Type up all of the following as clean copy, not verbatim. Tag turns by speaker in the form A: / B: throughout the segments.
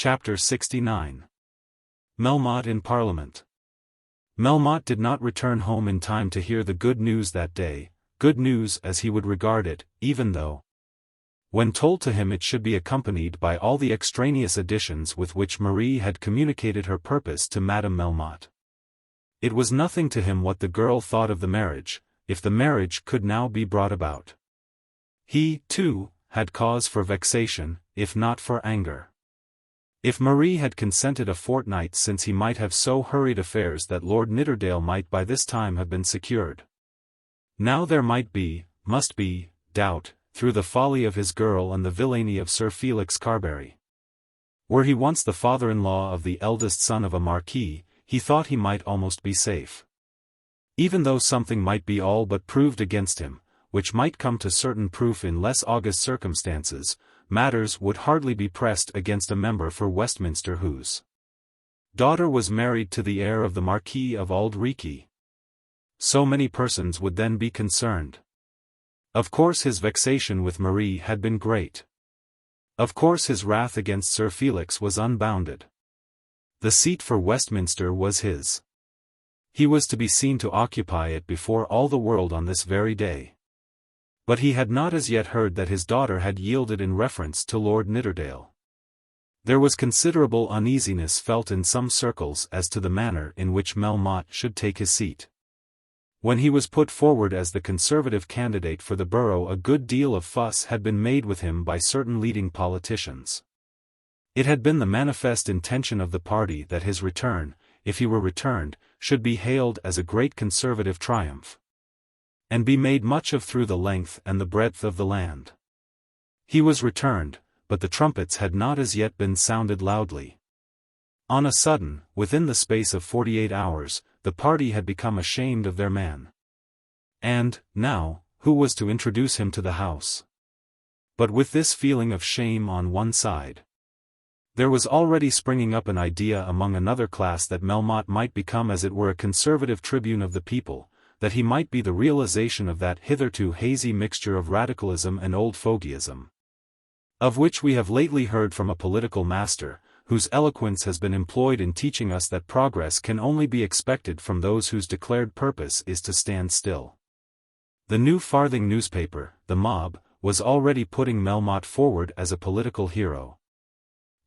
A: Chapter 69. Melmotte in Parliament. Melmotte did not return home in time to hear the good news that day, good news as he would regard it, even though, when told to him, it should be accompanied by all the extraneous additions with which Marie had communicated her purpose to Madame Melmotte. It was nothing to him what the girl thought of the marriage, if the marriage could now be brought about. He, too, had cause for vexation, if not for anger. If Marie had consented a fortnight since, he might have so hurried affairs that Lord Nidderdale might by this time have been secured. Now there must be, doubt, through the folly of his girl and the villainy of Sir Felix Carbury. Were he once the father-in-law of the eldest son of a marquis, he thought he might almost be safe. Even though something might be all but proved against him, which might come to certain proof in less august circumstances, matters would hardly be pressed against a member for Westminster whose daughter was married to the heir of the Marquis of Auld Reekie. So many persons would then be concerned. Of course his vexation with Marie had been great. Of course his wrath against Sir Felix was unbounded. The seat for Westminster was his. He was to be seen to occupy it before all the world on this very day. But he had not as yet heard that his daughter had yielded in reference to Lord Nidderdale. There was considerable uneasiness felt in some circles as to the manner in which Melmotte should take his seat. When he was put forward as the Conservative candidate for the borough, a good deal of fuss had been made with him by certain leading politicians. It had been the manifest intention of the party that his return, if he were returned, should be hailed as a great Conservative triumph, and be made much of through the length and the breadth of the land. He was returned, but the trumpets had not as yet been sounded loudly. On a sudden, within the space of 48 hours, the party had become ashamed of their man. And, now, who was to introduce him to the House? But with this feeling of shame on one side, there was already springing up an idea among another class that Melmotte might become as it were a Conservative tribune of the people, that he might be the realization of that hitherto hazy mixture of radicalism and old fogyism, of which we have lately heard from a political master, whose eloquence has been employed in teaching us that progress can only be expected from those whose declared purpose is to stand still. The New Farthing newspaper, The Mob, was already putting Melmotte forward as a political hero,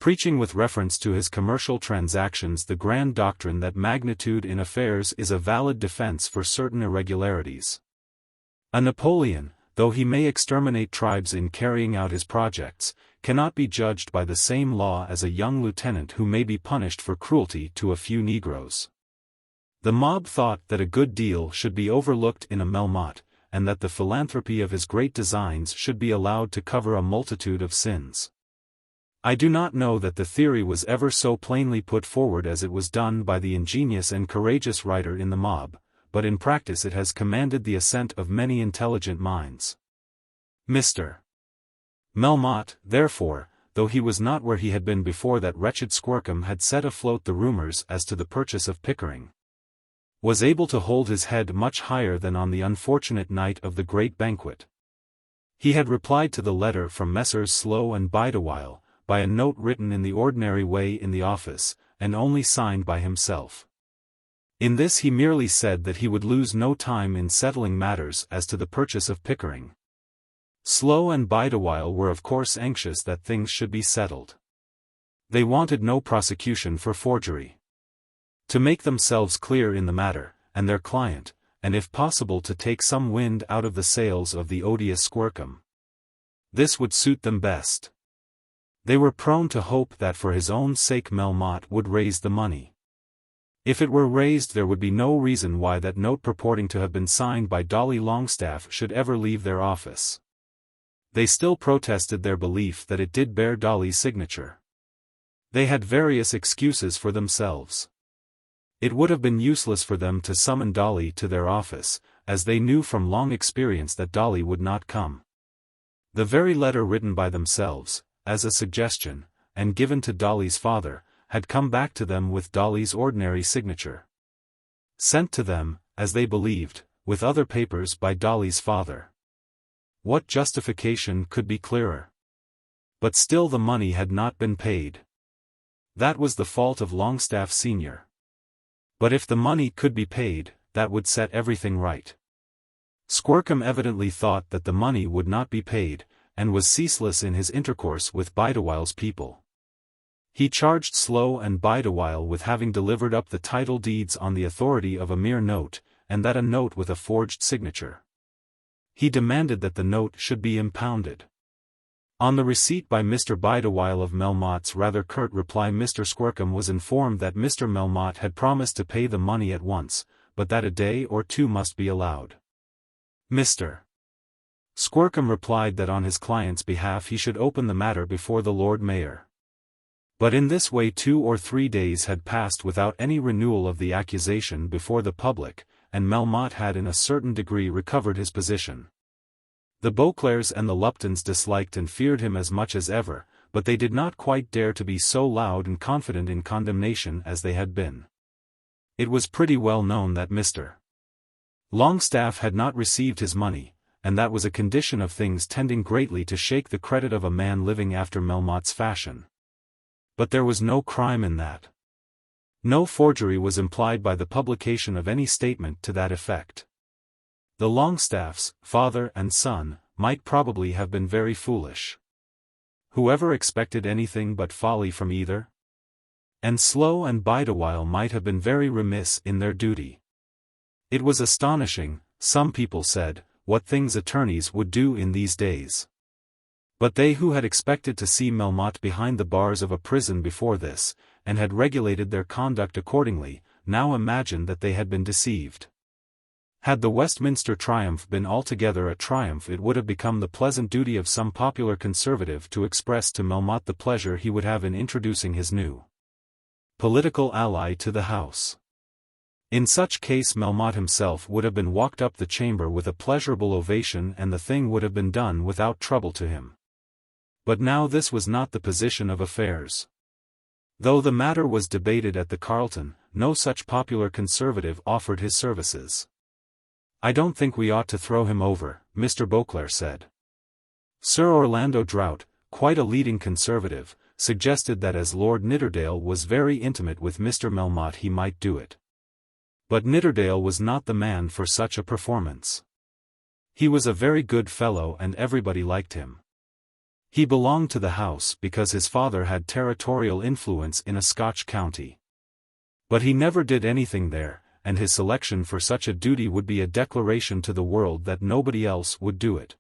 A: preaching with reference to his commercial transactions the grand doctrine that magnitude in affairs is a valid defense for certain irregularities. A Napoleon, though he may exterminate tribes in carrying out his projects, cannot be judged by the same law as a young lieutenant who may be punished for cruelty to a few Negroes. The Mob thought that a good deal should be overlooked in a Melmotte, and that the philanthropy of his great designs should be allowed to cover a multitude of sins. I do not know that the theory was ever so plainly put forward as it was done by the ingenious and courageous writer in The Mob, but in practice it has commanded the assent of many intelligent minds. Mr. Melmotte, therefore, though he was not where he had been before that wretched Squercum had set afloat the rumours as to the purchase of Pickering, was able to hold his head much higher than on the unfortunate night of the great banquet. He had replied to the letter from Messrs. Slow and Bideawhile, by a note written in the ordinary way in the office, and only signed by himself. In this he merely said that he would lose no time in settling matters as to the purchase of Pickering. Slow and Bideawhile were of course anxious that things should be settled. They wanted no prosecution for forgery. To make themselves clear in the matter, and their client, and if possible to take some wind out of the sails of the odious Squercum. This would suit them best. They were prone to hope that for his own sake Melmotte would raise the money. If it were raised, there would be no reason why that note purporting to have been signed by Dolly Longestaffe should ever leave their office. They still protested their belief that it did bear Dolly's signature. They had various excuses for themselves. It would have been useless for them to summon Dolly to their office, as they knew from long experience that Dolly would not come. The very letter written by themselves, as a suggestion, and given to Dolly's father, had come back to them with Dolly's ordinary signature. Sent to them, as they believed, with other papers by Dolly's father. What justification could be clearer? But still the money had not been paid. That was the fault of Longestaffe Sr. But if the money could be paid, that would set everything right. Squercum evidently thought that the money would not be paid, and was ceaseless in his intercourse with Bidewhile's people. He charged Slow and Bidewhile with having delivered up the title deeds on the authority of a mere note, and that a note with a forged signature. He demanded that the note should be impounded. On the receipt by Mr. Bidewhile of Melmotte's rather curt reply, Mr. Squercum was informed that Mr. Melmotte had promised to pay the money at once, but that a day or two must be allowed. Mr. Squercum replied that on his client's behalf he should open the matter before the Lord Mayor. But in this way 2 or 3 days had passed without any renewal of the accusation before the public, and Melmotte had in a certain degree recovered his position. The Beauclercs and the Luptons disliked and feared him as much as ever, but they did not quite dare to be so loud and confident in condemnation as they had been. It was pretty well known that Mr. Longestaffe had not received his money, and that was a condition of things tending greatly to shake the credit of a man living after Melmotte's fashion. But there was no crime in that. No forgery was implied by the publication of any statement to that effect. The Longestaffes, father and son, might probably have been very foolish. Whoever expected anything but folly from either? And Slow and Bidewhile might have been very remiss in their duty. It was astonishing, some people said, what things attorneys would do in these days. But they who had expected to see Melmotte behind the bars of a prison before this, and had regulated their conduct accordingly, now imagined that they had been deceived. Had the Westminster triumph been altogether a triumph, it would have become the pleasant duty of some popular conservative to express to Melmotte the pleasure he would have in introducing his new political ally to the House. In such case Melmotte himself would have been walked up the chamber with a pleasurable ovation, and the thing would have been done without trouble to him. But now this was not the position of affairs. Though the matter was debated at the Carlton, no such popular conservative offered his services. "I don't think we ought to throw him over," Mr. Beauclerc said. Sir Orlando Drought, quite a leading conservative, suggested that as Lord Nidderdale was very intimate with Mr. Melmotte he might do it. But Nidderdale was not the man for such a performance. He was a very good fellow and everybody liked him. He belonged to the House because his father had territorial influence in a Scotch county. But he never did anything there, and his selection for such a duty would be a declaration to the world that nobody else would do it.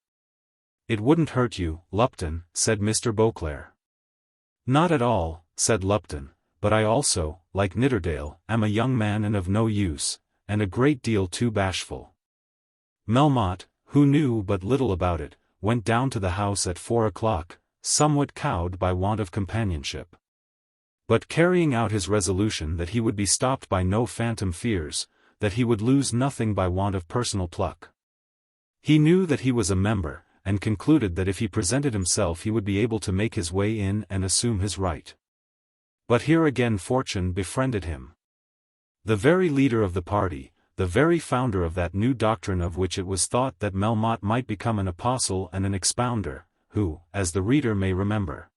A: "It wouldn't hurt you, Lupton," said Mr. Beauclerc. "Not at all," said Lupton, "but I also, like Nidderdale, am a young man and of no use, and a great deal too bashful." Melmotte, who knew but little about it, went down to the House at 4 o'clock, somewhat cowed by want of companionship. But carrying out his resolution that he would be stopped by no phantom fears, that he would lose nothing by want of personal pluck. He knew that he was a member, and concluded that if he presented himself he would be able to make his way in and assume his right. But here again fortune befriended him. The very leader of the party, the very founder of that new doctrine of which it was thought that Melmotte might become an apostle and an expounder, who, as the reader may remember,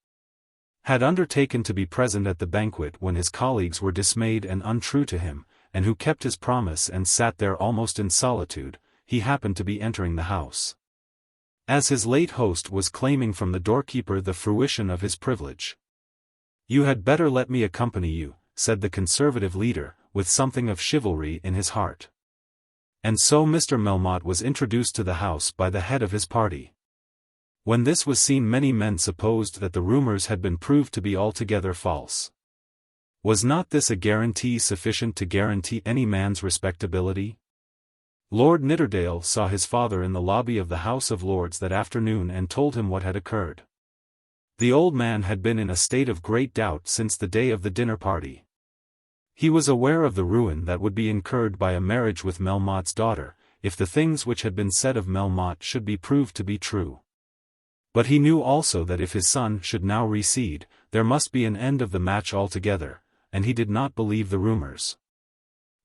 A: had undertaken to be present at the banquet when his colleagues were dismayed and untrue to him, and who kept his promise and sat there almost in solitude, he happened to be entering the house. As his late host was claiming from the doorkeeper the fruition of his privilege. "You had better let me accompany you," said the conservative leader, with something of chivalry in his heart. And so Mr. Melmotte was introduced to the house by the head of his party. When this was seen many men supposed that the rumors had been proved to be altogether false. Was not this a guarantee sufficient to guarantee any man's respectability? Lord Nidderdale saw his father in the lobby of the House of Lords that afternoon and told him what had occurred. The old man had been in a state of great doubt since the day of the dinner party. He was aware of the ruin that would be incurred by a marriage with Melmotte's daughter, if the things which had been said of Melmotte should be proved to be true. But he knew also that if his son should now recede, there must be an end of the match altogether, and he did not believe the rumors.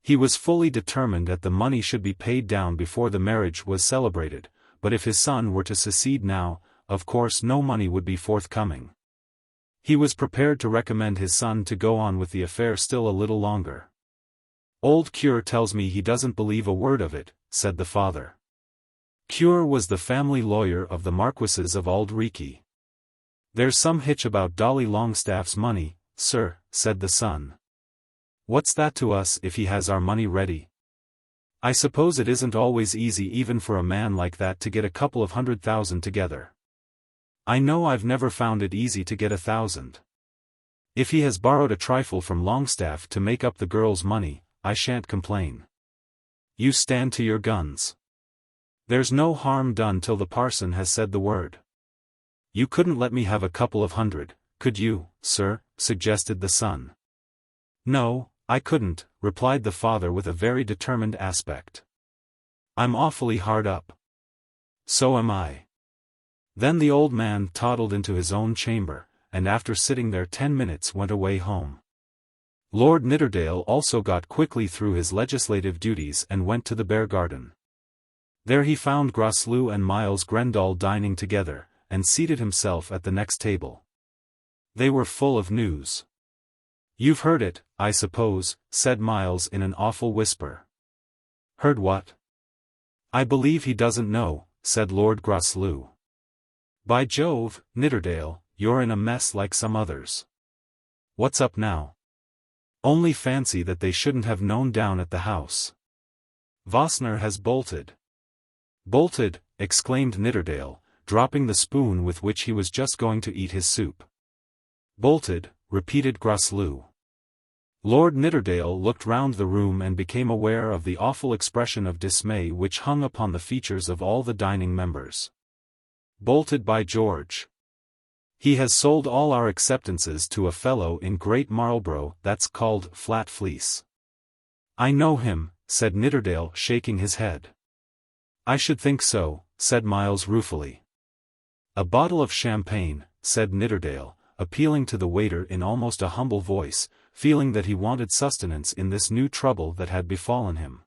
A: He was fully determined that the money should be paid down before the marriage was celebrated, but if his son were to secede now, of course no money would be forthcoming. He was prepared to recommend his son to go on with the affair still a little longer. "Old Cure tells me he doesn't believe a word of it," said the father. Cure was the family lawyer of the Marquises of Auld-Reekie. "There's some hitch about Dolly Longestaffe's money, sir," said the son. "What's that to us if he has our money ready? I suppose it isn't always easy even for a man like that to get a couple of 100,000 together. I know I've never found it easy to get 1,000. If he has borrowed a trifle from Longestaffe to make up the girl's money, I shan't complain. You stand to your guns. There's no harm done till the parson has said the word. You couldn't let me have a couple of 100, could you, sir?" suggested the son. "No, I couldn't," replied the father with a very determined aspect. "I'm awfully hard up." "So am I." Then the old man toddled into his own chamber, and after sitting there 10 minutes went away home. Lord Nidderdale also got quickly through his legislative duties and went to the Bear Garden. There he found Grosloux and Miles Grendall dining together, and seated himself at the next table. They were full of news. "You've heard it, I suppose," said Miles in an awful whisper. "Heard what?" "I believe he doesn't know," said Lord Grosloux. "By Jove, Nidderdale, you're in a mess like some others. What's up now?" "Only fancy that they shouldn't have known down at the house. Vossner has bolted." "Bolted!" exclaimed Nidderdale, dropping the spoon with which he was just going to eat his soup. "Bolted," repeated Grosloux. Lord Nidderdale looked round the room and became aware of the awful expression of dismay which hung upon the features of all the dining members. "Bolted, by George! He has sold all our acceptances to a fellow in Great Marlborough that's called Flat Fleece." "I know him," said Nidderdale, shaking his head. "I should think so," said Miles ruefully. "A bottle of champagne," said Nidderdale, appealing to the waiter in almost a humble voice, feeling that he wanted sustenance in this new trouble that had befallen him.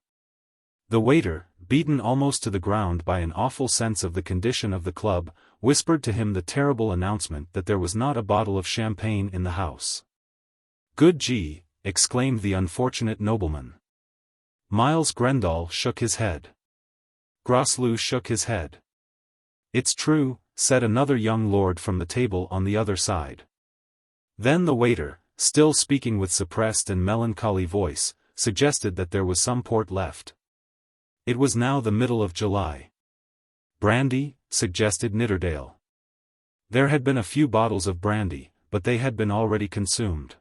A: The waiter, beaten almost to the ground by an awful sense of the condition of the club, whispered to him the terrible announcement that there was not a bottle of champagne in the house. "Good gee!" exclaimed the unfortunate nobleman. Miles Grendall shook his head. Grosloux shook his head. "It's true," said another young lord from the table on the other side. Then the waiter, still speaking with suppressed and melancholy voice, suggested that there was some port left. It was now the middle of July. "Brandy?" suggested Nidderdale. There had been a few bottles of brandy, but they had been already consumed.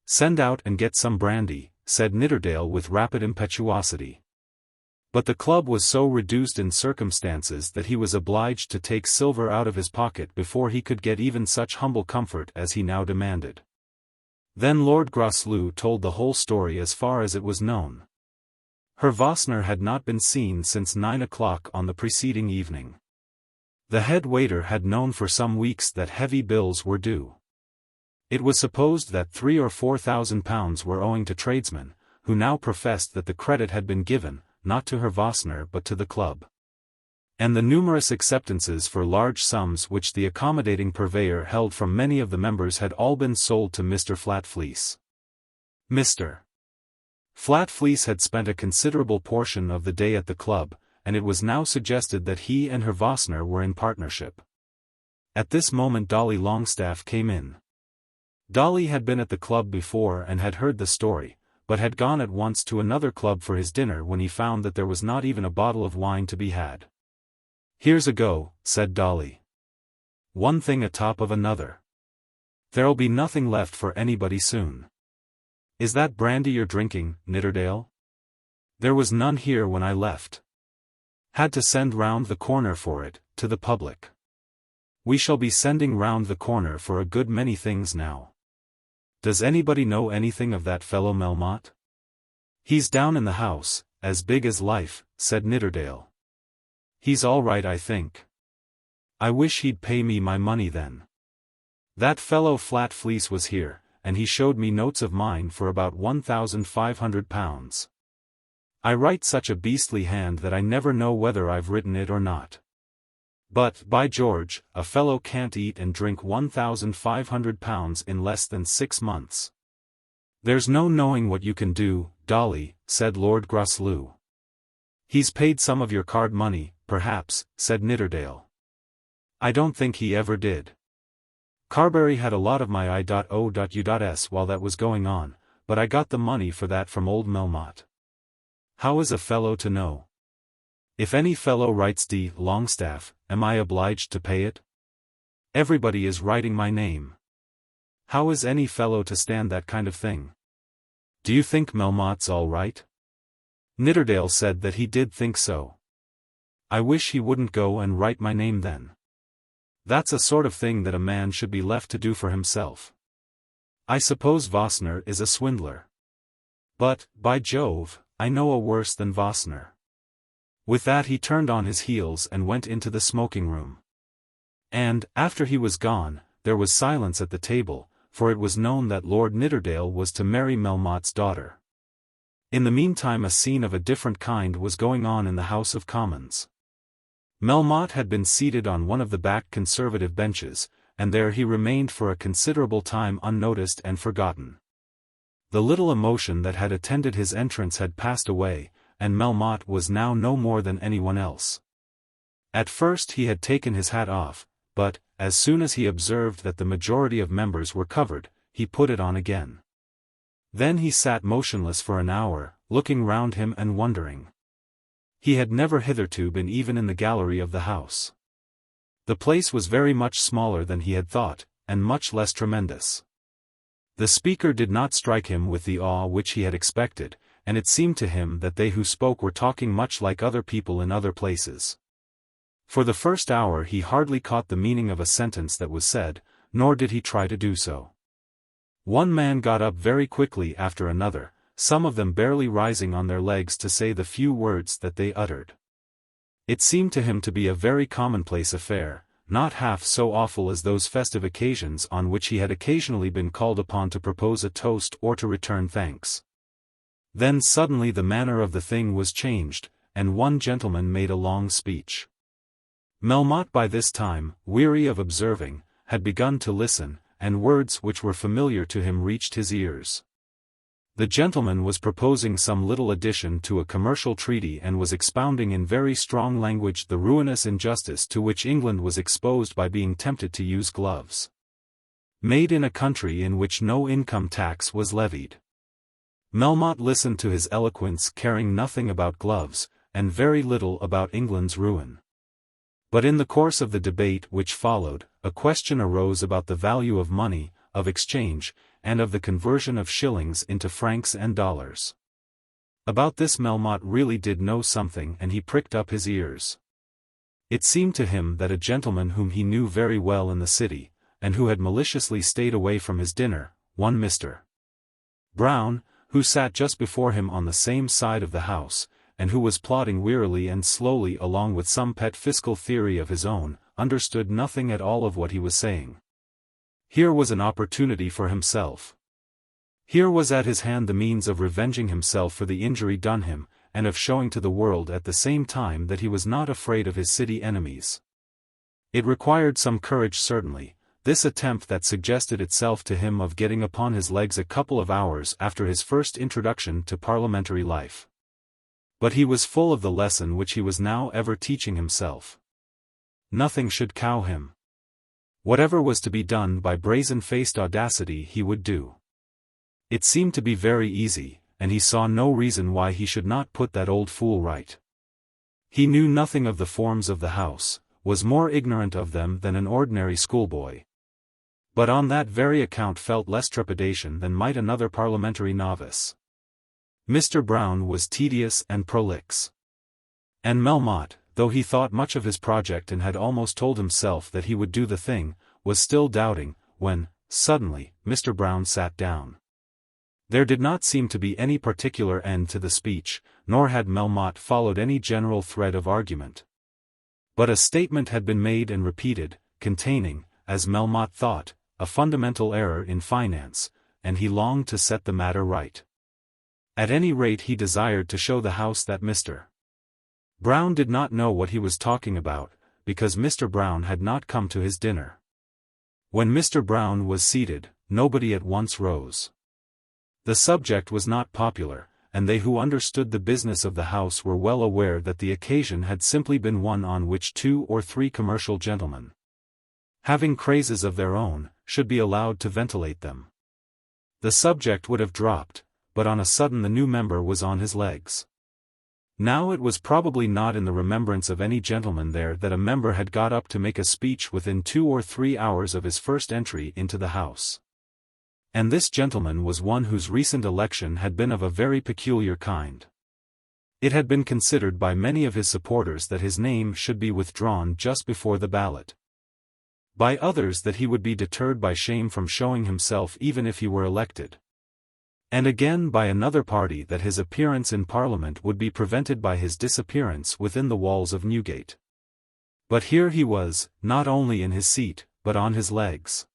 A: "Send out and get some brandy," said Nidderdale with rapid impetuosity. But the club was so reduced in circumstances that he was obliged to take silver out of his pocket before he could get even such humble comfort as he now demanded. Then Lord Grosloux told the whole story as far as it was known. Herr Vossner had not been seen since 9 o'clock on the preceding evening. The head waiter had known for some weeks that heavy bills were due. It was supposed that £3,000 or £4,000 were owing to tradesmen, who now professed that the credit had been given, not to Herr Vossner but to the club. And the numerous acceptances for large sums which the accommodating purveyor held from many of the members had all been sold to Mr. Flatfleece. Mr. Flatfleece had spent a considerable portion of the day at the club, and it was now suggested that he and Herr Vossner were in partnership. At this moment Dolly Longestaffe came in. Dolly had been at the club before and had heard the story, but had gone at once to another club for his dinner when he found that there was not even a bottle of wine to be had. "Here's a go," said Dolly. "One thing atop of another. There'll be nothing left for anybody soon. Is that brandy you're drinking, Nidderdale? There was none here when I left. Had to send round the corner for it, to the public. We shall be sending round the corner for a good many things now. Does anybody know anything of that fellow Melmotte?" "He's down in the house, as big as life," said Nidderdale. "He's all right, I think. I wish he'd pay me my money then. That fellow Flatfleece was here, and he showed me notes of mine for about £1,500. I write such a beastly hand that I never know whether I've written it or not. But, by George, a fellow can't eat and drink £1,500 in less than 6 months. There's no knowing what you can do, Dolly, said Lord Groslow. He's paid some of your card money, perhaps, said Nidderdale. I don't think he ever did. Carbury had a lot of my I.O.U.S. while that was going on, but I got the money for that from old Melmotte. How is a fellow to know? If any fellow writes D. Longestaffe, am I obliged to pay it? Everybody is writing my name. How is any fellow to stand that kind of thing? Do you think Melmotte's all right? Nidderdale said that he did think so. I wish he wouldn't go and write my name then. That's a sort of thing that a man should be left to do for himself. I suppose Vossner is a swindler. But, by Jove, I know a worse than Vossner. With that he turned on his heels and went into the smoking room. And, after he was gone, there was silence at the table, for it was known that Lord Nidderdale was to marry Melmotte's daughter. In the meantime a scene of a different kind was going on in the House of Commons. Melmotte had been seated on one of the back Conservative benches, and there he remained for a considerable time unnoticed and forgotten. The little emotion that had attended his entrance had passed away, and Melmotte was now no more than anyone else. At first he had taken his hat off, but, as soon as he observed that the majority of members were covered, he put it on again. Then he sat motionless for an hour, looking round him and wondering. He had never hitherto been even in the gallery of the House. The place was very much smaller than he had thought, and much less tremendous. The speaker did not strike him with the awe which he had expected, and it seemed to him that they who spoke were talking much like other people in other places. For the first hour he hardly caught the meaning of a sentence that was said, nor did he try to do so. One man got up very quickly after another, some of them barely rising on their legs to say the few words that they uttered. It seemed to him to be a very commonplace affair, not half so awful as those festive occasions on which he had occasionally been called upon to propose a toast or to return thanks. Then suddenly the manner of the thing was changed, and one gentleman made a long speech. Melmotte by this time, weary of observing, had begun to listen, and words which were familiar to him reached his ears. The gentleman was proposing some little addition to a commercial treaty and was expounding in very strong language the ruinous injustice to which England was exposed by being tempted to use gloves made in a country in which no income tax was levied. Melmotte listened to his eloquence caring nothing about gloves, and very little about England's ruin. But in the course of the debate which followed, a question arose about the value of money, of exchange, and of the conversion of shillings into francs and dollars. About this Melmotte really did know something and he pricked up his ears. It seemed to him that a gentleman whom he knew very well in the city, and who had maliciously stayed away from his dinner, one Mr. Brown, who sat just before him on the same side of the house, and who was plodding wearily and slowly along with some pet fiscal theory of his own, understood nothing at all of what he was saying. Here was an opportunity for himself. Here was at his hand the means of revenging himself for the injury done him, and of showing to the world at the same time that he was not afraid of his city enemies. It required some courage certainly, this attempt that suggested itself to him of getting upon his legs a couple of hours after his first introduction to parliamentary life. But he was full of the lesson which he was now ever teaching himself. Nothing should cow him. Whatever was to be done by brazen-faced audacity he would do. It seemed to be very easy, and he saw no reason why he should not put that old fool right. He knew nothing of the forms of the House, was more ignorant of them than an ordinary schoolboy. But on that very account felt less trepidation than might another parliamentary novice. Mr. Brown was tedious and prolix. And Melmotte, though he thought much of his project and had almost told himself that he would do the thing, was still doubting, when, suddenly, Mr. Brown sat down. There did not seem to be any particular end to the speech, nor had Melmotte followed any general thread of argument. But a statement had been made and repeated, containing, as Melmotte thought, a fundamental error in finance, and he longed to set the matter right. At any rate he desired to show the House that Mr. Brown did not know what he was talking about, because Mr. Brown had not come to his dinner. When Mr. Brown was seated, nobody at once rose. The subject was not popular, and they who understood the business of the house were well aware that the occasion had simply been one on which 2 or 3 commercial gentlemen, having crazes of their own, should be allowed to ventilate them. The subject would have dropped, but on a sudden the new member was on his legs. Now it was probably not in the remembrance of any gentleman there that a member had got up to make a speech within 2 or 3 hours of his first entry into the House. And this gentleman was one whose recent election had been of a very peculiar kind. It had been considered by many of his supporters that his name should be withdrawn just before the ballot. By others that he would be deterred by shame from showing himself even if he were elected. And again by another party that his appearance in Parliament would be prevented by his disappearance within the walls of Newgate. But here he was, not only in his seat, but on his legs.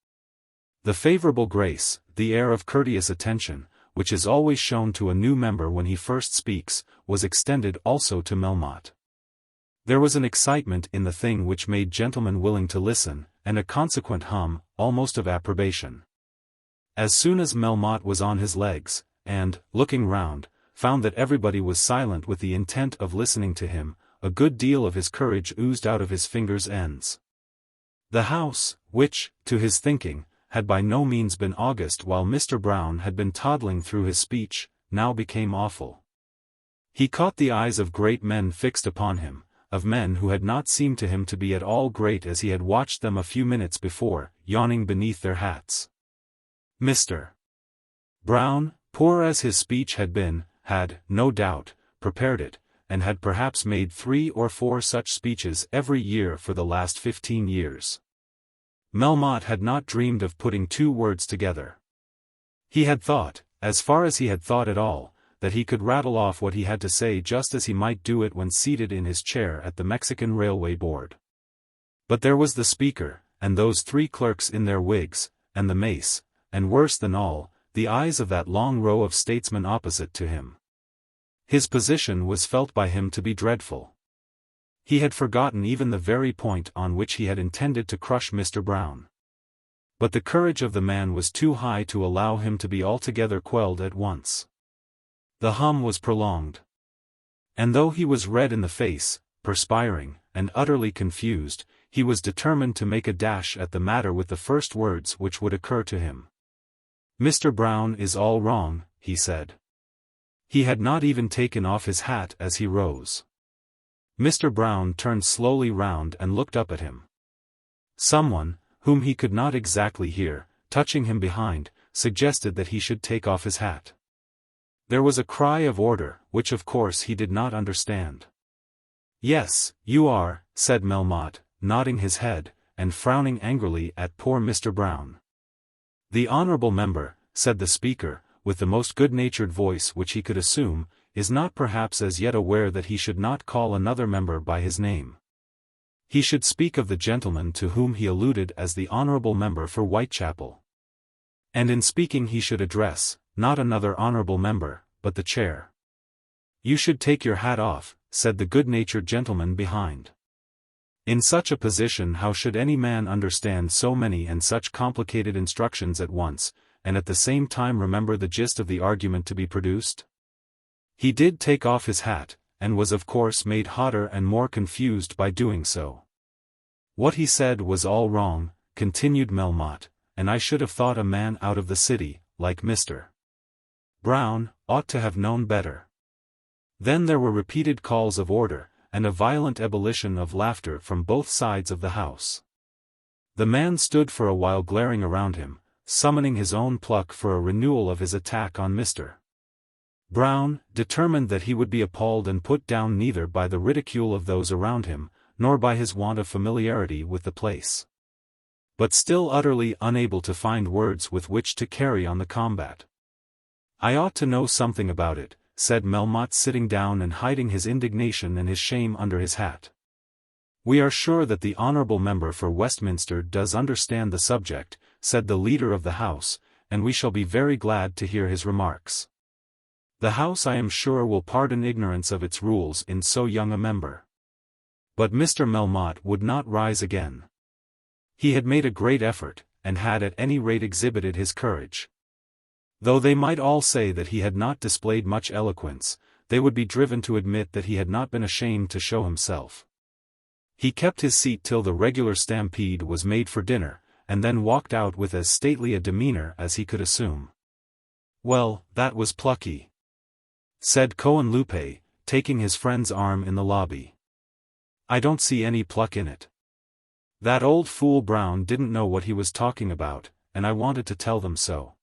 A: The favourable grace, the air of courteous attention, which is always shown to a new member when he first speaks, was extended also to Melmotte. There was an excitement in the thing which made gentlemen willing to listen, and a consequent hum, almost of approbation. As soon as Melmotte was on his legs, and, looking round, found that everybody was silent with the intent of listening to him, a good deal of his courage oozed out of his fingers' ends. The House, which, to his thinking, had by no means been august while Mr. Brown had been toddling through his speech, now became awful. He caught the eyes of great men fixed upon him, of men who had not seemed to him to be at all great as he had watched them a few minutes before, yawning beneath their hats. Mr. Brown, poor as his speech had been, had, no doubt, prepared it, and had perhaps made 3 or 4 such speeches every year for the last 15 years. Melmotte had not dreamed of putting 2 words together. He had thought, as far as he had thought at all, that he could rattle off what he had to say just as he might do it when seated in his chair at the Mexican Railway Board. But there was the Speaker, and those 3 clerks in their wigs, and the mace, and worse than all, the eyes of that long row of statesmen opposite to him. His position was felt by him to be dreadful. He had forgotten even the very point on which he had intended to crush Mr. Brown. But the courage of the man was too high to allow him to be altogether quelled at once. The hum was prolonged. And though he was red in the face, perspiring, and utterly confused, he was determined to make a dash at the matter with the first words which would occur to him. "Mr. Brown is all wrong," he said. He had not even taken off his hat as he rose. Mr. Brown turned slowly round and looked up at him. Someone, whom he could not exactly hear, touching him behind, suggested that he should take off his hat. There was a cry of order, which of course he did not understand. "Yes, you are," said Melmotte, nodding his head, and frowning angrily at poor Mr. Brown. "The honourable member," said the Speaker, with the most good-natured voice which he could assume, "is not perhaps as yet aware that he should not call another member by his name. He should speak of the gentleman to whom he alluded as the honourable member for Whitechapel. And in speaking he should address, not another honourable member, but the chair." "You should take your hat off," said the good-natured gentleman behind. In such a position how should any man understand so many and such complicated instructions at once, and at the same time remember the gist of the argument to be produced? He did take off his hat, and was of course made hotter and more confused by doing so. "What he said was all wrong," continued Melmotte, "and I should have thought a man out of the city, like Mr. Brown, ought to have known better." Then there were repeated calls of order, and a violent ebullition of laughter from both sides of the House. The man stood for a while glaring around him, summoning his own pluck for a renewal of his attack on Mr. Brown, determined that he would be appalled and put down neither by the ridicule of those around him, nor by his want of familiarity with the place. But still utterly unable to find words with which to carry on the combat. "I ought to know something about it," said Melmotte, sitting down and hiding his indignation and his shame under his hat. "We are sure that the honourable member for Westminster does understand the subject," said the leader of the House, "and we shall be very glad to hear his remarks. The House I am sure will pardon ignorance of its rules in so young a member." But Mr. Melmotte would not rise again. He had made a great effort, and had at any rate exhibited his courage. Though they might all say that he had not displayed much eloquence, they would be driven to admit that he had not been ashamed to show himself. He kept his seat till the regular stampede was made for dinner, and then walked out with as stately a demeanor as he could assume. "Well, that was plucky," said Cohenlupe, taking his friend's arm in the lobby. "I don't see any pluck in it. That old fool Brown didn't know what he was talking about, and I wanted to tell them so.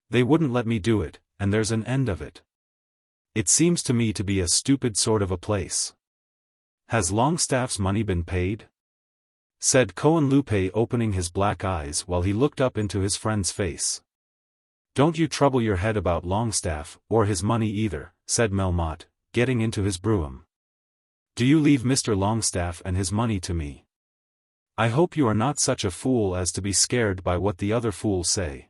A: They wouldn't let me do it, and there's an end of it. It seems to me to be a stupid sort of a place." "Has Longestaffe's money been paid?" said Cohenlupe, opening his black eyes while he looked up into his friend's face. "Don't you trouble your head about Longestaffe, or his money either," said Melmotte, getting into his brougham. "Do you leave Mr. Longestaffe and his money to me. I hope you are not such a fool as to be scared by what the other fools say.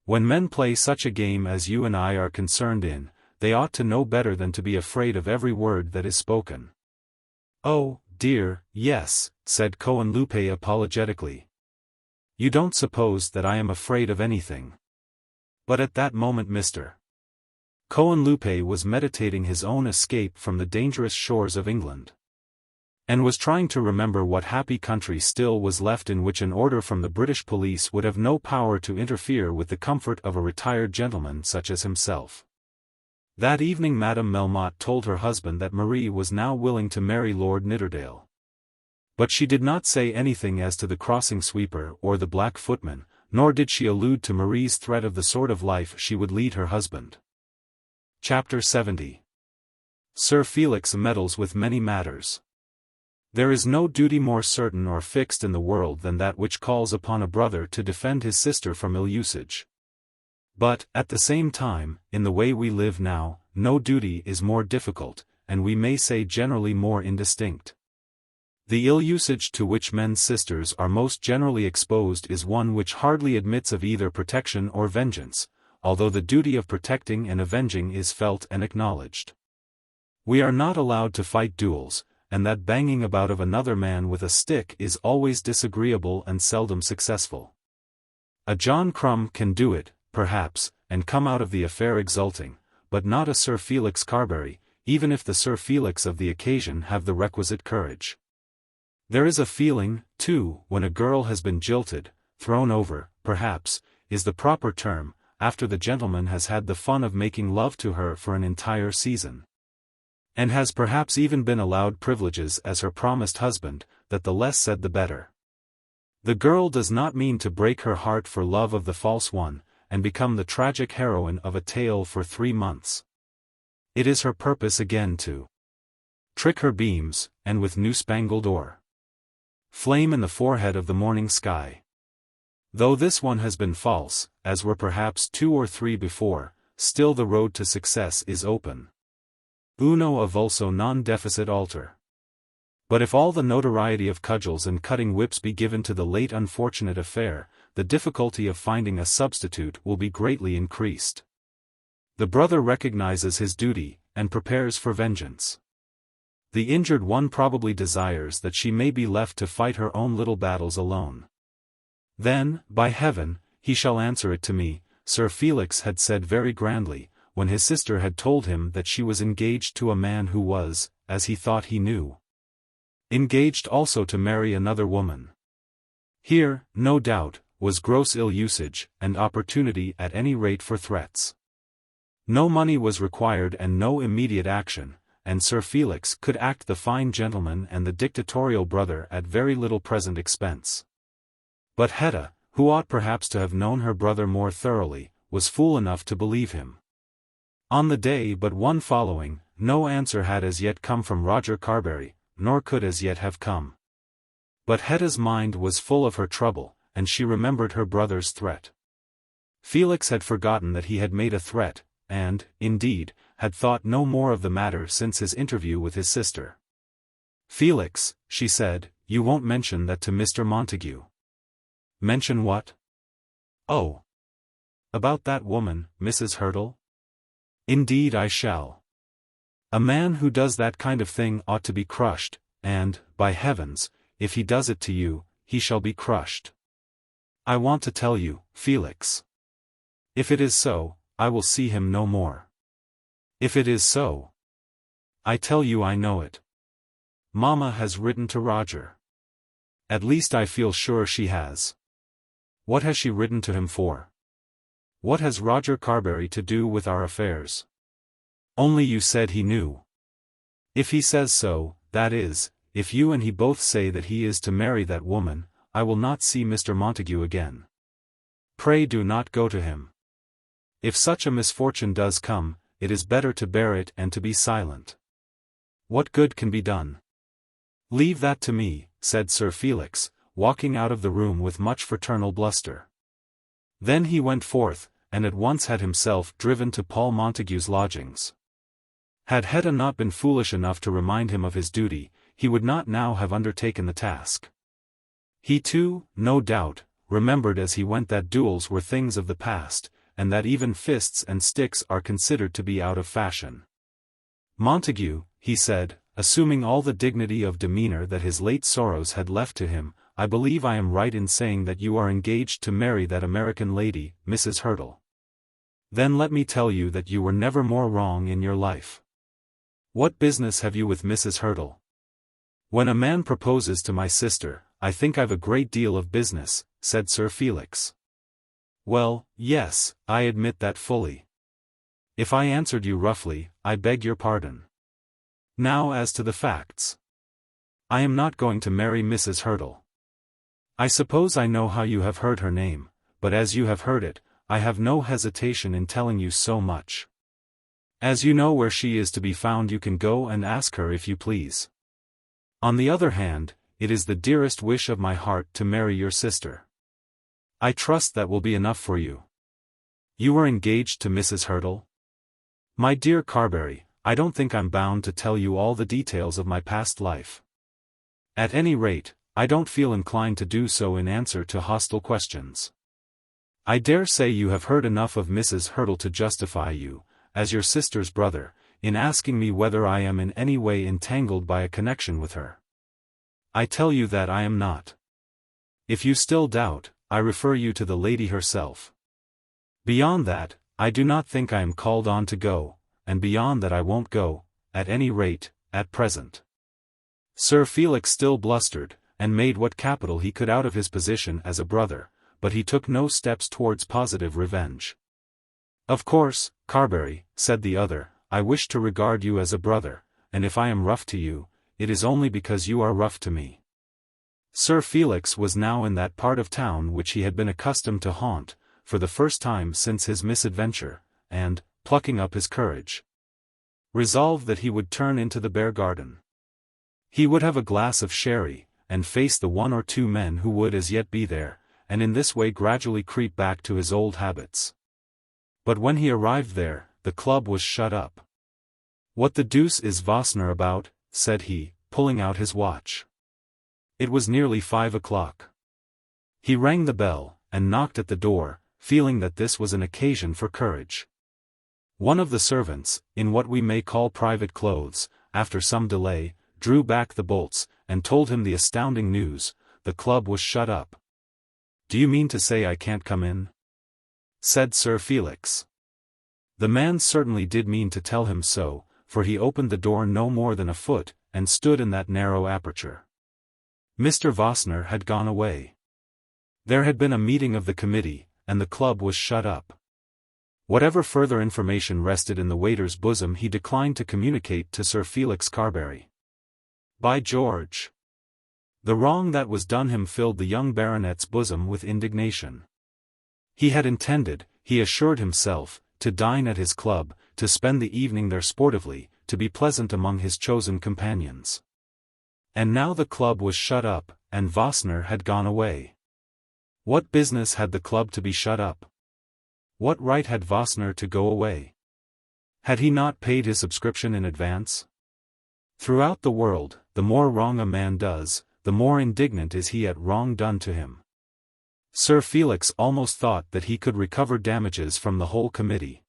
A: When men play such a game as you and I are concerned in, they ought to know better than to be afraid of every word that is spoken." "Oh, dear, yes," said Cohenlupe apologetically. "You don't suppose that I am afraid of anything." But at that moment Mr. Cohenlupe was meditating his own escape from the dangerous shores of England, and was trying to remember what happy country still was left in which an order from the British police would have no power to interfere with the comfort of a retired gentleman such as himself. That evening Madame Melmotte told her husband that Marie was now willing to marry Lord Nidderdale. But she did not say anything as to the crossing sweeper or the black footman, nor did she allude to Marie's threat of the sort of life she would lead her husband. Chapter 70. Sir Felix meddles with many matters. There is no duty more certain or fixed in the world than that which calls upon a brother to defend his sister from ill usage. But, at the same time, in the way we live now, no duty is more difficult, and we may say generally more indistinct. The ill usage to which men's sisters are most generally exposed is one which hardly admits of either protection or vengeance, although the duty of protecting and avenging is felt and acknowledged. We are not allowed to fight duels, and that banging about of another man with a stick is always disagreeable and seldom successful. A John Crumb can do it, perhaps, and come out of the affair exulting, but not a Sir Felix Carbury, even if the Sir Felix of the occasion have the requisite courage. There is a feeling, too, when a girl has been jilted, thrown over, perhaps, is the proper term, after the gentleman has had the fun of making love to her for an entire season, and has perhaps even been allowed privileges as her promised husband, that the less said the better. The girl does not mean to break her heart for love of the false one, and become the tragic heroine of a tale for 3 months. It is her purpose again to trick her beams, and with new-spangled ore flame in the forehead of the morning sky. Though this one has been false, as were perhaps 2 or 3 before, still the road to success is open. Uno avulso non deficit alter. But if all the notoriety of cudgels and cutting whips be given to the late unfortunate affair, the difficulty of finding a substitute will be greatly increased. The brother recognizes his duty, and prepares for vengeance. The injured one probably desires that she may be left to fight her own little battles alone. Then, by heaven, he shall answer it to me, Sir Felix had said very grandly, when his sister had told him that she was engaged to a man who was, as he thought he knew, engaged also to marry another woman. Here, no doubt, was gross ill usage, and opportunity at any rate for threats. No money was required and no immediate action, and Sir Felix could act the fine gentleman and the dictatorial brother at very little present expense. But Hetta, who ought perhaps to have known her brother more thoroughly, was fool enough to believe him. On the day but one following, no answer had as yet come from Roger Carbury, nor could as yet have come. But Hetta's mind was full of her trouble, and she remembered her brother's threat. Felix had forgotten that he had made a threat, and, indeed, had thought no more of the matter since his interview with his sister. "Felix," she said, "you won't mention that to Mr. Montague." "Mention what?" "Oh. About that woman, Mrs. Hurtle?" "Indeed I shall. A man who does that kind of thing ought to be crushed, and, by heavens, if he does it to you, he shall be crushed. I want to tell you, Felix. If it is so, I will see him no more. If it is so, I tell you I know it. Mamma has written to Roger. At least I feel sure she has. What has she written to him for? What has Roger Carbury to do with our affairs? Only you said he knew. If he says so, that is, if you and he both say that he is to marry that woman, I will not see Mr. Montague again. Pray do not go to him. If such a misfortune does come, it is better to bear it and to be silent. What good can be done? Leave that to me, said Sir Felix, walking out of the room with much fraternal bluster. Then he went forth, and at once had himself driven to Paul Montague's lodgings. Had Hetta not been foolish enough to remind him of his duty, he would not now have undertaken the task. He too, no doubt, remembered as he went that duels were things of the past, and that even fists and sticks are considered to be out of fashion. Montague, he said, assuming all the dignity of demeanor that his late sorrows had left to him, I believe I am right in saying that you are engaged to marry that American lady, Mrs. Hurtle. Then let me tell you that you were never more wrong in your life. What business have you with Mrs. Hurtle? When a man proposes to my sister, I think I've a great deal of business, said Sir Felix. Well, yes, I admit that fully. If I answered you roughly, I beg your pardon. Now as to the facts. I am not going to marry Mrs. Hurtle. I suppose I know how you have heard her name, but as you have heard it, I have no hesitation in telling you so much. As you know where she is to be found, you can go and ask her if you please. On the other hand, it is the dearest wish of my heart to marry your sister. I trust that will be enough for you. You are engaged to Mrs. Hurtle? My dear Carbury, I don't think I'm bound to tell you all the details of my past life. At any rate, I don't feel inclined to do so in answer to hostile questions. I dare say you have heard enough of Mrs. Hurtle to justify you, as your sister's brother, in asking me whether I am in any way entangled by a connection with her. I tell you that I am not. If you still doubt, I refer you to the lady herself. Beyond that, I do not think I am called on to go, and beyond that I won't go, at any rate, at present. Sir Felix still blustered, and made what capital he could out of his position as a brother, but he took no steps towards positive revenge. Of course, Carbury, said the other, I wish to regard you as a brother, and if I am rough to you, it is only because you are rough to me. Sir Felix was now in that part of town which he had been accustomed to haunt, for the first time since his misadventure, and, plucking up his courage, resolved that he would turn into the Bear Garden. He would have a glass of sherry, and face the 1 or 2 men who would as yet be there, and in this way gradually creep back to his old habits. But when he arrived there, the club was shut up. What the deuce is Vossner about? Said he, pulling out his watch. It was nearly 5 o'clock. He rang the bell, and knocked at the door, feeling that this was an occasion for courage. One of the servants, in what we may call private clothes, after some delay, drew back the bolts, and told him the astounding news: the club was shut up. Do you mean to say I can't come in? Said Sir Felix. The man certainly did mean to tell him so, for he opened the door no more than a foot, and stood in that narrow aperture. Mr. Vossner had gone away. There had been a meeting of the committee, and the club was shut up. Whatever further information rested in the waiter's bosom he declined to communicate to Sir Felix Carbury. By George! The wrong that was done him filled the young baronet's bosom with indignation. He had intended, he assured himself, to dine at his club, to spend the evening there sportively, to be pleasant among his chosen companions. And now the club was shut up, and Vossner had gone away. What business had the club to be shut up? What right had Vossner to go away? Had he not paid his subscription in advance? Throughout the world, the more wrong a man does, the more indignant is he at wrong done to him. Sir Felix almost thought that he could recover damages from the whole committee.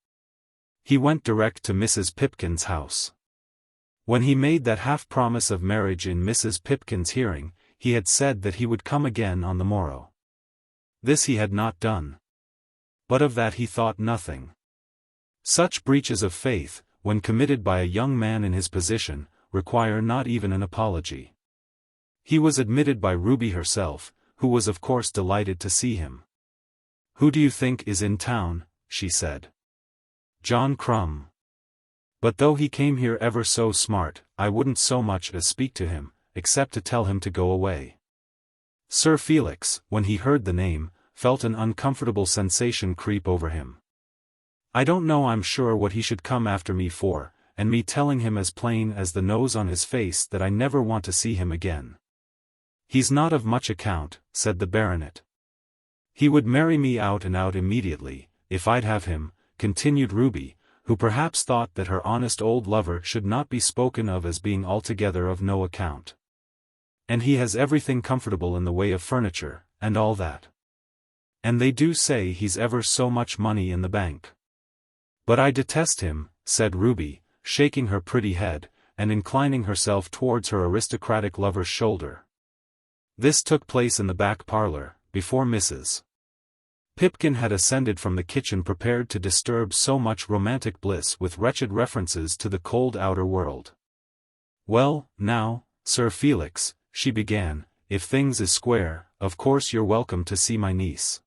A: He went direct to Mrs. Pipkin's house. When he made that half-promise of marriage in Mrs. Pipkin's hearing, he had said that he would come again on the morrow. This he had not done. But of that he thought nothing. Such breaches of faith, when committed by a young man in his position, require not even an apology. He was admitted by Ruby herself, who was of course delighted to see him. "Who do you think is in town?" she said. "John Crumb. But though he came here ever so smart, I wouldn't so much as speak to him, except to tell him to go away." Sir Felix, when he heard the name, felt an uncomfortable sensation creep over him. "I don't know, I'm sure, what he should come after me for, and me telling him as plain as the nose on his face that I never want to see him again." "He's not of much account," said the baronet. "He would marry me out and out immediately, if I'd have him," continued Ruby, who perhaps thought that her honest old lover should not be spoken of as being altogether of no account. "And he has everything comfortable in the way of furniture, and all that. And they do say he's ever so much money in the bank." "But I detest him," said Ruby, shaking her pretty head, and inclining herself towards her aristocratic lover's shoulder. This took place in the back parlour, before Mrs. Pipkin had ascended from the kitchen prepared to disturb so much romantic bliss with wretched references to the cold outer world. "Well, now, Sir Felix," she began, "if things is square, of course you're welcome to see my niece."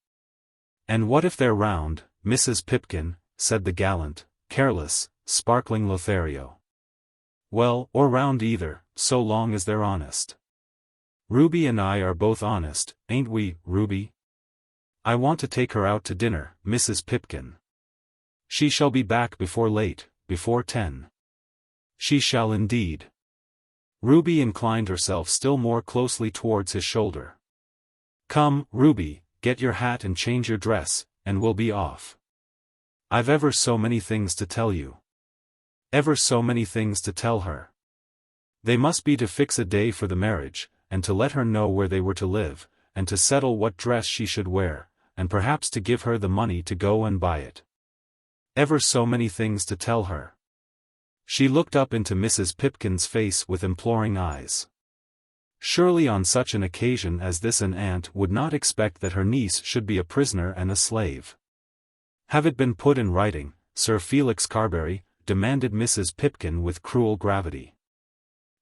A: "And what if they're round, Mrs. Pipkin?" said the gallant, careless, sparkling Lothario. "Well, or round either, so long as they're honest. Ruby and I are both honest, ain't we, Ruby? I want to take her out to dinner, Mrs. Pipkin. She shall be back before late, before 10. She shall indeed." Ruby inclined herself still more closely towards his shoulder. "Come, Ruby, get your hat and change your dress, and we'll be off. I've ever so many things to tell you." Ever so many things to tell her. They must be to fix a day for the marriage, and to let her know where they were to live, and to settle what dress she should wear, and perhaps to give her the money to go and buy it. Ever so many things to tell her. She looked up into Mrs. Pipkin's face with imploring eyes. Surely on such an occasion as this an aunt would not expect that her niece should be a prisoner and a slave. "Have it been put in writing, Sir Felix Carbury?" demanded Mrs. Pipkin with cruel gravity.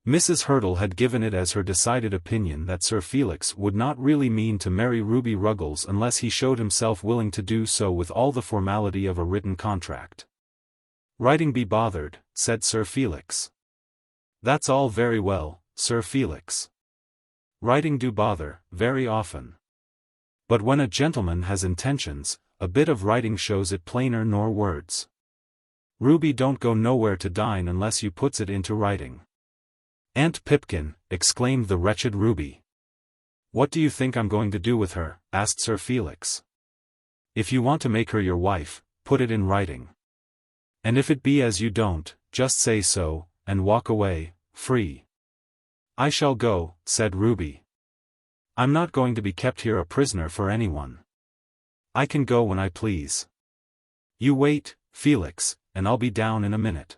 A: Mrs. Hurtle had given it as her decided opinion that Sir Felix would not really mean to marry Ruby Ruggles unless he showed himself willing to do so with all the formality of a written contract. "Writing be bothered," said Sir Felix. "That's all very well, Sir Felix. Writing do bother, very often. But when a gentleman has intentions, a bit of writing shows it plainer nor words. Ruby don't go nowhere to dine unless you puts it into writing." "Aunt Pipkin," exclaimed the wretched Ruby. "What do you think I'm going to do with her?" asked Sir Felix. "If you want to make her your wife, put it in writing. And if it be as you don't, just say so, and walk away, free." "I shall go," said Ruby. "I'm not going to be kept here a prisoner for anyone. I can go when I please. You wait, Felix, and I'll be down in a minute."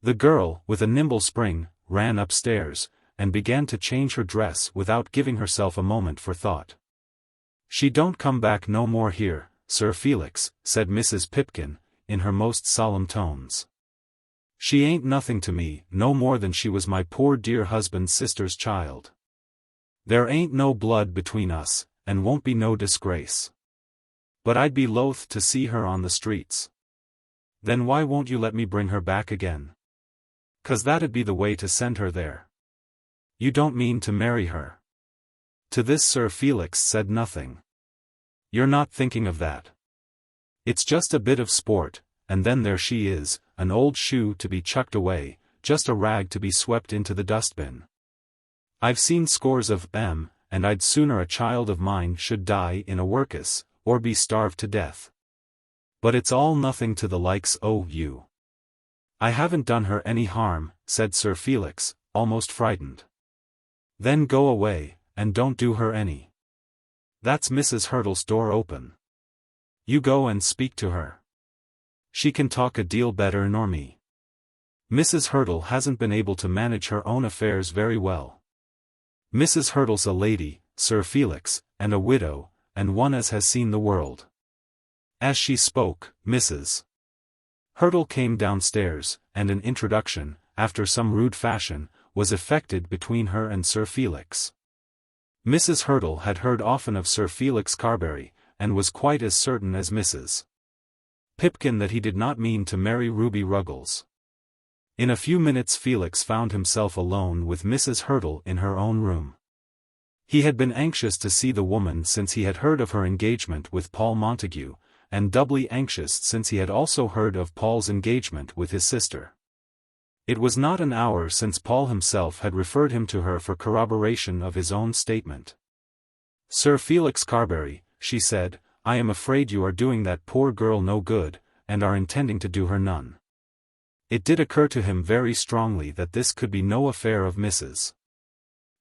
A: The girl, with a nimble spring, ran upstairs, and began to change her dress without giving herself a moment for thought. "She don't come back no more here, Sir Felix," said Mrs. Pipkin, in her most solemn tones. "She ain't nothing to me, no more than she was my poor dear husband's sister's child. There ain't no blood between us, and won't be no disgrace. But I'd be loath to see her on the streets." "Then why won't you let me bring her back again?" "'Cause that'd be the way to send her there." "You don't mean to marry her?" To this Sir Felix said nothing. "You're not thinking of that. It's just a bit of sport, and then there she is, an old shoe to be chucked away, just a rag to be swept into the dustbin. I've seen scores of them, and I'd sooner a child of mine should die in a workus, or be starved to death. But it's all nothing to the likes o' you." "I haven't done her any harm," said Sir Felix, almost frightened. "Then go away, and don't do her any. That's Mrs. Hurtle's door open. You go and speak to her. She can talk a deal better nor me." Mrs. Hurtle hasn't been able to manage her own affairs very well. Mrs. Hurtle's a lady, Sir Felix, and a widow, and one as has seen the world." As she spoke, Mrs. Hurtle came downstairs, and an introduction, after some rude fashion, was effected between her and Sir Felix. Mrs. Hurtle had heard often of Sir Felix Carbury, and was quite as certain as Mrs. Pipkin that he did not mean to marry Ruby Ruggles. In a few minutes Felix found himself alone with Mrs. Hurtle in her own room. He had been anxious to see the woman since he had heard of her engagement with Paul Montague, and doubly anxious since he had also heard of Paul's engagement with his sister. It was not an hour since Paul himself had referred him to her for corroboration of his own statement. "Sir Felix Carbury," she said, "I am afraid you are doing that poor girl no good, and are intending to do her none." It did occur to him very strongly that this could be no affair of Mrs.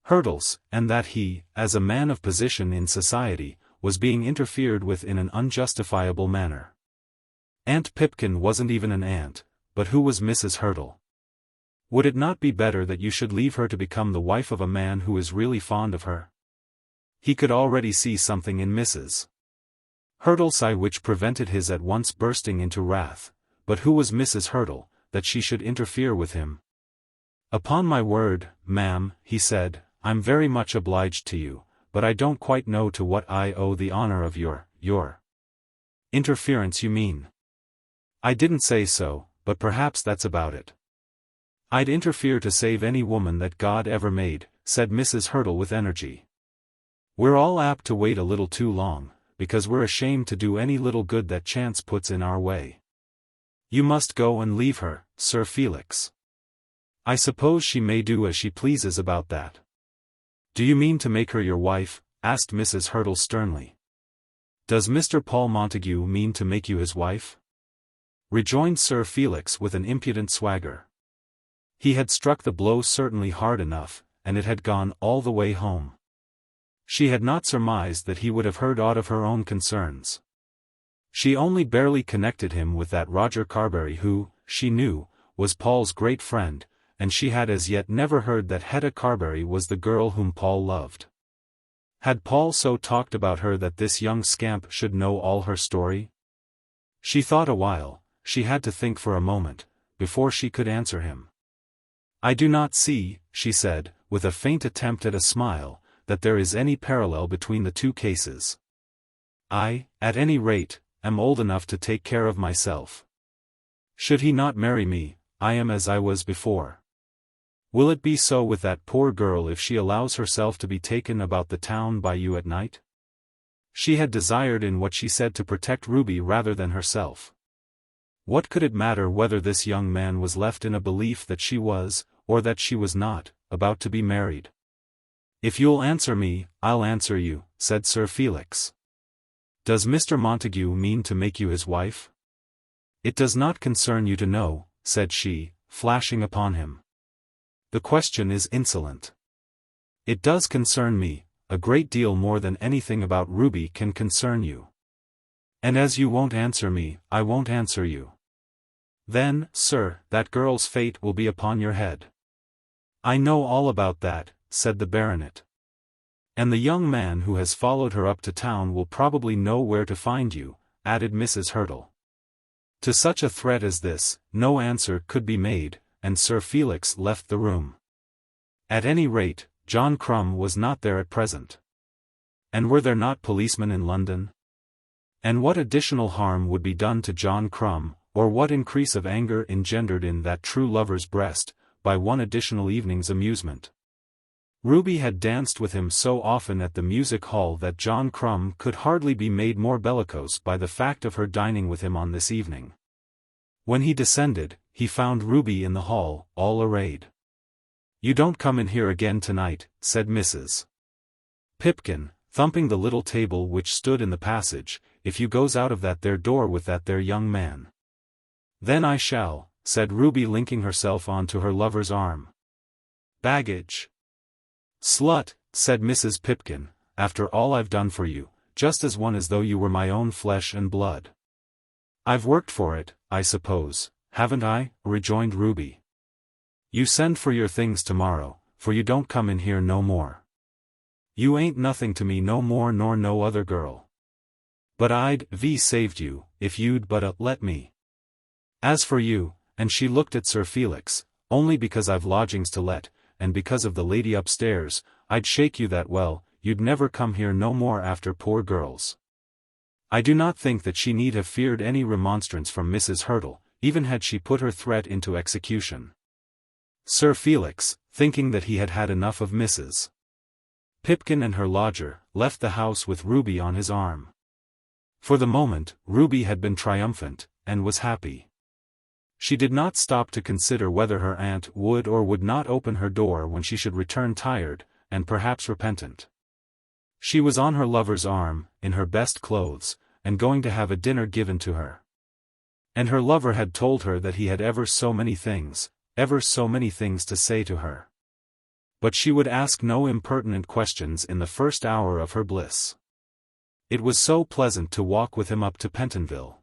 A: Hurtle's, and that he, as a man of position in society, was being interfered with in an unjustifiable manner. Aunt Pipkin wasn't even an aunt, but who was Mrs. Hurtle? Would it not be better that you should leave her to become the wife of a man who is really fond of her? He could already see something in Mrs. Hurtle's eye which prevented his at once bursting into wrath, but who was Mrs. Hurtle, that she should interfere with him? "Upon my word, ma'am," he said, "I'm very much obliged to you, but I don't quite know to what I owe the honor of your interference you mean." "I didn't say so, but perhaps that's about it." "I'd interfere to save any woman that God ever made," said Mrs. Hurtle with energy. "We're all apt to wait a little too long, because we're ashamed to do any little good that chance puts in our way. You must go and leave her, Sir Felix. I suppose she may do as she pleases about that." "Do you mean to make her your wife?" asked Mrs. Hurtle sternly. "Does Mr. Paul Montague mean to make you his wife?" rejoined Sir Felix with an impudent swagger. He had struck the blow certainly hard enough, and it had gone all the way home. She had not surmised that he would have heard aught of her own concerns. She only barely connected him with that Roger Carbury who, she knew, was Paul's great friend, and she had as yet never heard that Hetta Carbury was the girl whom Paul loved. Had Paul so talked about her that this young scamp should know all her story? She thought a while, she had to think for a moment, before she could answer him. "I do not see," she said, with a faint attempt at a smile, "that there is any parallel between the two cases. I, at any rate, am old enough to take care of myself. Should he not marry me, I am as I was before. Will it be so with that poor girl if she allows herself to be taken about the town by you at night?" She had desired in what she said to protect Ruby rather than herself. What could it matter whether this young man was left in a belief that she was, or that she was not, about to be married? "If you'll answer me, I'll answer you," said Sir Felix. "Does Mr. Montague mean to make you his wife?" "It does not concern you to know," said she, flashing upon him. "The question is insolent." "It does concern me, a great deal more than anything about Ruby can concern you. And as you won't answer me, I won't answer you." "Then, sir, that girl's fate will be upon your head." "I know all about that," said the baronet. "And the young man who has followed her up to town will probably know where to find you," added Mrs. Hurtle. To such a threat as this, no answer could be made, and Sir Felix left the room. At any rate, John Crumb was not there at present. And were there not policemen in London? And what additional harm would be done to John Crumb, or what increase of anger engendered in that true lover's breast, by one additional evening's amusement? Ruby had danced with him so often at the music hall that John Crumb could hardly be made more bellicose by the fact of her dining with him on this evening. When he descended, he found Ruby in the hall, all arrayed. "You don't come in here again tonight," said Mrs. Pipkin, thumping the little table which stood in the passage, "if you goes out of that there door with that there young man." "Then I shall," said Ruby linking herself on to her lover's arm. "Baggage." "Slut," said Mrs. Pipkin, "after all I've done for you, just as one as though you were my own flesh and blood." "I've worked for it, I suppose, haven't I?" rejoined Ruby. You send for your things tomorrow, for you don't come in here no more. You ain't nothing to me no more nor no other girl. But I'd saved you, if you'd but let me. As for you," and she looked at Sir Felix, "only because I've lodgings to let, and because of the lady upstairs, I'd shake you that well, you'd never come here no more after poor girls." I do not think that she need have feared any remonstrance from Mrs. Hurtle, even had she put her threat into execution. Sir Felix, thinking that he had had enough of Mrs. Pipkin and her lodger, left the house with Ruby on his arm. For the moment, Ruby had been triumphant, and was happy. She did not stop to consider whether her aunt would or would not open her door when she should return tired, and perhaps repentant. She was on her lover's arm, in her best clothes, and going to have a dinner given to her. And her lover had told her that he had ever so many things to say to her. But she would ask no impertinent questions in the first hour of her bliss. It was so pleasant to walk with him up to Pentonville.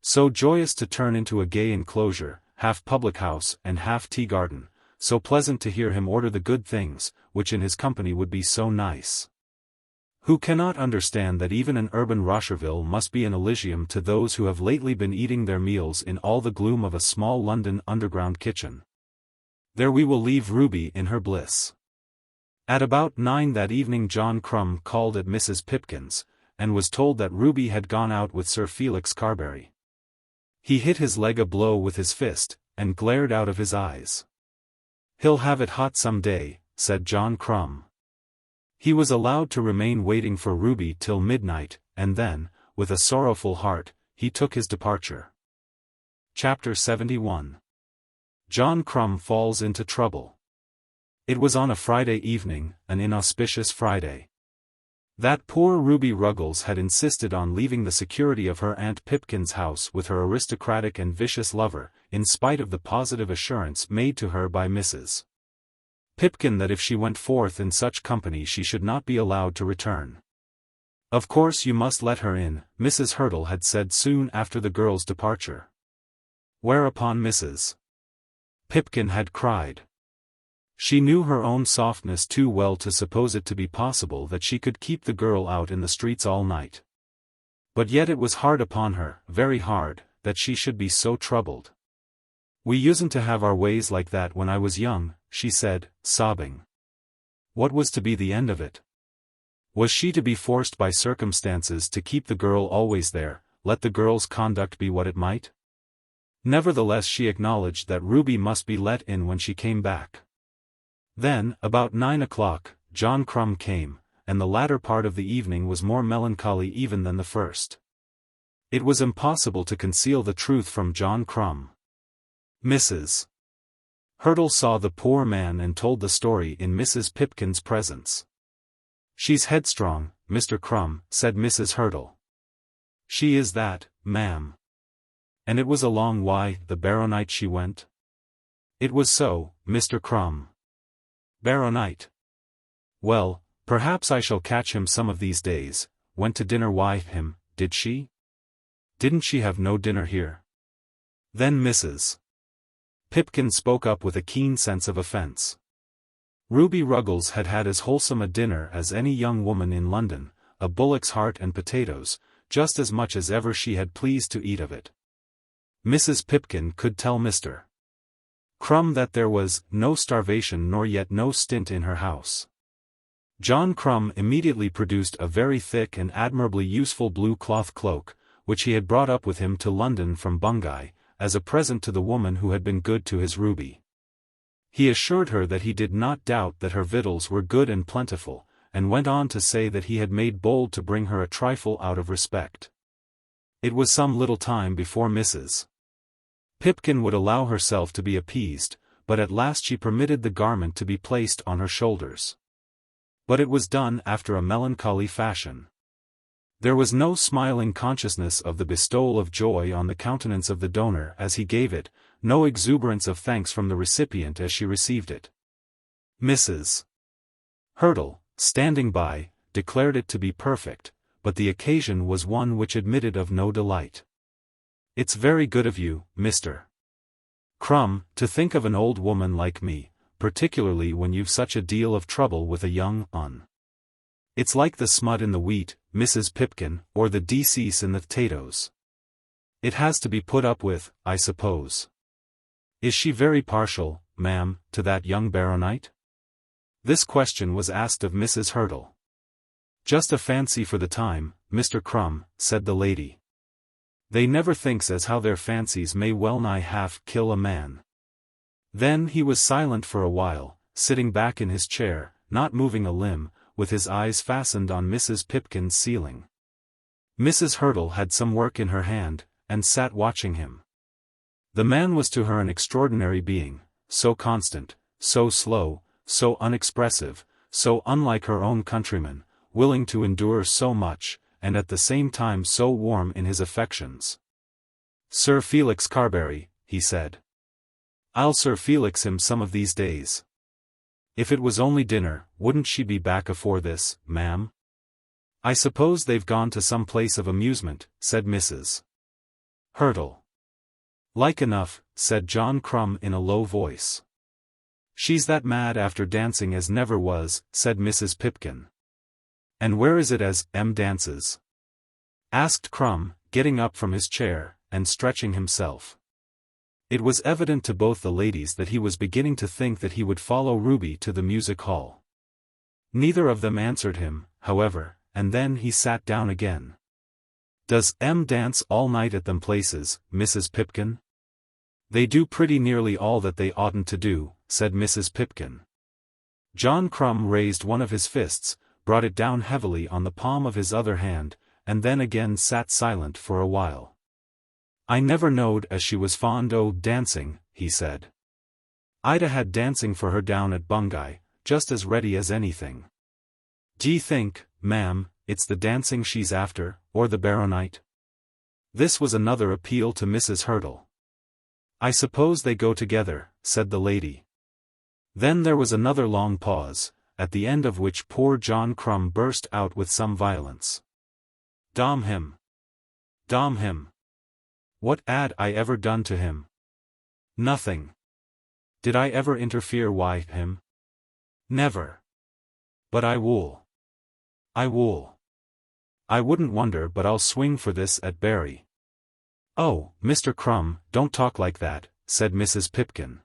A: So joyous to turn into a gay enclosure, half public house and half tea garden, so pleasant to hear him order the good things, which in his company would be so nice. Who cannot understand that even an urban Rosherville must be an Elysium to those who have lately been eating their meals in all the gloom of a small London underground kitchen? There we will leave Ruby in her bliss. At about 9 that evening John Crumb called at Mrs. Pipkin's, and was told that Ruby had gone out with Sir Felix Carbury. He hit his leg a blow with his fist, and glared out of his eyes. "He'll have it hot some day," said John Crumb. He was allowed to remain waiting for Ruby till midnight, and then, with a sorrowful heart, he took his departure. Chapter 71. John Crumb falls into trouble. It was on a Friday evening, an inauspicious Friday. That poor Ruby Ruggles had insisted on leaving the security of her Aunt Pipkin's house with her aristocratic and vicious lover, in spite of the positive assurance made to her by Mrs. Pipkin that if she went forth in such company she should not be allowed to return. "Of course you must let her in," Mrs. Hurtle had said soon after the girl's departure. Whereupon Mrs. Pipkin had cried. She knew her own softness too well to suppose it to be possible that she could keep the girl out in the streets all night. But yet it was hard upon her, very hard, that she should be so troubled. "We usen't to have our ways like that when I was young," she said, sobbing. What was to be the end of it? Was she to be forced by circumstances to keep the girl always there, let the girl's conduct be what it might? Nevertheless she acknowledged that Ruby must be let in when she came back. Then, about 9 o'clock, John Crumb came, and the latter part of the evening was more melancholy even than the first. It was impossible to conceal the truth from John Crumb. Mrs. Hurtle saw the poor man and told the story in Mrs. Pipkin's presence. "She's headstrong, Mr. Crumb," said Mrs. Hurtle. "She is that, ma'am." "And it was a long why, the baronight she went?" "It was so, Mr. Crumb." "Baronight. Well, perhaps I shall catch him some of these days. Went to dinner why him, did she? Didn't she have no dinner here?" Then Mrs. Pipkin spoke up with a keen sense of offence. Ruby Ruggles had had as wholesome a dinner as any young woman in London, a bullock's heart and potatoes, just as much as ever she had pleased to eat of it. Mrs. Pipkin could tell Mr. Crumb that there was no starvation nor yet no stint in her house. John Crumb immediately produced a very thick and admirably useful blue cloth cloak, which he had brought up with him to London from Bungay, as a present to the woman who had been good to his Ruby. He assured her that he did not doubt that her victuals were good and plentiful, and went on to say that he had made bold to bring her a trifle out of respect. It was some little time before Mrs. Pipkin would allow herself to be appeased, but at last she permitted the garment to be placed on her shoulders. But it was done after a melancholy fashion. There was no smiling consciousness of the bestowal of joy on the countenance of the donor as he gave it, no exuberance of thanks from the recipient as she received it. Mrs. Hurtle, standing by, declared it to be perfect, but the occasion was one which admitted of no delight. "It's very good of you, Mr. Crumb, to think of an old woman like me, particularly when you've such a deal of trouble with a young un. It's like the smut in the wheat, Mrs. Pipkin, or the decease in the potatoes. It has to be put up with, I suppose. Is she very partial, ma'am, to that young baronite? This question was asked of Mrs. Hurtle. Just a fancy for the time, Mr. Crumb, said the lady. They never thinks as how their fancies may well nigh half kill a man. Then he was silent for a while, sitting back in his chair, not moving a limb, with his eyes fastened on Mrs. Pipkin's ceiling. Mrs. Hurtle had some work in her hand, and sat watching him. The man was to her an extraordinary being, so constant, so slow, so unexpressive, so unlike her own countrymen, willing to endure so much, and at the same time so warm in his affections. "Sir Felix Carbury," he said. "I'll Sir Felix him some of these days. If it was only dinner, wouldn't she be back afore this, ma'am?" "I suppose they've gone to some place of amusement," said Mrs. Hurtle. "Like enough," said John Crumb in a low voice. "She's that mad after dancing as never was," said Mrs. Pipkin. "And where is it as dances?" asked Crumb, getting up from his chair, and stretching himself. It was evident to both the ladies that he was beginning to think that he would follow Ruby to the music hall. Neither of them answered him, however, and then he sat down again. "Does dance all night at them places, Mrs. Pipkin?" "They do pretty nearly all that they oughtn't to do," said Mrs. Pipkin. John Crumb raised one of his fists, brought it down heavily on the palm of his other hand, and then again sat silent for a while. "I never knowed as she was fond o' dancing," he said. "I'd a had dancing for her down at Bungay, just as ready as anything. D'ye think, ma'am, it's the dancing she's after, or the baronite?" This was another appeal to Mrs. Hurtle. "I suppose they go together," said the lady. Then there was another long pause, at the end of which poor John Crumb burst out with some violence. "Damn him! Damn him! What 'ad I ever done to him? Nothing. Did I ever interfere wi' him? Never. But I wool. I wool. I wouldn't wonder but I'll swing for this at Barry." "Oh, Mr. Crumb, don't talk like that," said Mrs. Pipkin.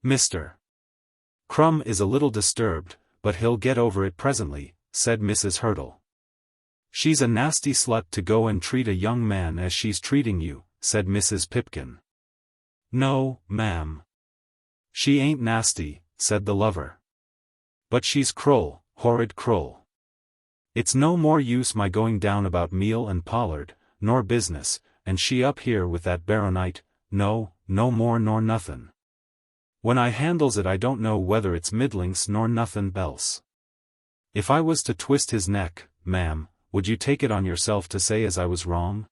A: "Mr. Crumb is a little disturbed, but he'll get over it presently," said Mrs. Hurtle. "She's a nasty slut to go and treat a young man as she's treating you," said Mrs. Pipkin. "No, ma'am. She ain't nasty," said the lover. "But she's cruel, horrid cruel. It's no more use my going down about meal and pollard, nor business, and she up here with that baronite, no more nor nothin'. When I handles it I don't know whether it's middlings nor nothin' else. If I was to twist his neck, ma'am, would you take it on yourself to say as I was wrong?"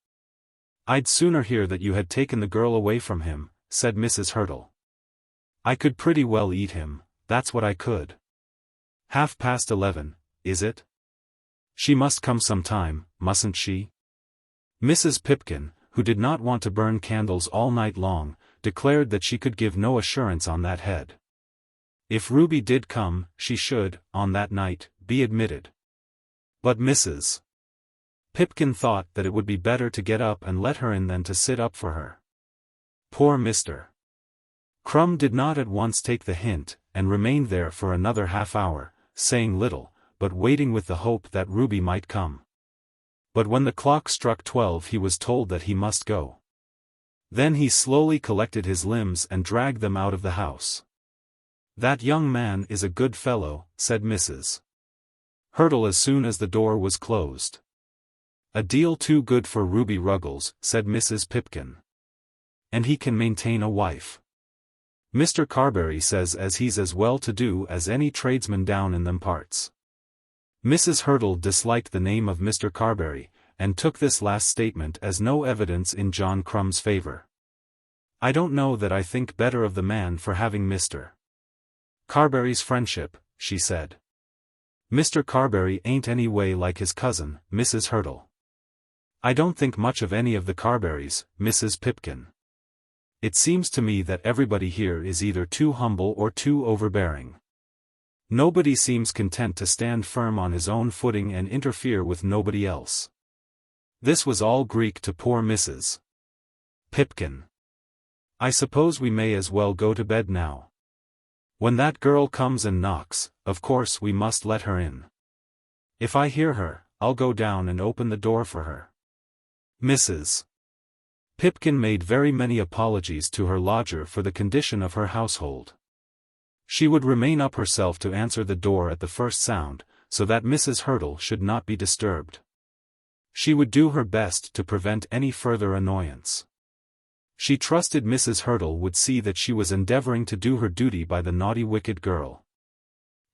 A: "I'd sooner hear that you had taken the girl away from him," said Mrs. Hurtle. "I could pretty well eat him, that's what I could. 11:30, is it? She must come some time, mustn't she?" Mrs. Pipkin, who did not want to burn candles all night long, declared that she could give no assurance on that head. If Ruby did come, she should, on that night, be admitted. But Mrs. Pipkin thought that it would be better to get up and let her in than to sit up for her. Poor Mr. Crumb did not at once take the hint, and remained there for another half-hour, saying little, but waiting with the hope that Ruby might come. But when the clock struck 12 he was told that he must go. Then he slowly collected his limbs and dragged them out of the house. "That young man is a good fellow," said Mrs. Hurtle as soon as the door was closed. "A deal too good for Ruby Ruggles," said Mrs. Pipkin. "And he can maintain a wife. Mr. Carbury says as he's as well-to-do as any tradesman down in them parts." Mrs. Hurtle disliked the name of Mr. Carbury, and took this last statement as no evidence in John Crumb's favor. "I don't know that I think better of the man for having Mr. Carbury's friendship," she said. "Mr. Carbury ain't any way like his cousin, Mrs. Hurtle. I don't think much of any of the Carburys, Mrs. Pipkin. It seems to me that everybody here is either too humble or too overbearing. Nobody seems content to stand firm on his own footing and interfere with nobody else. This was all Greek to poor Mrs. Pipkin. I suppose we may as well go to bed now. When that girl comes and knocks, of course we must let her in. If I hear her, I'll go down and open the door for her. Mrs. Pipkin made very many apologies to her lodger for the condition of her household. She would remain up herself to answer the door at the first sound, so that Mrs. Hurtle should not be disturbed. She would do her best to prevent any further annoyance. She trusted Mrs. Hurtle would see that she was endeavoring to do her duty by the naughty wicked girl.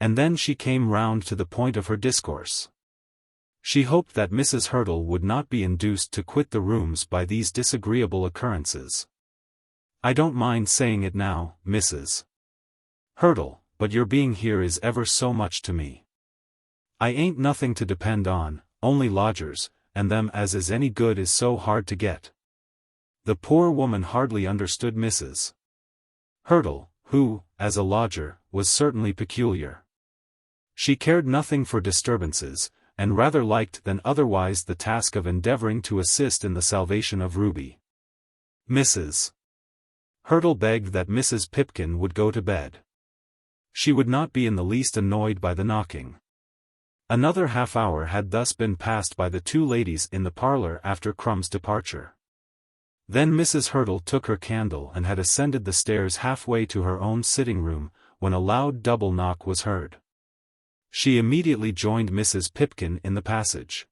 A: And then she came round to the point of her discourse. She hoped that Mrs. Hurtle would not be induced to quit the rooms by these disagreeable occurrences. I don't mind saying it now, Mrs. Hurtle, but your being here is ever so much to me. I ain't nothing to depend on, only lodgers, and them as is any good is so hard to get. The poor woman hardly understood Mrs. Hurtle, who, as a lodger, was certainly peculiar. She cared nothing for disturbances, and rather liked than otherwise the task of endeavoring to assist in the salvation of Ruby. Mrs. Hurtle begged that Mrs. Pipkin would go to bed. She would not be in the least annoyed by the knocking. Another half-hour had thus been passed by the two ladies in the parlour after Crumb's departure. Then Mrs. Hurtle took her candle and had ascended the stairs halfway to her own sitting-room, when a loud double knock was heard. She immediately joined Mrs. Pipkin in the passage.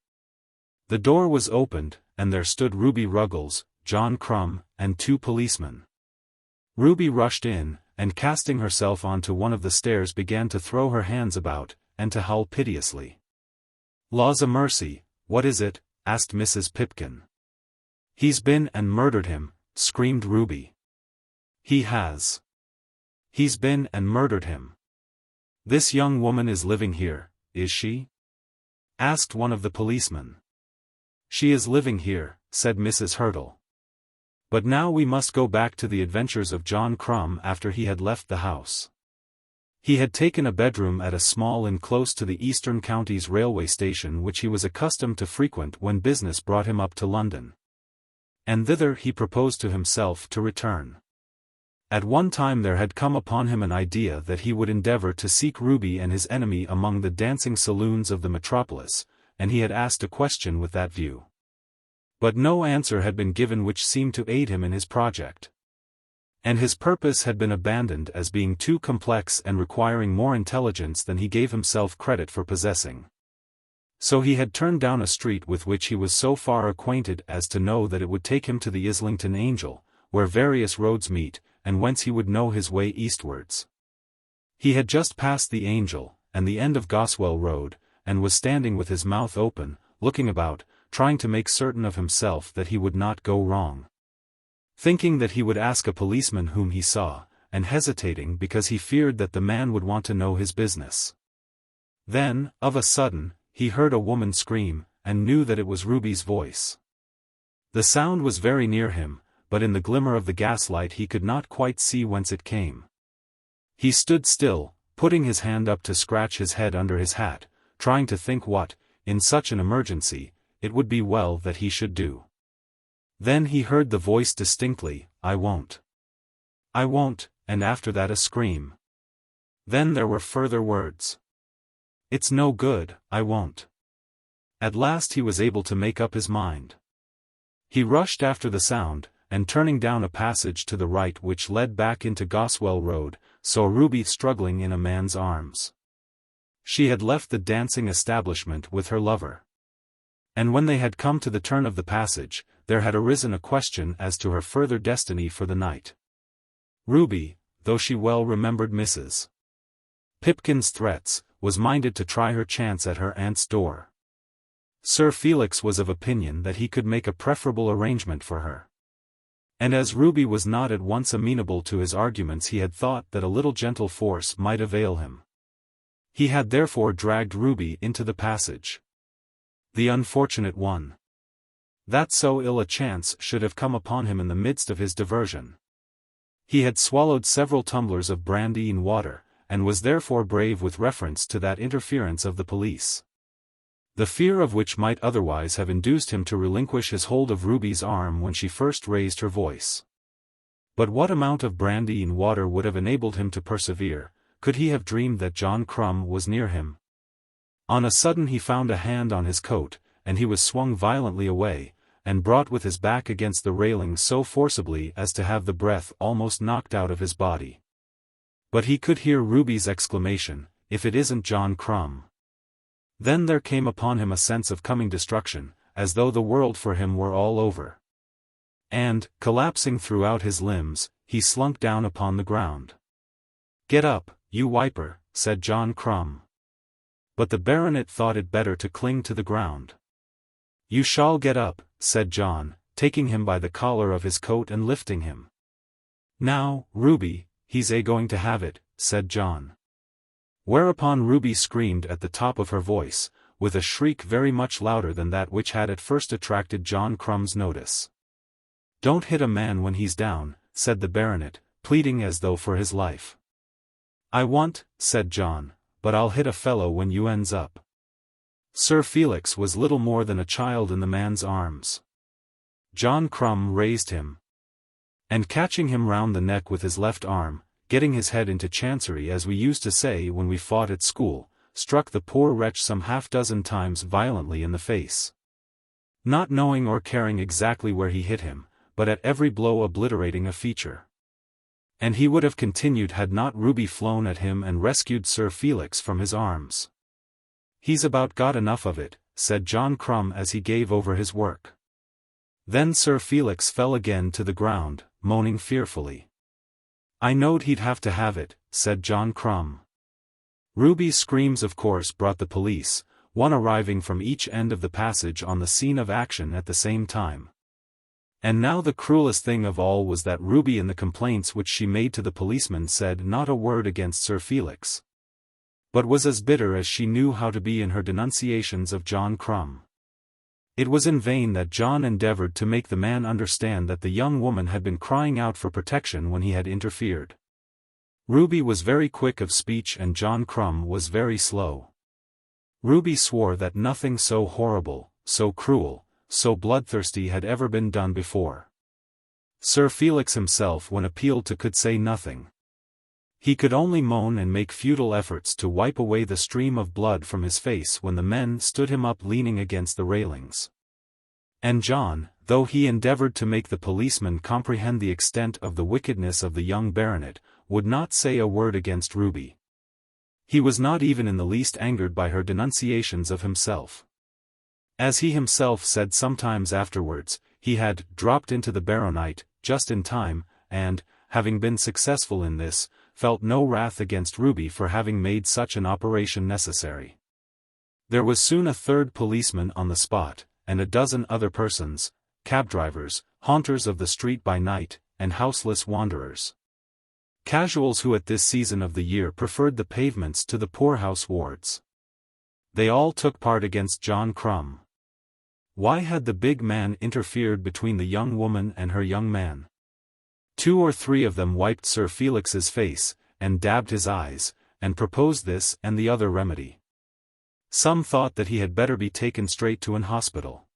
A: The door was opened, and there stood Ruby Ruggles, John Crumb, and two policemen. Ruby rushed in, and casting herself onto one of the stairs began to throw her hands about, and to howl piteously. "Laws a mercy, what is it?" asked Mrs. Pipkin. "He's been and murdered him," screamed Ruby. "He has. He's been and murdered him. This young woman is living here, is she?" asked one of the policemen. "She is living here," said Mrs. Hurtle. But now we must go back to the adventures of John Crumb after he had left the house. He had taken a bedroom at a small inn close to the Eastern Counties Railway Station which he was accustomed to frequent when business brought him up to London. And thither he proposed to himself to return. At one time there had come upon him an idea that he would endeavour to seek Ruby and his enemy among the dancing saloons of the metropolis, and he had asked a question with that view. But no answer had been given which seemed to aid him in his project. And his purpose had been abandoned as being too complex and requiring more intelligence than he gave himself credit for possessing. So he had turned down a street with which he was so far acquainted as to know that it would take him to the Islington Angel, where various roads meet, and whence he would know his way eastwards. He had just passed the Angel, and the end of Goswell Road, and was standing with his mouth open, looking about, trying to make certain of himself that he would not go wrong. Thinking that he would ask a policeman whom he saw, and hesitating because he feared that the man would want to know his business. Then, of a sudden, he heard a woman scream, and knew that it was Ruby's voice. The sound was very near him, but in the glimmer of the gaslight he could not quite see whence it came. He stood still, putting his hand up to scratch his head under his hat, trying to think what, in such an emergency, it would be well that he should do. Then he heard the voice distinctly, "I won't. I won't," and after that a scream. Then there were further words. "It's no good, I won't." At last he was able to make up his mind. He rushed after the sound, and turning down a passage to the right which led back into Goswell Road, saw Ruby struggling in a man's arms. She had left the dancing establishment with her lover. And when they had come to the turn of the passage, there had arisen a question as to her further destiny for the night. Ruby, though she well remembered Mrs. Pipkin's threats, was minded to try her chance at her aunt's door. Sir Felix was of opinion that he could make a preferable arrangement for her. And as Ruby was not at once amenable to his arguments, he had thought that a little gentle force might avail him. He had therefore dragged Ruby into the passage. The unfortunate one. That so ill a chance should have come upon him in the midst of his diversion. He had swallowed several tumblers of brandy and water, and was therefore brave with reference to that interference of the police, the fear of which might otherwise have induced him to relinquish his hold of Ruby's arm when she first raised her voice. But what amount of brandy and water would have enabled him to persevere, could he have dreamed that John Crumb was near him? On a sudden he found a hand on his coat, and he was swung violently away, and brought with his back against the railing so forcibly as to have the breath almost knocked out of his body. But he could hear Ruby's exclamation, "If it isn't John Crumb." Then there came upon him a sense of coming destruction, as though the world for him were all over. And, collapsing throughout his limbs, he slunk down upon the ground. "Get up, you wiper," said John Crumb. But the baronet thought it better to cling to the ground. "You shall get up," said John, taking him by the collar of his coat and lifting him. "Now, Ruby, he's going to have it," said John. Whereupon Ruby screamed at the top of her voice, with a shriek very much louder than that which had at first attracted John Crumb's notice. "Don't hit a man when he's down," said the baronet, pleading as though for his life. "I won't," said John, "but I'll hit a fellow when you ends up." Sir Felix was little more than a child in the man's arms. John Crumb raised him, and catching him round the neck with his left arm, getting his head into chancery as we used to say when we fought at school, struck the poor wretch some half-dozen times violently in the face, not knowing or caring exactly where he hit him, but at every blow obliterating a feature. And he would have continued had not Ruby flown at him and rescued Sir Felix from his arms. "He's about got enough of it," said John Crumb as he gave over his work. Then Sir Felix fell again to the ground, moaning fearfully. "I knowed he'd have to have it," said John Crumb. Ruby's screams of course brought the police, one arriving from each end of the passage on the scene of action at the same time. And now the cruelest thing of all was that Ruby in the complaints which she made to the policeman said not a word against Sir Felix, but was as bitter as she knew how to be in her denunciations of John Crumb. It was in vain that John endeavored to make the man understand that the young woman had been crying out for protection when he had interfered. Ruby was very quick of speech and John Crumb was very slow. Ruby swore that nothing so horrible, so cruel, so bloodthirsty had ever been done before. Sir Felix himself when appealed to could say nothing. He could only moan and make futile efforts to wipe away the stream of blood from his face when the men stood him up leaning against the railings. And John, though he endeavored to make the policeman comprehend the extent of the wickedness of the young baronet, would not say a word against Ruby. He was not even in the least angered by her denunciations of himself. As he himself said sometimes afterwards, he had dropped into the baronite just in time, and, having been successful in this, felt no wrath against Ruby for having made such an operation necessary. There was soon a third policeman on the spot, and a dozen other persons, cab-drivers, haunters of the street by night, and houseless wanderers. Casuals who at this season of the year preferred the pavements to the poorhouse wards. They all took part against John Crumb. Why had the big man interfered between the young woman and her young man? 2 or 3 of them wiped Sir Felix's face, and dabbed his eyes, and proposed this and the other remedy. Some thought that he had better be taken straight to an hospital.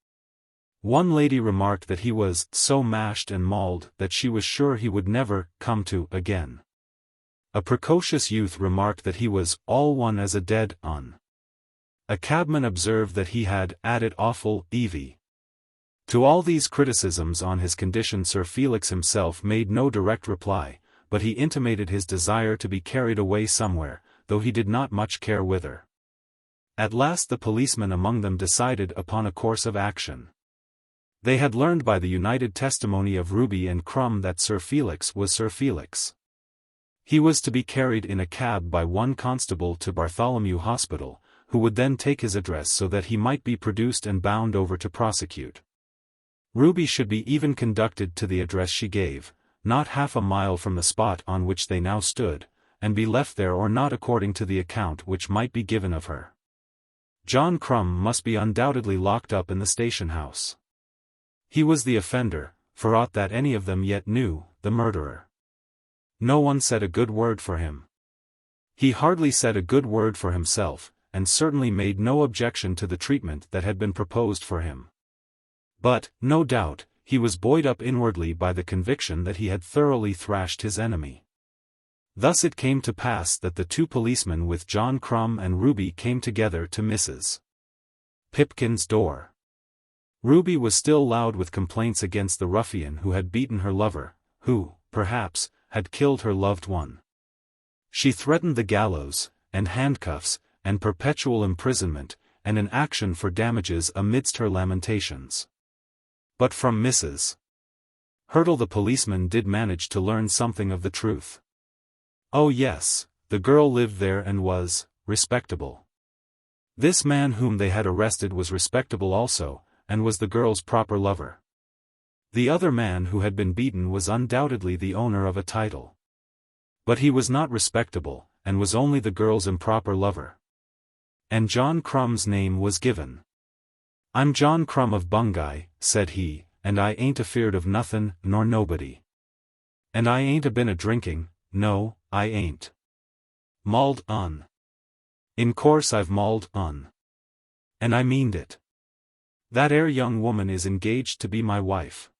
A: One lady remarked that he was so mashed and mauled that she was sure he would never come to again. A precocious youth remarked that he was all one as a dead un. A cabman observed that he had added awful Evie. To all these criticisms on his condition Sir Felix himself made no direct reply, but he intimated his desire to be carried away somewhere, though he did not much care whither. At last the policemen among them decided upon a course of action. They had learned by the united testimony of Ruby and Crumb that Sir Felix was Sir Felix. He was to be carried in a cab by one constable to Bartholomew Hospital, who would then take his address so that he might be produced and bound over to prosecute. Ruby should be even conducted to the address she gave, not half a mile from the spot on which they now stood, and be left there or not according to the account which might be given of her. John Crumb must be undoubtedly locked up in the station house. He was the offender, for aught that any of them yet knew, the murderer. No one said a good word for him. He hardly said a good word for himself, and certainly made no objection to the treatment that had been proposed for him. But, no doubt, he was buoyed up inwardly by the conviction that he had thoroughly thrashed his enemy. Thus it came to pass that the two policemen with John Crumb and Ruby came together to Mrs. Pipkin's door. Ruby was still loud with complaints against the ruffian who had beaten her lover, who, perhaps, had killed her loved one. She threatened the gallows, and handcuffs, and perpetual imprisonment, and an action for damages amidst her lamentations. But from Mrs. Hurtle the policeman did manage to learn something of the truth. Oh yes, the girl lived there and was respectable. This man whom they had arrested was respectable also, and was the girl's proper lover. The other man who had been beaten was undoubtedly the owner of a title. But he was not respectable, and was only the girl's improper lover. And John Crumb's name was given. "I'm John Crumb of Bungay," said he, "and I ain't afeard of nothin' nor nobody. And I ain't a-been a-drinking, no, I ain't. Mauled un. In course I've mauled un. And I meaned it. That 'ere young woman is engaged to be my wife."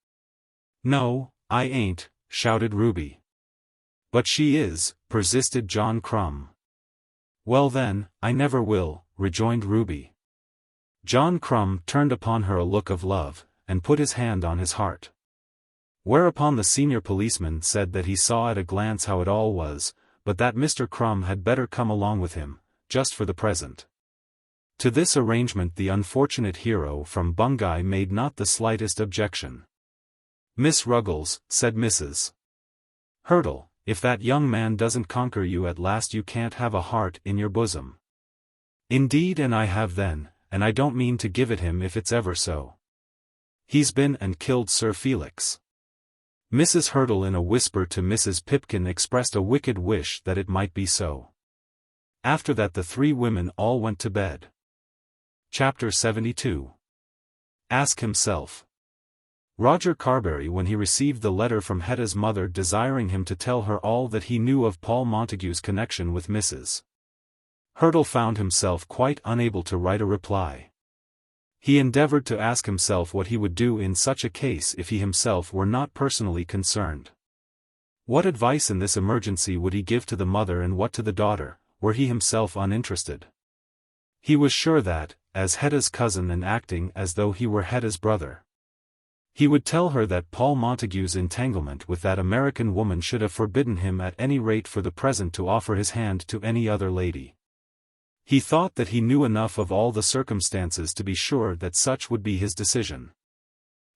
A: "No, I ain't," shouted Ruby. "But she is," persisted John Crumb. "Well then, I never will," rejoined Ruby. John Crumb turned upon her a look of love, and put his hand on his heart. Whereupon the senior policeman said that he saw at a glance how it all was, but that Mr. Crumb had better come along with him, just for the present. To this arrangement the unfortunate hero from Bungay made not the slightest objection. "Miss Ruggles," said Mrs. Hurtle, "if that young man doesn't conquer you at last you can't have a heart in your bosom." "Indeed and I have then, and I don't mean to give it him if it's ever so. He's been and killed Sir Felix." Mrs. Hurtle in a whisper to Mrs. Pipkin expressed a wicked wish that it might be so. After that the three women all went to bed. Chapter 72. Ask himself. Roger Carbury, when he received the letter from Hetta's mother desiring him to tell her all that he knew of Paul Montague's connection with Mrs. Hurtle, found himself quite unable to write a reply. He endeavored to ask himself what he would do in such a case if he himself were not personally concerned. What advice in this emergency would he give to the mother and what to the daughter, were he himself uninterested? He was sure that, as Hetta's cousin and acting as though he were Hetta's brother, he would tell her that Paul Montague's entanglement with that American woman should have forbidden him at any rate for the present to offer his hand to any other lady. He thought that he knew enough of all the circumstances to be sure that such would be his decision.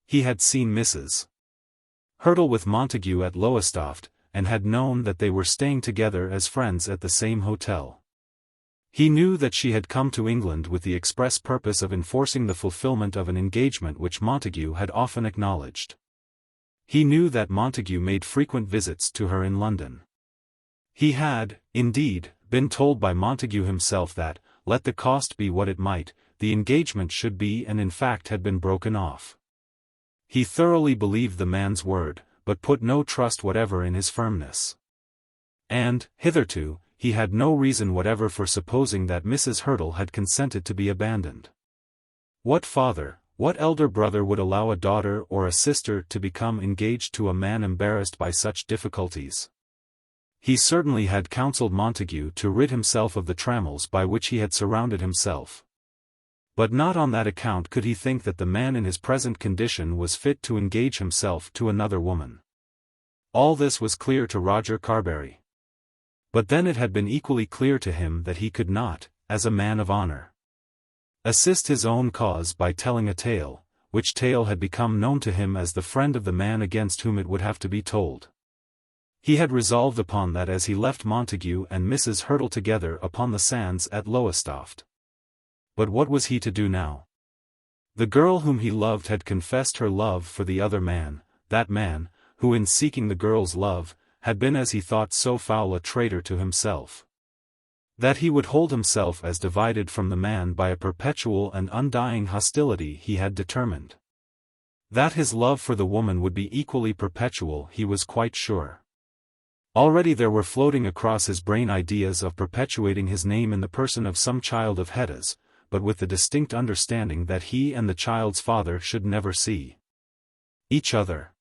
A: He had seen Mrs. Hurtle with Montague at Longestaffe, and had known that they were staying together as friends at the same hotel. He knew that she had come to England with the express purpose of enforcing the fulfillment of an engagement which Montague had often acknowledged. He knew that Montague made frequent visits to her in London. He had, indeed, been told by Montague himself that, let the cost be what it might, the engagement should be and in fact had been broken off. He thoroughly believed the man's word, but put no trust whatever in his firmness. And, hitherto, he had no reason whatever for supposing that Mrs. Hurtle had consented to be abandoned. What father, what elder brother would allow a daughter or a sister to become engaged to a man embarrassed by such difficulties? He certainly had counselled Montague to rid himself of the trammels by which he had surrounded himself. But not on that account could he think that the man in his present condition was fit to engage himself to another woman. All this was clear to Roger Carbury. But then it had been equally clear to him that he could not, as a man of honor, assist his own cause by telling a tale, which tale had become known to him as the friend of the man against whom it would have to be told. He had resolved upon that as he left Montague and Mrs. Hurtle together upon the sands at Longestaffe. But what was he to do now? The girl whom he loved had confessed her love for the other man, that man, who in seeking the girl's love, had been as he thought so foul a traitor to himself. That he would hold himself as divided from the man by a perpetual and undying hostility he had determined. That his love for the woman would be equally perpetual he was quite sure. Already there were floating across his brain ideas of perpetuating his name in the person of some child of Hetta's, but with the distinct understanding that he and the child's father should never see each other.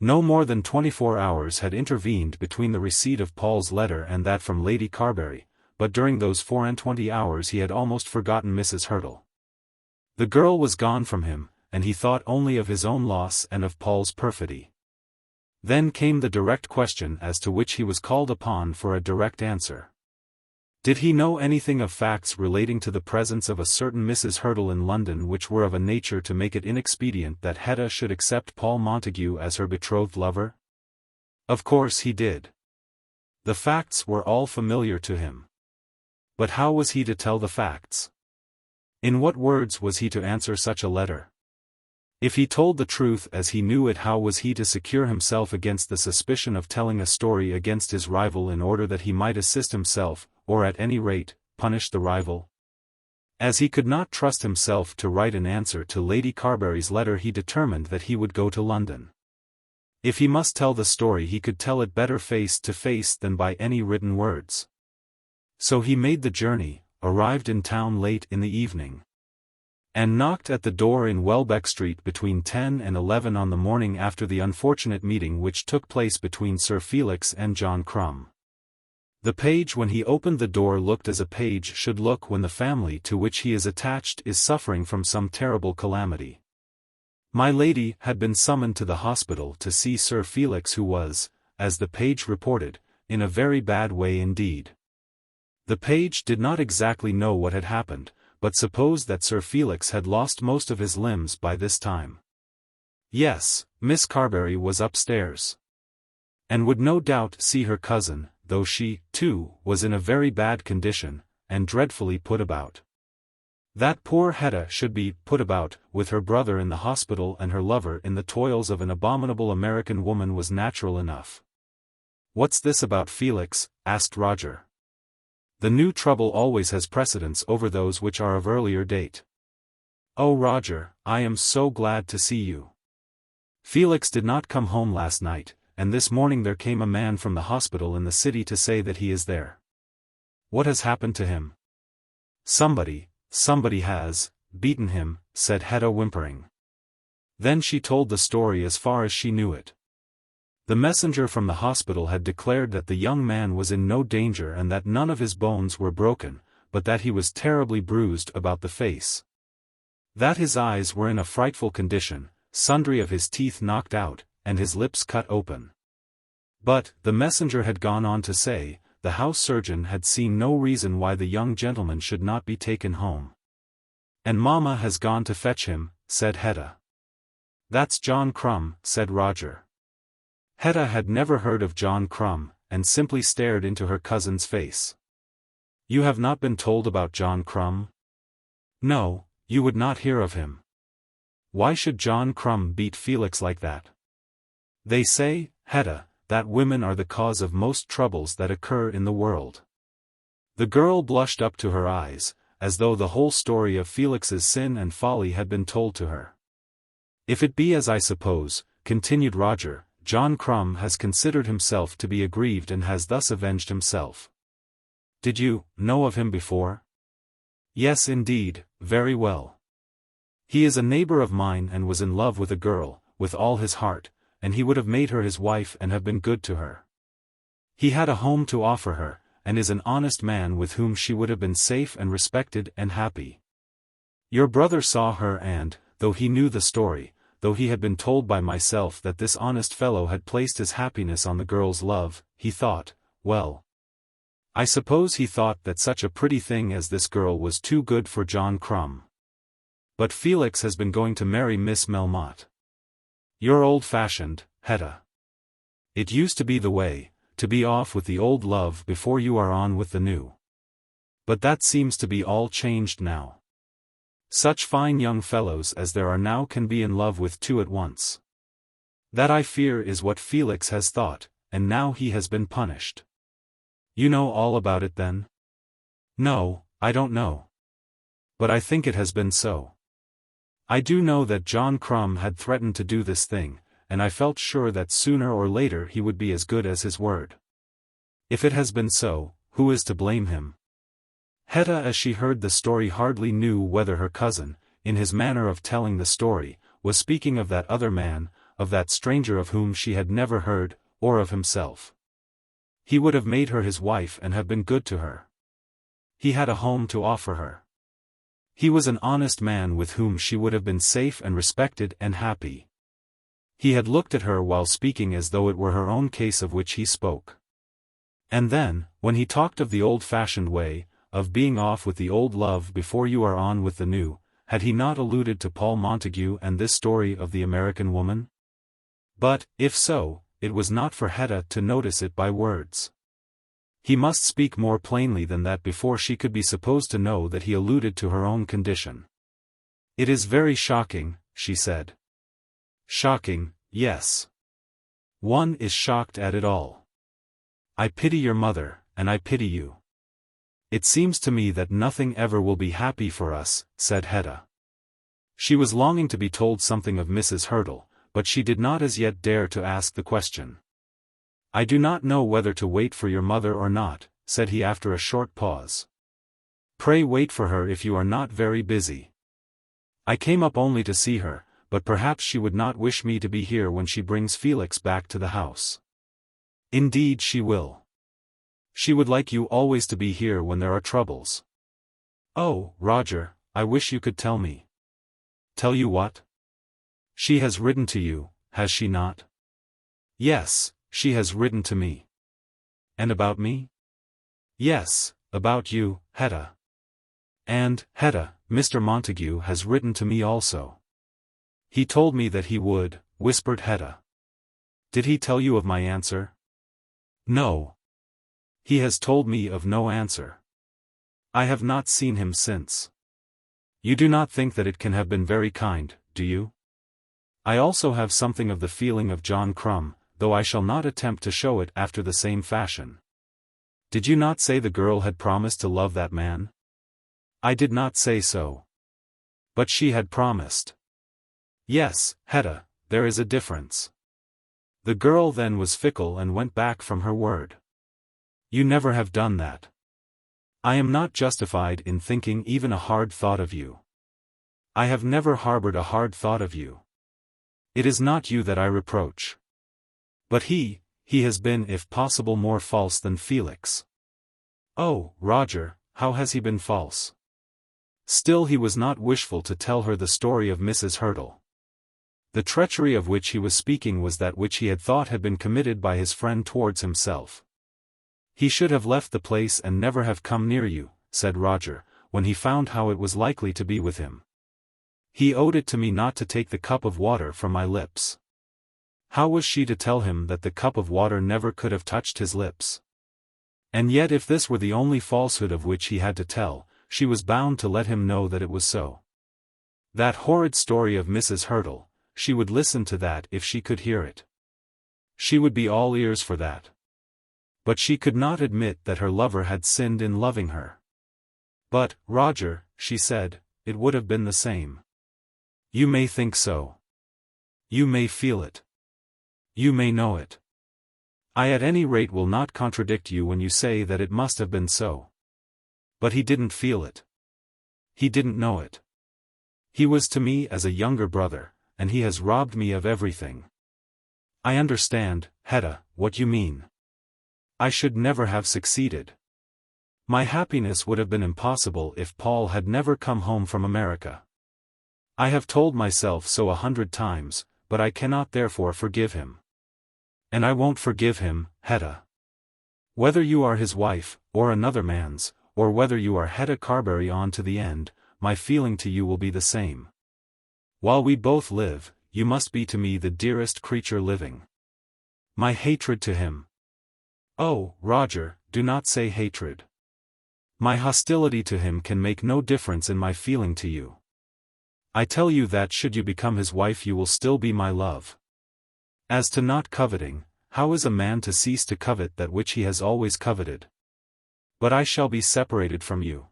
A: No more than 24 hours had intervened between the receipt of Paul's letter and that from Lady Carbury, but during those 24 hours he had almost forgotten Mrs. Hurtle. The girl was gone from him, and he thought only of his own loss and of Paul's perfidy. Then came the direct question as to which he was called upon for a direct answer. Did he know anything of facts relating to the presence of a certain Mrs. Hurtle in London which were of a nature to make it inexpedient that Hetta should accept Paul Montague as her betrothed lover? Of course he did. The facts were all familiar to him. But how was he to tell the facts? In what words was he to answer such a letter? If he told the truth as he knew it, how was he to secure himself against the suspicion of telling a story against his rival in order that he might assist himself, or at any rate, punish the rival? As he could not trust himself to write an answer to Lady Carbury's letter, he determined that he would go to London. If he must tell the story, he could tell it better face to face than by any written words. So he made the journey, arrived in town late in the evening, and knocked at the door in Welbeck Street between 10 and 11 on the morning after the unfortunate meeting which took place between Sir Felix and John Crumb. The page when he opened the door looked as a page should look when the family to which he is attached is suffering from some terrible calamity. My lady had been summoned to the hospital to see Sir Felix, who was, as the page reported, in a very bad way indeed. The page did not exactly know what had happened, but supposed that Sir Felix had lost most of his limbs by this time. Yes, Miss Carbury was upstairs, and would no doubt see her cousin, though she, too, was in a very bad condition, and dreadfully put about. That poor Hetta should be put about, with her brother in the hospital and her lover in the toils of an abominable American woman, was natural enough. "What's this about Felix?" asked Roger. "The new trouble always has precedence over those which are of earlier date." "Oh, Roger, I am so glad to see you. Felix did not come home last night, and this morning there came a man from the hospital in the city to say that he is there." "What has happened to him?" Somebody has beaten him," said Hetta, whimpering. Then she told the story as far as she knew it. The messenger from the hospital had declared that the young man was in no danger and that none of his bones were broken, but that he was terribly bruised about the face. That his eyes were in a frightful condition, sundry of his teeth knocked out, and his lips cut open. But, the messenger had gone on to say, the house surgeon had seen no reason why the young gentleman should not be taken home. "And mamma has gone to fetch him," said Hetta. "That's John Crumb," said Roger. Hetta had never heard of John Crumb, and simply stared into her cousin's face. "You have not been told about John Crumb?" "No, you would not hear of him. Why should John Crumb beat Felix like that?" "They say, Hetta, that women are the cause of most troubles that occur in the world." The girl blushed up to her eyes, as though the whole story of Felix's sin and folly had been told to her. "If it be as I suppose," continued Roger, "John Crumb has considered himself to be aggrieved and has thus avenged himself." "Did you know of him before?" "Yes, indeed, very well. He is a neighbor of mine and was in love with a girl, with all his heart, and he would have made her his wife and have been good to her. He had a home to offer her, and is an honest man with whom she would have been safe and respected and happy. Your brother saw her and, though he knew the story, though he had been told by myself that this honest fellow had placed his happiness on the girl's love, he thought, well, I suppose he thought that such a pretty thing as this girl was too good for John Crumb. But Felix has been going to marry Miss Melmotte. You're old-fashioned, Hetta. It used to be the way, to be off with the old love before you are on with the new. But that seems to be all changed now. Such fine young fellows as there are now can be in love with two at once. That I fear is what Felix has thought, and now he has been punished." "You know all about it then?" "No, I don't know. But I think it has been so. I do know that John Crumb had threatened to do this thing, and I felt sure that sooner or later he would be as good as his word. If it has been so, who is to blame him? Hetta, as she heard the story, hardly knew whether her cousin, in his manner of telling the story, was speaking of that other man, of that stranger of whom she had never heard, or of himself. He would have made her his wife and have been good to her. He had a home to offer her. He was an honest man with whom she would have been safe and respected and happy. He had looked at her while speaking as though it were her own case of which he spoke. And then, when he talked of the old-fashioned way, of being off with the old love before you are on with the new, had he not alluded to Paul Montague and this story of the American woman? But, if so, it was not for Hetta to notice it by words. He must speak more plainly than that before she could be supposed to know that he alluded to her own condition. "It is very shocking," she said. "Shocking, yes. One is shocked at it all. I pity your mother, and I pity you. It seems to me that nothing ever will be happy for us," said Hetta. She was longing to be told something of Mrs. Hurtle, but she did not as yet dare to ask the question. "I do not know whether to wait for your mother or not," said he after a short pause. "Pray wait for her if you are not very busy. I came up only to see her, but perhaps she would not wish me to be here when she brings Felix back to the house." "Indeed she will. She would like you always to be here when there are troubles." "Oh, Roger, I wish you could tell me." "Tell you what?" "She has written to you, has she not?" "Yes, she has written to me." "And about me?" "Yes, about you, Hetta." "And, Hetta, Mr. Montague has written to me also." "He told me that he would," whispered Hetta. "Did he tell you of my answer?" "No. He has told me of no answer. I have not seen him since." "You do not think that it can have been very kind, do you?" "I also have something of the feeling of John Crumb, though I shall not attempt to show it after the same fashion." "Did you not say the girl had promised to love that man?" "I did not say so." "But she had promised." "Yes, Hetta, there is a difference. The girl then was fickle and went back from her word." "You never have done that." "I am not justified in thinking even a hard thought of you." "I have never harbored a hard thought of you." "It is not you that I reproach." "But he has been if possible more false than Felix." "Oh, Roger, how has he been false?" Still he was not wishful to tell her the story of Mrs. Hurtle. The treachery of which he was speaking was that which he had thought had been committed by his friend towards himself. "He should have left the place and never have come near you," said Roger, when he found how it was likely to be with him. "He owed it to me not to take the cup of water from my lips." How was she to tell him that the cup of water never could have touched his lips? And yet if this were the only falsehood of which he had to tell, she was bound to let him know that it was so. That horrid story of Mrs. Hurtle, she would listen to that if she could hear it. She would be all ears for that. But she could not admit that her lover had sinned in loving her. "But, Roger," she said, "it would have been the same." "You may think so. You may feel it. You may know it. I at any rate will not contradict you when you say that it must have been so. But he didn't feel it. He didn't know it. He was to me as a younger brother, and he has robbed me of everything." "I understand, Hetta, what you mean. I should never have succeeded. My happiness would have been impossible if Paul had never come home from America. I have told myself so 100 times, but I cannot therefore forgive him. And I won't forgive him, Hetta. Whether you are his wife, or another man's, or whether you are Hetta Carbury on to the end, my feeling to you will be the same. While we both live, you must be to me the dearest creature living. My hatred to him. Oh, Roger, do not say hatred. My hostility to him can make no difference in my feeling to you. I tell you that should you become his wife you will still be my love. As to not coveting, how is a man to cease to covet that which he has always coveted? But I shall be separated from you.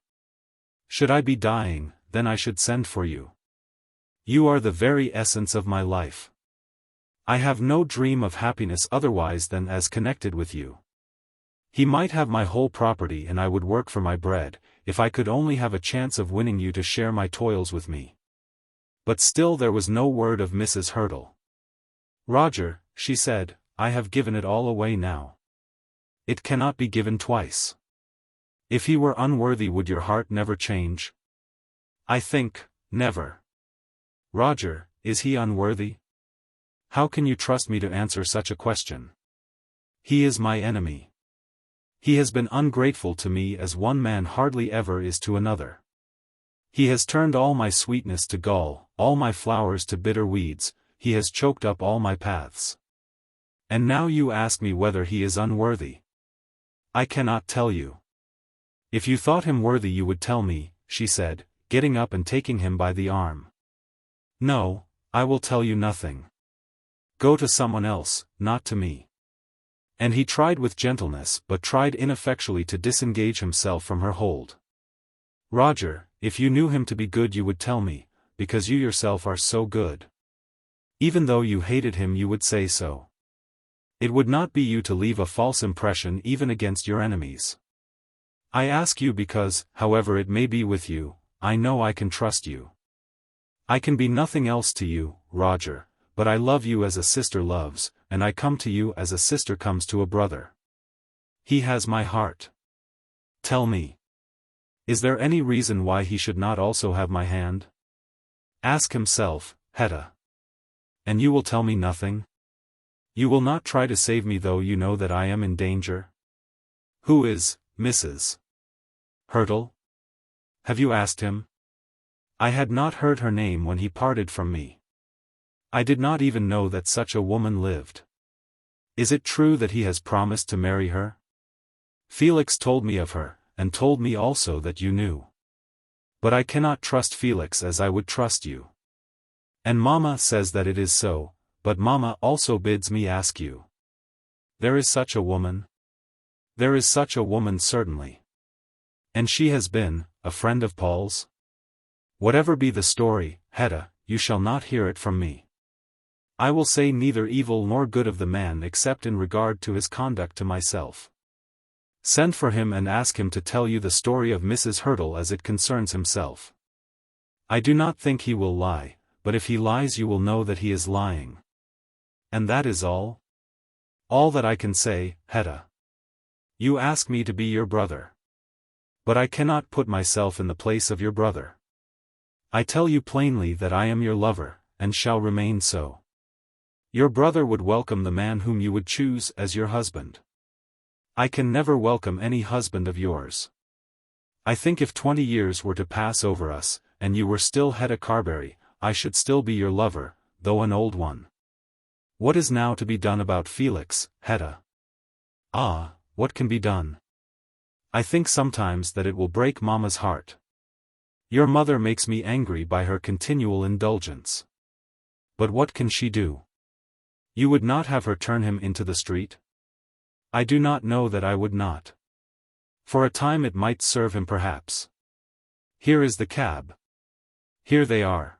A: Should I be dying, then I should send for you. You are the very essence of my life. I have no dream of happiness otherwise than as connected with you. He might have my whole property and I would work for my bread, if I could only have a chance of winning you to share my toils with me. But still there was no word of Mrs. Hurtle. Roger, she said, I have given it all away now. It cannot be given twice. If he were unworthy, would your heart never change? I think, never. Roger, is he unworthy? How can you trust me to answer such a question? He is my enemy. He has been ungrateful to me as one man hardly ever is to another. He has turned all my sweetness to gall, all my flowers to bitter weeds, he has choked up all my paths. And now you ask me whether he is unworthy. I cannot tell you. If you thought him worthy you would tell me, she said, getting up and taking him by the arm. No, I will tell you nothing. Go to someone else, not to me. And he tried with gentleness but tried ineffectually to disengage himself from her hold. Roger, if you knew him to be good you would tell me, because you yourself are so good. Even though you hated him you would say so. It would not be you to leave a false impression even against your enemies. I ask you because, however it may be with you, I know I can trust you. I can be nothing else to you, Roger, but I love you as a sister loves, and I come to you as a sister comes to a brother. He has my heart. Tell me. Is there any reason why he should not also have my hand? Ask himself, Hetta. And you will tell me nothing? You will not try to save me though you know that I am in danger? Who is Mrs. Hurtle? Have you asked him? I had not heard her name when he parted from me. I did not even know that such a woman lived. Is it true that he has promised to marry her? Felix told me of her, and told me also that you knew. But I cannot trust Felix as I would trust you. And Mamma says that it is so, but Mamma also bids me ask you. There is such a woman? There is such a woman certainly. And she has been a friend of Paul's? Whatever be the story, Hetta, you shall not hear it from me. I will say neither evil nor good of the man except in regard to his conduct to myself. Send for him and ask him to tell you the story of Mrs. Hurtle as it concerns himself. I do not think he will lie, but if he lies you will know that he is lying. And that is all? All that I can say, Hetta. You ask me to be your brother. But I cannot put myself in the place of your brother. I tell you plainly that I am your lover, and shall remain so. Your brother would welcome the man whom you would choose as your husband. I can never welcome any husband of yours. I think if 20 years were to pass over us, and you were still Hetta Carbury, I should still be your lover, though an old one. What is now to be done about Felix, Hetta? Ah, what can be done? I think sometimes that it will break Mamma's heart. Your mother makes me angry by her continual indulgence. But what can she do? You would not have her turn him into the street? I do not know that I would not. For a time it might serve him perhaps. Here is the cab. Here they are.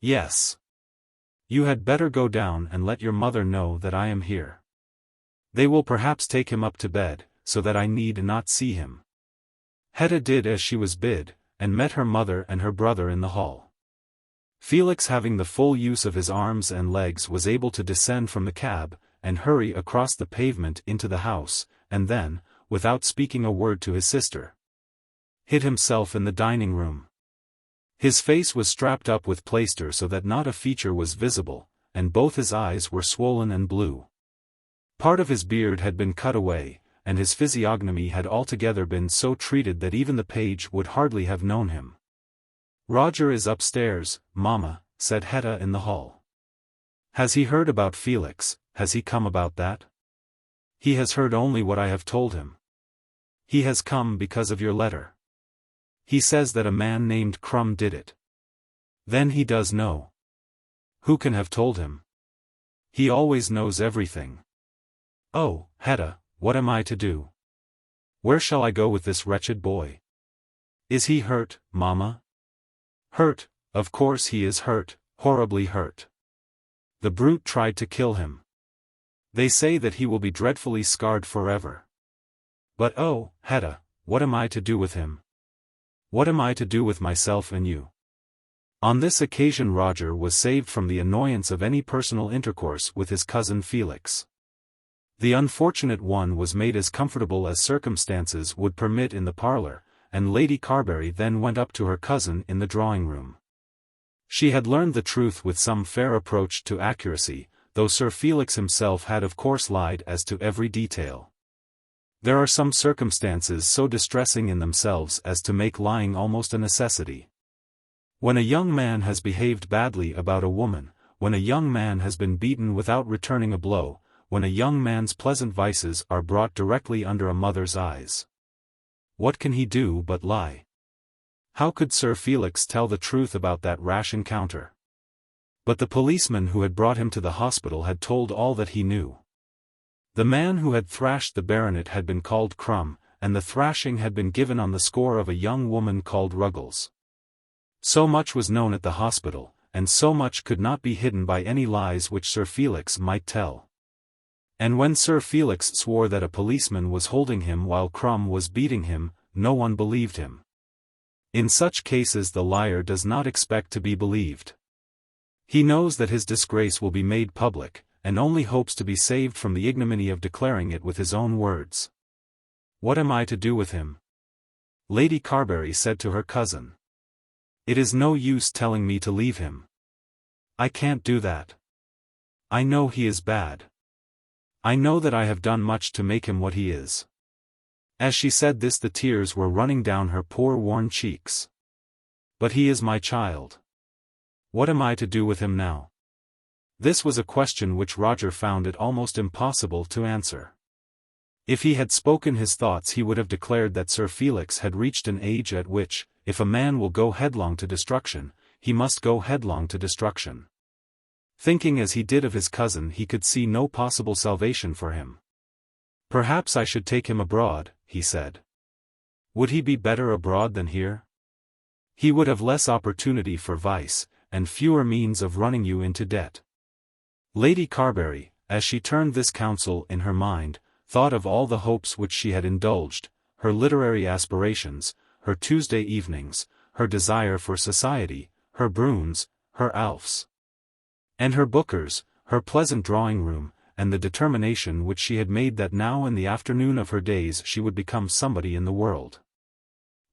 A: Yes. You had better go down and let your mother know that I am here. They will perhaps take him up to bed, so that I need not see him. Hetta did as she was bid, and met her mother and her brother in the hall. Felix, having the full use of his arms and legs, was able to descend from the cab, and hurry across the pavement into the house, and then, without speaking a word to his sister, hid himself in the dining room. His face was strapped up with plaister so that not a feature was visible, and both his eyes were swollen and blue. Part of his beard had been cut away, and his physiognomy had altogether been so treated that even the page would hardly have known him. Roger is upstairs, Mamma, said Hetta in the hall. Has he heard about Felix? Has he come about that? He has heard only what I have told him. He has come because of your letter. He says that a man named Crumb did it. Then he does know. Who can have told him? He always knows everything. Oh, Hetta, what am I to do? Where shall I go with this wretched boy? Is he hurt, Mamma? Hurt, of course he is hurt, horribly hurt. The brute tried to kill him. They say that he will be dreadfully scarred forever. But oh, Hetta, what am I to do with him? What am I to do with myself and you? On this occasion Roger was saved from the annoyance of any personal intercourse with his cousin Felix. The unfortunate one was made as comfortable as circumstances would permit in the parlour, and Lady Carbury then went up to her cousin in the drawing-room. She had learned the truth with some fair approach to accuracy, though Sir Felix himself had of course lied as to every detail. There are some circumstances so distressing in themselves as to make lying almost a necessity. When a young man has behaved badly about a woman, when a young man has been beaten without returning a blow, when a young man's pleasant vices are brought directly under a mother's eyes. What can he do but lie? How could Sir Felix tell the truth about that rash encounter? But the policeman who had brought him to the hospital had told all that he knew. The man who had thrashed the baronet had been called Crumb, and the thrashing had been given on the score of a young woman called Ruggles. So much was known at the hospital, and so much could not be hidden by any lies which Sir Felix might tell. And when Sir Felix swore that a policeman was holding him while Crumb was beating him, no one believed him. In such cases the liar does not expect to be believed. He knows that his disgrace will be made public, and only hopes to be saved from the ignominy of declaring it with his own words. What am I to do with him? Lady Carbury said to her cousin. It is no use telling me to leave him. I can't do that. I know he is bad. I know that I have done much to make him what he is. As she said this the tears were running down her poor worn cheeks. But he is my child. What am I to do with him now? This was a question which Roger found it almost impossible to answer. If he had spoken his thoughts he would have declared that Sir Felix had reached an age at which, if a man will go headlong to destruction, he must go headlong to destruction. Thinking as he did of his cousin he could see no possible salvation for him. Perhaps I should take him abroad, he said. Would he be better abroad than here? He would have less opportunity for vice, and fewer means of running you into debt. Lady Carbury, as she turned this counsel in her mind, thought of all the hopes which she had indulged, her literary aspirations, her Tuesday evenings, her desire for society, her Bruins, her Alfs, and her Bookers, her pleasant drawing-room, and the determination which she had made that now in the afternoon of her days she would become somebody in the world.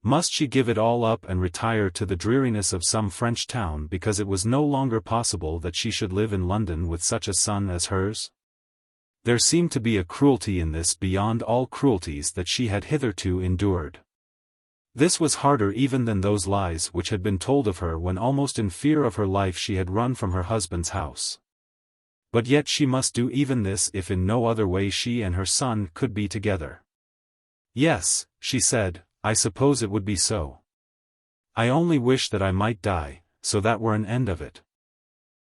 A: Must she give it all up and retire to the dreariness of some French town because it was no longer possible that she should live in London with such a son as hers? There seemed to be a cruelty in this beyond all cruelties that she had hitherto endured. This was harder even than those lies which had been told of her when almost in fear of her life she had run from her husband's house. But yet she must do even this if in no other way she and her son could be together. Yes, she said, I suppose it would be so. I only wish that I might die, so that were an end of it.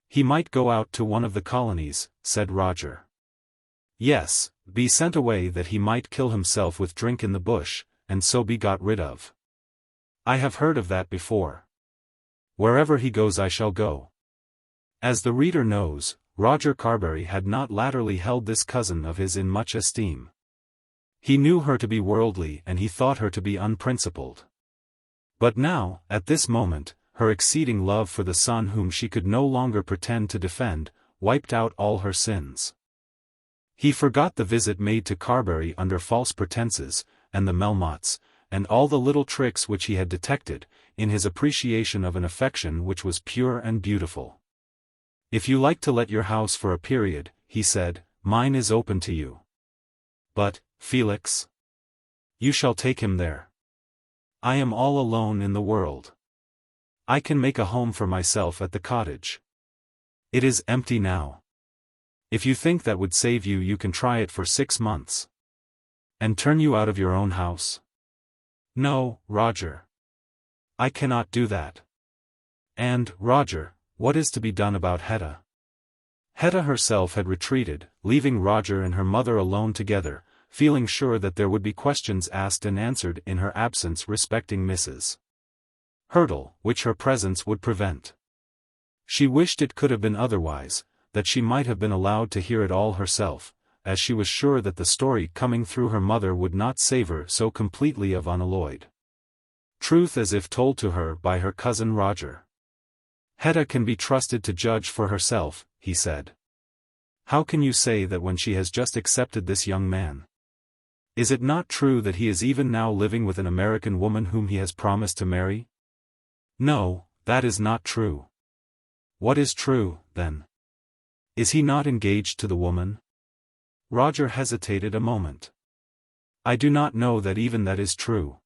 A: He might go out to one of the colonies, said Roger. Yes, be sent away that he might kill himself with drink in the bush, and so be got rid of. I have heard of that before. Wherever he goes I shall go. As the reader knows, Roger Carbury had not latterly held this cousin of his in much esteem. He knew her to be worldly and he thought her to be unprincipled. But now, at this moment, her exceeding love for the son whom she could no longer pretend to defend, wiped out all her sins. He forgot the visit made to Carbury under false pretenses, and the Melmottes, and all the little tricks which he had detected, in his appreciation of an affection which was pure and beautiful. If you like to let your house for a period, he said, mine is open to you. But, Felix, you shall take him there. I am all alone in the world. I can make a home for myself at the cottage. It is empty now. If you think that would save you, you can try it for 6 months. And turn you out of your own house? No, Roger. I cannot do that. And, Roger, what is to be done about Hetta? Hetta herself had retreated, leaving Roger and her mother alone together, feeling sure that there would be questions asked and answered in her absence respecting Mrs. Hurtle, which her presence would prevent. She wished it could have been otherwise, that she might have been allowed to hear it all herself, as she was sure that the story coming through her mother would not savor so completely of unalloyed truth as if told to her by her cousin Roger. "Hetta can be trusted to judge for herself," he said. "How can you say that when she has just accepted this young man? Is it not true that he is even now living with an American woman whom he has promised to marry?" "No, that is not true." "What is true, then? Is he not engaged to the woman?" Roger hesitated a moment. "I do not know that even that is true.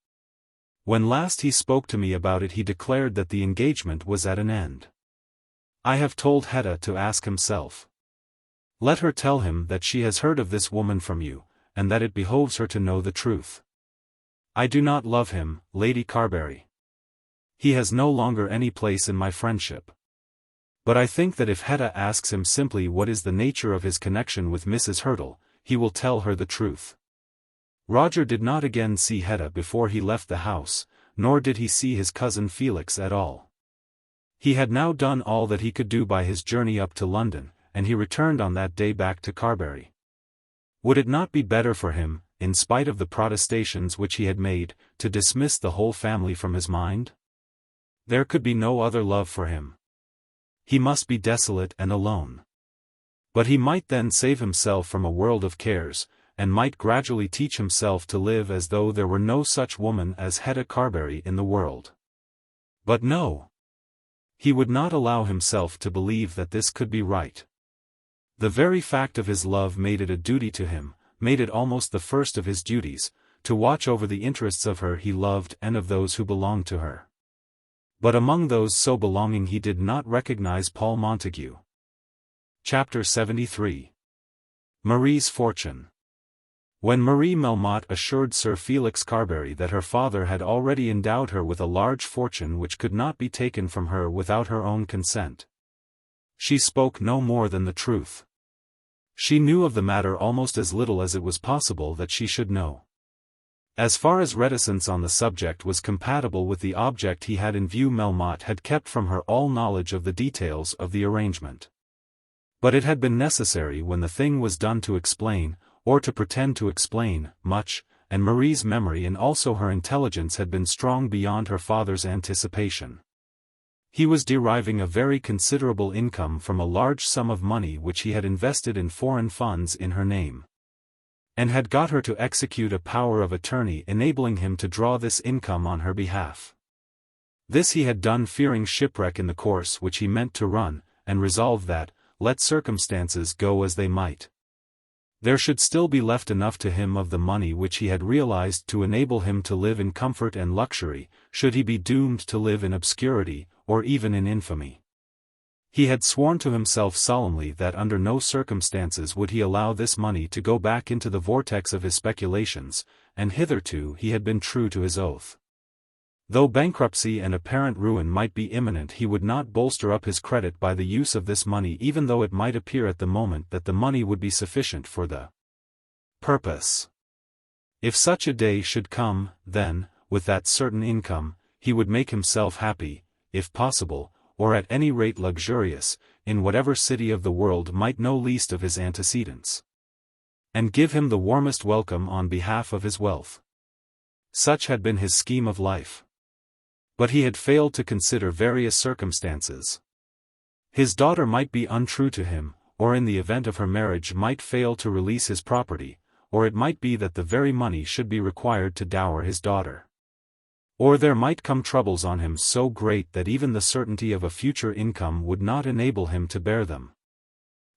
A: When last he spoke to me about it he declared that the engagement was at an end. I have told Hetta to ask himself. Let her tell him that she has heard of this woman from you, and that it behoves her to know the truth. I do not love him, Lady Carbury. He has no longer any place in my friendship. But I think that if Hetta asks him simply what is the nature of his connection with Mrs. Hurtle, he will tell her the truth." Roger did not again see Hetta before he left the house, nor did he see his cousin Felix at all. He had now done all that he could do by his journey up to London, and he returned on that day back to Carbury. Would it not be better for him, in spite of the protestations which he had made, to dismiss the whole family from his mind? There could be no other love for him. He must be desolate and alone. But he might then save himself from a world of cares, and might gradually teach himself to live as though there were no such woman as Hetta Carbury in the world. But no! He would not allow himself to believe that this could be right. The very fact of his love made it a duty to him, made it almost the first of his duties, to watch over the interests of her he loved and of those who belonged to her. But among those so belonging he did not recognize Paul Montague. Chapter 73. Marie's Fortune. When Marie Melmotte assured Sir Felix Carbury that her father had already endowed her with a large fortune which could not be taken from her without her own consent, she spoke no more than the truth. She knew of the matter almost as little as it was possible that she should know. As far as reticence on the subject was compatible with the object he had in view, Melmotte had kept from her all knowledge of the details of the arrangement. But it had been necessary when the thing was done to explain, or to pretend to explain, much, and Marie's memory and also her intelligence had been strong beyond her father's anticipation. He was deriving a very considerable income from a large sum of money which he had invested in foreign funds in her name, and had got her to execute a power of attorney enabling him to draw this income on her behalf. This he had done fearing shipwreck in the course which he meant to run, and resolved that, let circumstances go as they might, there should still be left enough to him of the money which he had realized to enable him to live in comfort and luxury, should he be doomed to live in obscurity, or even in infamy. He had sworn to himself solemnly that under no circumstances would he allow this money to go back into the vortex of his speculations, and hitherto he had been true to his oath. Though bankruptcy and apparent ruin might be imminent, he would not bolster up his credit by the use of this money, even though it might appear at the moment that the money would be sufficient for the purpose. If such a day should come, then, with that certain income, he would make himself happy, if possible, or at any rate luxurious, in whatever city of the world might know least of his antecedents, and give him the warmest welcome on behalf of his wealth. Such had been his scheme of life. But he had failed to consider various circumstances. His daughter might be untrue to him, or in the event of her marriage might fail to release his property, or it might be that the very money should be required to dower his daughter. Or there might come troubles on him so great that even the certainty of a future income would not enable him to bear them.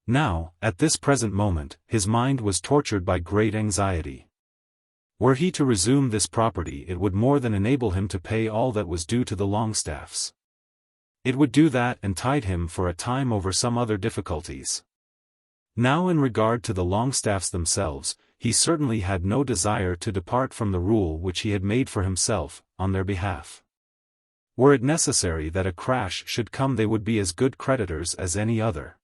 A: Now, at this present moment, his mind was tortured by great anxiety. Were he to resume this property, it would more than enable him to pay all that was due to the Longestaffes. It would do that and tide him for a time over some other difficulties. Now, in regard to the Longestaffes themselves, he certainly had no desire to depart from the rule which he had made for himself, on their behalf. Were it necessary that a crash should come, they would be as good creditors as any other.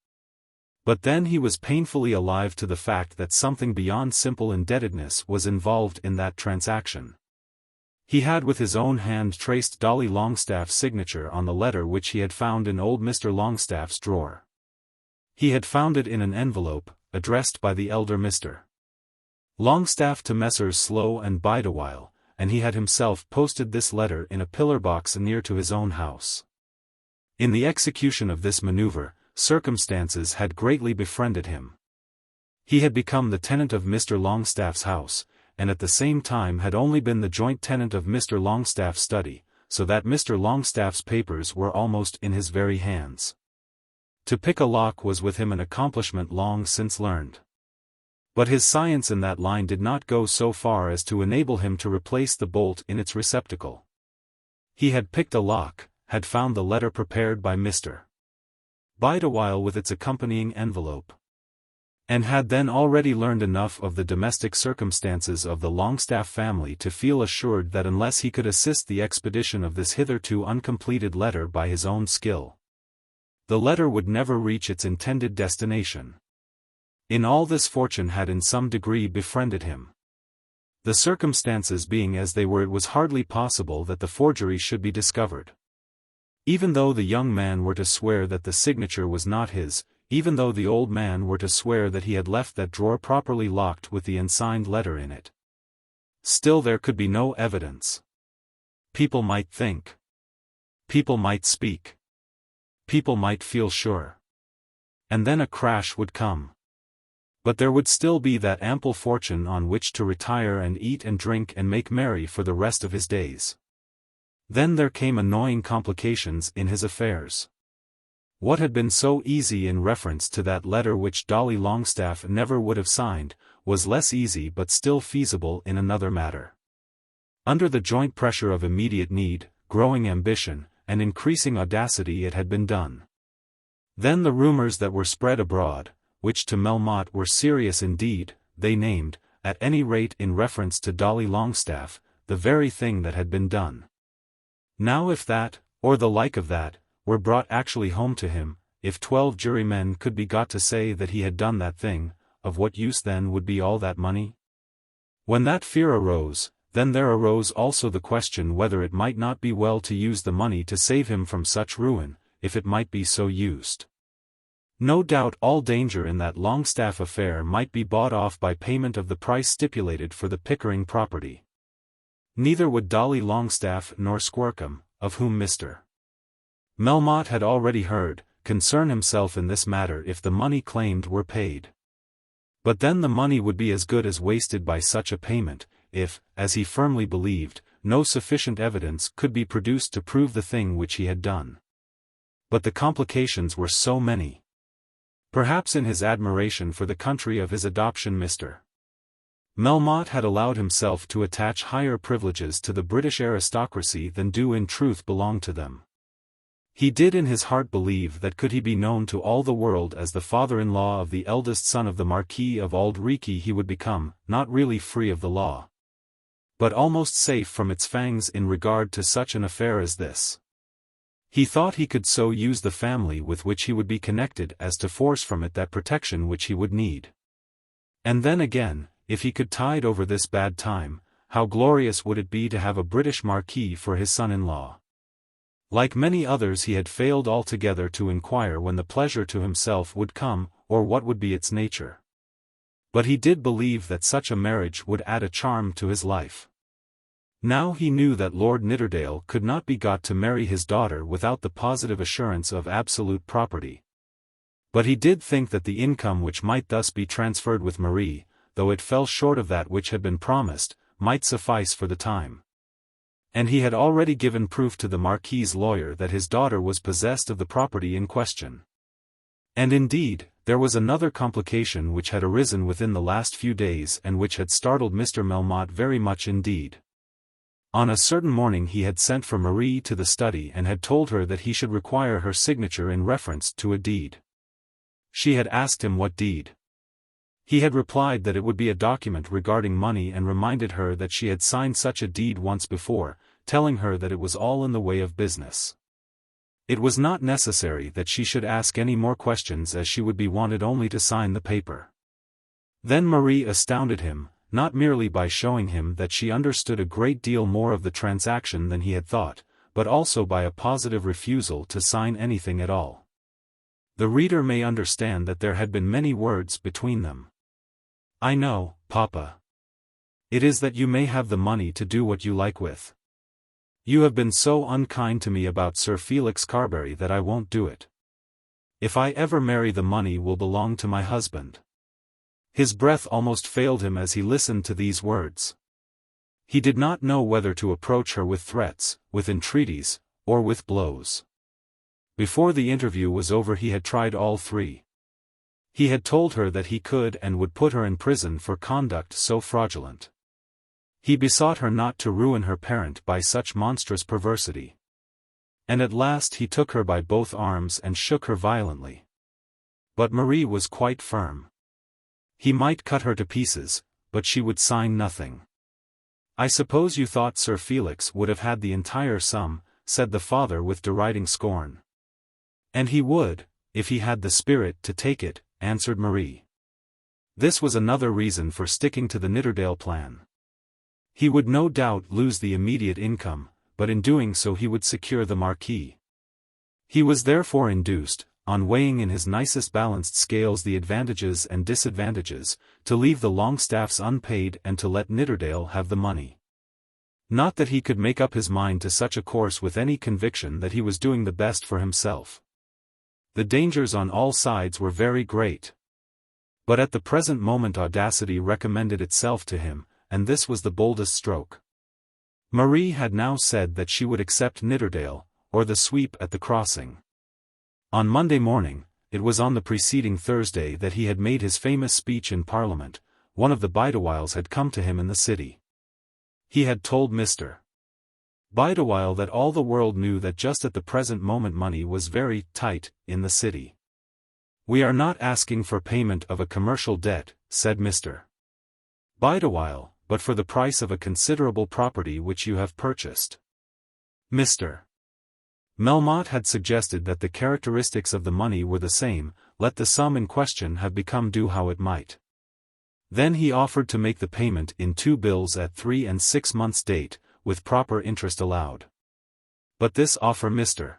A: But then he was painfully alive to the fact that something beyond simple indebtedness was involved in that transaction. He had with his own hand traced Dolly Longestaffe's signature on the letter which he had found in old Mr. Longstaffe's drawer. He had found it in an envelope, addressed by the elder Mr. Longestaffe to Messrs. Slow and Bideawhile, and he had himself posted this letter in a pillar box near to his own house. In the execution of this maneuver, circumstances had greatly befriended him. He had become the tenant of Mr. Longestaffe's house, and at the same time had only been the joint tenant of Mr. Longestaffe's study, so that Mr. Longestaffe's papers were almost in his very hands. To pick a lock was with him an accomplishment long since learned. But his science in that line did not go so far as to enable him to replace the bolt in its receptacle. He had picked a lock, had found the letter prepared by Mr. Bideawhile with its accompanying envelope, and had then already learned enough of the domestic circumstances of the Longestaffe family to feel assured that unless he could assist the expedition of this hitherto uncompleted letter by his own skill, the letter would never reach its intended destination. In all this fortune had in some degree befriended him. The circumstances being as they were, it was hardly possible that the forgery should be discovered. Even though the young man were to swear that the signature was not his, even though the old man were to swear that he had left that drawer properly locked with the unsigned letter in it, still there could be no evidence. People might think. People might speak. People might feel sure. And then a crash would come. But there would still be that ample fortune on which to retire and eat and drink and make merry for the rest of his days. Then there came annoying complications in his affairs. What had been so easy in reference to that letter which Dolly Longestaffe never would have signed, was less easy but still feasible in another matter. Under the joint pressure of immediate need, growing ambition, and increasing audacity, it had been done. Then the rumors that were spread abroad, which to Melmotte were serious indeed, they named, at any rate in reference to Dolly Longestaffe, the very thing that had been done. Now if that, or the like of that, were brought actually home to him, if 12 jurymen could be got to say that he had done that thing, of what use then would be all that money? When that fear arose, then there arose also the question whether it might not be well to use the money to save him from such ruin, if it might be so used. No doubt all danger in that Longestaffe affair might be bought off by payment of the price stipulated for the Pickering property. Neither would Dolly Longestaffe nor Squercum, of whom Mr. Melmotte had already heard, concern himself in this matter if the money claimed were paid. But then the money would be as good as wasted by such a payment, if, as he firmly believed, no sufficient evidence could be produced to prove the thing which he had done. But the complications were so many. Perhaps in his admiration for the country of his adoption Mr. Melmotte had allowed himself to attach higher privileges to the British aristocracy than do in truth belong to them. He did in his heart believe that could he be known to all the world as the father-in-law of the eldest son of the Marquis of Auld Reekie, he would become, not really free of the law, but almost safe from its fangs in regard to such an affair as this. He thought he could so use the family with which he would be connected as to force from it that protection which he would need. And then again, if he could tide over this bad time, how glorious would it be to have a British Marquis for his son-in-law. Like many others he had failed altogether to inquire when the pleasure to himself would come, or what would be its nature. But he did believe that such a marriage would add a charm to his life. Now he knew that Lord Nidderdale could not be got to marry his daughter without the positive assurance of absolute property. But he did think that the income which might thus be transferred with Marie, though it fell short of that which had been promised, might suffice for the time. And he had already given proof to the Marquis's lawyer that his daughter was possessed of the property in question. And indeed, there was another complication which had arisen within the last few days and which had startled Mr. Melmotte very much indeed. On a certain morning he had sent for Marie to the study and had told her that he should require her signature in reference to a deed. She had asked him what deed. He had replied that it would be a document regarding money and reminded her that she had signed such a deed once before, telling her that it was all in the way of business. It was not necessary that she should ask any more questions as she would be wanted only to sign the paper. Then Marie astounded him, not merely by showing him that she understood a great deal more of the transaction than he had thought, but also by a positive refusal to sign anything at all. The reader may understand that there had been many words between them. "I know, Papa. It is that you may have the money to do what you like with. You have been so unkind to me about Sir Felix Carbury that I won't do it. If I ever marry, the money will belong to my husband." His breath almost failed him as he listened to these words. He did not know whether to approach her with threats, with entreaties, or with blows. Before the interview was over he had tried all three. He had told her that he could and would put her in prison for conduct so fraudulent. He besought her not to ruin her parent by such monstrous perversity. And at last he took her by both arms and shook her violently. But Marie was quite firm. He might cut her to pieces, but she would sign nothing. "I suppose you thought Sir Felix would have had the entire sum," said the father with deriding scorn. "And he would, if he had the spirit to take it," answered Marie. This was another reason for sticking to the Nidderdale plan. He would no doubt lose the immediate income, but in doing so he would secure the marquis. He was therefore induced, on weighing in his nicest balanced scales the advantages and disadvantages, to leave the Longestaffes unpaid and to let Nidderdale have the money. Not that he could make up his mind to such a course with any conviction that he was doing the best for himself. The dangers on all sides were very great. But at the present moment audacity recommended itself to him, and this was the boldest stroke. Marie had now said that she would accept Nidderdale, or the sweep at the crossing. On Monday morning, it was on the preceding Thursday that he had made his famous speech in Parliament. One of the Bideawhiles had come to him in the city. He had told Mr. Bideawhile that all the world knew that just at the present moment money was very tight in the city. "We are not asking for payment of a commercial debt," said Mr. Bideawhile, "but for the price of a considerable property which you have purchased." Mr. Melmotte had suggested that the characteristics of the money were the same, let the sum in question have become due how it might. Then he offered to make the payment in 2 bills at 3 and 6 months' date, with proper interest allowed. But this offer Mr.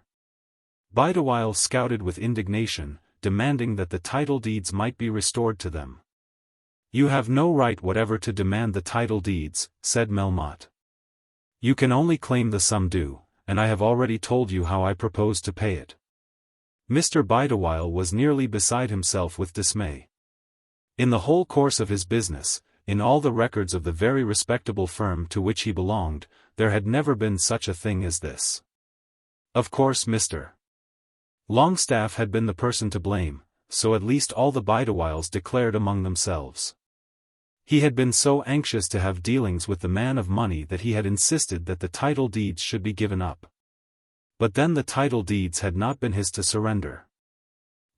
A: Bideawhile scouted with indignation, demanding that the title deeds might be restored to them. "You have no right whatever to demand the title deeds," said Melmotte. "You can only claim the sum due, and I have already told you how I propose to pay it." Mr. Bideawhile was nearly beside himself with dismay. In the whole course of his business, in all the records of the very respectable firm to which he belonged, there had never been such a thing as this. Of course Mr. Longestaffe had been the person to blame, so at least all the Bideawhiles declared among themselves. He had been so anxious to have dealings with the man of money that he had insisted that the title deeds should be given up. But then the title deeds had not been his to surrender.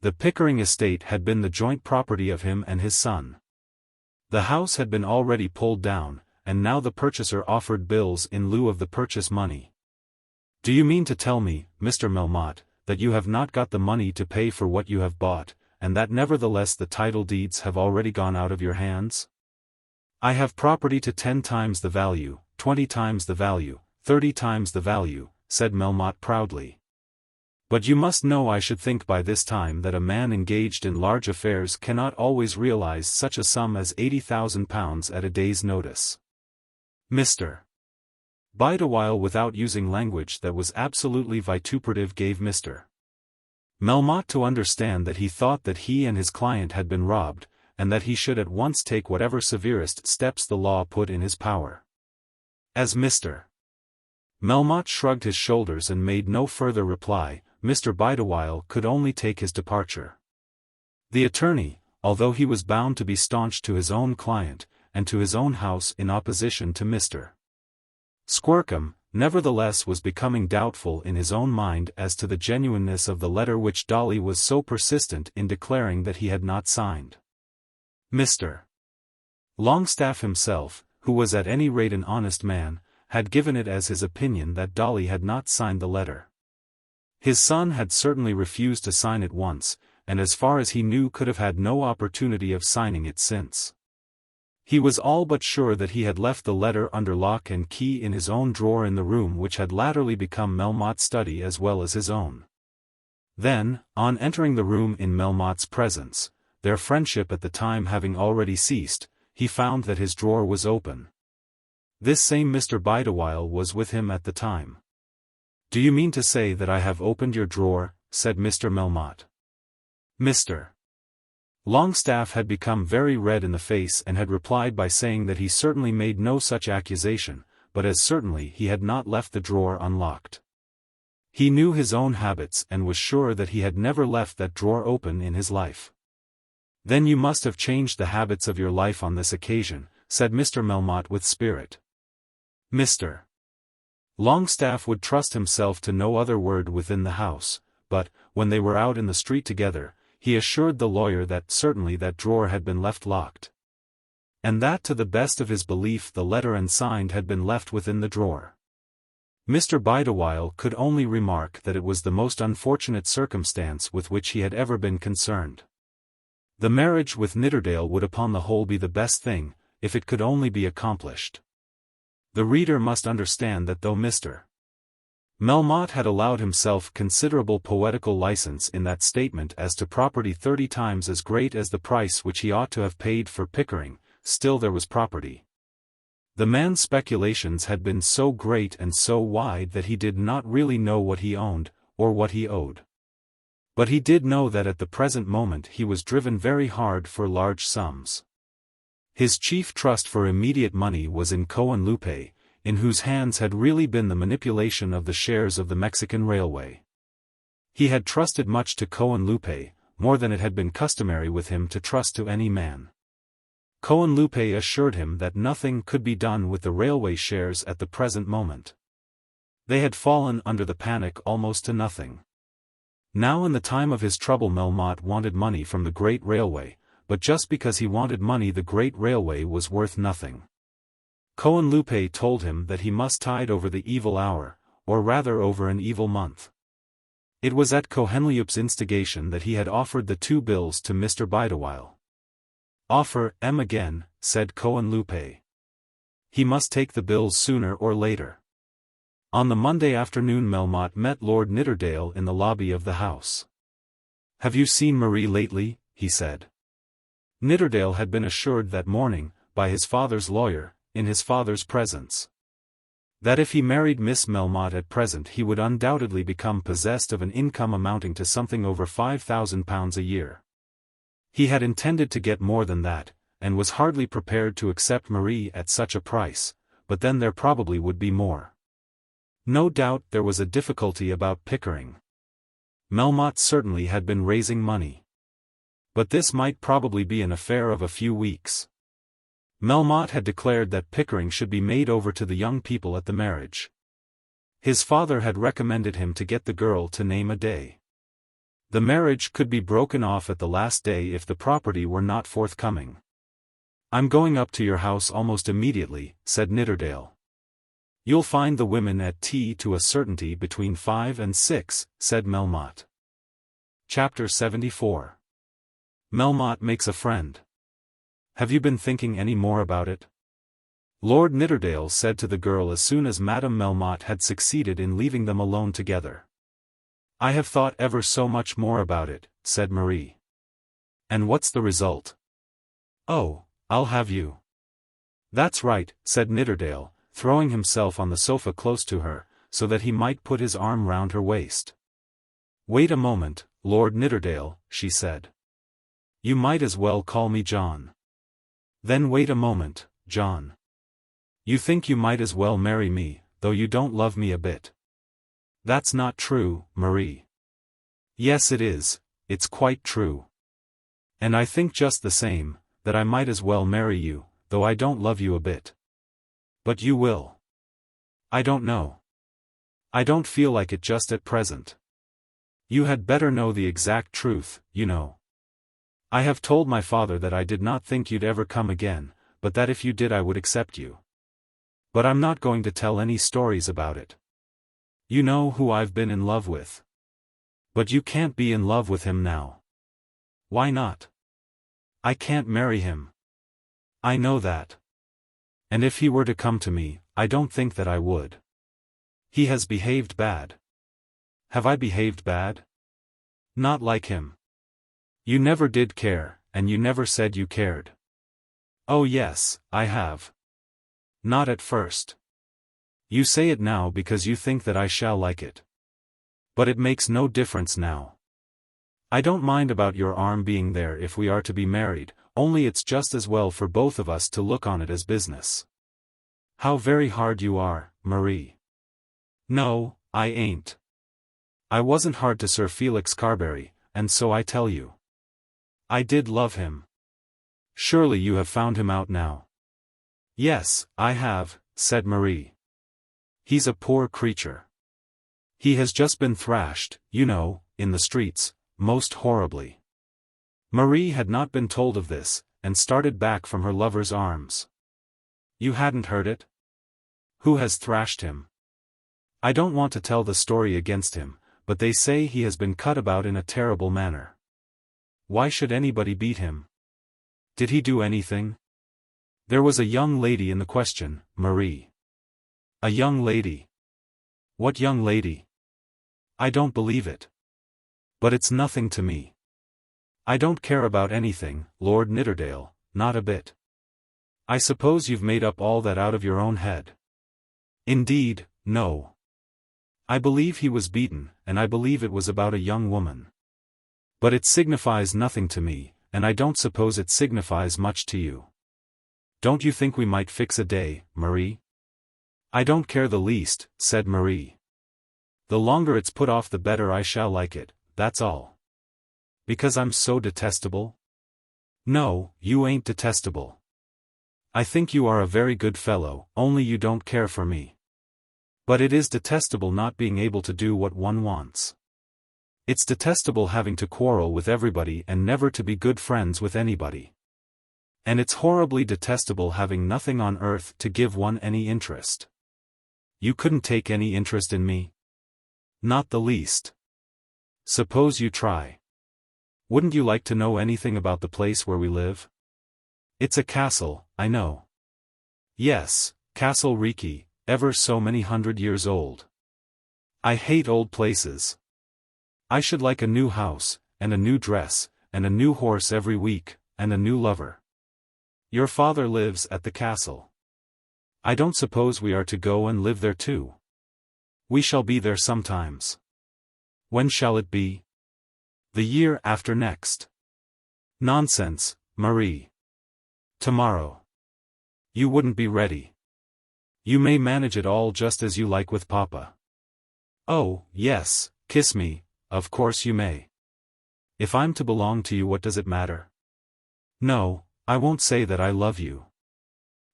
A: The Pickering estate had been the joint property of him and his son. The house had been already pulled down, and now the purchaser offered bills in lieu of the purchase money. "Do you mean to tell me, Mr. Melmotte, that you have not got the money to pay for what you have bought, and that nevertheless the title deeds have already gone out of your hands?" "I have property to 10 times the value, 20 times the value, 30 times the value," said Melmotte proudly. "But you must know I should think by this time that a man engaged in large affairs cannot always realize such a sum as £80,000 at a day's notice." Mr. Bideawhile, without using language that was absolutely vituperative, gave Mr. Melmotte to understand that he thought that he and his client had been robbed, and that he should at once take whatever severest steps the law put in his power. As Mr. Melmotte shrugged his shoulders and made no further reply, Mr. Bideawhile could only take his departure. The attorney, although he was bound to be staunch to his own client, and to his own house in opposition to Mr. Squercum, nevertheless was becoming doubtful in his own mind as to the genuineness of the letter which Dolly was so persistent in declaring that he had not signed. Mr. Longestaffe himself, who was at any rate an honest man, had given it as his opinion that Dolly had not signed the letter. His son had certainly refused to sign it once, and as far as he knew could have had no opportunity of signing it since. He was all but sure that he had left the letter under lock and key in his own drawer in the room which had latterly become Melmotte's study as well as his own. Then, on entering the room in Melmotte's presence, their friendship at the time having already ceased, he found that his drawer was open. This same Mr. Bideawhile was with him at the time. "Do you mean to say that I have opened your drawer?" said Mr. Melmotte. Mr. Longestaffe had become very red in the face and had replied by saying that he certainly made no such accusation, but as certainly he had not left the drawer unlocked. He knew his own habits and was sure that he had never left that drawer open in his life. "Then you must have changed the habits of your life on this occasion," said Mr. Melmotte with spirit. Mr. Longestaffe would trust himself to no other word within the house, but, when they were out in the street together, he assured the lawyer that certainly that drawer had been left locked. And that to the best of his belief the letter and signed had been left within the drawer. Mr. Bideawhile could only remark that it was the most unfortunate circumstance with which he had ever been concerned. The marriage with Nidderdale would upon the whole be the best thing, if it could only be accomplished. The reader must understand that though Mr. Melmotte had allowed himself considerable poetical license in that statement as to property 30 times as great as the price which he ought to have paid for Pickering, still there was property. The man's speculations had been so great and so wide that he did not really know what he owned, or what he owed. But he did know that at the present moment he was driven very hard for large sums. His chief trust for immediate money was in Cohen-Lupe, in whose hands had really been the manipulation of the shares of the Mexican Railway. He had trusted much to Cohen-Lupe, more than it had been customary with him to trust to any man. Cohen-Lupe assured him that nothing could be done with the railway shares at the present moment. They had fallen under the panic almost to nothing. Now in the time of his trouble Melmotte wanted money from the great railway, but just because he wanted money the great railway was worth nothing. Cohen-Lupe told him that he must tide over the evil hour, or rather over an evil month. It was at Cohen-Lupe's instigation that he had offered the 2 bills to Mr. Bideawhile. "Offer 'em again," said Cohen-Lupe. He must take the bills sooner or later. On the Monday afternoon Melmotte met Lord Nidderdale in the lobby of the house. "Have you seen Marie lately?" he said. Nidderdale had been assured that morning, by his father's lawyer, in his father's presence, that if he married Miss Melmotte at present he would undoubtedly become possessed of an income amounting to something over £5,000 a year. He had intended to get more than that, and was hardly prepared to accept Marie at such a price, but then there probably would be more. No doubt there was a difficulty about Pickering. Melmotte certainly had been raising money. But this might probably be an affair of a few weeks. Melmotte had declared that Pickering should be made over to the young people at the marriage. His father had recommended him to get the girl to name a day. The marriage could be broken off at the last day if the property were not forthcoming. "I'm going up to your house almost immediately," said Nidderdale. "You'll find the women at tea to a certainty between 5 and 6, said Melmotte. Chapter 74. Melmotte makes a friend. "Have you been thinking any more about it?" Lord Nidderdale said to the girl as soon as Madame Melmotte had succeeded in leaving them alone together. "I have thought ever so much more about it," said Marie. "And what's the result?" "Oh, I'll have you." "That's right," said Nidderdale, throwing himself on the sofa close to her, so that he might put his arm round her waist. "Wait a moment, Lord Nidderdale," she said. "You might as well call me John." "Then wait a moment, John. You think you might as well marry me, though you don't love me a bit." "That's not true, Marie." "Yes it is, it's quite true. And I think just the same, that I might as well marry you, though I don't love you a bit." "But you will." "I don't know. I don't feel like it just at present. You had better know the exact truth, you know. I have told my father that I did not think you'd ever come again, but that if you did I would accept you. But I'm not going to tell any stories about it. You know who I've been in love with. But you can't be in love with him now." "Why not?" "I can't marry him. I know that. And if he were to come to me, I don't think that I would. He has behaved bad." "Have I behaved bad?" Not like him. You never did care, and you never said you cared. Oh yes, I have. Not at first. You say it now because you think that I shall like it. But it makes no difference now. I don't mind about your arm being there if we are to be married, only it's just as well for both of us to look on it as business. How very hard you are, Marie. No, I ain't. I wasn't hard to Sir Felix Carbury, and so I tell you. I did love him. Surely you have found him out now. Yes, I have, said Marie. He's a poor creature. He has just been thrashed, you know, in the streets, most horribly. Marie had not been told of this, and started back from her lover's arms. You hadn't heard it? Who has thrashed him? I don't want to tell the story against him, but they say he has been cut about in a terrible manner. Why should anybody beat him? Did he do anything? There was a young lady in the question, Marie. A young lady? What young lady? I don't believe it. But it's nothing to me. I don't care about anything, Lord Nidderdale, not a bit. I suppose you've made up all that out of your own head. Indeed, no. I believe he was beaten, and I believe it was about a young woman. But it signifies nothing to me, and I don't suppose it signifies much to you. Don't you think we might fix a day, Marie? I don't care the least, said Marie. The longer it's put off the better I shall like it, that's all. Because I'm so detestable? No, you ain't detestable. I think you are a very good fellow, only you don't care for me. But it is detestable not being able to do what one wants. It's detestable having to quarrel with everybody and never to be good friends with anybody. And it's horribly detestable having nothing on earth to give one any interest. You couldn't take any interest in me? Not the least. Suppose you try. Wouldn't you like to know anything about the place where we live? It's a castle, I know. Yes, Castle Reekie, ever so many 100 years old. I hate old places. I should like a new house, and a new dress, and a new horse every week, and a new lover. Your father lives at the castle. I don't suppose we are to go and live there too. We shall be there sometimes. When shall it be? The year after next. Nonsense, Marie. Tomorrow. You wouldn't be ready. You may manage it all just as you like with Papa. Oh, yes, kiss me, of course you may. If I'm to belong to you, what does it matter? No, I won't say that I love you.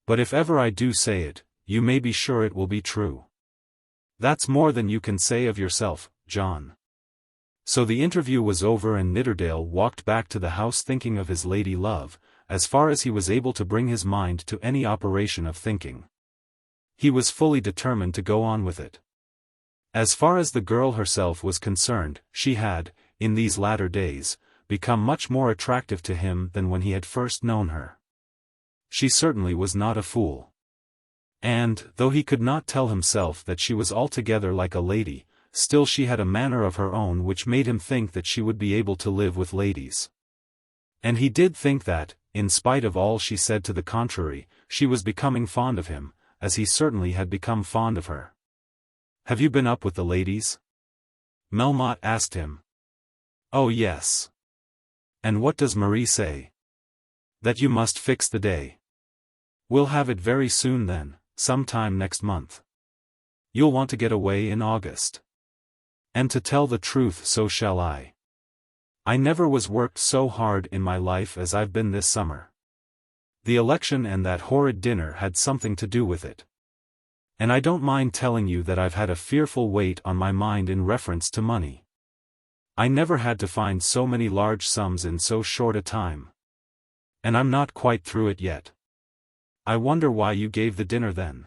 A: But if ever I do say it, you may be sure it will be true. That's more than you can say of yourself, John. So the interview was over and Nidderdale walked back to the house thinking of his lady love, as far as he was able to bring his mind to any operation of thinking. He was fully determined to go on with it. As far as the girl herself was concerned, she had, in these latter days, become much more attractive to him than when he had first known her. She certainly was not a fool. And, though he could not tell himself that she was altogether like a lady, still she had a manner of her own which made him think that she would be able to live with ladies. And he did think that, in spite of all she said to the contrary, she was becoming fond of him, as he certainly had become fond of her. Have you been up with the ladies? Melmotte asked him. Oh yes. And what does Marie say? That you must fix the day. We'll have it very soon then, sometime next month. You'll want to get away in August. And to tell the truth, so shall I. I never was worked so hard in my life as I've been this summer. The election and that horrid dinner had something to do with it. And I don't mind telling you that I've had a fearful weight on my mind in reference to money. I never had to find so many large sums in so short a time. And I'm not quite through it yet. I wonder why you gave the dinner then.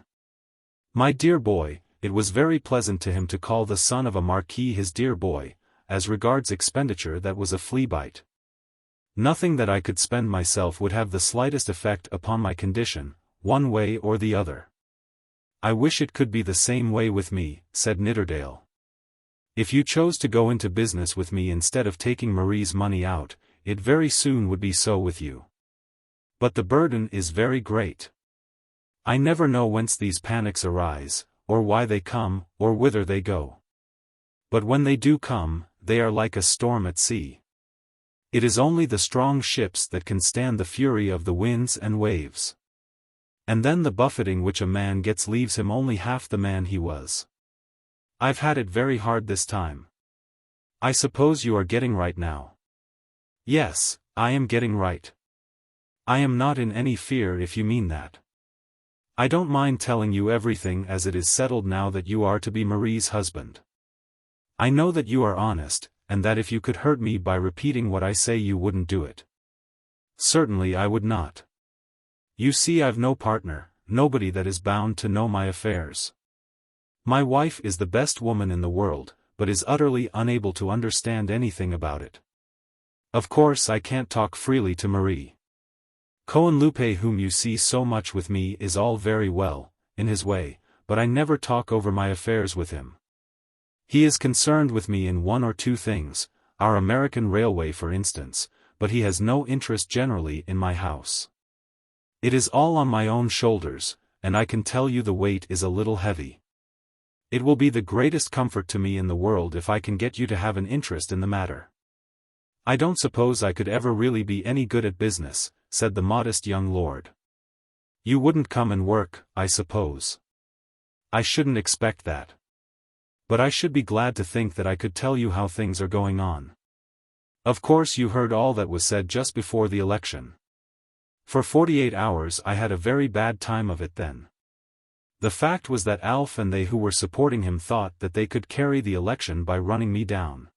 A: My dear boy, it was very pleasant to him to call the son of a marquis his dear boy. As regards expenditure, that was a flea bite. Nothing that I could spend myself would have the slightest effect upon my condition, one way or the other. I wish it could be the same way with me, said Nidderdale. If you chose to go into business with me instead of taking Marie's money out, it very soon would be so with you. But the burden is very great. I never know whence these panics arise, or why they come, or whither they go. But when they do come, they are like a storm at sea. It is only the strong ships that can stand the fury of the winds and waves. And then the buffeting which a man gets leaves him only half the man he was. I've had it very hard this time. I suppose you are getting right now. Yes, I am getting right. I am not in any fear if you mean that. I don't mind telling you everything as it is settled now that you are to be Marie's husband. I know that you are honest, and that if you could hurt me by repeating what I say you wouldn't do it. Certainly I would not. You see, I've no partner, nobody that is bound to know my affairs. My wife is the best woman in the world, but is utterly unable to understand anything about it. Of course I can't talk freely to Marie. Cohenlupe, whom you see so much with me, is all very well, in his way, but I never talk over my affairs with him. He is concerned with me in one or two things, our American railway for instance, but he has no interest generally in my house. It is all on my own shoulders, and I can tell you the weight is a little heavy. It will be the greatest comfort to me in the world if I can get you to have an interest in the matter. I don't suppose I could ever really be any good at business, said the modest young lord. You wouldn't come and work, I suppose. I shouldn't expect that. But I should be glad to think that I could tell you how things are going on. Of course you heard all that was said just before the election. For 48 hours I had a very bad time of it then. The fact was that Alf and they who were supporting him thought that they could carry the election by running me down.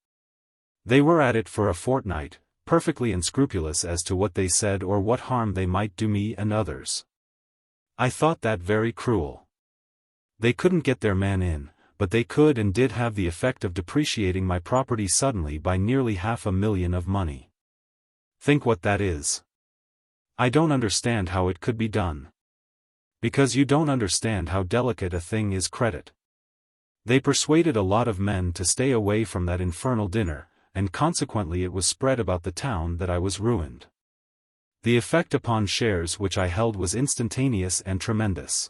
A: They were at it for a fortnight, perfectly unscrupulous as to what they said or what harm they might do me and others. I thought that very cruel. They couldn't get their man in, but they could and did have the effect of depreciating my property suddenly by nearly $500,000 of money. Think what that is. I don't understand how it could be done. Because you don't understand how delicate a thing is credit. They persuaded a lot of men to stay away from that infernal dinner, and consequently it was spread about the town that I was ruined. The effect upon shares which I held was instantaneous and tremendous.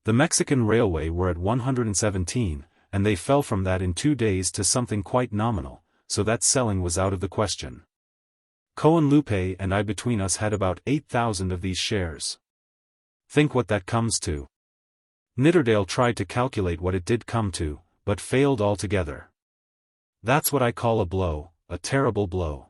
A: The Mexican Railway were at 117, and they fell from that in 2 days to something quite nominal, so that selling was out of the question. Cohenlupe and I between us had about 8,000 of these shares. Think what that comes to. Nidderdale tried to calculate what it did come to, but failed altogether. That's what I call a blow, a terrible blow.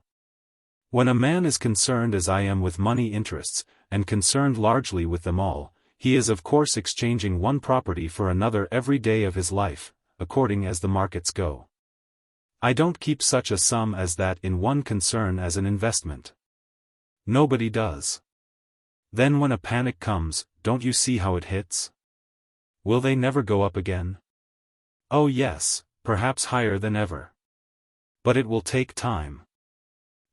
A: When a man is concerned as I am with money interests, and concerned largely with them all, he is of course exchanging one property for another every day of his life, according as the markets go. I don't keep such a sum as that in one concern as an investment. Nobody does. Then when a panic comes, don't you see how it hits? Will they never go up again? Oh yes, perhaps higher than ever. But it will take time.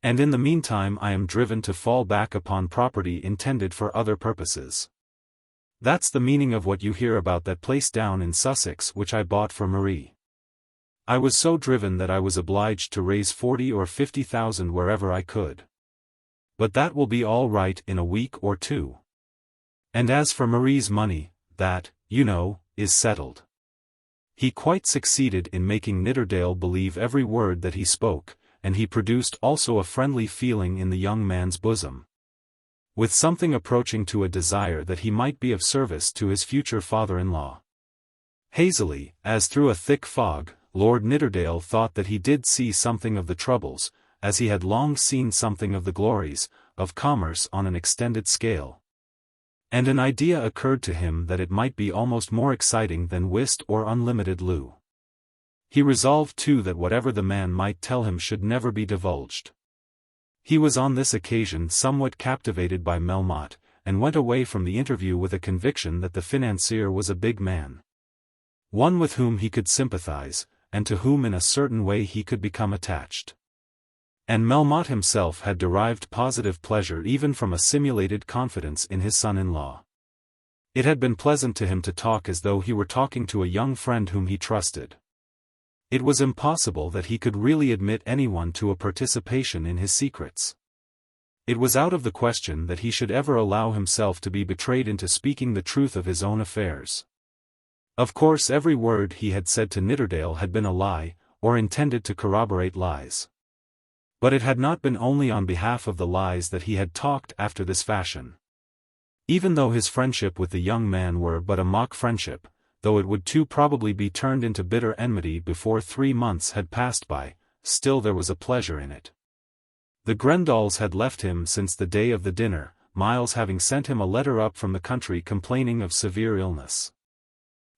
A: And in the meantime I am driven to fall back upon property intended for other purposes. That's the meaning of what you hear about that place down in Sussex which I bought for Marie. I was so driven that I was obliged to raise 40 or 50,000 wherever I could. But that will be all right in a week or two. And as for Marie's money, that, you know, is settled. He quite succeeded in making Nidderdale believe every word that he spoke, and he produced also a friendly feeling in the young man's bosom, with something approaching to a desire that he might be of service to his future father-in-law. Hazily, as through a thick fog, Lord Nidderdale thought that he did see something of the troubles, as he had long seen something of the glories, of commerce on an extended scale. And an idea occurred to him that it might be almost more exciting than whist or unlimited loo. He resolved too that whatever the man might tell him should never be divulged. He was on this occasion somewhat captivated by Melmotte, and went away from the interview with a conviction that the financier was a big man. One with whom he could sympathize, and to whom in a certain way he could become attached. And Melmotte himself had derived positive pleasure even from a simulated confidence in his son-in-law. It had been pleasant to him to talk as though he were talking to a young friend whom he trusted. It was impossible that he could really admit anyone to a participation in his secrets. It was out of the question that he should ever allow himself to be betrayed into speaking the truth of his own affairs. Of course every word he had said to Nidderdale had been a lie, or intended to corroborate lies. But it had not been only on behalf of the lies that he had talked after this fashion. Even though his friendship with the young man were but a mock friendship, though it would too probably be turned into bitter enmity before 3 months had passed by, still there was a pleasure in it. The Grendalls had left him since the day of the dinner, Miles having sent him a letter up from the country complaining of severe illness.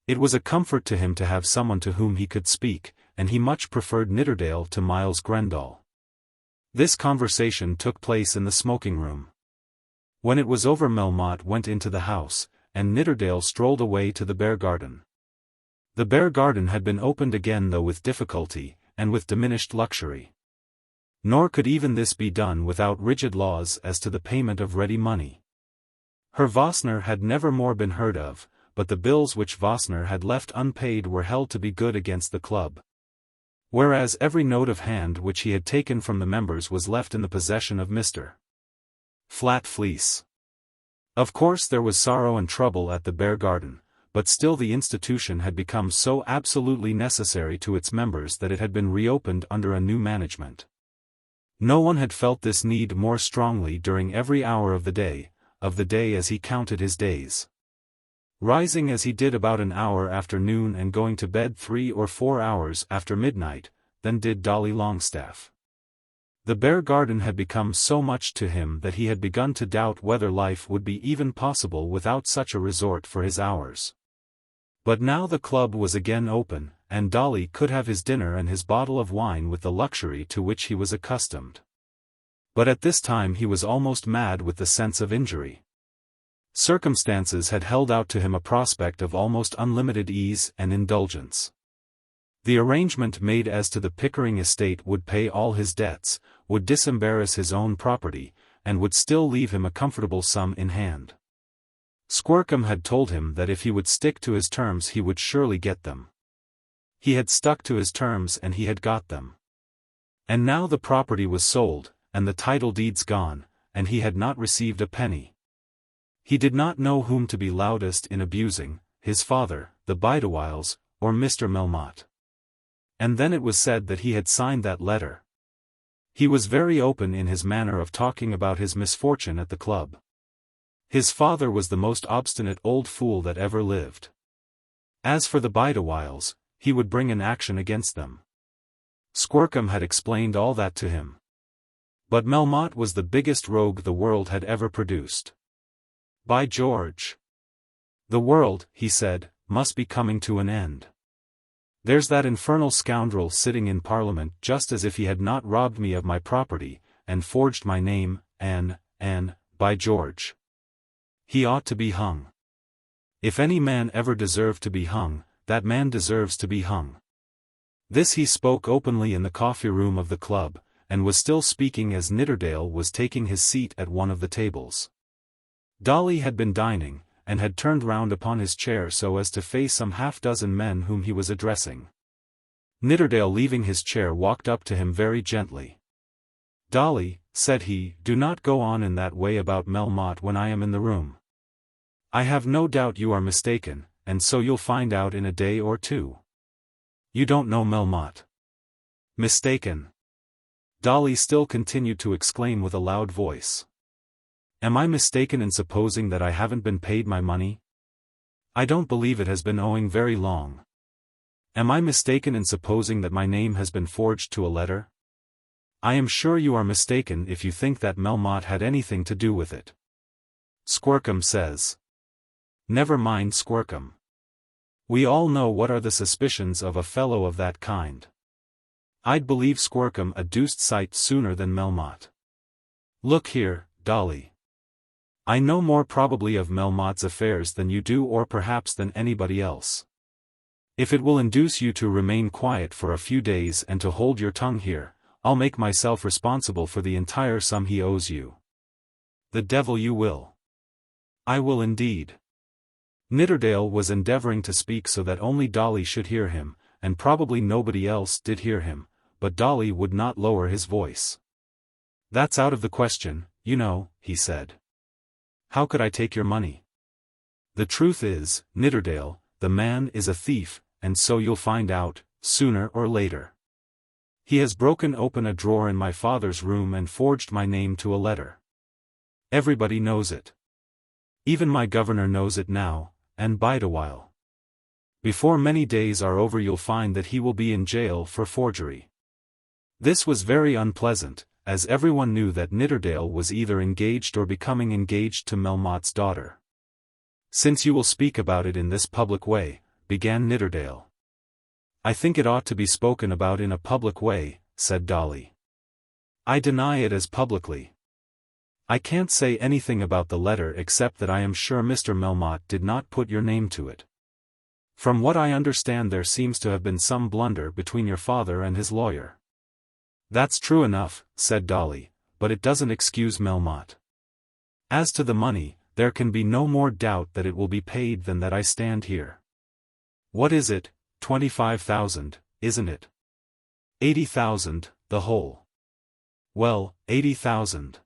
A: It was a comfort to him to have someone to whom he could speak, and he much preferred Nidderdale to Miles Grendall. This conversation took place in the smoking-room. When it was over, Melmotte went into the house, and Nidderdale strolled away to the Bear Garden. The Bear Garden had been opened again, though with difficulty, and with diminished luxury. Nor could even this be done without rigid laws as to the payment of ready money. Herr Vossner had never more been heard of, but the bills which Vossner had left unpaid were held to be good against the club. Whereas every note of hand which he had taken from the members was left in the possession of Mr. Flat Fleece. Of course there was sorrow and trouble at the Bear Garden, but still the institution had become so absolutely necessary to its members that it had been reopened under a new management. No one had felt this need more strongly during every hour of the day as he counted his days. Rising as he did about an hour after noon and going to bed 3 or 4 hours after midnight, than did Dolly Longestaffe. The Bear Garden had become so much to him that he had begun to doubt whether life would be even possible without such a resort for his hours. But now the club was again open, and Dolly could have his dinner and his bottle of wine with the luxury to which he was accustomed. But at this time he was almost mad with the sense of injury. Circumstances had held out to him a prospect of almost unlimited ease and indulgence. The arrangement made as to the Pickering estate would pay all his debts, would disembarrass his own property, and would still leave him a comfortable sum in hand. Squercum had told him that if he would stick to his terms he would surely get them. He had stuck to his terms and he had got them. And now the property was sold, and the title deeds gone, and he had not received a penny. He did not know whom to be loudest in abusing, his father, the Bideawhiles, or Mr. Melmotte. And then it was said that he had signed that letter. He was very open in his manner of talking about his misfortune at the club. His father was the most obstinate old fool that ever lived. As for the Bideawhiles, he would bring an action against them. Squercum had explained all that to him. But Melmotte was the biggest rogue the world had ever produced. By George! The world, he said, must be coming to an end. There's that infernal scoundrel sitting in Parliament just as if he had not robbed me of my property, and forged my name, and, by George! He ought to be hung. If any man ever deserved to be hung, that man deserves to be hung. This he spoke openly in the coffee-room of the club, and was still speaking as Nidderdale was taking his seat at one of the tables. Dolly had been dining, and had turned round upon his chair so as to face some half-dozen men whom he was addressing. Nidderdale, leaving his chair, walked up to him very gently. "Dolly," said he, "do not go on in that way about Melmotte when I am in the room. I have no doubt you are mistaken, and so you'll find out in a day or two. You don't know Melmotte." "Mistaken?" Dolly still continued to exclaim with a loud voice. "Am I mistaken in supposing that I haven't been paid my money? I don't believe it has been owing very long. Am I mistaken in supposing that my name has been forged to a letter? I am sure you are mistaken if you think that Melmotte had anything to do with it. Squercum says." "Never mind Squercum. We all know what are the suspicions of a fellow of that kind. I'd believe Squercum a deuced sight sooner than Melmotte. Look here, Dolly. I know more probably of Melmotte's affairs than you do, or perhaps than anybody else. If it will induce you to remain quiet for a few days and to hold your tongue here, I'll make myself responsible for the entire sum he owes you." "The devil you will." "I will indeed." Nidderdale was endeavoring to speak so that only Dolly should hear him, and probably nobody else did hear him, but Dolly would not lower his voice. "That's out of the question, you know," he said. "How could I take your money? The truth is, Nidderdale, the man is a thief, and so you'll find out, sooner or later. He has broken open a drawer in my father's room and forged my name to a letter. Everybody knows it. Even my governor knows it now, and bide a while. Before many days are over you'll find that he will be in jail for forgery." This was very unpleasant, as everyone knew that Nidderdale was either engaged or becoming engaged to Melmotte's daughter. "Since you will speak about it in this public way," began Nidderdale. "I think it ought to be spoken about in a public way," said Dolly. "I deny it as publicly. I can't say anything about the letter except that I am sure Mr. Melmotte did not put your name to it. From what I understand there seems to have been some blunder between your father and his lawyer." "That's true enough," said Dolly, "but it doesn't excuse Melmotte. As to the money, there can be no more doubt that it will be paid than that I stand here. What is it, 25,000, isn't it? 80,000, the whole. Well, 80,000.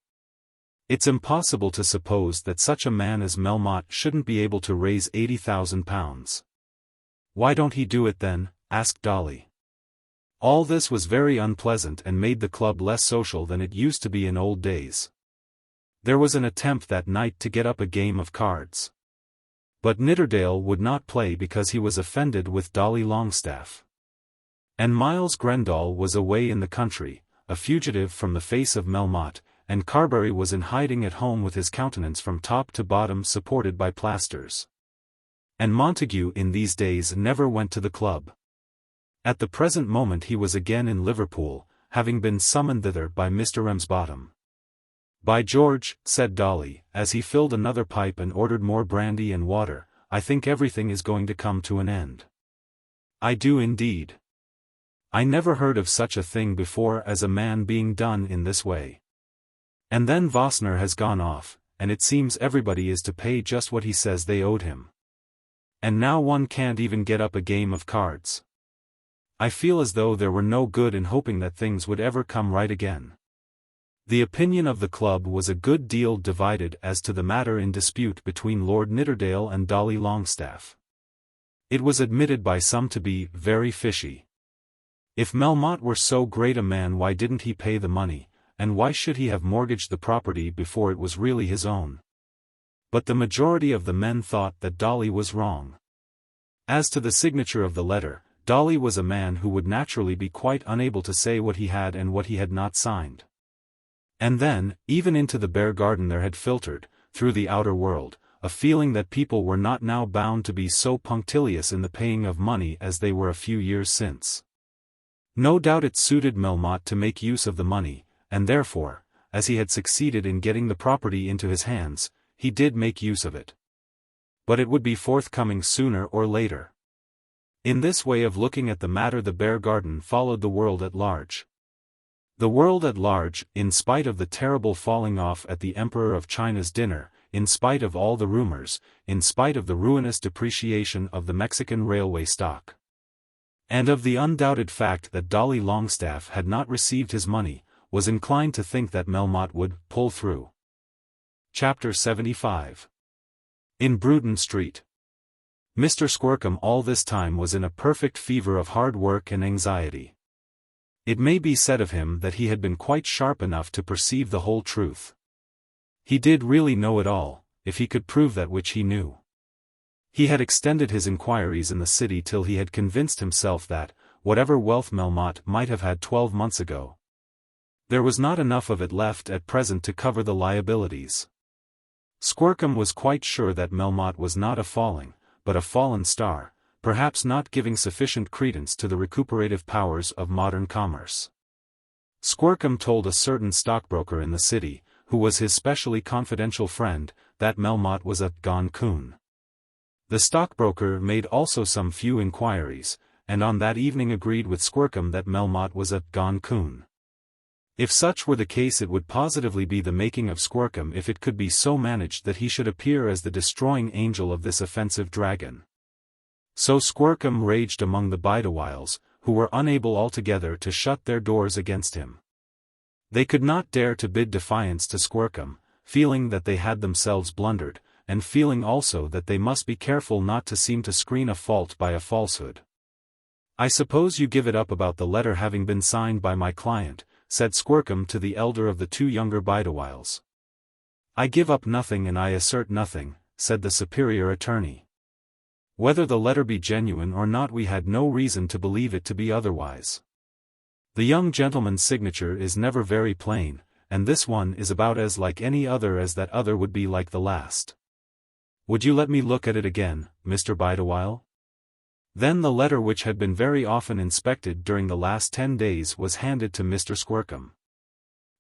A: It's impossible to suppose that such a man as Melmotte shouldn't be able to raise £80,000. "Why don't he do it then?" asked Dolly. All this was very unpleasant and made the club less social than it used to be in old days. There was an attempt that night to get up a game of cards. But Nidderdale would not play because he was offended with Dolly Longestaffe. And Miles Grendall was away in the country, a fugitive from the face of Melmotte, and Carbury was in hiding at home with his countenance from top to bottom supported by plasters. And Montague in these days never went to the club. At the present moment he was again in Liverpool, having been summoned thither by Mr. Ramsbottom. "By George," said Dolly, as he filled another pipe and ordered more brandy and water, "I think everything is going to come to an end. I do indeed. I never heard of such a thing before as a man being done in this way. And then Vossner has gone off, and it seems everybody is to pay just what he says they owed him. And now one can't even get up a game of cards. I feel as though there were no good in hoping that things would ever come right again." The opinion of the club was a good deal divided as to the matter in dispute between Lord Nidderdale and Dolly Longestaffe. It was admitted by some to be very fishy. If Melmotte were so great a man, why didn't he pay the money, and why should he have mortgaged the property before it was really his own? But the majority of the men thought that Dolly was wrong. As to the signature of the letter, Dolly was a man who would naturally be quite unable to say what he had and what he had not signed. And then, even into the Bear Garden there had filtered, through the outer world, a feeling that people were not now bound to be so punctilious in the paying of money as they were a few years since. No doubt it suited Melmotte to make use of the money, and therefore, as he had succeeded in getting the property into his hands, he did make use of it. But it would be forthcoming sooner or later. In this way of looking at the matter the Bear Garden followed the world at large. The world at large, in spite of the terrible falling off at the Emperor of China's dinner, in spite of all the rumors, in spite of the ruinous depreciation of the Mexican railway stock, and of the undoubted fact that Dolly Longestaffe had not received his money, was inclined to think that Melmotte would pull through. Chapter 75. In Bruton Street. Mr. Squercum all this time was in a perfect fever of hard work and anxiety. It may be said of him that he had been quite sharp enough to perceive the whole truth. He did really know it all, if he could prove that which he knew. He had extended his inquiries in the city till he had convinced himself that, whatever wealth Melmotte might have had 12 months ago, there was not enough of it left at present to cover the liabilities. Squercum was quite sure that Melmotte was not a falling, but a fallen star, perhaps not giving sufficient credence to the recuperative powers of modern commerce. Squercum told a certain stockbroker in the city, who was his specially confidential friend, that Melmotte was a gone coon. The stockbroker made also some few inquiries, and on that evening agreed with Squercum that Melmotte was a gone coon. If such were the case it would positively be the making of Squercum if it could be so managed that he should appear as the destroying angel of this offensive dragon. So Squircum raged among the Bideawhiles, who were unable altogether to shut their doors against him. They could not dare to bid defiance to Squircum, feeling that they had themselves blundered, and feeling also that they must be careful not to seem to screen a fault by a falsehood. "I suppose you give it up about the letter having been signed by my client," said Squircum to the elder of the two younger Bideawhiles. "I give up nothing and I assert nothing," said the superior attorney. "Whether the letter be genuine or not, we had no reason to believe it to be otherwise. The young gentleman's signature is never very plain, and this one is about as like any other as that other would be like the last. Would you let me look at it again, Mr. Bideawhile?" Then the letter, which had been very often inspected during the last 10 days, was handed to Mr. Squircum.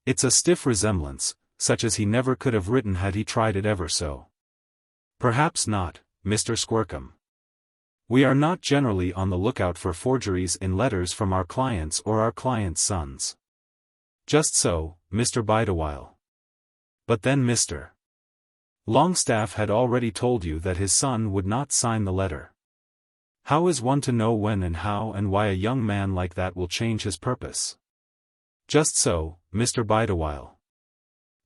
A: "It's a stiff resemblance, such as he never could have written had he tried it ever so." "Perhaps not, Mr. Squircum. We are not generally on the lookout for forgeries in letters from our clients or our clients' sons." "Just so, Mr. Bideawhile. But then Mr. Longestaffe had already told you that his son would not sign the letter. How is one to know when and how and why a young man like that will change his purpose?" "Just so, Mr. Bideawhile.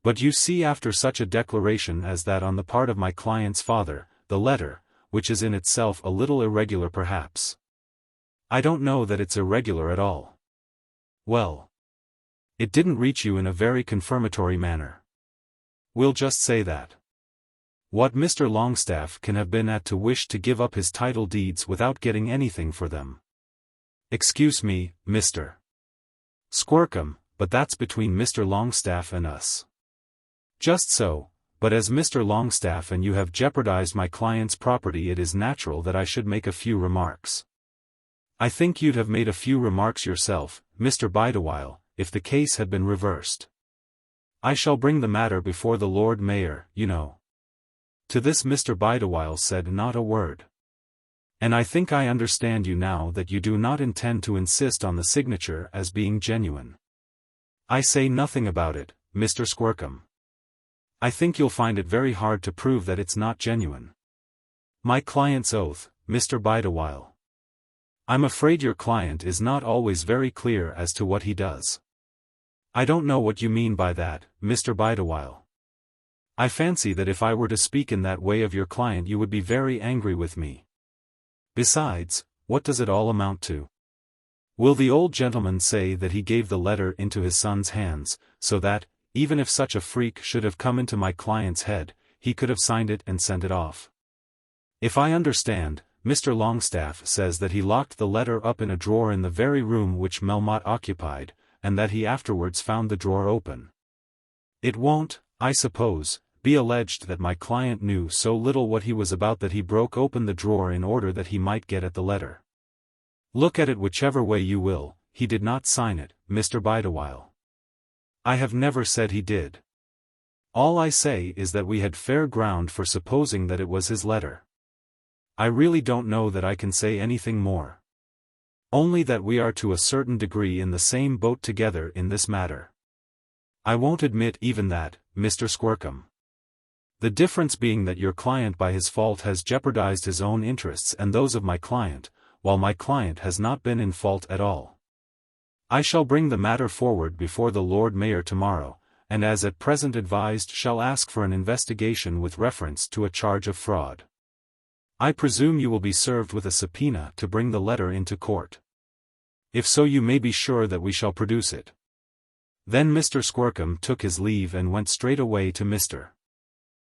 A: But you see, after such a declaration as that on the part of my client's father, the letter, which is in itself a little irregular perhaps—" "I don't know that it's irregular at all." "Well, it didn't reach you in a very confirmatory manner. We'll just say that. What Mr. Longestaffe can have been at to wish to give up his title deeds without getting anything for them." "Excuse me, Mr. Squircum, but that's between Mr. Longestaffe and us." "Just so, but as Mr. Longestaffe and you have jeopardized my client's property, it is natural that I should make a few remarks." "I think you'd have made a few remarks yourself, Mr. Bideawhile, if the case had been reversed." "I shall bring the matter before the Lord Mayor, you know." To this Mr. Bideawhile said not a word. "And I think I understand you now that you do not intend to insist on the signature as being genuine." "I say nothing about it, Mr. Squircum. I think you'll find it very hard to prove that it's not genuine." "My client's oath, Mr. Bideawhile." "I'm afraid your client is not always very clear as to what he does." "I don't know what you mean by that, Mr. Bideawhile. I fancy that if I were to speak in that way of your client you would be very angry with me. Besides, what does it all amount to? Will the old gentleman say that he gave the letter into his son's hands, so that, even if such a freak should have come into my client's head, he could have signed it and sent it off? If I understand, Mr. Longestaffe says that he locked the letter up in a drawer in the very room which Melmotte occupied, and that he afterwards found the drawer open. It won't, I suppose, be alleged that my client knew so little what he was about that he broke open the drawer in order that he might get at the letter. Look at it whichever way you will, he did not sign it, Mr. Bideawhile. I have never said he did. All I say is that we had fair ground for supposing that it was his letter. I really don't know that I can say anything more. Only that we are to a certain degree in the same boat together in this matter. I won't admit even that, Mr. Squircum. The difference being that your client by his fault has jeopardized his own interests and those of my client, while my client has not been in fault at all. I shall bring the matter forward before the Lord Mayor tomorrow, and as at present advised shall ask for an investigation with reference to a charge of fraud. I presume you will be served with a subpoena to bring the letter into court. If so, you may be sure that we shall produce it." Then Mr. Squircum took his leave and went straight away to Mr.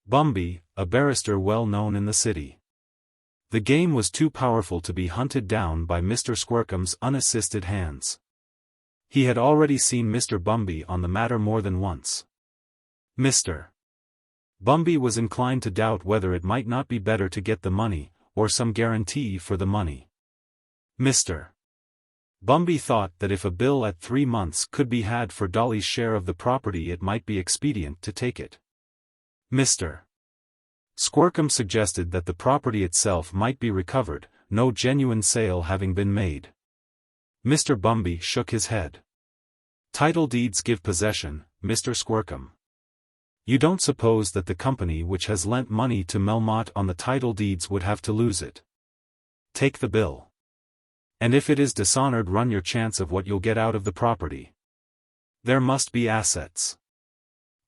A: Bumby, a barrister well known in the city. The game was too powerful to be hunted down by Mr. Squircum's unassisted hands. He had already seen Mr. Bumby on the matter more than once. Mr. Bumby was inclined to doubt whether it might not be better to get the money, or some guarantee for the money. Mr. Bumby thought that if a bill at 3 months could be had for Dolly's share of the property it might be expedient to take it. Mr. Squircum suggested that the property itself might be recovered, no genuine sale having been made. Mr. Bumby shook his head. "Title deeds give possession, Mr. Squircum. You don't suppose that the company which has lent money to Melmotte on the title deeds would have to lose it? take the bill. And if it is dishonored, run your chance of what you'll get out of the property. There must be assets.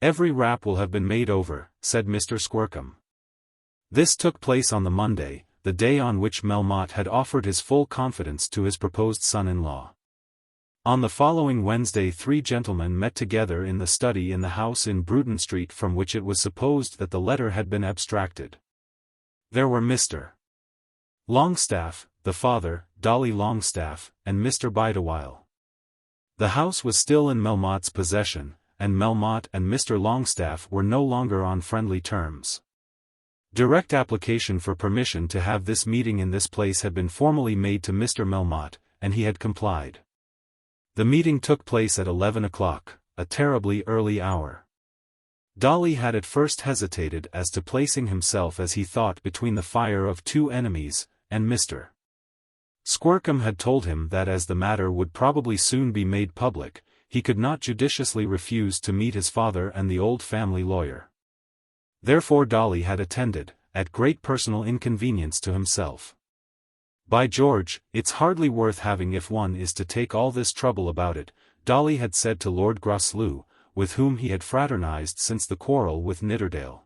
A: Every rap will have been made over, said Mr. Squercum. This took place on the Monday, the day on which Melmotte had offered his full confidence to his proposed son-in-law. On the following Wednesday 3 gentlemen met together in the study in the house in Bruton Street from which it was supposed that the letter had been abstracted. There were Mr. Longestaffe, the father, Dolly Longestaffe, and Mr. Bideawhile. The house was still in Melmotte's possession, and Melmotte and Mr. Longestaffe were no longer on friendly terms. Direct application for permission to have this meeting in this place had been formally made to Mr. Melmotte, and he had complied. The meeting took place at 11 o'clock, a terribly early hour. Dolly had at first hesitated as to placing himself as he thought between the fire of 2 enemies, and Mr. Squercum had told him that as the matter would probably soon be made public, he could not judiciously refuse to meet his father and the old family lawyer. Therefore Dolly had attended, at great personal inconvenience to himself. By George, it's hardly worth having if one is to take all this trouble about it, Dolly had said to Lord Groslow, with whom he had fraternized since the quarrel with Nidderdale.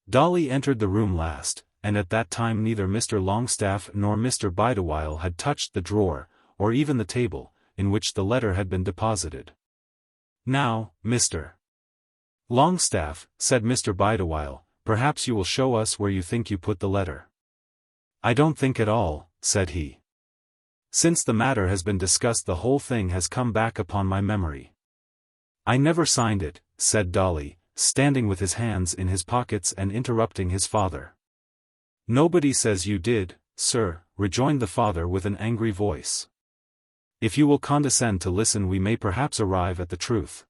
A: Dolly entered the room last, and at that time neither Mr. Longestaffe nor Mr. Bideawhile had touched the drawer, or even the table, in which the letter had been deposited. Now, Mr. Longestaffe, said Mr. Bideawhile, perhaps you will show us where you think you put the letter. I don't think at all, said he. Since the matter has been discussed the whole thing has come back upon my memory. I never signed it, said Dolly, standing with his hands in his pockets and interrupting his father. Nobody says you did, sir, rejoined the father with an angry voice. If you will condescend to listen we may perhaps arrive at the truth.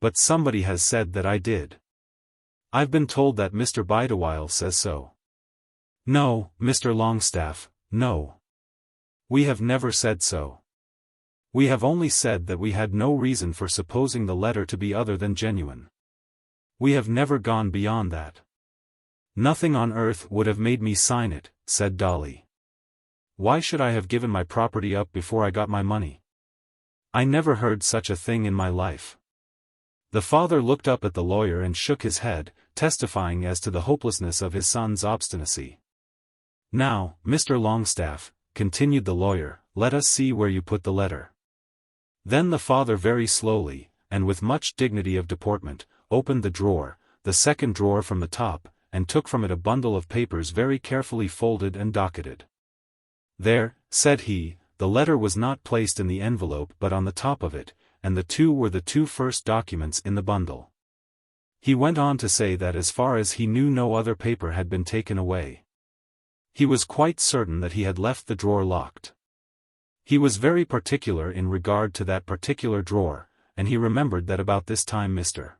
A: But somebody has said that I did. I've been told that Mr. Bideawhile says so. No, Mr. Longestaffe, no. We have never said so. We have only said that we had no reason for supposing the letter to be other than genuine. We have never gone beyond that. Nothing on earth would have made me sign it, said Dolly. Why should I have given my property up before I got my money? I never heard such a thing in my life. The father looked up at the lawyer and shook his head, testifying as to the hopelessness of his son's obstinacy. Now, Mr. Longestaffe, continued the lawyer, let us see where you put the letter. Then the father very slowly, and with much dignity of deportment, opened the drawer, the second drawer from the top, and took from it a bundle of papers very carefully folded and docketed. There, said he, the letter was not placed in the envelope but on the top of it, and the 2 were the 2 first documents in the bundle. He went on to say that as far as he knew no other paper had been taken away. He was quite certain that he had left the drawer locked. He was very particular in regard to that particular drawer, and he remembered that about this time Mr.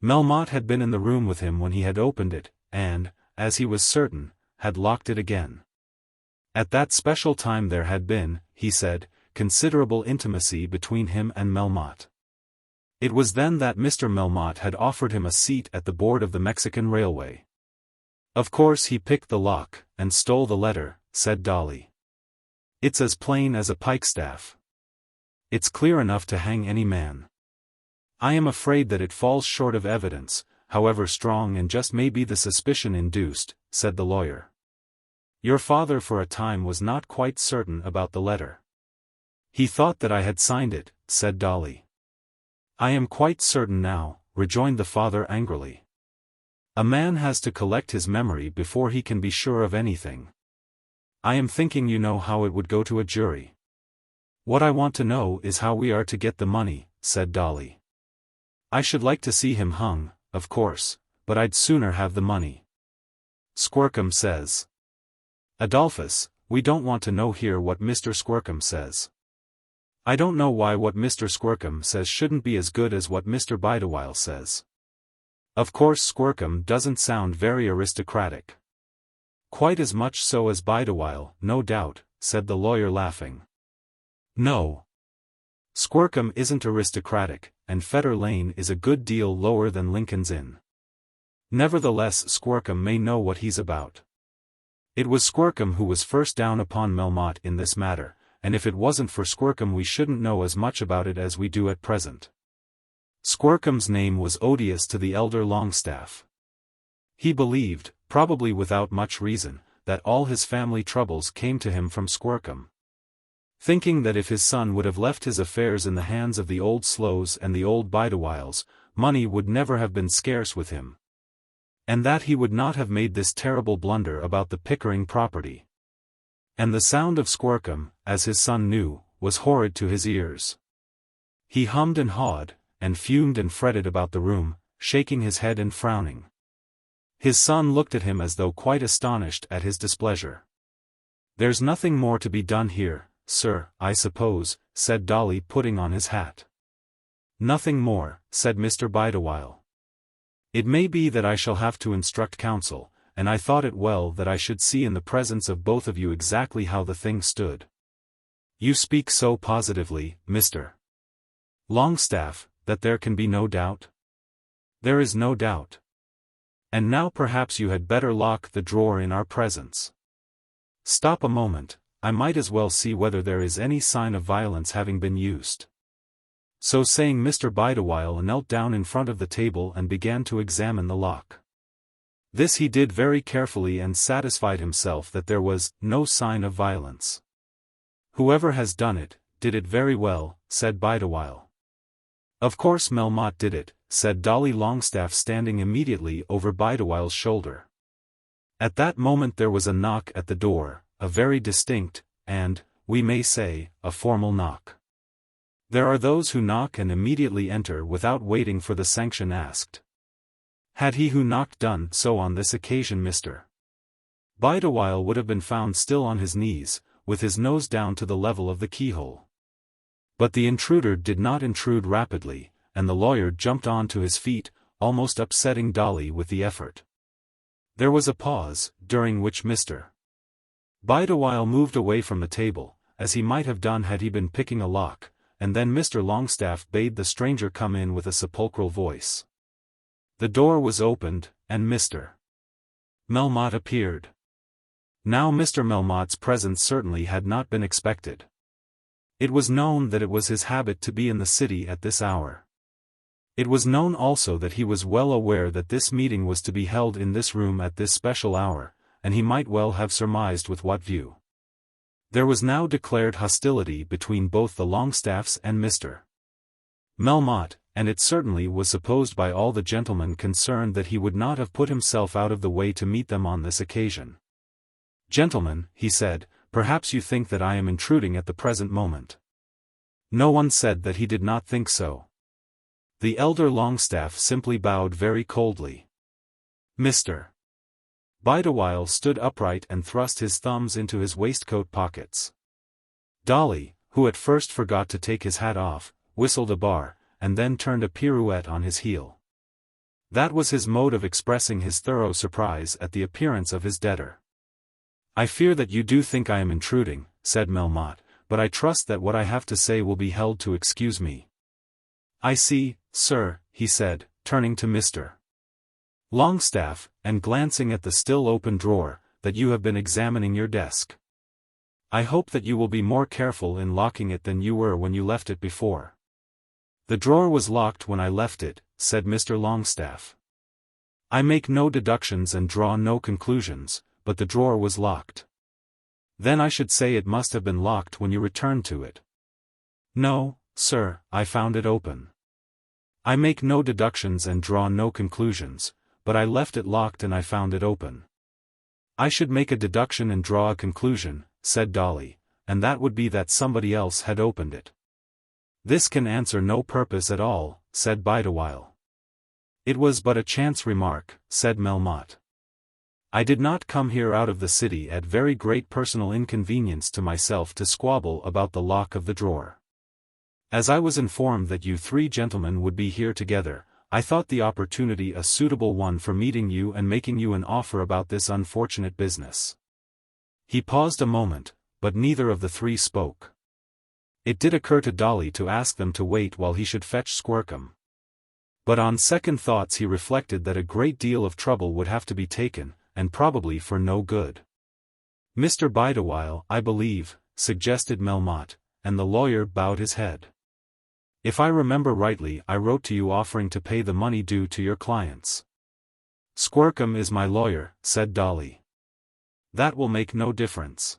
A: Melmotte had been in the room with him when he had opened it, and, as he was certain, had locked it again. At that special time there had been, he said, considerable intimacy between him and Melmotte. It was then that Mr. Melmotte had offered him a seat at the board of the Mexican Railway. Of course he picked the lock, and stole the letter, said Dolly. It's as plain as a pikestaff. It's clear enough to hang any man. I am afraid that it falls short of evidence, however strong and just may be the suspicion induced, said the lawyer. Your father for a time was not quite certain about the letter. He thought that I had signed it, said Dolly. I am quite certain now, rejoined the father angrily. A man has to collect his memory before he can be sure of anything. I am thinking you know how it would go to a jury. What I want to know is how we are to get the money, said Dolly. I should like to see him hung, of course, but I'd sooner have the money. Squercum says. Adolphus, we don't want to know here what Mr. Squercum says. I don't know why what Mr. Squercum says shouldn't be as good as what Mr. Bideawhile says. Of course Squercum doesn't sound very aristocratic. Quite as much so as Bideawhile, no doubt, said the lawyer laughing. No. Squercum isn't aristocratic, and Fetter Lane is a good deal lower than Lincoln's Inn. Nevertheless Squercum may know what he's about. It was Squercum who was first down upon Melmotte in this matter, and if it wasn't for Squercum we shouldn't know as much about it as we do at present. Squercum's name was odious to the elder Longestaffe. He believed, probably without much reason, that all his family troubles came to him from Squercum. Thinking that if his son would have left his affairs in the hands of the old Slows and the old Bidewhiles, money would never have been scarce with him. And that he would not have made this terrible blunder about the Pickering property. And the sound of Squercum, as his son knew, was horrid to his ears. He hummed and hawed, and fumed and fretted about the room, shaking his head and frowning. His son looked at him as though quite astonished at his displeasure. "There's nothing more to be done here, sir, I suppose," said Dolly, putting on his hat. "Nothing more," said Mr. Bidewhile. "It may be that I shall have to instruct counsel, and I thought it well that I should see in the presence of both of you exactly how the thing stood." "You speak so positively, Mr. Longestaffe, that there can be no doubt?" "There is no doubt. And now perhaps you had better lock the drawer in our presence. Stop a moment, I might as well see whether there is any sign of violence having been used." So saying, Mr. Bidewhile knelt down in front of the table and began to examine the lock. This he did very carefully and satisfied himself that there was no sign of violence. "Whoever has done it, did it very well," said Bidewhile. "Of course Melmotte did it," said Dolly Longestaffe, standing immediately over Bidewhile's shoulder. At that moment there was a knock at the door, a very distinct, and, we may say, a formal knock. There are those who knock and immediately enter without waiting for the sanction asked. Had he who knocked done so on this occasion, Mr. Bidewhile would have been found still on his knees, with his nose down to the level of the keyhole. But the intruder did not intrude rapidly, and the lawyer jumped on to his feet, almost upsetting Dolly with the effort. There was a pause, during which Mr. Bidewhile moved away from the table, as he might have done had he been picking a lock, and then Mr. Longestaffe bade the stranger come in with a sepulchral voice. The door was opened, and Mr. Melmotte appeared. Now Mr. Melmotte's presence certainly had not been expected. It was known that it was his habit to be in the city at this hour. It was known also that he was well aware that this meeting was to be held in this room at this special hour, and he might well have surmised with what view. There was now declared hostility between both the Longestaffes and Mr. Melmotte, and it certainly was supposed by all the gentlemen concerned that he would not have put himself out of the way to meet them on this occasion. "Gentlemen," he said, "perhaps you think that I am intruding at the present moment." No one said that he did not think so. The elder Longestaffe simply bowed very coldly. Mr. Bidewhile stood upright and thrust his thumbs into his waistcoat pockets. Dolly, who at first forgot to take his hat off, whistled a bar, and then turned a pirouette on his heel. That was his mode of expressing his thorough surprise at the appearance of his debtor. "I fear that you do think I am intruding," said Melmotte, "but I trust that what I have to say will be held to excuse me." "I see, sir," he said, turning to Mr. Longestaffe, and glancing at the still open drawer, "that you have been examining your desk. I hope that you will be more careful in locking it than you were when you left it before." "The drawer was locked when I left it," said Mr. Longestaffe. "I make no deductions and draw no conclusions, but the drawer was locked." "Then I should say it must have been locked when you returned to it." "No, sir, I found it open." "I make no deductions and draw no conclusions, but I left it locked and I found it open." "I should make a deduction and draw a conclusion," said Dolly, "and that would be that somebody else had opened it." "This can answer no purpose at all," said Bidewhile. "It was but a chance remark," said Melmotte. "I did not come here out of the city at very great personal inconvenience to myself to squabble about the lock of the drawer. As I was informed that you three gentlemen would be here together, I thought the opportunity a suitable one for meeting you and making you an offer about this unfortunate business." He paused a moment, but neither of the three spoke. It did occur to Dolly to ask them to wait while he should fetch Squercum. But on second thoughts he reflected that a great deal of trouble would have to be taken, and probably for no good. Mr. Bideawhile, I believe, suggested Melmotte, and the lawyer bowed his head. If I remember rightly, I wrote to you offering to pay the money due to your clients. Squercum is my lawyer, said Dolly. That will make no difference.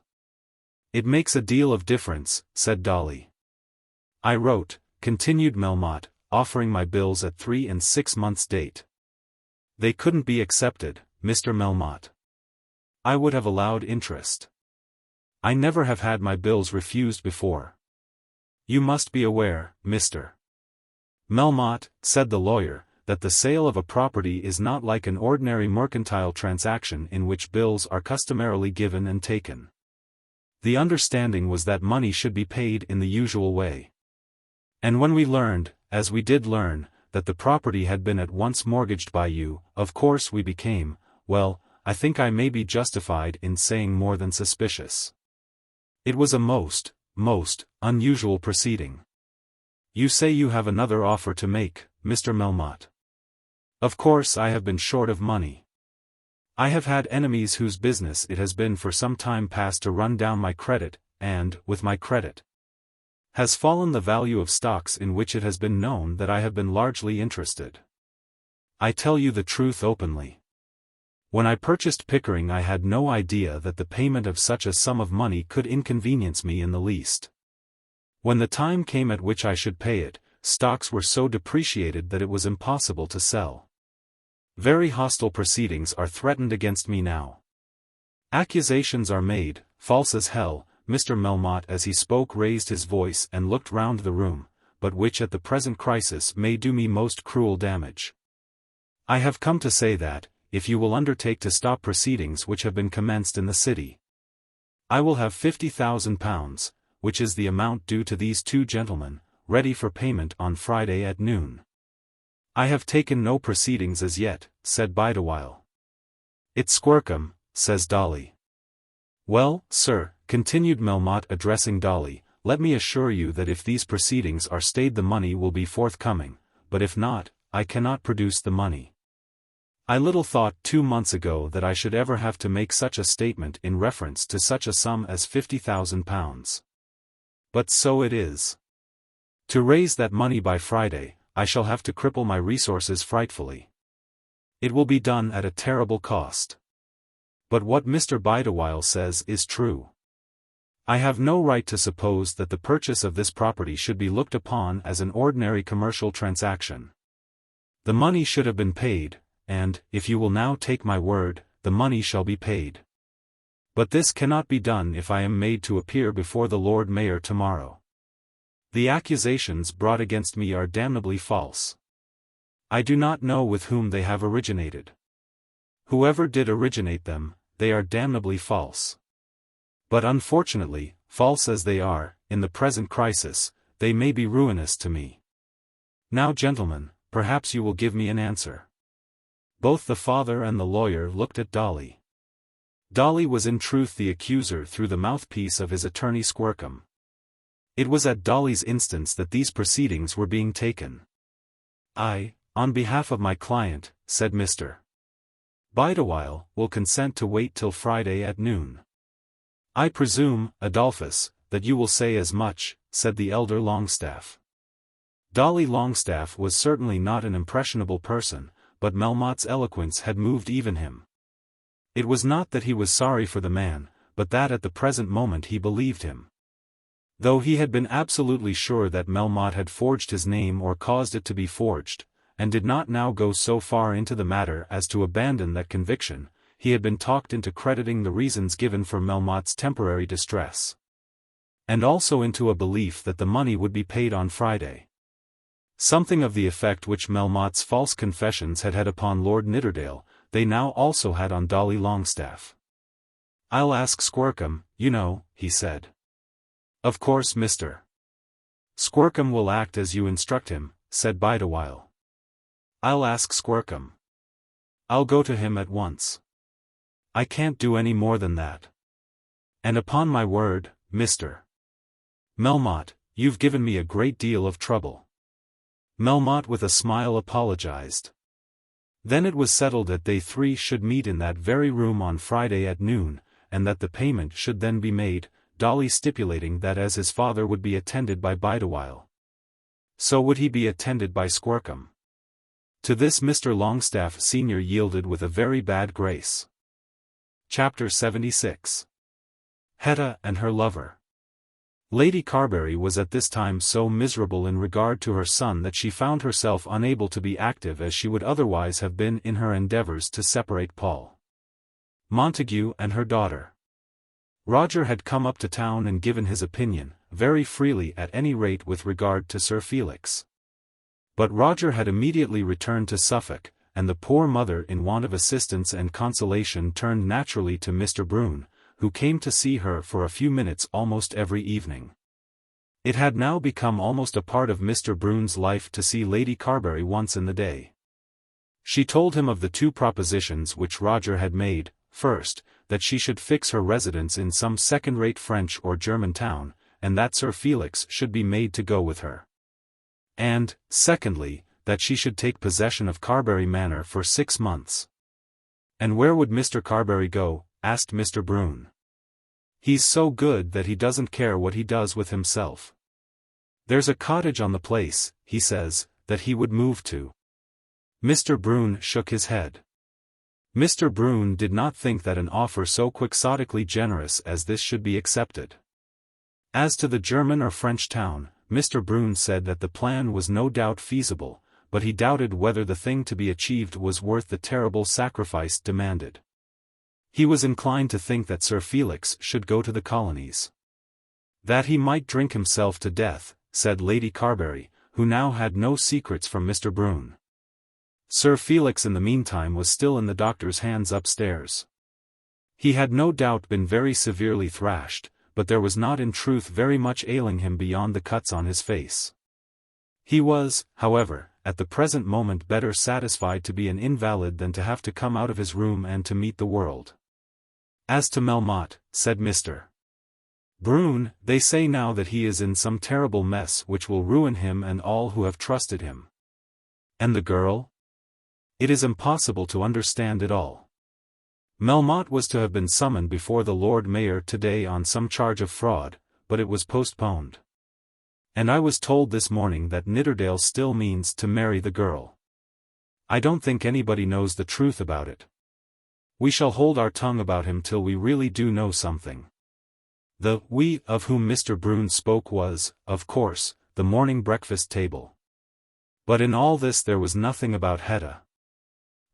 A: It makes a deal of difference, said Dolly. I wrote, continued Melmotte, offering my bills at 3 and 6 months' date. They couldn't be accepted, Mr. Melmotte. I would have allowed interest. I never have had my bills refused before. You must be aware, Mr. Melmotte, said the lawyer, that the sale of a property is not like an ordinary mercantile transaction in which bills are customarily given and taken. The understanding was that money should be paid in the usual way. And when we learned, as we did learn, that the property had been at once mortgaged by you, of course we became, well, I think I may be justified in saying more than suspicious. It was a most unusual proceeding. You say you have another offer to make, Mr. Melmotte. Of course I have been short of money. I have had enemies whose business it has been for some time past to run down my credit, and, with my credit, has fallen the value of stocks in which it has been known that I have been largely interested. I tell you the truth openly. When I purchased Pickering I had no idea that the payment of such a sum of money could inconvenience me in the least. When the time came at which I should pay it, stocks were so depreciated that it was impossible to sell. Very hostile proceedings are threatened against me now. Accusations are made, false as hell. Mr. Melmotte as he spoke raised his voice and looked round the room, but which at the present crisis may do me most cruel damage. I have come to say that, if you will undertake to stop proceedings which have been commenced in the city, I will have £50,000, which is the amount due to these two gentlemen, ready for payment on Friday at noon. I have taken no proceedings as yet, said Bideawhile. It's Squercum, says Dolly. Well, sir, continued Melmotte addressing Dolly, let me assure you that if these proceedings are stayed the money will be forthcoming, but if not, I cannot produce the money. I little thought 2 months ago that I should ever have to make such a statement in reference to such a sum as £50,000. But so it is. To raise that money by Friday, I shall have to cripple my resources frightfully. It will be done at a terrible cost. But what Mr. Bideawhile says is true. I have no right to suppose that the purchase of this property should be looked upon as an ordinary commercial transaction. The money should have been paid, and, if you will now take my word, the money shall be paid. But this cannot be done if I am made to appear before the Lord Mayor tomorrow. The accusations brought against me are damnably false. I do not know with whom they have originated. Whoever did originate them, they are damnably false. But unfortunately, false as they are, in the present crisis, they may be ruinous to me. Now gentlemen, perhaps you will give me an answer. Both the father and the lawyer looked at Dolly. Dolly was in truth the accuser through the mouthpiece of his attorney Squercum. It was at Dolly's instance that these proceedings were being taken. I, on behalf of my client, said Mr. Bideawhile, will consent to wait till Friday at noon. I presume, Adolphus, that you will say as much, said the elder Longestaffe. Dolly Longestaffe was certainly not an impressionable person, but Melmotte's eloquence had moved even him. It was not that he was sorry for the man, but that at the present moment he believed him. Though he had been absolutely sure that Melmotte had forged his name or caused it to be forged, and did not now go so far into the matter as to abandon that conviction, he had been talked into crediting the reasons given for Melmotte's temporary distress, and also into a belief that the money would be paid on Friday. Something of the effect which Melmotte's false confessions had had upon Lord Nidderdale, they now also had on Dolly Longestaffe. I'll ask Squercum, you know, he said. Of course Mr. Squercum will act as you instruct him, said Bideawhile. I'll ask Squercum. I'll go to him at once. I can't do any more than that. And upon my word, Mr. Melmotte, you've given me a great deal of trouble. Melmotte with a smile apologized. Then it was settled that they three should meet in that very room on Friday at noon, and that the payment should then be made, Dolly stipulating that as his father would be attended by Bideawhile, so would he be attended by Squircum. To this Mr. Longestaffe senior yielded with a very bad grace. Chapter 76. Hetta and her lover. Lady Carbury was at this time so miserable in regard to her son that she found herself unable to be active as she would otherwise have been in her endeavours to separate Paul Montague and her daughter. Roger had come up to town and given his opinion, very freely at any rate with regard to Sir Felix. But Roger had immediately returned to Suffolk, and the poor mother in want of assistance and consolation turned naturally to Mr. Bruton, who came to see her for a few minutes almost every evening. It had now become almost a part of Mr. Bruton's life to see Lady Carbury once in the day. She told him of the two propositions which Roger had made: first, that she should fix her residence in some second-rate French or German town, and that Sir Felix should be made to go with her; and, secondly, that she should take possession of Carbury Manor for 6 months. "And where would Mr. Carbury go?" asked Mr. Bruton. "He's so good that he doesn't care what he does with himself. There's a cottage on the place, he says, that he would move to." Mr. Bruton shook his head. Mr. Bruton did not think that an offer so quixotically generous as this should be accepted. As to the German or French town, Mr. Bruton said that the plan was no doubt feasible, but he doubted whether the thing to be achieved was worth the terrible sacrifice demanded. He was inclined to think that Sir Felix should go to the colonies. That he might drink himself to death, said Lady Carbury, who now had no secrets from Mr. Bruton. Sir Felix in the meantime was still in the doctor's hands upstairs. He had no doubt been very severely thrashed, but there was not in truth very much ailing him beyond the cuts on his face. He was, however, at the present moment better satisfied to be an invalid than to have to come out of his room and to meet the world. "As to Melmotte," said Mr. Bruton, "they say now that he is in some terrible mess which will ruin him and all who have trusted him." "And the girl?" "It is impossible to understand it all. Melmotte was to have been summoned before the Lord Mayor today on some charge of fraud, but it was postponed. And I was told this morning that Nidderdale still means to marry the girl. I don't think anybody knows the truth about it. We shall hold our tongue about him till we really do know something." The "we" of whom Mr. Bruton spoke was, of course, the morning breakfast table. But in all this there was nothing about Hetta.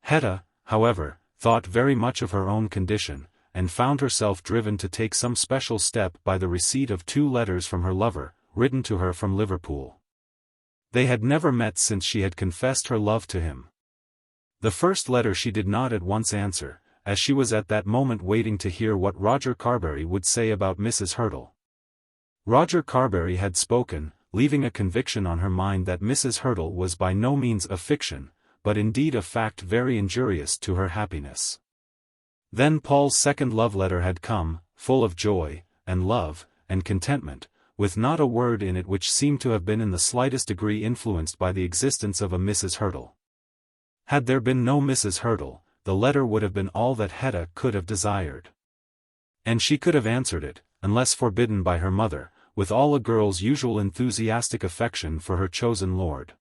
A: Hetta, however, thought very much of her own condition, and found herself driven to take some special step by the receipt of 2 letters from her lover, written to her from Liverpool. They had never met since she had confessed her love to him. The first letter she did not at once answer, as she was at that moment waiting to hear what Roger Carbury would say about Mrs. Hurtle. Roger Carbury had spoken, leaving a conviction on her mind that Mrs. Hurtle was by no means a fiction, but indeed a fact very injurious to her happiness. Then Paul's second love letter had come, full of joy, and love, and contentment, with not a word in it which seemed to have been in the slightest degree influenced by the existence of a Mrs. Hurtle. Had there been no Mrs. Hurtle, the letter would have been all that Hetta could have desired. And she could have answered it, unless forbidden by her mother, with all a girl's usual enthusiastic affection for her chosen lord.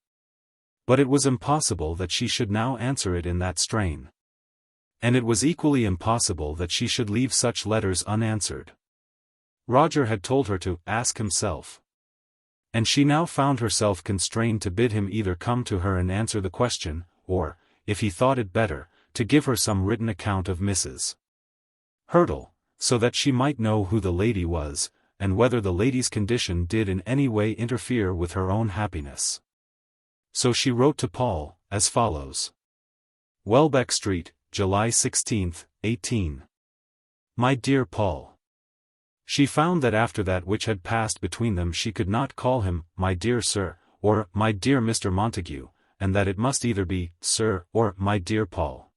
A: But it was impossible that she should now answer it in that strain. And it was equally impossible that she should leave such letters unanswered. Roger had told her to ask himself. And she now found herself constrained to bid him either come to her and answer the question, or, if he thought it better, to give her some written account of Mrs. Hurtle, so that she might know who the lady was, and whether the lady's condition did in any way interfere with her own happiness. So she wrote to Paul, as follows. Welbeck Street, July 16, 18. My dear Paul. She found that after that which had passed between them she could not call him, my dear sir, or my dear Mr. Montague, and that it must either be, sir, or my dear Paul.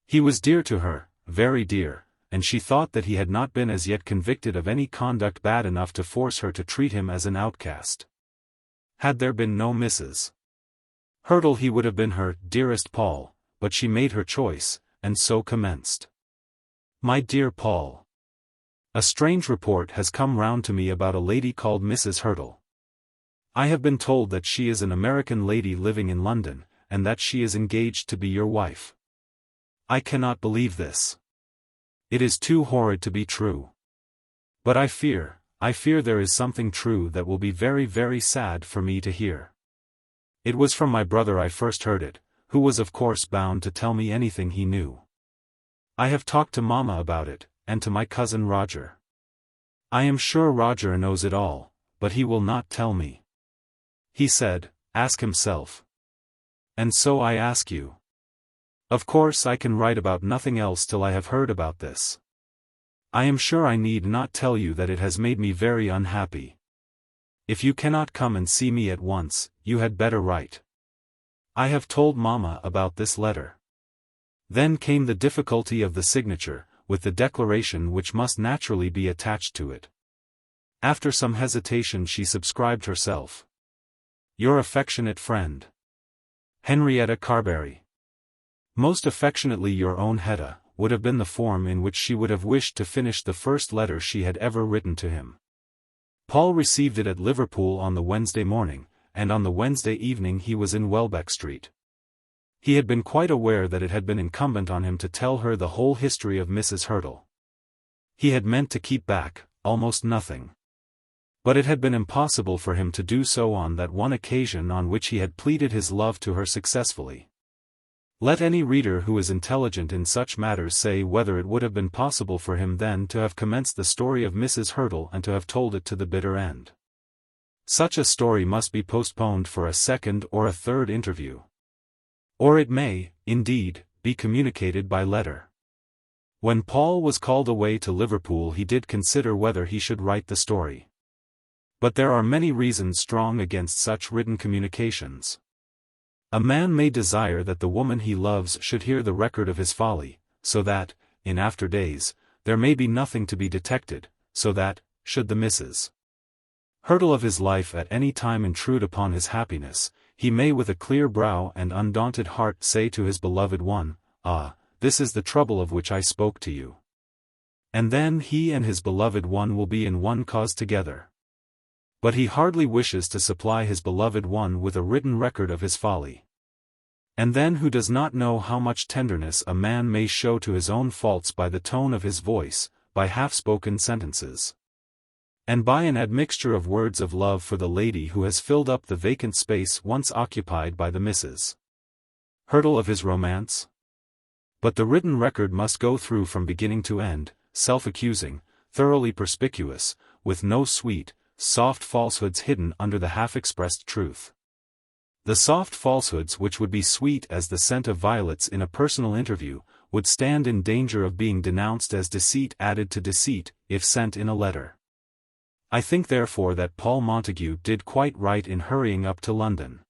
A: He was dear to her, very dear, and she thought that he had not been as yet convicted of any conduct bad enough to force her to treat him as an outcast. Had there been no Mrs. Hurtle he would have been her dearest Paul, but she made her choice, and so commenced. My dear Paul. A strange report has come round to me about a lady called Mrs. Hurtle. I have been told that she is an American lady living in London, and that she is engaged to be your wife. I cannot believe this. It is too horrid to be true. But I fear there is something true that will be very, very sad for me to hear. It was from my brother I first heard it, who was of course bound to tell me anything he knew. I have talked to Mamma about it, and to my cousin Roger. I am sure Roger knows it all, but he will not tell me. He said, ask himself. And so I ask you. Of course I can write about nothing else till I have heard about this. I am sure I need not tell you that it has made me very unhappy. If you cannot come and see me at once, you had better write. I have told Mamma about this letter. Then came the difficulty of the signature, with the declaration which must naturally be attached to it. After some hesitation she subscribed herself. Your affectionate friend, Henrietta Carbury. Most affectionately your own Hetta, would have been the form in which she would have wished to finish the first letter she had ever written to him. Paul received it at Liverpool on the Wednesday morning, and on the Wednesday evening he was in Welbeck Street. He had been quite aware that it had been incumbent on him to tell her the whole history of Mrs. Hurtle. He had meant to keep back almost nothing. But it had been impossible for him to do so on that one occasion on which he had pleaded his love to her successfully. Let any reader who is intelligent in such matters say whether it would have been possible for him then to have commenced the story of Mrs. Hurtle and to have told it to the bitter end. Such a story must be postponed for a second or a third interview. Or it may, indeed, be communicated by letter. When Paul was called away to Liverpool he did consider whether he should write the story. But there are many reasons strong against such written communications. A man may desire that the woman he loves should hear the record of his folly, so that, in after days, there may be nothing to be detected, so that, should the Mrs. Hurtle of his life at any time intrude upon his happiness, he may with a clear brow and undaunted heart say to his beloved one, ah, this is the trouble of which I spoke to you. And then he and his beloved one will be in one cause together. But he hardly wishes to supply his beloved one with a written record of his folly. And then who does not know how much tenderness a man may show to his own faults by the tone of his voice, by half-spoken sentences, and by an admixture of words of love for the lady who has filled up the vacant space once occupied by the Mrs. Hurtle of his romance? But the written record must go through from beginning to end, self-accusing, thoroughly perspicuous, with no sweet, soft falsehoods hidden under the half-expressed truth. The soft falsehoods which would be sweet as the scent of violets in a personal interview, would stand in danger of being denounced as deceit added to deceit, if sent in a letter. I think therefore that Paul Montague did quite right in hurrying up to London.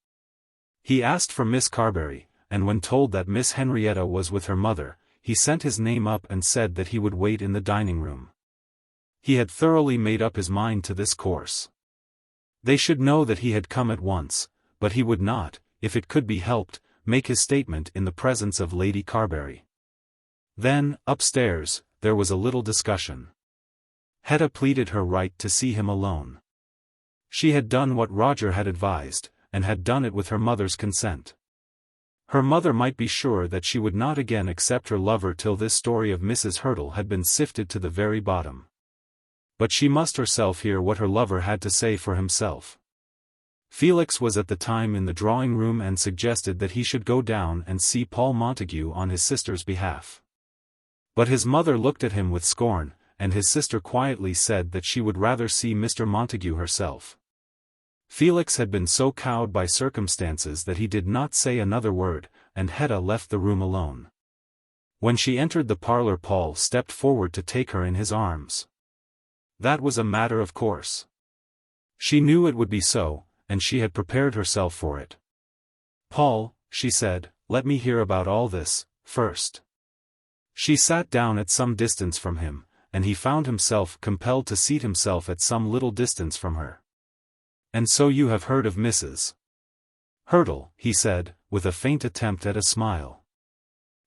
A: He asked for Miss Carbury, and when told that Miss Henrietta was with her mother, he sent his name up and said that he would wait in the dining-room. He had thoroughly made up his mind to this course. They should know that he had come at once, but he would not, if it could be helped, make his statement in the presence of Lady Carbury. Then, upstairs, there was a little discussion. Hetta pleaded her right to see him alone. She had done what Roger had advised, and had done it with her mother's consent. Her mother might be sure that she would not again accept her lover till this story of Mrs. Hurtle had been sifted to the very bottom. But she must herself hear what her lover had to say for himself. Felix was at the time in the drawing-room and suggested that he should go down and see Paul Montague on his sister's behalf. But his mother looked at him with scorn, and his sister quietly said that she would rather see Mr. Montague herself. Felix had been so cowed by circumstances that he did not say another word, and Hetta left the room alone. When she entered the parlour Paul stepped forward to take her in his arms. That was a matter of course. She knew it would be so, and she had prepared herself for it. Paul, she said, let me hear about all this, first. She sat down at some distance from him, and he found himself compelled to seat himself at some little distance from her. And so you have heard of Mrs. Hurtle, he said, with a faint attempt at a smile.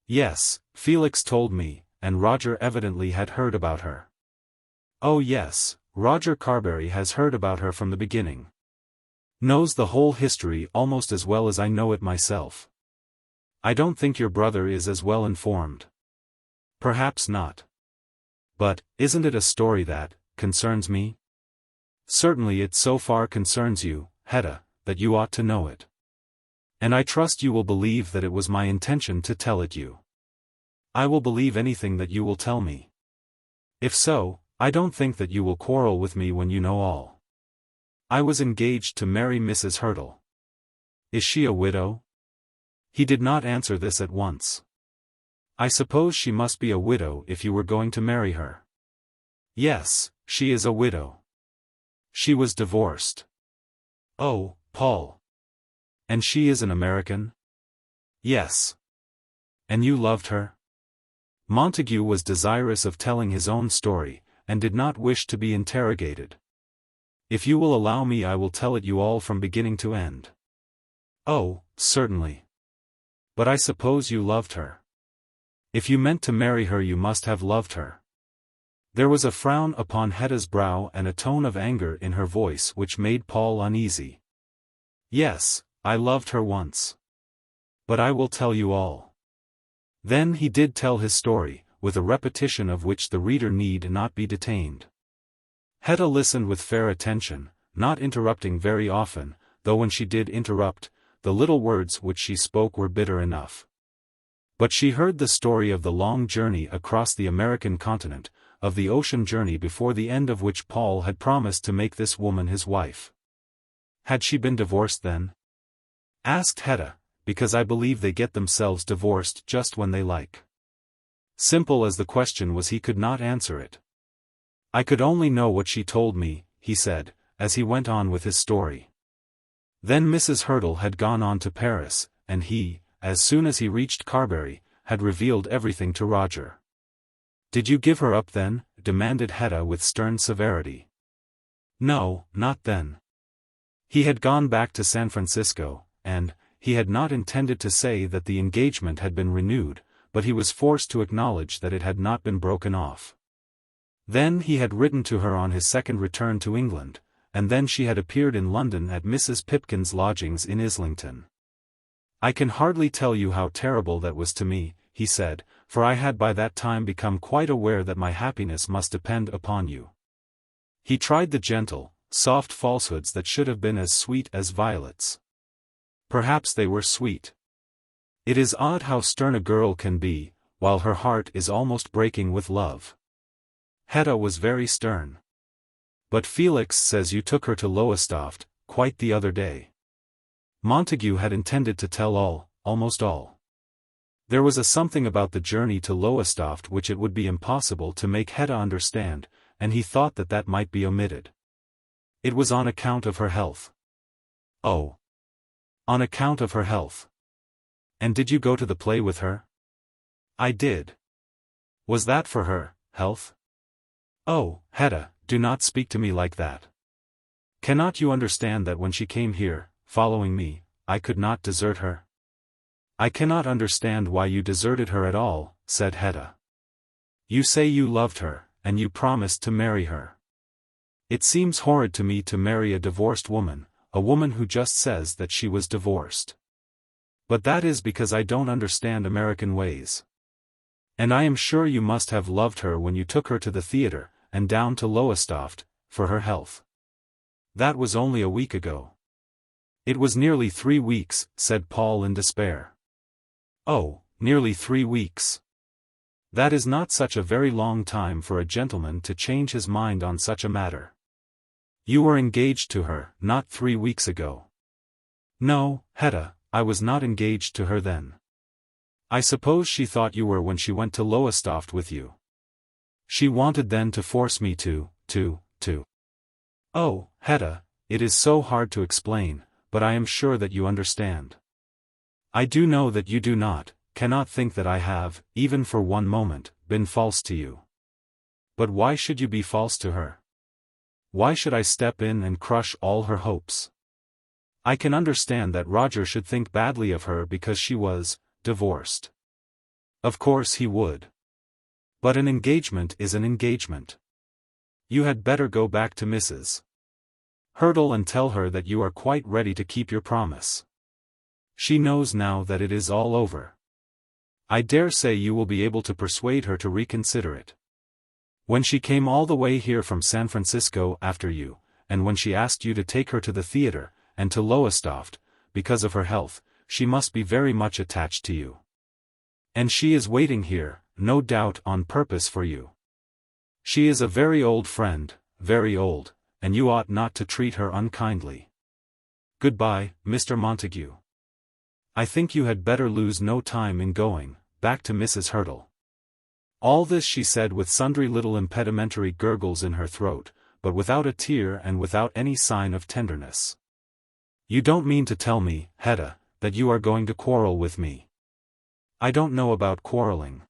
A: Yes, Felix told me, and Roger evidently had heard about her. Oh yes, Roger Carbury has heard about her from the beginning. Knows the whole history almost as well as I know it myself. I don't think your brother is as well informed. Perhaps not. But, isn't it a story that concerns me? Certainly it so far concerns you, Hetta, that you ought to know it. And I trust you will believe that it was my intention to tell it you. I will believe anything that you will tell me. If so, I don't think that you will quarrel with me when you know all. I was engaged to marry Mrs. Hurtle. Is she a widow? He did not answer this at once. I suppose she must be a widow if you were going to marry her. Yes, she is a widow. She was divorced. Oh, Paul. And she is an American? Yes. And you loved her? Montague was desirous of telling his own story, and did not wish to be interrogated. If you will allow me I will tell it you all from beginning to end. Oh, certainly. But I suppose you loved her. If you meant to marry her you must have loved her. There was a frown upon Hetta's brow and a tone of anger in her voice which made Paul uneasy. Yes, I loved her once. But I will tell you all. Then he did tell his story, with a repetition of which the reader need not be detained. Hetta listened with fair attention, not interrupting very often, though when she did interrupt, the little words which she spoke were bitter enough. But she heard the story of the long journey across the American continent, of the ocean journey before the end of which Paul had promised to make this woman his wife. Had she been divorced then? Asked Hetta, because I believe they get themselves divorced just when they like. Simple as the question was he could not answer it. I could only know what she told me, he said, as he went on with his story. Then Mrs. Hurtle had gone on to Paris, and he, as soon as he reached Carbury, had revealed everything to Roger. Did you give her up then? Demanded Hetta with stern severity. No, not then. He had gone back to San Francisco, and he had not intended to say that the engagement had been renewed, but he was forced to acknowledge that it had not been broken off. Then he had written to her on his second return to England, and then she had appeared in London at Mrs. Pipkin's lodgings in Islington. I can hardly tell you how terrible that was to me, he said, for I had by that time become quite aware that my happiness must depend upon you. He tried the gentle, soft falsehoods that should have been as sweet as violets. Perhaps they were sweet. It is odd how stern a girl can be, while her heart is almost breaking with love. Hetta was very stern. But Felix says you took her to Longestaffe, quite the other day. Montague had intended to tell all, almost all. There was a something about the journey to Longestaffe which it would be impossible to make Hetta understand, and he thought that that might be omitted. It was on account of her health. Oh. On account of her health. And did you go to the play with her? I did. Was that for her health? Oh, Hetta, do not speak to me like that. Cannot you understand that when she came here, following me, I could not desert her? I cannot understand why you deserted her at all, said Hetta. You say you loved her, and you promised to marry her. It seems horrid to me to marry a divorced woman, a woman who just says that she was divorced. But that is because I don't understand American ways. And I am sure you must have loved her when you took her to the theatre, and down to Longestaffe, for her health. That was only a week ago. It was nearly 3 weeks, said Paul in despair. Oh, nearly 3 weeks. That is not such a very long time for a gentleman to change his mind on such a matter. You were engaged to her, not 3 weeks ago. No, Hetta, I was not engaged to her then. I suppose she thought you were when she went to Longestaffe with you. She wanted then to force me to. Oh, Hetta, it is so hard to explain, but I am sure that you understand. I do know that you do not, cannot think that I have, even for one moment, been false to you. But why should you be false to her? Why should I step in and crush all her hopes? I can understand that Roger should think badly of her because she was divorced. Of course he would. But an engagement is an engagement. You had better go back to Mrs. Hurdle and tell her that you are quite ready to keep your promise. She knows now that it is all over. I dare say you will be able to persuade her to reconsider it. When she came all the way here from San Francisco after you, and when she asked you to take her to the theater, and to Longestaffe, because of her health, she must be very much attached to you. And she is waiting here, no doubt on purpose for you. She is a very old friend, very old, and you ought not to treat her unkindly. Goodbye, Mr. Montague. I think you had better lose no time in going back to Mrs. Hurdle. All this she said with sundry little impedimentary gurgles in her throat, but without a tear and without any sign of tenderness. You don't mean to tell me, Hetta, that you are going to quarrel with me? I don't know about quarreling.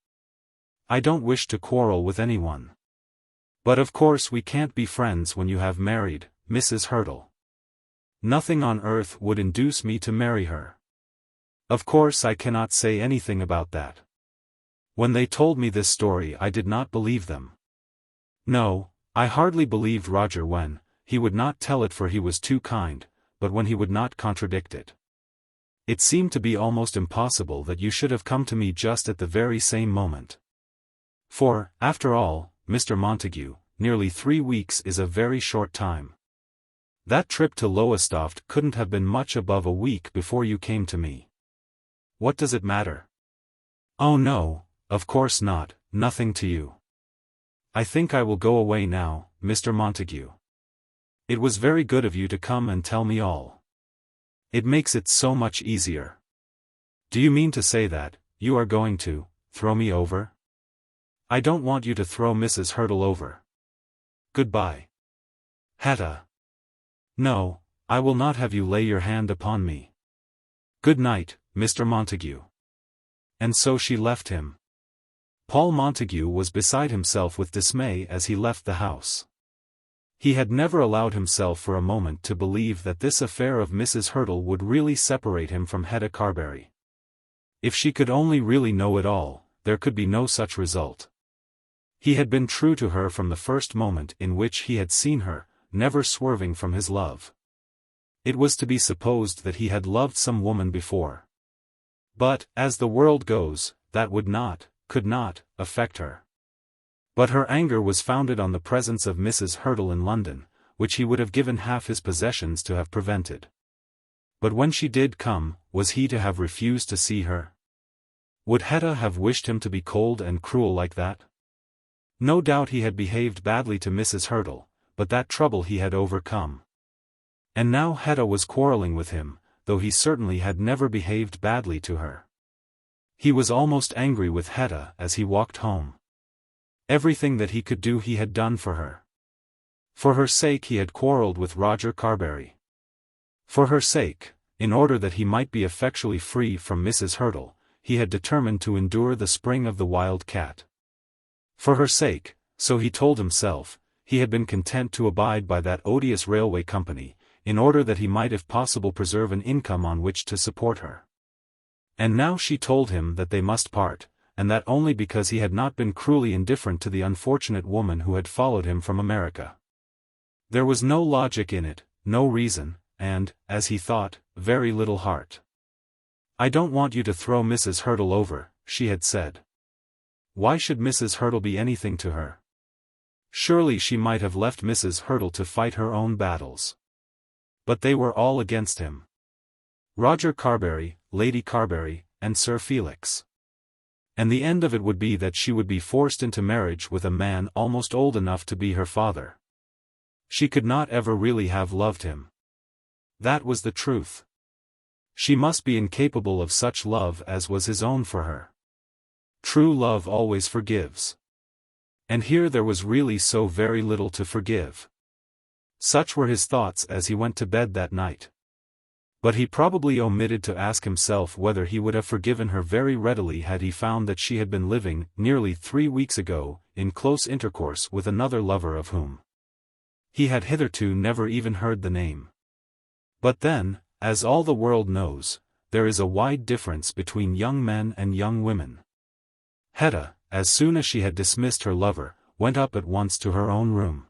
A: I don't wish to quarrel with anyone. But of course we can't be friends when you have married Mrs. Hurdle. Nothing on earth would induce me to marry her. Of course I cannot say anything about that. When they told me this story I did not believe them. No, I hardly believed Roger when he would not tell it, for he was too kind, but when he would not contradict it. It seemed to be almost impossible that you should have come to me just at the very same moment. For, after all, Mr. Montague, nearly 3 weeks is a very short time. That trip to Longestaffe couldn't have been much above a week before you came to me. What does it matter? Oh no, of course not, nothing to you. I think I will go away now, Mr. Montague. It was very good of you to come and tell me all. It makes it so much easier. Do you mean to say that you are going to throw me over? I don't want you to throw Mrs. Hurdle over. Goodbye. Hetta. No, I will not have you lay your hand upon me. Good night, Mr. Montague. And so she left him. Paul Montague was beside himself with dismay as he left the house. He had never allowed himself for a moment to believe that this affair of Mrs. Hurdle would really separate him from Hetta Carbury. If she could only really know it all, there could be no such result. He had been true to her from the first moment in which he had seen her, never swerving from his love. It was to be supposed that he had loved some woman before. But, as the world goes, that would not, could not, affect her. But her anger was founded on the presence of Mrs. Hurdle in London, which he would have given half his possessions to have prevented. But when she did come, was he to have refused to see her? Would Hetta have wished him to be cold and cruel like that? No doubt he had behaved badly to Mrs. Hurdle, but that trouble he had overcome. And now Hetta was quarrelling with him, though he certainly had never behaved badly to her. He was almost angry with Hetta as he walked home. Everything that he could do he had done for her. For her sake he had quarrelled with Roger Carbury. For her sake, in order that he might be effectually free from Mrs. Hurdle, he had determined to endure the spring of the wild cat. For her sake, so he told himself, he had been content to abide by that odious railway company, in order that he might if possible preserve an income on which to support her. And now she told him that they must part, and that only because he had not been cruelly indifferent to the unfortunate woman who had followed him from America. There was no logic in it, no reason, and, as he thought, very little heart. I don't want you to throw Mrs. Hurdle over, she had said. Why should Mrs. Hurdle be anything to her? Surely she might have left Mrs. Hurdle to fight her own battles. But they were all against him. Roger Carbury, Lady Carbury, and Sir Felix. And the end of it would be that she would be forced into marriage with a man almost old enough to be her father. She could not ever really have loved him. That was the truth. She must be incapable of such love as was his own for her. True love always forgives. And here there was really so very little to forgive. Such were his thoughts as he went to bed that night. But he probably omitted to ask himself whether he would have forgiven her very readily had he found that she had been living, nearly 3 weeks ago, in close intercourse with another lover of whom he had hitherto never even heard the name. But then, as all the world knows, there is a wide difference between young men and young women. Hetta, as soon as she had dismissed her lover, went up at once to her own room.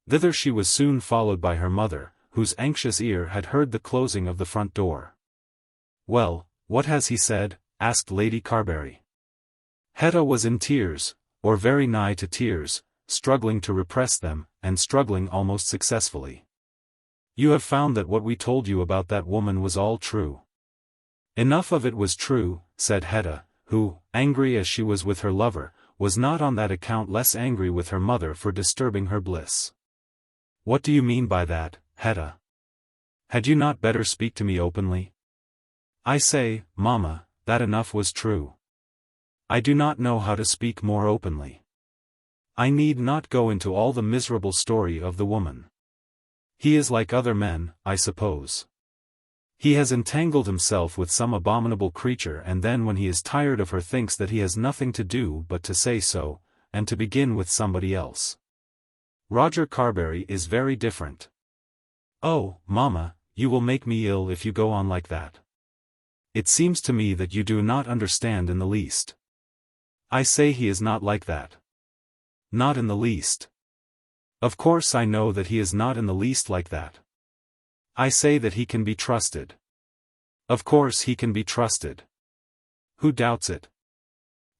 A: Thither she was soon followed by her mother, whose anxious ear had heard the closing of the front door. "Well, what has he said?" asked Lady Carbury. Hetta was in tears, or very nigh to tears, struggling to repress them, and struggling almost successfully. "You have found that what we told you about that woman was all true." "Enough of it was true," said Hetta, who, angry as she was with her lover, was not on that account less angry with her mother for disturbing her bliss. "What do you mean by that, Hetta? Had you not better speak to me openly?" "I say, mamma, that enough was true. I do not know how to speak more openly. I need not go into all the miserable story of the woman. He is like other men, I suppose. He has entangled himself with some abominable creature, and then when he is tired of her thinks that he has nothing to do but to say so, and to begin with somebody else. Roger Carbury is very different." "Oh, mamma, you will make me ill if you go on like that. It seems to me that you do not understand in the least." "I say he is not like that. Not in the least. Of course I know that he is not in the least like that. I say that he can be trusted. Of course he can be trusted. Who doubts it?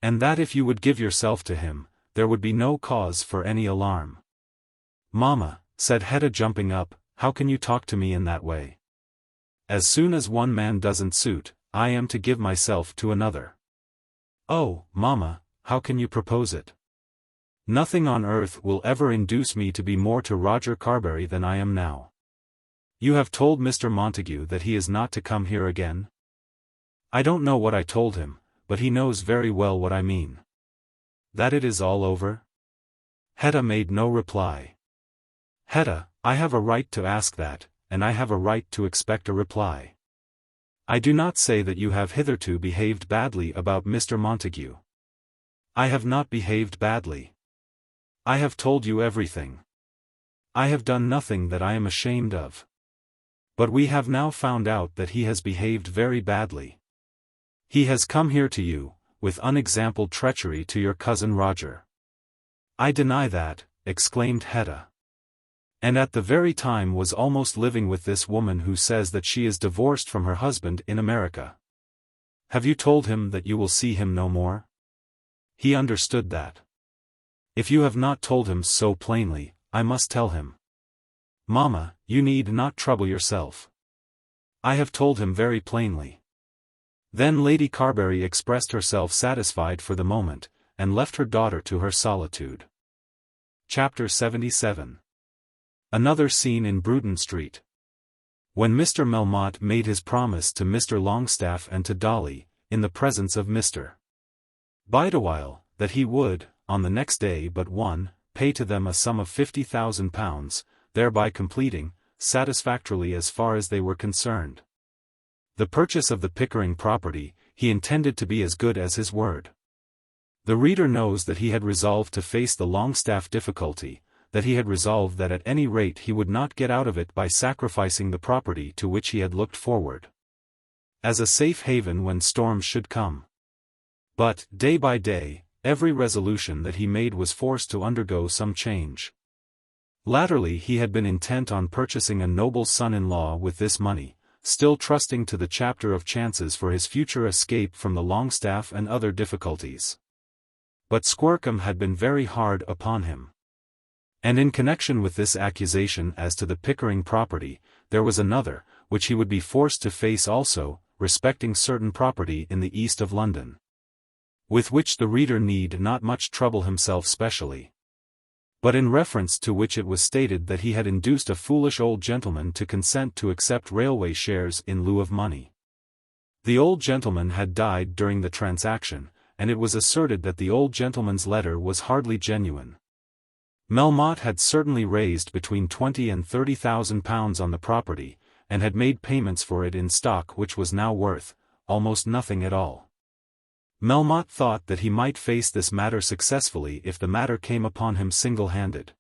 A: And that if you would give yourself to him, there would be no cause for any alarm." "Mamma," said Hetta jumping up, "how can you talk to me in that way? As soon as one man doesn't suit, I am to give myself to another." "Oh, mamma, how can you propose it? Nothing on earth will ever induce me to be more to Roger Carbury than I am now." "You have told Mr. Montague that he is not to come here again?" "I don't know what I told him, but he knows very well what I mean." "That it is all over?" Hetta made no reply. "Hetta, I have a right to ask that, and I have a right to expect a reply. I do not say that you have hitherto behaved badly about Mr. Montague. I have not behaved badly. I have told you everything. I have done nothing that I am ashamed of. But we have now found out that he has behaved very badly. He has come here to you, with unexampled treachery to your cousin Roger." "I deny that," exclaimed Hetta. "And at the very time was almost living with this woman who says that she is divorced from her husband in America. Have you told him that you will see him no more? He understood that. If you have not told him so plainly, I must tell him." "Mamma, you need not trouble yourself. I have told him very plainly." Then Lady Carbury expressed herself satisfied for the moment, and left her daughter to her solitude. Chapter 77. Another scene in Bruton Street. When Mr. Melmotte made his promise to Mr. Longestaffe and to Dolly, in the presence of Mr. Bideawhile, that he would, on the next day but one, pay to them a sum of £50,000, thereby completing, satisfactorily as far as they were concerned, the purchase of the Pickering property, he intended to be as good as his word. The reader knows that he had resolved to face the Longestaffe difficulty, that he had resolved that at any rate he would not get out of it by sacrificing the property to which he had looked forward as a safe haven when storms should come. But, day by day, every resolution that he made was forced to undergo some change. Latterly he had been intent on purchasing a noble son-in-law with this money, still trusting to the chapter of chances for his future escape from the Longestaffe and other difficulties. But Squercum had been very hard upon him. And in connection with this accusation as to the Pickering property, there was another, which he would be forced to face also, respecting certain property in the east of London, with which the reader need not much trouble himself specially, but in reference to which it was stated that he had induced a foolish old gentleman to consent to accept railway shares in lieu of money. The old gentleman had died during the transaction, and it was asserted that the old gentleman's letter was hardly genuine. Melmotte had certainly raised between £20,000 and £30,000 on the property, and had made payments for it in stock which was now worth almost nothing at all. Melmotte thought that he might face this matter successfully if the matter came upon him single-handed.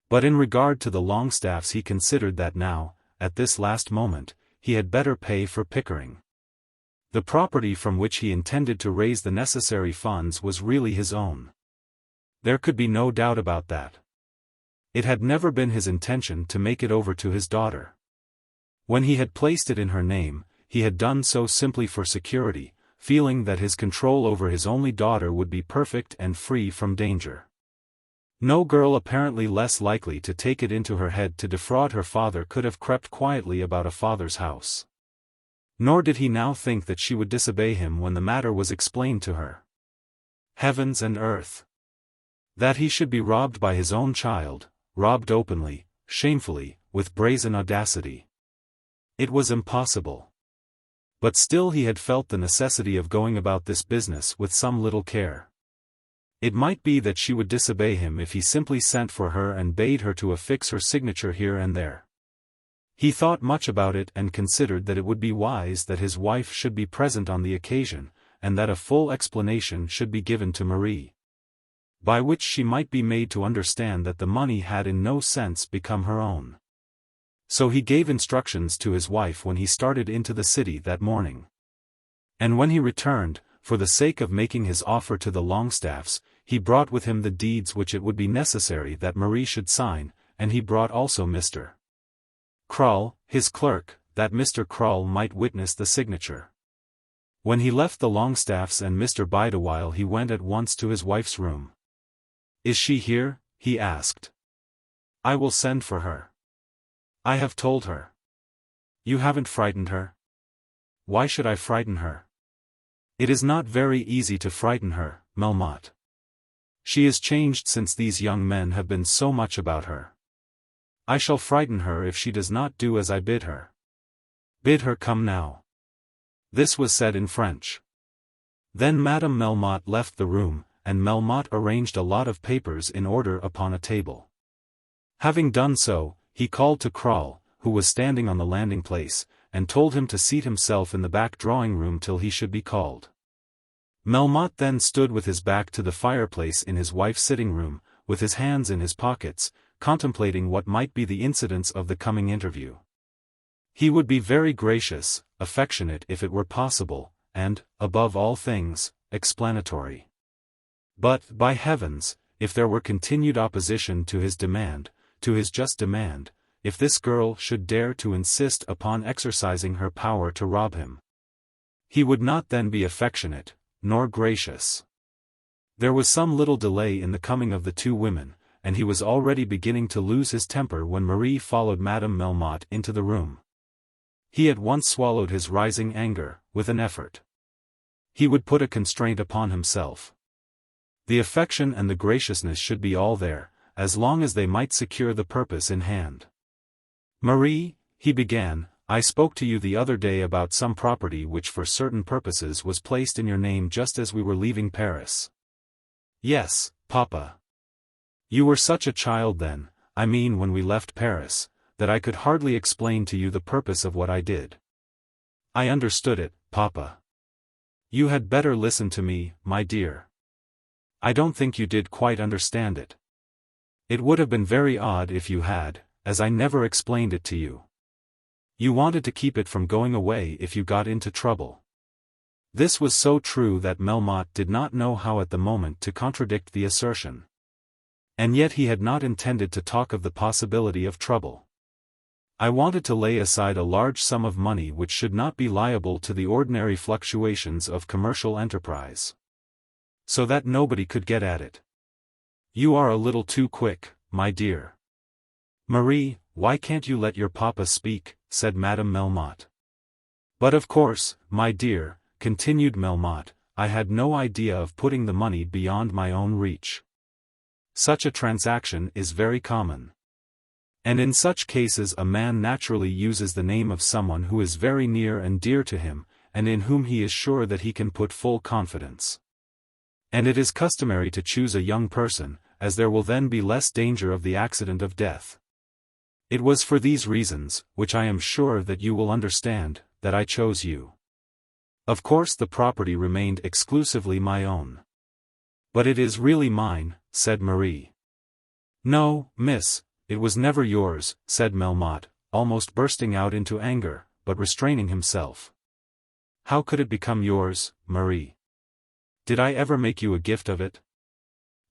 A: But in regard to the Longestaffes he considered that now, at this last moment, he had better pay for Pickering. The property from which he intended to raise the necessary funds was really his own. There could be no doubt about that. It had never been his intention to make it over to his daughter. When he had placed it in her name, he had done so simply for security, feeling that his control over his only daughter would be perfect and free from danger. No girl apparently less likely to take it into her head to defraud her father could have crept quietly about a father's house. Nor did he now think that she would disobey him when the matter was explained to her. Heavens and earth! That he should be robbed by his own child, robbed openly, shamefully, with brazen audacity. It was impossible. But still he had felt the necessity of going about this business with some little care. It might be that she would disobey him if he simply sent for her and bade her to affix her signature here and there. He thought much about it and considered that it would be wise that his wife should be present on the occasion, and that a full explanation should be given to Marie, by which she might be made to understand that the money had in no sense become her own. So he gave instructions to his wife when he started into the city that morning. And when he returned, for the sake of making his offer to the Longestaffes, he brought with him the deeds which it would be necessary that Marie should sign, and he brought also Mr. Krull, his clerk, that Mr. Krull might witness the signature. When he left the Longestaffes and Mr. Bideawhile he went at once to his wife's room. "Is she here?" he asked. "I will send for her." "I have told her." "You haven't frightened her?" "Why should I frighten her?" "It is not very easy to frighten her, Melmotte. She is changed since these young men have been so much about her. I shall frighten her if she does not do as I bid her. Bid her come now." This was said in French. Then Madame Melmotte left the room, and Melmotte arranged a lot of papers in order upon a table. Having done so, he called to Krull, who was standing on the landing place, and told him to seat himself in the back drawing-room till he should be called. Melmotte then stood with his back to the fireplace in his wife's sitting-room, with his hands in his pockets, contemplating what might be the incidents of the coming interview. He would be very gracious, affectionate if it were possible, and, above all things, explanatory. But, by heavens, if there were continued opposition to his demand, to his just demand, if this girl should dare to insist upon exercising her power to rob him, he would not then be affectionate, nor gracious. There was some little delay in the coming of the two women, and he was already beginning to lose his temper when Marie followed Madame Melmotte into the room. He at once swallowed his rising anger, with an effort. He would put a constraint upon himself. The affection and the graciousness should be all there, as long as they might secure the purpose in hand. "Marie," he began, "I spoke to you the other day about some property which for certain purposes was placed in your name just as we were leaving Paris." "Yes, Papa. You were such a child then, I mean when we left Paris, that I could hardly explain to you the purpose of what I did." "I understood it, Papa." "You had better listen to me, my dear." "I don't think you did quite understand it. It would have been very odd if you had, as I never explained it to you. You wanted to keep it from going away if you got into trouble." This was so true that Melmotte did not know how at the moment to contradict the assertion. And yet he had not intended to talk of the possibility of trouble. "I wanted to lay aside a large sum of money which should not be liable to the ordinary fluctuations of commercial enterprise, so that nobody could get at it." "You are a little too quick, my dear." "Marie, why can't you let your papa speak?" said Madame Melmotte. "But of course, my dear," continued Melmotte, "I had no idea of putting the money beyond my own reach. Such a transaction is very common. And in such cases a man naturally uses the name of someone who is very near and dear to him, and in whom he is sure that he can put full confidence. And it is customary to choose a young person, as there will then be less danger of the accident of death. It was for these reasons, which I am sure that you will understand, that I chose you. Of course the property remained exclusively my own." "But it is really mine," said Marie. "No, miss, it was never yours," said Melmotte, almost bursting out into anger, but restraining himself. "How could it become yours, Marie? Did I ever make you a gift of it?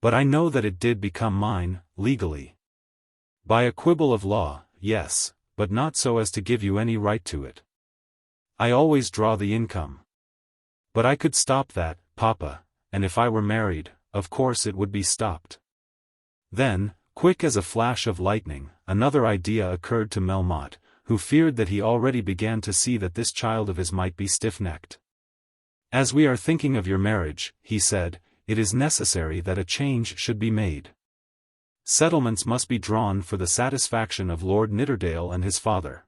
A: But I know that it did become mine, legally." By a quibble of law, yes, but not so as to give you any right to it. I always draw the income. But I could stop that, Papa, and if I were married, of course it would be stopped. Then, quick as a flash of lightning, another idea occurred to Melmotte, who feared that he already began to see that this child of his might be stiff-necked. As we are thinking of your marriage, he said, it is necessary that a change should be made. Settlements must be drawn for the satisfaction of Lord Nidderdale and his father.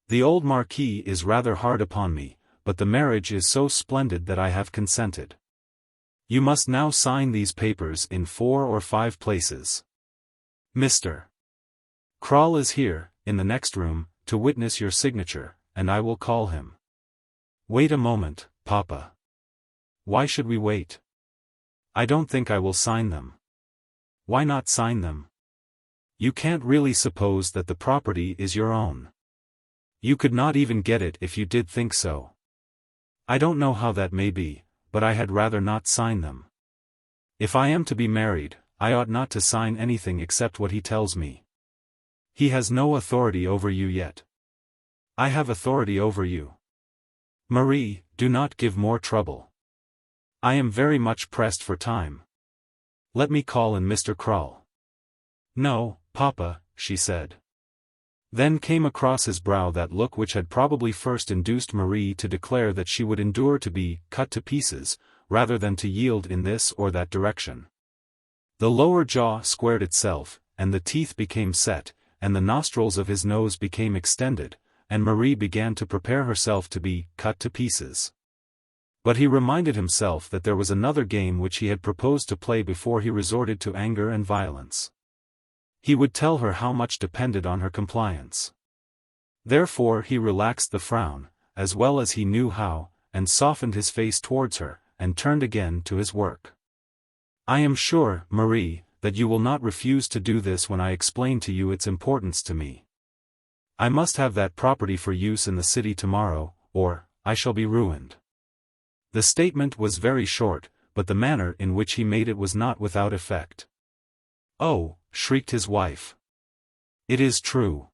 A: The old Marquis is rather hard upon me, but the marriage is so splendid that I have consented. You must now sign these papers in 4 or 5 places. Mr. Kroll is here, in the next room, to witness your signature, and I will call him. Wait a moment, Papa. Why should we wait? I don't think I will sign them. Why not sign them? You can't really suppose that the property is your own. You could not even get it if you did think so. I don't know how that may be, but I had rather not sign them. If I am to be married, I ought not to sign anything except what he tells me. He has no authority over you yet. I have authority over you. Marie, do not give more trouble. I am very much pressed for time. Let me call in Mr. Kroll. No, Papa, she said. Then came across his brow that look which had probably first induced Marie to declare that she would endure to be cut to pieces, rather than to yield in this or that direction. The lower jaw squared itself, and the teeth became set, and the nostrils of his nose became extended, and Marie began to prepare herself to be cut to pieces. But he reminded himself that there was another game which he had proposed to play before he resorted to anger and violence. He would tell her how much depended on her compliance. Therefore he relaxed the frown, as well as he knew how, and softened his face towards her, and turned again to his work. I am sure, Marie, that you will not refuse to do this when I explain to you its importance to me. I must have that property for use in the city tomorrow, or I shall be ruined. The statement was very short, but the manner in which he made it was not without effect. Oh, shrieked his wife. It is true.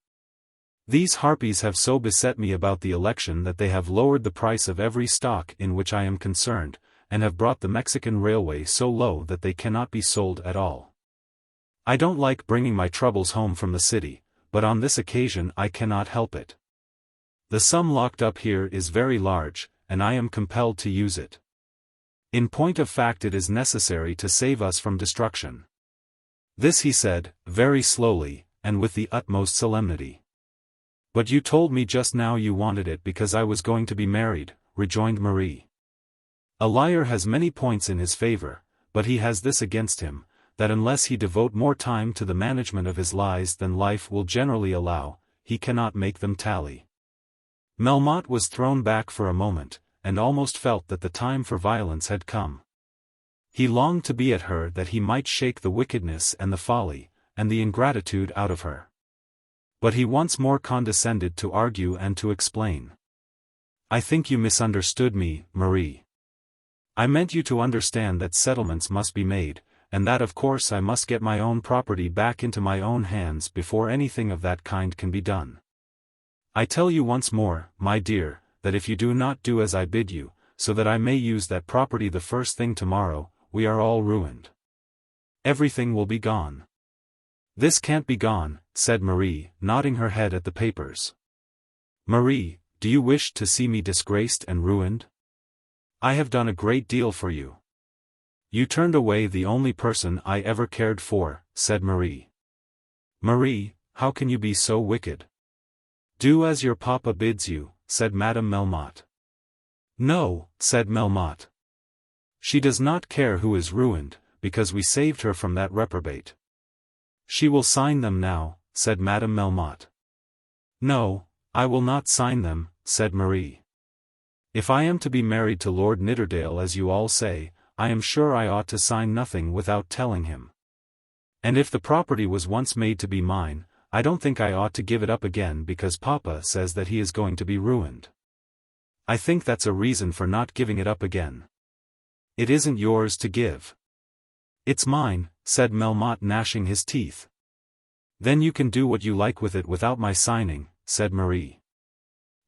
A: These harpies have so beset me about the election that they have lowered the price of every stock in which I am concerned, and have brought the Mexican railway so low that they cannot be sold at all. I don't like bringing my troubles home from the city, but on this occasion I cannot help it. The sum locked up here is very large, and I am compelled to use it. In point of fact it is necessary to save us from destruction. This he said, very slowly, and with the utmost solemnity. But you told me just now you wanted it because I was going to be married, rejoined Marie. A liar has many points in his favor, but he has this against him, that unless he devote more time to the management of his lies than life will generally allow, he cannot make them tally. Melmotte was thrown back for a moment, and almost felt that the time for violence had come. He longed to be at her that he might shake the wickedness and the folly, and the ingratitude out of her. But he once more condescended to argue and to explain. I think you misunderstood me, Marie. I meant you to understand that settlements must be made, and that of course I must get my own property back into my own hands before anything of that kind can be done. I tell you once more, my dear, that if you do not do as I bid you, so that I may use that property the first thing tomorrow, we are all ruined. Everything will be gone. This can't be gone, said Marie, nodding her head at the papers. Marie, do you wish to see me disgraced and ruined? I have done a great deal for you. You turned away the only person I ever cared for, said Marie. Marie, how can you be so wicked? Do as your papa bids you, said Madame Melmotte. No, said Melmotte. She does not care who is ruined, because we saved her from that reprobate. She will sign them now, said Madame Melmotte. No, I will not sign them, said Marie. If I am to be married to Lord Nidderdale as you all say, I am sure I ought to sign nothing without telling him. And if the property was once made to be mine, I don't think I ought to give it up again because Papa says that he is going to be ruined. I think that's a reason for not giving it up again. It isn't yours to give. It's mine, said Melmotte gnashing his teeth. Then you can do what you like with it without my signing, said Marie.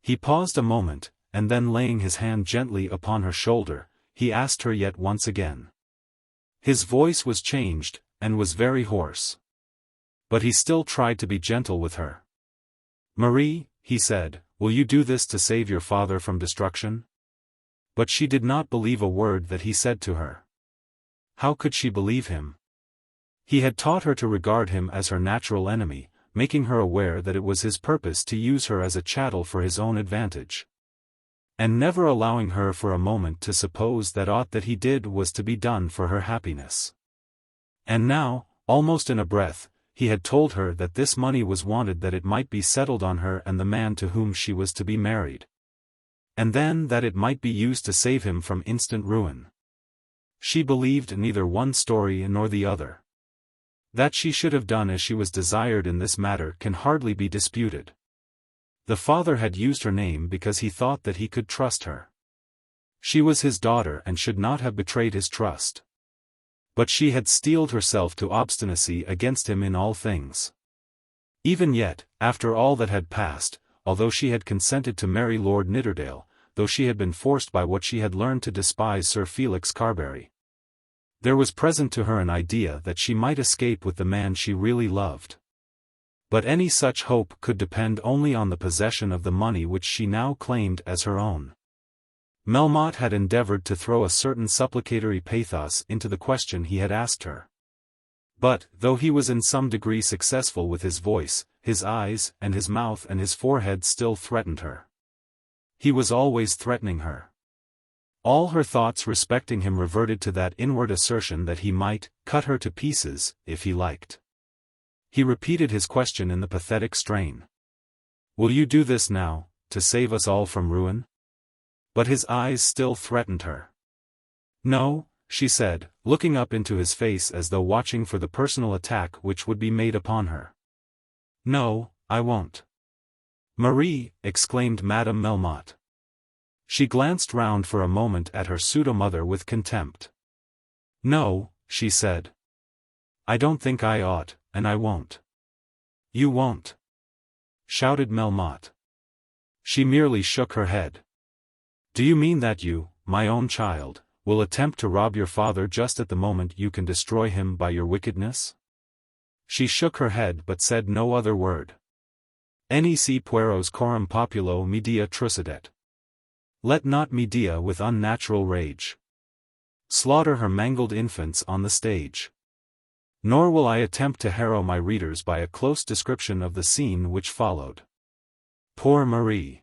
A: He paused a moment, and then laying his hand gently upon her shoulder, he asked her yet once again. His voice was changed, and was very hoarse. But he still tried to be gentle with her. Marie, he said, will you do this to save your father from destruction? But she did not believe a word that he said to her. How could she believe him? He had taught her to regard him as her natural enemy, making her aware that it was his purpose to use her as a chattel for his own advantage. And never allowing her for a moment to suppose that aught that he did was to be done for her happiness. And now, almost in a breath, he had told her that this money was wanted that it might be settled on her and the man to whom she was to be married. And then that it might be used to save him from instant ruin. She believed neither one story nor the other. That she should have done as she was desired in this matter can hardly be disputed. The father had used her name because he thought that he could trust her. She was his daughter and should not have betrayed his trust. But she had steeled herself to obstinacy against him in all things. Even yet, after all that had passed, although she had consented to marry Lord Nidderdale, though she had been forced by what she had learned to despise Sir Felix Carbury, there was present to her an idea that she might escape with the man she really loved. But any such hope could depend only on the possession of the money which she now claimed as her own. Melmotte had endeavored to throw a certain supplicatory pathos into the question he had asked her. But, though he was in some degree successful with his voice, his eyes and his mouth and his forehead still threatened her. He was always threatening her. All her thoughts respecting him reverted to that inward assertion that he might cut her to pieces, if he liked. He repeated his question in the pathetic strain. Will you do this now, to save us all from ruin? But his eyes still threatened her. No, she said, looking up into his face as though watching for the personal attack which would be made upon her. No, I won't. Marie, exclaimed Madame Melmotte. She glanced round for a moment at her pseudo-mother with contempt. No, she said. I don't think I ought, and I won't. You won't? Shouted Melmotte. She merely shook her head. Do you mean that you, my own child, will attempt to rob your father just at the moment you can destroy him by your wickedness? She shook her head but said no other word. Nec pueros coram populo media trucidet. Let not Medea with unnatural rage slaughter her mangled infants on the stage. Nor will I attempt to harrow my readers by a close description of the scene which followed. Poor Marie!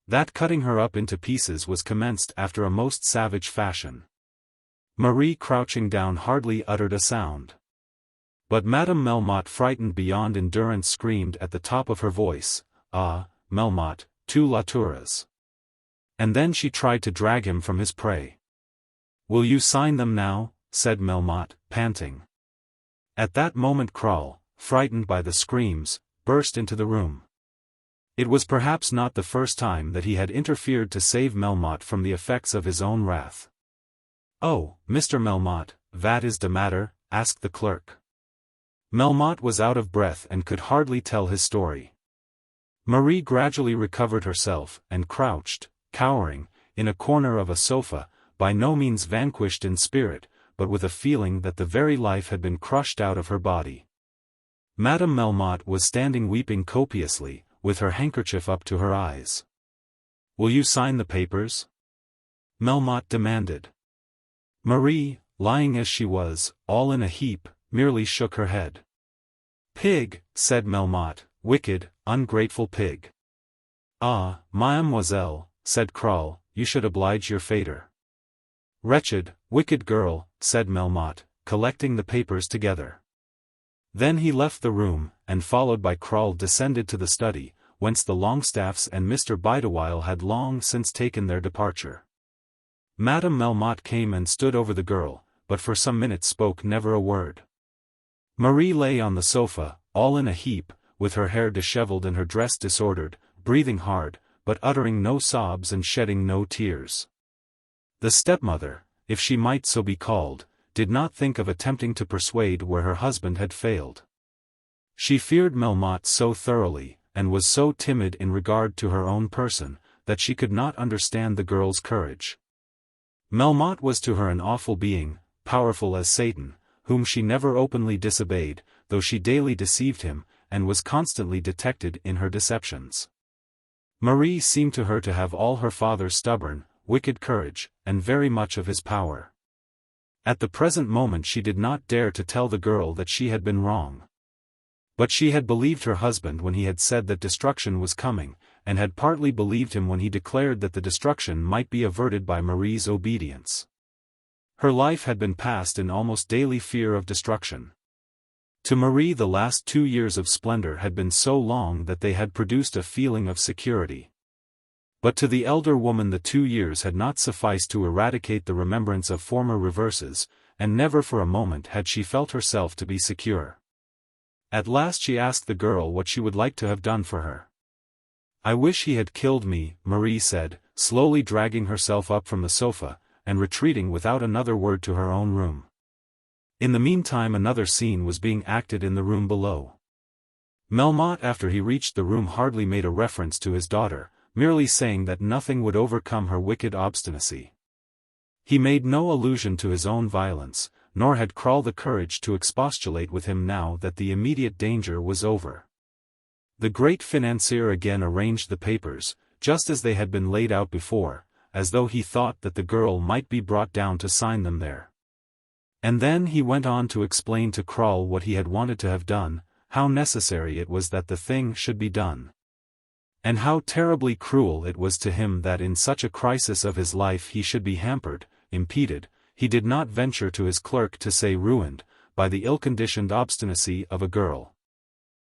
A: That cutting her up into pieces was commenced after a most savage fashion. Marie crouching down hardly uttered a sound. But Madame Melmotte frightened beyond endurance screamed at the top of her voice, Ah, Melmotte, tu l'auras. And then she tried to drag him from his prey. Will you sign them now? Said Melmotte, panting. At that moment Crumb, frightened by the screams, burst into the room. It was perhaps not the first time that he had interfered to save Melmotte from the effects of his own wrath. Oh, Mr. Melmotte, vat is de matter? Asked the clerk. Melmotte was out of breath and could hardly tell his story. Marie gradually recovered herself and crouched, cowering, in a corner of a sofa, by no means vanquished in spirit, but with a feeling that the very life had been crushed out of her body. Madame Melmotte was standing weeping copiously, with her handkerchief up to her eyes. Will you sign the papers? Melmotte demanded. Marie, lying as she was, all in a heap, merely shook her head. Pig, said Melmotte, wicked, ungrateful pig. Ah, mademoiselle, said Crumb, you should oblige your fater. Wretched, wicked girl, said Melmotte, collecting the papers together. Then he left the room, and followed by Crumb descended to the study, whence the Longestaffes and Mr. Bideawhile had long since taken their departure. Madame Melmotte came and stood over the girl, but for some minutes spoke never a word. Marie lay on the sofa, all in a heap, with her hair dishevelled and her dress disordered, breathing hard, but uttering no sobs and shedding no tears. The stepmother, if she might so be called, did not think of attempting to persuade where her husband had failed. She feared Melmotte so thoroughly, and was so timid in regard to her own person, that she could not understand the girl's courage. Melmotte was to her an awful being, powerful as Satan, whom she never openly disobeyed, though she daily deceived him, and was constantly detected in her deceptions. Marie seemed to her to have all her father's stubborn, wicked courage, and very much of his power. At the present moment she did not dare to tell the girl that she had been wrong. But she had believed her husband when he had said that destruction was coming, and had partly believed him when he declared that the destruction might be averted by Marie's obedience. Her life had been passed in almost daily fear of destruction. To Marie the last 2 years of splendor had been so long that they had produced a feeling of security. But to the elder woman the 2 years had not sufficed to eradicate the remembrance of former reverses, and never for a moment had she felt herself to be secure. At last she asked the girl what she would like to have done for her. "I wish he had killed me," Marie said, slowly dragging herself up from the sofa, and retreating without another word to her own room. In the meantime another scene was being acted in the room below. Melmotte after he reached the room hardly made a reference to his daughter, merely saying that nothing would overcome her wicked obstinacy. He made no allusion to his own violence, nor had Crumb the courage to expostulate with him now that the immediate danger was over. The great financier again arranged the papers, just as they had been laid out before, as though he thought that the girl might be brought down to sign them there. And then he went on to explain to Crumb what he had wanted to have done, how necessary it was that the thing should be done. And how terribly cruel it was to him that in such a crisis of his life he should be hampered, impeded, he did not venture to his clerk to say ruined, by the ill-conditioned obstinacy of a girl.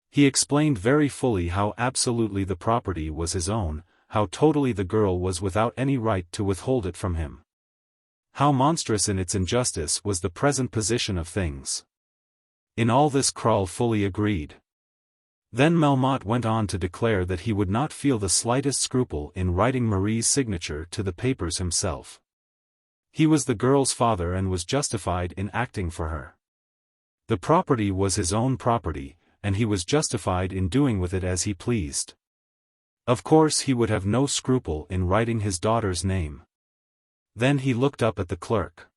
A: He explained very fully how absolutely the property was his own, how totally the girl was without any right to withhold it from him. How monstrous in its injustice was the present position of things. In all this Crumb fully agreed. Then Melmotte went on to declare that he would not feel the slightest scruple in writing Marie's signature to the papers himself. He was the girl's father and was justified in acting for her. The property was his own property, and he was justified in doing with it as he pleased. Of course he would have no scruple in writing his daughter's name. Then he looked up at the clerk.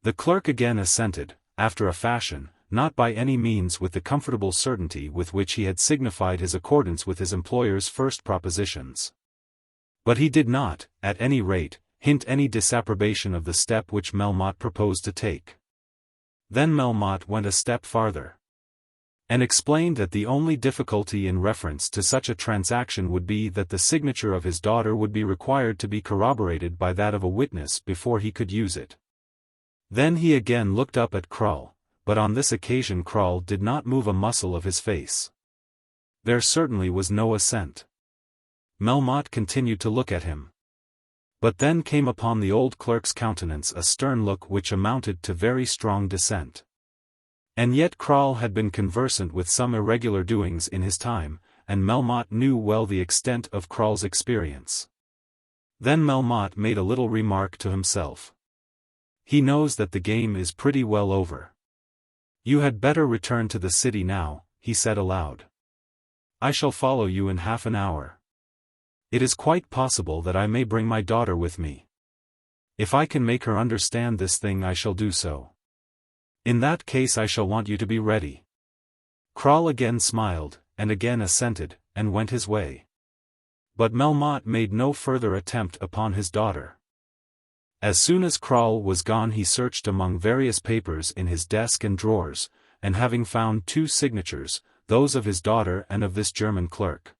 A: The clerk again assented, after a fashion, not by any means with the comfortable certainty with which he had signified his accordance with his employer's first propositions. But he did not, at any rate, hint any disapprobation of the step which Melmotte proposed to take. Then Melmotte went a step farther, and explained that the only difficulty in reference to such a transaction would be that the signature of his daughter would be required to be corroborated by that of a witness before he could use it. Then he again looked up at Crumb, but on this occasion Crumb did not move a muscle of his face. There certainly was no assent. Melmotte continued to look at him. But then came upon the old clerk's countenance a stern look which amounted to very strong dissent. And yet Crumb had been conversant with some irregular doings in his time, and Melmotte knew well the extent of Crumb's experience. Then Melmotte made a little remark to himself. "He knows that the game is pretty well over. You had better return to the city now," he said aloud. "I shall follow you in half an hour. It is quite possible that I may bring my daughter with me. If I can make her understand this thing I shall do so. In that case I shall want you to be ready." Crumb again smiled, and again assented, and went his way. But Melmotte made no further attempt upon his daughter. As soon as Crumb was gone he searched among various papers in his desk and drawers, and having found 2 signatures, those of his daughter and of this German clerk,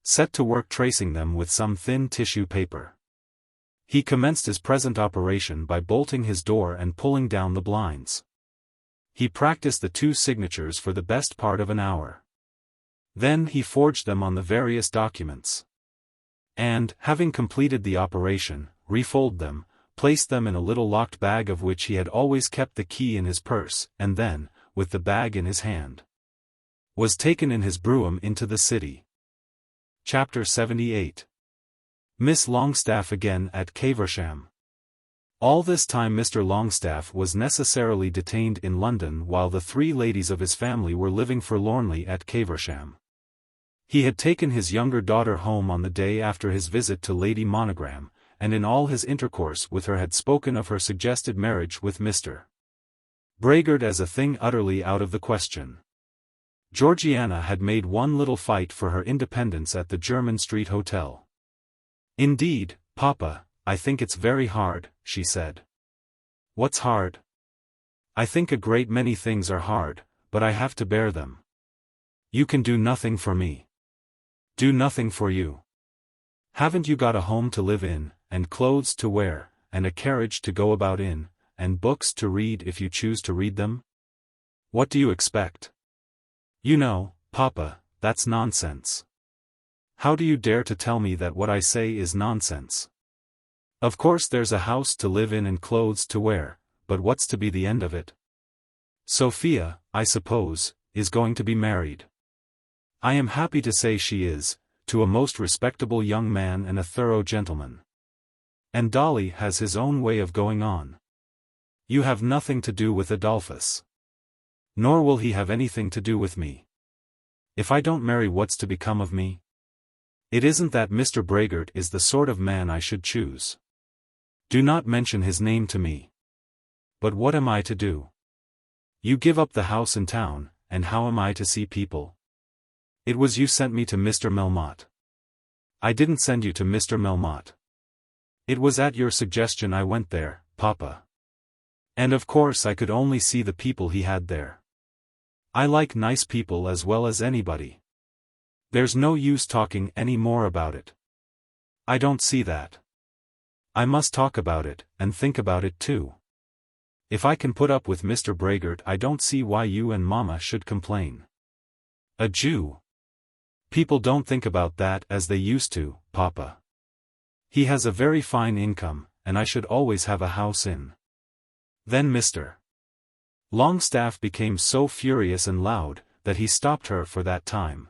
A: set to work tracing them with some thin tissue paper. He commenced his present operation by bolting his door and pulling down the blinds. He practiced the 2 signatures for the best part of an hour. Then he forged them on the various documents. And, having completed the operation, refolded them, placed them in a little locked bag of which he had always kept the key in his purse, and then, with the bag in his hand, was taken in his brougham into the city. Chapter 78. Miss Longestaffe again at Caversham. All this time Mr. Longestaffe was necessarily detained in London while the 3 ladies of his family were living forlornly at Caversham. He had taken his younger daughter home on the day after his visit to Lady Monogram, and in all his intercourse with her had spoken of her suggested marriage with Mr. Brehgert as a thing utterly out of the question. Georgiana had made one little fight for her independence at the Jermyn Street Hotel. "Indeed, Papa, I think it's very hard," she said. "What's hard?" "I think a great many things are hard, but I have to bear them." "You can do nothing for me." "Do nothing for you? Haven't you got a home to live in, and clothes to wear, and a carriage to go about in, and books to read if you choose to read them? What do you expect?" "You know, Papa, that's nonsense." "How do you dare to tell me that what I say is nonsense? Of course there's a house to live in and clothes to wear, but what's to be the end of it? Sophia, I suppose, is going to be married. I am happy to say she is, to a most respectable young man and a thorough gentleman. And Dolly has his own way of going on. You have nothing to do with Adolphus. Nor will he have anything to do with me. If I don't marry, what's to become of me? It isn't that Mr. Brehgert is the sort of man I should choose. Do not mention his name to me. But what am I to do? You give up the house in town, and how am I to see people? It was you sent me to Mr. Melmotte. I didn't send you to Mr. Melmotte. It was at your suggestion I went there, Papa. And of course I could only see the people he had there. I like nice people as well as anybody. There's no use talking any more about it. I don't see that. I must talk about it, and think about it too. If I can put up with Mr. Brehgert, I don't see why you and Mama should complain. A Jew. People don't think about that as they used to, Papa. He has a very fine income, and I should always have a house in. Then Mr. Longestaffe became so furious and loud, that he stopped her for that time.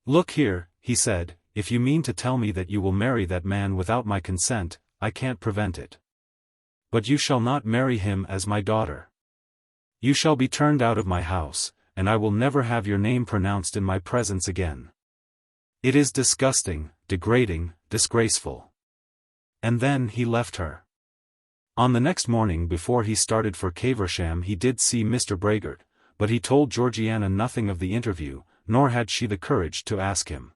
A: "Look here," he said, "if you mean to tell me that you will marry that man without my consent, I can't prevent it. But you shall not marry him as my daughter. You shall be turned out of my house, and I will never have your name pronounced in my presence again. It is disgusting, degrading, disgraceful." And then he left her. On the next morning before he started for Caversham he did see Mr. Brehgert, but he told Georgiana nothing of the interview, nor had she the courage to ask him.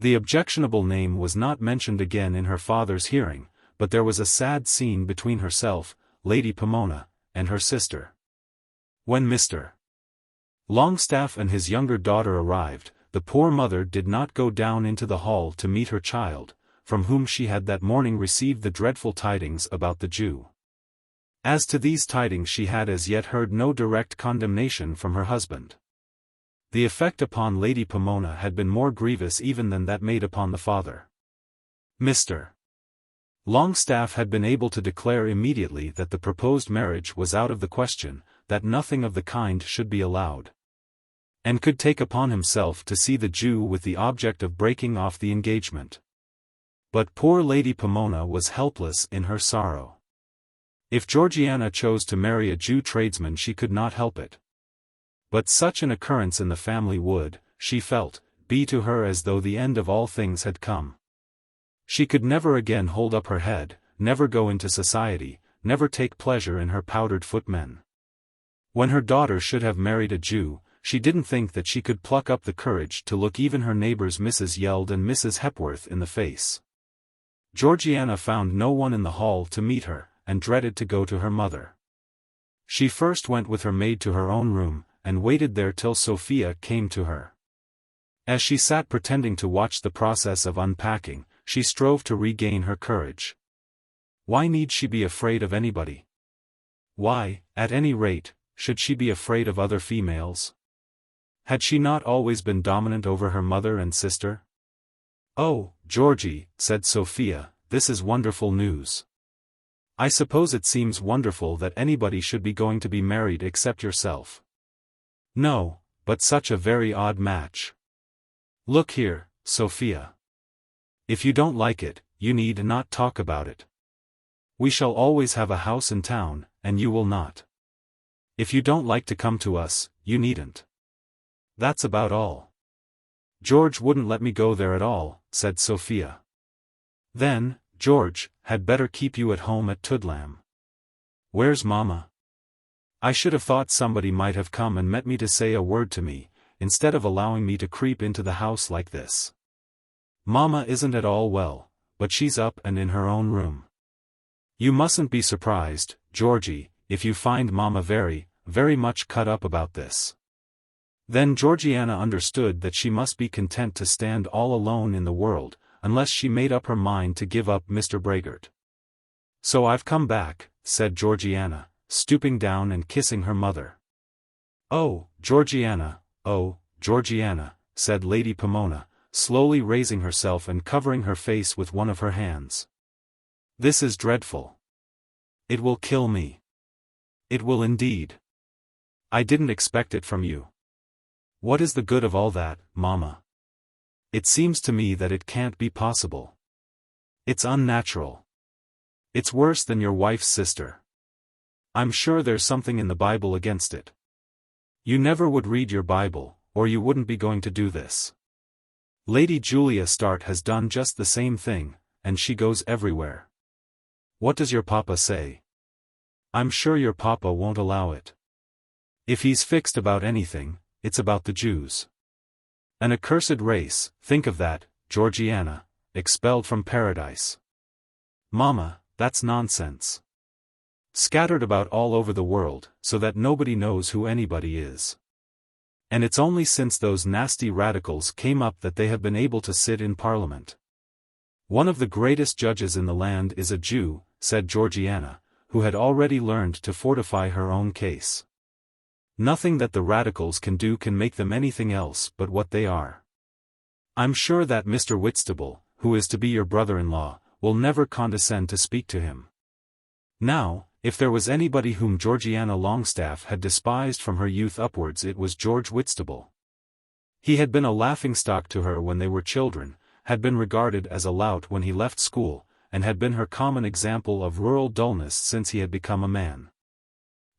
A: The objectionable name was not mentioned again in her father's hearing, but there was a sad scene between herself, Lady Pomona, and her sister. When Mr. Longestaffe and his younger daughter arrived, the poor mother did not go down into the hall to meet her child, from whom she had that morning received the dreadful tidings about the Jew. As to these tidings she had as yet heard no direct condemnation from her husband. The effect upon Lady Pomona had been more grievous even than that made upon the father. Mr. Longestaffe had been able to declare immediately that the proposed marriage was out of the question, that nothing of the kind should be allowed. And could take upon himself to see the Jew with the object of breaking off the engagement. But poor Lady Pomona was helpless in her sorrow. If Georgiana chose to marry a Jew tradesman she could not help it. But such an occurrence in the family would, she felt, be to her as though the end of all things had come. She could never again hold up her head, never go into society, never take pleasure in her powdered footmen. When her daughter should have married a Jew, she didn't think that she could pluck up the courage to look even her neighbors Mrs. Yeld and Mrs. Hepworth in the face. Georgiana found no one in the hall to meet her, and dreaded to go to her mother. She first went with her maid to her own room, and waited there till Sophia came to her. As she sat pretending to watch the process of unpacking, she strove to regain her courage. Why need she be afraid of anybody? Why, at any rate, should she be afraid of other females? Had she not always been dominant over her mother and sister? "Oh, Georgie," said Sophia, "this is wonderful news. I suppose it seems wonderful that anybody should be going to be married except yourself." "No, but such a very odd match. Look here, Sophia. If you don't like it, you need not talk about it. We shall always have a house in town, and you will not. If you don't like to come to us, you needn't. That's about all. George wouldn't let me go there at all, said Sophia. Then, George, had better keep you at home at Tudlam. Where's Mamma? I should have thought somebody might have come and met me to say a word to me, instead of allowing me to creep into the house like this. Mamma isn't at all well, but she's up and in her own room. You mustn't be surprised, Georgie, if you find Mamma very, very much cut up about this. Then Georgiana understood that she must be content to stand all alone in the world, unless she made up her mind to give up Mr. Brehgert. So I've come back, said Georgiana, stooping down and kissing her mother. Oh, Georgiana, said Lady Pomona, slowly raising herself and covering her face with one of her hands. This is dreadful. It will kill me. It will indeed. I didn't expect it from you. What is the good of all that, Mamma? It seems to me that it can't be possible. It's unnatural. It's worse than your wife's sister. I'm sure there's something in the Bible against it. You never would read your Bible, or you wouldn't be going to do this. Lady Julia Start has done just the same thing, and she goes everywhere. What does your papa say? I'm sure your papa won't allow it. If he's fixed about anything, it's about the Jews. An accursed race, think of that, Georgiana, expelled from paradise. Mamma, that's nonsense. Scattered about all over the world, so that nobody knows who anybody is. And it's only since those nasty radicals came up that they have been able to sit in Parliament. One of the greatest judges in the land is a Jew, said Georgiana, who had already learned to fortify her own case. Nothing that the radicals can do can make them anything else but what they are. I'm sure that Mr. Whitstable, who is to be your brother-in-law, will never condescend to speak to him. Now, if there was anybody whom Georgiana Longestaffe had despised from her youth upwards, it was George Whitstable. He had been a laughingstock to her when they were children, had been regarded as a lout when he left school, and had been her common example of rural dullness since he had become a man.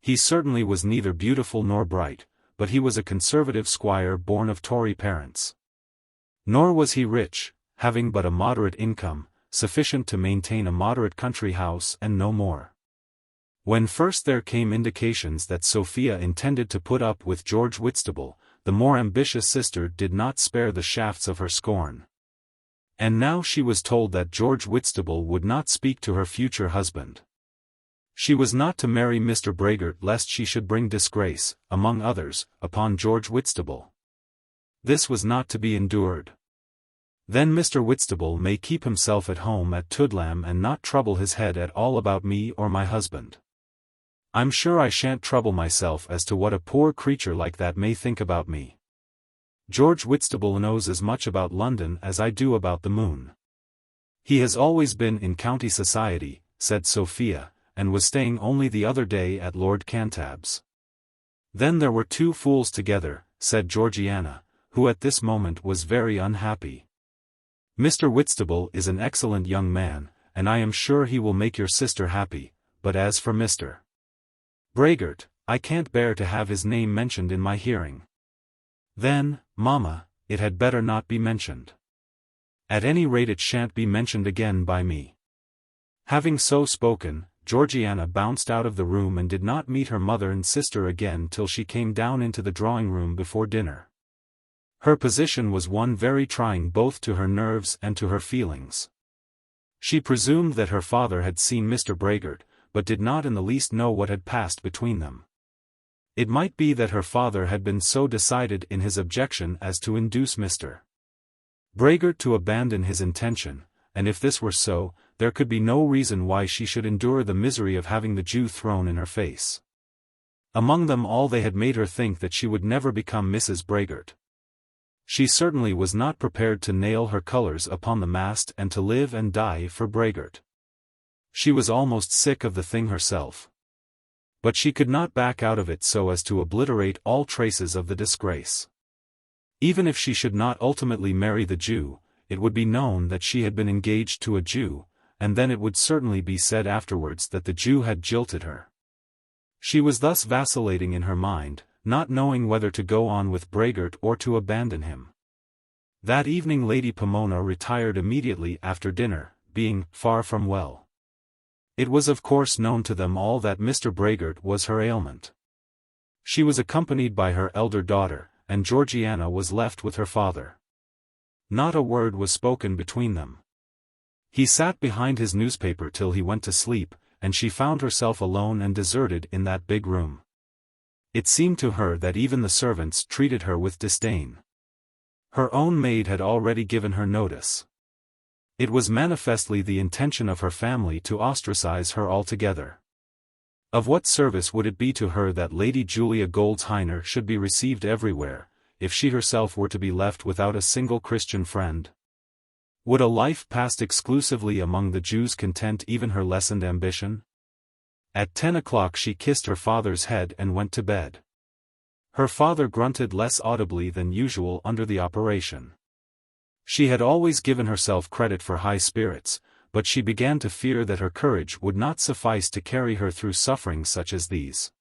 A: He certainly was neither beautiful nor bright, but he was a conservative squire born of Tory parents. Nor was he rich, having but a moderate income, sufficient to maintain a moderate country house and no more. When first there came indications that Sophia intended to put up with George Whitstable, the more ambitious sister did not spare the shafts of her scorn. And now she was told that George Whitstable would not speak to her future husband. She was not to marry Mr. Brehgert lest she should bring disgrace, among others, upon George Whitstable. This was not to be endured. Then Mr. Whitstable may keep himself at home at Tudlam and not trouble his head at all about me or my husband. I'm sure I shan't trouble myself as to what a poor creature like that may think about me. George Whitstable knows as much about London as I do about the moon. He has always been in county society, said Sophia, and was staying only the other day at Lord Cantab's. Then there were two fools together, said Georgiana, who at this moment was very unhappy. Mr. Whitstable is an excellent young man, and I am sure he will make your sister happy, but as for Mr. Brehgert, I can't bear to have his name mentioned in my hearing. Then, Mamma, it had better not be mentioned. At any rate it shan't be mentioned again by me. Having so spoken, Georgiana bounced out of the room and did not meet her mother and sister again till she came down into the drawing-room before dinner. Her position was one very trying both to her nerves and to her feelings. She presumed that her father had seen Mr. Brehgert, but did not in the least know what had passed between them. It might be that her father had been so decided in his objection as to induce Mr. Brehgert to abandon his intention, and if this were so, there could be no reason why she should endure the misery of having the Jew thrown in her face. Among them all they had made her think that she would never become Mrs. Brehgert. She certainly was not prepared to nail her colours upon the mast and to live and die for Brehgert. She was almost sick of the thing herself. But she could not back out of it so as to obliterate all traces of the disgrace. Even if she should not ultimately marry the Jew, it would be known that she had been engaged to a Jew, and then it would certainly be said afterwards that the Jew had jilted her. She was thus vacillating in her mind, not knowing whether to go on with Brehgert or to abandon him. That evening Lady Pomona retired immediately after dinner, being far from well. It was of course known to them all that Mr. Brehgert was her ailment. She was accompanied by her elder daughter, and Georgiana was left with her father. Not a word was spoken between them. He sat behind his newspaper till he went to sleep, and she found herself alone and deserted in that big room. It seemed to her that even the servants treated her with disdain. Her own maid had already given her notice. It was manifestly the intention of her family to ostracize her altogether. Of what service would it be to her that Lady Julia Goldshiner should be received everywhere, if she herself were to be left without a single Christian friend? Would a life passed exclusively among the Jews content even her lessened ambition? At 10 o'clock she kissed her father's head and went to bed. Her father grunted less audibly than usual under the operation. She had always given herself credit for high spirits, but she began to fear that her courage would not suffice to carry her through sufferings such as these.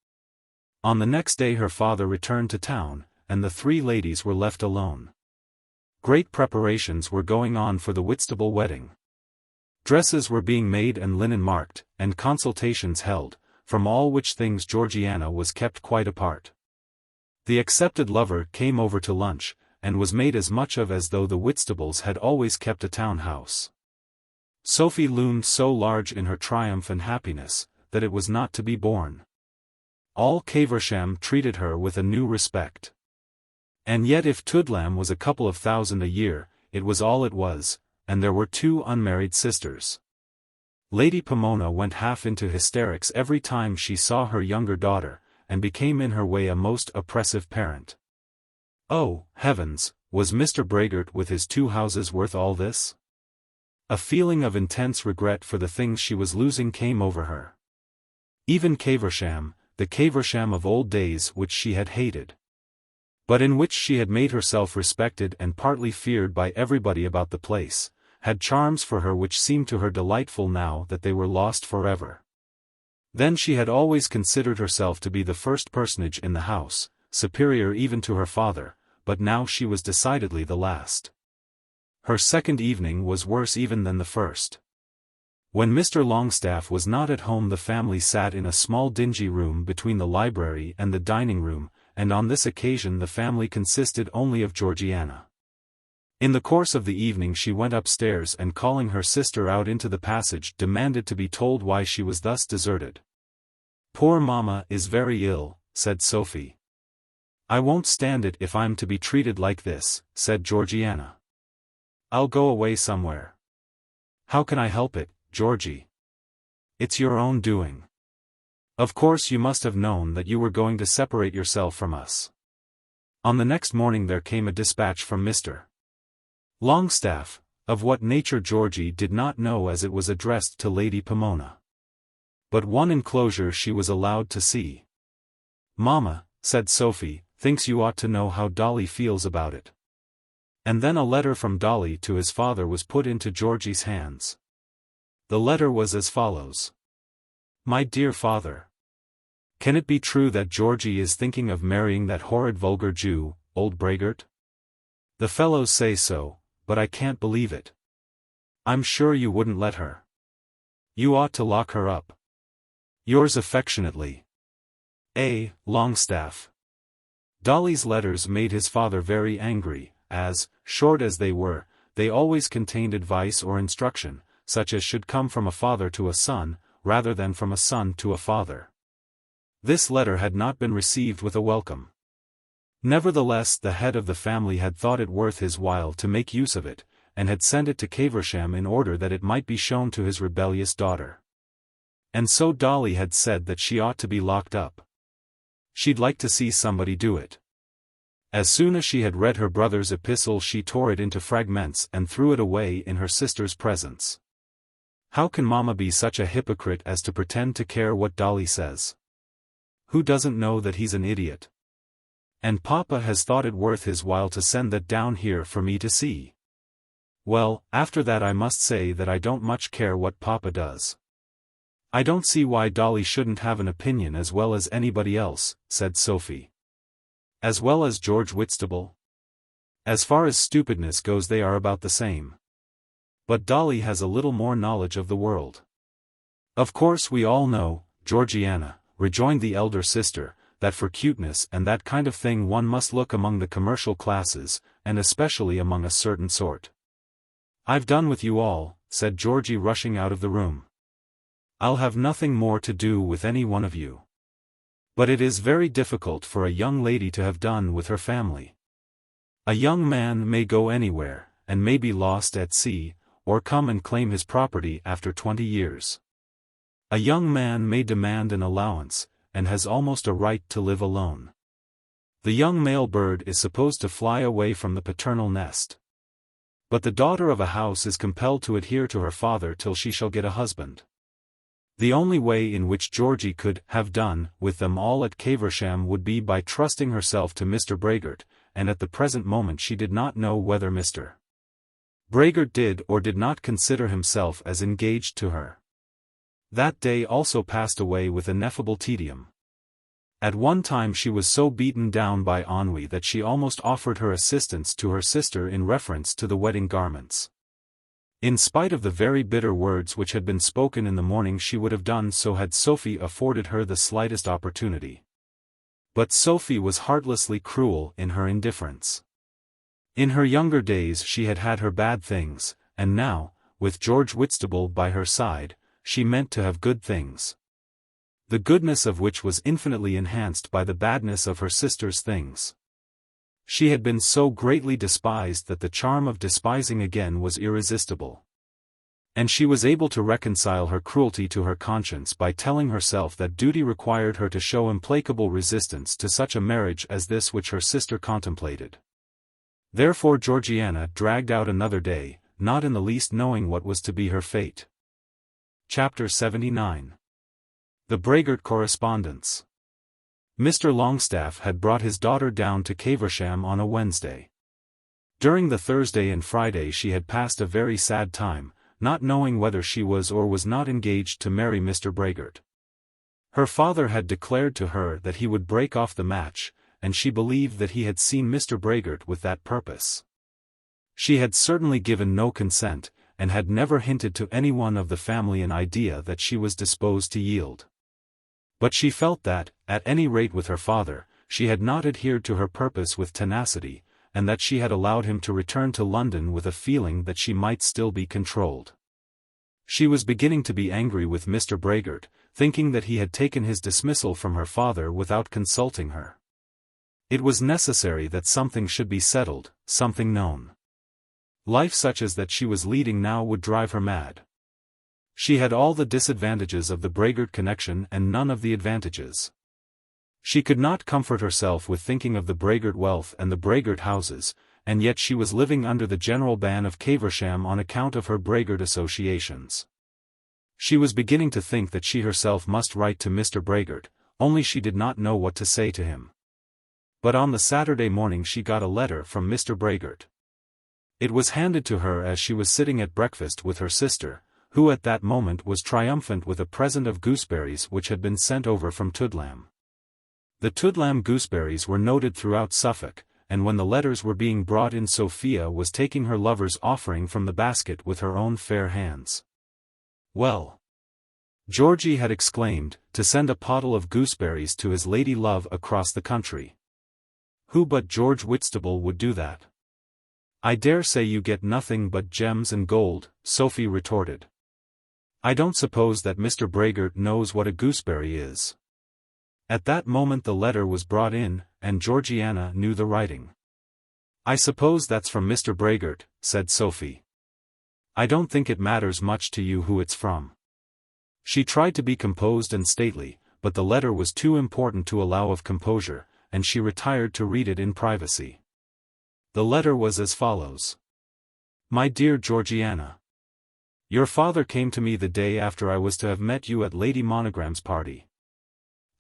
A: On the next day her father returned to town, and the three ladies were left alone. Great preparations were going on for the Whitstable wedding. Dresses were being made and linen marked, and consultations held, from all which things Georgiana was kept quite apart. The accepted lover came over to lunch, and was made as much of as though the Whitstables had always kept a town house. Sophie loomed so large in her triumph and happiness, that it was not to be borne. All Caversham treated her with a new respect. And yet if Toodlam was a couple of thousand a year, it was all it was, and there were two unmarried sisters. Lady Pomona went half into hysterics every time she saw her younger daughter, and became in her way a most oppressive parent. Oh, heavens, was Mr. Brehgert with his two houses worth all this? A feeling of intense regret for the things she was losing came over her. Even Caversham, the Caversham of old days which she had hated, but in which she had made herself respected and partly feared by everybody about the place, had charms for her which seemed to her delightful now that they were lost forever. Then she had always considered herself to be the first personage in the house, superior even to her father, but now she was decidedly the last. Her second evening was worse even than the first. When Mr. Longestaffe was not at home the family sat in a small dingy room between the library and the dining room, and on this occasion the family consisted only of Georgiana. In the course of the evening she went upstairs and calling her sister out into the passage demanded to be told why she was thus deserted. "Poor mamma is very ill," said Sophie. "I won't stand it if I'm to be treated like this," said Georgiana. "I'll go away somewhere." "How can I help it, Georgie? It's your own doing. Of course you must have known that you were going to separate yourself from us." On the next morning there came a dispatch from Mr. Longestaffe, of what nature Georgie did not know as it was addressed to Lady Pomona. But one enclosure she was allowed to see. "Mamma," said Sophie, "thinks you ought to know how Dolly feels about it." And then a letter from Dolly to his father was put into Georgie's hands. The letter was as follows. "My dear father, can it be true that Georgie is thinking of marrying that horrid vulgar Jew, old Brehgert? The fellows say so, but I can't believe it. I'm sure you wouldn't let her. You ought to lock her up. Yours affectionately, A. Longestaffe." Dolly's letters made his father very angry, as, short as they were, they always contained advice or instruction, such as should come from a father to a son, rather than from a son to a father. This letter had not been received with a welcome. Nevertheless the head of the family had thought it worth his while to make use of it, and had sent it to Caversham in order that it might be shown to his rebellious daughter. And so Dolly had said that she ought to be locked up. She'd like to see somebody do it. As soon as she had read her brother's epistle she tore it into fragments and threw it away in her sister's presence. How can Mamma be such a hypocrite as to pretend to care what Dolly says? Who doesn't know that he's an idiot? And Papa has thought it worth his while to send that down here for me to see. Well, after that I must say that I don't much care what Papa does. I don't see why Dolly shouldn't have an opinion as well as anybody else, said Sophie. As well as George Whitstable? As far as stupidness goes they are about the same. But Dolly has a little more knowledge of the world. Of course we all know, Georgiana, rejoined the elder sister, that for cuteness and that kind of thing one must look among the commercial classes, and especially among a certain sort. I've done with you all, said Georgie rushing out of the room. I'll have nothing more to do with any one of you. But it is very difficult for a young lady to have done with her family. A young man may go anywhere, and may be lost at sea, or come and claim his property after 20 years. A young man may demand an allowance, and has almost a right to live alone. The young male bird is supposed to fly away from the paternal nest. But the daughter of a house is compelled to adhere to her father till she shall get a husband. The only way in which Georgie could have done with them all at Caversham would be by trusting herself to Mr. Brehgert, and at the present moment she did not know whether Mr. Brehgert did or did not consider himself as engaged to her. That day also passed away with ineffable tedium. At one time she was so beaten down by ennui that she almost offered her assistance to her sister in reference to the wedding garments. In spite of the very bitter words which had been spoken in the morning she would have done so had Sophie afforded her the slightest opportunity. But Sophie was heartlessly cruel in her indifference. In her younger days she had had her bad things, and now, with George Whitstable by her side, she meant to have good things. The goodness of which was infinitely enhanced by the badness of her sister's things. She had been so greatly despised that the charm of despising again was irresistible. And she was able to reconcile her cruelty to her conscience by telling herself that duty required her to show implacable resistance to such a marriage as this which her sister contemplated. Therefore Georgiana dragged out another day, not in the least knowing what was to be her fate. Chapter 79. The Brehgert Correspondence. Mr. Longestaffe had brought his daughter down to Caversham on a Wednesday. During the Thursday and Friday she had passed a very sad time, not knowing whether she was or was not engaged to marry Mr. Brehgert. Her father had declared to her that he would break off the match, and she believed that he had seen Mr. Brehgert with that purpose. She had certainly given no consent, and had never hinted to anyone of the family an idea that she was disposed to yield. But she felt that, at any rate with her father, she had not adhered to her purpose with tenacity, and that she had allowed him to return to London with a feeling that she might still be controlled. She was beginning to be angry with Mr. Brehgert, thinking that he had taken his dismissal from her father without consulting her. It was necessary that something should be settled, something known. Life such as that she was leading now would drive her mad. She had all the disadvantages of the Brehgert connection and none of the advantages. She could not comfort herself with thinking of the Brehgert wealth and the Brehgert houses, and yet she was living under the general ban of Caversham on account of her Brehgert associations. She was beginning to think that she herself must write to Mr. Brehgert, only she did not know what to say to him. But on the Saturday morning she got a letter from Mr. Brehgert. It was handed to her as she was sitting at breakfast with her sister, who at that moment was triumphant with a present of gooseberries which had been sent over from Tudlam. The Tudlam gooseberries were noted throughout Suffolk, and when the letters were being brought in Sophia was taking her lover's offering from the basket with her own fair hands. Well! Georgie had exclaimed, to send a pottle of gooseberries to his lady love across the country. Who but George Whitstable would do that? I dare say you get nothing but gems and gold, Sophie retorted. I don't suppose that Mr. Brehgert knows what a gooseberry is. At that moment the letter was brought in, and Georgiana knew the writing. I suppose that's from Mr. Brehgert, said Sophie. I don't think it matters much to you who it's from. She tried to be composed and stately, but the letter was too important to allow of composure, and she retired to read it in privacy. The letter was as follows. My dear Georgiana. Your father came to me the day after I was to have met you at Lady Monogram's party.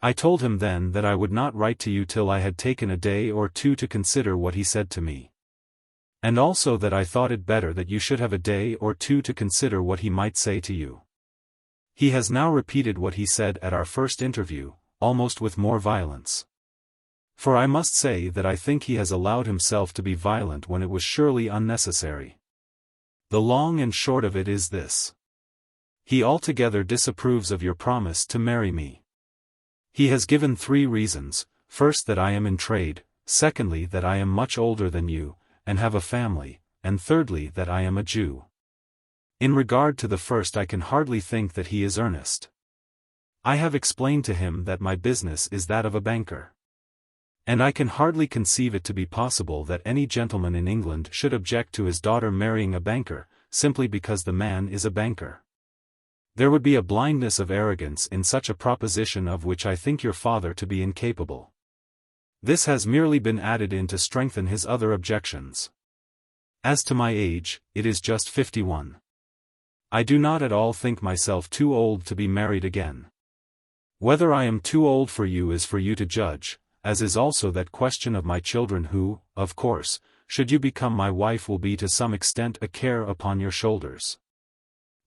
A: I told him then that I would not write to you till I had taken a day or two to consider what he said to me. And also that I thought it better that you should have a day or two to consider what he might say to you. He has now repeated what he said at our first interview, almost with more violence. For I must say that I think he has allowed himself to be violent when it was surely unnecessary. The long and short of it is this. He altogether disapproves of your promise to marry me. He has given 3 reasons: first, that I am in trade; secondly, that I am much older than you, and have a family; and thirdly, that I am a Jew. In regard to the first, I can hardly think that he is earnest. I have explained to him that my business is that of a banker. And I can hardly conceive it to be possible that any gentleman in England should object to his daughter marrying a banker, simply because the man is a banker. There would be a blindness of arrogance in such a proposition of which I think your father to be incapable. This has merely been added in to strengthen his other objections. As to my age, it is just 51. I do not at all think myself too old to be married again. Whether I am too old for you is for you to judge, as is also that question of my children who, of course, should you become my wife, will be to some extent a care upon your shoulders.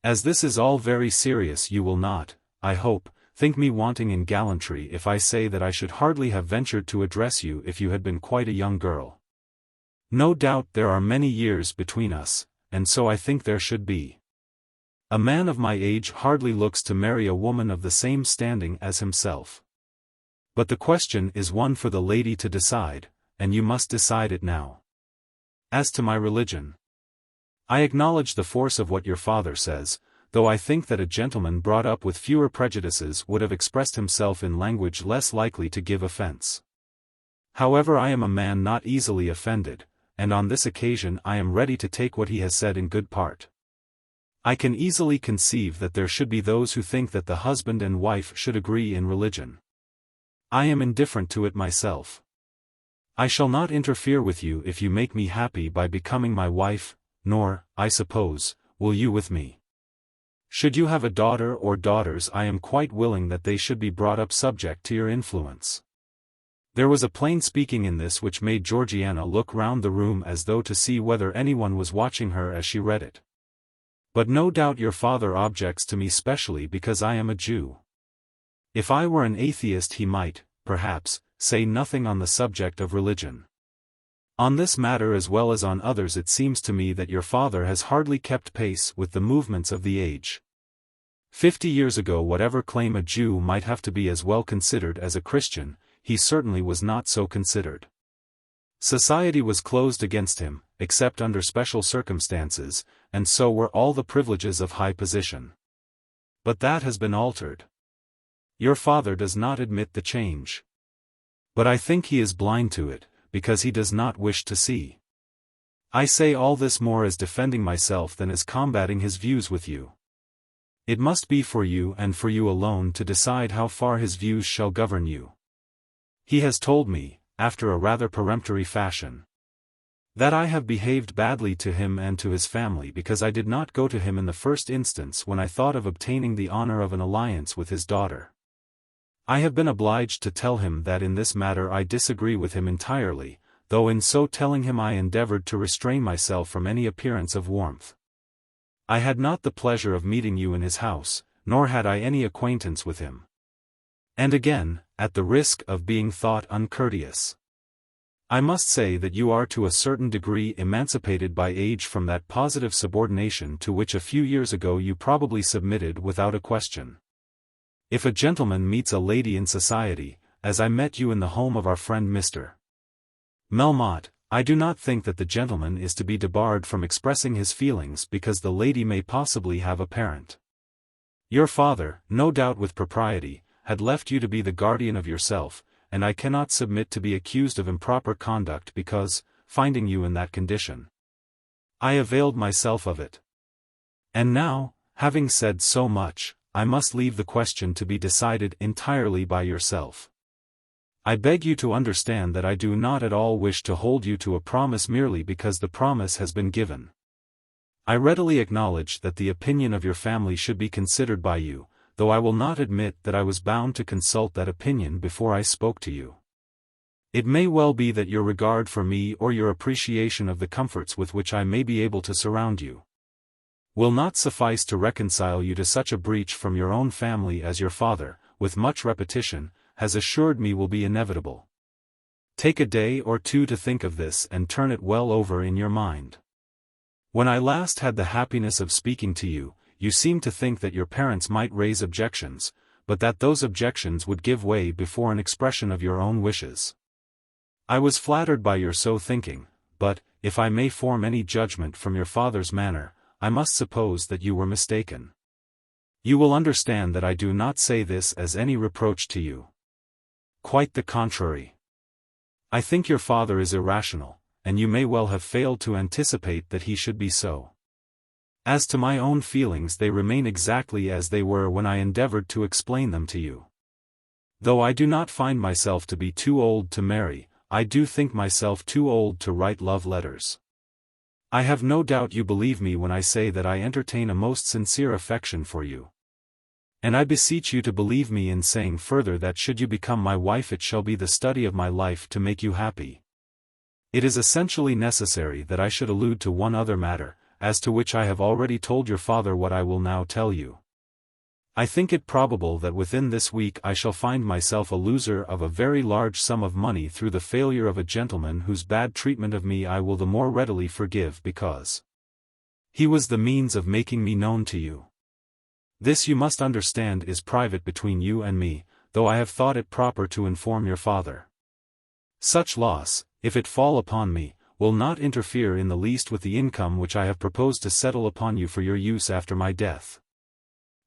A: As this is all very serious, you will not, I hope, think me wanting in gallantry if I say that I should hardly have ventured to address you if you had been quite a young girl. No doubt there are many years between us, and so I think there should be. A man of my age hardly looks to marry a woman of the same standing as himself. But the question is one for the lady to decide, and you must decide it now. As to my religion, I acknowledge the force of what your father says, though I think that a gentleman brought up with fewer prejudices would have expressed himself in language less likely to give offense. However, I am a man not easily offended, and on this occasion I am ready to take what he has said in good part. I can easily conceive that there should be those who think that the husband and wife should agree in religion. I am indifferent to it myself. I shall not interfere with you if you make me happy by becoming my wife, nor, I suppose, will you with me. Should you have a daughter or daughters, I am quite willing that they should be brought up subject to your influence. There was a plain speaking in this which made Georgiana look round the room as though to see whether anyone was watching her as she read it. But no doubt your father objects to me specially because I am a Jew. If I were an atheist he might, perhaps, say nothing on the subject of religion. On this matter as well as on others it seems to me that your father has hardly kept pace with the movements of the age. 50 years ago, whatever claim a Jew might have to be as well considered as a Christian, he certainly was not so considered. Society was closed against him, except under special circumstances, and so were all the privileges of high position. But that has been altered. Your father does not admit the change. But I think he is blind to it, because he does not wish to see. I say all this more as defending myself than as combating his views with you. It must be for you and for you alone to decide how far his views shall govern you. He has told me, after a rather peremptory fashion, that I have behaved badly to him and to his family because I did not go to him in the first instance when I thought of obtaining the honor of an alliance with his daughter. I have been obliged to tell him that in this matter I disagree with him entirely, though in so telling him I endeavored to restrain myself from any appearance of warmth. I had not the pleasure of meeting you in his house, nor had I any acquaintance with him. And again, at the risk of being thought uncourteous, I must say that you are to a certain degree emancipated by age from that positive subordination to which a few years ago you probably submitted without a question. If a gentleman meets a lady in society, as I met you in the home of our friend Mr. Melmotte, I do not think that the gentleman is to be debarred from expressing his feelings because the lady may possibly have a parent. Your father, no doubt with propriety, had left you to be the guardian of yourself, and I cannot submit to be accused of improper conduct because, finding you in that condition, I availed myself of it. And now, having said so much, I must leave the question to be decided entirely by yourself. I beg you to understand that I do not at all wish to hold you to a promise merely because the promise has been given. I readily acknowledge that the opinion of your family should be considered by you, though I will not admit that I was bound to consult that opinion before I spoke to you. It may well be that your regard for me or your appreciation of the comforts with which I may be able to surround you will not suffice to reconcile you to such a breach from your own family as your father, with much repetition, has assured me will be inevitable. Take a day or two to think of this and turn it well over in your mind. When I last had the happiness of speaking to you, you seemed to think that your parents might raise objections, but that those objections would give way before an expression of your own wishes. I was flattered by your so thinking, but, if I may form any judgment from your father's manner, I must suppose that you were mistaken. You will understand that I do not say this as any reproach to you. Quite the contrary. I think your father is irrational, and you may well have failed to anticipate that he should be so. As to my own feelings, they remain exactly as they were when I endeavored to explain them to you. Though I do not find myself to be too old to marry, I do think myself too old to write love letters. I have no doubt you believe me when I say that I entertain a most sincere affection for you. And I beseech you to believe me in saying further that should you become my wife it shall be the study of my life to make you happy. It is essentially necessary that I should allude to one other matter, as to which I have already told your father what I will now tell you. I think it probable that within this week I shall find myself a loser of a very large sum of money through the failure of a gentleman whose bad treatment of me I will the more readily forgive because he was the means of making me known to you. This you must understand is private between you and me, though I have thought it proper to inform your father. Such loss, if it fall upon me, will not interfere in the least with the income which I have proposed to settle upon you for your use after my death.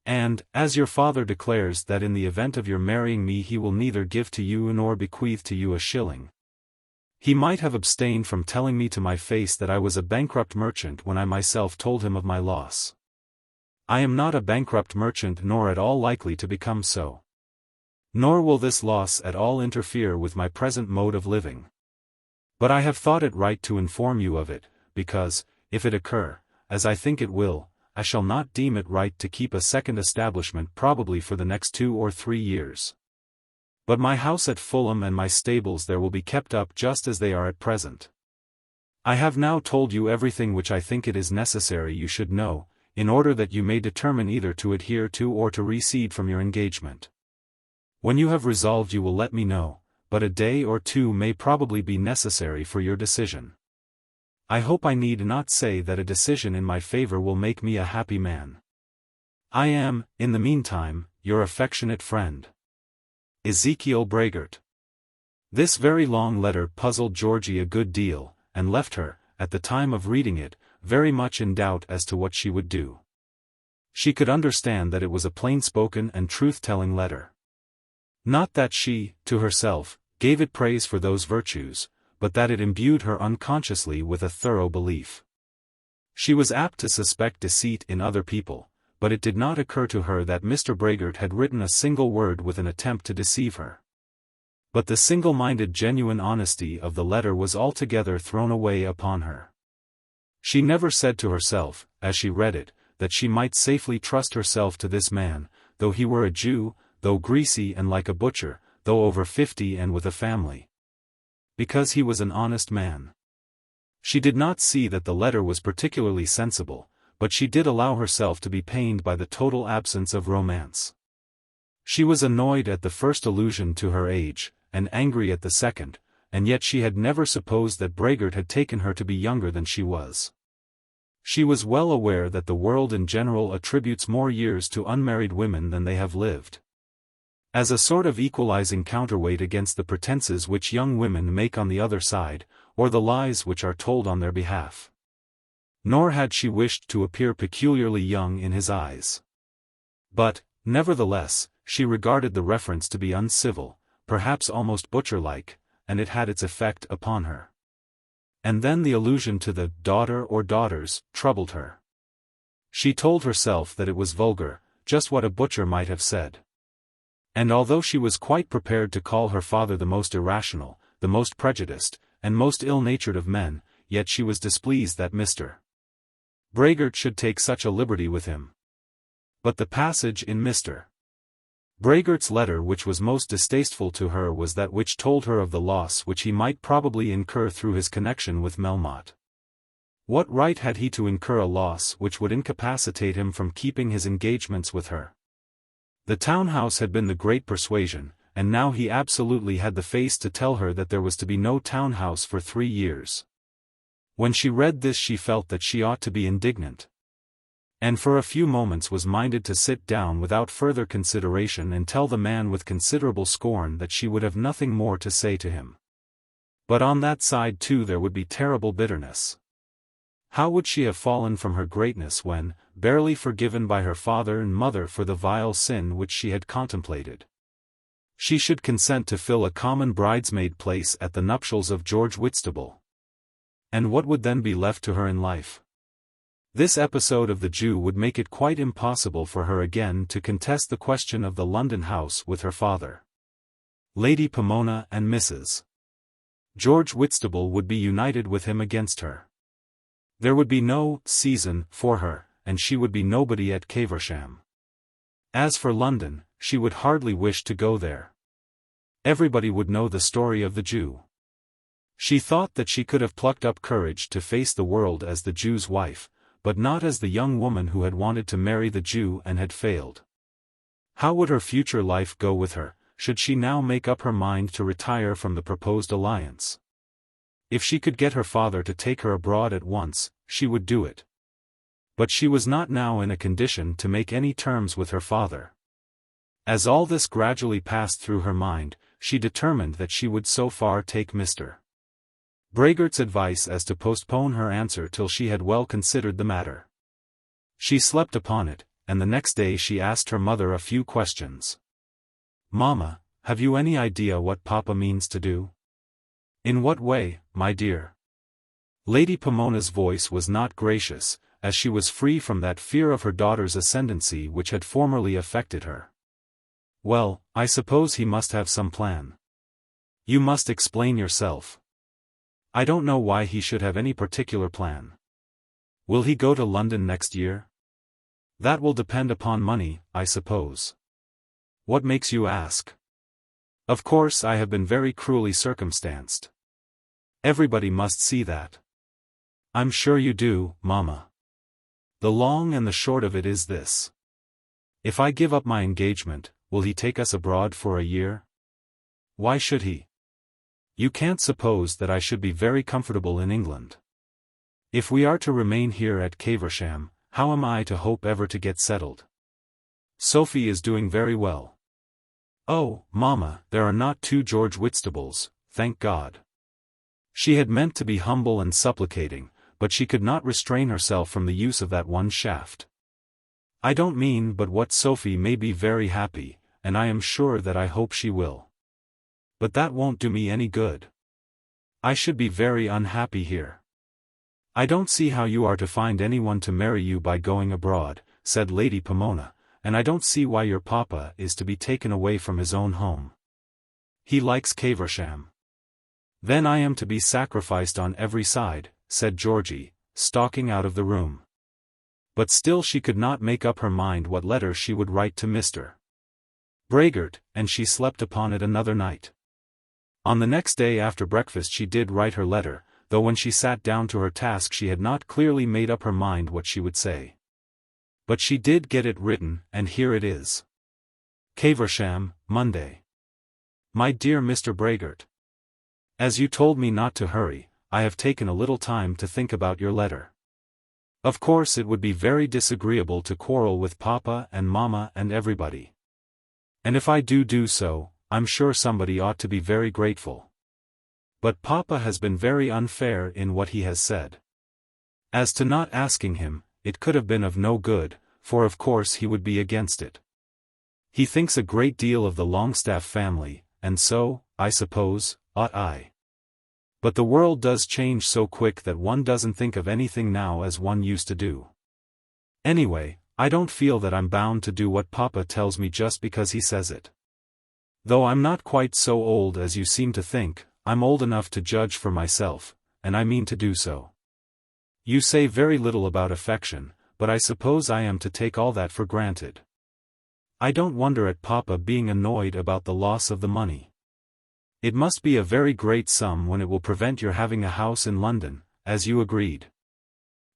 A: And, as your father declares that in the event of your marrying me he will neither give to you nor bequeath to you a shilling, he might have abstained from telling me to my face that I was a bankrupt merchant when I myself told him of my loss. I am not a bankrupt merchant nor at all likely to become so. Nor will this loss at all interfere with my present mode of living. But I have thought it right to inform you of it, because, if it occur, as I think it will, I shall not deem it right to keep a second establishment probably for the next 2 or 3 years. But my house at Fulham and my stables there will be kept up just as they are at present. I have now told you everything which I think it is necessary you should know, in order that you may determine either to adhere to or to recede from your engagement. When you have resolved you will let me know, but a day or 2 may probably be necessary for your decision. I hope I need not say that a decision in my favor will make me a happy man. I am, in the meantime, your affectionate friend, Ezekiel Brehgert. This very long letter puzzled Georgie a good deal, and left her, at the time of reading it, very much in doubt as to what she would do. She could understand that it was a plain-spoken and truth-telling letter. Not that she, to herself, gave it praise for those virtues, but that it imbued her unconsciously with a thorough belief. She was apt to suspect deceit in other people, but it did not occur to her that Mr. Brehgert had written a single word with an attempt to deceive her. But the single-minded genuine honesty of the letter was altogether thrown away upon her. She never said to herself, as she read it, that she might safely trust herself to this man, though he were a Jew, though greasy and like a butcher, though over 50 and with a family. Because he was an honest man. She did not see that the letter was particularly sensible, but she did allow herself to be pained by the total absence of romance. She was annoyed at the first allusion to her age, and angry at the second, and yet she had never supposed that Brehgert had taken her to be younger than she was. She was well aware that the world in general attributes more years to unmarried women than they have lived, as a sort of equalizing counterweight against the pretenses which young women make on the other side, or the lies which are told on their behalf. Nor had she wished to appear peculiarly young in his eyes. But, nevertheless, she regarded the reference to be uncivil, perhaps almost butcher-like, and it had its effect upon her. And then the allusion to the daughter or daughters troubled her. She told herself that it was vulgar, just what a butcher might have said. And although she was quite prepared to call her father the most irrational, the most prejudiced, and most ill-natured of men, yet she was displeased that Mr. Brehgert should take such a liberty with him. But the passage in Mr. Brehgert's letter which was most distasteful to her was that which told her of the loss which he might probably incur through his connection with Melmotte. What right had he to incur a loss which would incapacitate him from keeping his engagements with her? The townhouse had been the great persuasion, and now he absolutely had the face to tell her that there was to be no townhouse for 3 years. When she read this she felt that she ought to be indignant, and for a few moments was minded to sit down without further consideration and tell the man with considerable scorn that she would have nothing more to say to him. But on that side too there would be terrible bitterness. How would she have fallen from her greatness when, barely forgiven by her father and mother for the vile sin which she had contemplated, she should consent to fill a common bridesmaid place at the nuptials of George Whitstable? And what would then be left to her in life? This episode of the Jew would make it quite impossible for her again to contest the question of the London house with her father. Lady Pomona and Mrs. George Whitstable would be united with him against her. There would be no season for her, and she would be nobody at Caversham. As for London, she would hardly wish to go there. Everybody would know the story of the Jew. She thought that she could have plucked up courage to face the world as the Jew's wife, but not as the young woman who had wanted to marry the Jew and had failed. How would her future life go with her, should she now make up her mind to retire from the proposed alliance? If she could get her father to take her abroad at once, she would do it. But she was not now in a condition to make any terms with her father. As all this gradually passed through her mind, she determined that she would so far take Mr. Brehgert's advice as to postpone her answer till she had well considered the matter. She slept upon it, and the next day she asked her mother a few questions. "Mamma, have you any idea what Papa means to do?" "In what way, my dear?" Lady Pomona's voice was not gracious, as she was free from that fear of her daughter's ascendancy which had formerly affected her. "Well, I suppose he must have some plan. You must explain yourself." "I don't know why he should have any particular plan." "Will he go to London next year?" "That will depend upon money, I suppose." "What makes you ask?" "Of course I have been very cruelly circumstanced. Everybody must see that." "I'm sure you do, Mamma. The long and the short of it is this. If I give up my engagement, will he take us abroad for a year?" "Why should he? You can't suppose that I should be very comfortable in England. If we are to remain here at Caversham, how am I to hope ever to get settled? Sophie is doing very well." "Oh, Mamma, there are not 2 George Whitstables, thank God." She had meant to be humble and supplicating, but she could not restrain herself from the use of that one shaft. "I don't mean but what Sophie may be very happy, and I am sure that I hope she will. But that won't do me any good. I should be very unhappy here." "I don't see how you are to find anyone to marry you by going abroad," said Lady Pomona, "and I don't see why your papa is to be taken away from his own home. He likes Caversham." "Then I am to be sacrificed on every side," said Georgie, stalking out of the room. But still she could not make up her mind what letter she would write to Mr. Brehgert, and she slept upon it another night. On the next day after breakfast she did write her letter, though when she sat down to her task she had not clearly made up her mind what she would say. But she did get it written, and here it is. Caversham, Monday. My dear Mr. Brehgert, as you told me not to hurry, I have taken a little time to think about your letter. Of course it would be very disagreeable to quarrel with Papa and Mamma and everybody. And if I do so, I'm sure somebody ought to be very grateful. But Papa has been very unfair in what he has said. As to not asking him, it could have been of no good, for of course he would be against it. He thinks a great deal of the Longestaffe family, and so, I suppose, ought I. But the world does change so quick that one doesn't think of anything now as one used to do. Anyway, I don't feel that I'm bound to do what Papa tells me just because he says it. Though I'm not quite so old as you seem to think, I'm old enough to judge for myself, and I mean to do so. You say very little about affection, but I suppose I am to take all that for granted. I don't wonder at Papa being annoyed about the loss of the money. It must be a very great sum when it will prevent your having a house in London, as you agreed.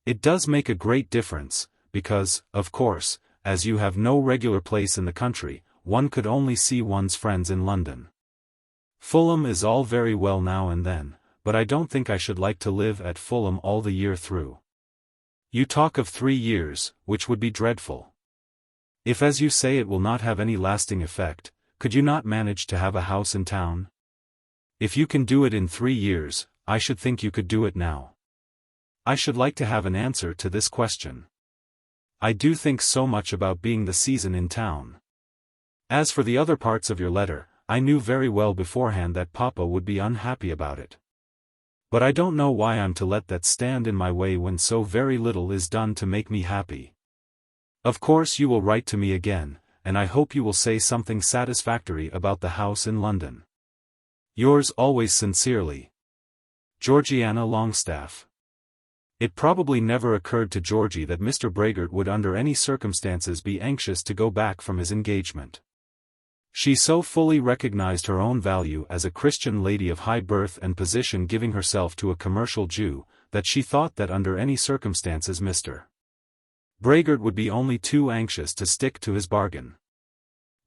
A: It does make a great difference, because, of course, as you have no regular place in the country, one could only see one's friends in London. Fulham is all very well now and then, but I don't think I should like to live at Fulham all the year through. You talk of 3 years, which would be dreadful. If as you say it will not have any lasting effect, could you not manage to have a house in town? If you can do it in 3 years, I should think you could do it now. I should like to have an answer to this question. I do think so much about being the season in town. As for the other parts of your letter, I knew very well beforehand that Papa would be unhappy about it. But I don't know why I'm to let that stand in my way when so very little is done to make me happy. Of course you will write to me again, and I hope you will say something satisfactory about the house in London. Yours always sincerely, Georgiana Longestaffe. It probably never occurred to Georgie that Mr. Brehgert would under any circumstances be anxious to go back from his engagement. She so fully recognized her own value as a Christian lady of high birth and position giving herself to a commercial Jew, that she thought that under any circumstances Mr. Brehgert would be only too anxious to stick to his bargain.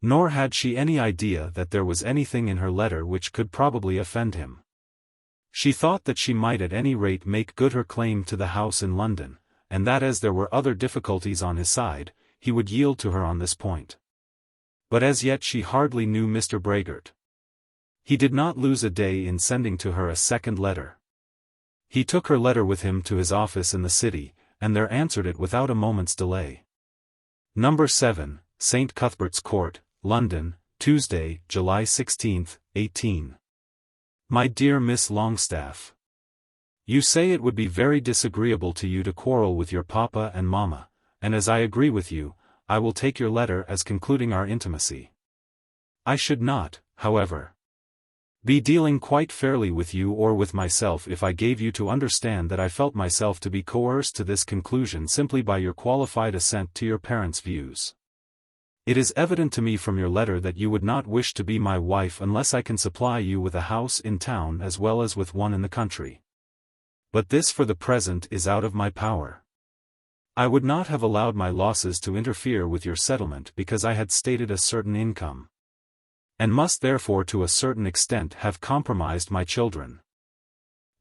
A: Nor had she any idea that there was anything in her letter which could probably offend him. She thought that she might at any rate make good her claim to the house in London, and that as there were other difficulties on his side, he would yield to her on this point. But as yet she hardly knew Mr. Brehgert. He did not lose a day in sending to her a second letter. He took her letter with him to his office in the city, and there answered it without a moment's delay. Number 7, St. Cuthbert's Court, London, Tuesday, July 16, 18. My dear Miss Longestaffe. You say it would be very disagreeable to you to quarrel with your papa and mamma, and as I agree with you, I will take your letter as concluding our intimacy. I should not, however, be dealing quite fairly with you or with myself if I gave you to understand that I felt myself to be coerced to this conclusion simply by your qualified assent to your parents' views. It is evident to me from your letter that you would not wish to be my wife unless I can supply you with a house in town as well as with one in the country. But this for the present is out of my power. I would not have allowed my losses to interfere with your settlement because I had stated a certain income, and must therefore to a certain extent have compromised my children.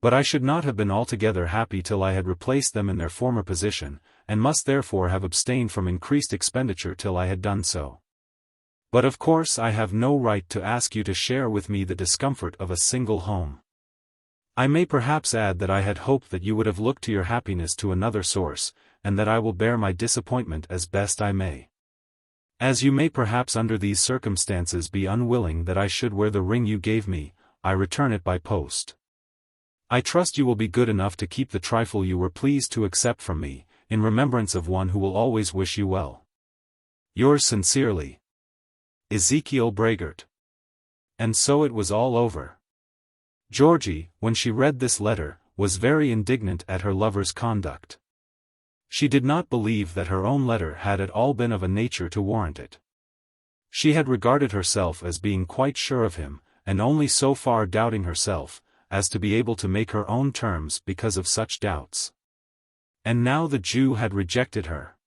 A: But I should not have been altogether happy till I had replaced them in their former position, and must therefore have abstained from increased expenditure till I had done so. But of course I have no right to ask you to share with me the discomfort of a single home. I may perhaps add that I had hoped that you would have looked to your happiness to another source, and that I will bear my disappointment as best I may. As you may perhaps under these circumstances be unwilling that I should wear the ring you gave me, I return it by post. I trust you will be good enough to keep the trifle you were pleased to accept from me, in remembrance of one who will always wish you well. Yours sincerely, Ezekiel Brehgert. And so it was all over. Georgie, when she read this letter, was very indignant at her lover's conduct. She did not believe that her own letter had at all been of a nature to warrant it. She had regarded herself as being quite sure of him, and only so far doubting herself, as to be able to make her own terms because of such doubts. And now the Jew had rejected her.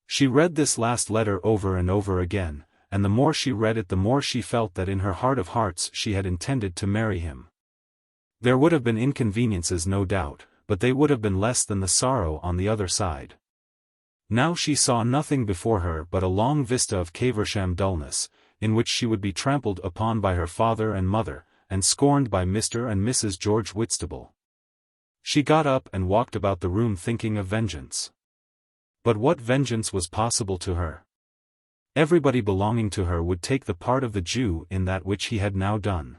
A: She read this last letter over and over again, and the more she read it the more she felt that in her heart of hearts she had intended to marry him. There would have been inconveniences no doubt, but they would have been less than the sorrow on the other side. Now she saw nothing before her but a long vista of Caversham dullness, in which she would be trampled upon by her father and mother, and scorned by Mr. and Mrs. George Whitstable. She got up and walked about the room thinking of vengeance. But what vengeance was possible to her? Everybody belonging to her would take the part of the Jew in that which he had now done.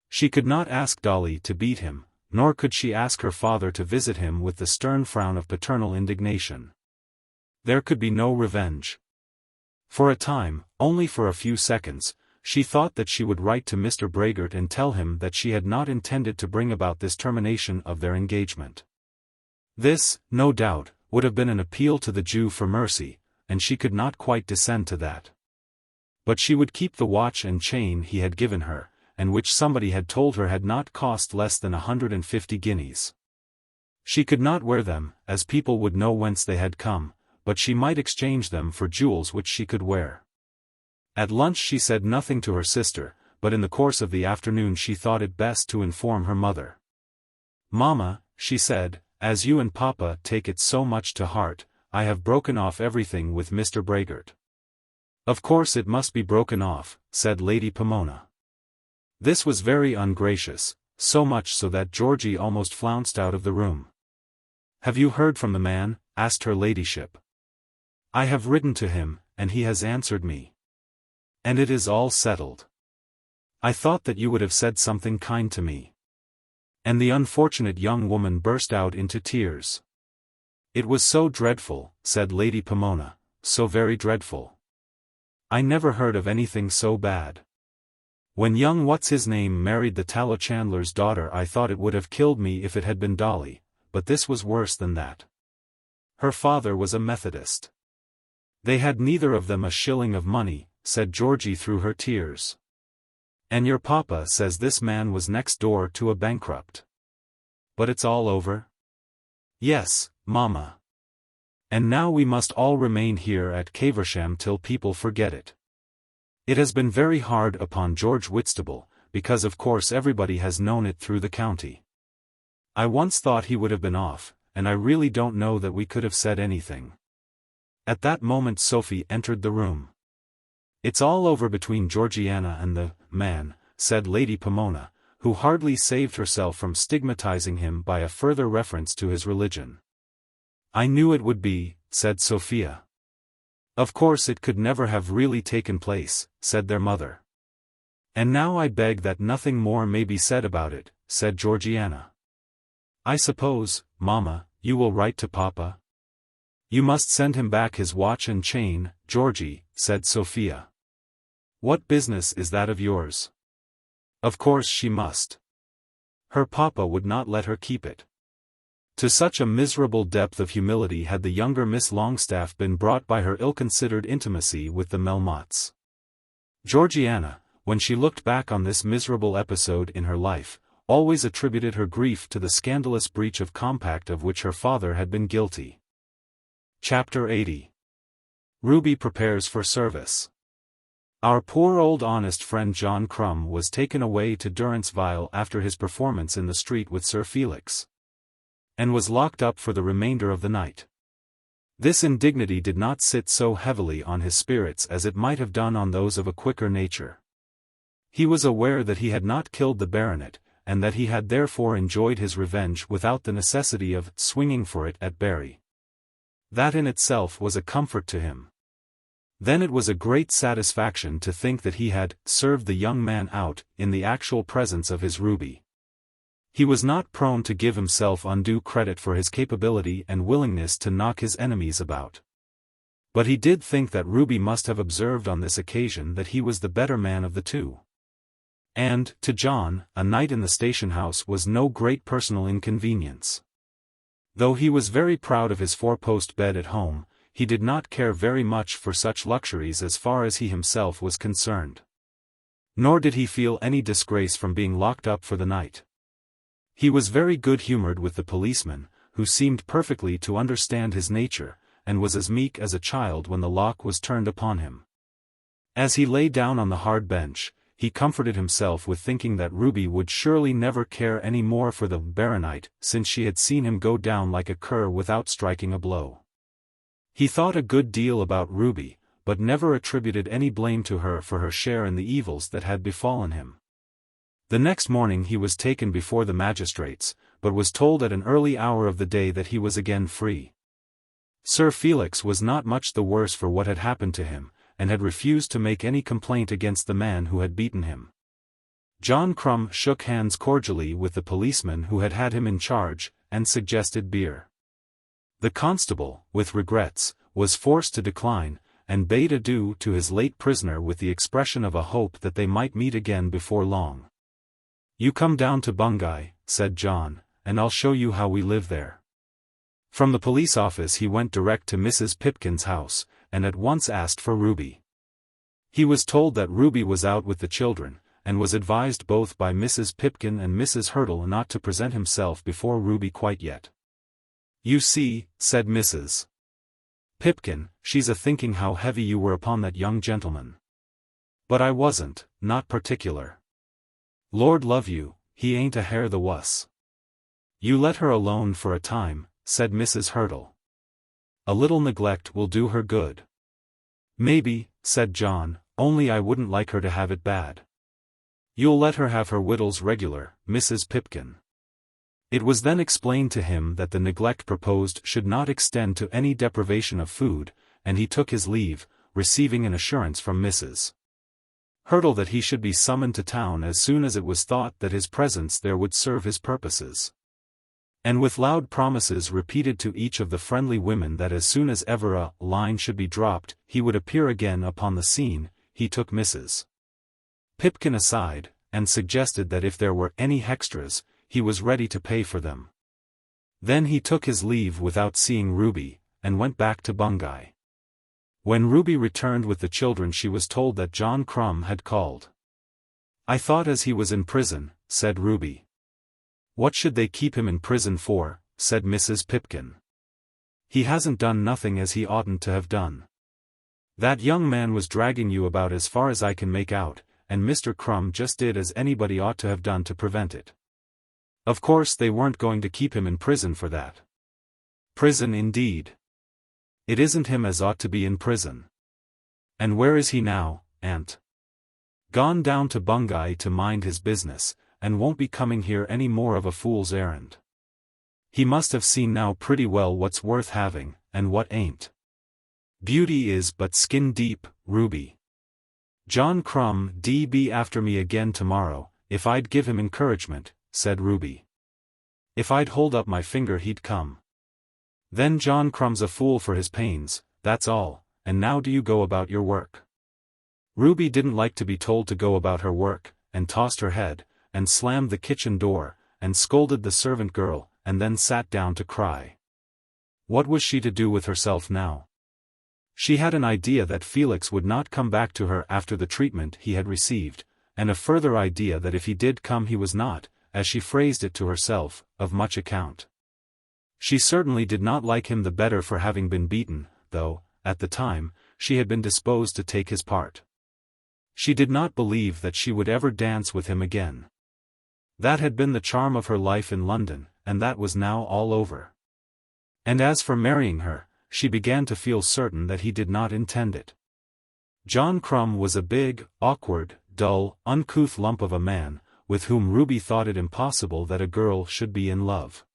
A: She could not ask Dolly to beat him, nor could she ask her father to visit him with the stern frown of paternal indignation. There could be no revenge. For a time, only for a few seconds, she thought that she would write to Mr. Brehgert and tell him that she had not intended to bring about this termination of their engagement. This, no doubt, would have been an appeal to the Jew for mercy, and she could not quite descend to that. But she would keep the watch and chain he had given her, and which somebody had told her had not cost less than 150 guineas. She could not wear them, as people would know whence they had come, but she might exchange them for jewels which she could wear. At lunch she said nothing to her sister, but in the course of the afternoon she thought it best to inform her mother. "Mamma," she said, "as you and Papa take it so much to heart, I have broken off everything with Mr. Brehgert." "Of course it must be broken off," said Lady Pomona. This was very ungracious, so much so that Georgie almost flounced out of the room. "Have you heard from the man?" asked her ladyship. "I have written to him, and he has answered me. And it is all settled. I thought that you would have said something kind to me." And the unfortunate young woman burst out into tears. "It was so dreadful," said Lady Pomona, "so very dreadful. I never heard of anything so bad. When young what's-his-name married the tallow chandler's daughter I thought it would have killed me if it had been Dolly, but this was worse than that. Her father was a Methodist. They had neither of them a shilling of money," said Georgie through her tears. "And your papa says this man was next door to a bankrupt. But it's all over?" "Yes, mamma. And now we must all remain here at Caversham till people forget it. It has been very hard upon George Whitstable, because of course everybody has known it through the county. I once thought he would have been off, and I really don't know that we could have said anything." At that moment Sophie entered the room. "It's all over between Georgiana and the man," said Lady Pomona, who hardly saved herself from stigmatizing him by a further reference to his religion. "I knew it would be," said Sophia. "Of course it could never have really taken place," said their mother. "And now I beg that nothing more may be said about it," said Georgiana. "I suppose, mamma, you will write to Papa?" "You must send him back his watch and chain, Georgie," said Sophia. "What business is that of yours?" Of course she must. Her papa would not let her keep it. To such a miserable depth of humility had the younger Miss Longestaffe been brought by her ill-considered intimacy with the Melmottes. Georgiana, when she looked back on this miserable episode in her life, always attributed her grief to the scandalous breach of compact of which her father had been guilty. Chapter 80. Ruby prepares for service. Our poor old honest friend John Crumb was taken away to Durantsville after his performance in the street with Sir Felix, and was locked up for the remainder of the night. This indignity did not sit so heavily on his spirits as it might have done on those of a quicker nature. He was aware that he had not killed the baronet, and that he had therefore enjoyed his revenge without the necessity of swinging for it at Bury. That in itself was a comfort to him. Then it was a great satisfaction to think that he had served the young man out in the actual presence of his Ruby. He was not prone to give himself undue credit for his capability and willingness to knock his enemies about. But he did think that Ruby must have observed on this occasion that he was the better man of the two. And, to John, a night in the station house was no great personal inconvenience. Though he was very proud of his four-post bed at home, he did not care very much for such luxuries as far as he himself was concerned. Nor did he feel any disgrace from being locked up for the night. He was very good-humored with the policeman, who seemed perfectly to understand his nature, and was as meek as a child when the lock was turned upon him. As he lay down on the hard bench, he comforted himself with thinking that Ruby would surely never care any more for the baronet, since she had seen him go down like a cur without striking a blow. He thought a good deal about Ruby, but never attributed any blame to her for her share in the evils that had befallen him. The next morning he was taken before the magistrates, but was told at an early hour of the day that he was again free. Sir Felix was not much the worse for what had happened to him, and had refused to make any complaint against the man who had beaten him. John Crumb shook hands cordially with the policeman who had had him in charge, and suggested beer. The constable, with regrets, was forced to decline, and bade adieu to his late prisoner with the expression of a hope that they might meet again before long. "You come down to Bungay," said John, "and I'll show you how we live there." From the police office he went direct to Mrs. Pipkin's house, and at once asked for Ruby. He was told that Ruby was out with the children, and was advised both by Mrs. Pipkin and Mrs. Hurtle not to present himself before Ruby quite yet. "You see," said Mrs. Pipkin, "she's a-thinking how heavy you were upon that young gentleman." "But I wasn't, not particular. Lord love you, he ain't a hair the wuss." "You let her alone for a time," said Mrs. Hurtle. "A little neglect will do her good." "Maybe," said John, "only I wouldn't like her to have it bad." "You'll let her have her wittles regular, Mrs. Pipkin." It was then explained to him that the neglect proposed should not extend to any deprivation of food, and he took his leave, receiving an assurance from Mrs. Hurtle that he should be summoned to town as soon as it was thought that his presence there would serve his purposes. And with loud promises repeated to each of the friendly women that as soon as ever a line should be dropped, he would appear again upon the scene, he took Mrs. Pipkin aside, and suggested that if there were any extras, he was ready to pay for them. Then he took his leave without seeing Ruby, and went back to Bungay. When Ruby returned with the children she was told that John Crumb had called. "I thought as he was in prison," said Ruby. "What should they keep him in prison for?" said Mrs. Pipkin. "He hasn't done nothing as he oughtn't to have done. That young man was dragging you about as far as I can make out, and Mr. Crumb just did as anybody ought to have done to prevent it. Of course they weren't going to keep him in prison for that. Prison indeed. It isn't him as ought to be in prison. And where is he now, Aunt?" "Gone down to Bungay to mind his business, and won't be coming here any more of a fool's errand. He must have seen now pretty well what's worth having, and what ain't. Beauty is but skin deep, Ruby. John Crumb be after me again tomorrow, if I'd give him encouragement," said Ruby. "If I'd hold up my finger he'd come. Then John Crumb's a fool for his pains, that's all, and now do you go about your work." Ruby didn't like to be told to go about her work, and tossed her head, and slammed the kitchen door, and scolded the servant girl, and then sat down to cry. What was she to do with herself now? She had an idea that Felix would not come back to her after the treatment he had received, and a further idea that if he did come he was not, as she phrased it to herself, of much account. She certainly did not like him the better for having been beaten, though, at the time, she had been disposed to take his part. She did not believe that she would ever dance with him again. That had been the charm of her life in London, and that was now all over. And as for marrying her, she began to feel certain that he did not intend it. John Crumb was a big, awkward, dull, uncouth lump of a man, with whom Ruby thought it impossible that a girl should be in love.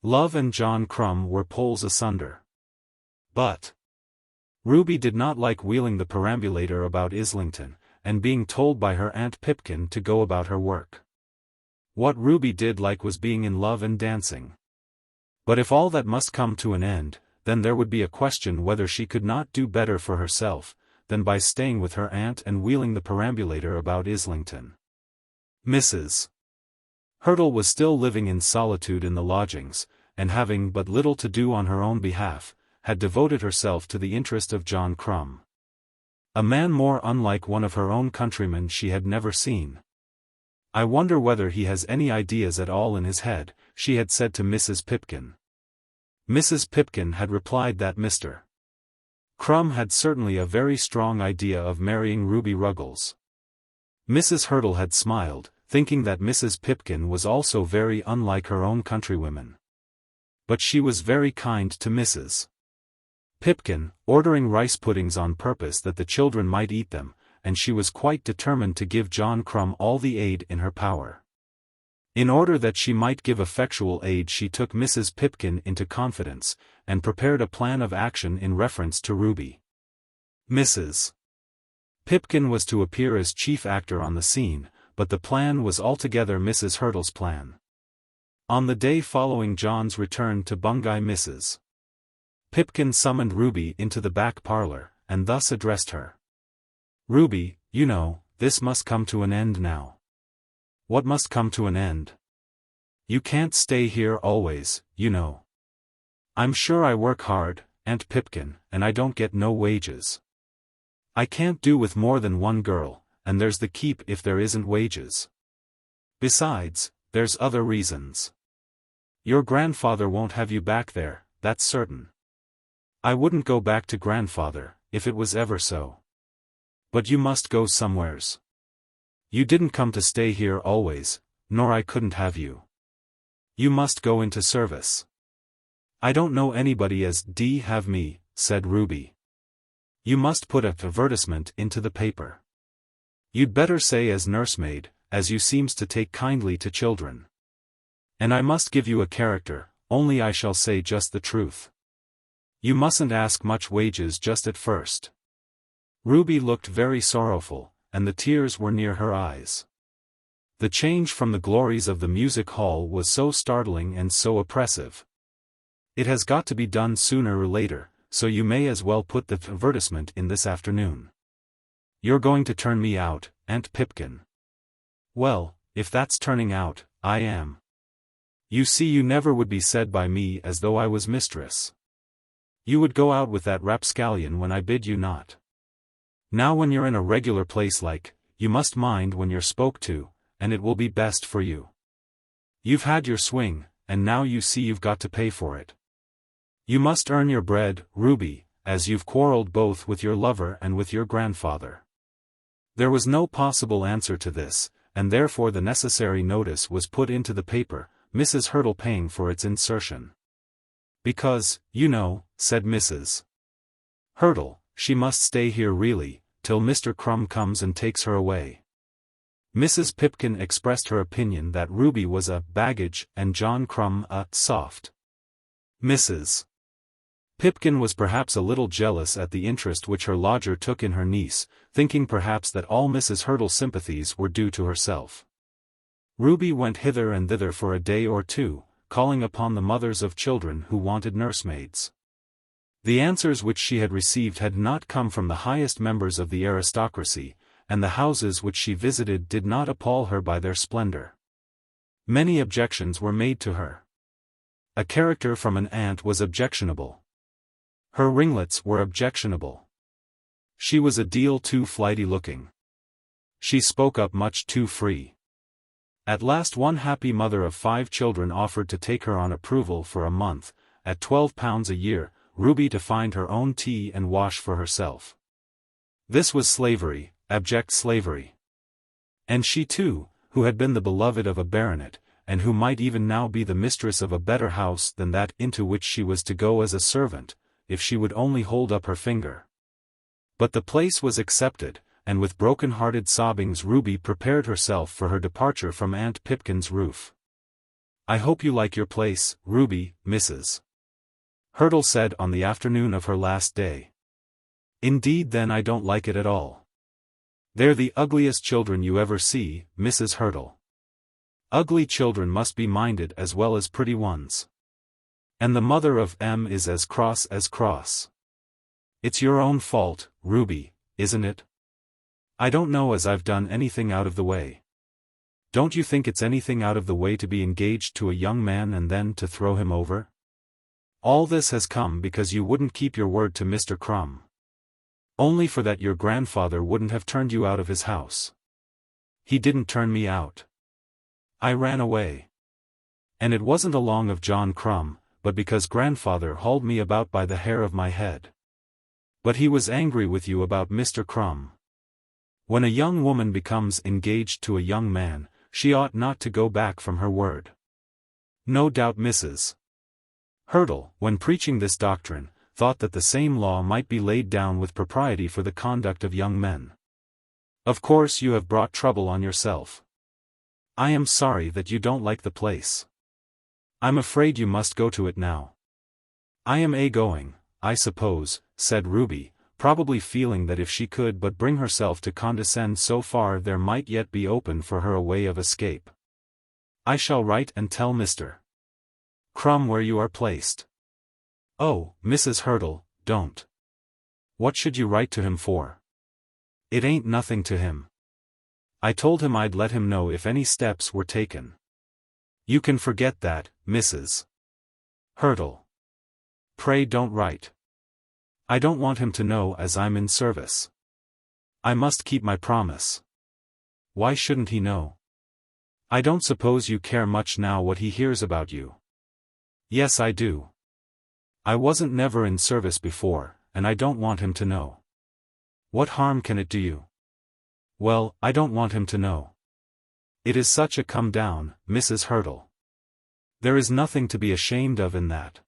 A: Love and John Crumb were poles asunder. But Ruby did not like wheeling the perambulator about Islington, and being told by her Aunt Pipkin to go about her work. What Ruby did like was being in love and dancing. But if all that must come to an end, then there would be a question whether she could not do better for herself, than by staying with her aunt and wheeling the perambulator about Islington. Mrs. Hurtle was still living in solitude in the lodgings, and having but little to do on her own behalf, had devoted herself to the interest of John Crumb. A man more unlike one of her own countrymen she had never seen. "I wonder whether he has any ideas at all in his head," she had said to Mrs. Pipkin. Mrs. Pipkin had replied that Mr. Crumb had certainly a very strong idea of marrying Ruby Ruggles. Mrs. Hurtle had smiled, thinking that Mrs. Pipkin was also very unlike her own countrywomen. But she was very kind to Mrs. Pipkin, ordering rice puddings on purpose that the children might eat them, and she was quite determined to give John Crumb all the aid in her power. In order that she might give effectual aid she took Mrs. Pipkin into confidence, and prepared a plan of action in reference to Ruby. Mrs. Pipkin was to appear as chief actor on the scene, but the plan was altogether Mrs. Hurtle's plan. On the day following John's return to Bungay Mrs. Pipkin summoned Ruby into the back parlour, and thus addressed her. "Ruby, you know, this must come to an end now." "What must come to an end?" "You can't stay here always, you know." "I'm sure I work hard, Aunt Pipkin, and I don't get no wages." I can't do with more than one girl, and there's the keep if there isn't wages. Besides, there's other reasons. Your grandfather won't have you back there, that's certain. I wouldn't go back to grandfather, if it was ever so. But you must go somewheres. You didn't come to stay here always, nor I couldn't have you. You must go into service. I don't know anybody as d have me, said Ruby. You must put a advertisement into the paper. You'd better say as nursemaid, as you seems to take kindly to children. And I must give you a character, only I shall say just the truth. You mustn't ask much wages just at first. Ruby looked very sorrowful, and the tears were near her eyes. The change from the glories of the music hall was so startling and so oppressive. It has got to be done sooner or later, so you may as well put the advertisement in this afternoon. You're going to turn me out, Aunt Pipkin. Well, if that's turning out, I am. You see, you never would be said by me as though I was mistress. You would go out with that rapscallion when I bid you not. Now when you're in a regular place like, you must mind when you're spoke to, and it will be best for you. You've had your swing, and now you see you've got to pay for it. You must earn your bread, Ruby, as you've quarrelled both with your lover and with your grandfather. There was no possible answer to this, and therefore the necessary notice was put into the paper, Mrs. Hurtle paying for its insertion. Because, you know, said Mrs. Hurtle, she must stay here really, till Mr. Crumb comes and takes her away. Mrs. Pipkin expressed her opinion that Ruby was a baggage and John Crumb a soft. Mrs. Pipkin was perhaps a little jealous at the interest which her lodger took in her niece, thinking perhaps that all Mrs. Hurtle's sympathies were due to herself. Ruby went hither and thither for a day or two, calling upon the mothers of children who wanted nursemaids. The answers which she had received had not come from the highest members of the aristocracy, and the houses which she visited did not appall her by their splendor. Many objections were made to her. A character from an aunt was objectionable. Her ringlets were objectionable. She was a deal too flighty looking. She spoke up much too free. At last one happy mother of 5 children offered to take her on approval for a month, at £12 a year, Ruby to find her own tea and wash for herself. This was slavery, abject slavery. And she too, who had been the beloved of a baronet, and who might even now be the mistress of a better house than that into which she was to go as a servant, if she would only hold up her finger. But the place was accepted, and with broken-hearted sobbings Ruby prepared herself for her departure from Aunt Pipkin's roof. "I hope you like your place, Ruby," Mrs. Hurtle said on the afternoon of her last day. "Indeed then I don't like it at all. They're the ugliest children you ever see, Mrs. Hurtle. Ugly children must be minded as well as pretty ones. And the mother of M is as cross as cross. It's your own fault, Ruby, isn't it? I don't know as I've done anything out of the way. Don't you think it's anything out of the way to be engaged to a young man and then to throw him over? All this has come because you wouldn't keep your word to Mr. Crumb. Only for that your grandfather wouldn't have turned you out of his house. He didn't turn me out. I ran away. And it wasn't along of John Crumb, but because grandfather hauled me about by the hair of my head. But he was angry with you about Mr. Crumb. When a young woman becomes engaged to a young man, she ought not to go back from her word. No doubt Mrs. Hurtle, when preaching this doctrine, thought that the same law might be laid down with propriety for the conduct of young men. Of course you have brought trouble on yourself. I am sorry that you don't like the place. I'm afraid you must go to it now. I am going, I suppose, said Ruby, probably feeling that if she could but bring herself to condescend so far there might yet be open for her a way of escape. I shall write and tell Mr. Crumb where you are placed. Oh, Mrs. Hurtle, don't. What should you write to him for? It ain't nothing to him. I told him I'd let him know if any steps were taken. You can forget that, Mrs. Hurtle. Pray don't write. I don't want him to know as I'm in service. I must keep my promise. Why shouldn't he know? I don't suppose you care much now what he hears about you. Yes, I do. I wasn't never in service before, and I don't want him to know. What harm can it do you? Well, I don't want him to know. It is such a come down, Mrs. Hurtle. There is nothing to be ashamed of in that.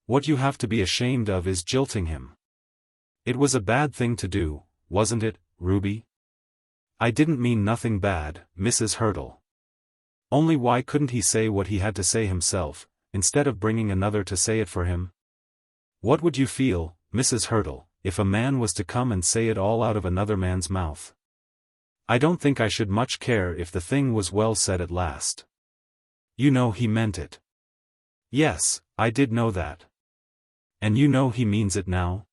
A: What you have to be ashamed of is jilting him. It was a bad thing to do, wasn't it, Ruby? I didn't mean nothing bad, Mrs. Hurtle. Only why couldn't he say what he had to say himself, instead of bringing another to say it for him? What would you feel, Mrs. Hurtle, if a man was to come and say it all out of another man's mouth? I don't think I should much care if the thing was well said at last. You know he meant it. Yes, I did know that. And you know he means it now?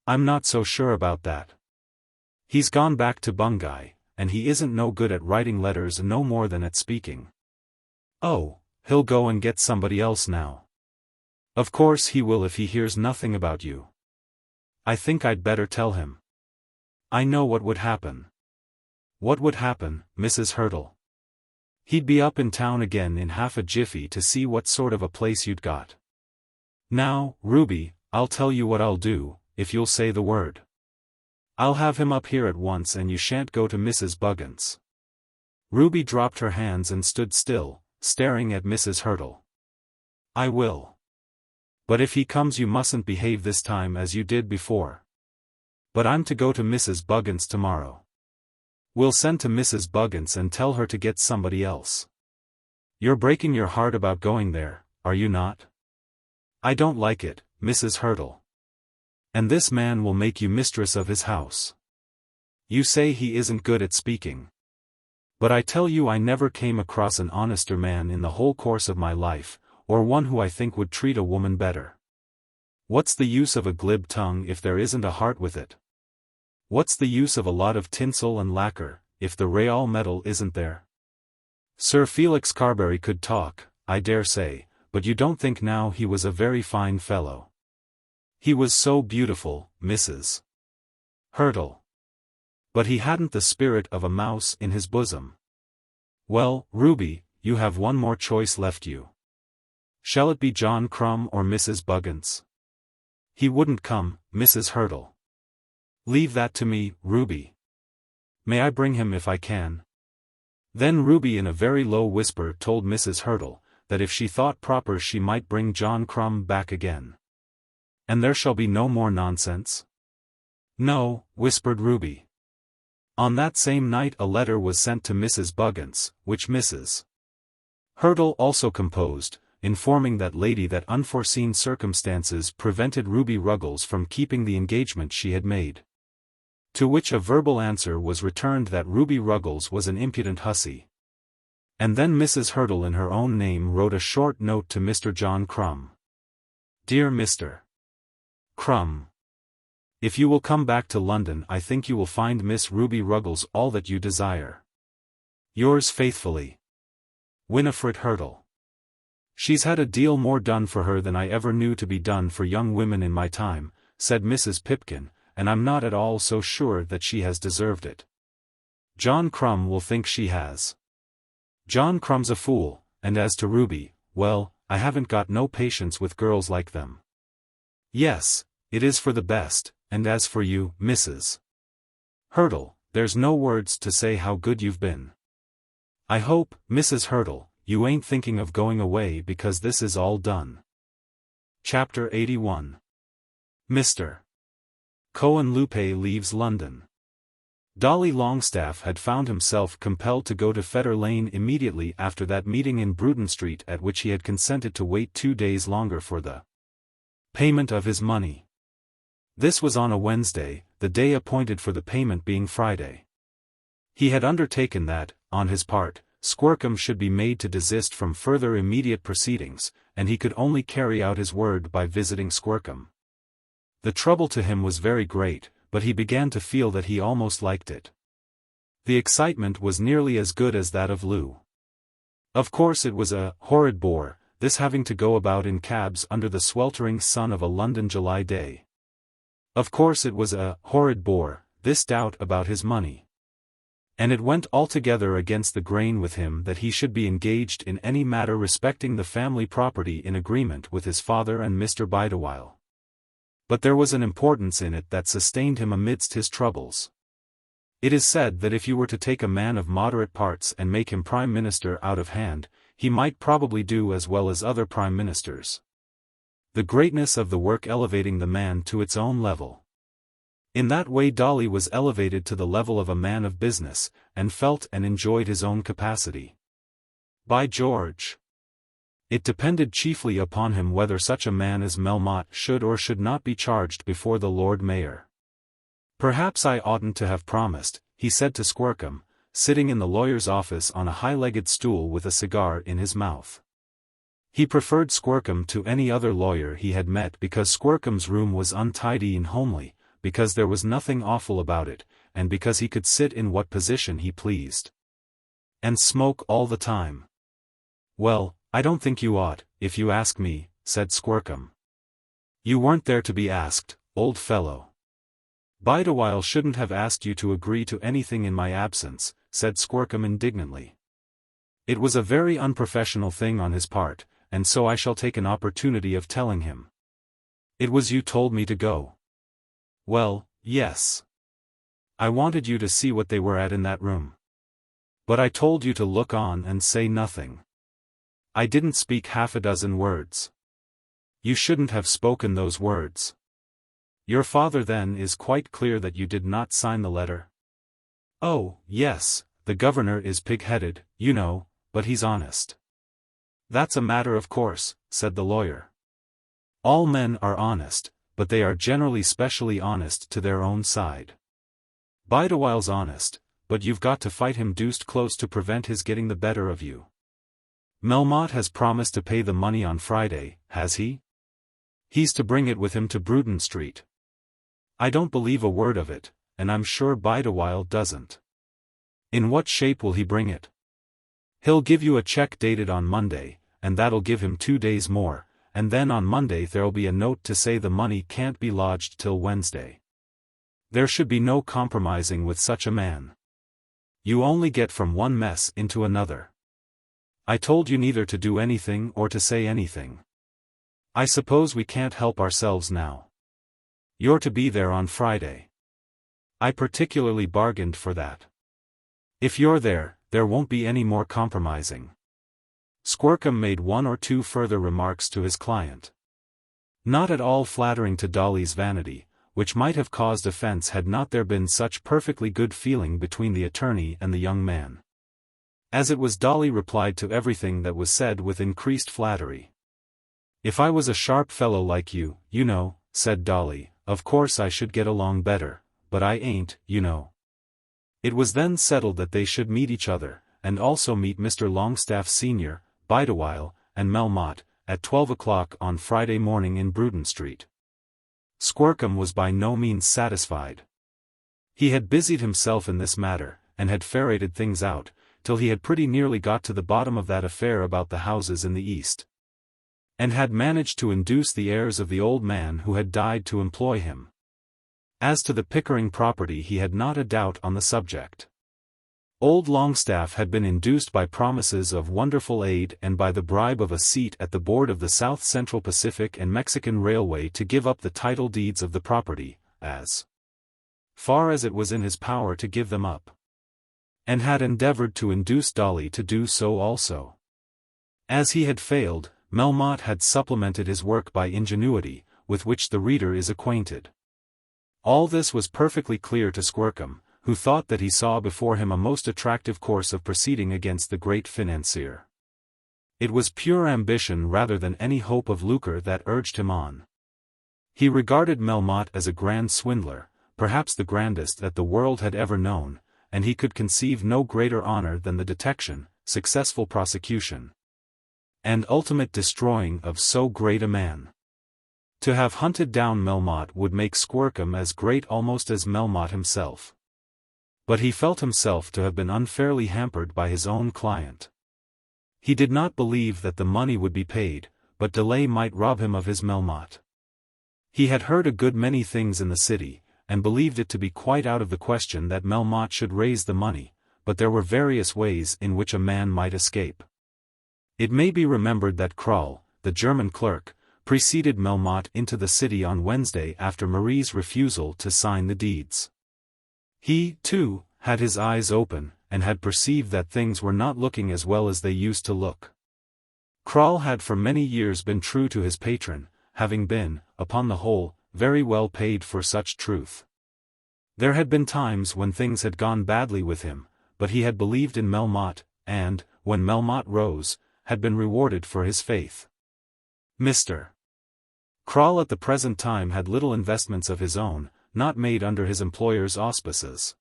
A: I'm not so sure about that. He's gone back to Bungay, and he isn't no good at writing letters no more than at speaking. Oh, he'll go and get somebody else now. Of course he will if he hears nothing about you. I think I'd better tell him. I know what would happen. What would happen, Mrs. Hurtle? He'd be up in town again in half a jiffy to see what sort of a place you'd got. Now, Ruby, I'll tell you what I'll do, if you'll say the word. I'll have him up here at once and you shan't go to Mrs. Buggins. Ruby dropped her hands and stood still, staring at Mrs. Hurtle. I will. But if he comes you mustn't behave this time as you did before. But I'm to go to Mrs. Buggins tomorrow. We'll send to Mrs. Buggins and tell her to get somebody else. You're breaking your heart about going there, are you not? I don't like it, Mrs. Hurtle. And this man will make you mistress of his house. You say he isn't good at speaking. But I tell you I never came across an honester man in the whole course of my life, or one who I think would treat a woman better. What's the use of a glib tongue if there isn't a heart with it? What's the use of a lot of tinsel and lacquer, if the real metal isn't there? Sir Felix Carbury could talk, I dare say, but you don't think now he was a very fine fellow. He was so beautiful, Mrs. Hurtle. But he hadn't the spirit of a mouse in his bosom. Well, Ruby, you have one more choice left you. Shall it be John Crumb or Mrs. Buggins? He wouldn't come, Mrs. Hurtle. Leave that to me, Ruby. May I bring him if I can? Then Ruby in a very low whisper told Mrs. Hurtle, that if she thought proper she might bring John Crumb back again. And there shall be no more nonsense? No, whispered Ruby. On that same night a letter was sent to Mrs. Buggins, which Mrs. Hurtle also composed, informing that lady that unforeseen circumstances prevented Ruby Ruggles from keeping the engagement she had made. To which a verbal answer was returned that Ruby Ruggles was an impudent hussy. And then Mrs. Hurtle in her own name wrote a short note to Mr. John Crumb. Dear Mr. Crumb, if you will come back to London I think you will find Miss Ruby Ruggles all that you desire. Yours faithfully, Winifred Hurtle. She's had a deal more done for her than I ever knew to be done for young women in my time, said Mrs. Pipkin, and I'm not at all so sure that she has deserved it. John Crumb will think she has. John Crumb's a fool, and as to Ruby, well, I haven't got no patience with girls like them. Yes, it is for the best, and as for you, Mrs. Hurtle, there's no words to say how good you've been. I hope, Mrs. Hurtle, you ain't thinking of going away because this is all done. Chapter 81. Mr. Cohen-Lupe leaves London. Dolly Longestaffe had found himself compelled to go to Fetter Lane immediately after that meeting in Bruton Street at which he had consented to wait 2 days longer for the payment of his money. This was on a Wednesday, the day appointed for the payment being Friday. He had undertaken that, on his part, Squercum should be made to desist from further immediate proceedings, and he could only carry out his word by visiting Squercum. The trouble to him was very great, but he began to feel that he almost liked it. The excitement was nearly as good as that of Lou. Of course it was a horrid bore, this having to go about in cabs under the sweltering sun of a London July day. Of course it was a horrid bore, this doubt about his money. And it went altogether against the grain with him that he should be engaged in any matter respecting the family property in agreement with his father and Mr. Bideawhile. But there was an importance in it that sustained him amidst his troubles. It is said that if you were to take a man of moderate parts and make him prime minister out of hand, he might probably do as well as other prime ministers. The greatness of the work elevating the man to its own level. In that way Dolly was elevated to the level of a man of business, and felt and enjoyed his own capacity. By George! It depended chiefly upon him whether such a man as Melmotte should or should not be charged before the Lord Mayor. "Perhaps I oughtn't to have promised," he said to Squercum, sitting in the lawyer's office on a high-legged stool with a cigar in his mouth. He preferred Squercum to any other lawyer he had met because Squercum's room was untidy and homely, because there was nothing awful about it, and because he could sit in what position he pleased. And smoke all the time. "Well, I don't think you ought, if you ask me," said Squercum. "You weren't there to be asked, old fellow." "Bideawhile shouldn't have asked you to agree to anything in my absence," said Squercum indignantly. "It was a very unprofessional thing on his part, and so I shall take an opportunity of telling him. It was you told me to go." "Well, yes. I wanted you to see what they were at in that room. But I told you to look on and say nothing. I didn't speak half a dozen words." "You shouldn't have spoken those words." "Your father then is quite clear that you did not sign the letter?" "Oh, yes, the governor is pig-headed, you know, but he's honest." "That's a matter of course," said the lawyer. "All men are honest, but they are generally specially honest to their own side. Bideawhile's honest, but you've got to fight him deuced close to prevent his getting the better of you." "Melmotte has promised to pay the money on Friday, has he?" "He's to bring it with him to Bruton Street." "I don't believe a word of it, and I'm sure Bideawhile doesn't." "In what shape will he bring it?" "He'll give you a check dated on Monday, and that'll give him 2 days more, and then on Monday there'll be a note to say the money can't be lodged till Wednesday. There should be no compromising with such a man. You only get from one mess into another. I told you neither to do anything or to say anything. I suppose we can't help ourselves now. You're to be there on Friday. I particularly bargained for that. If you're there, there won't be any more compromising." Squercum made 1 or 2 further remarks to his client. Not at all flattering to Dolly's vanity, which might have caused offense had not there been such perfectly good feeling between the attorney and the young man. As it was, Dolly replied to everything that was said with increased flattery. "If I was a sharp fellow like you, you know," said Dolly, "of course I should get along better, but I ain't, you know." It was then settled that they should meet each other, and also meet Mr. Longestaffe Sr., Bideawhile, and Melmotte, at 12 o'clock on Friday morning in Bruton Street. Squercum was by no means satisfied. He had busied himself in this matter, and had ferreted things out, till he had pretty nearly got to the bottom of that affair about the houses in the East. And had managed to induce the heirs of the old man who had died to employ him. As to the Pickering property he had not a doubt on the subject. Old Longestaffe had been induced by promises of wonderful aid and by the bribe of a seat at the board of the South Central Pacific and Mexican Railway to give up the title deeds of the property, as far as it was in his power to give them up. And had endeavored to induce Dolly to do so also. As he had failed, Melmotte had supplemented his work by ingenuity, with which the reader is acquainted. All this was perfectly clear to Squercum, who thought that he saw before him a most attractive course of proceeding against the great financier. It was pure ambition rather than any hope of lucre that urged him on. He regarded Melmotte as a grand swindler, perhaps the grandest that the world had ever known, and he could conceive no greater honor than the detection, successful prosecution, and ultimate destroying of so great a man. To have hunted down Melmotte would make Squercum as great almost as Melmotte himself. But he felt himself to have been unfairly hampered by his own client. He did not believe that the money would be paid, but delay might rob him of his Melmotte. He had heard a good many things in the city, and believed it to be quite out of the question that Melmotte should raise the money, but there were various ways in which a man might escape. It may be remembered that Kroll, the German clerk, preceded Melmotte into the city on Wednesday after Marie's refusal to sign the deeds. He, too, had his eyes open, and had perceived that things were not looking as well as they used to look. Kroll had for many years been true to his patron, having been, upon the whole, very well paid for such truth. There had been times when things had gone badly with him, but he had believed in Melmotte, and, when Melmotte rose, had been rewarded for his faith. Mr. Kroll at the present time had little investments of his own, not made under his employer's auspices,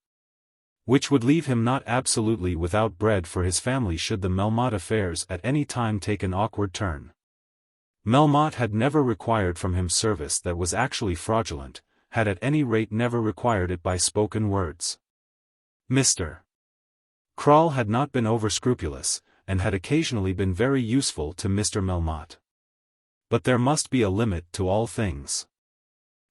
A: which would leave him not absolutely without bread for his family should the Melmotte affairs at any time take an awkward turn. Melmotte had never required from him service that was actually fraudulent, had at any rate never required it by spoken words. Mr. Kroll had not been over-scrupulous, and had occasionally been very useful to Mr. Melmotte. But there must be a limit to all things.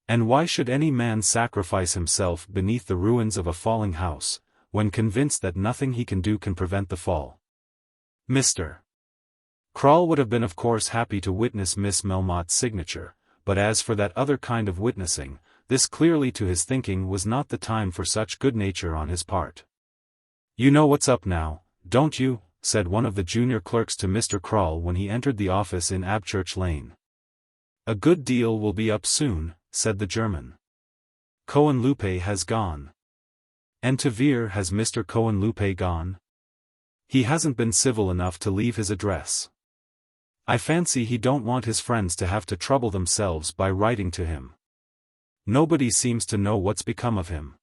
A: And why should any man sacrifice himself beneath the ruins of a falling house, when convinced that nothing he can do can prevent the fall? Mr. Kroll would have been of course happy to witness Miss Melmotte's signature, but as for that other kind of witnessing, this clearly to his thinking was not the time for such good nature on his part. "You know what's up now, don't you?" said one of the junior clerks to Mr. Kroll when he entered the office in Abchurch Lane. "A good deal will be up soon," said the German. "Cohenlupe has gone." "And to Vere has Mr. Cohenlupe gone?" "He hasn't been civil enough to leave his address. I fancy he don't want his friends to have to trouble themselves by writing to him. Nobody seems to know what's become of him."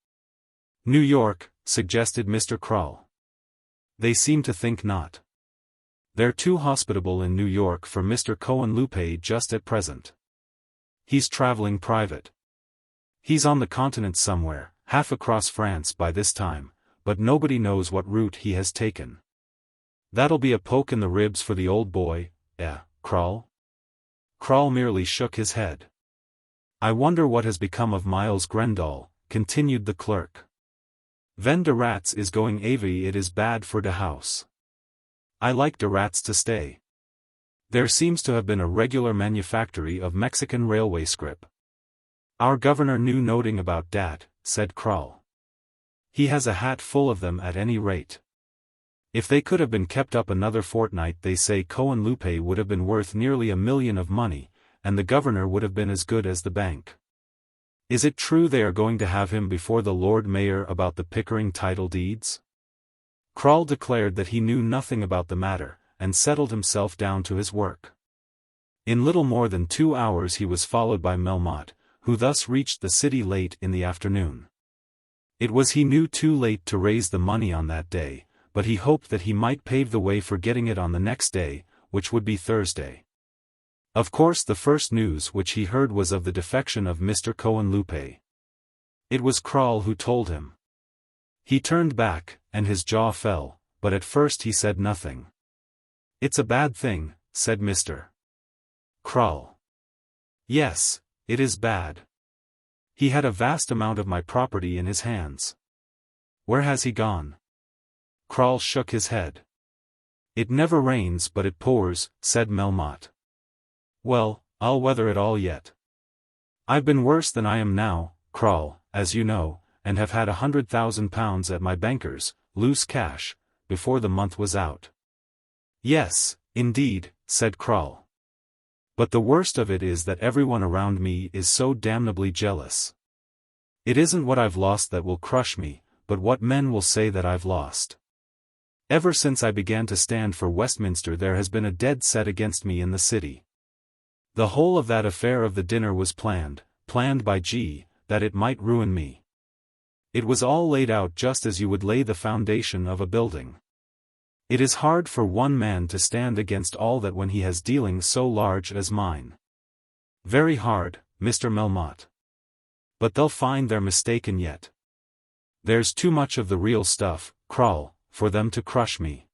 A: "New York," suggested Mr. Kroll. "They seem to think not. They're too hospitable in New York for Mr. Cohenlupe just at present. He's traveling private. He's on the continent somewhere, half across France by this time, but nobody knows what route he has taken. That'll be a poke in the ribs for the old boy, Kroll?" Kroll merely shook his head. "I wonder what has become of Miles Grendall," continued the clerk. "Ven de Rats is going avy it is bad for de house. I like de Rats to stay. There seems to have been a regular manufactory of Mexican railway scrip." "Our governor knew noting about dat," said Kroll. "He has a hat full of them at any rate. If they could have been kept up another fortnight they say Cohenlupe would have been worth nearly $1 million of money, and the governor would have been as good as the bank. Is it true they are going to have him before the Lord Mayor about the Pickering title deeds?" Kroll declared that he knew nothing about the matter, and settled himself down to his work. In little more than 2 hours he was followed by Melmotte, who thus reached the city late in the afternoon. It was he knew too late to raise the money on that day, but he hoped that he might pave the way for getting it on the next day, which would be Thursday. Of course the first news which he heard was of the defection of Mr. Cohenlupe. It was Kroll who told him. He turned back, and his jaw fell, but at first he said nothing. "It's a bad thing," said Mr. Kroll. "Yes, it is bad. He had a vast amount of my property in his hands." "Where has he gone?" Kroll shook his head. "It never rains but it pours," said Melmotte. "Well, I'll weather it all yet. I've been worse than I am now, Kroll, as you know, and have had £100,000 at my banker's, loose cash, before the month was out." "Yes, indeed," said Kroll. "But the worst of it is that everyone around me is so damnably jealous. It isn't what I've lost that will crush me, but what men will say that I've lost. Ever since I began to stand for Westminster there has been a dead set against me in the city. The whole of that affair of the dinner was planned by G, that it might ruin me. It was all laid out just as you would lay the foundation of a building. It is hard for one man to stand against all that when he has dealings so large as mine. Very hard, Mr. Melmotte. But they'll find they're mistaken yet. There's too much of the real stuff, Kroll, for them to crush me.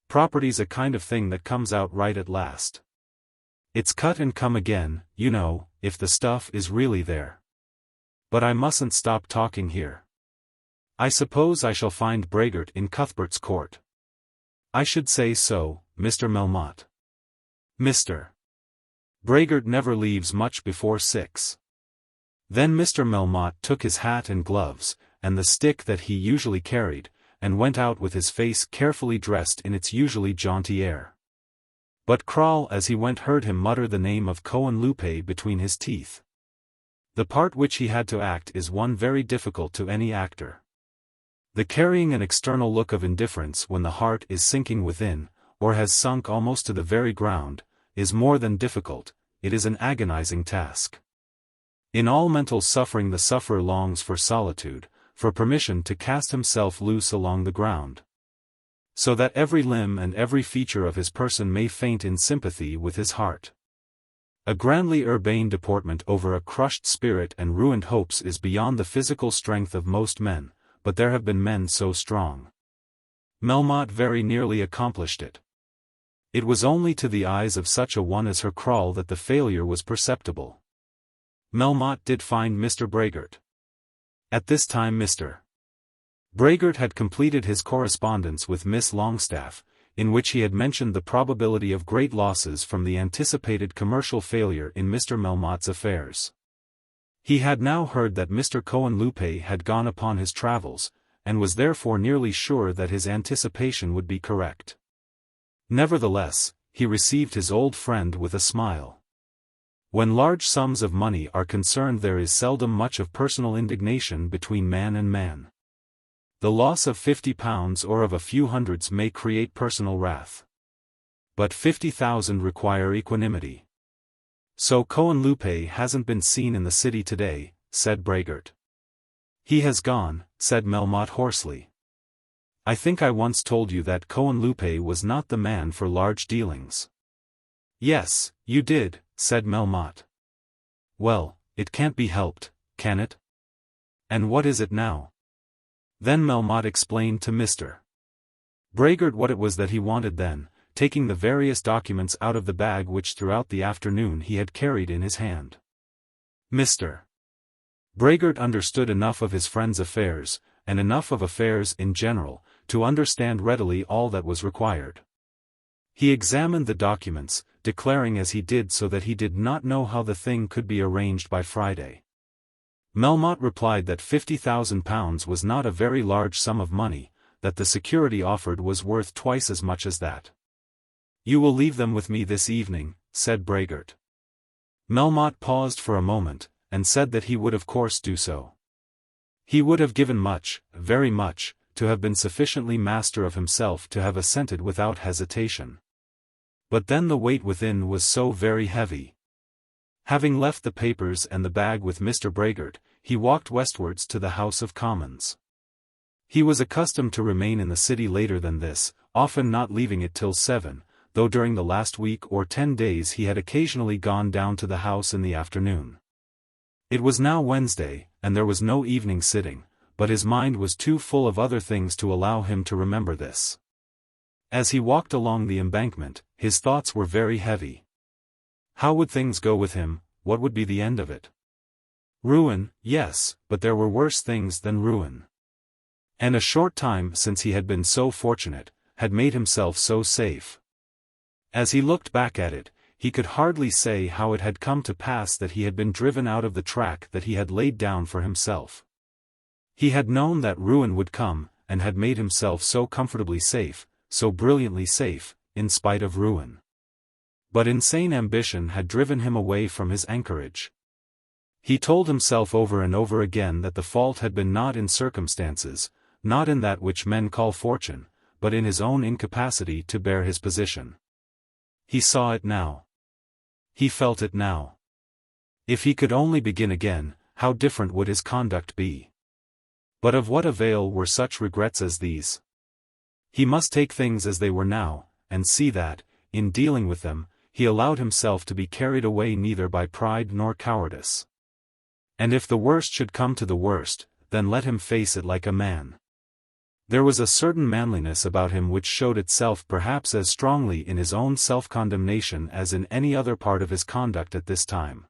A: Property's a kind of thing that comes out right at last. It's cut and come again, you know, if the stuff is really there. But I mustn't stop talking here. I suppose I shall find Brehgert in Cuthbert's court. I should say so, Mr. Melmotte. Mr. Brehgert never leaves much before 6. Then Mr. Melmotte took his hat and gloves, and the stick that he usually carried, and went out with his face carefully dressed in its usually jaunty air. But Croll as he went heard him mutter the name of Cohenlupe between his teeth. The part which he had to act is one very difficult to any actor. The carrying an external look of indifference when the heart is sinking within, or has sunk almost to the very ground, is more than difficult, it is an agonizing task. In all mental suffering the sufferer longs for solitude, for permission to cast himself loose along the ground, so that every limb and every feature of his person may faint in sympathy with his heart. A grandly urbane deportment over a crushed spirit and ruined hopes is beyond the physical strength of most men, but there have been men so strong. Melmotte very nearly accomplished it. It was only to the eyes of such a one as her Croll that the failure was perceptible. Melmotte did find Mr. Brehgert. At this time Mr. Brehgert had completed his correspondence with Miss Longestaffe, in which he had mentioned the probability of great losses from the anticipated commercial failure in Mr. Melmotte's affairs. He had now heard that Mr. Cohenlupe had gone upon his travels, and was therefore nearly sure that his anticipation would be correct. Nevertheless, he received his old friend with a smile. When large sums of money are concerned there is seldom much of personal indignation between man and man. The loss of £50 or of a few hundreds may create personal wrath. But 50,000 require equanimity. So Cohenlupe hasn't been seen in the city today, said Brehgert. He has gone, said Melmotte hoarsely. I think I once told you that Cohenlupe was not the man for large dealings. Yes, you did, said Melmotte. Well, it can't be helped, can it? And what is it now? Then Melmotte explained to Mr. Brehgert what it was that he wanted then, taking the various documents out of the bag which throughout the afternoon he had carried in his hand. Mr. Brehgert understood enough of his friend's affairs, and enough of affairs in general, to understand readily all that was required. He examined the documents, declaring as he did so that he did not know how the thing could be arranged by Friday. Melmotte replied that £50,000 was not a very large sum of money, that the security offered was worth twice as much as that. You will leave them with me this evening, said Brehgert. Melmotte paused for a moment, and said that he would of course do so. He would have given much, very much, to have been sufficiently master of himself to have assented without hesitation. But then the weight within was so very heavy. Having left the papers and the bag with Mr. Brehgert, he walked westwards to the House of Commons. He was accustomed to remain in the city later than this, often not leaving it till 7, though during the last week or 10 days he had occasionally gone down to the House in the afternoon. It was now Wednesday, and there was no evening sitting, but his mind was too full of other things to allow him to remember this. As he walked along the embankment, his thoughts were very heavy. How would things go with him, what would be the end of it? Ruin, yes, but there were worse things than ruin. And a short time since he had been so fortunate, had made himself so safe. As he looked back at it, he could hardly say how it had come to pass that he had been driven out of the track that he had laid down for himself. He had known that ruin would come, and had made himself so comfortably safe, so brilliantly safe, in spite of ruin. But insane ambition had driven him away from his anchorage. He told himself over and over again that the fault had been not in circumstances, not in that which men call fortune, but in his own incapacity to bear his position. He saw it now. He felt it now. If he could only begin again, how different would his conduct be? But of what avail were such regrets as these? He must take things as they were now, and see that, in dealing with them, he allowed himself to be carried away neither by pride nor cowardice. And if the worst should come to the worst, then let him face it like a man. There was a certain manliness about him which showed itself perhaps as strongly in his own self-condemnation as in any other part of his conduct at this time.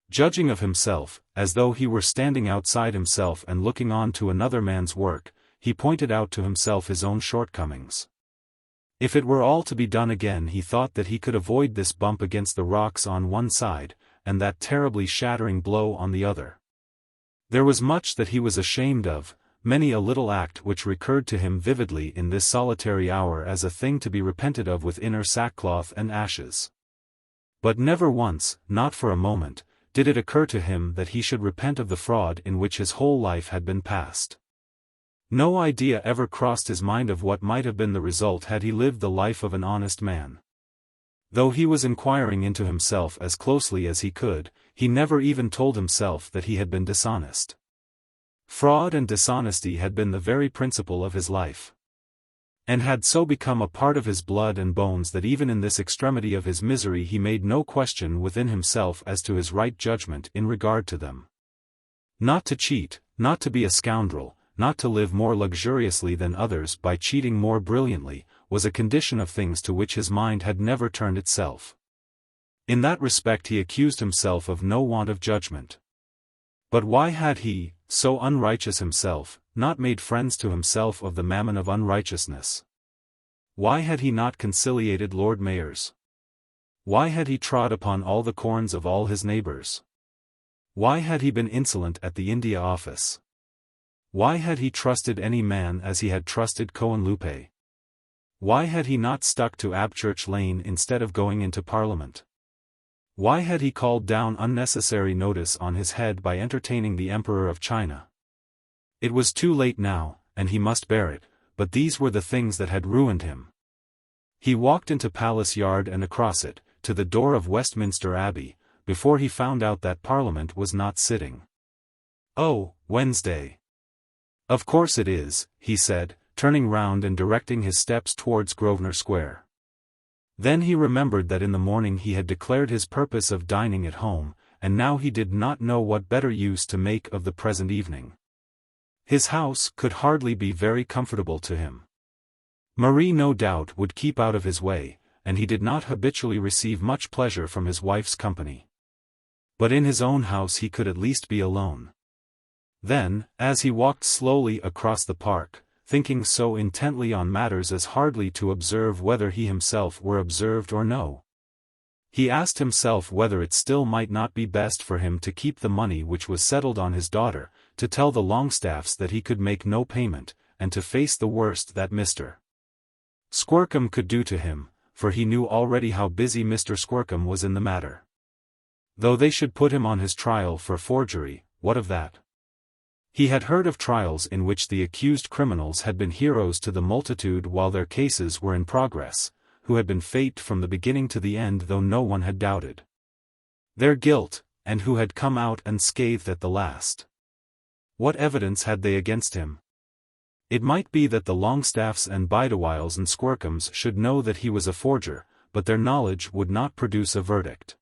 A: Judging of himself, as though he were standing outside himself and looking on to another man's work, he pointed out to himself his own shortcomings. If it were all to be done again, he thought that he could avoid this bump against the rocks on one side, and that terribly shattering blow on the other. There was much that he was ashamed of, many a little act which recurred to him vividly in this solitary hour as a thing to be repented of with inner sackcloth and ashes. But never once, not for a moment, did it occur to him that he should repent of the fraud in which his whole life had been passed. No idea ever crossed his mind of what might have been the result had he lived the life of an honest man. Though he was inquiring into himself as closely as he could, he never even told himself that he had been dishonest. Fraud and dishonesty had been the very principle of his life, and had so become a part of his blood and bones that even in this extremity of his misery he made no question within himself as to his right judgment in regard to them. Not to cheat, not to be a scoundrel, not to live more luxuriously than others by cheating more brilliantly, was a condition of things to which his mind had never turned itself. In that respect he accused himself of no want of judgment. But why had he, so unrighteous himself, not made friends to himself of the mammon of unrighteousness? Why had he not conciliated Lord Mayors? Why had he trod upon all the corns of all his neighbours? Why had he been insolent at the India Office? Why had he trusted any man as he had trusted Cohenlupe? Why had he not stuck to Abchurch Lane instead of going into Parliament? Why had he called down unnecessary notice on his head by entertaining the Emperor of China? It was too late now, and he must bear it, but these were the things that had ruined him. He walked into Palace Yard and across it, to the door of Westminster Abbey, before he found out that Parliament was not sitting. "Oh, Wednesday. Of course it is," he said, turning round and directing his steps towards Grosvenor Square. Then he remembered that in the morning he had declared his purpose of dining at home, and now he did not know what better use to make of the present evening. His house could hardly be very comfortable to him. Marie no doubt would keep out of his way, and he did not habitually receive much pleasure from his wife's company. But in his own house he could at least be alone. Then, as he walked slowly across the park, thinking so intently on matters as hardly to observe whether he himself were observed or no, he asked himself whether it still might not be best for him to keep the money which was settled on his daughter, to tell the Longestaffes that he could make no payment, and to face the worst that Mr. Squercum could do to him, for he knew already how busy Mr. Squercum was in the matter. Though they should put him on his trial for forgery, what of that? He had heard of trials in which the accused criminals had been heroes to the multitude while their cases were in progress, who had been faked from the beginning to the end though no one had doubted their guilt, and who had come out unscathed at the last. What evidence had they against him? It might be that the Longestaffes and Bideawhiles and Squercums should know that he was a forger, but their knowledge would not produce a verdict.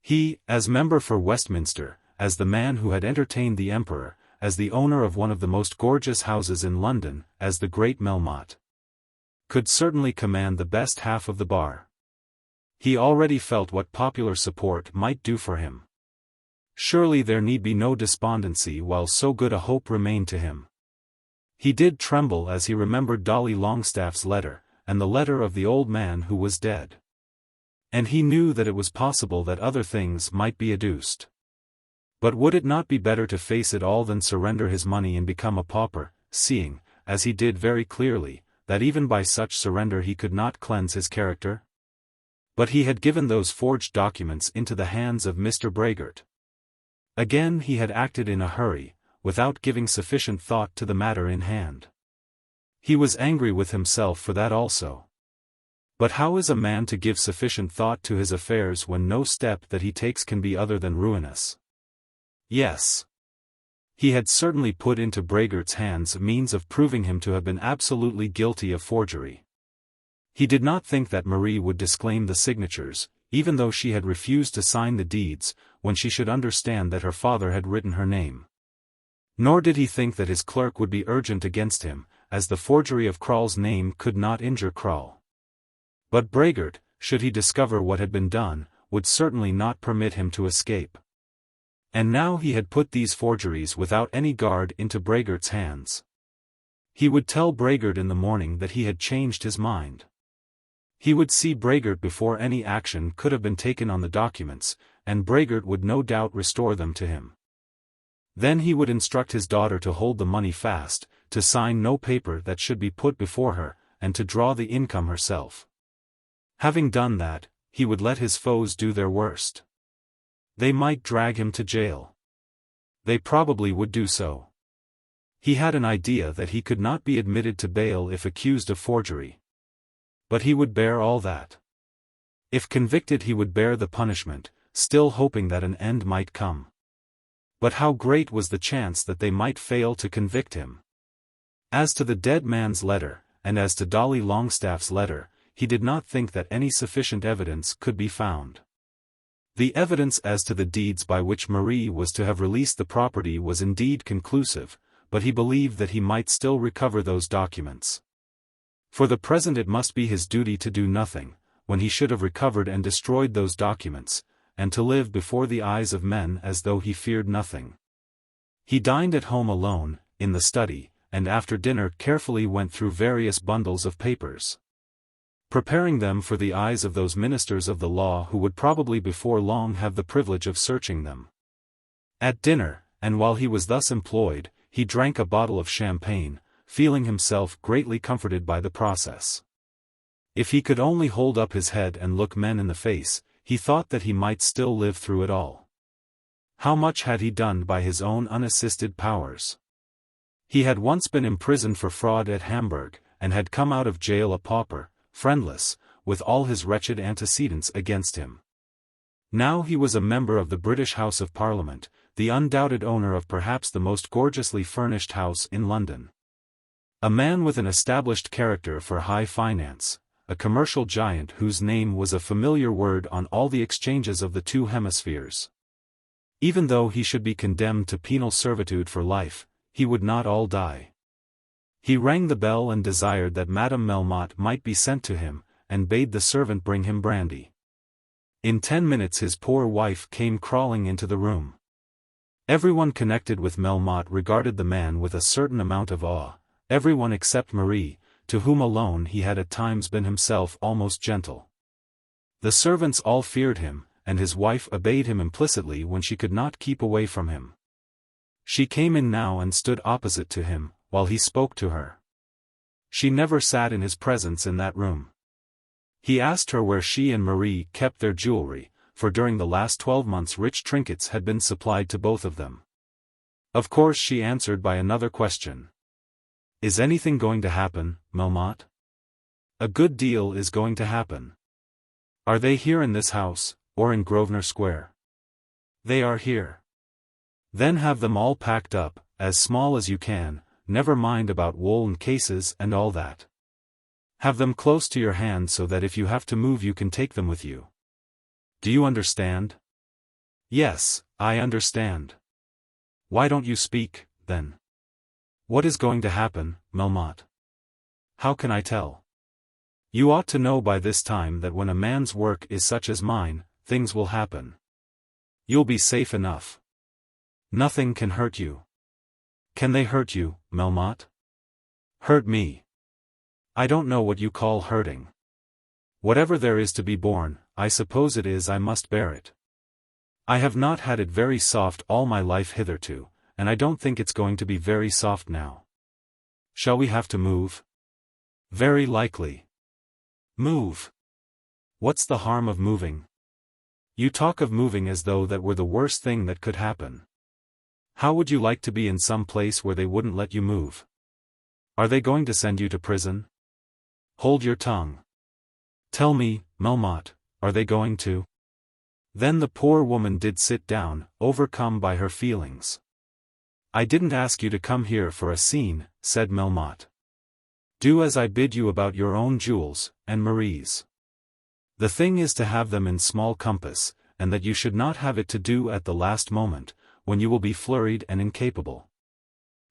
A: He, as member for Westminster, as the man who had entertained the Emperor, as the owner of one of the most gorgeous houses in London, as the great Melmotte, could certainly command the best half of the bar. He already felt what popular support might do for him. Surely there need be no despondency while so good a hope remained to him. He did tremble as he remembered Dolly Longstaffe's letter, and the letter of the old man who was dead. And he knew that it was possible that other things might be adduced. But would it not be better to face it all than surrender his money and become a pauper, seeing, as he did very clearly, that even by such surrender he could not cleanse his character? But he had given those forged documents into the hands of Mr. Brehgert. Again he had acted in a hurry, without giving sufficient thought to the matter in hand. He was angry with himself for that also. But how is a man to give sufficient thought to his affairs when no step that he takes can be other than ruinous? Yes. He had certainly put into Brehgert's hands a means of proving him to have been absolutely guilty of forgery. He did not think that Marie would disclaim the signatures, even though she had refused to sign the deeds, when she should understand that her father had written her name. Nor did he think that his clerk would be urgent against him, as the forgery of Kral's name could not injure Kral. But Brehgert, should he discover what had been done, would certainly not permit him to escape. And now he had put these forgeries without any guard into Brehgert's hands. He would tell Brehgert in the morning that he had changed his mind. He would see Brehgert before any action could have been taken on the documents, and Brehgert would no doubt restore them to him. Then he would instruct his daughter to hold the money fast, to sign no paper that should be put before her, and to draw the income herself. Having done that, he would let his foes do their worst. They might drag him to jail. They probably would do so. He had an idea that he could not be admitted to bail if accused of forgery. But he would bear all that. If convicted he would bear the punishment, still hoping that an end might come. But how great was the chance that they might fail to convict him? As to the dead man's letter, and as to Dolly Longestaffe's letter, he did not think that any sufficient evidence could be found. The evidence as to the deeds by which Marie was to have released the property was indeed conclusive, but he believed that he might still recover those documents. For the present it must be his duty to do nothing, when he should have recovered and destroyed those documents, and to live before the eyes of men as though he feared nothing. He dined at home alone, in the study, and after dinner carefully went through various bundles of papers, preparing them for the eyes of those ministers of the law who would probably before long have the privilege of searching them. At dinner, and while he was thus employed, he drank a bottle of champagne, feeling himself greatly comforted by the process. If he could only hold up his head and look men in the face, he thought that he might still live through it all. How much had he done by his own unassisted powers? He had once been imprisoned for fraud at Hamburg, and had come out of jail a pauper, friendless, with all his wretched antecedents against him. Now he was a member of the British House of Parliament, the undoubted owner of perhaps the most gorgeously furnished house in London. A man with an established character for high finance, a commercial giant whose name was a familiar word on all the exchanges of the two hemispheres. Even though he should be condemned to penal servitude for life, he would not all die. He rang the bell and desired that Madame Melmotte might be sent to him, and bade the servant bring him brandy. In 10 minutes his poor wife came crawling into the room. Everyone connected with Melmotte regarded the man with a certain amount of awe, everyone except Marie, to whom alone he had at times been himself almost gentle. The servants all feared him, and his wife obeyed him implicitly when she could not keep away from him. She came in now and stood opposite to him, while he spoke to her. She never sat in his presence in that room. He asked her where she and Marie kept their jewelry, for during the last 12 months rich trinkets had been supplied to both of them. Of course she answered by another question. Is anything going to happen, Melmotte? A good deal is going to happen. Are they here in this house, or in Grosvenor Square? They are here. Then have them all packed up, as small as you can, never mind about woolen cases and all that. Have them close to your hand so that if you have to move you can take them with you. Do you understand? Yes, I understand. Why don't you speak, then? What is going to happen, Melmotte? How can I tell? You ought to know by this time that when a man's work is such as mine, things will happen. You'll be safe enough. Nothing can hurt you. Can they hurt you, Melmotte? Hurt me? I don't know what you call hurting. Whatever there is to be borne, I suppose it is I must bear it. I have not had it very soft all my life hitherto, and I don't think it's going to be very soft now. Shall we have to move? Very likely. Move. What's the harm of moving? You talk of moving as though that were the worst thing that could happen. How would you like to be in some place where they wouldn't let you move? Are they going to send you to prison? Hold your tongue. Tell me, Melmotte, are they going to? Then the poor woman did sit down, overcome by her feelings. I didn't ask you to come here for a scene, said Melmotte. Do as I bid you about your own jewels, and Marie's. The thing is to have them in small compass, and that you should not have it to do at the last moment, when you will be flurried and incapable.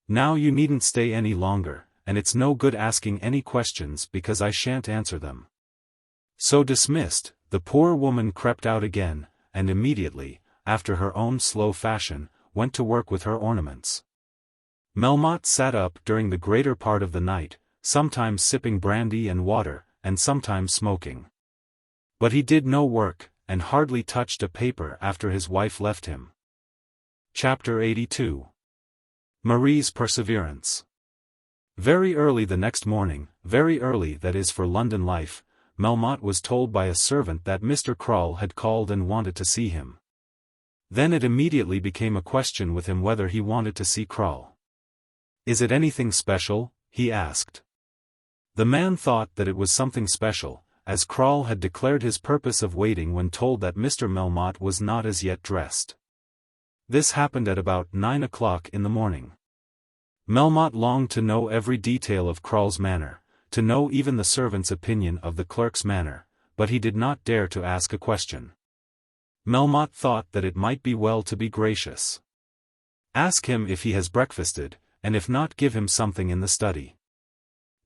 A: Now you needn't stay any longer, and it's no good asking any questions because I shan't answer them. So dismissed, the poor woman crept out again, and immediately, after her own slow fashion, went to work with her ornaments. Melmotte sat up during the greater part of the night, sometimes sipping brandy and water, and sometimes smoking. But he did no work, and hardly touched a paper after his wife left him. Chapter 82. Marie's Perseverance. Very early the next morning, very early that is for London life, Melmotte was told by a servant that Mr. Croll had called and wanted to see him. Then it immediately became a question with him whether he wanted to see Croll. "Is it anything special?" he asked. The man thought that it was something special, as Croll had declared his purpose of waiting when told that Mr. Melmotte was not as yet dressed. This happened at about 9 o'clock in the morning. Melmotte longed to know every detail of Croll's manner, to know even the servant's opinion of the clerk's manner, but he did not dare to ask a question. Melmotte thought that it might be well to be gracious. "Ask him if he has breakfasted, and if not, give him something in the study."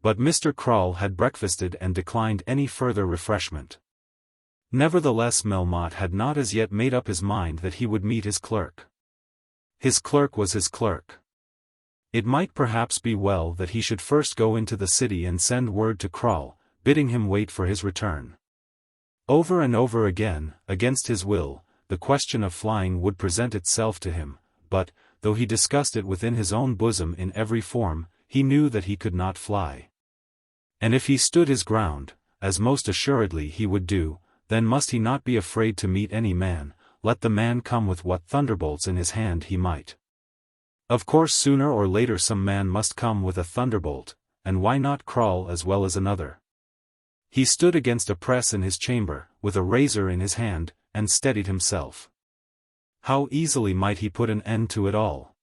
A: But Mr. Croll had breakfasted and declined any further refreshment. Nevertheless, Melmotte had not as yet made up his mind that he would meet his clerk. His clerk was his clerk. It might perhaps be well that he should first go into the city and send word to Croll, bidding him wait for his return. Over and over again, against his will, the question of flying would present itself to him, but, though he discussed it within his own bosom in every form, he knew that he could not fly. And if he stood his ground, as most assuredly he would do, then must he not be afraid to meet any man, let the man come with what thunderbolts in his hand he might. Of course sooner or later some man must come with a thunderbolt, and why not Croll as well as another? He stood against a press in his chamber, with a razor in his hand, and steadied himself. How easily might he put an end to it all!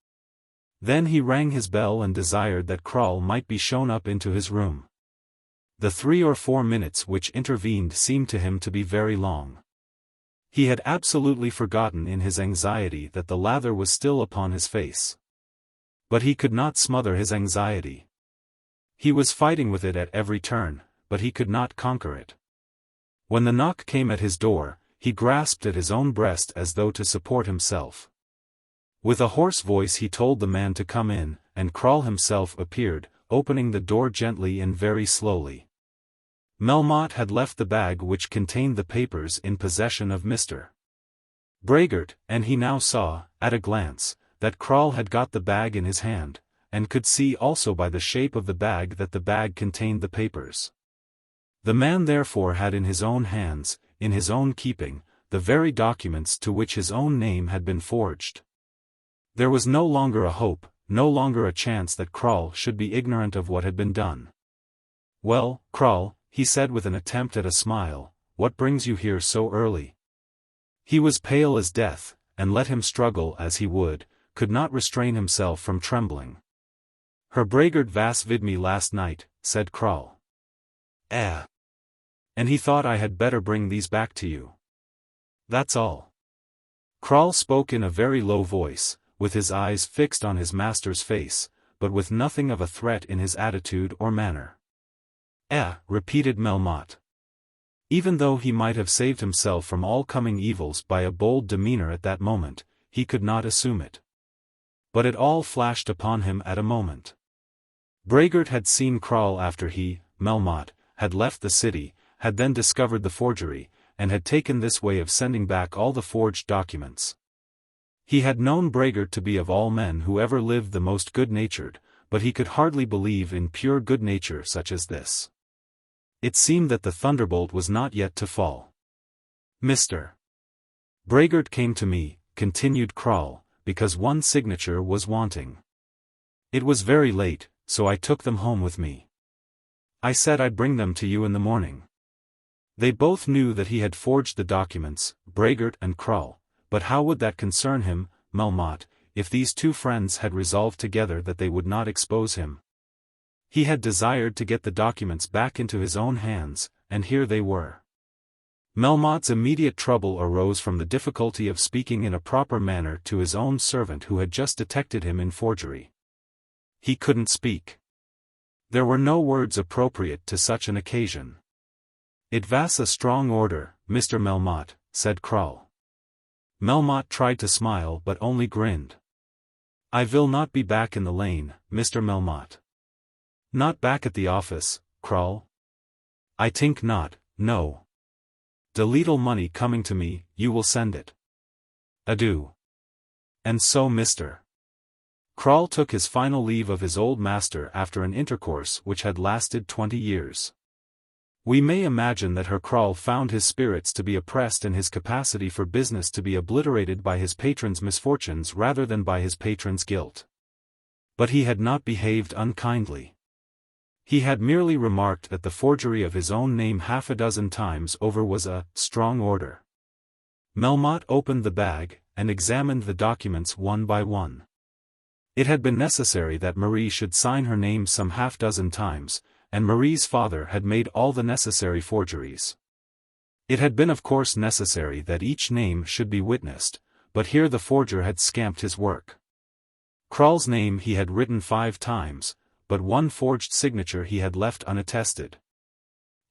A: Then he rang his bell and desired that Croll might be shown up into his room. The 3 or 4 minutes which intervened seemed to him to be very long. He had absolutely forgotten in his anxiety that the lather was still upon his face. But he could not smother his anxiety. He was fighting with it at every turn, but he could not conquer it. When the knock came at his door, he grasped at his own breast as though to support himself. With a hoarse voice he told the man to come in, and Croll himself appeared, opening the door gently and very slowly. Melmotte had left the bag which contained the papers in possession of Mr. Brehgert, and he now saw, at a glance, that Croll had got the bag in his hand, and could see also by the shape of the bag that the bag contained the papers. The man therefore had in his own hands, in his own keeping, the very documents to which his own name had been forged. There was no longer a hope, no longer a chance that Croll should be ignorant of what had been done. "Well, Croll," he said with an attempt at a smile, "what brings you here so early?" He was pale as death, and let him struggle as he would, could not restrain himself from trembling. "Her Brehgert vas vid me last night," said Croll. And he thought I had better bring these back to you. That's all." Croll spoke in a very low voice, with his eyes fixed on his master's face, but with nothing of a threat in his attitude or manner. Repeated Melmotte. Even though he might have saved himself from all coming evils by a bold demeanor at that moment, he could not assume it. But it all flashed upon him at a moment. Brehgert had seen Croll after he, Melmotte, had left the city, had then discovered the forgery, and had taken this way of sending back all the forged documents. He had known Brehgert to be of all men who ever lived the most good-natured, but he could hardly believe in pure good nature such as this. It seemed that the thunderbolt was not yet to fall. "Mr. Brehgert came to me," continued Croll, "because one signature was wanting. It was very late, so I took them home with me. I said I'd bring them to you in the morning." They both knew that he had forged the documents, Brehgert and Croll, but how would that concern him, Melmotte, if these two friends had resolved together that they would not expose him? He had desired to get the documents back into his own hands, and here they were. Melmotte's immediate trouble arose from the difficulty of speaking in a proper manner to his own servant who had just detected him in forgery. He couldn't speak. There were no words appropriate to such an occasion. "It vas a strong order, Mr. Melmotte," said Croll. Melmotte tried to smile but only grinned. "I will not be back in the lane, Mr. Melmotte." "Not back at the office, Kroll?" "I think not, no. De little money coming to me, you will send it. Adieu." And so Mr. Kroll took his final leave of his old master after an intercourse which had lasted 20 years. We may imagine that Herr Kroll found his spirits to be oppressed and his capacity for business to be obliterated by his patron's misfortunes rather than by his patron's guilt. But he had not behaved unkindly. He had merely remarked that the forgery of his own name half a dozen times over was a strong order. Melmotte opened the bag, and examined the documents one by one. It had been necessary that Marie should sign her name some half-dozen times, and Marie's father had made all the necessary forgeries. It had been of course necessary that each name should be witnessed, but here the forger had scamped his work. Kroll's name he had written 5 times, but one forged signature he had left unattested.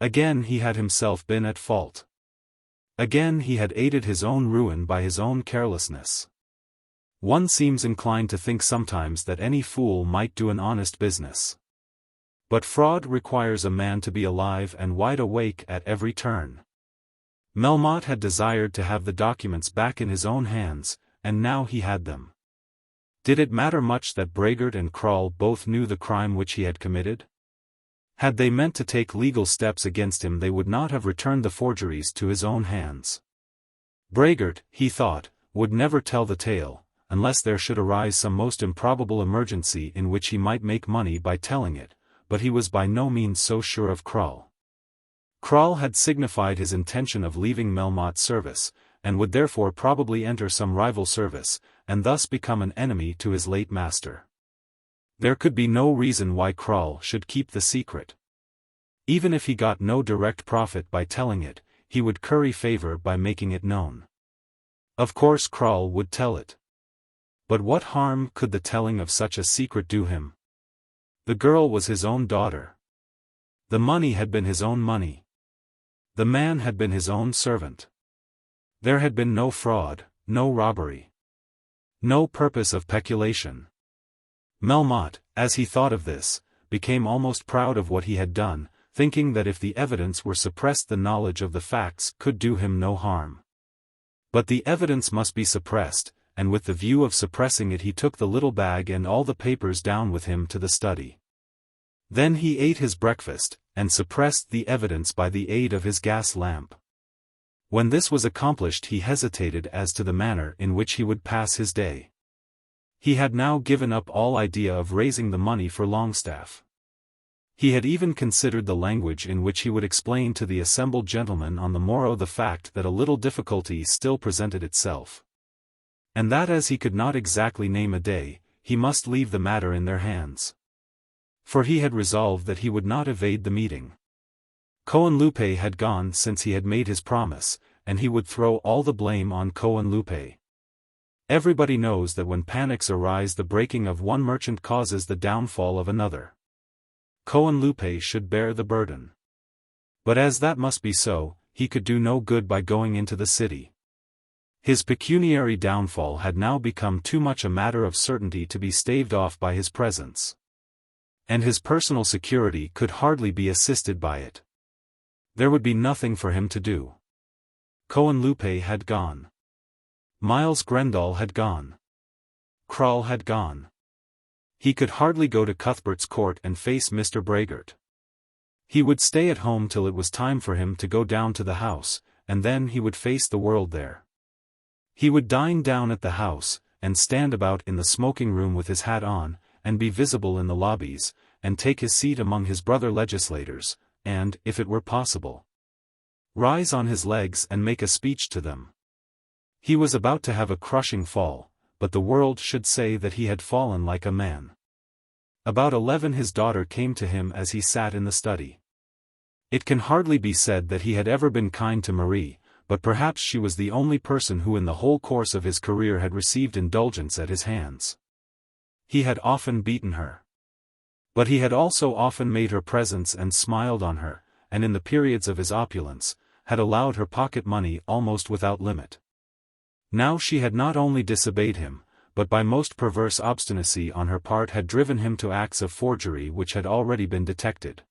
A: Again he had himself been at fault. Again he had aided his own ruin by his own carelessness. One seems inclined to think sometimes that any fool might do an honest business. But fraud requires a man to be alive and wide awake at every turn. Melmotte had desired to have the documents back in his own hands, and now he had them. Did it matter much that Brehgert and Kroll both knew the crime which he had committed? Had they meant to take legal steps against him they would not have returned the forgeries to his own hands. Brehgert, he thought, would never tell the tale, unless there should arise some most improbable emergency in which he might make money by telling it, but he was by no means so sure of Kroll. Kroll had signified his intention of leaving Melmotte's service, and would therefore probably enter some rival service, and thus become an enemy to his late master. There could be no reason why Kroll should keep the secret. Even if he got no direct profit by telling it, he would curry favor by making it known. Of course Kroll would tell it. But what harm could the telling of such a secret do him? The girl was his own daughter. The money had been his own money. The man had been his own servant. There had been no fraud, no robbery. No purpose of peculation. Melmotte, as he thought of this, became almost proud of what he had done, thinking that if the evidence were suppressed the knowledge of the facts could do him no harm. But the evidence must be suppressed, and with the view of suppressing it he took the little bag and all the papers down with him to the study. Then he ate his breakfast, and suppressed the evidence by the aid of his gas lamp. When this was accomplished he hesitated as to the manner in which he would pass his day. He had now given up all idea of raising the money for Longestaffe. He had even considered the language in which he would explain to the assembled gentlemen on the morrow the fact that a little difficulty still presented itself. And that as he could not exactly name a day, he must leave the matter in their hands. For he had resolved that he would not evade the meeting. Cohenlupe had gone since he had made his promise, and he would throw all the blame on Cohenlupe. Everybody knows that when panics arise the breaking of one merchant causes the downfall of another. Cohenlupe should bear the burden. But as that must be so, he could do no good by going into the city. His pecuniary downfall had now become too much a matter of certainty to be staved off by his presence. And his personal security could hardly be assisted by it. There would be nothing for him to do. Cohenlupe had gone. Miles Grendall had gone. Kroll had gone. He could hardly go to Cuthbert's court and face Mr. Brehgert. He would stay at home till it was time for him to go down to the house, and then he would face the world there. He would dine down at the house, and stand about in the smoking room with his hat on, and be visible in the lobbies, and take his seat among his brother legislators, and, if it were possible, rise on his legs and make a speech to them. He was about to have a crushing fall, but the world should say that he had fallen like a man. About 11 his daughter came to him as he sat in the study. It can hardly be said that he had ever been kind to Marie, but perhaps she was the only person who in the whole course of his career had received indulgence at his hands. He had often beaten her. But he had also often made her presents and smiled on her, and in the periods of his opulence, had allowed her pocket money almost without limit. Now she had not only disobeyed him, but by most perverse obstinacy on her part had driven him to acts of forgery which had already been detected.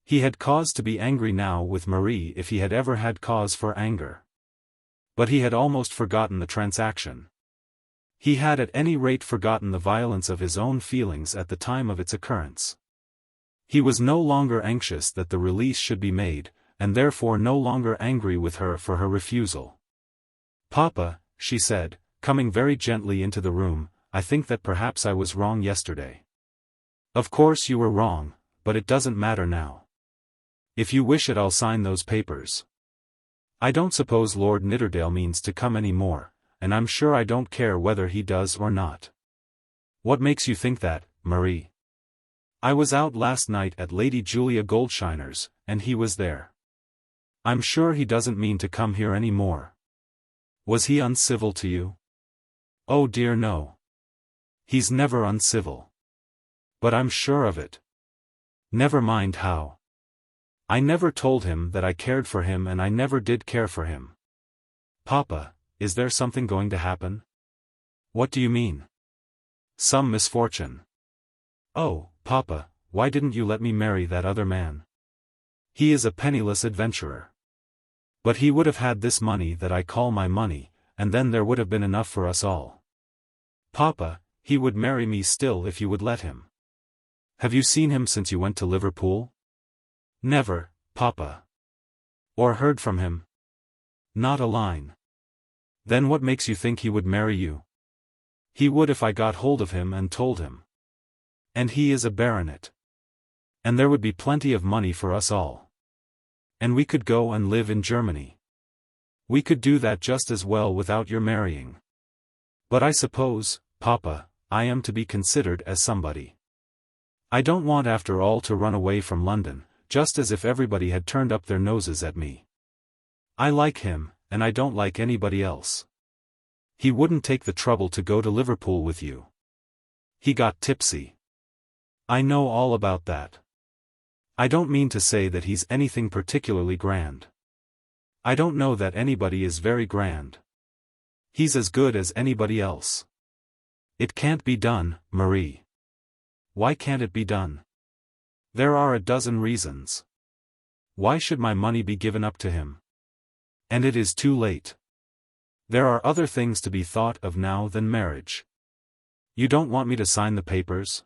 A: He had cause to be angry now with Marie if he had ever had cause for anger. But he had almost forgotten the transaction. He had at any rate forgotten the violence of his own feelings at the time of its occurrence. He was no longer anxious that the release should be made, and therefore no longer angry with her for her refusal. "Papa," she said, coming very gently into the room, "I think that perhaps I was wrong yesterday." "Of course you were wrong, but it doesn't matter now. If you wish it, I'll sign those papers. I don't suppose Lord Nidderdale means to come any more, and I'm sure I don't care whether he does or not." "What makes you think that, Marie?" "I was out last night at Lady Julia Goldshiner's, and he was there. I'm sure he doesn't mean to come here any more." "Was he uncivil to you?" "Oh dear no. He's never uncivil." "But I'm sure of it." "Never mind how. I never told him that I cared for him, and I never did care for him." "Papa, is there something going to happen?" "What do you mean?" "Some misfortune." "Oh, Papa, why didn't you let me marry that other man? He is a penniless adventurer. But he would have had this money that I call my money, and then there would have been enough for us all." "Papa, he would marry me still if you would let him." "Have you seen him since you went to Liverpool?" "Never, Papa." "Or heard from him?" "Not a line." "Then what makes you think he would marry you?" "He would if I got hold of him and told him. And he is a baronet. And there would be plenty of money for us all. And we could go and live in Germany. We could do that just as well without your marrying." "But I suppose, Papa, I am to be considered as somebody. I don't want after all to run away from London, just as if everybody had turned up their noses at me. I like him, and I don't like anybody else. He wouldn't take the trouble to go to Liverpool with you. He got tipsy. I know all about that. I don't mean to say that he's anything particularly grand. I don't know that anybody is very grand. He's as good as anybody else. It can't be done, Marie." "Why can't it be done?" "There are a dozen reasons. Why should my money be given up to him? And it is too late. There are other things to be thought of now than marriage." "You don't want me to sign the papers?"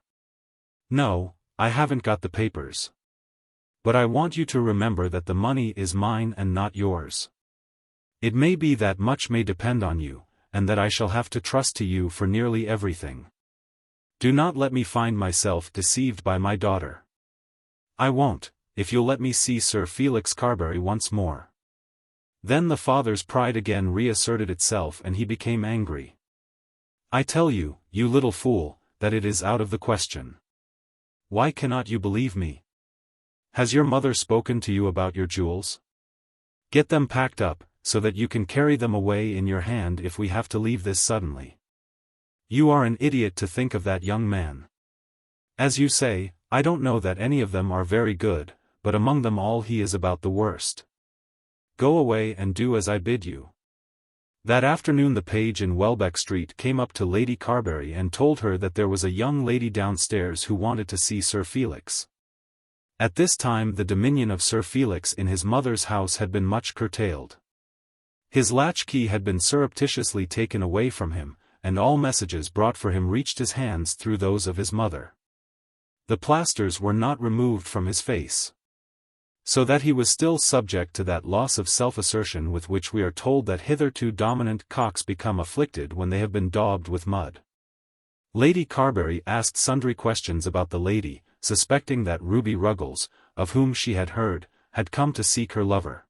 A: "No, I haven't got the papers. But I want you to remember that the money is mine and not yours. It may be that much may depend on you, and that I shall have to trust to you for nearly everything. Do not let me find myself deceived by my daughter." "I won't, if you'll let me see Sir Felix Carbury once more." Then the father's pride again reasserted itself and he became angry. "I tell you, you little fool, that it is out of the question. Why cannot you believe me? Has your mother spoken to you about your jewels? Get them packed up, so that you can carry them away in your hand if we have to leave this suddenly. You are an idiot to think of that young man. As you say, I don't know that any of them are very good, but among them all he is about the worst. Go away and do as I bid you." That afternoon the page in Welbeck Street came up to Lady Carbury and told her that there was a young lady downstairs who wanted to see Sir Felix. At this time the dominion of Sir Felix in his mother's house had been much curtailed. His latchkey had been surreptitiously taken away from him, and all messages brought for him reached his hands through those of his mother. The plasters were not removed from his face. So that he was still subject to that loss of self-assertion with which we are told that hitherto dominant cocks become afflicted when they have been daubed with mud. Lady Carbury asked sundry questions about the lady, suspecting that Ruby Ruggles, of whom she had heard, had come to seek her lover.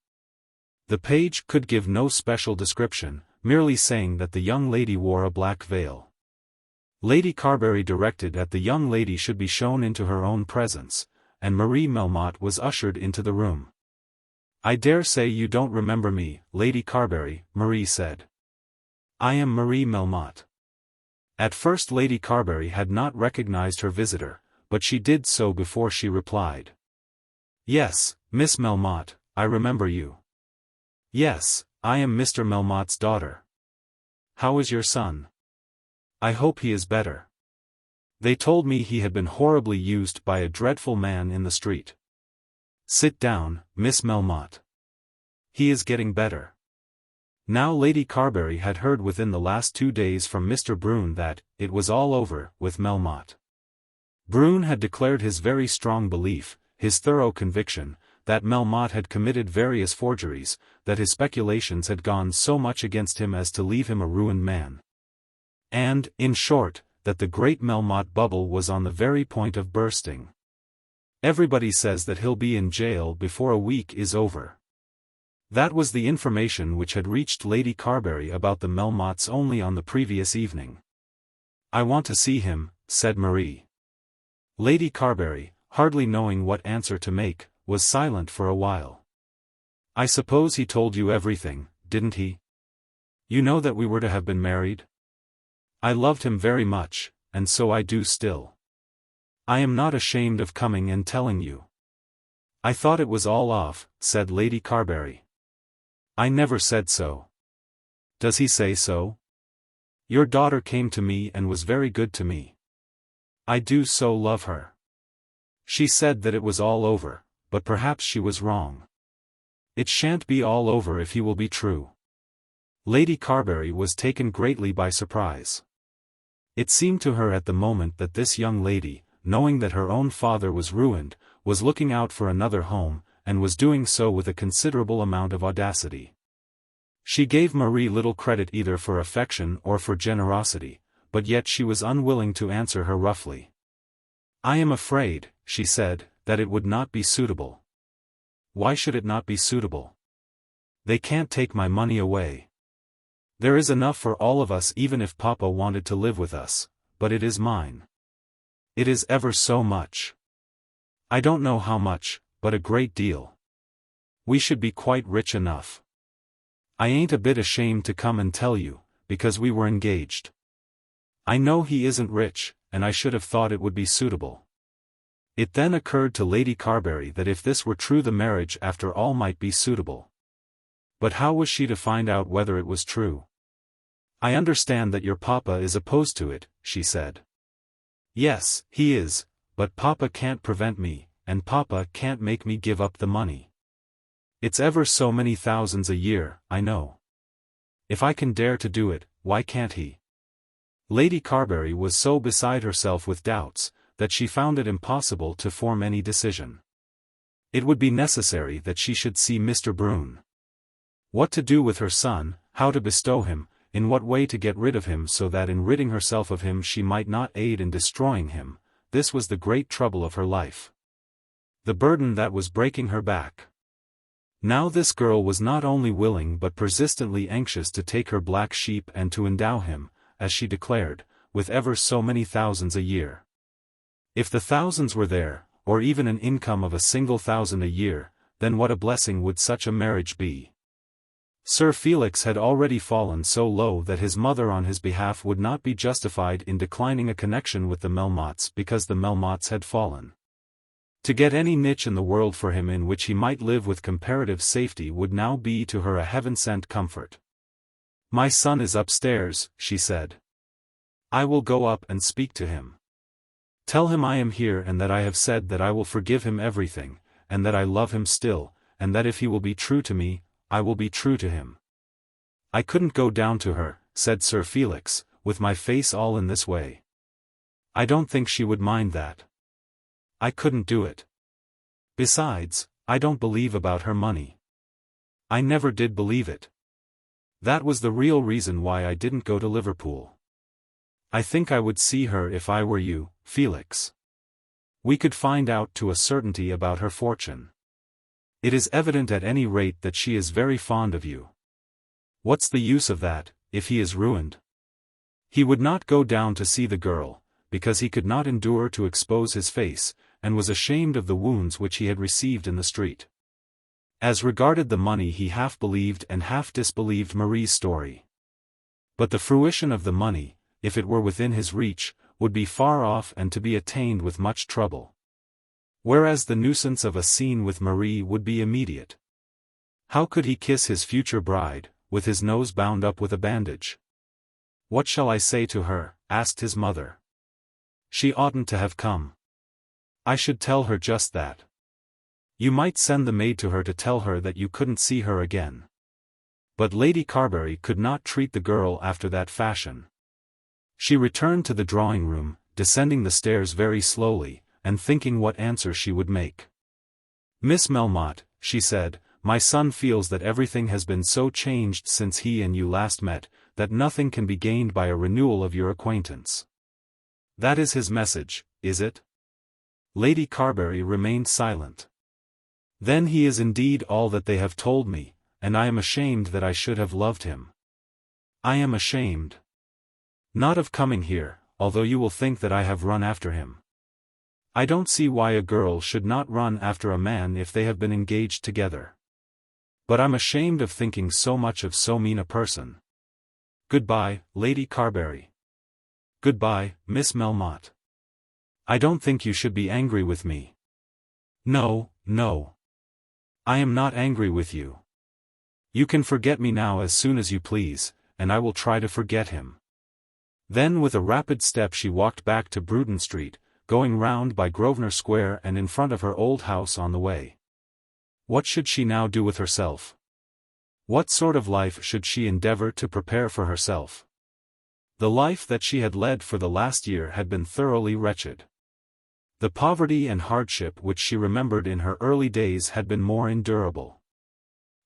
A: The page could give no special description, merely saying that the young lady wore a black veil. Lady Carbury directed that the young lady should be shown into her own presence, and Marie Melmotte was ushered into the room. "I dare say you don't remember me, Lady Carbury," Marie said. "I am Marie Melmotte." At first Lady Carbury had not recognized her visitor, but she did so before she replied. "Yes, Miss Melmotte, I remember you. Yes, I am Mr. Melmotte's daughter. how is your son? I hope he is better. They told me he had been horribly used by a dreadful man in the street. Sit down, Miss Melmotte. He is getting better. Now Lady Carbury had heard within the last 2 days from Mr. Bruton that it was all over with Melmotte. Bruton had declared his very strong belief, his thorough conviction, that Melmotte had committed various forgeries, that his speculations had gone so much against him as to leave him a ruined man. And, in short, that the great Melmotte bubble was on the very point of bursting. Everybody says that he'll be in jail before a week is over. That was the information which had reached Lady Carbury about the Melmottes only on the previous evening. I want to see him, said Marie. Lady Carbury, hardly knowing what answer to make, was silent for a while. I suppose he told you everything, didn't he? You know that we were to have been married? I loved him very much, and so I do still. I am not ashamed of coming and telling you. I thought it was all off, said Lady Carbury. I never said so. Does he say so? Your daughter came to me and was very good to me. I do so love her. She said that it was all over, but perhaps she was wrong. It shan't be all over if he will be true. Lady Carbury was taken greatly by surprise. It seemed to her at the moment that this young lady, knowing that her own father was ruined, was looking out for another home, and was doing so with a considerable amount of audacity. She gave Marie little credit either for affection or for generosity, but yet she was unwilling to answer her roughly. I am afraid, she said, that it would not be suitable. Why should it not be suitable? They can't take my money away. There is enough for all of us even if Papa wanted to live with us, but it is mine. It is ever so much. I don't know how much, but a great deal. We should be quite rich enough. I ain't a bit ashamed to come and tell you, because we were engaged. I know he isn't rich, and I should have thought it would be suitable. It then occurred to Lady Carbury that if this were true the marriage after all might be suitable. But how was she to find out whether it was true? I understand that your papa is opposed to it, she said. Yes, he is, but Papa can't prevent me, and Papa can't make me give up the money. It's ever so many thousands a year, I know. If I can dare to do it, why can't he? Lady Carbury was so beside herself with doubts, that she found it impossible to form any decision. It would be necessary that she should see Mr. Bruton. What to do with her son, how to bestow him, in what way to get rid of him so that in ridding herself of him she might not aid in destroying him, this was the great trouble of her life. The burden that was breaking her back. Now this girl was not only willing but persistently anxious to take her black sheep and to endow him, as she declared, with ever so many thousands a year. If the thousands were there, or even an income of 1,000 a year, then what a blessing would such a marriage be. Sir Felix had already fallen so low that his mother on his behalf would not be justified in declining a connection with the Melmottes because the Melmottes had fallen. To get any niche in the world for him in which he might live with comparative safety would now be to her a heaven-sent comfort. My son is upstairs, she said. I will go up and speak to him. Tell him I am here and that I have said that I will forgive him everything, and that I love him still, and that if he will be true to me, I will be true to him. I couldn't go down to her, said Sir Felix, with my face all in this way. I don't think she would mind that. I couldn't do it. Besides, I don't believe about her money. I never did believe it. That was the real reason why I didn't go to Liverpool. I think I would see her if I were you, Felix. We could find out to a certainty about her fortune. It is evident at any rate that she is very fond of you. What's the use of that, if he is ruined? He would not go down to see the girl, because he could not endure to expose his face, and was ashamed of the wounds which he had received in the street. As regarded the money he half believed and half disbelieved Marie's story. But the fruition of the money, if it were within his reach, would be far off and to be attained with much trouble. Whereas the nuisance of a scene with Marie would be immediate. How could he kiss his future bride, with his nose bound up with a bandage? "What shall I say to her?" asked his mother. "She oughtn't to have come." "I should tell her just that." "You might send the maid to her to tell her that you couldn't see her again." But Lady Carbury could not treat the girl after that fashion. She returned to the drawing-room, descending the stairs very slowly, and thinking what answer she would make. "Miss Melmotte," she said, "my son feels that everything has been so changed since he and you last met, that nothing can be gained by a renewal of your acquaintance." "That is his message, is it?" Lady Carbury remained silent. "Then he is indeed all that they have told me, and I am ashamed that I should have loved him. I am ashamed. Not of coming here, although you will think that I have run after him. I don't see why a girl should not run after a man if they have been engaged together. But I'm ashamed of thinking so much of so mean a person. Goodbye, Lady Carbury. Goodbye, Miss Melmotte. I don't think you should be angry with me." "No, no. I am not angry with you. You can forget me now as soon as you please, and I will try to forget him." Then with a rapid step she walked back to Bruton Street, going round by Grosvenor Square and in front of her old house on the way. What should she now do with herself? What sort of life should she endeavour to prepare for herself? The life that she had led for the last year had been thoroughly wretched. The poverty and hardship which she remembered in her early days had been more endurable.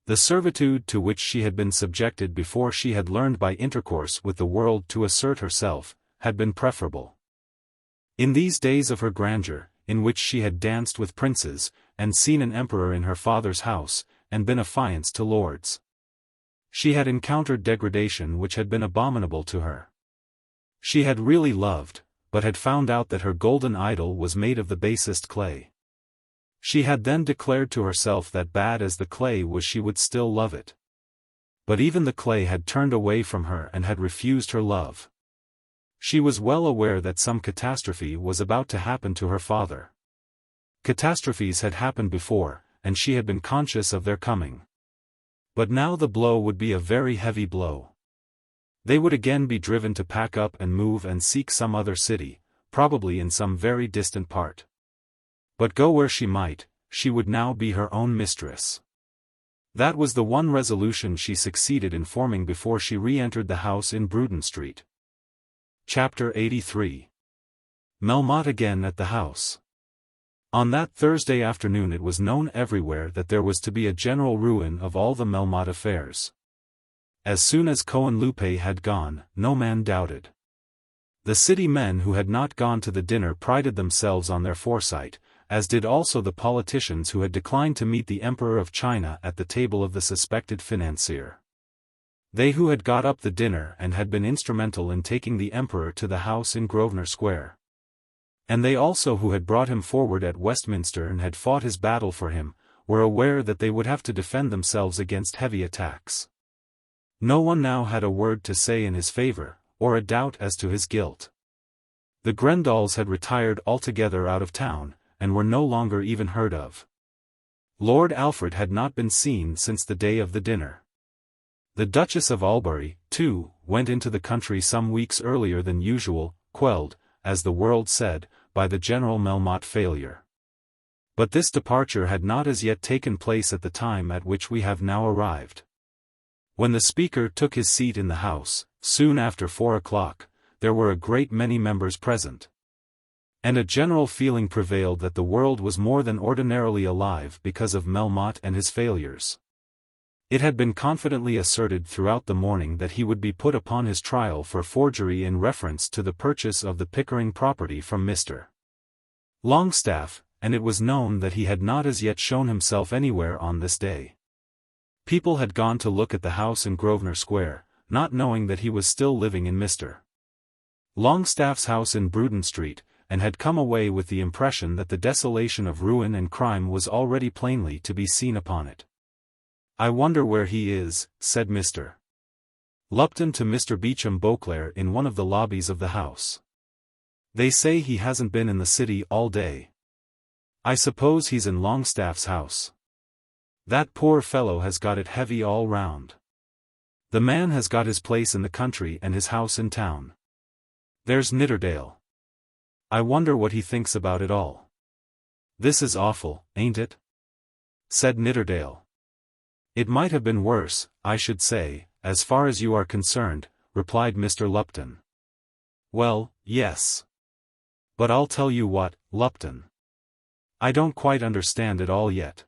A: The servitude to which she had been subjected before she had learned by intercourse with the world to assert herself, had been preferable. In these days of her grandeur, in which she had danced with princes, and seen an emperor in her father's house, and been affianced to lords, she had encountered degradation which had been abominable to her. She had really loved, but had found out that her golden idol was made of the basest clay. She had then declared to herself that bad as the clay was she would still love it. But even the clay had turned away from her and had refused her love. She was well aware that some catastrophe was about to happen to her father. Catastrophes had happened before, and she had been conscious of their coming. But now the blow would be a very heavy blow. They would again be driven to pack up and move and seek some other city, probably in some very distant part. But go where she might, she would now be her own mistress. That was the one resolution she succeeded in forming before she re-entered the house in Bruton Street. Chapter 83. Melmotte again at the house. On that Thursday afternoon it was known everywhere that there was to be a general ruin of all the Melmotte affairs. As soon as Cohenlupe had gone, no man doubted. The city men who had not gone to the dinner prided themselves on their foresight, as did also the politicians who had declined to meet the Emperor of China at the table of the suspected financier. They who had got up the dinner and had been instrumental in taking the Emperor to the house in Grosvenor Square. And they also who had brought him forward at Westminster and had fought his battle for him, were aware that they would have to defend themselves against heavy attacks. No one now had a word to say in his favour, or a doubt as to his guilt. The Grendals had retired altogether out of town, and were no longer even heard of. Lord Alfred had not been seen since the day of the dinner. The Duchess of Albury, too, went into the country some weeks earlier than usual, quelled, as the world said, by the general Melmotte failure. But this departure had not as yet taken place at the time at which we have now arrived. When the Speaker took his seat in the House, soon after 4 o'clock, there were a great many members present. And a general feeling prevailed that the world was more than ordinarily alive because of Melmotte and his failures. It had been confidently asserted throughout the morning that he would be put upon his trial for forgery in reference to the purchase of the Pickering property from Mr. Longestaffe, and it was known that he had not as yet shown himself anywhere on this day. People had gone to look at the house in Grosvenor Square, not knowing that he was still living in Mr. Longestaffe's house in Bruton Street, and had come away with the impression that the desolation of ruin and crime was already plainly to be seen upon it. "I wonder where he is," said Mr. Lupton to Mr. Beauchamp Beauclerk in one of the lobbies of the house. "They say he hasn't been in the city all day. I suppose he's in Longestaffe's house. That poor fellow has got it heavy all round." The man has got his place in the country and his house in town. There's Nidderdale. I wonder what he thinks about it all. This is awful, ain't it? Said Nidderdale. It might have been worse, I should say, as far as you are concerned, replied Mr. Lupton. Well, yes. But I'll tell you what, Lupton. I don't quite understand it all yet.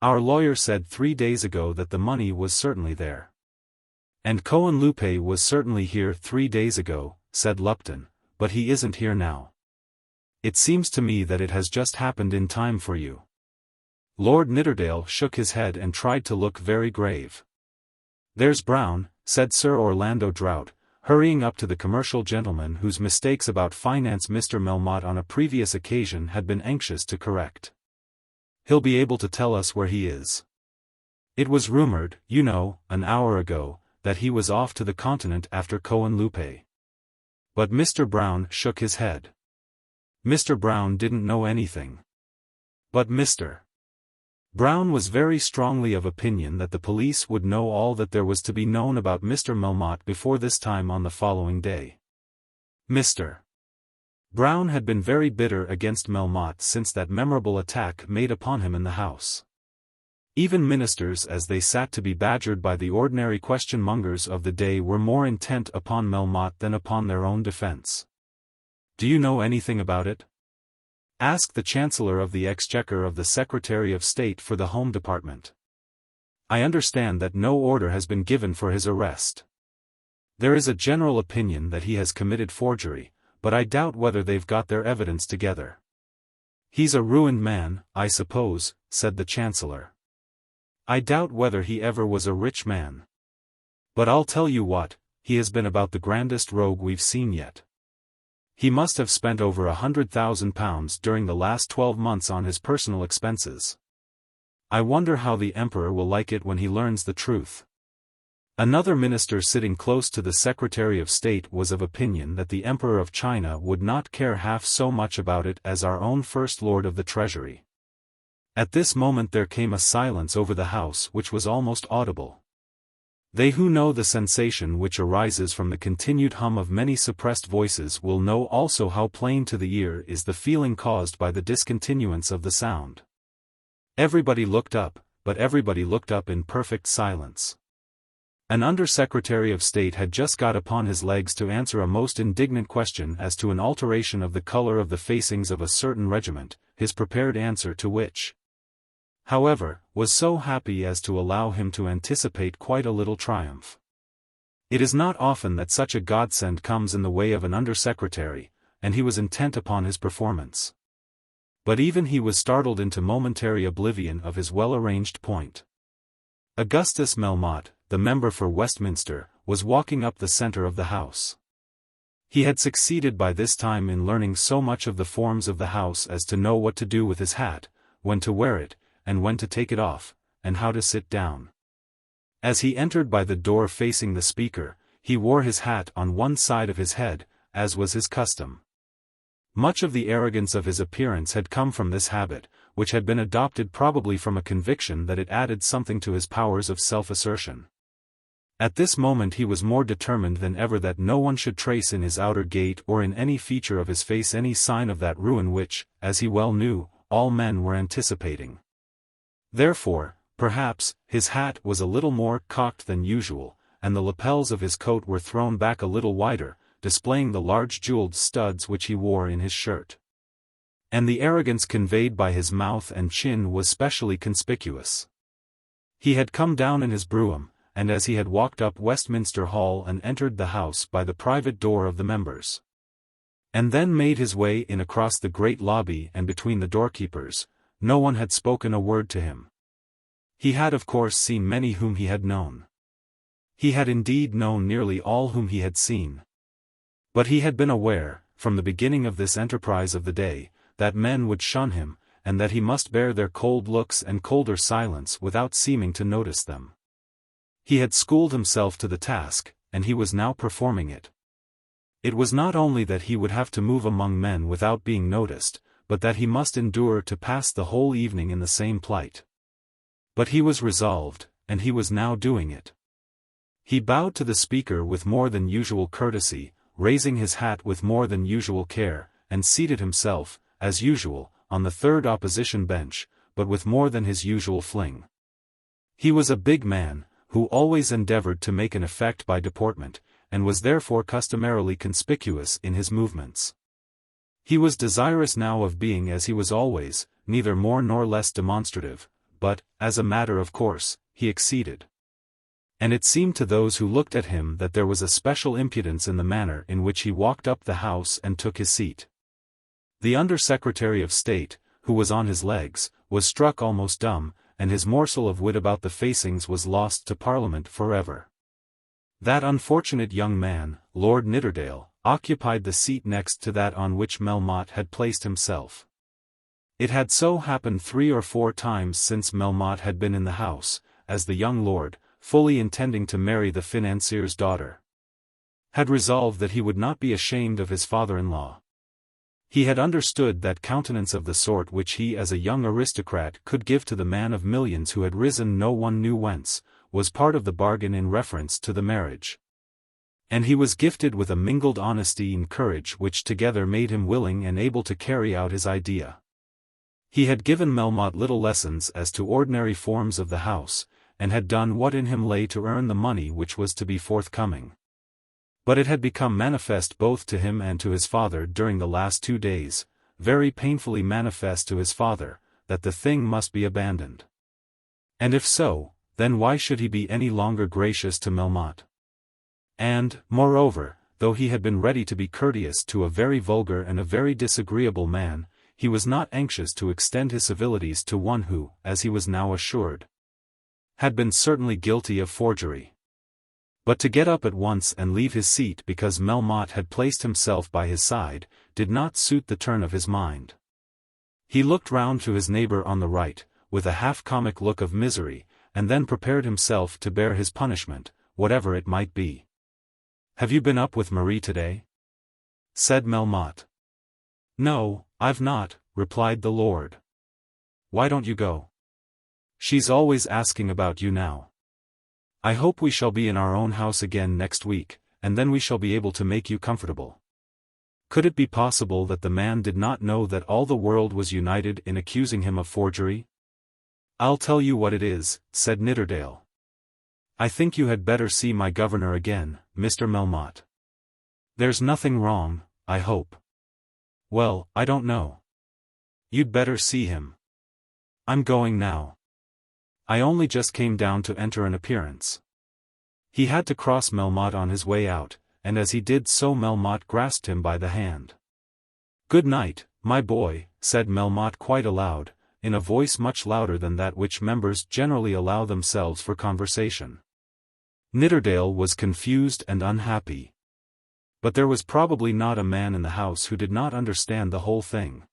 A: Our lawyer said 3 days ago that the money was certainly there. And Cohenlupe was certainly here 3 days ago, said Lupton, but he isn't here now. It seems to me that it has just happened in time for you. Lord Nidderdale shook his head and tried to look very grave. There's Brown, said Sir Orlando Drought, hurrying up to the commercial gentleman whose mistakes about finance Mr. Melmotte on a previous occasion had been anxious to correct. He'll be able to tell us where he is. It was rumored, you know, an hour ago, that he was off to the continent after Cohenlupe. But Mr. Brown shook his head. Mr. Brown didn't know anything. But Mr. Brown was very strongly of opinion that the police would know all that there was to be known about Mr. Melmotte before this time on the following day. Mr. Brown had been very bitter against Melmotte since that memorable attack made upon him in the House. Even ministers as they sat to be badgered by the ordinary question-mongers of the day were more intent upon Melmotte than upon their own defence. Do you know anything about it? Asked the Chancellor of the Exchequer of the Secretary of State for the Home Department. I understand that no order has been given for his arrest. There is a general opinion that he has committed forgery, but I doubt whether they've got their evidence together. He's a ruined man, I suppose, said the Chancellor. I doubt whether he ever was a rich man. But I'll tell you what, he has been about the grandest rogue we've seen yet. He must have spent over £100,000 during the last 12 months on his personal expenses. I wonder how the Emperor will like it when he learns the truth. Another minister sitting close to the Secretary of State was of opinion that the Emperor of China would not care half so much about it as our own First Lord of the Treasury. At this moment there came a silence over the house which was almost audible. They who know the sensation which arises from the continued hum of many suppressed voices will know also how plain to the ear is the feeling caused by the discontinuance of the sound. Everybody looked up, but everybody looked up in perfect silence. An Under-Secretary of State had just got upon his legs to answer a most indignant question as to an alteration of the colour of the facings of a certain regiment, his prepared answer to which, however, was so happy as to allow him to anticipate quite a little triumph. It is not often that such a godsend comes in the way of an under-secretary, and he was intent upon his performance. But even he was startled into momentary oblivion of his well-arranged point. Augustus Melmotte, the member for Westminster, was walking up the centre of the House. He had succeeded by this time in learning so much of the forms of the House as to know what to do with his hat, when to wear it, and when to take it off, and how to sit down. As he entered by the door facing the Speaker, he wore his hat on one side of his head, as was his custom. Much of the arrogance of his appearance had come from this habit, which had been adopted probably from a conviction that it added something to his powers of self-assertion. At this moment he was more determined than ever that no one should trace in his outer gait or in any feature of his face any sign of that ruin which, as he well knew, all men were anticipating. Therefore, perhaps, his hat was a little more cocked than usual, and the lapels of his coat were thrown back a little wider, displaying the large jewelled studs which he wore in his shirt. And the arrogance conveyed by his mouth and chin was specially conspicuous. He had come down in his brougham, and as he had walked up Westminster Hall and entered the House by the private door of the members, and then made his way in across the great lobby and between the doorkeepers, no one had spoken a word to him. He had of course seen many whom he had known. He had indeed known nearly all whom he had seen. But he had been aware, from the beginning of this enterprise of the day, that men would shun him, and that he must bear their cold looks and colder silence without seeming to notice them. He had schooled himself to the task, and he was now performing it. It was not only that he would have to move among men without being noticed, but that he must endure to pass the whole evening in the same plight. But he was resolved, and he was now doing it. He bowed to the speaker with more than usual courtesy, raising his hat with more than usual care, and seated himself, as usual, on the third opposition bench, but with more than his usual fling. He was a big man, who always endeavored to make an effect by deportment, and was therefore customarily conspicuous in his movements. He was desirous now of being as he was always, neither more nor less demonstrative, but, as a matter of course, he exceeded. And it seemed to those who looked at him that there was a special impudence in the manner in which he walked up the House and took his seat. The Under-Secretary of State, who was on his legs, was struck almost dumb, and his morsel of wit about the facings was lost to Parliament forever. That unfortunate young man, Lord Nidderdale, occupied the seat next to that on which Melmotte had placed himself. It had so happened 3 or 4 times since Melmotte had been in the House, as the young lord, fully intending to marry the financier's daughter, had resolved that he would not be ashamed of his father-in-law. He had understood that countenance of the sort which he as a young aristocrat could give to the man of millions who had risen no one knew whence, was part of the bargain in reference to the marriage. And he was gifted with a mingled honesty and courage which together made him willing and able to carry out his idea. He had given Melmotte little lessons as to ordinary forms of the house, and had done what in him lay to earn the money which was to be forthcoming. But it had become manifest both to him and to his father during the last 2 days, very painfully manifest to his father, that the thing must be abandoned. And if so, then why should he be any longer gracious to Melmotte? And, moreover, though he had been ready to be courteous to a very vulgar and a very disagreeable man, he was not anxious to extend his civilities to one who, as he was now assured, had been certainly guilty of forgery. But to get up at once and leave his seat because Melmotte had placed himself by his side, did not suit the turn of his mind. He looked round to his neighbour on the right, with a half-comic look of misery, and then prepared himself to bear his punishment, whatever it might be. "Have you been up with Marie today?" said Melmotte. "No, I've not," replied the lord. "Why don't you go? She's always asking about you now. I hope we shall be in our own house again next week, and then we shall be able to make you comfortable." Could it be possible that the man did not know that all the world was united in accusing him of forgery? "I'll tell you what it is," said Nidderdale. "I think you had better see my governor again, Mr. Melmotte. There's nothing wrong, I hope." "Well, I don't know. You'd better see him." "I'm going now. I only just came down to enter an appearance." He had to cross Melmotte on his way out, and as he did so Melmotte grasped him by the hand. "Good night, my boy," said Melmotte quite aloud, in a voice much louder than that which members generally allow themselves for conversation. Nidderdale was confused and unhappy. But there was probably not a man in the house who did not understand the whole thing.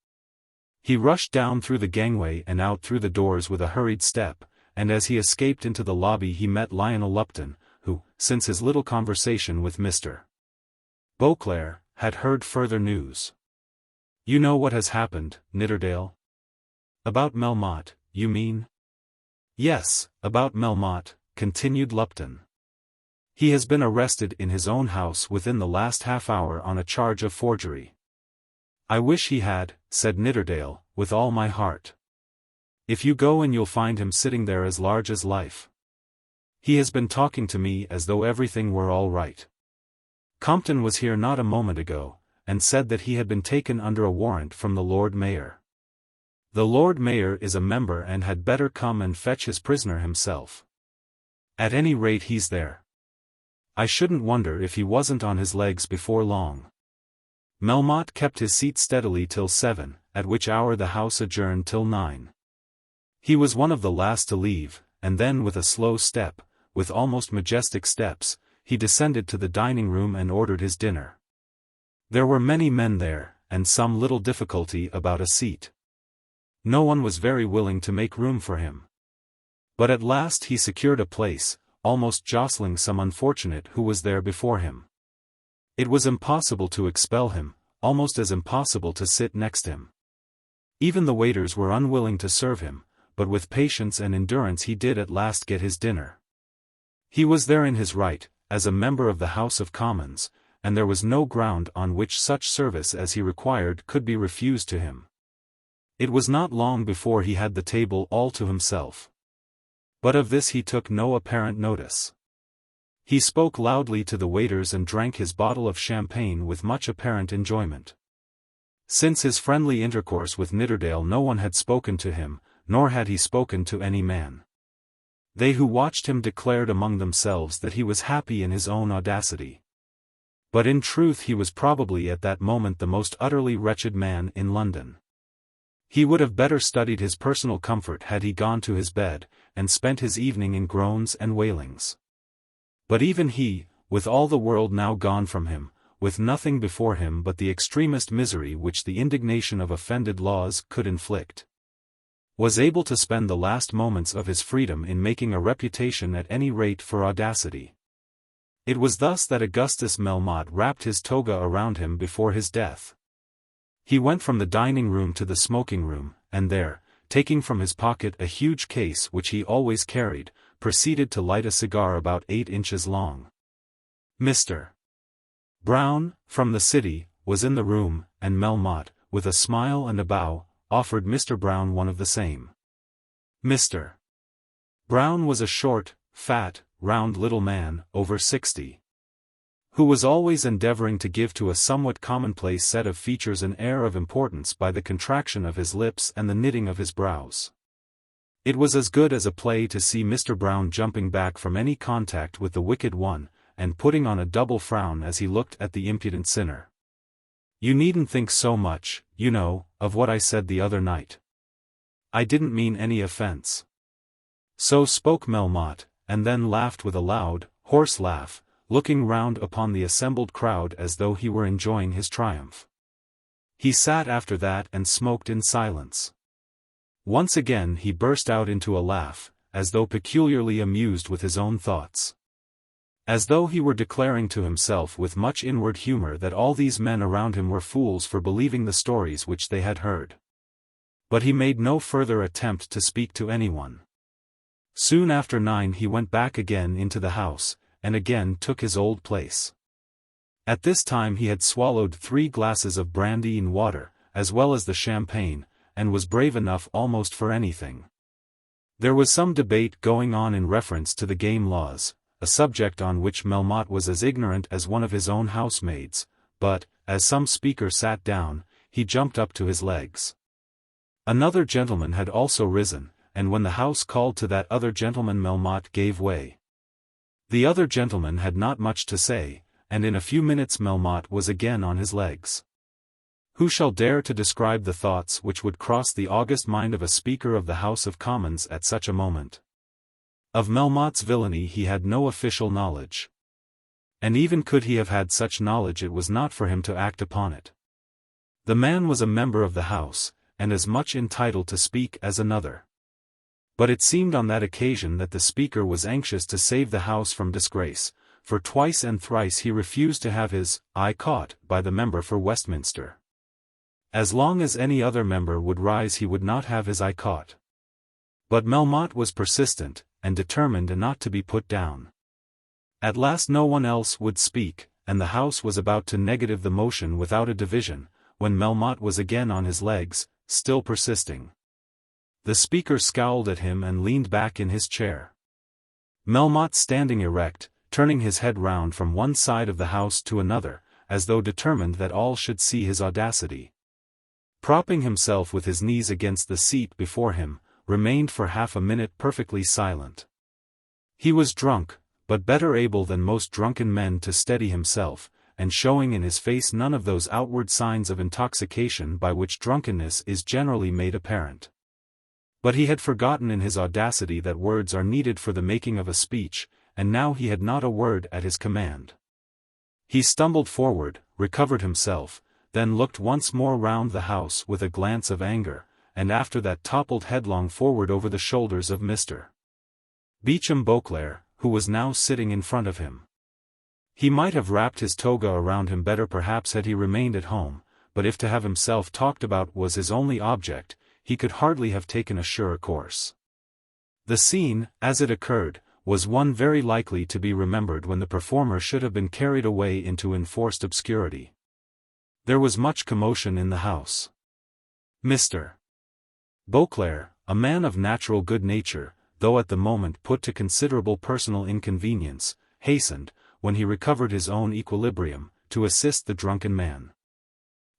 A: He rushed down through the gangway and out through the doors with a hurried step, and as he escaped into the lobby he met Lionel Lupton, who, since his little conversation with Mr. Beauclerk, had heard further news. "You know what has happened, Nidderdale?" "About Melmotte, you mean?" "Yes, about Melmotte," continued Lupton. "He has been arrested in his own house within the last half-hour on a charge of forgery." "I wish he had," said Nidderdale, "with all my heart. If you go and you'll find him sitting there as large as life. He has been talking to me as though everything were all right. Compton was here not a moment ago, and said that he had been taken under a warrant from the Lord Mayor. The Lord Mayor is a member and had better come and fetch his prisoner himself. At any rate he's there. I shouldn't wonder if he wasn't on his legs before long." Melmotte kept his seat steadily till 7, at which hour the House adjourned till 9. He was one of the last to leave, and then with a slow step, with almost majestic steps, he descended to the dining-room and ordered his dinner. There were many men there, and some little difficulty about a seat. No one was very willing to make room for him. But at last he secured a place, almost jostling some unfortunate who was there before him. It was impossible to expel him, almost as impossible to sit next him. Even the waiters were unwilling to serve him, but with patience and endurance he did at last get his dinner. He was there in his right, as a member of the House of Commons, and there was no ground on which such service as he required could be refused to him. It was not long before he had the table all to himself. But of this he took no apparent notice. He spoke loudly to the waiters and drank his bottle of champagne with much apparent enjoyment. Since his friendly intercourse with Nidderdale no one had spoken to him, nor had he spoken to any man. They who watched him declared among themselves that he was happy in his own audacity. But in truth he was probably at that moment the most utterly wretched man in London. He would have better studied his personal comfort had he gone to his bed, and spent his evening in groans and wailings. But even he, with all the world now gone from him, with nothing before him but the extremest misery which the indignation of offended laws could inflict, was able to spend the last moments of his freedom in making a reputation at any rate for audacity. It was thus that Augustus Melmotte wrapped his toga around him before his death. He went from the dining room to the smoking room, and there, taking from his pocket a huge case which he always carried, proceeded to light a cigar about 8 inches long. Mr. Brown, from the city, was in the room, and Melmotte, with a smile and a bow, offered Mr. Brown one of the same. Mr. Brown was a short, fat, round little man, over 60, who was always endeavoring to give to a somewhat commonplace set of features an air of importance by the contraction of his lips and the knitting of his brows. It was as good as a play to see Mr. Brown jumping back from any contact with the wicked one, and putting on a double frown as he looked at the impudent sinner. "You needn't think so much, you know, of what I said the other night. I didn't mean any offense." So spoke Melmotte, and then laughed with a loud, hoarse laugh, looking round upon the assembled crowd as though he were enjoying his triumph. He sat after that and smoked in silence. Once again he burst out into a laugh, as though peculiarly amused with his own thoughts. As though he were declaring to himself with much inward humor that all these men around him were fools for believing the stories which they had heard. But he made no further attempt to speak to anyone. Soon after 9 he went back again into the house, and again took his old place. At this time he had swallowed 3 glasses of brandy and water, as well as the champagne, and was brave enough almost for anything. There was some debate going on in reference to the game laws, a subject on which Melmotte was as ignorant as one of his own housemaids, but, as some speaker sat down, he jumped up to his legs. Another gentleman had also risen, and when the house called to that other gentleman Melmotte gave way. The other gentleman had not much to say, and in a few minutes Melmotte was again on his legs. Who shall dare to describe the thoughts which would cross the august mind of a Speaker of the House of Commons at such a moment? Of Melmotte's villainy he had no official knowledge. And even could he have had such knowledge it was not for him to act upon it. The man was a member of the House, and as much entitled to speak as another. But it seemed on that occasion that the Speaker was anxious to save the House from disgrace, for twice and thrice he refused to have his eye caught by the member for Westminster. As long as any other member would rise he would not have his eye caught. But Melmotte was persistent, and determined not to be put down. At last no one else would speak, and the House was about to negative the motion without a division, when Melmotte was again on his legs, still persisting. The Speaker scowled at him and leaned back in his chair. Melmotte standing erect, turning his head round from one side of the House to another, as though determined that all should see his audacity. Propping himself with his knees against the seat before him, remained for half a minute perfectly silent. He was drunk, but better able than most drunken men to steady himself, and showing in his face none of those outward signs of intoxication by which drunkenness is generally made apparent. But he had forgotten in his audacity that words are needed for the making of a speech, and now he had not a word at his command. He stumbled forward, recovered himself, then looked once more round the house with a glance of anger, and after that toppled headlong forward over the shoulders of Mr. Beauchamp Beauclerk, who was now sitting in front of him. He might have wrapped his toga around him better perhaps had he remained at home, but if to have himself talked about was his only object, he could hardly have taken a surer course. The scene, as it occurred, was one very likely to be remembered when the performer should have been carried away into enforced obscurity. There was much commotion in the house. Mr. Beauclerk, a man of natural good nature, though at the moment put to considerable personal inconvenience, hastened, when he recovered his own equilibrium, to assist the drunken man.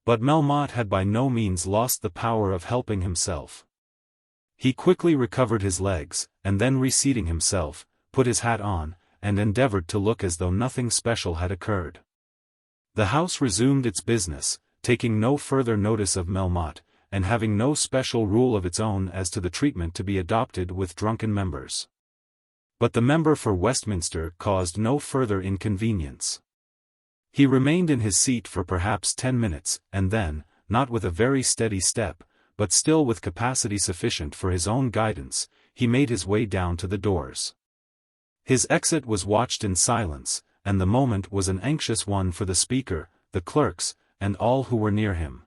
A: But Melmotte had by no means lost the power of helping himself. He quickly recovered his legs, and then reseating himself, put his hat on, and endeavored to look as though nothing special had occurred. The house resumed its business, taking no further notice of Melmotte, and having no special rule of its own as to the treatment to be adopted with drunken members. But the member for Westminster caused no further inconvenience. He remained in his seat for perhaps 10 minutes, and then, not with a very steady step, but still with capacity sufficient for his own guidance, he made his way down to the doors. His exit was watched in silence, and the moment was an anxious one for the speaker, the clerks, and all who were near him.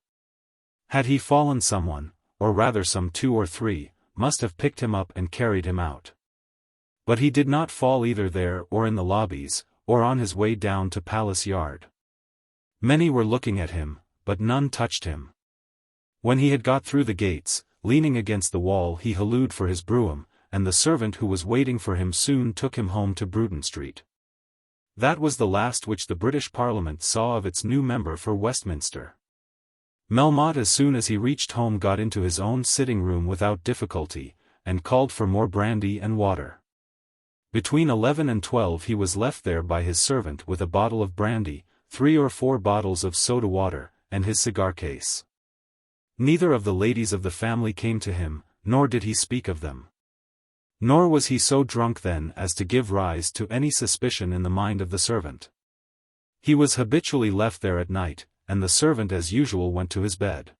A: Had he fallen, someone, or rather some 2 or 3, must have picked him up and carried him out. But he did not fall either there or in the lobbies, or on his way down to Palace Yard. Many were looking at him, but none touched him. When he had got through the gates, leaning against the wall he hallooed for his brougham, and the servant who was waiting for him soon took him home to Bruton Street. That was the last which the British Parliament saw of its new member for Westminster. Melmotte as soon as he reached home got into his own sitting-room without difficulty, and called for more brandy and water. Between 11 and 12 he was left there by his servant with a bottle of brandy, 3 or 4 bottles of soda water, and his cigar case. Neither of the ladies of the family came to him, nor did he speak of them. Nor was he so drunk then as to give rise to any suspicion in the mind of the servant. He was habitually left there at night, and the servant as usual went to his bed.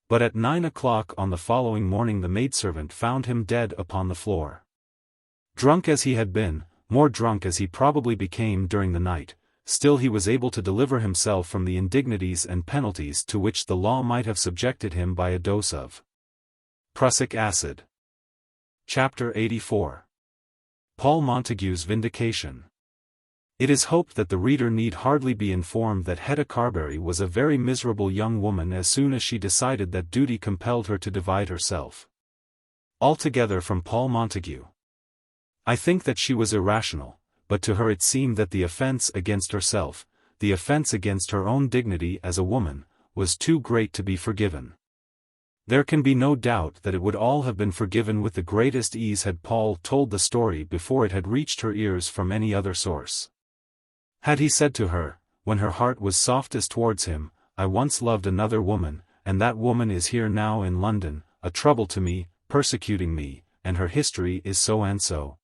A: But at 9 o'clock on the following morning the maidservant found him dead upon the floor. Drunk as he had been, more drunk as he probably became during the night, still he was able to deliver himself from the indignities and penalties to which the law might have subjected him by a dose of prussic acid. Chapter 84. Paul Montague's Vindication. It is hoped that the reader need hardly be informed that Hetta Carbury was a very miserable young woman as soon as she decided that duty compelled her to divide herself altogether from Paul Montague. I think that she was irrational, but to her it seemed that the offence against herself, the offence against her own dignity as a woman, was too great to be forgiven. There can be no doubt that it would all have been forgiven with the greatest ease had Paul told the story before it had reached her ears from any other source. Had he said to her, when her heart was softest towards him, I once loved another woman, and that woman is here now in London, a trouble to me, persecuting me, and her history is so and so.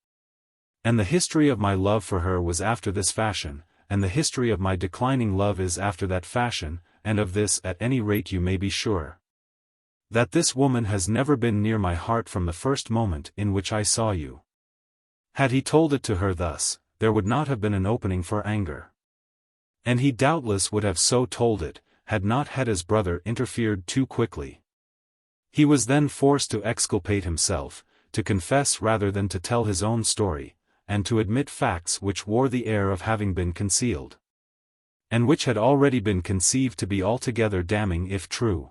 A: And the history of my love for her was after this fashion, and the history of my declining love is after that fashion, and of this at any rate you may be sure, that this woman has never been near my heart from the first moment in which I saw you. Had he told it to her thus, there would not have been an opening for anger. And he doubtless would have so told it, had not Hetta's brother interfered too quickly. He was then forced to exculpate himself, to confess rather than to tell his own story, and to admit facts which wore the air of having been concealed, and which had already been conceived to be altogether damning if true.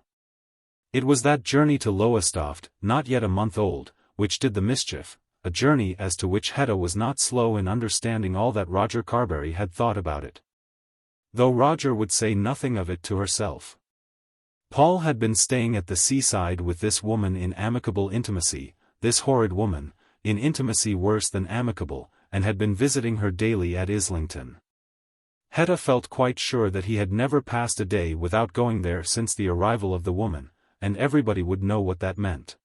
A: It was that journey to Longestaffe, not yet a month old, which did the mischief, a journey as to which Hetta was not slow in understanding all that Roger Carbury had thought about it, though Roger would say nothing of it to herself. Paul had been staying at the seaside with this woman in amicable intimacy, this horrid woman, in intimacy worse than amicable, and had been visiting her daily at Islington. Hetta felt quite sure that he had never passed a day without going there since the arrival of the woman, and everybody would know what that meant.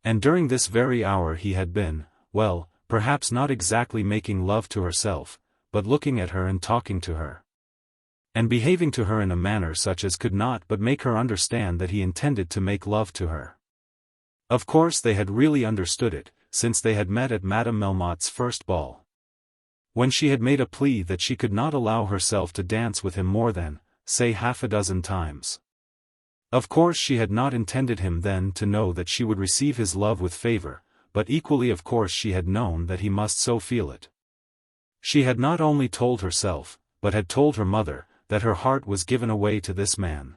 A: And during this very hour he had been, well, perhaps not exactly making love to herself, but looking at her and talking to her, and behaving to her in a manner such as could not but make her understand that he intended to make love to her. Of course they had really understood it, since they had met at Madame Melmotte's first ball, when she had made a plea that she could not allow herself to dance with him more than, say, half a dozen times. Of course she had not intended him then to know that she would receive his love with favor, but equally of course she had known that he must so feel it. She had not only told herself, but had told her mother, that her heart was given away to this man.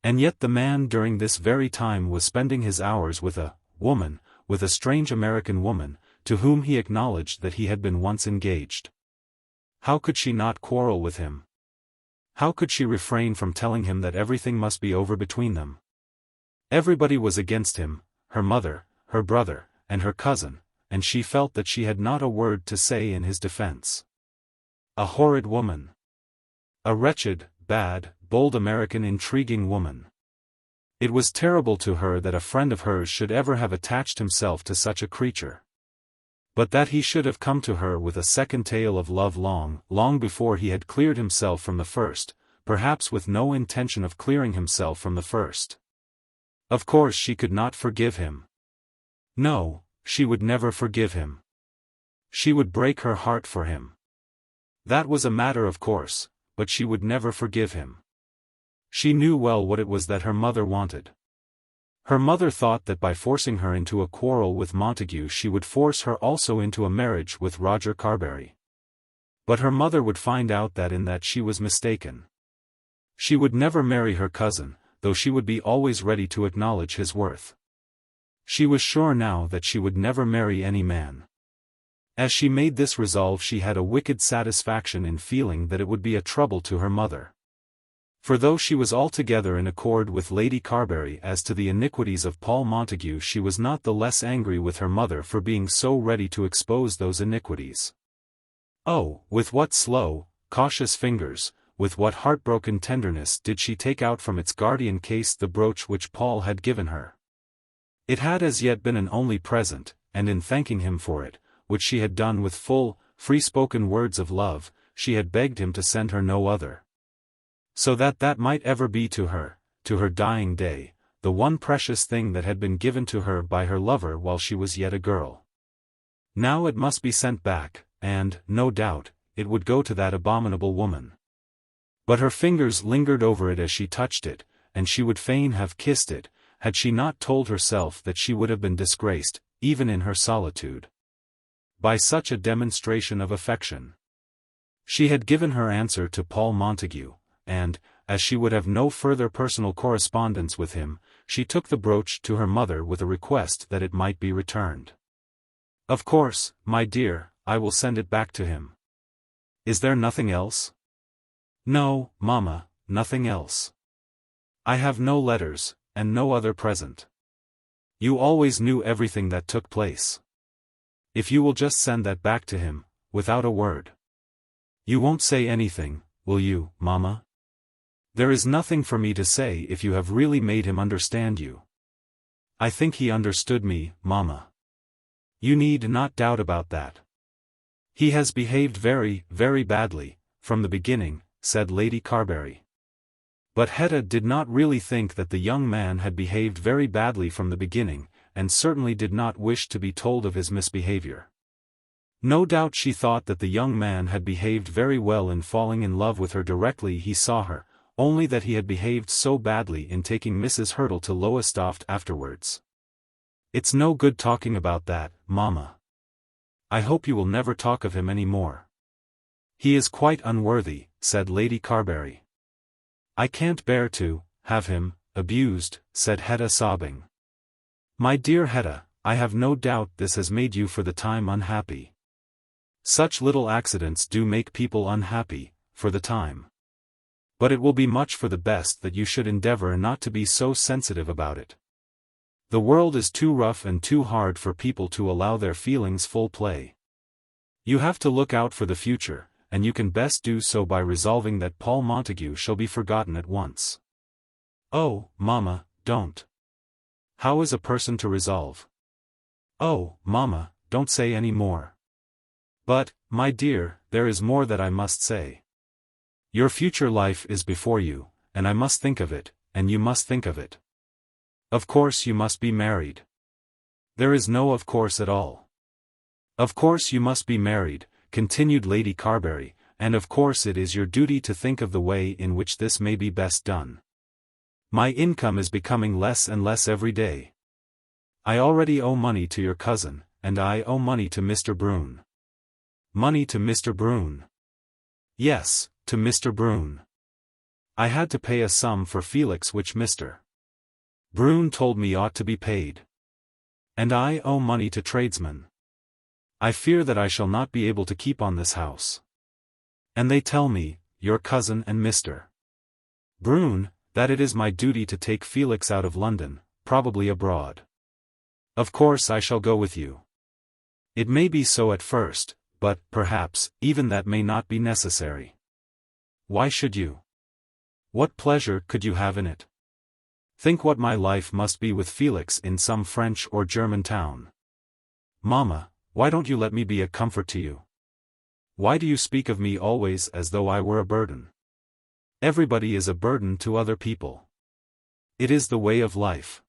A: And yet the man during this very time was spending his hours with a woman, with a strange American woman, to whom he acknowledged that he had been once engaged. How could she not quarrel with him? How could she refrain from telling him that everything must be over between them? Everybody was against him, her mother, her brother, and her cousin, and she felt that she had not a word to say in his defense. A horrid woman. A wretched, bad, bold American intriguing woman. It was terrible to her that a friend of hers should ever have attached himself to such a creature. But that he should have come to her with a second tale of love long, long before he had cleared himself from the first, perhaps with no intention of clearing himself from the first. Of course she could not forgive him. No, she would never forgive him. She would break her heart for him. That was a matter of course, but she would never forgive him. She knew well what it was that her mother wanted. Her mother thought that by forcing her into a quarrel with Montague she would force her also into a marriage with Roger Carbury. But her mother would find out that in that she was mistaken. She would never marry her cousin, though she would be always ready to acknowledge his worth. She was sure now that she would never marry any man. As she made this resolve she had a wicked satisfaction in feeling that it would be a trouble to her mother. For though she was altogether in accord with Lady Carbury as to the iniquities of Paul Montague, she was not the less angry with her mother for being so ready to expose those iniquities. Oh, with what slow, cautious fingers, with what heartbroken tenderness did she take out from its guardian case the brooch which Paul had given her. It had as yet been an only present, and in thanking him for it, which she had done with full, free-spoken words of love, she had begged him to send her no other. So that might ever be to her dying day, the one precious thing that had been given to her by her lover while she was yet a girl. Now it must be sent back, and, no doubt, it would go to that abominable woman. But her fingers lingered over it as she touched it, and she would fain have kissed it, had she not told herself that she would have been disgraced, even in her solitude, by such a demonstration of affection. She had given her answer to Paul Montague, and, as she would have no further personal correspondence with him, she took the brooch to her mother with a request that it might be returned. "Of course, my dear, I will send it back to him. Is there nothing else?" "No, mamma, nothing else. I have no letters, and no other present. You always knew everything that took place. If you will just send that back to him, without a word. You won't say anything, will you, mamma? There is nothing for me to say if you have really made him understand you." "I think he understood me, mamma. You need not doubt about that. He has behaved very, very badly, from the beginning," said Lady Carbury. But Hetta did not really think that the young man had behaved very badly from the beginning, and certainly did not wish to be told of his misbehavior. No doubt she thought that the young man had behaved very well in falling in love with her directly he saw her, only that he had behaved so badly in taking Mrs. Hurtle to Longestaffe afterwards. "It's no good talking about that, mamma. I hope you will never talk of him any more. He is quite unworthy," said Lady Carbury. "I can't bear to have him abused," said Hetta sobbing. "My dear Hetta, I have no doubt this has made you for the time unhappy. Such little accidents do make people unhappy, for the time. But it will be much for the best that you should endeavor not to be so sensitive about it. The world is too rough and too hard for people to allow their feelings full play. You have to look out for the future, and you can best do so by resolving that Paul Montague shall be forgotten at once." "Oh, mamma, don't. How is a person to resolve?" "Oh, mamma, don't say any more." "But, my dear, there is more that I must say. Your future life is before you, and I must think of it, and you must think of it. Of course you must be married." "There is no of course at all. Of course you must be married," continued Lady Carbury, "and of course it is your duty to think of the way in which this may be best done. My income is becoming less and less every day. I already owe money to your cousin, and I owe money to Mr. Bruton. Money to Mr. Bruton? Yes, to Mr. Bruton. I had to pay a sum for Felix which Mr. Bruton told me ought to be paid. And I owe money to tradesmen. I fear that I shall not be able to keep on this house. And they tell me, your cousin and Mr. Bruton, that it is my duty to take Felix out of London, probably abroad. Of course I shall go with you. It may be so at first, but, perhaps, even that may not be necessary. Why should you? What pleasure could you have in it? Think what my life must be with Felix in some French or German town. Mamma, why don't you let me be a comfort to you? Why do you speak of me always as though I were a burden? Everybody is a burden to other people. It is the way of life.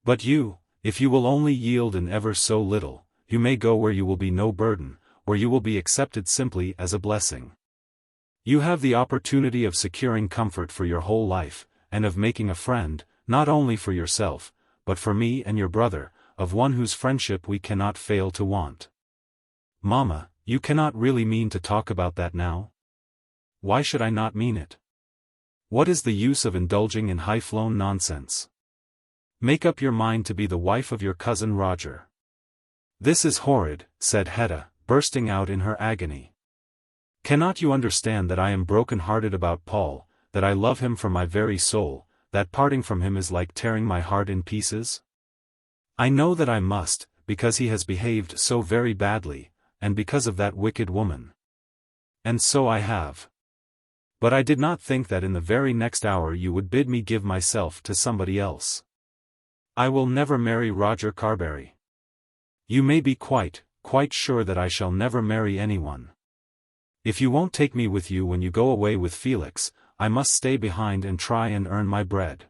A: But you, if you will only yield in ever so little, you may go where you will be no burden, or you will be accepted simply as a blessing. You have the opportunity of securing comfort for your whole life, and of making a friend, not only for yourself, but for me and your brother, of one whose friendship we cannot fail to want. Mamma, you cannot really mean to talk about that now? Why should I not mean it? What is the use of indulging in high-flown nonsense? Make up your mind to be the wife of your cousin Roger. This is horrid, said Hetta, bursting out in her agony. Cannot you understand that I am broken-hearted about Paul, that I love him from my very soul, that parting from him is like tearing my heart in pieces? I know that I must, because he has behaved so very badly, and because of that wicked woman. And so I have. But I did not think that in the very next hour you would bid me give myself to somebody else. I will never marry Roger Carbury. You may be quite sure that I shall never marry anyone. If you won't take me with you when you go away with Felix, I must stay behind and try and earn my bread.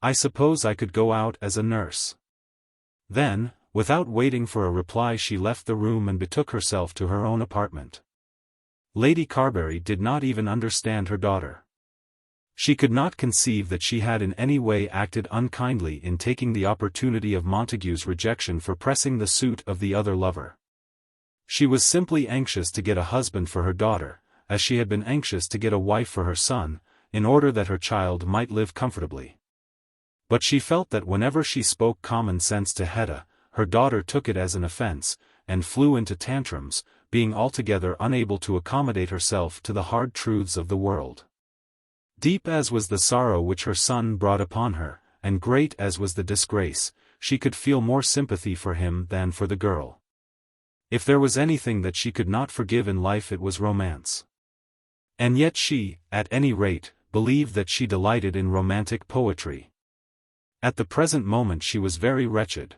A: I suppose I could go out as a nurse. Then, without waiting for a reply, she left the room and betook herself to her own apartment. Lady Carbury did not even understand her daughter. She could not conceive that she had in any way acted unkindly in taking the opportunity of Montague's rejection for pressing the suit of the other lover. She was simply anxious to get a husband for her daughter, as she had been anxious to get a wife for her son, in order that her child might live comfortably. But she felt that whenever she spoke common sense to Hetta, her daughter took it as an offense, and flew into tantrums, being altogether unable to accommodate herself to the hard truths of the world. Deep as was the sorrow which her son brought upon her, and great as was the disgrace, she could feel more sympathy for him than for the girl. If there was anything that she could not forgive in life, it was romance. And yet she, at any rate, believed that she delighted in romantic poetry. At the present moment she was very wretched,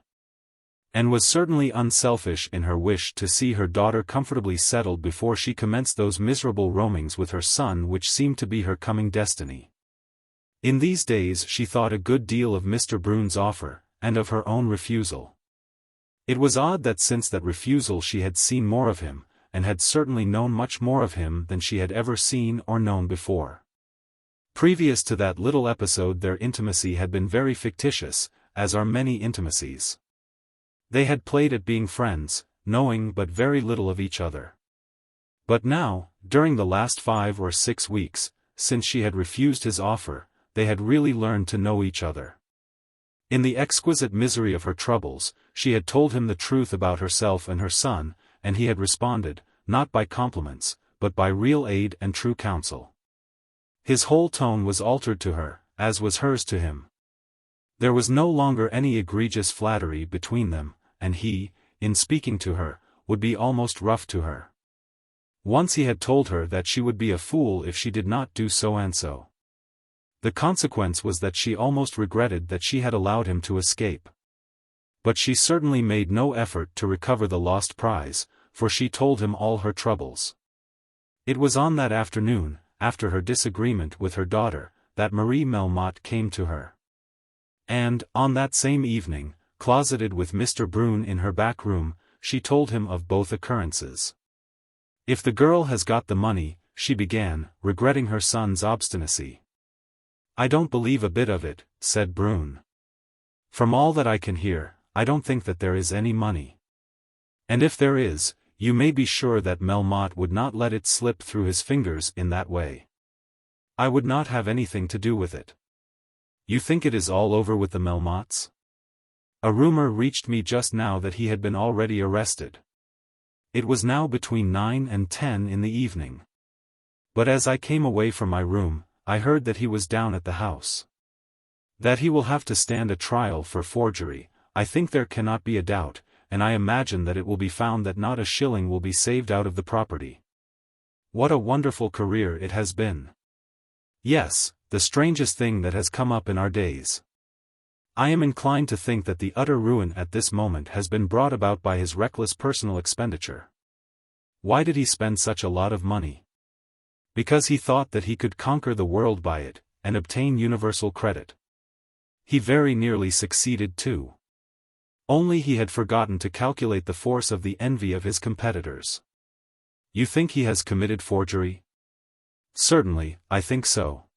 A: and was certainly unselfish in her wish to see her daughter comfortably settled before she commenced those miserable roamings with her son which seemed to be her coming destiny. In these days she thought a good deal of Mr. Bruton's offer, and of her own refusal. It was odd that since that refusal she had seen more of him, and had certainly known much more of him than she had ever seen or known before. Previous to that little episode their intimacy had been very fictitious, as are many intimacies. They had played at being friends, knowing but very little of each other. But now, during the last 5 or 6 weeks, since she had refused his offer, they had really learned to know each other. In the exquisite misery of her troubles, she had told him the truth about herself and her son, and he had responded, not by compliments, but by real aid and true counsel. His whole tone was altered to her, as was hers to him. There was no longer any egregious flattery between them, and he, in speaking to her, would be almost rough to her. Once he had told her that she would be a fool if she did not do so and so. The consequence was that she almost regretted that she had allowed him to escape. But she certainly made no effort to recover the lost prize, for she told him all her troubles. It was on that afternoon, after her disagreement with her daughter, that Marie Melmotte came to her. And, on that same evening, closeted with Mr. Bruton in her back room, she told him of both occurrences. "If the girl has got the money," she began, regretting her son's obstinacy. "I don't believe a bit of it," said Bruton. From all that I can hear, I don't think that there is any money. And if there is, you may be sure that Melmotte would not let it slip through his fingers in that way. I would not have anything to do with it. You think it is all over with the Melmottes? A rumor reached me just now that he had been already arrested. It was now between 9 and 10 in the evening. But as I came away from my room, I heard that he was down at the house. That he will have to stand a trial for forgery, I think there cannot be a doubt, and I imagine that it will be found that not a shilling will be saved out of the property. What a wonderful career it has been! Yes, the strangest thing that has come up in our days. I am inclined to think that the utter ruin at this moment has been brought about by his reckless personal expenditure. Why did he spend such a lot of money? Because he thought that he could conquer the world by it, and obtain universal credit. He very nearly succeeded too. Only he had forgotten to calculate the force of the envy of his competitors. You think he has committed forgery? Certainly, I think so.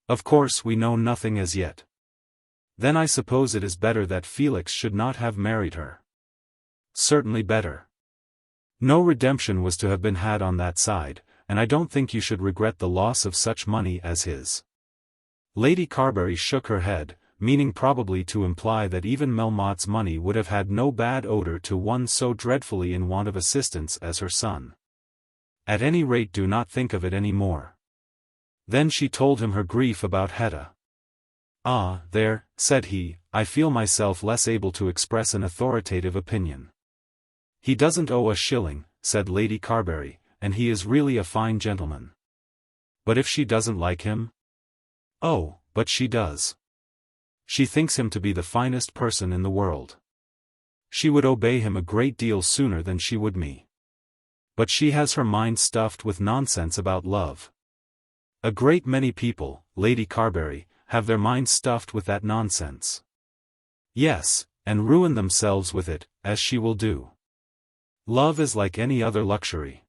A: Of course we know nothing as yet. Then I suppose it is better that Felix should not have married her. Certainly better. No redemption was to have been had on that side, and I don't think you should regret the loss of such money as his. Lady Carbury shook her head, meaning probably to imply that even Melmotte's money would have had no bad odor to one so dreadfully in want of assistance as her son. At any rate, do not think of it any more. Then she told him her grief about Hetta. Ah, there, said he, I feel myself less able to express an authoritative opinion. He doesn't owe a shilling, said Lady Carbury, and he is really a fine gentleman. But if she doesn't like him? Oh, but she does. She thinks him to be the finest person in the world. She would obey him a great deal sooner than she would me. But she has her mind stuffed with nonsense about love. A great many people, Lady Carbury, have their minds stuffed with that nonsense. Yes, and ruin themselves with it, as she will do. Love is like any other luxury.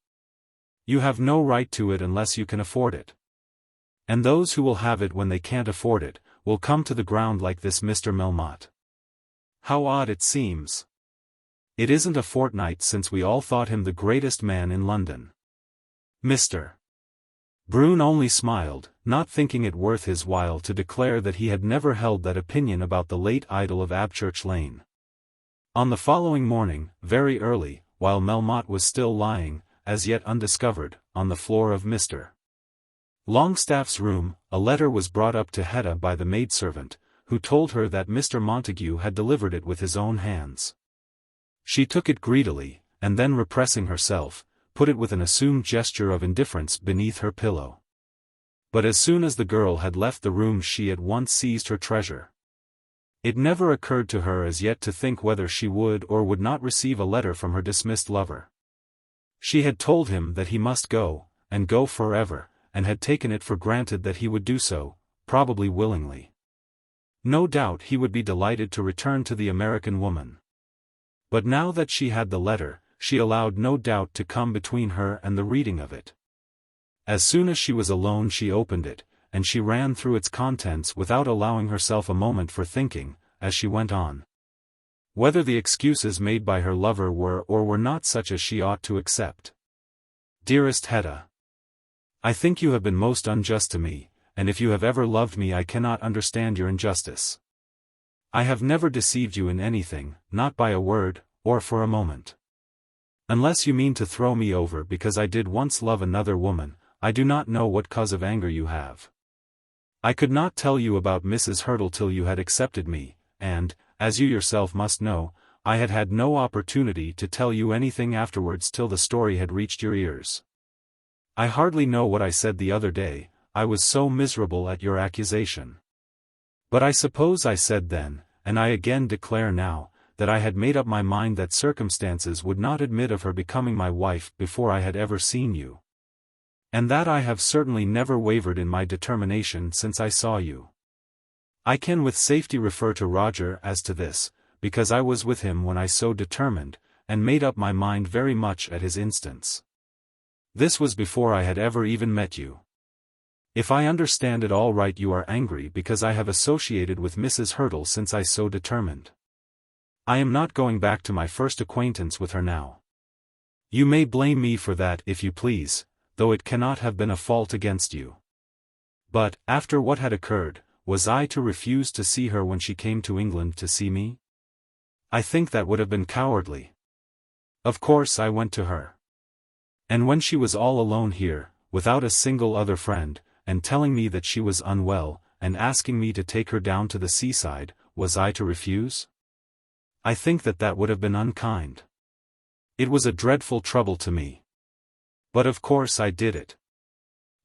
A: You have no right to it unless you can afford it. And those who will have it when they can't afford it, will come to the ground like this Mr. Melmotte. How odd it seems. It isn't a fortnight since we all thought him the greatest man in London. Mr. Bruton only smiled, not thinking it worth his while to declare that he had never held that opinion about the late idol of Abchurch Lane. On the following morning, very early, while Melmotte was still lying, as yet undiscovered, on the floor of Mr. Longestaffe's room, a letter was brought up to Hetta by the maidservant, who told her that Mr. Montague had delivered it with his own hands. She took it greedily, and then repressing herself, put it with an assumed gesture of indifference beneath her pillow. But as soon as the girl had left the room she at once seized her treasure. It never occurred to her as yet to think whether she would or would not receive a letter from her dismissed lover. She had told him that he must go, and go forever, and had taken it for granted that he would do so, probably willingly. No doubt he would be delighted to return to the American woman. But now that she had the letter, she allowed no doubt to come between her and the reading of it. As soon as she was alone she opened it, and she ran through its contents without allowing herself a moment for thinking, as she went on, whether the excuses made by her lover were or were not such as she ought to accept. Dearest Hetta, I think you have been most unjust to me, and if you have ever loved me I cannot understand your injustice. I have never deceived you in anything, not by a word, or for a moment. Unless you mean to throw me over because I did once love another woman, I do not know what cause of anger you have. I could not tell you about Mrs. Hurtle till you had accepted me, and, as you yourself must know, I had had no opportunity to tell you anything afterwards till the story had reached your ears. I hardly know what I said the other day, I was so miserable at your accusation. But I suppose I said then, and I again declare now, that I had made up my mind that circumstances would not admit of her becoming my wife before I had ever seen you. And that I have certainly never wavered in my determination since I saw you. I can with safety refer to Roger as to this, because I was with him when I so determined, and made up my mind very much at his instance. This was before I had ever even met you. If I understand it all right, you are angry because I have associated with Mrs. Hurtle since I so determined. I am not going back to my first acquaintance with her now. You may blame me for that if you please, though it cannot have been a fault against you. But, after what had occurred, was I to refuse to see her when she came to England to see me? I think that would have been cowardly. Of course I went to her. And when she was all alone here, without a single other friend, and telling me that she was unwell, and asking me to take her down to the seaside, was I to refuse? I think that would have been unkind. It was a dreadful trouble to me. But of course I did it.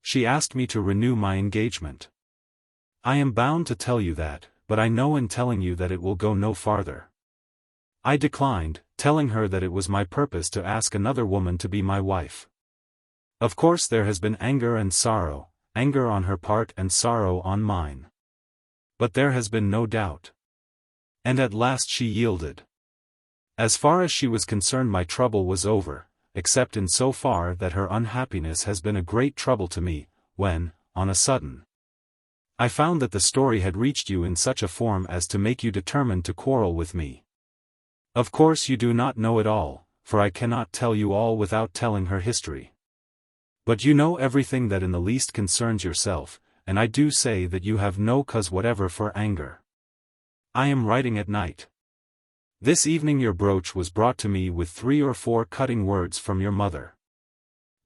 A: She asked me to renew my engagement. I am bound to tell you that, but I know in telling you that it will go no farther. I declined, telling her that it was my purpose to ask another woman to be my wife. Of course there has been anger and sorrow, anger on her part and sorrow on mine. But there has been no doubt. And at last she yielded. As far as she was concerned, my trouble was over, except in so far that her unhappiness has been a great trouble to me, when, on a sudden, I found that the story had reached you in such a form as to make you determined to quarrel with me. Of course you do not know it all, for I cannot tell you all without telling her history. But you know everything that in the least concerns yourself, and I do say that you have no cause whatever for anger. I am writing at night. This evening your brooch was brought to me with 3 or 4 cutting words from your mother.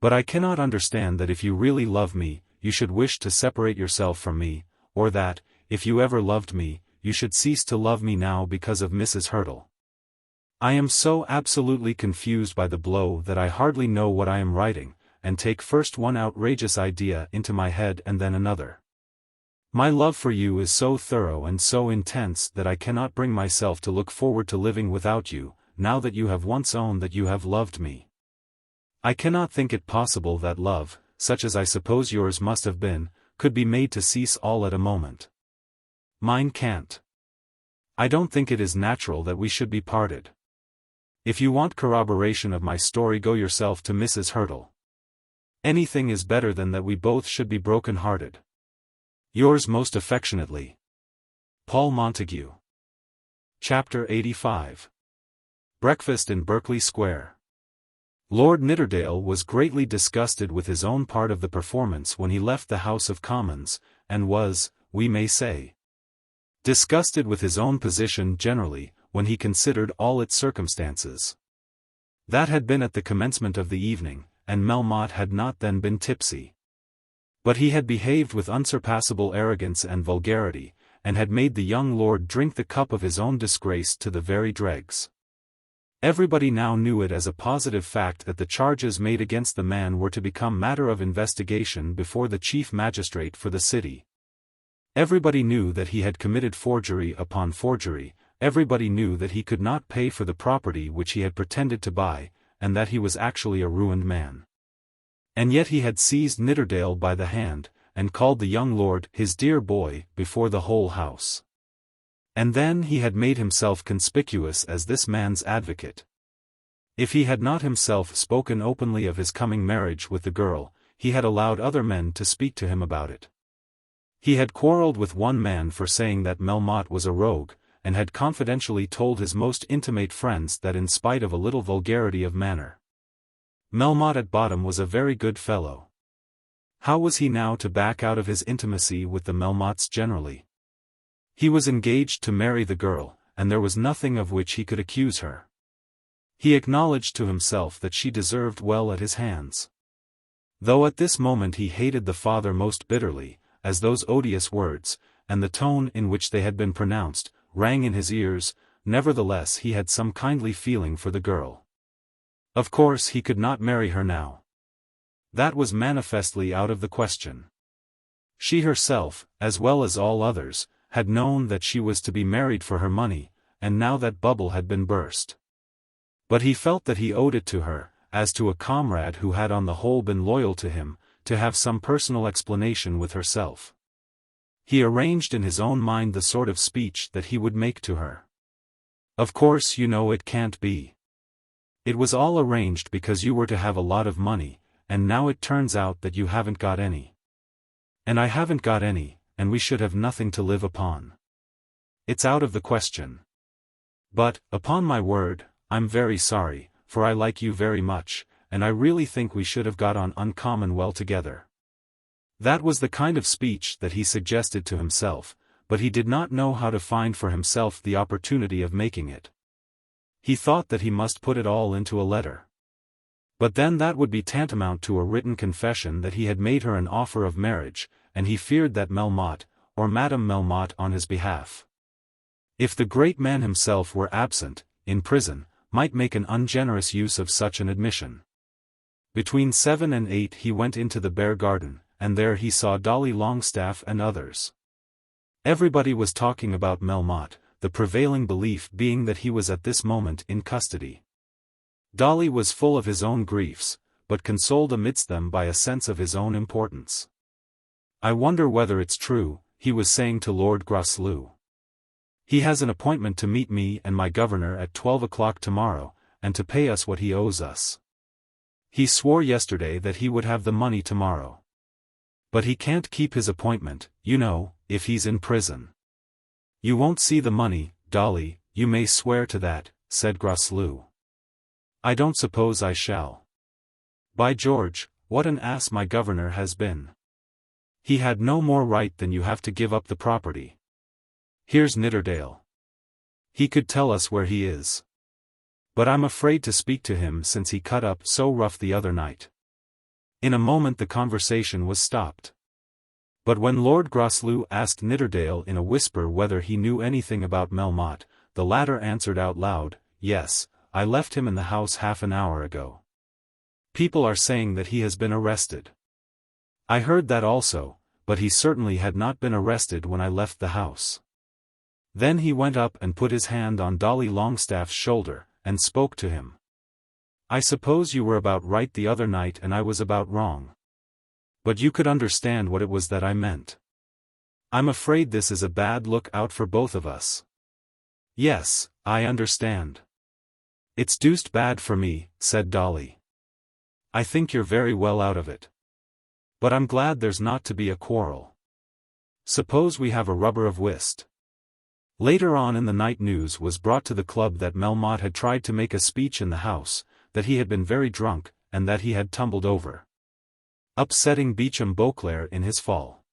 A: But I cannot understand that if you really love me, you should wish to separate yourself from me, or that, if you ever loved me, you should cease to love me now because of Mrs. Hurtle. I am so absolutely confused by the blow that I hardly know what I am writing, and take first one outrageous idea into my head and then another. My love for you is so thorough and so intense that I cannot bring myself to look forward to living without you, now that you have once owned that you have loved me. I cannot think it possible that love, such as I suppose yours must have been, could be made to cease all at a moment. Mine can't. I don't think it is natural that we should be parted. If you want corroboration of my story, go yourself to Mrs. Hurtle. Anything is better than that we both should be broken-hearted. Yours most affectionately, Paul Montague. Chapter 85. Breakfast in Berkeley Square. Lord Nidderdale was greatly disgusted with his own part of the performance when he left the House of Commons, and was, we may say, disgusted with his own position generally, when he considered all its circumstances. That had been at the commencement of the evening, and Melmotte had not then been tipsy. But he had behaved with unsurpassable arrogance and vulgarity, and had made the young lord drink the cup of his own disgrace to the very dregs. Everybody now knew it as a positive fact that the charges made against the man were to become matter of investigation before the chief magistrate for the city. Everybody knew that he had committed forgery upon forgery, everybody knew that he could not pay for the property which he had pretended to buy, and that he was actually a ruined man. And yet he had seized Nidderdale by the hand, and called the young lord his dear boy before the whole house. And then he had made himself conspicuous as this man's advocate. If he had not himself spoken openly of his coming marriage with the girl, he had allowed other men to speak to him about it. He had quarrelled with one man for saying that Melmotte was a rogue, and had confidentially told his most intimate friends that in spite of a little vulgarity of manner, Melmotte at bottom was a very good fellow. How was he now to back out of his intimacy with the Melmottes generally? He was engaged to marry the girl, and there was nothing of which he could accuse her. He acknowledged to himself that she deserved well at his hands. Though at this moment he hated the father most bitterly, as those odious words, and the tone in which they had been pronounced, rang in his ears, nevertheless he had some kindly feeling for the girl. Of course he could not marry her now. That was manifestly out of the question. She herself, as well as all others, had known that she was to be married for her money, and now that bubble had been burst. But he felt that he owed it to her, as to a comrade who had on the whole been loyal to him, to have some personal explanation with herself. He arranged in his own mind the sort of speech that he would make to her. Of course you know it can't be. It was all arranged because you were to have a lot of money, and now it turns out that you haven't got any. And I haven't got any, and we should have nothing to live upon. It's out of the question. But, upon my word, I'm very sorry, for I like you very much, and I really think we should have got on uncommon well together." That was the kind of speech that he suggested to himself, but he did not know how to find for himself the opportunity of making it. He thought that he must put it all into a letter. But then that would be tantamount to a written confession that he had made her an offer of marriage, and he feared that Melmotte, or Madame Melmotte on his behalf, if the great man himself were absent, in prison, might make an ungenerous use of such an admission. Between 7 and 8 he went into the Bear Garden, and there he saw Dolly Longestaffe and others. Everybody was talking about Melmotte, the prevailing belief being that he was at this moment in custody. Dolly was full of his own griefs, but consoled amidst them by a sense of his own importance. "I wonder whether it's true," he was saying to Lord Grosloux. "He has an appointment to meet me and my governor at 12 o'clock tomorrow, and to pay us what he owes us. He swore yesterday that he would have the money tomorrow. But he can't keep his appointment, you know, if he's in prison." "You won't see the money, Dolly, you may swear to that," said Grosloux. "I don't suppose I shall. By George, what an ass my governor has been. He had no more right than you have to give up the property. Here's Nidderdale. He could tell us where he is. But I'm afraid to speak to him since he cut up so rough the other night." In a moment the conversation was stopped. But when Lord Grosloux asked Nidderdale in a whisper whether he knew anything about Melmotte, the latter answered out loud, "Yes, I left him in the house half an hour ago. People are saying that he has been arrested. I heard that also, but he certainly had not been arrested when I left the house." Then he went up and put his hand on Dolly Longestaffe's shoulder, and spoke to him. "I suppose you were about right the other night and I was about wrong. But you could understand what it was that I meant. I'm afraid this is a bad look out for both of us." "Yes, I understand. It's deuced bad for me," said Dolly. "I think you're very well out of it. But I'm glad there's not to be a quarrel. Suppose we have a rubber of whist." Later on in the night news was brought to the club that Melmotte had tried to make a speech in the House, that he had been very drunk, and that he had tumbled over, upsetting Beauchamp Beauclerk in his fall.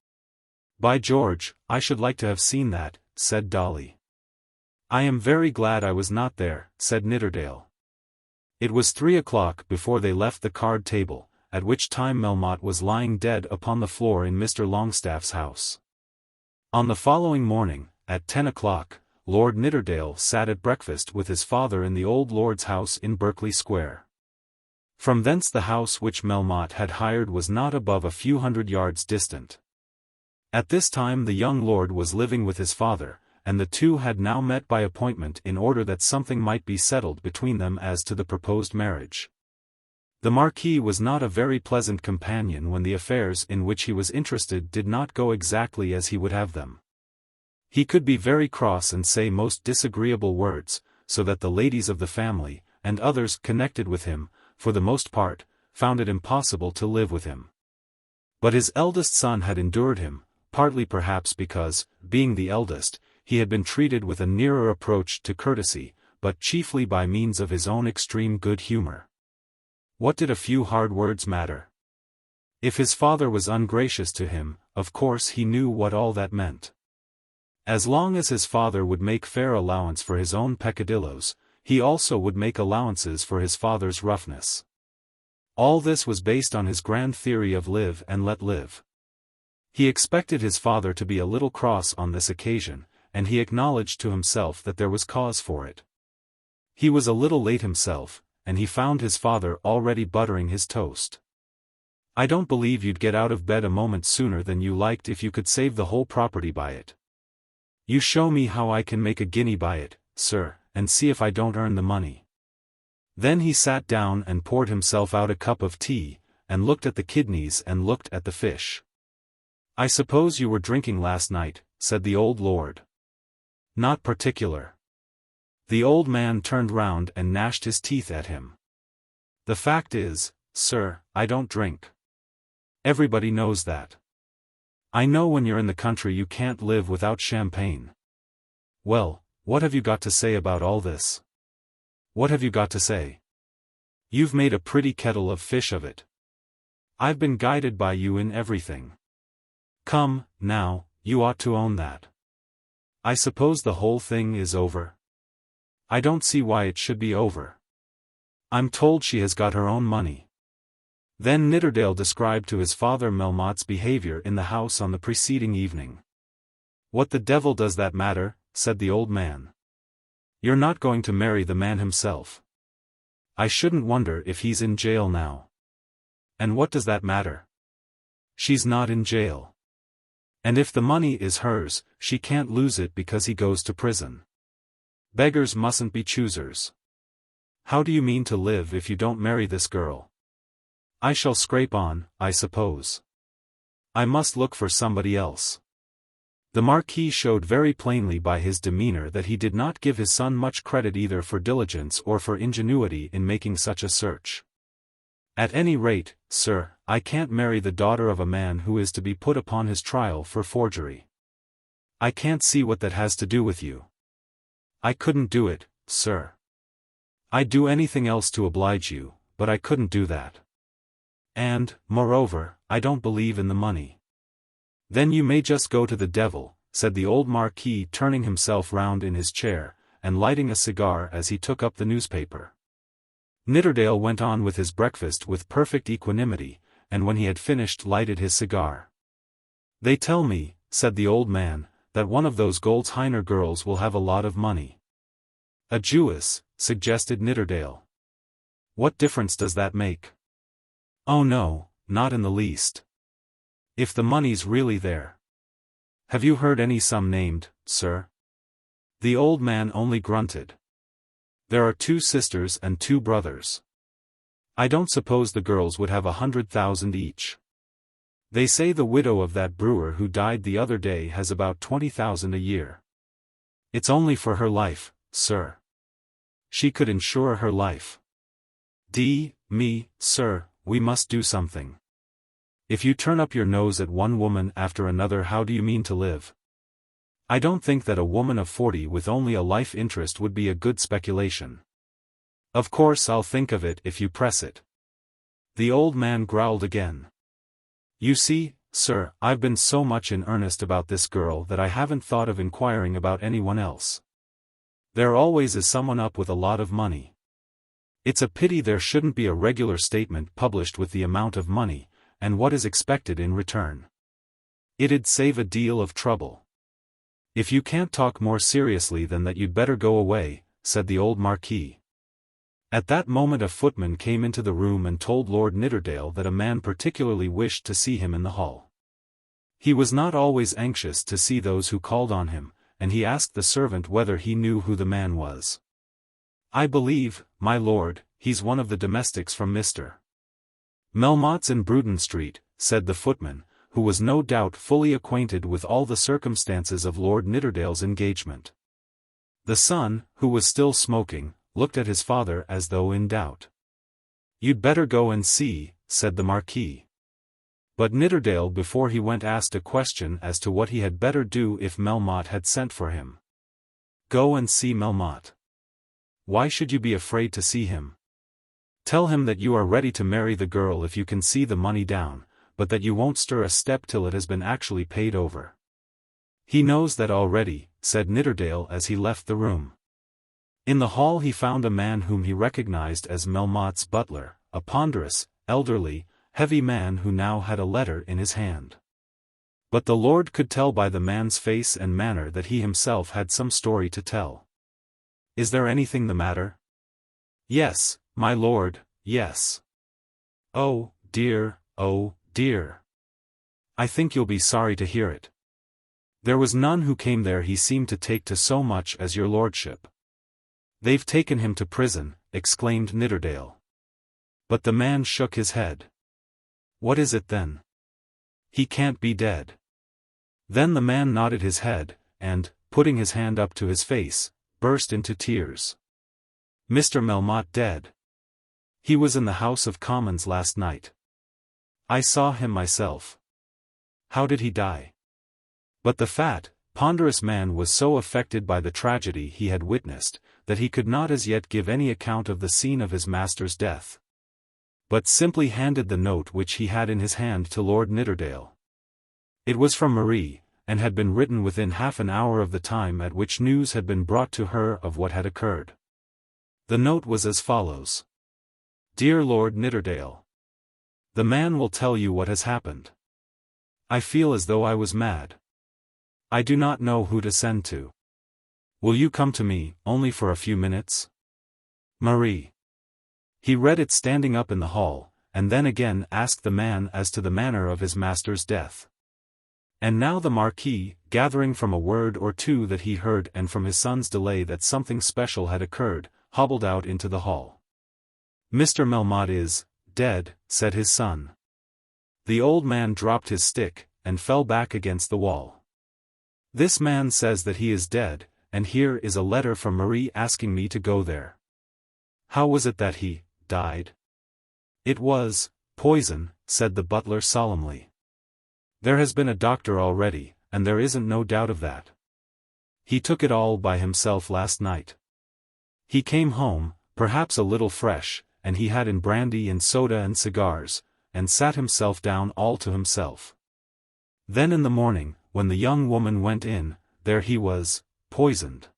A: "By George, I should like to have seen that," said Dolly. "I am very glad I was not there," said Nidderdale. It was 3 o'clock before they left the card table, at which time Melmotte was lying dead upon the floor in Mr. Longestaffe's house. On the following morning, at 10 o'clock, Lord Nidderdale sat at breakfast with his father in the old lord's house in Berkeley Square. From thence the house which Melmotte had hired was not above a few hundred yards distant. At this time the young lord was living with his father, and the two had now met by appointment in order that something might be settled between them as to the proposed marriage. The Marquis was not a very pleasant companion when the affairs in which he was interested did not go exactly as he would have them. He could be very cross and say most disagreeable words, so that the ladies of the family, and others connected with him, for the most part, found it impossible to live with him. But his eldest son had endured him, partly perhaps because, being the eldest, he had been treated with a nearer approach to courtesy, but chiefly by means of his own extreme good humor. What did a few hard words matter? If his father was ungracious to him, of course he knew what all that meant. As long as his father would make fair allowance for his own peccadilloes, he also would make allowances for his father's roughness. All this was based on his grand theory of live and let live. He expected his father to be a little cross on this occasion, and he acknowledged to himself that there was cause for it. He was a little late himself, and he found his father already buttering his toast. "I don't believe you'd get out of bed a moment sooner than you liked if you could save the whole property by it. You show me how I can make a guinea by it, sir, and see if I don't earn the money." Then he sat down and poured himself out a cup of tea, and looked at the kidneys and looked at the fish. "I suppose you were drinking last night," said the old lord. "Not particular." The old man turned round and gnashed his teeth at him. "The fact is, sir, I don't drink. Everybody knows that. I know when you're in the country you can't live without champagne. Well, what have you got to say about all this? What have you got to say? You've made a pretty kettle of fish of it. I've been guided by you in everything. Come, now, you ought to own that. I suppose the whole thing is over? I don't see why it should be over. I'm told she has got her own money. Then Nidderdale described to his father Melmotte's behavior in the house on the preceding evening. What the devil does that matter, said the old man. You're not going to marry the man himself. I shouldn't wonder if he's in jail now. And what does that matter? She's not in jail. And if the money is hers, she can't lose it because he goes to prison. Beggars mustn't be choosers. How do you mean to live if you don't marry this girl? I shall scrape on, I suppose. I must look for somebody else. The Marquis showed very plainly by his demeanour that he did not give his son much credit either for diligence or for ingenuity in making such a search. At any rate, sir, I can't marry the daughter of a man who is to be put upon his trial for forgery. I can't see what that has to do with you. I couldn't do it, sir. I'd do anything else to oblige you, but I couldn't do that. And, moreover, I don't believe in the money. Then you may just go to the devil, said the old Marquis, turning himself round in his chair, and lighting a cigar as he took up the newspaper. Nidderdale went on with his breakfast with perfect equanimity, and when he had finished lighted his cigar. They tell me, said the old man, that one of those Goldsheimer girls will have a lot of money. A Jewess, suggested Nidderdale. What difference does that make? Oh no, not in the least. If the money's really there. Have you heard any sum named, sir? The old man only grunted. There are 2 sisters and 2 brothers. I don't suppose the girls would have 100,000 each. They say the widow of that brewer who died the other day has about 20,000 a year. It's only for her life, sir. She could insure her life. Me, sir, we must do something. If you turn up your nose at one woman after another, how do you mean to live? I don't think that a woman of 40 with only a life interest would be a good speculation. Of course I'll think of it if you press it. The old man growled again. You see, sir, I've been so much in earnest about this girl that I haven't thought of inquiring about anyone else. There always is someone up with a lot of money. It's a pity there shouldn't be a regular statement published with the amount of money, and what is expected in return. It'd save a deal of trouble. If you can't talk more seriously than that, you'd better go away, said the old Marquis. At that moment a footman came into the room and told Lord Nidderdale that a man particularly wished to see him in the hall. He was not always anxious to see those who called on him, and he asked the servant whether he knew who the man was. I believe, my lord, he's one of the domestics from Mr. Melmotte's in Bruton Street, said the footman, who was no doubt fully acquainted with all the circumstances of Lord Nidderdale's engagement. The son, who was still smoking, looked at his father as though in doubt. You'd better go and see, said the Marquis. But Nidderdale before he went asked a question as to what he had better do if Melmotte had sent for him. Go and see Melmotte. Why should you be afraid to see him? Tell him that you are ready to marry the girl if you can see the money down, but that you won't stir a step till it has been actually paid over. He knows that already, said Nidderdale as he left the room. In the hall he found a man whom he recognized as Melmotte's butler, a ponderous, elderly, heavy man who now had a letter in his hand. But the lord could tell by the man's face and manner that he himself had some story to tell. Is there anything the matter? Yes, my lord, yes. Oh, dear, oh, dear. I think you'll be sorry to hear it. There was none who came there he seemed to take to so much as your lordship. They've taken him to prison, exclaimed Nidderdale. But the man shook his head. What is it then? He can't be dead. Then the man nodded his head, and, putting his hand up to his face, burst into tears. Mr. Melmotte dead. He was in the House of Commons last night. I saw him myself. How did he die? But the fat, ponderous man was so affected by the tragedy he had witnessed, that he could not as yet give any account of the scene of his master's death, but simply handed the note which he had in his hand to Lord Nidderdale. It was from Marie, and had been written within half an hour of the time at which news had been brought to her of what had occurred. The note was as follows. Dear Lord Nidderdale, the man will tell you what has happened. I feel as though I was mad. I do not know who to send to. Will you come to me, only for a few minutes? Marie. He read it standing up in the hall, and then again asked the man as to the manner of his master's death. And now the Marquis, gathering from a word or two that he heard and from his son's delay that something special had occurred, hobbled out into the hall. Mr. Melmotte is dead, said his son. The old man dropped his stick, and fell back against the wall. This man says that he is dead, and here is a letter from Marie asking me to go there. How was it that he died? It was poison, said the butler solemnly. There has been a doctor already, and there isn't no doubt of that. He took it all by himself last night. He came home, perhaps a little fresh, and he had in brandy and soda and cigars, and sat himself down all to himself. Then in the morning, when the young woman went in, there he was, poisoned.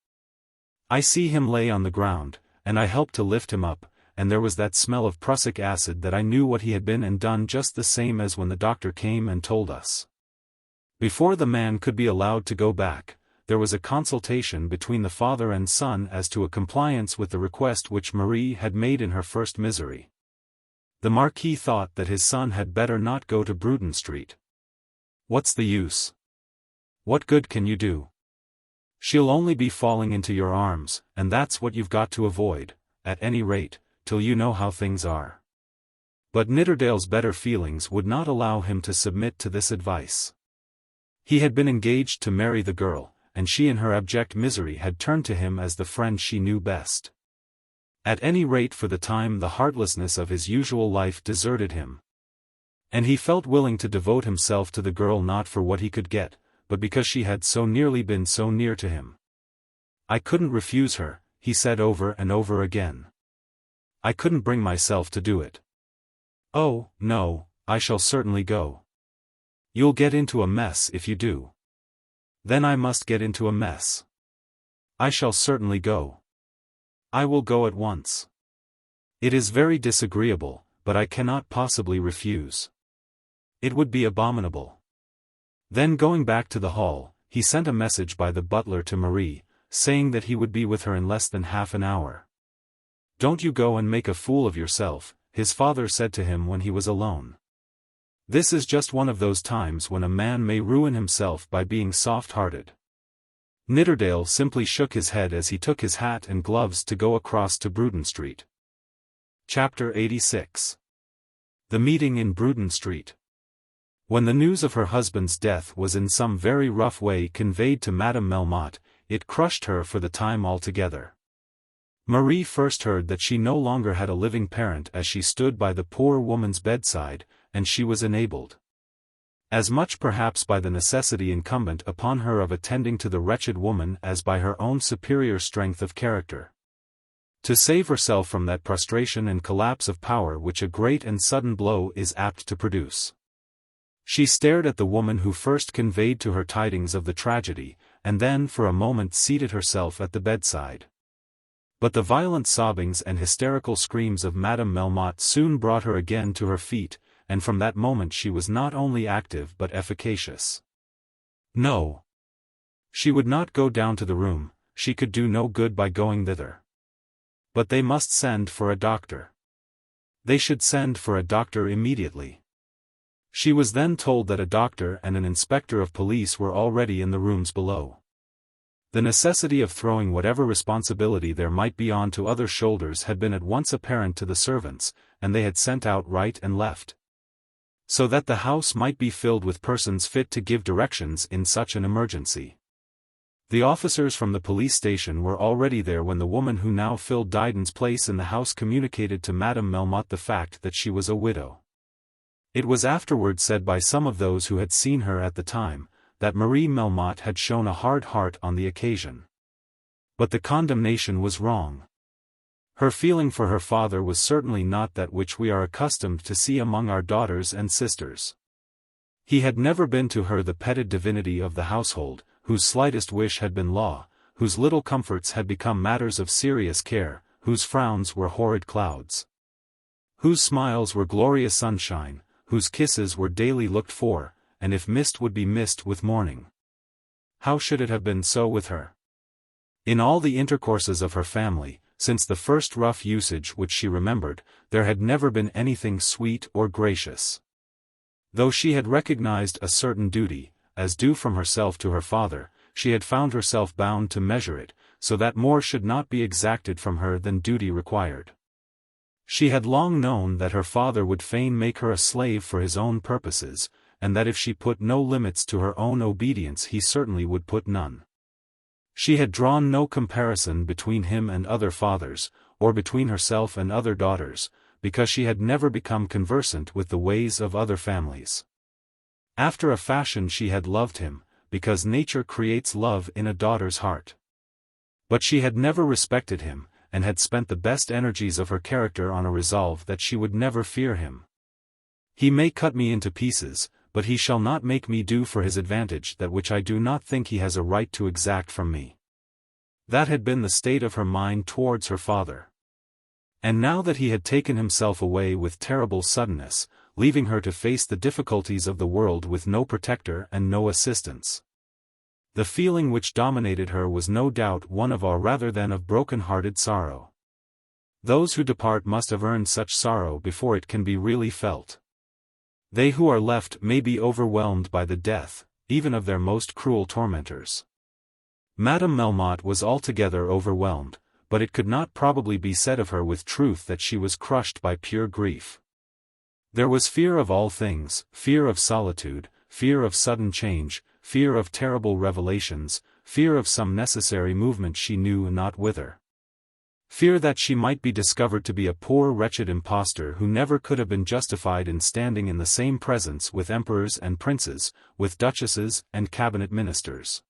A: I see him lay on the ground, and I helped to lift him up, and there was that smell of prussic acid that I knew what he had been and done just the same as when the doctor came and told us. Before the man could be allowed to go back, there was a consultation between the father and son as to a compliance with the request which Marie had made in her first misery. The Marquis thought that his son had better not go to Bruton Street. What's the use? What good can you do? She'll only be falling into your arms, and that's what you've got to avoid, at any rate, till you know how things are. But Nidderdale's better feelings would not allow him to submit to this advice. He had been engaged to marry the girl, and she in her abject misery had turned to him as the friend she knew best. At any rate for the time the heartlessness of his usual life deserted him. And he felt willing to devote himself to the girl not for what he could get, but because she had so nearly been so near to him. I couldn't refuse her, he said over and over again. I couldn't bring myself to do it. Oh, no, I shall certainly go. You'll get into a mess if you do. Then I must get into a mess. I shall certainly go. I will go at once. It is very disagreeable, but I cannot possibly refuse. It would be abominable. Then going back to the hall, he sent a message by the butler to Marie, saying that he would be with her in less than half an hour. Don't you go and make a fool of yourself, his father said to him when he was alone. This is just one of those times when a man may ruin himself by being soft-hearted. Nidderdale simply shook his head as he took his hat and gloves to go across to Bruton Street. Chapter 86. The meeting in Bruton Street. When the news of her husband's death was in some very rough way conveyed to Madame Melmotte, it crushed her for the time altogether. Marie first heard that she no longer had a living parent as she stood by the poor woman's bedside, and she was enabled, as much perhaps by the necessity incumbent upon her of attending to the wretched woman as by her own superior strength of character, to save herself from that prostration and collapse of power which a great and sudden blow is apt to produce. She stared at the woman who first conveyed to her tidings of the tragedy, and then for a moment seated herself at the bedside. But the violent sobbings and hysterical screams of Madame Melmotte soon brought her again to her feet, and from that moment she was not only active but efficacious. No. She would not go down to the room, she could do no good by going thither. But they must send for a doctor. They should send for a doctor immediately. She was then told that a doctor and an inspector of police were already in the rooms below. The necessity of throwing whatever responsibility there might be on to other shoulders had been at once apparent to the servants, and they had sent out right and left, so that the house might be filled with persons fit to give directions in such an emergency. The officers from the police station were already there when the woman who now filled Dryden's place in the house communicated to Madame Melmotte the fact that she was a widow. It was afterward said by some of those who had seen her at the time, that Marie Melmotte had shown a hard heart on the occasion. But the condemnation was wrong. Her feeling for her father was certainly not that which we are accustomed to see among our daughters and sisters. He had never been to her the petted divinity of the household, whose slightest wish had been law, whose little comforts had become matters of serious care, whose frowns were horrid clouds, whose smiles were glorious sunshine, whose kisses were daily looked for, and if missed would be missed with mourning. How should it have been so with her? In all the intercourses of her family, since the first rough usage which she remembered, there had never been anything sweet or gracious. Though she had recognized a certain duty, as due from herself to her father, she had found herself bound to measure it, so that more should not be exacted from her than duty required. She had long known that her father would fain make her a slave for his own purposes, and that if she put no limits to her own obedience he certainly would put none. She had drawn no comparison between him and other fathers, or between herself and other daughters, because she had never become conversant with the ways of other families. After a fashion she had loved him, because nature creates love in a daughter's heart. But she had never respected him, and had spent the best energies of her character on a resolve that she would never fear him. He may cut me into pieces, but he shall not make me do for his advantage that which I do not think he has a right to exact from me. That had been the state of her mind towards her father. And now that he had taken himself away with terrible suddenness, leaving her to face the difficulties of the world with no protector and no assistance, the feeling which dominated her was no doubt one of awe rather than of broken-hearted sorrow. Those who depart must have earned such sorrow before it can be really felt. They who are left may be overwhelmed by the death, even of their most cruel tormentors. Madame Melmotte was altogether overwhelmed, but it could not probably be said of her with truth that she was crushed by pure grief. There was fear of all things, fear of solitude, fear of sudden change, fear of terrible revelations, fear of some necessary movement she knew not whither. Fear that she might be discovered to be a poor wretched impostor who never could have been justified in standing in the same presence with emperors and princes, with duchesses and cabinet ministers.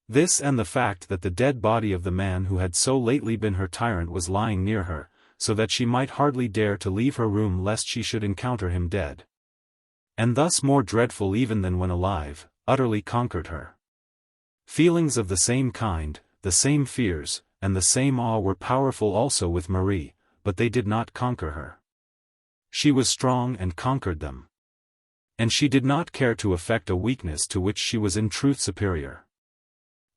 A: This and the fact that the dead body of the man who had so lately been her tyrant was lying near her, so that she might hardly dare to leave her room lest she should encounter him dead, and thus more dreadful even than when alive, utterly conquered her. Feelings of the same kind, the same fears, and the same awe were powerful also with Marie, but they did not conquer her. She was strong and conquered them. And she did not care to affect a weakness to which she was in truth superior.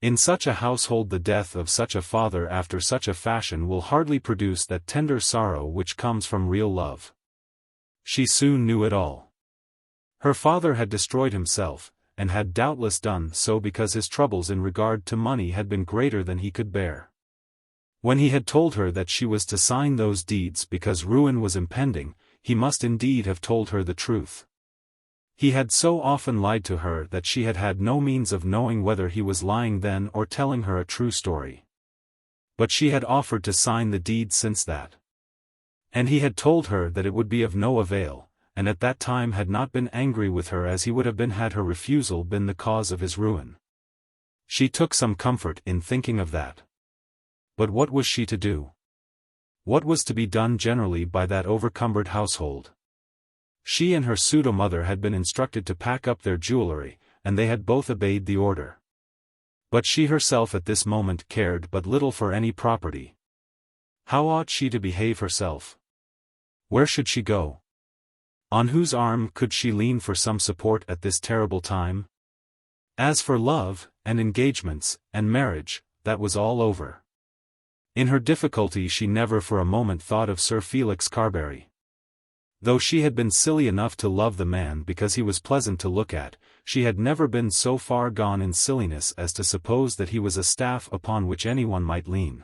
A: In such a household the death of such a father after such a fashion will hardly produce that tender sorrow which comes from real love. She soon knew it all. Her father had destroyed himself, and had doubtless done so because his troubles in regard to money had been greater than he could bear. When he had told her that she was to sign those deeds because ruin was impending, he must indeed have told her the truth. He had so often lied to her that she had had no means of knowing whether he was lying then or telling her a true story. But she had offered to sign the deeds since that. And he had told her that it would be of no avail, and at that time had not been angry with her as he would have been had her refusal been the cause of his ruin. She took some comfort in thinking of that. But what was she to do? What was to be done generally by that overcumbered household? She and her pseudo-mother had been instructed to pack up their jewelry, and they had both obeyed the order. But she herself at this moment cared but little for any property. How ought she to behave herself? Where should she go? On whose arm could she lean for some support at this terrible time? As for love, and engagements, and marriage, that was all over. In her difficulty she never for a moment thought of Sir Felix Carbury. Though she had been silly enough to love the man because he was pleasant to look at, she had never been so far gone in silliness as to suppose that he was a staff upon which anyone might lean.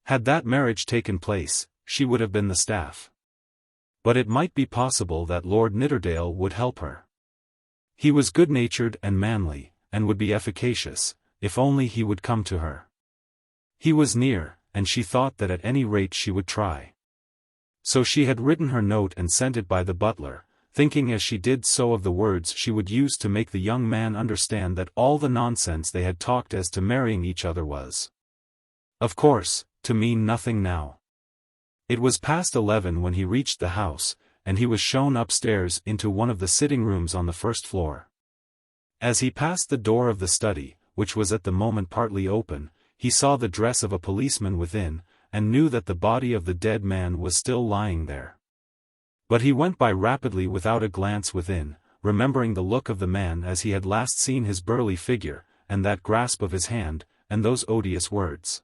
A: Had that marriage taken place, she would have been the staff. But it might be possible that Lord Nidderdale would help her. He was good-natured and manly, and would be efficacious, if only he would come to her. He was near, and she thought that at any rate she would try. So she had written her note and sent it by the butler, thinking as she did so of the words she would use to make the young man understand that all the nonsense they had talked as to marrying each other was, of course, to mean nothing now. It was past 11 when he reached the house, and he was shown upstairs into one of the sitting rooms on the first floor. As he passed the door of the study, which was at the moment partly open, he saw the dress of a policeman within, and knew that the body of the dead man was still lying there. But he went by rapidly without a glance within, remembering the look of the man as he had last seen his burly figure, and that grasp of his hand, and those odious words.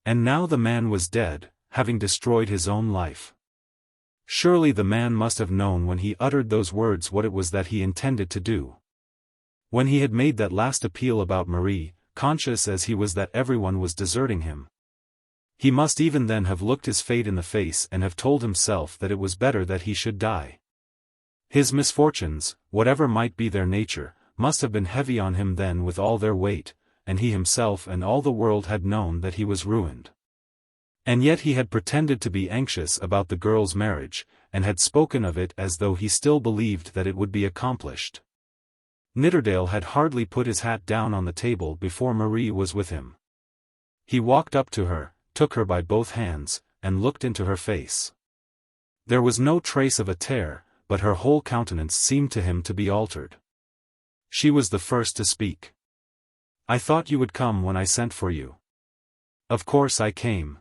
A: And now the man was dead, having destroyed his own life. Surely the man must have known when he uttered those words what it was that he intended to do. When he had made that last appeal about Marie, conscious as he was that everyone was deserting him, he must even then have looked his fate in the face and have told himself that it was better that he should die. His misfortunes, whatever might be their nature, must have been heavy on him then with all their weight, and he himself and all the world had known that he was ruined. And yet he had pretended to be anxious about the girl's marriage, and had spoken of it as though he still believed that it would be accomplished. Nidderdale had hardly put his hat down on the table before Marie was with him. He walked up to her, took her by both hands, and looked into her face. There was no trace of a tear, but her whole countenance seemed to him to be altered. She was the first to speak. "I thought you would come when I sent for you. Of course I came.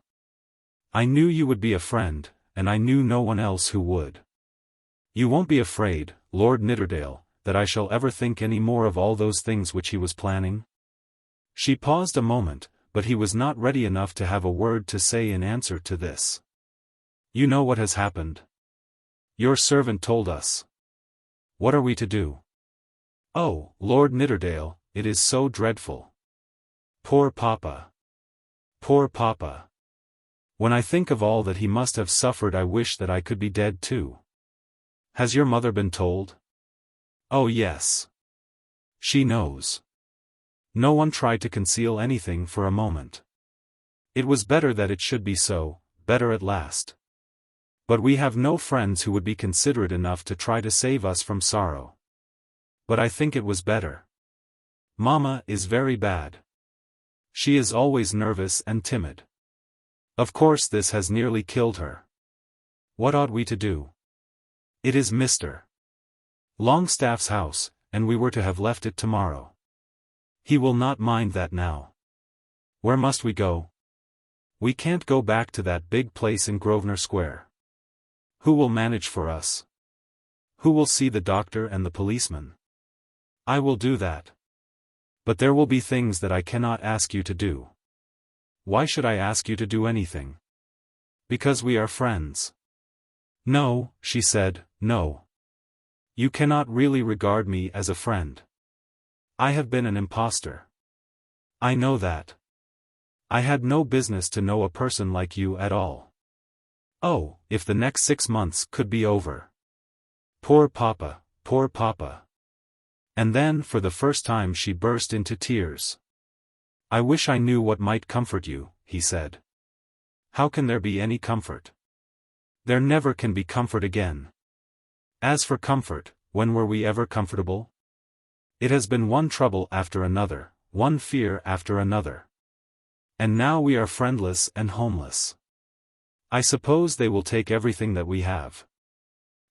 A: I knew you would be a friend, and I knew no one else who would. You won't be afraid, Lord Nidderdale, that I shall ever think any more of all those things which he was planning?" She paused a moment, but he was not ready enough to have a word to say in answer to this. "You know what has happened. Your servant told us. What are we to do?" "Oh, Lord Nidderdale, it is so dreadful. Poor papa. Poor papa. When I think of all that he must have suffered I wish that I could be dead too." "Has your mother been told?" "Oh yes. She knows." No one tried to conceal anything for a moment. It was better that it should be so, better at last. But we have no friends who would be considerate enough to try to save us from sorrow. But I think it was better. Mamma is very bad. She is always nervous and timid. Of course this has nearly killed her. What ought we to do? It is Mr. Longestaffe's house, and we were to have left it tomorrow. He will not mind that now. Where must we go? We can't go back to that big place in Grosvenor Square. Who will manage for us? Who will see the doctor and the policeman? I will do that. But there will be things that I cannot ask you to do. Why should I ask you to do anything? Because we are friends. No, she said, no. You cannot really regard me as a friend. I have been an impostor. I know that. I had no business to know a person like you at all. Oh, if the next 6 months could be over. Poor papa, poor papa. And then for the first time she burst into tears. I wish I knew what might comfort you, he said. How can there be any comfort? There never can be comfort again. As for comfort, when were we ever comfortable? It has been one trouble after another, one fear after another. And now we are friendless and homeless. I suppose they will take everything that we have.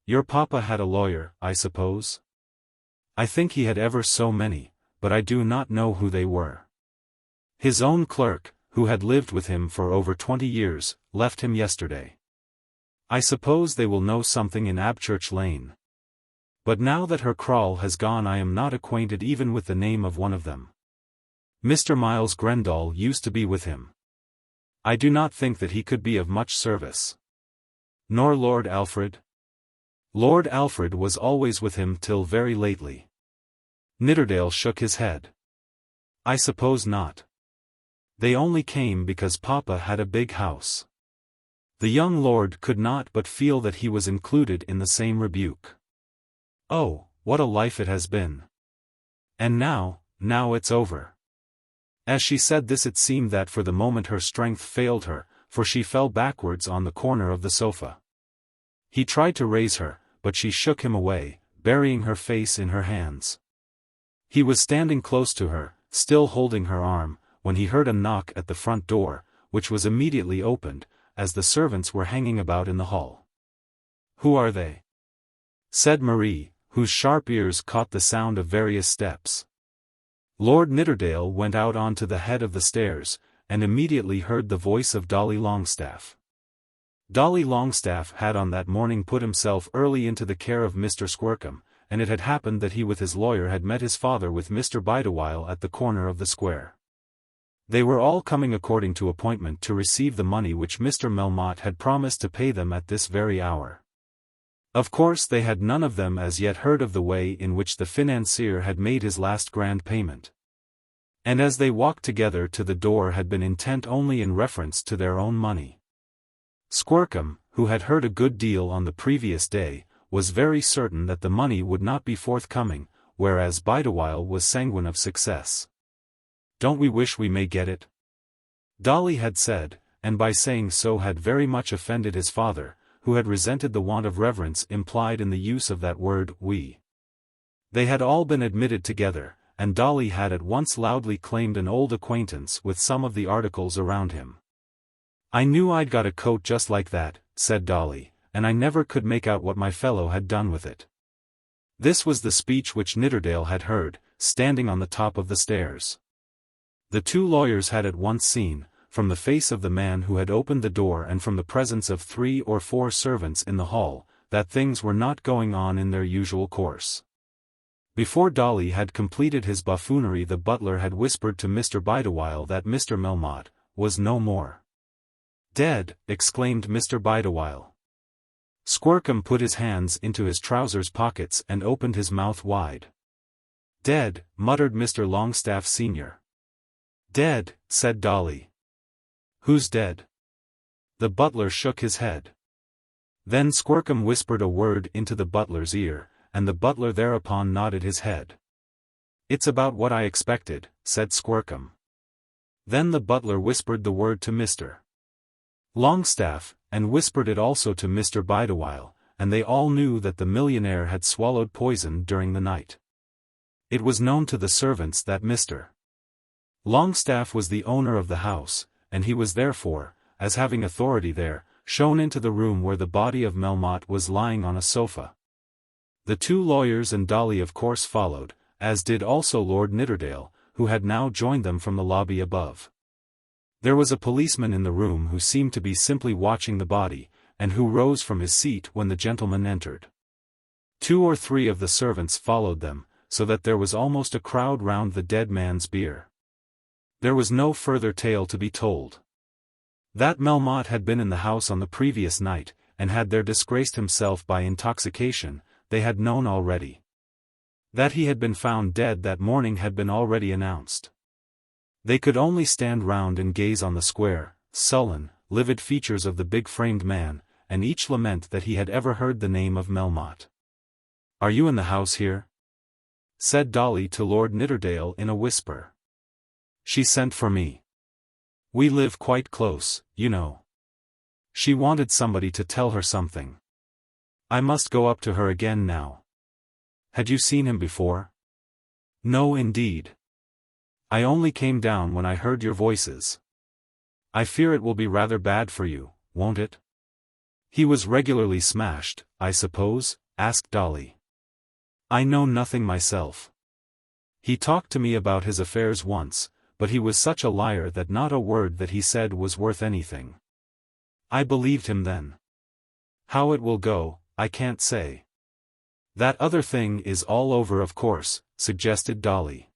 A: Your papa had a lawyer, I suppose? I think he had ever so many, but I do not know who they were. His own clerk, who had lived with him for over 20 years, left him yesterday. I suppose they will know something in Abchurch Lane. But now that her crawl has gone I am not acquainted even with the name of one of them. Mr. Miles Grendall used to be with him. I do not think that he could be of much service. Nor Lord Alfred? Lord Alfred was always with him till very lately. Nidderdale shook his head. I suppose not. They only came because Papa had a big house. The young lord could not but feel that he was included in the same rebuke. Oh, what a life it has been. And now it's over. As she said this it seemed that for the moment her strength failed her, for she fell backwards on the corner of the sofa. He tried to raise her, but she shook him away, burying her face in her hands. He was standing close to her, still holding her arm, when he heard a knock at the front door, which was immediately opened, as the servants were hanging about in the hall. "Who are they?" said Marie, whose sharp ears caught the sound of various steps. Lord Nidderdale went out onto the head of the stairs, and immediately heard the voice of Dolly Longestaffe. Dolly Longestaffe had on that morning put himself early into the care of Mr. Squercum, and it had happened that he with his lawyer had met his father with Mr. Bideawhile at the corner of the square. They were all coming according to appointment to receive the money which Mr. Melmotte had promised to pay them at this very hour. Of course they had none of them as yet heard of the way in which the financier had made his last grand payment. And as they walked together to the door had been intent only in reference to their own money. Squercum, who had heard a good deal on the previous day, was very certain that the money would not be forthcoming, whereas Bideawhile was sanguine of success. "Don't we wish we may get it?" Dolly had said, and by saying so had very much offended his father, who had resented the want of reverence implied in the use of that word "we." They had all been admitted together, and Dolly had at once loudly claimed an old acquaintance with some of the articles around him. "I knew I'd got a coat just like that," said Dolly, "and I never could make out what my fellow had done with it." This was the speech which Nidderdale had heard, standing on the top of the stairs. The two lawyers had at once seen, from the face of the man who had opened the door and from the presence of 3 or 4 servants in the hall, that things were not going on in their usual course. Before Dolly had completed his buffoonery the butler had whispered to Mr. Bideawhile that Mr. Melmotte was no more. "Dead!" exclaimed Mr. Bideawhile. Squercum put his hands into his trousers pockets and opened his mouth wide. "Dead!" muttered Mr. Longestaffe Sr. "Dead," said Dolly. "Who's dead?" The butler shook his head. Then Squercum whispered a word into the butler's ear, and the butler thereupon nodded his head. "It's about what I expected," said Squercum. Then the butler whispered the word to Mr. Longestaffe, and whispered it also to Mr. Bideawhile, and they all knew that the millionaire had swallowed poison during the night. It was known to the servants that Mr. Longestaffe was the owner of the house, and he was therefore, as having authority there, shown into the room where the body of Melmotte was lying on a sofa. The two lawyers and Dolly of course followed, as did also Lord Nidderdale, who had now joined them from the lobby above. There was a policeman in the room who seemed to be simply watching the body, and who rose from his seat when the gentleman entered. 2 or 3 of the servants followed them, so that there was almost a crowd round the dead man's bier. There was no further tale to be told. That Melmotte had been in the house on the previous night, and had there disgraced himself by intoxication, they had known already. That he had been found dead that morning had been already announced. They could only stand round and gaze on the square, sullen, livid features of the big-framed man, and each lament that he had ever heard the name of Melmotte. "Are you in the house here?" said Dolly to Lord Nidderdale in a whisper. "She sent for me. We live quite close, you know. She wanted somebody to tell her something. I must go up to her again now." "Had you seen him before?" "No indeed. I only came down when I heard your voices." "I fear it will be rather bad for you, won't it?" "He was regularly smashed, I suppose?" asked Dolly. "I know nothing myself. He talked to me about his affairs once, but he was such a liar that not a word that he said was worth anything. I believed him then. How it will go, I can't say." "That other thing is all over of course," suggested Dolly.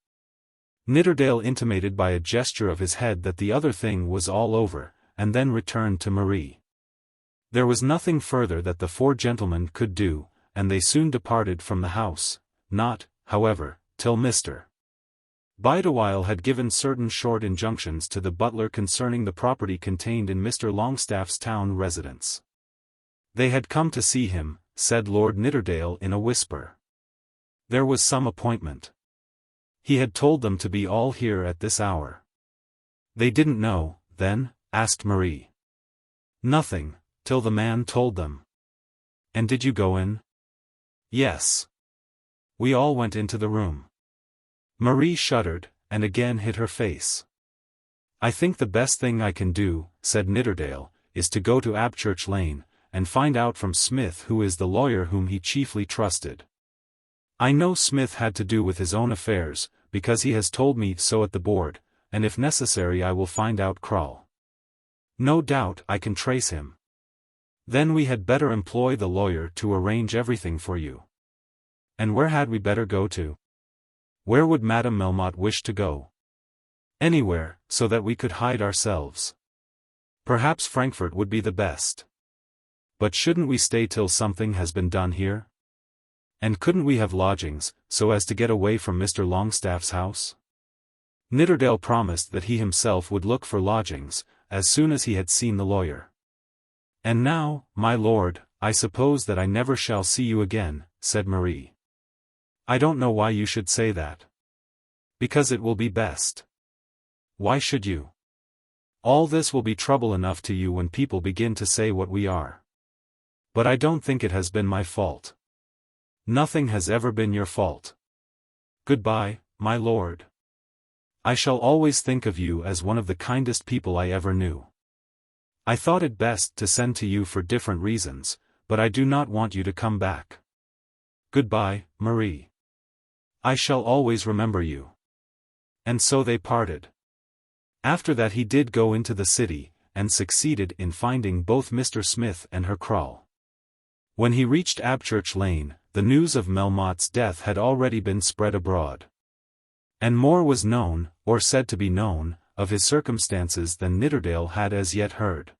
A: Nidderdale intimated by a gesture of his head that the other thing was all over, and then returned to Marie. There was nothing further that the 4 gentlemen could do, and they soon departed from the house, not, however, till Mr. Bideawhile had given certain short injunctions to the butler concerning the property contained in Mr. Longestaffe's town residence. They had come to see him, said Lord Nidderdale in a whisper. There was some appointment. He had told them to be all here at this hour. "They didn't know, then?" asked Marie. "Nothing, till the man told them." "And did you go in?" Yes. We all went into the room. Marie shuddered, and again hid her face. I think the best thing I can do, said Nidderdale, is to go to Abchurch Lane, and find out from Smith who is the lawyer whom he chiefly trusted. I know Smith had to do with his own affairs, because he has told me so at the board, and if necessary I will find out Krull. No doubt I can trace him. Then we had better employ the lawyer to arrange everything for you. And where had we better go to? Where would Madame Melmotte wish to go? Anywhere, so that we could hide ourselves. Perhaps Frankfurt would be the best. But shouldn't we stay till something has been done here? And couldn't we have lodgings, so as to get away from Mr. Longstaffe's house? Nidderdale promised that he himself would look for lodgings, as soon as he had seen the lawyer. And now, my lord, I suppose that I never shall see you again, said Marie. I don't know why you should say that. Because it will be best. Why should you? All this will be trouble enough to you when people begin to say what we are. But I don't think it has been my fault. Nothing has ever been your fault. Goodbye, my lord. I shall always think of you as one of the kindest people I ever knew. I thought it best to send to you for different reasons, but I do not want you to come back. Goodbye, Marie. I shall always remember you. And so they parted. After that he did go into the city, and succeeded in finding both Mr. Smith and Herr Krull. When he reached Abchurch Lane, the news of Melmotte's death had already been spread abroad. And more was known, or said to be known, of his circumstances than Nidderdale had as yet heard.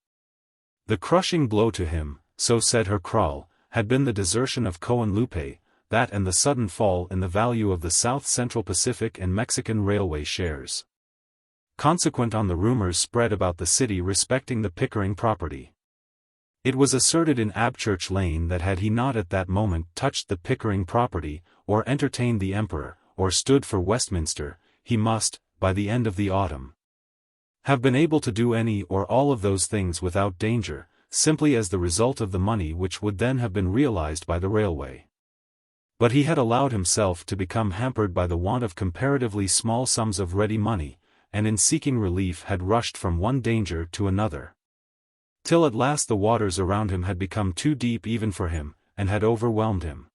A: The crushing blow to him, so said Herr Krull, had been the desertion of Cohen-Lupe, that and the sudden fall in the value of the South Central Pacific and Mexican Railway shares. Consequent on the rumors spread about the city respecting the Pickering property. It was asserted in Abchurch Lane that had he not at that moment touched the Pickering property, or entertained the Emperor, or stood for Westminster, he must, by the end of the autumn, have been able to do any or all of those things without danger, simply as the result of the money which would then have been realized by the railway. But he had allowed himself to become hampered by the want of comparatively small sums of ready money, and in seeking relief had rushed from one danger to another, till at last the waters around him had become too deep even for him, and had overwhelmed him.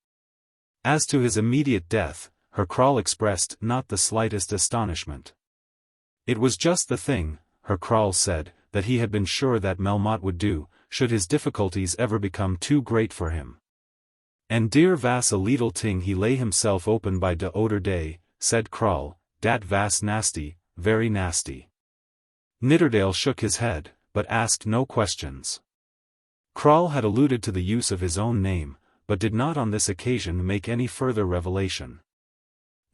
A: As to his immediate death, Herr Krull expressed not the slightest astonishment. It was just the thing, Herr Krull said, that he had been sure that Melmotte would do, should his difficulties ever become too great for him. And dear vas a leetle ting he lay himself open by de oder day, said Krull, dat vas nasty, very nasty. Nidderdale shook his head, but asked no questions. Krull had alluded to the use of his own name, but did not on this occasion make any further revelation.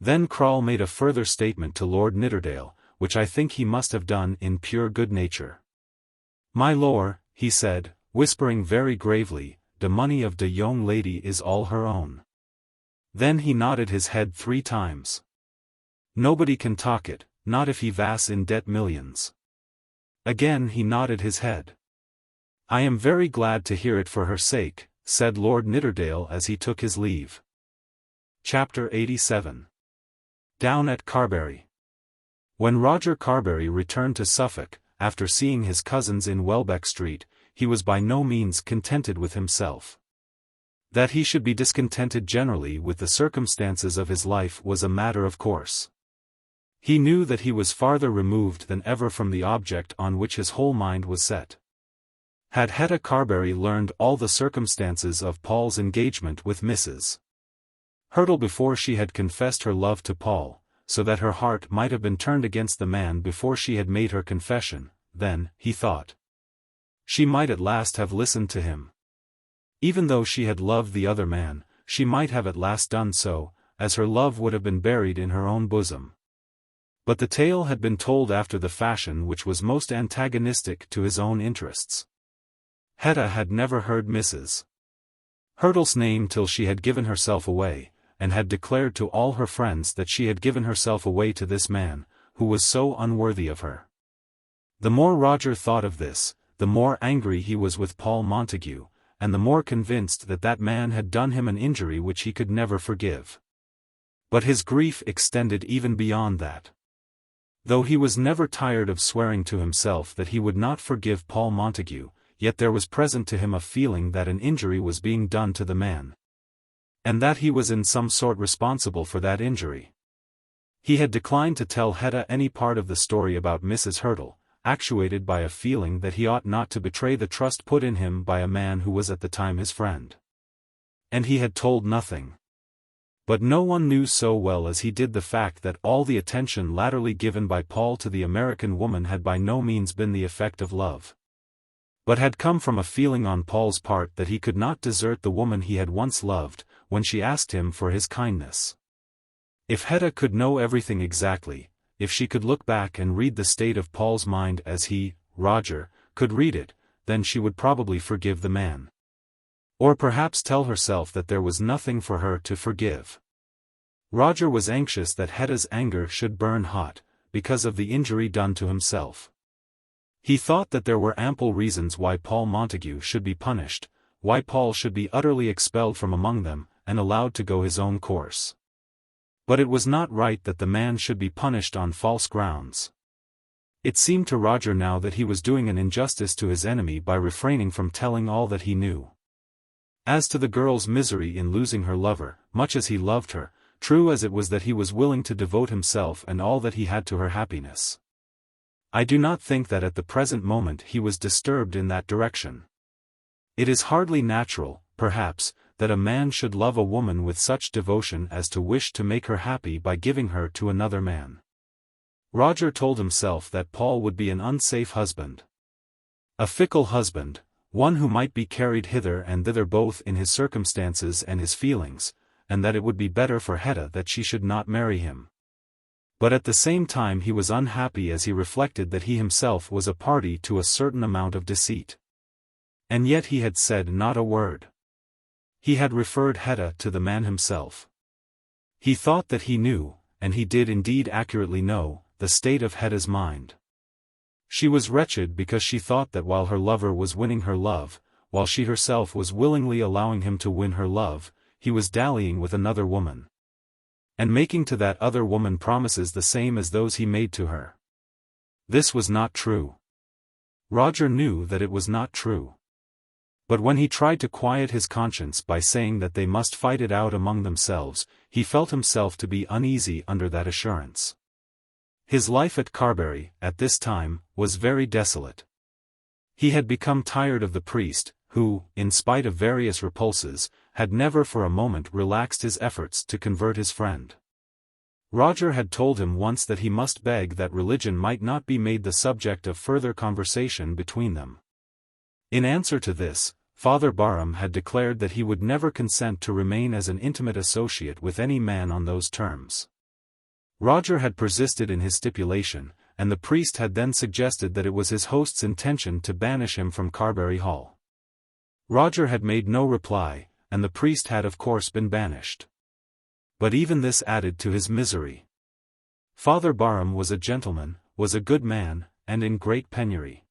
A: Then Krull made a further statement to Lord Nidderdale, which I think he must have done in pure good nature. My lord, he said, whispering very gravely, the money of de young lady is all her own. Then he nodded his head 3 times. Nobody can talk it, not if he vas in debt millions. Again he nodded his head. I am very glad to hear it for her sake, said Lord Nidderdale as he took his leave. Chapter 87. Down at Carbury. When Roger Carbury returned to Suffolk, after seeing his cousins in Welbeck Street, he was by no means contented with himself. That he should be discontented generally with the circumstances of his life was a matter of course. He knew that he was farther removed than ever from the object on which his whole mind was set. Had Hetta Carbury learned all the circumstances of Paul's engagement with Mrs. Hurtle before she had confessed her love to Paul, so that her heart might have been turned against the man before she had made her confession, then, he thought, she might at last have listened to him. Even though she had loved the other man, she might have at last done so, as her love would have been buried in her own bosom. But the tale had been told after the fashion which was most antagonistic to his own interests. Hetta had never heard Mrs. Hurtle's name till she had given herself away, and had declared to all her friends that she had given herself away to this man, who was so unworthy of her. The more Roger thought of this, the more angry he was with Paul Montague, and the more convinced that that man had done him an injury which he could never forgive. But his grief extended even beyond that. Though he was never tired of swearing to himself that he would not forgive Paul Montague, yet there was present to him a feeling that an injury was being done to the man, and that he was in some sort responsible for that injury. He had declined to tell Hetta any part of the story about Mrs. Hurtle, actuated by a feeling that he ought not to betray the trust put in him by a man who was at the time his friend. And he had told nothing. But no one knew so well as he did the fact that all the attention latterly given by Paul to the American woman had by no means been the effect of love, but had come from a feeling on Paul's part that he could not desert the woman he had once loved, when she asked him for his kindness. If Hetta could know everything exactly, if she could look back and read the state of Paul's mind as he, Roger, could read it, then she would probably forgive the man. Or perhaps tell herself that there was nothing for her to forgive. Roger was anxious that Hetta's anger should burn hot, because of the injury done to himself. He thought that there were ample reasons why Paul Montague should be punished, why Paul should be utterly expelled from among them, and allowed to go his own course. But it was not right that the man should be punished on false grounds. It seemed to Roger now that he was doing an injustice to his enemy by refraining from telling all that he knew. As to the girl's misery in losing her lover, much as he loved her, true as it was that he was willing to devote himself and all that he had to her happiness, I do not think that at the present moment he was disturbed in that direction. It is hardly natural, perhaps, that a man should love a woman with such devotion as to wish to make her happy by giving her to another man. Roger told himself that Paul would be an unsafe husband, a fickle husband, one who might be carried hither and thither both in his circumstances and his feelings, and that it would be better for Hetta that she should not marry him. But at the same time he was unhappy as he reflected that he himself was a party to a certain amount of deceit. And yet he had said not a word. He had referred Hetta to the man himself. He thought that he knew, and he did indeed accurately know, the state of Hetta's mind. She was wretched because she thought that while her lover was winning her love, while she herself was willingly allowing him to win her love, he was dallying with another woman, and making to that other woman promises the same as those he made to her. This was not true. Roger knew that it was not true. But when he tried to quiet his conscience by saying that they must fight it out among themselves, he felt himself to be uneasy under that assurance. His life at Carbury, at this time, was very desolate. He had become tired of the priest, who, in spite of various repulses, had never for a moment relaxed his efforts to convert his friend. Roger had told him once that he must beg that religion might not be made the subject of further conversation between them. In answer to this, Father Barham had declared that he would never consent to remain as an intimate associate with any man on those terms. Roger had persisted in his stipulation, and the priest had then suggested that it was his host's intention to banish him from Carbury Hall. Roger had made no reply, and the priest had of course been banished. But even this added to his misery. Father Barham was a gentleman, was a good man, and in great penury.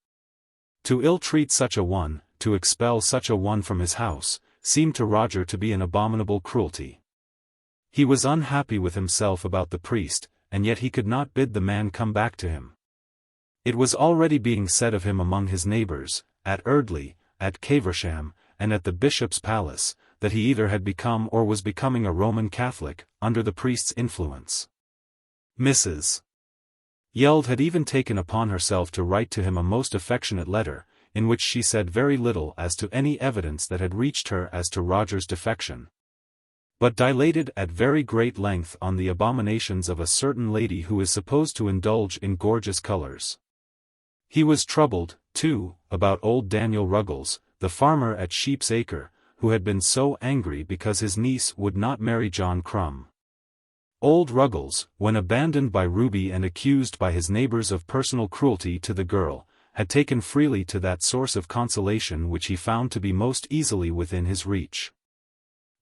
A: To ill-treat such a one, to expel such a one from his house, seemed to Roger to be an abominable cruelty. He was unhappy with himself about the priest, and yet he could not bid the man come back to him. It was already being said of him among his neighbours, at Erdley, at Caversham, and at the bishop's palace, that he either had become or was becoming a Roman Catholic, under the priest's influence. Mrs. Yeld had even taken upon herself to write to him a most affectionate letter, in which she said very little as to any evidence that had reached her as to Roger's defection, but dilated at very great length on the abominations of a certain lady who is supposed to indulge in gorgeous colours. He was troubled, too, about old Daniel Ruggles, the farmer at Sheep's Acre, who had been so angry because his niece would not marry John Crumb. Old Ruggles, when abandoned by Ruby and accused by his neighbours of personal cruelty to the girl, had taken freely to that source of consolation which he found to be most easily within his reach.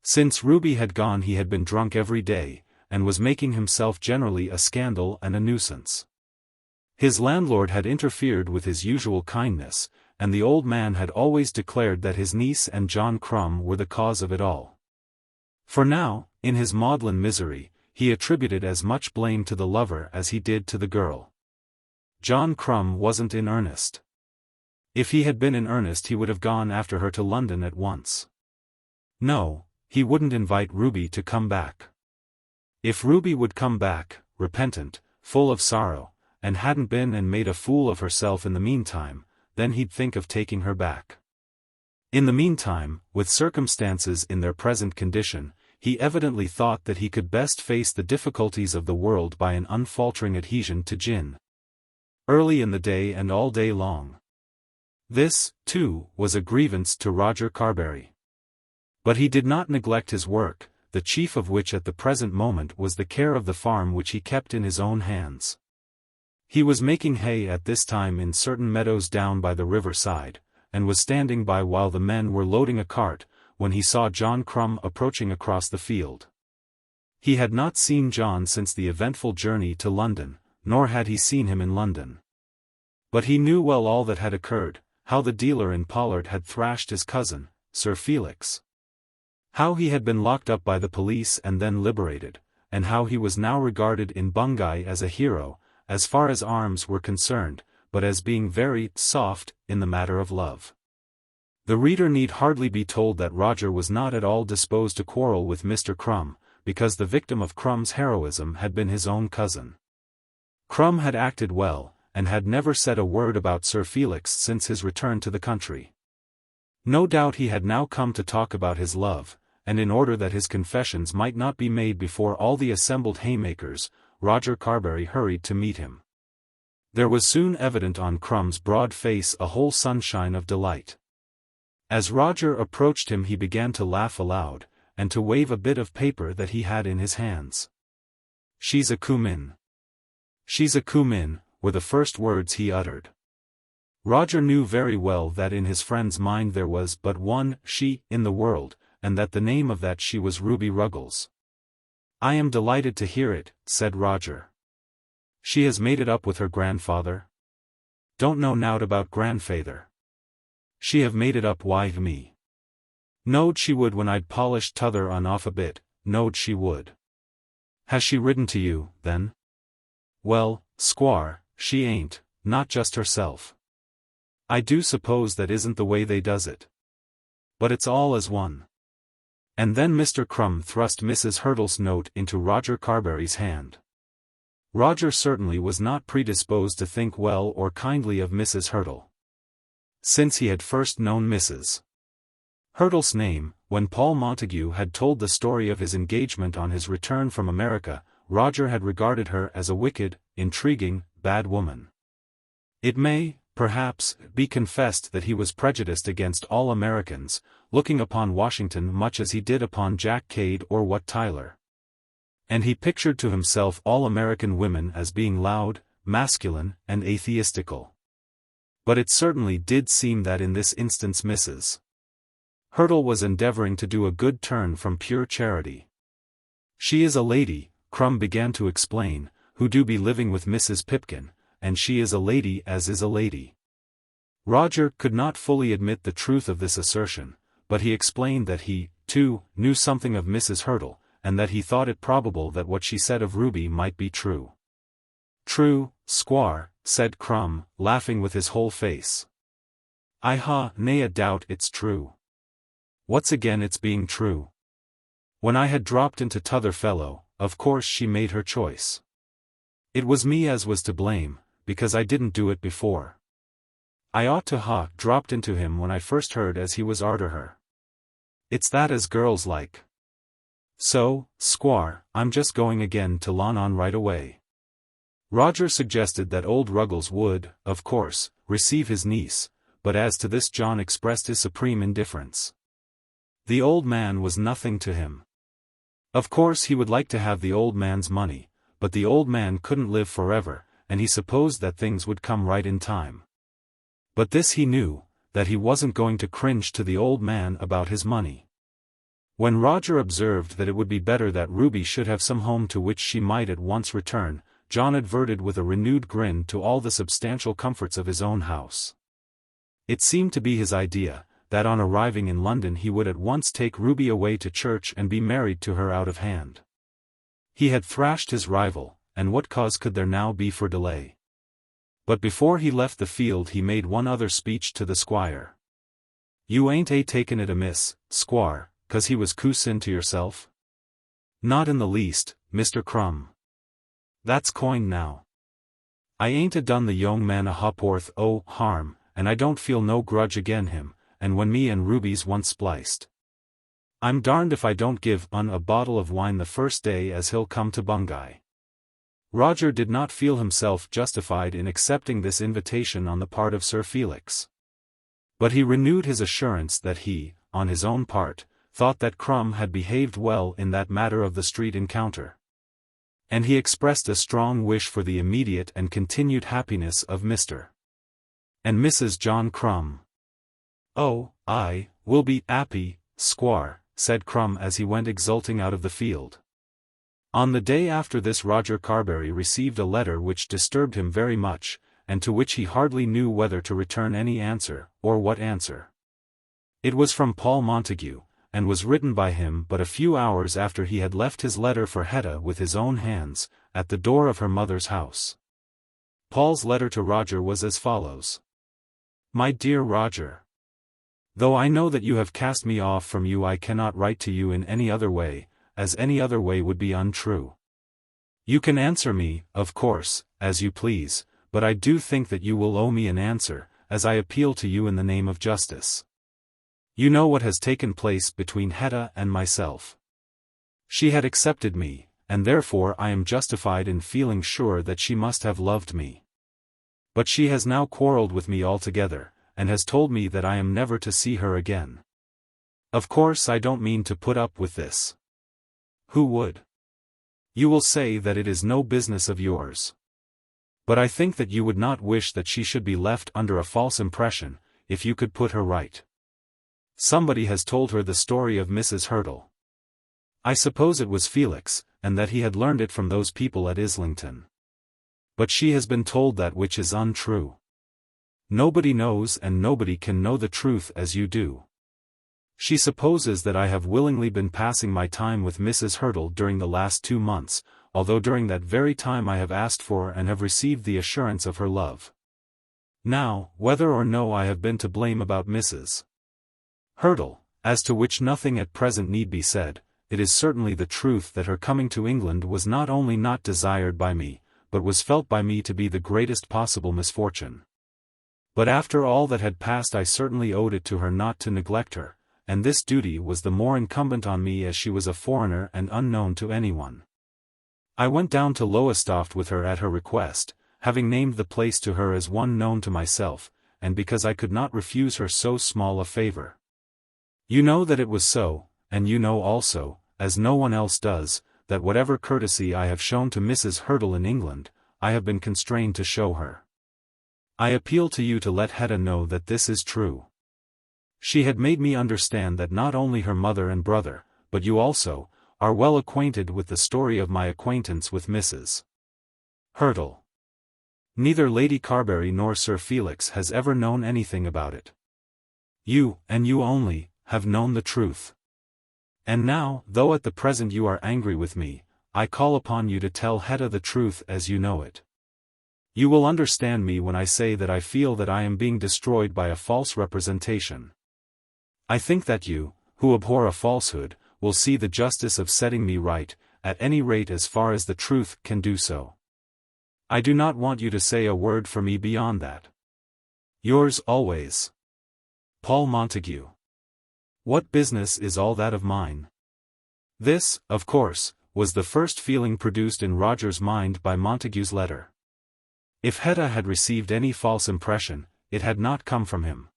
A: Since Ruby had gone he had been drunk every day, and was making himself generally a scandal and a nuisance. His landlord had interfered with his usual kindness, and the old man had always declared that his niece and John Crumb were the cause of it all. For now, in his maudlin misery, he attributed as much blame to the lover as he did to the girl. John Crumb wasn't in earnest. If he had been in earnest he would have gone after her to London at once. No, he wouldn't invite Ruby to come back. If Ruby would come back, repentant, full of sorrow, and hadn't been and made a fool of herself in the meantime, then he'd think of taking her back. In the meantime, with circumstances in their present condition, he evidently thought that he could best face the difficulties of the world by an unfaltering adhesion to gin. Early in the day and all day long. This, too, was a grievance to Roger Carbury. But he did not neglect his work, the chief of which at the present moment was the care of the farm which he kept in his own hands. He was making hay at this time in certain meadows down by the river side, and was standing by while the men were loading a cart, when he saw John Crumb approaching across the field. He had not seen John since the eventful journey to London, nor had he seen him in London. But he knew well all that had occurred, how the dealer in pollard had thrashed his cousin, Sir Felix. How he had been locked up by the police and then liberated, and how he was now regarded in Bungay as a hero, as far as arms were concerned, but as being very soft in the matter of love. The reader need hardly be told that Roger was not at all disposed to quarrel with Mr. Crumb, because the victim of Crumb's heroism had been his own cousin. Crumb had acted well, and had never said a word about Sir Felix since his return to the country. No doubt he had now come to talk about his love, and in order that his confessions might not be made before all the assembled haymakers, Roger Carbury hurried to meet him. There was soon evident on Crumb's broad face a whole sunshine of delight. As Roger approached him he began to laugh aloud, and to wave a bit of paper that he had in his hands. "She's a coomin. She's a coomin," were the first words he uttered. Roger knew very well that in his friend's mind there was but one she in the world, and that the name of that she was Ruby Ruggles. "I am delighted to hear it," said Roger. "She has made it up with her grandfather?" "Don't know nowt about grandfeyther." "She have made it up wi' me." "Knowed she would when I'd polished t'other un off a bit, knowed she would." "Has she written to you, then?" "Well, squire, she ain't, not just herself. I do suppose that isn't the way they does it. But it's all as one." And then Mr. Crumb thrust Mrs. Hurtle's note into Roger Carbury's hand. Roger certainly was not predisposed to think well or kindly of Mrs. Hurtle. Since he had first known Mrs. Hurtle's name, when Paul Montague had told the story of his engagement on his return from America, Roger had regarded her as a wicked, intriguing, bad woman. It may, perhaps, be confessed that he was prejudiced against all Americans, looking upon Washington much as he did upon Jack Cade or Wat Tyler. And he pictured to himself all American women as being loud, masculine, and atheistical. But it certainly did seem that in this instance Mrs. Hurtle was endeavoring to do a good turn from pure charity. "She is a lady," Crumb began to explain, "who do be living with Mrs. Pipkin, and she is a lady as is a lady." Roger could not fully admit the truth of this assertion, but he explained that he, too, knew something of Mrs. Hurtle, and that he thought it probable that what she said of Ruby might be true. "True, squire," said Crumb, laughing with his whole face. "I ha' nae a doubt it's true. What's again its being true? When I had dropped into t'other fellow, of course she made her choice. It was me as was to blame, because I didn't do it before. I ought to ha' dropped into him when I first heard as he was arter her. It's that as girls like. So, squire, I'm just going again to lawn on right away." Roger suggested that old Ruggles would, of course, receive his niece, but as to this John expressed his supreme indifference. The old man was nothing to him. Of course he would like to have the old man's money, but the old man couldn't live forever, and he supposed that things would come right in time. But this he knew, that he wasn't going to cringe to the old man about his money. When Roger observed that it would be better that Ruby should have some home to which she might at once return, John adverted with a renewed grin to all the substantial comforts of his own house. It seemed to be his idea, that on arriving in London he would at once take Ruby away to church and be married to her out of hand. He had thrashed his rival, and what cause could there now be for delay? But before he left the field he made one other speech to the squire. "You ain't taken it amiss, squire, 'cause he was coosin to yourself?" "Not in the least, Mr. Crumb. That's coined now. I ain't done the young man a ha'porth o' harm, and I don't feel no grudge again him, and when me and Ruby's once spliced, I'm darned if I don't give a bottle of wine the first day as he'll come to Bungay." Roger did not feel himself justified in accepting this invitation on the part of Sir Felix. But he renewed his assurance that he, on his own part, thought that Crumb had behaved well in that matter of the street encounter. And he expressed a strong wish for the immediate and continued happiness of Mr. and Mrs. John Crumb. "Oh, I will be 'appy, squire," said Crumb as he went exulting out of the field. On the day after this Roger Carbury received a letter which disturbed him very much, and to which he hardly knew whether to return any answer, or what answer. It was from Paul Montague, and was written by him but a few hours after he had left his letter for Hetta with his own hands, at the door of her mother's house. Paul's letter to Roger was as follows. "My dear Roger, though I know that you have cast me off from you, I cannot write to you in any other way, as any other way would be untrue. You can answer me, of course, as you please, but I do think that you will owe me an answer, as I appeal to you in the name of justice. You know what has taken place between Hetta and myself. She had accepted me, and therefore I am justified in feeling sure that she must have loved me. But she has now quarrelled with me altogether, and has told me that I am never to see her again. Of course I don't mean to put up with this. Who would? You will say that it is no business of yours. But I think that you would not wish that she should be left under a false impression, if you could put her right. Somebody has told her the story of Mrs. Hurtle. I suppose it was Felix, and that he had learned it from those people at Islington. But she has been told that which is untrue. Nobody knows and nobody can know the truth as you do. She supposes that I have willingly been passing my time with Mrs. Hurtle during the last 2 months, although during that very time I have asked for and have received the assurance of her love. Now, whether or no I have been to blame about Mrs. Hurtle, as to which nothing at present need be said, it is certainly the truth that her coming to England was not only not desired by me, but was felt by me to be the greatest possible misfortune. But after all that had passed I certainly owed it to her not to neglect her, and this duty was the more incumbent on me as she was a foreigner and unknown to anyone. I went down to Longestaffe with her at her request, having named the place to her as one known to myself, and because I could not refuse her so small a favour. You know that it was so, and you know also, as no one else does, that whatever courtesy I have shown to Mrs. Hurtle in England, I have been constrained to show her. I appeal to you to let Hetta know that this is true. She had made me understand that not only her mother and brother, but you also, are well acquainted with the story of my acquaintance with Mrs. Hurtle. Neither Lady Carbury nor Sir Felix has ever known anything about it. You, and you only, have known the truth. And now, though at the present you are angry with me, I call upon you to tell Hetta the truth as you know it. You will understand me when I say that I feel that I am being destroyed by a false representation. I think that you, who abhor a falsehood, will see the justice of setting me right, at any rate as far as the truth can do so. I do not want you to say a word for me beyond that. Yours always, Paul Montague. What business is all that of mine? This, of course, was the first feeling produced in Roger's mind by Montague's letter. If Hetta had received any false impression, it had not come from him.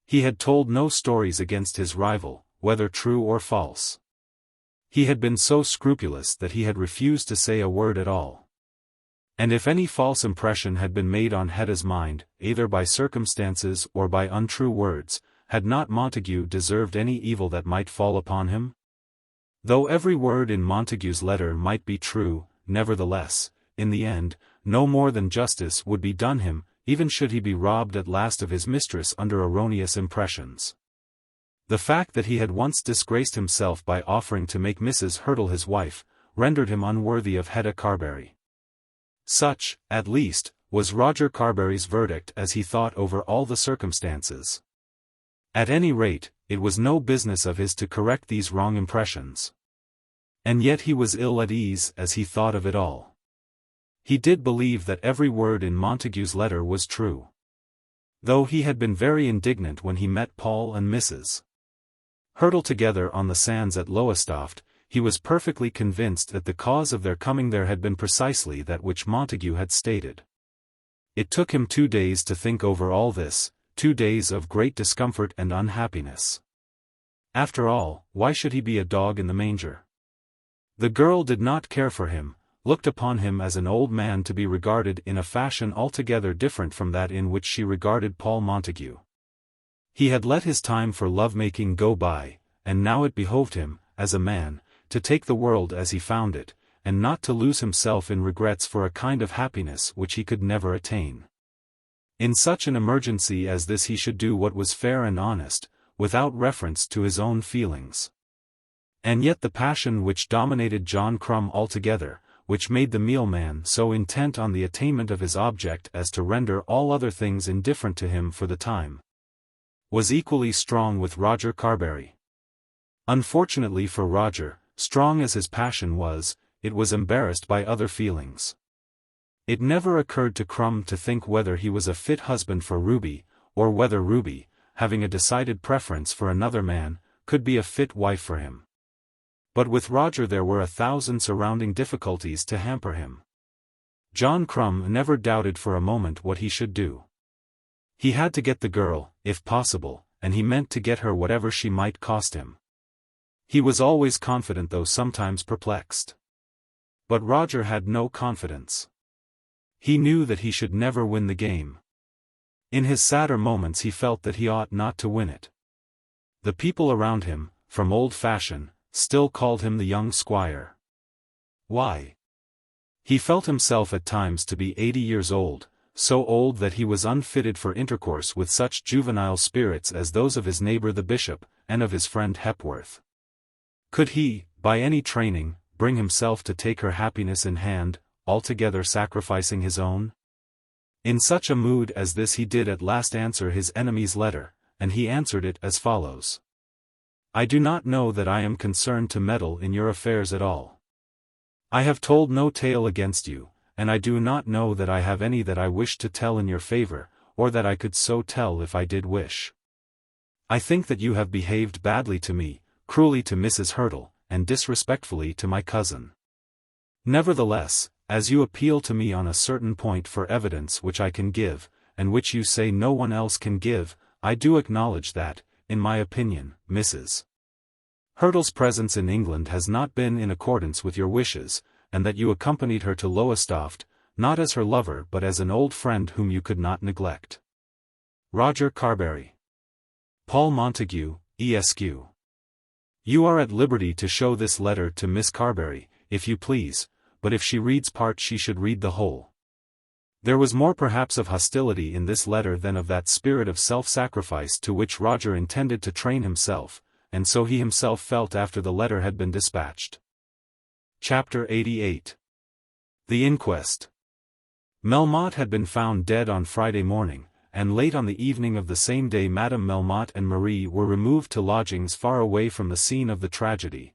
A: He had told no stories against his rival, whether true or false. He had been so scrupulous that he had refused to say a word at all. And if any false impression had been made on Hetta's mind, either by circumstances or by untrue words, had not Montague deserved any evil that might fall upon him? Though every word in Montague's letter might be true, nevertheless, in the end, no more than justice would be done him, even should he be robbed at last of his mistress under erroneous impressions. The fact that he had once disgraced himself by offering to make Mrs. Hurtle his wife, rendered him unworthy of Hetta Carbury. Such, at least, was Roger Carbury's verdict as he thought over all the circumstances. At any rate, it was no business of his to correct these wrong impressions. And yet he was ill at ease as he thought of it all. He did believe that every word in Montague's letter was true. Though he had been very indignant when he met Paul and Mrs. Hurtle together on the sands at Longestaffe, he was perfectly convinced that the cause of their coming there had been precisely that which Montague had stated. It took him 2 days to think over all this, 2 days of great discomfort and unhappiness. After all, why should he be a dog in the manger? The girl did not care for him, looked upon him as an old man to be regarded in a fashion altogether different from that in which she regarded Paul Montague. He had let his time for love-making go by, and now it behoved him, as a man, to take the world as he found it, and not to lose himself in regrets for a kind of happiness which he could never attain. In such an emergency as this he should do what was fair and honest, without reference to his own feelings. And yet the passion which dominated John Crumb altogether, which made the mealman so intent on the attainment of his object as to render all other things indifferent to him for the time, was equally strong with Roger Carbury. Unfortunately for Roger, strong as his passion was, it was embarrassed by other feelings. It never occurred to Crumb to think whether he was a fit husband for Ruby, or whether Ruby, having a decided preference for another man, could be a fit wife for him. But with Roger there were 1,000 surrounding difficulties to hamper him. John Crumb never doubted for a moment what he should do. He had to get the girl, if possible, and he meant to get her whatever she might cost him. He was always confident though sometimes perplexed. But Roger had no confidence. He knew that he should never win the game. In his sadder moments he felt that he ought not to win it. The people around him, from old fashion, still called him the young squire. Why? He felt himself at times to be 80 years old, so old that he was unfitted for intercourse with such juvenile spirits as those of his neighbour the bishop, and of his friend Hepworth. Could he, by any training, bring himself to take her happiness in hand, altogether sacrificing his own? In such a mood as this he did at last answer his enemy's letter, and he answered it as follows. I do not know that I am concerned to meddle in your affairs at all. I have told no tale against you, and I do not know that I have any that I wish to tell in your favor, or that I could so tell if I did wish. I think that you have behaved badly to me, cruelly to Mrs. Hurtle, and disrespectfully to my cousin. Nevertheless, as you appeal to me on a certain point for evidence which I can give, and which you say no one else can give, I do acknowledge that, in my opinion, Mrs. Hurtle's presence in England has not been in accordance with your wishes, and that you accompanied her to Longestaffe, not as her lover but as an old friend whom you could not neglect. Roger Carbury. Paul Montague, Esq. You are at liberty to show this letter to Miss Carbury, if you please, but if she reads part she should read the whole. There was more perhaps of hostility in this letter than of that spirit of self-sacrifice to which Roger intended to train himself, and so he himself felt after the letter had been dispatched. Chapter 88. The Inquest. Melmotte had been found dead on Friday morning, and late on the evening of the same day Madame Melmotte and Marie were removed to lodgings far away from the scene of the tragedy.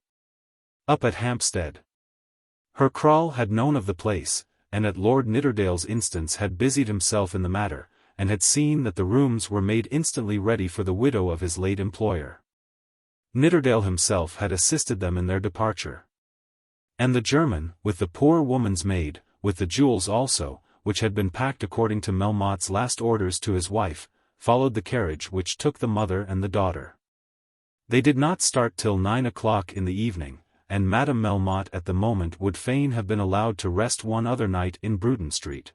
A: Up at Hampstead. Her Krall had known of the place, and at Lord Nidderdale's instance had busied himself in the matter, and had seen that the rooms were made instantly ready for the widow of his late employer. Nidderdale himself had assisted them in their departure. And the German, with the poor woman's maid, with the jewels also, which had been packed according to Melmotte's last orders to his wife, followed the carriage which took the mother and the daughter. They did not start till 9 o'clock in the evening, and Madame Melmotte at the moment would fain have been allowed to rest one other night in Bruton Street.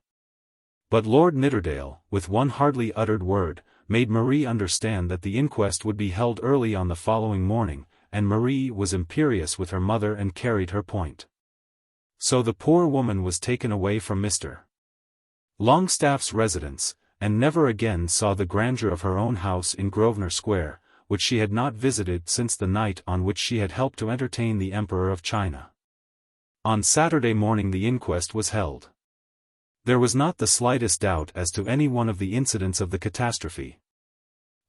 A: But Lord Nidderdale, with one hardly uttered word, made Marie understand that the inquest would be held early on the following morning, and Marie was imperious with her mother and carried her point. So the poor woman was taken away from Mr. Longestaffe's residence, and never again saw the grandeur of her own house in Grosvenor Square, which she had not visited since the night on which she had helped to entertain the Emperor of China. On Saturday morning the inquest was held. There was not the slightest doubt as to any one of the incidents of the catastrophe.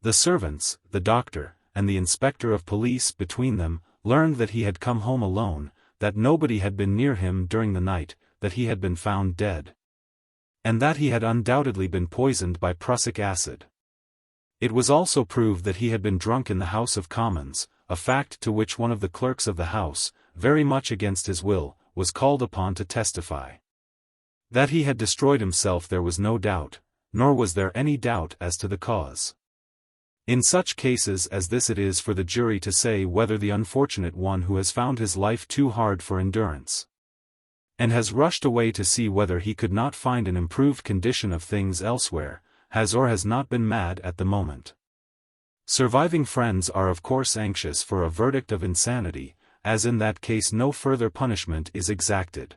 A: The servants, the doctor, and the inspector of police between them, learned that he had come home alone, that nobody had been near him during the night, that he had been found dead, and that he had undoubtedly been poisoned by prussic acid. It was also proved that he had been drunk in the House of Commons, a fact to which one of the clerks of the House, very much against his will, was called upon to testify. That he had destroyed himself there was no doubt, nor was there any doubt as to the cause. In such cases as this it is for the jury to say whether the unfortunate one who has found his life too hard for endurance, and has rushed away to see whether he could not find an improved condition of things elsewhere, has or has not been mad at the moment. Surviving friends are of course anxious for a verdict of insanity, as in that case no further punishment is exacted.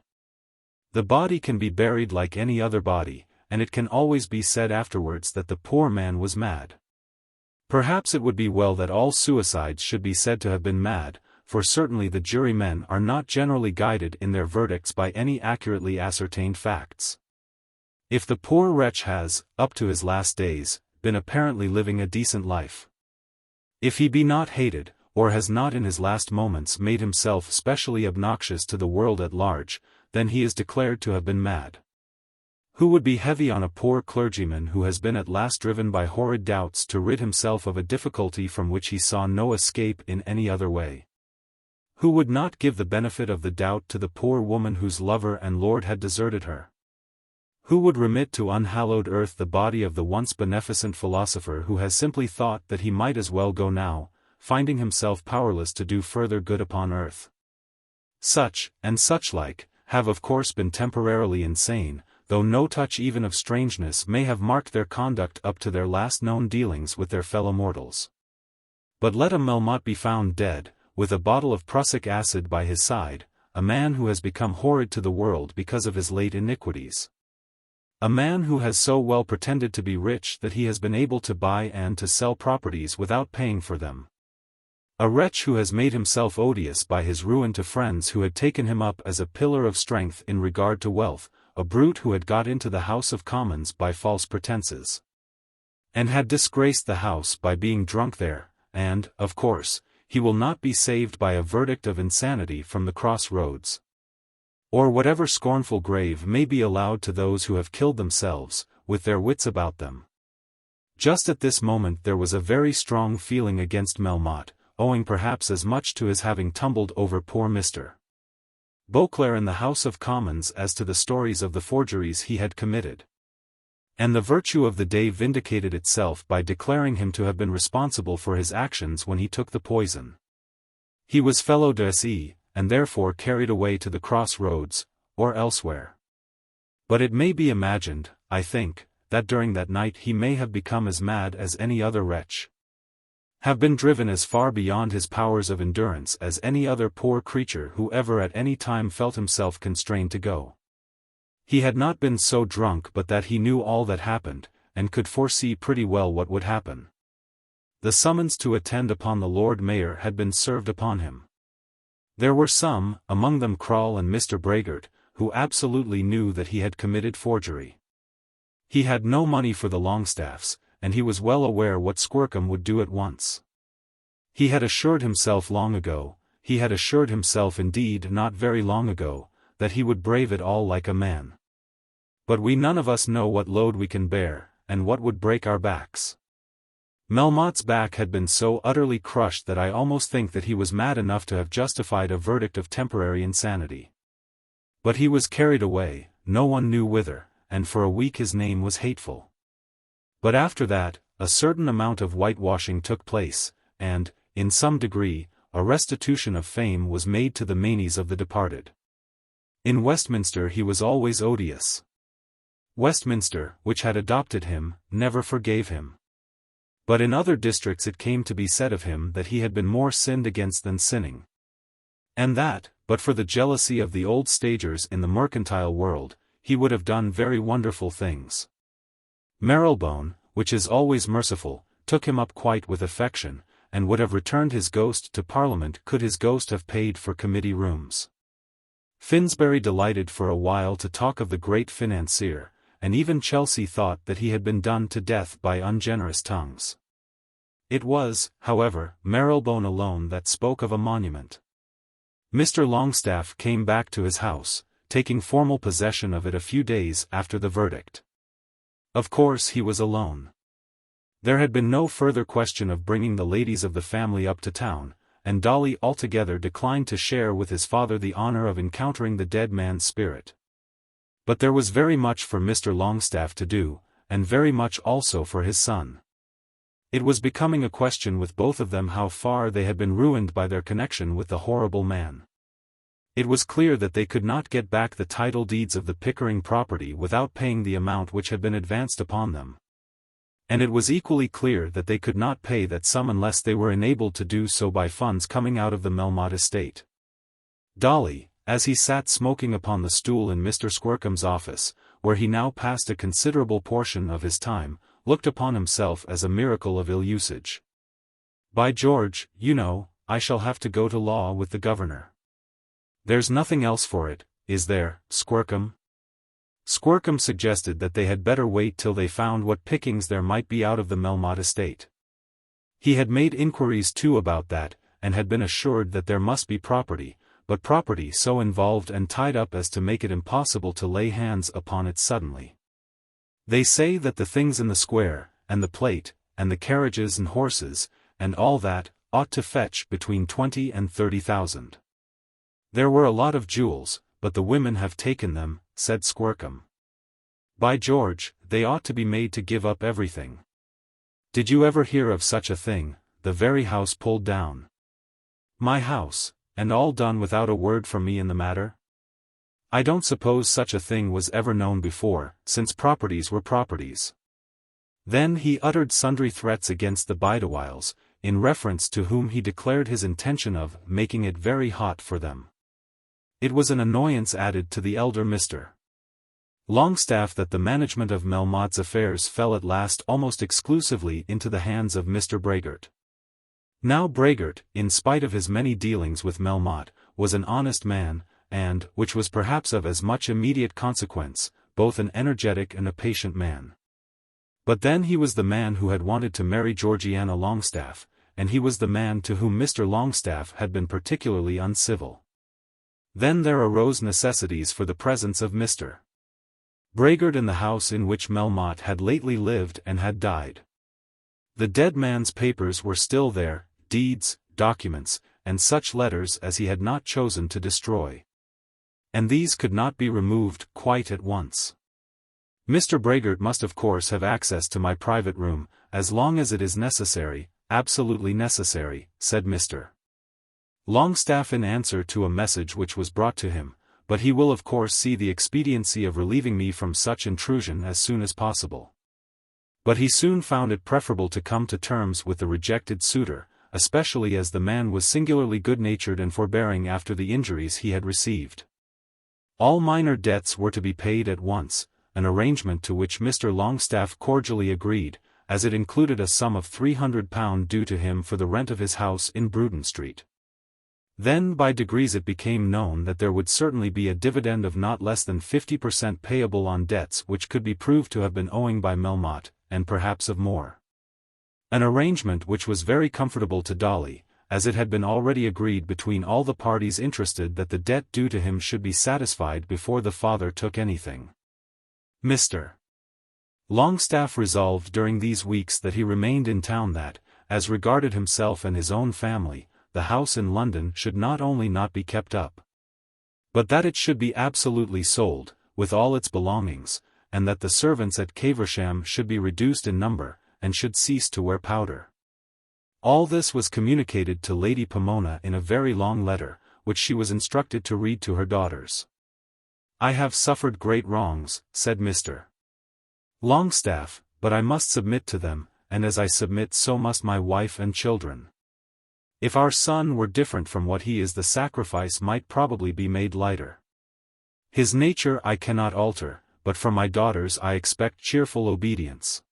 A: The body can be buried like any other body, and it can always be said afterwards that the poor man was mad. Perhaps it would be well that all suicides should be said to have been mad, for certainly the jurymen are not generally guided in their verdicts by any accurately ascertained facts. If the poor wretch has, up to his last days, been apparently living a decent life, if he be not hated, or has not in his last moments made himself specially obnoxious to the world at large, then he is declared to have been mad. Who would be heavy on a poor clergyman who has been at last driven by horrid doubts to rid himself of a difficulty from which he saw no escape in any other way? Who would not give the benefit of the doubt to the poor woman whose lover and lord had deserted her? Who would remit to unhallowed earth the body of the once beneficent philosopher who has simply thought that he might as well go now, finding himself powerless to do further good upon earth? Such, and such like, have of course been temporarily insane, though no touch even of strangeness may have marked their conduct up to their last known dealings with their fellow mortals. But let a Melmotte be found dead, with a bottle of prussic acid by his side, a man who has become horrid to the world because of his late iniquities. A man who has so well pretended to be rich that he has been able to buy and to sell properties without paying for them. A wretch who has made himself odious by his ruin to friends who had taken him up as a pillar of strength in regard to wealth, a brute who had got into the House of Commons by false pretenses, and had disgraced the House by being drunk there, and, of course, he will not be saved by a verdict of insanity from the cross-roads, or whatever scornful grave may be allowed to those who have killed themselves, with their wits about them. Just at this moment there was a very strong feeling against Melmotte, owing perhaps as much to his having tumbled over poor Mr. Beauclerk in the House of Commons as to the stories of the forgeries he had committed. And the virtue of the day vindicated itself by declaring him to have been responsible for his actions when he took the poison. He was fellow d'essai, and therefore carried away to the cross-roads, or elsewhere. But it may be imagined, I think, that during that night he may have become as mad as any other wretch, have been driven as far beyond his powers of endurance as any other poor creature who ever at any time felt himself constrained to go. He had not been so drunk but that he knew all that happened, and could foresee pretty well what would happen. The summons to attend upon the Lord Mayor had been served upon him. There were some, among them Krall and Mr. Brehgert, who absolutely knew that he had committed forgery. He had no money for the Longestaffes, and he was well aware what Squercum would do at once. He had assured himself long ago, he had assured himself indeed not very long ago, that he would brave it all like a man. But we none of us know what load we can bear, and what would break our backs. Melmotte's back had been so utterly crushed that I almost think that he was mad enough to have justified a verdict of temporary insanity. But he was carried away, no one knew whither, and for a week his name was hateful. But after that, a certain amount of whitewashing took place, and, in some degree, a restitution of fame was made to the manes of the departed. In Westminster he was always odious. Westminster, which had adopted him, never forgave him. But in other districts it came to be said of him that he had been more sinned against than sinning. And that, but for the jealousy of the old stagers in the mercantile world, he would have done very wonderful things. Marylebone, which is always merciful, took him up quite with affection, and would have returned his ghost to Parliament could his ghost have paid for committee rooms. Finsbury delighted for a while to talk of the great financier, and even Chelsea thought that he had been done to death by ungenerous tongues. It was, however, Marylebone alone that spoke of a monument. Mr. Longestaffe came back to his house, taking formal possession of it a few days after the verdict. Of course he was alone. There had been no further question of bringing the ladies of the family up to town, and Dolly altogether declined to share with his father the honor of encountering the dead man's spirit. But there was very much for Mr. Longestaffe to do, and very much also for his son. It was becoming a question with both of them how far they had been ruined by their connection with the horrible man. It was clear that they could not get back the title deeds of the Pickering property without paying the amount which had been advanced upon them. And it was equally clear that they could not pay that sum unless they were enabled to do so by funds coming out of the Melmotte estate. Dolly, as he sat smoking upon the stool in Mr. Squercum's office, where he now passed a considerable portion of his time, looked upon himself as a miracle of ill-usage. "By George, you know, I shall have to go to law with the governor. There's nothing else for it, is there, Squercum?" Squercum suggested that they had better wait till they found what pickings there might be out of the Melmotte estate. He had made inquiries too about that, and had been assured that there must be property, but property so involved and tied up as to make it impossible to lay hands upon it suddenly. "They say that the things in the square, and the plate, and the carriages and horses, and all that, ought to fetch between 20 and 30,000. There were a lot of jewels, but the women have taken them," said Squercum. "By George, they ought to be made to give up everything. Did you ever hear of such a thing, the very house pulled down? My house, and all done without a word from me in the matter? I don't suppose such a thing was ever known before, since properties were properties." Then he uttered sundry threats against the Bideawhiles, in reference to whom he declared his intention of making it very hot for them. It was an annoyance added to the elder Mr. Longestaffe that the management of Melmotte's affairs fell at last almost exclusively into the hands of Mr. Brehgert. Now Brehgert, in spite of his many dealings with Melmotte, was an honest man, and, which was perhaps of as much immediate consequence, both an energetic and a patient man. But then he was the man who had wanted to marry Georgiana Longestaffe, and he was the man to whom Mr. Longestaffe had been particularly uncivil. Then there arose necessities for the presence of Mr. Brehgert in the house in which Melmotte had lately lived and had died. The dead man's papers were still there, deeds, documents, and such letters as he had not chosen to destroy. And these could not be removed quite at once. "Mr. Brehgert must of course have access to my private room, as long as it is necessary, absolutely necessary," said Mr. Longestaffe in answer to a message which was brought to him, "but he will of course see the expediency of relieving me from such intrusion as soon as possible." But he soon found it preferable to come to terms with the rejected suitor, especially as the man was singularly good-natured and forbearing after the injuries he had received. All minor debts were to be paid at once, an arrangement to which Mr. Longestaffe cordially agreed, as it included a sum of £300 due to him for the rent of his house in Bruton Street. Then by degrees it became known that there would certainly be a dividend of not less than 50% payable on debts which could be proved to have been owing by Melmotte, and perhaps of more. An arrangement which was very comfortable to Dolly, as it had been already agreed between all the parties interested that the debt due to him should be satisfied before the father took anything. Mr. Longestaffe resolved during these weeks that he remained in town that, as regarded himself and his own family, the house in London should not only not be kept up, but that it should be absolutely sold, with all its belongings, and that the servants at Caversham should be reduced in number, and should cease to wear powder. All this was communicated to Lady Pomona in a very long letter, which she was instructed to read to her daughters. "I have suffered great wrongs," said Mr. Longestaffe, "but I must submit to them, and as I submit so must my wife and children. If our son were different from what he is, the sacrifice might probably be made lighter. His nature I cannot alter, but from my daughters I expect cheerful obedience.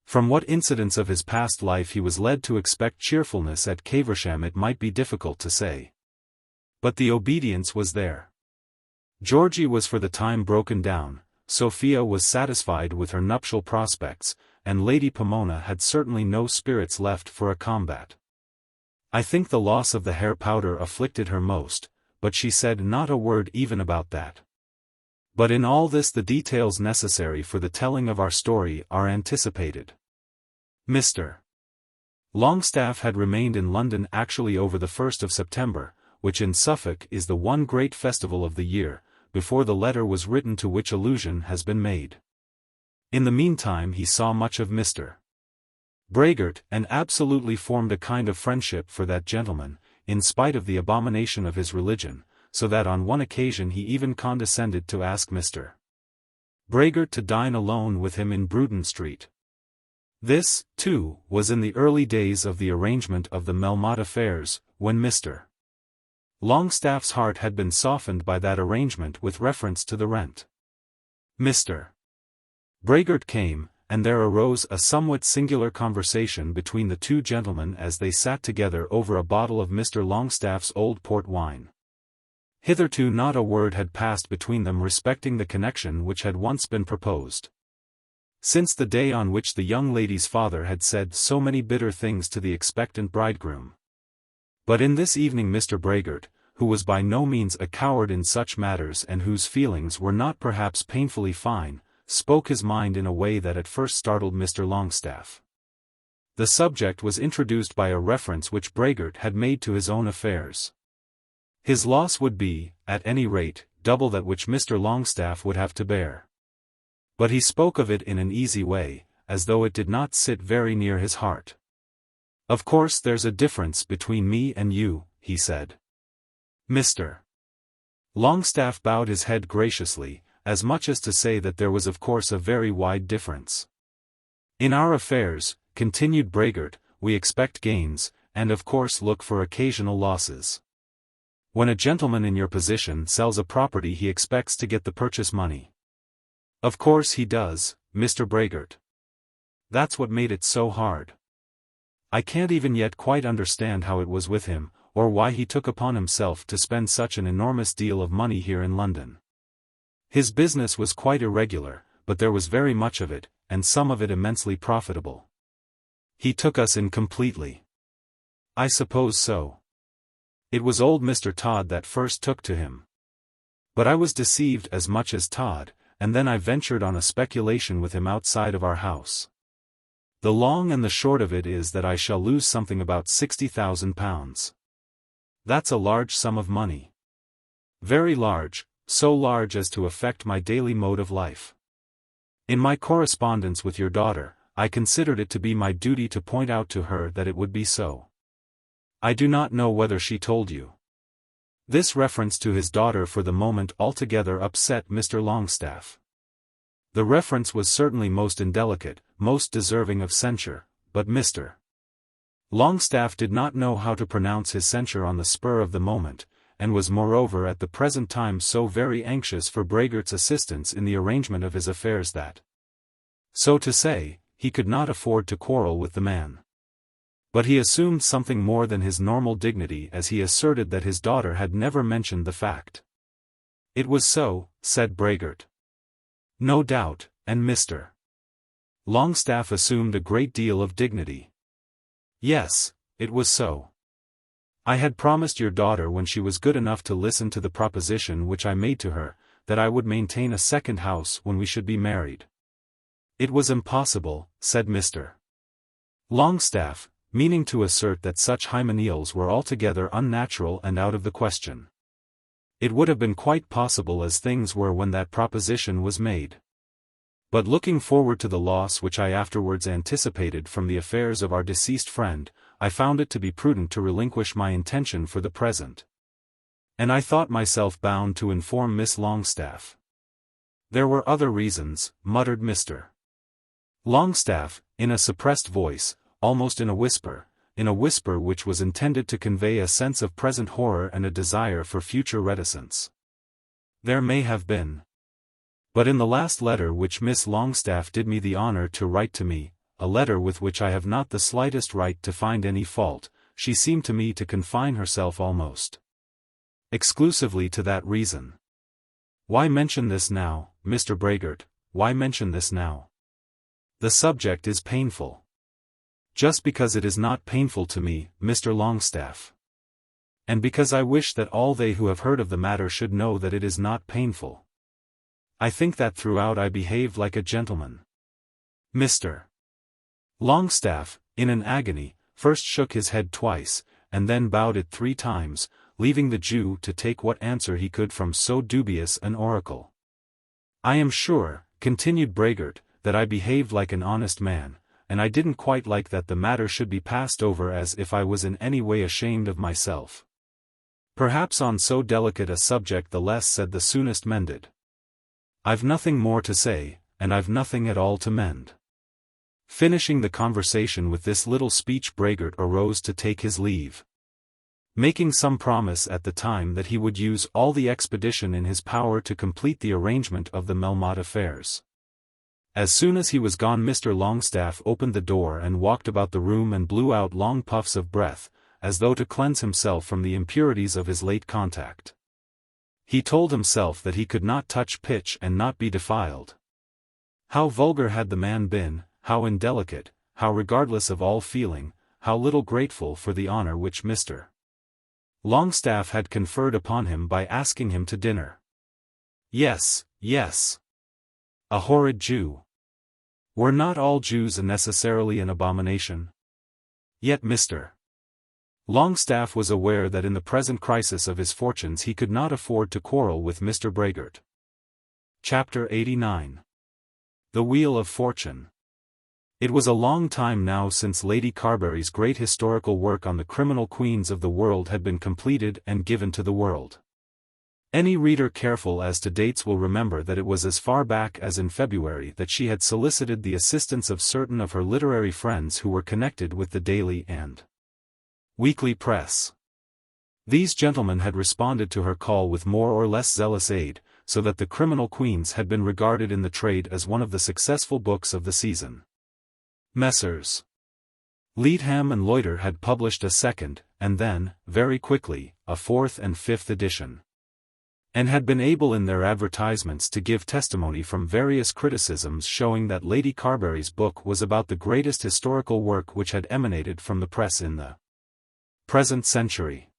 A: From what incidents of his past life he was led to expect cheerfulness at Caversham it might be difficult to say. But the obedience was there. Georgie was for the time broken down, Sophia was satisfied with her nuptial prospects, and Lady Pomona had certainly no spirits left for a combat. I think the loss of the hair powder afflicted her most, but she said not a word even about that. But in all this the details necessary for the telling of our story are anticipated. Mr. Longestaffe had remained in London actually over the 1st of September, which in Suffolk is the one great festival of the year, before the letter was written to which allusion has been made. In the meantime he saw much of Mr. Brehgert, and absolutely formed a kind of friendship for that gentleman, in spite of the abomination of his religion, so that on one occasion he even condescended to ask Mr. Brehgert to dine alone with him in Bruton Street. This, too, was in the early days of the arrangement of the Melmotte affairs, when Mr. Longestaffe's heart had been softened by that arrangement with reference to the rent. Mr. Brehgert came, and there arose a somewhat singular conversation between the two gentlemen as they sat together over a bottle of Mr. Longestaffe's old port wine. Hitherto not a word had passed between them respecting the connection which had once been proposed. Since the day on which the young lady's father had said so many bitter things to the expectant bridegroom. But in this evening Mr. Brehgert, who was by no means a coward in such matters and whose feelings were not perhaps painfully fine, spoke his mind in a way that at first startled Mr. Longestaffe. The subject was introduced by a reference which Brehgert had made to his own affairs. His loss would be, at any rate, double that which Mr. Longestaffe would have to bear. But he spoke of it in an easy way, as though it did not sit very near his heart. "Of course there's a difference between me and you," he said. Mr. Longestaffe bowed his head graciously, as much as to say that there was of course a very wide difference. "In our affairs," continued Brehgert, "we expect gains, and of course look for occasional losses. When a gentleman in your position sells a property he expects to get the purchase money. Of course he does, Mr. Brehgert. That's what made it so hard. I can't even yet quite understand how it was with him, or why he took upon himself to spend such an enormous deal of money here in London. His business was quite irregular, but there was very much of it, and some of it immensely profitable. He took us in completely." "I suppose so. It was old Mr. Todd that first took to him. But I was deceived as much as Todd, and then I ventured on a speculation with him outside of our house. The long and the short of it is that I shall lose something about £60,000. That's a large sum of money. Very large, so large as to affect my daily mode of life. In my correspondence with your daughter, I considered it to be my duty to point out to her that it would be so. I do not know whether she told you." This reference to his daughter for the moment altogether upset Mr. Longestaffe. The reference was certainly most indelicate, most deserving of censure, but Mr. Longestaffe did not know how to pronounce his censure on the spur of the moment, and was moreover at the present time so very anxious for Brehgert's assistance in the arrangement of his affairs that, so to say, he could not afford to quarrel with the man. But he assumed something more than his normal dignity as he asserted that his daughter had never mentioned the fact. "It was so," said Brehgert. "No doubt," and Mr. Longestaffe assumed a great deal of dignity. "Yes, it was so. I had promised your daughter when she was good enough to listen to the proposition which I made to her, that I would maintain a second house when we should be married." "It was impossible," said Mr. Longestaffe, meaning to assert that such hymeneals were altogether unnatural and out of the question. "It would have been quite possible as things were when that proposition was made. But looking forward to the loss which I afterwards anticipated from the affairs of our deceased friend, I found it to be prudent to relinquish my intention for the present. And I thought myself bound to inform Miss Longestaffe." "There were other reasons," muttered Mr. Longestaffe, in a suppressed voice, almost in a whisper, in a whisper which was intended to convey a sense of present horror and a desire for future reticence. "There may have been. But in the last letter which Miss Longestaffe did me the honor to write to me, a letter with which I have not the slightest right to find any fault, she seemed to me to confine herself almost exclusively to that reason." Why mention this now, Mr. Brehgert, why mention this now? The subject is painful. Just because it is not painful to me, Mr. Longestaffe. And because I wish that all they who have heard of the matter should know that it is not painful. I think that throughout I behaved like a gentleman. Mr. Longestaffe, in an agony, first shook his head twice, and then bowed it 3 times, leaving the Jew to take what answer he could from so dubious an oracle. "I am sure," continued Brehgert, "that I behaved like an honest man, and I didn't quite like that the matter should be passed over as if I was in any way ashamed of myself. Perhaps on so delicate a subject the less said the soonest mended. I've nothing more to say, and I've nothing at all to mend." Finishing the conversation with this little speech, Brehgert arose to take his leave, making some promise at the time that he would use all the expedition in his power to complete the arrangement of the Melmotte affairs. As soon as he was gone, Mr. Longestaffe opened the door and walked about the room and blew out long puffs of breath, as though to cleanse himself from the impurities of his late contact. He told himself that he could not touch pitch and not be defiled. How vulgar had the man been, how indelicate, how regardless of all feeling, how little grateful for the honor which Mr. Longestaffe had conferred upon him by asking him to dinner. Yes, yes. A horrid Jew. Were not all Jews necessarily an abomination? Yet Mr. Longestaffe was aware that in the present crisis of his fortunes he could not afford to quarrel with Mr. Brehgert. Chapter 89. The Wheel of Fortune. It was a long time now since Lady Carbury's great historical work on the criminal queens of the world had been completed and given to the world. Any reader careful as to dates will remember that it was as far back as in February that she had solicited the assistance of certain of her literary friends who were connected with the daily and weekly press. These gentlemen had responded to her call with more or less zealous aid, so that the Criminal Queens had been regarded in the trade as one of the successful books of the season. Messrs. Leadham and Loiter had published a second, and then, very quickly, a 4th and 5th edition, and had been able in their advertisements to give testimony from various criticisms showing that Lady Carbury's book was about the greatest historical work which had emanated from the press in the present century.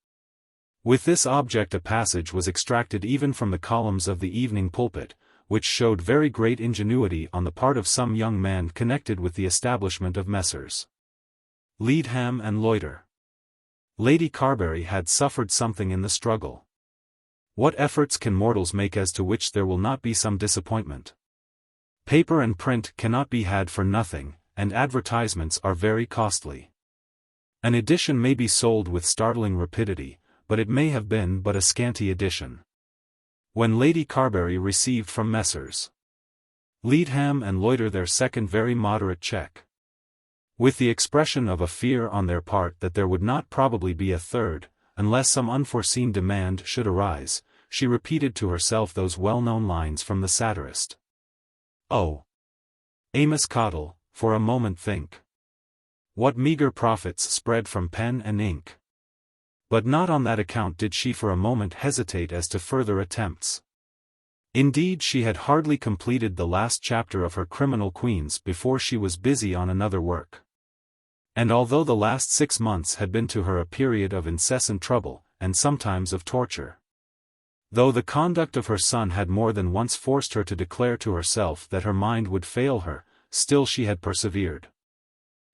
A: With this object a passage was extracted even from the columns of the Evening Pulpit, which showed very great ingenuity on the part of some young man connected with the establishment of Messrs. Leadham and Loiter. Lady Carbury had suffered something in the struggle. What efforts can mortals make as to which there will not be some disappointment? Paper and print cannot be had for nothing, and advertisements are very costly. An edition may be sold with startling rapidity, but it may have been but a scanty edition. When Lady Carbury received from Messrs. Leadham and Loiter their second very moderate cheque, with the expression of a fear on their part that there would not probably be a third, unless some unforeseen demand should arise, she repeated to herself those well-known lines from the satirist. "Oh, Amos Cottle, for a moment think what meagre profits spread from pen and ink." But not on that account did she for a moment hesitate as to further attempts. Indeed, she had hardly completed the last chapter of her Criminal Queens before she was busy on another work. And although the last 6 months had been to her a period of incessant trouble, and sometimes of torture, though the conduct of her son had more than once forced her to declare to herself that her mind would fail her, still she had persevered.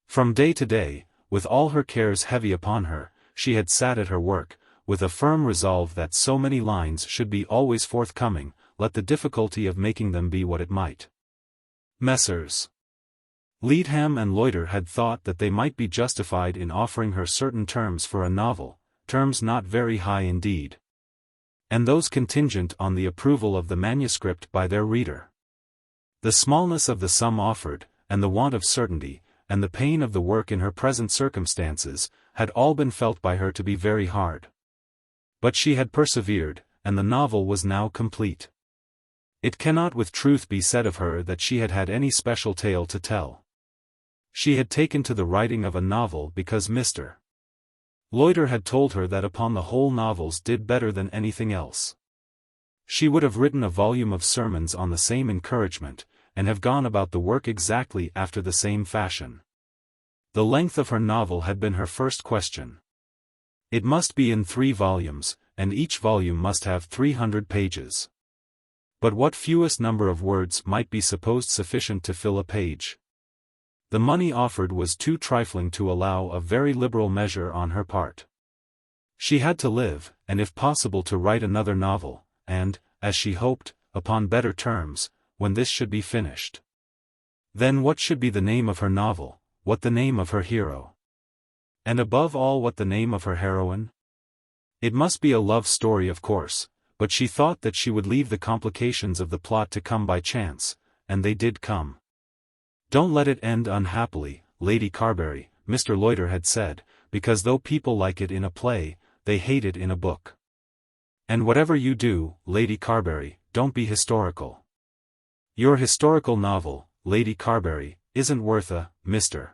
A: From day to day, with all her cares heavy upon her, she had sat at her work, with a firm resolve that so many lines should be always forthcoming, let the difficulty of making them be what it might. Messrs. Leadham and Loiter had thought that they might be justified in offering her certain terms for a novel, terms not very high indeed, and those contingent on the approval of the manuscript by their reader. The smallness of the sum offered, and the want of certainty, and the pain of the work in her present circumstances, had all been felt by her to be very hard. But she had persevered, and the novel was now complete. It cannot with truth be said of her that she had had any special tale to tell. She had taken to the writing of a novel because Mr. Loiter had told her that upon the whole novels did better than anything else. She would have written a volume of sermons on the same encouragement, and have gone about the work exactly after the same fashion. The length of her novel had been her first question. It must be in 3 volumes, and each volume must have 300 pages. But what fewest number of words might be supposed sufficient to fill a page? The money offered was too trifling to allow a very liberal measure on her part. She had to live, and if possible to write another novel, and, as she hoped, upon better terms, when this should be finished. Then what should be the name of her novel, what the name of her hero? And above all what the name of her heroine? It must be a love story of course, but she thought that she would leave the complications of the plot to come by chance, and they did come. Don't let it end unhappily, Lady Carbury, Mr. Loiter had said, because though people like it in a play, they hate it in a book. And whatever you do, Lady Carbury, don't be historical. Your historical novel, Lady Carbury, isn't worth a Mr.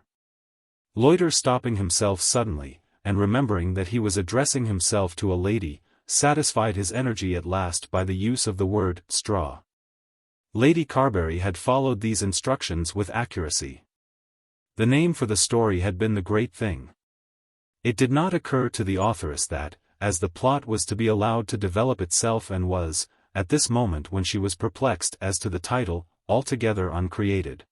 A: Loiter. Stopping himself suddenly, and remembering that he was addressing himself to a lady, satisfied his energy at last by the use of the word straw. Lady Carbury had followed these instructions with accuracy. The name for the story had been the great thing. It did not occur to the authoress that, as the plot was to be allowed to develop itself and was, at this moment when she was perplexed as to the title, altogether uncreated.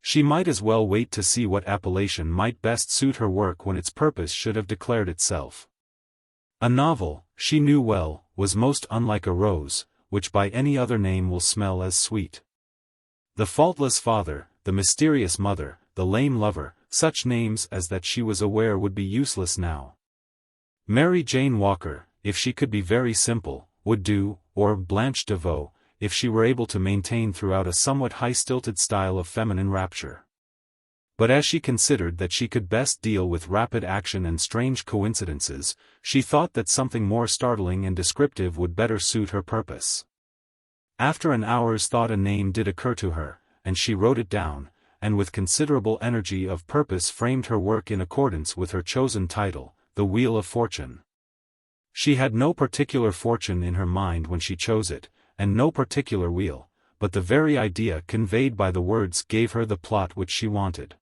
A: She might as well wait to see what appellation might best suit her work when its purpose should have declared itself. A novel, she knew well, was most unlike a rose, which by any other name will smell as sweet. The faultless father, the mysterious mother, the lame lover, such names as that she was aware would be useless now. Mary Jane Walker, if she could be very simple, would do, or Blanche DeVoe, if she were able to maintain throughout a somewhat high-stilted style of feminine rapture. But as she considered that she could best deal with rapid action and strange coincidences, she thought that something more startling and descriptive would better suit her purpose. After an hour's thought a name did occur to her, and she wrote it down, and with considerable energy of purpose framed her work in accordance with her chosen title, The Wheel of Fortune. She had no particular fortune in her mind when she chose it, and no particular wheel, but the very idea conveyed by the words gave her the plot which she wanted.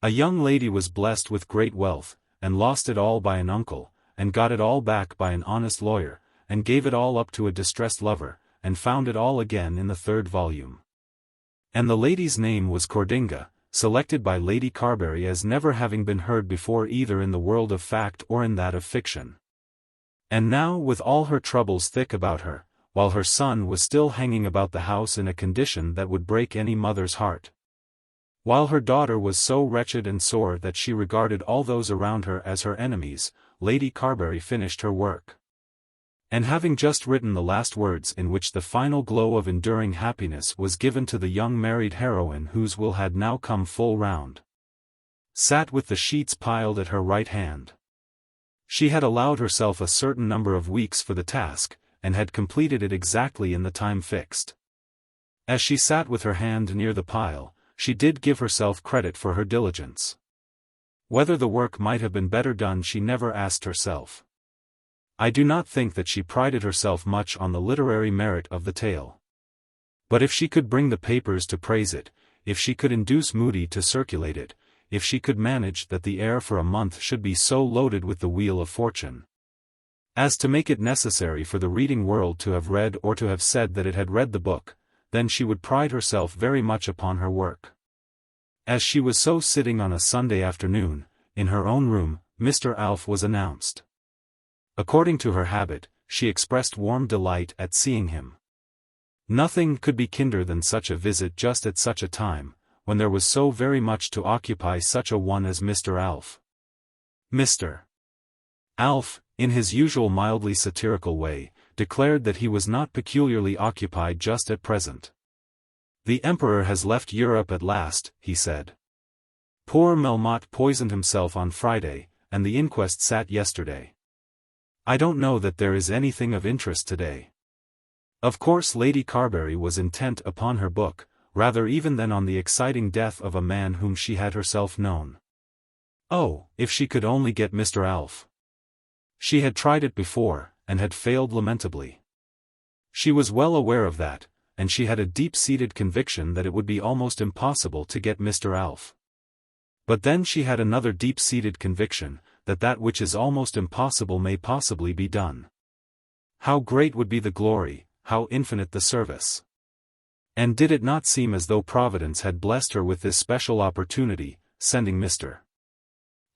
A: A young lady was blessed with great wealth, and lost it all by an uncle, and got it all back by an honest lawyer, and gave it all up to a distressed lover, and found it all again in the 3rd volume. And the lady's name was Cordinga, selected by Lady Carbury as never having been heard before either in the world of fact or in that of fiction. And now with all her troubles thick about her, while her son was still hanging about the house in a condition that would break any mother's heart. While her daughter was so wretched and sore that she regarded all those around her as her enemies, Lady Carbury finished her work. And having just written the last words in which the final glow of enduring happiness was given to the young married heroine whose will had now come full round, sat with the sheets piled at her right hand. She had allowed herself a certain number of weeks for the task, and had completed it exactly in the time fixed. As she sat with her hand near the pile, she did give herself credit for her diligence. Whether the work might have been better done she never asked herself. I do not think that she prided herself much on the literary merit of the tale. But if she could bring the papers to praise it, if she could induce Moody to circulate it, if she could manage that the air for a month should be so loaded with the Wheel of Fortune as to make it necessary for the reading world to have read or to have said that it had read the book, then she would pride herself very much upon her work. As she was so sitting on a Sunday afternoon, in her own room, Mr. Alf was announced. According to her habit, she expressed warm delight at seeing him. Nothing could be kinder than such a visit just at such a time, when there was so very much to occupy such a one as Mr. Alf. Mr. Alf, in his usual mildly satirical way, declared that he was not peculiarly occupied just at present. "The Emperor has left Europe at last," he said. Poor Melmotte poisoned himself on Friday, and the inquest sat yesterday. I don't know that there is anything of interest today. Of course Lady Carbury was intent upon her book, rather even than on the exciting death of a man whom she had herself known. Oh, if she could only get Mr. Alf! She had tried it before, and had failed lamentably. She was well aware of that, and she had a deep-seated conviction that it would be almost impossible to get Mr. Alf. But then she had another deep-seated conviction, that that which is almost impossible may possibly be done. How great would be the glory, how infinite the service! And did it not seem as though Providence had blessed her with this special opportunity, sending Mr.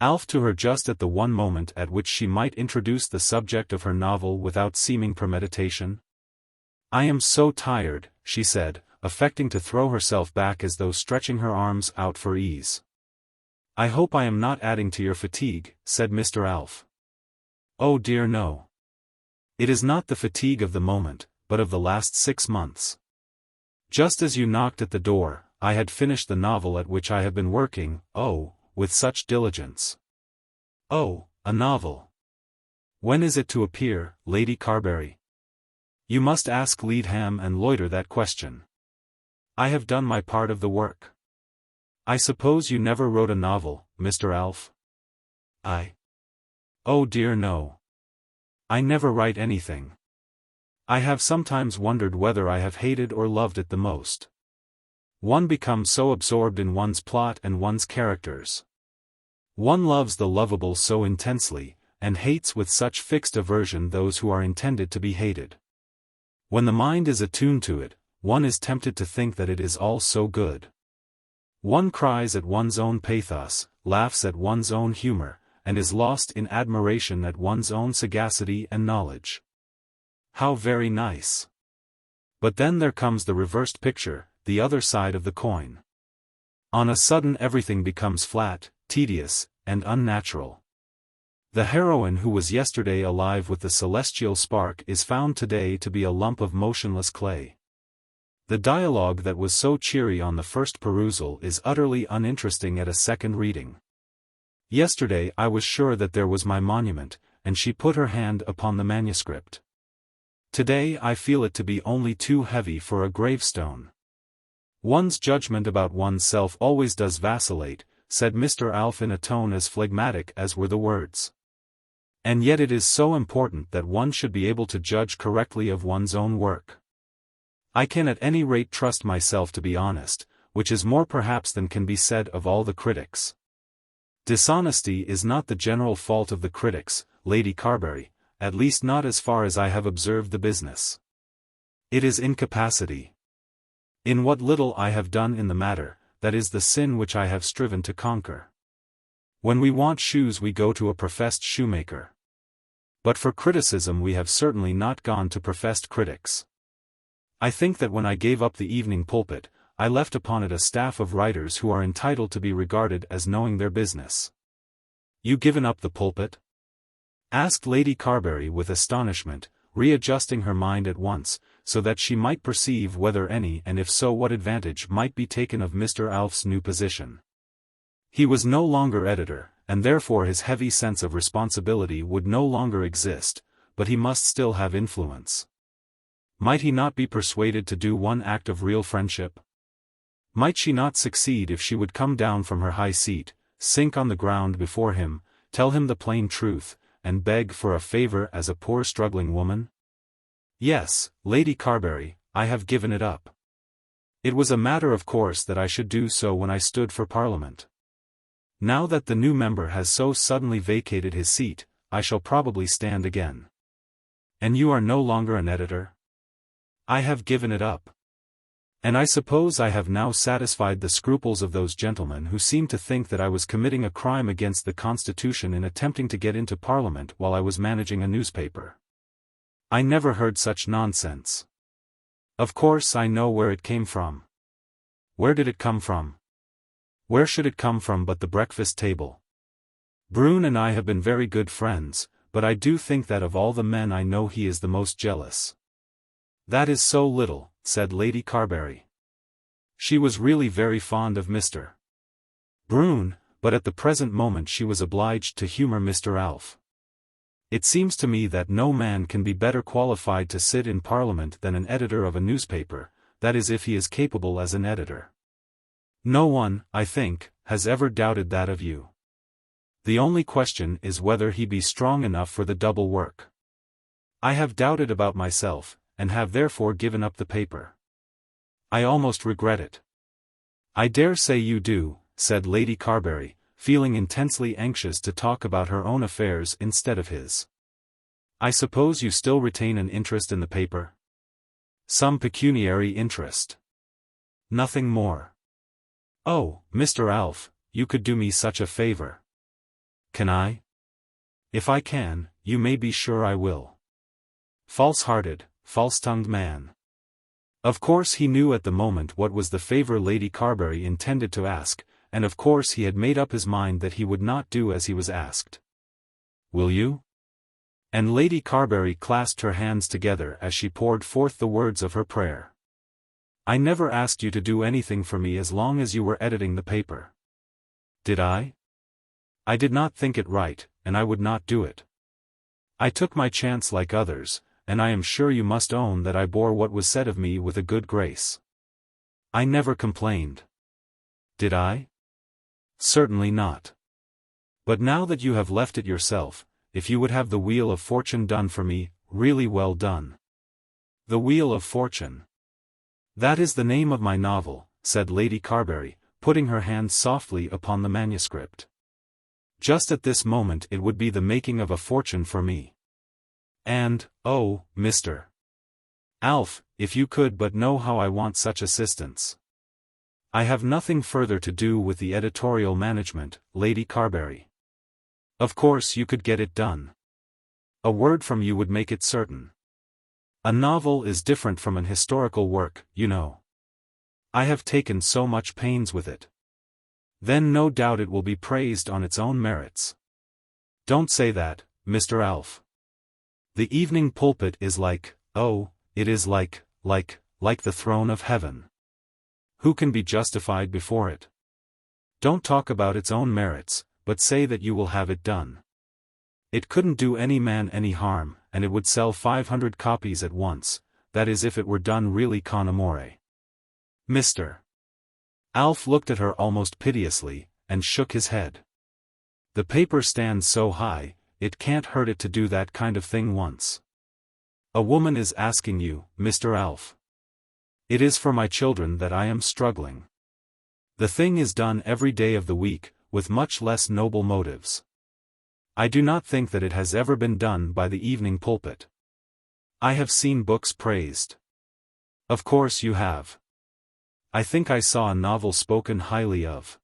A: Alf to her just at the one moment at which she might introduce the subject of her novel without seeming premeditation? "I am so tired," she said, affecting to throw herself back as though stretching her arms out for ease. "I hope I am not adding to your fatigue," said Mr. Alf. "Oh dear no. It is not the fatigue of the moment, but of the last 6 months. Just as you knocked at the door, I had finished the novel at which I have been working, with such diligence." "Oh, a novel. When is it to appear, Lady Carbury?" "You must ask Leadham and Loiter that question. I have done my part of the work." "I suppose you never wrote a novel, Mr. Alf?" "Oh dear no. I never write anything. I have sometimes wondered whether I have hated or loved it the most. One becomes so absorbed in one's plot and one's characters. One loves the lovable so intensely, and hates with such fixed aversion those who are intended to be hated. When the mind is attuned to it, one is tempted to think that it is all so good. One cries at one's own pathos, laughs at one's own humor, and is lost in admiration at one's own sagacity and knowledge. How very nice! But then there comes the reversed picture, the other side of the coin. On a sudden everything becomes flat, tedious, and unnatural. The heroine who was yesterday alive with the celestial spark is found today to be a lump of motionless clay. The dialogue that was so cheery on the first perusal is utterly uninteresting at a second reading. Yesterday I was sure that there was my monument, and she put her hand upon the manuscript. Today I feel it to be only too heavy for a gravestone. One's judgment about oneself always does vacillate, said Mr. Alf in a tone as phlegmatic as were the words. And yet it is so important that one should be able to judge correctly of one's own work. I can at any rate trust myself to be honest, which is more perhaps than can be said of all the critics. Dishonesty is not the general fault of the critics, Lady Carbury, at least not as far as I have observed the business. It is incapacity. In what little I have done in the matter, that is the sin which I have striven to conquer. When we want shoes we go to a professed shoemaker. But for criticism we have certainly not gone to professed critics. I think that when I gave up the evening pulpit, I left upon it a staff of writers who are entitled to be regarded as knowing their business. You given up the pulpit? Asked Lady Carbury with astonishment, readjusting her mind at once, so that she might perceive whether any and if so what advantage might be taken of Mr. Alf's new position. He was no longer editor, and therefore his heavy sense of responsibility would no longer exist, but he must still have influence. Might he not be persuaded to do one act of real friendship? Might she not succeed if she would come down from her high seat, sink on the ground before him, tell him the plain truth, and beg for a favor as a poor struggling woman? Yes, Lady Carbury, I have given it up. It was a matter of course that I should do so when I stood for Parliament. Now that the new member has so suddenly vacated his seat, I shall probably stand again. And you are no longer an editor? I have given it up. And I suppose I have now satisfied the scruples of those gentlemen who seem to think that I was committing a crime against the Constitution in attempting to get into Parliament while I was managing a newspaper. I never heard such nonsense. Of course I know where it came from. Where did it come from? Where should it come from but the breakfast table? Bruton and I have been very good friends, but I do think that of all the men I know he is the most jealous. That is so little, said Lady Carbury. She was really very fond of Mr. Bruton, but at the present moment she was obliged to humor Mr. Alf. It seems to me that no man can be better qualified to sit in Parliament than an editor of a newspaper, that is if he is capable as an editor. No one, I think, has ever doubted that of you. The only question is whether he be strong enough for the double work. I have doubted about myself, and have therefore given up the paper. I almost regret it. I dare say you do, said Lady Carbury, feeling intensely anxious to talk about her own affairs instead of his. I suppose you still retain an interest in the paper? Some pecuniary interest. Nothing more. Oh, Mr. Alf, you could do me such a favor. Can I? If I can, you may be sure I will. False-hearted, false-tongued man. Of course he knew at the moment what was the favor Lady Carbury intended to ask, and of course he had made up his mind that he would not do as he was asked. Will you? And Lady Carbury clasped her hands together as she poured forth the words of her prayer. I never asked you to do anything for me as long as you were editing the paper. Did I? I did not think it right, and I would not do it. I took my chance like others, and I am sure you must own that I bore what was said of me with a good grace. I never complained. Did I? Certainly not. But now that you have left it yourself, if you would have the Wheel of Fortune done for me, really well done. The Wheel of Fortune. That is the name of my novel, said Lady Carbury, putting her hand softly upon the manuscript. Just at this moment it would be the making of a fortune for me. And, oh, Mr. Alf, if you could but know how I want such assistance. I have nothing further to do with the editorial management, Lady Carbury. Of course you could get it done. A word from you would make it certain. A novel is different from an historical work, you know. I have taken so much pains with it. Then no doubt it will be praised on its own merits. Don't say that, Mr. Alf. The Evening Pulpit is like, oh, it is like the throne of heaven. Who can be justified before it? Don't talk about its own merits, but say that you will have it done. It couldn't do any man any harm, and it would sell 500 copies at once, that is if it were done really con amore. Mr. Alf looked at her almost piteously, and shook his head. The paper stands so high, it can't hurt it to do that kind of thing once. A woman is asking you, Mr. Alf. It is for my children that I am struggling. The thing is done every day of the week, with much less noble motives. I do not think that it has ever been done by the Evening Pulpit. I have seen books praised. Of course you have. I think I saw a novel spoken highly of.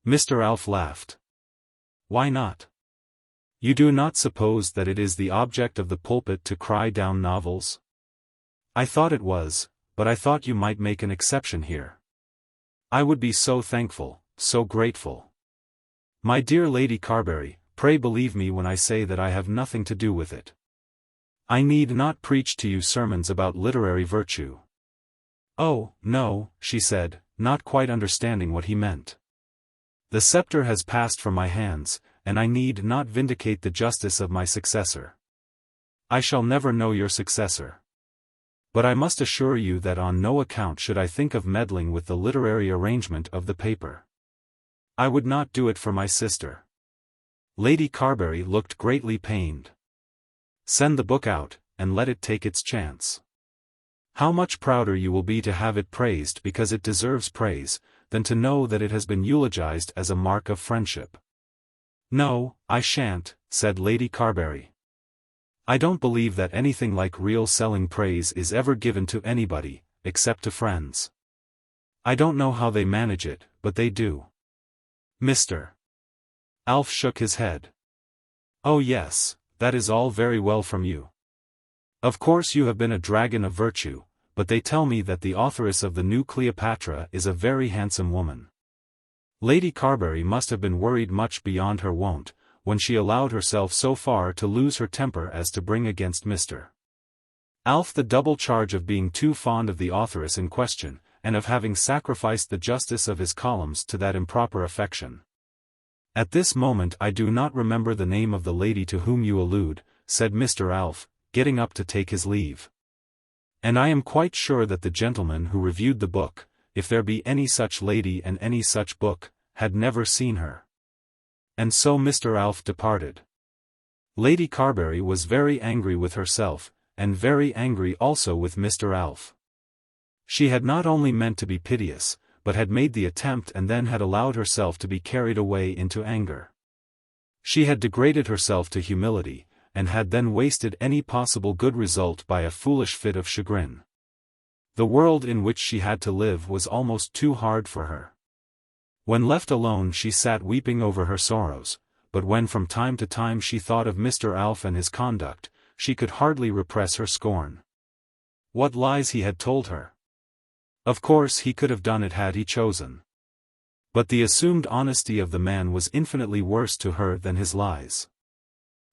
A: Mr. Alf laughed. Why not? You do not suppose that it is the object of the pulpit to cry down novels? I thought it was, but I thought you might make an exception here. I would be so thankful, so grateful. My dear Lady Carbury, pray believe me when I say that I have nothing to do with it. I need not preach to you sermons about literary virtue. Oh, no, she said, not quite understanding what he meant. The scepter has passed from my hands, and I need not vindicate the justice of my successor. I shall never know your successor. But I must assure you that on no account should I think of meddling with the literary arrangement of the paper. I would not do it for my sister. Lady Carbury looked greatly pained. Send the book out, and let it take its chance. How much prouder you will be to have it praised because it deserves praise, than to know that it has been eulogized as a mark of friendship. No, I shan't, said Lady Carbury. I don't believe that anything like real selling praise is ever given to anybody, except to friends. I don't know how they manage it, but they do. Mr. Alf shook his head. Oh yes, that is all very well from you. Of course you have been a dragon of virtue, but they tell me that the authoress of the new Cleopatra is a very handsome woman. Lady Carbury must have been worried much beyond her wont, when she allowed herself so far to lose her temper as to bring against Mr. Alf the double charge of being too fond of the authoress in question, and of having sacrificed the justice of his columns to that improper affection. At this moment I do not remember the name of the lady to whom you allude, said Mr. Alf, getting up to take his leave. And I am quite sure that the gentleman who reviewed the book, if there be any such lady and any such book, had never seen her. And so Mr. Alf departed. Lady Carbury was very angry with herself, and very angry also with Mr. Alf. She had not only meant to be piteous, but had made the attempt and then had allowed herself to be carried away into anger. She had degraded herself to humility, and had then wasted any possible good result by a foolish fit of chagrin. The world in which she had to live was almost too hard for her. When left alone she sat weeping over her sorrows, but when from time to time she thought of Mr. Alf and his conduct, she could hardly repress her scorn. What lies he had told her! Of course he could have done it had he chosen. But the assumed honesty of the man was infinitely worse to her than his lies.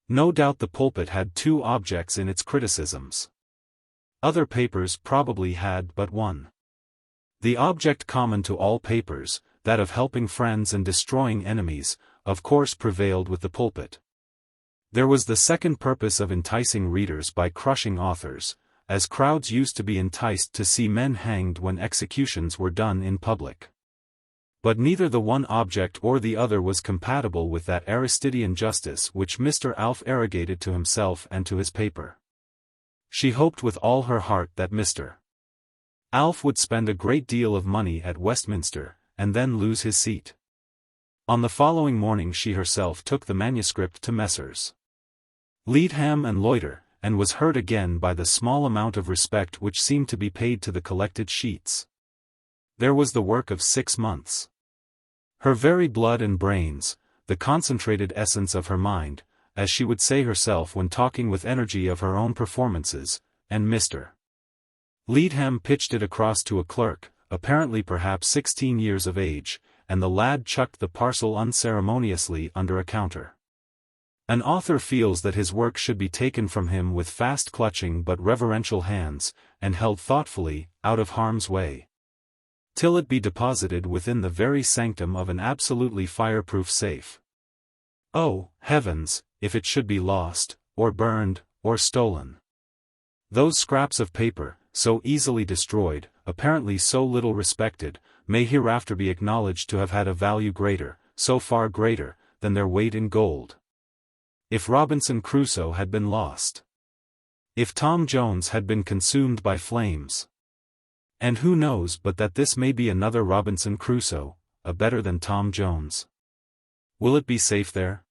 A: No doubt the pulpit had two objects in its criticisms. Other papers probably had but one. The object common to all papers, that of helping friends and destroying enemies, of course prevailed with the pulpit. There was the second purpose of enticing readers by crushing authors, as crowds used to be enticed to see men hanged when executions were done in public. But neither the one object or the other was compatible with that Aristidean justice which Mr. Alf arrogated to himself and to his paper. She hoped with all her heart that Mr. Alf would spend a great deal of money at Westminster, and then lose his seat. On the following morning she herself took the manuscript to Messrs. Leadham and Loiter, and was hurt again by the small amount of respect which seemed to be paid to the collected sheets. There was the work of 6 months. Her very blood and brains, the concentrated essence of her mind, as she would say herself when talking with energy of her own performances, and Mr. Leadham pitched it across to a clerk, apparently perhaps 16 years of age, and the lad chucked the parcel unceremoniously under a counter. An author feels that his work should be taken from him with fast clutching but reverential hands, and held thoughtfully, out of harm's way, till it be deposited within the very sanctum of an absolutely fireproof safe. Oh, heavens, if it should be lost, or burned, or stolen! Those scraps of paper, so easily destroyed, apparently so little respected, may hereafter be acknowledged to have had a value greater, so far greater, than their weight in gold. If Robinson Crusoe had been lost. If Tom Jones had been consumed by flames. And who knows but that this may be another Robinson Crusoe, a better than Tom Jones. Will it be safe there?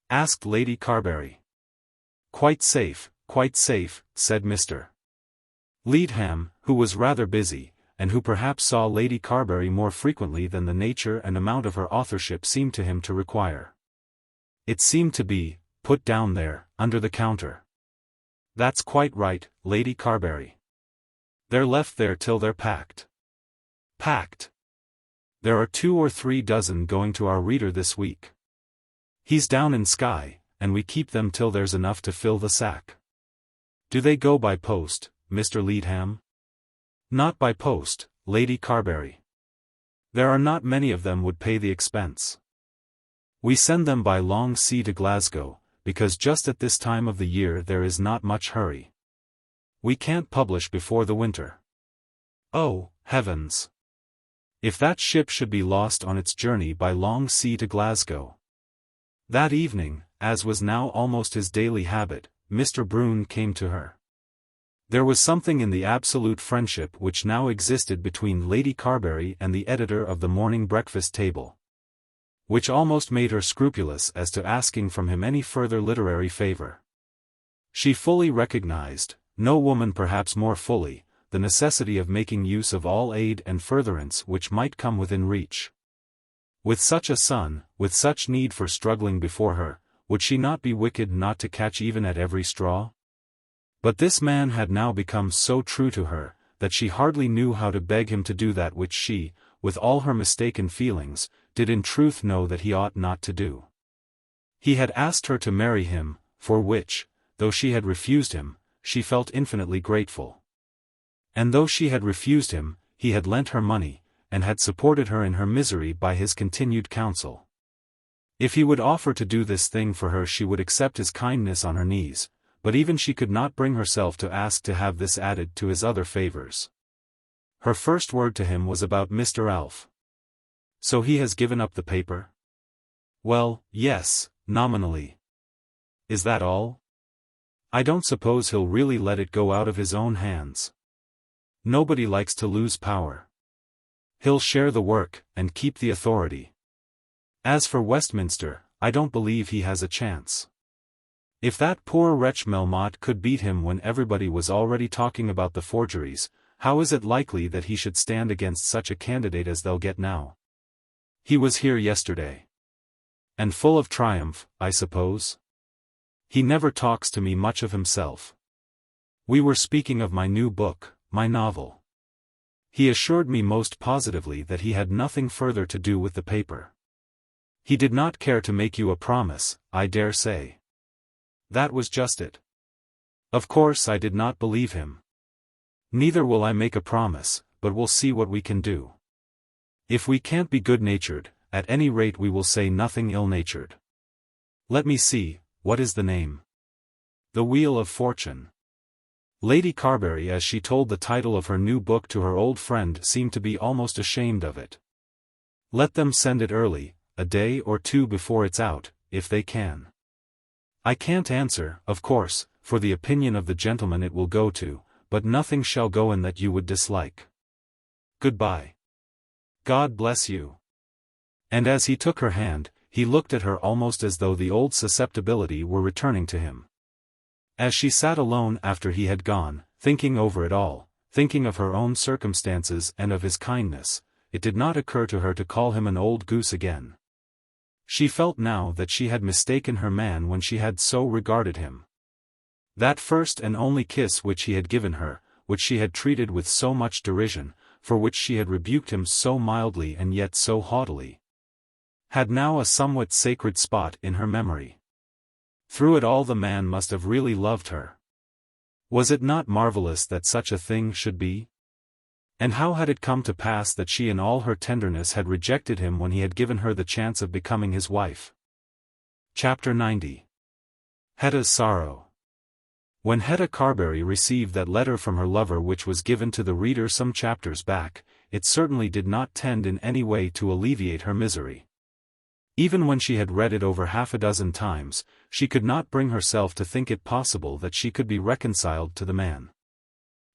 A: Asked Lady Carbury. Quite safe, said Mr. Leadham, who was rather busy, and who perhaps saw Lady Carbury more frequently than the nature and amount of her authorship seemed to him to require. It seemed to be, put down there, under the counter. That's quite right, Lady Carbury. They're left there till they're packed. Packed? There are 2 or 3 dozen going to our reader this week. He's down in Skye, and we keep them till there's enough to fill the sack. Do they go by post, Mr. Leadham? Not by post, Lady Carbury. There are not many of them would pay the expense. We send them by long sea to Glasgow, because just at this time of the year there is not much hurry. We can't publish before the winter. Oh, heavens! If that ship should be lost on its journey by long sea to Glasgow. That evening, as was now almost his daily habit, Mr. Bruton came to her. There was something in the absolute friendship which now existed between Lady Carbury and the editor of the Morning Breakfast Table, which almost made her scrupulous as to asking from him any further literary favor. She fully recognized, no woman perhaps more fully, the necessity of making use of all aid and furtherance which might come within reach. With such a son, with such need for struggling before her, would she not be wicked not to catch even at every straw? But this man had now become so true to her, that she hardly knew how to beg him to do that which she, with all her mistaken feelings, did in truth know that he ought not to do. He had asked her to marry him, for which, though she had refused him, she felt infinitely grateful. And though she had refused him, he had lent her money, and had supported her in her misery by his continued counsel. If he would offer to do this thing for her, she would accept his kindness on her knees, but even she could not bring herself to ask to have this added to his other favors. Her first word to him was about Mr. Alf. "So he has given up the paper?" "Well, yes, nominally." "Is that all?" "I don't suppose he'll really let it go out of his own hands. Nobody likes to lose power. He'll share the work, and keep the authority. As for Westminster, I don't believe he has a chance. If that poor wretch Melmotte could beat him when everybody was already talking about the forgeries, how is it likely that he should stand against such a candidate as they'll get now? He was here yesterday. And full of triumph, I suppose? He never talks to me much of himself. We were speaking of my new book, my novel. He assured me most positively that he had nothing further to do with the paper. He did not care to make you a promise, I dare say. That was just it. Of course I did not believe him. Neither will I make a promise, but we'll see what we can do. If we can't be good-natured, at any rate we will say nothing ill-natured. Let me see, what is the name? The Wheel of Fortune. Lady Carbury, as she told the title of her new book to her old friend, seemed to be almost ashamed of it. Let them send it early, a day or two before it's out, if they can. I can't answer, of course, for the opinion of the gentleman it will go to, but nothing shall go in that you would dislike. Goodbye. God bless you. And as he took her hand, he looked at her almost as though the old susceptibility were returning to him. As she sat alone after he had gone, thinking over it all, thinking of her own circumstances and of his kindness, it did not occur to her to call him an old goose again. She felt now that she had mistaken her man when she had so regarded him. That first and only kiss which he had given her, which she had treated with so much derision, for which she had rebuked him so mildly and yet so haughtily, had now a somewhat sacred spot in her memory. Through it all the man must have really loved her. Was it not marvelous that such a thing should be? And how had it come to pass that she in all her tenderness had rejected him when he had given her the chance of becoming his wife? Chapter 90. Hetta's Sorrow. When Hetta Carbury received that letter from her lover which was given to the reader some chapters back, it certainly did not tend in any way to alleviate her misery. Even when she had read it over half a dozen times, she could not bring herself to think it possible that she could be reconciled to the man.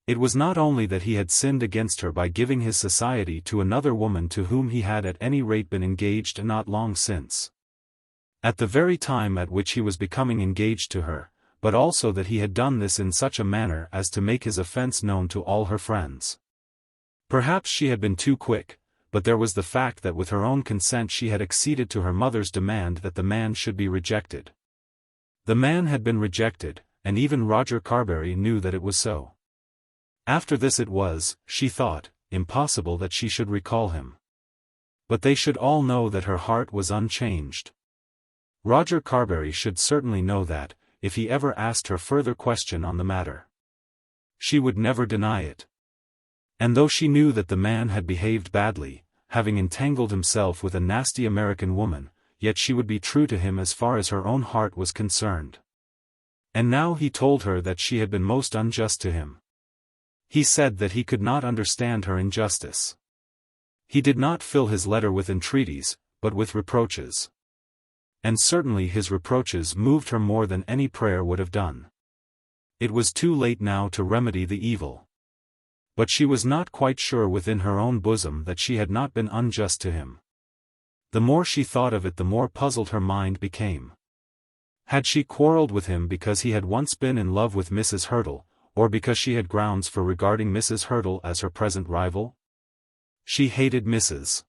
A: It was not only that he had sinned against her by giving his society to another woman to whom he had at any rate been engaged not long since, at the very time at which he was becoming engaged to her, but also that he had done this in such a manner as to make his offense known to all her friends. Perhaps she had been too quick, but there was the fact that with her own consent she had acceded to her mother's demand that the man should be rejected. The man had been rejected, and even Roger Carbury knew that it was so. After this it was, she thought, impossible that she should recall him. But they should all know that her heart was unchanged. Roger Carbury should certainly know that, if he ever asked her further question on the matter. She would never deny it. And though she knew that the man had behaved badly, having entangled himself with a nasty American woman, yet she would be true to him as far as her own heart was concerned. And now he told her that she had been most unjust to him. He said that he could not understand her injustice. He did not fill his letter with entreaties, but with reproaches. And certainly his reproaches moved her more than any prayer would have done. It was too late now to remedy the evil. But she was not quite sure within her own bosom that she had not been unjust to him. The more she thought of it the more puzzled her mind became. Had she quarrelled with him because he had once been in love with Mrs. Hurtle, or because she had grounds for regarding Mrs. Hurtle as her present rival? She hated Mrs.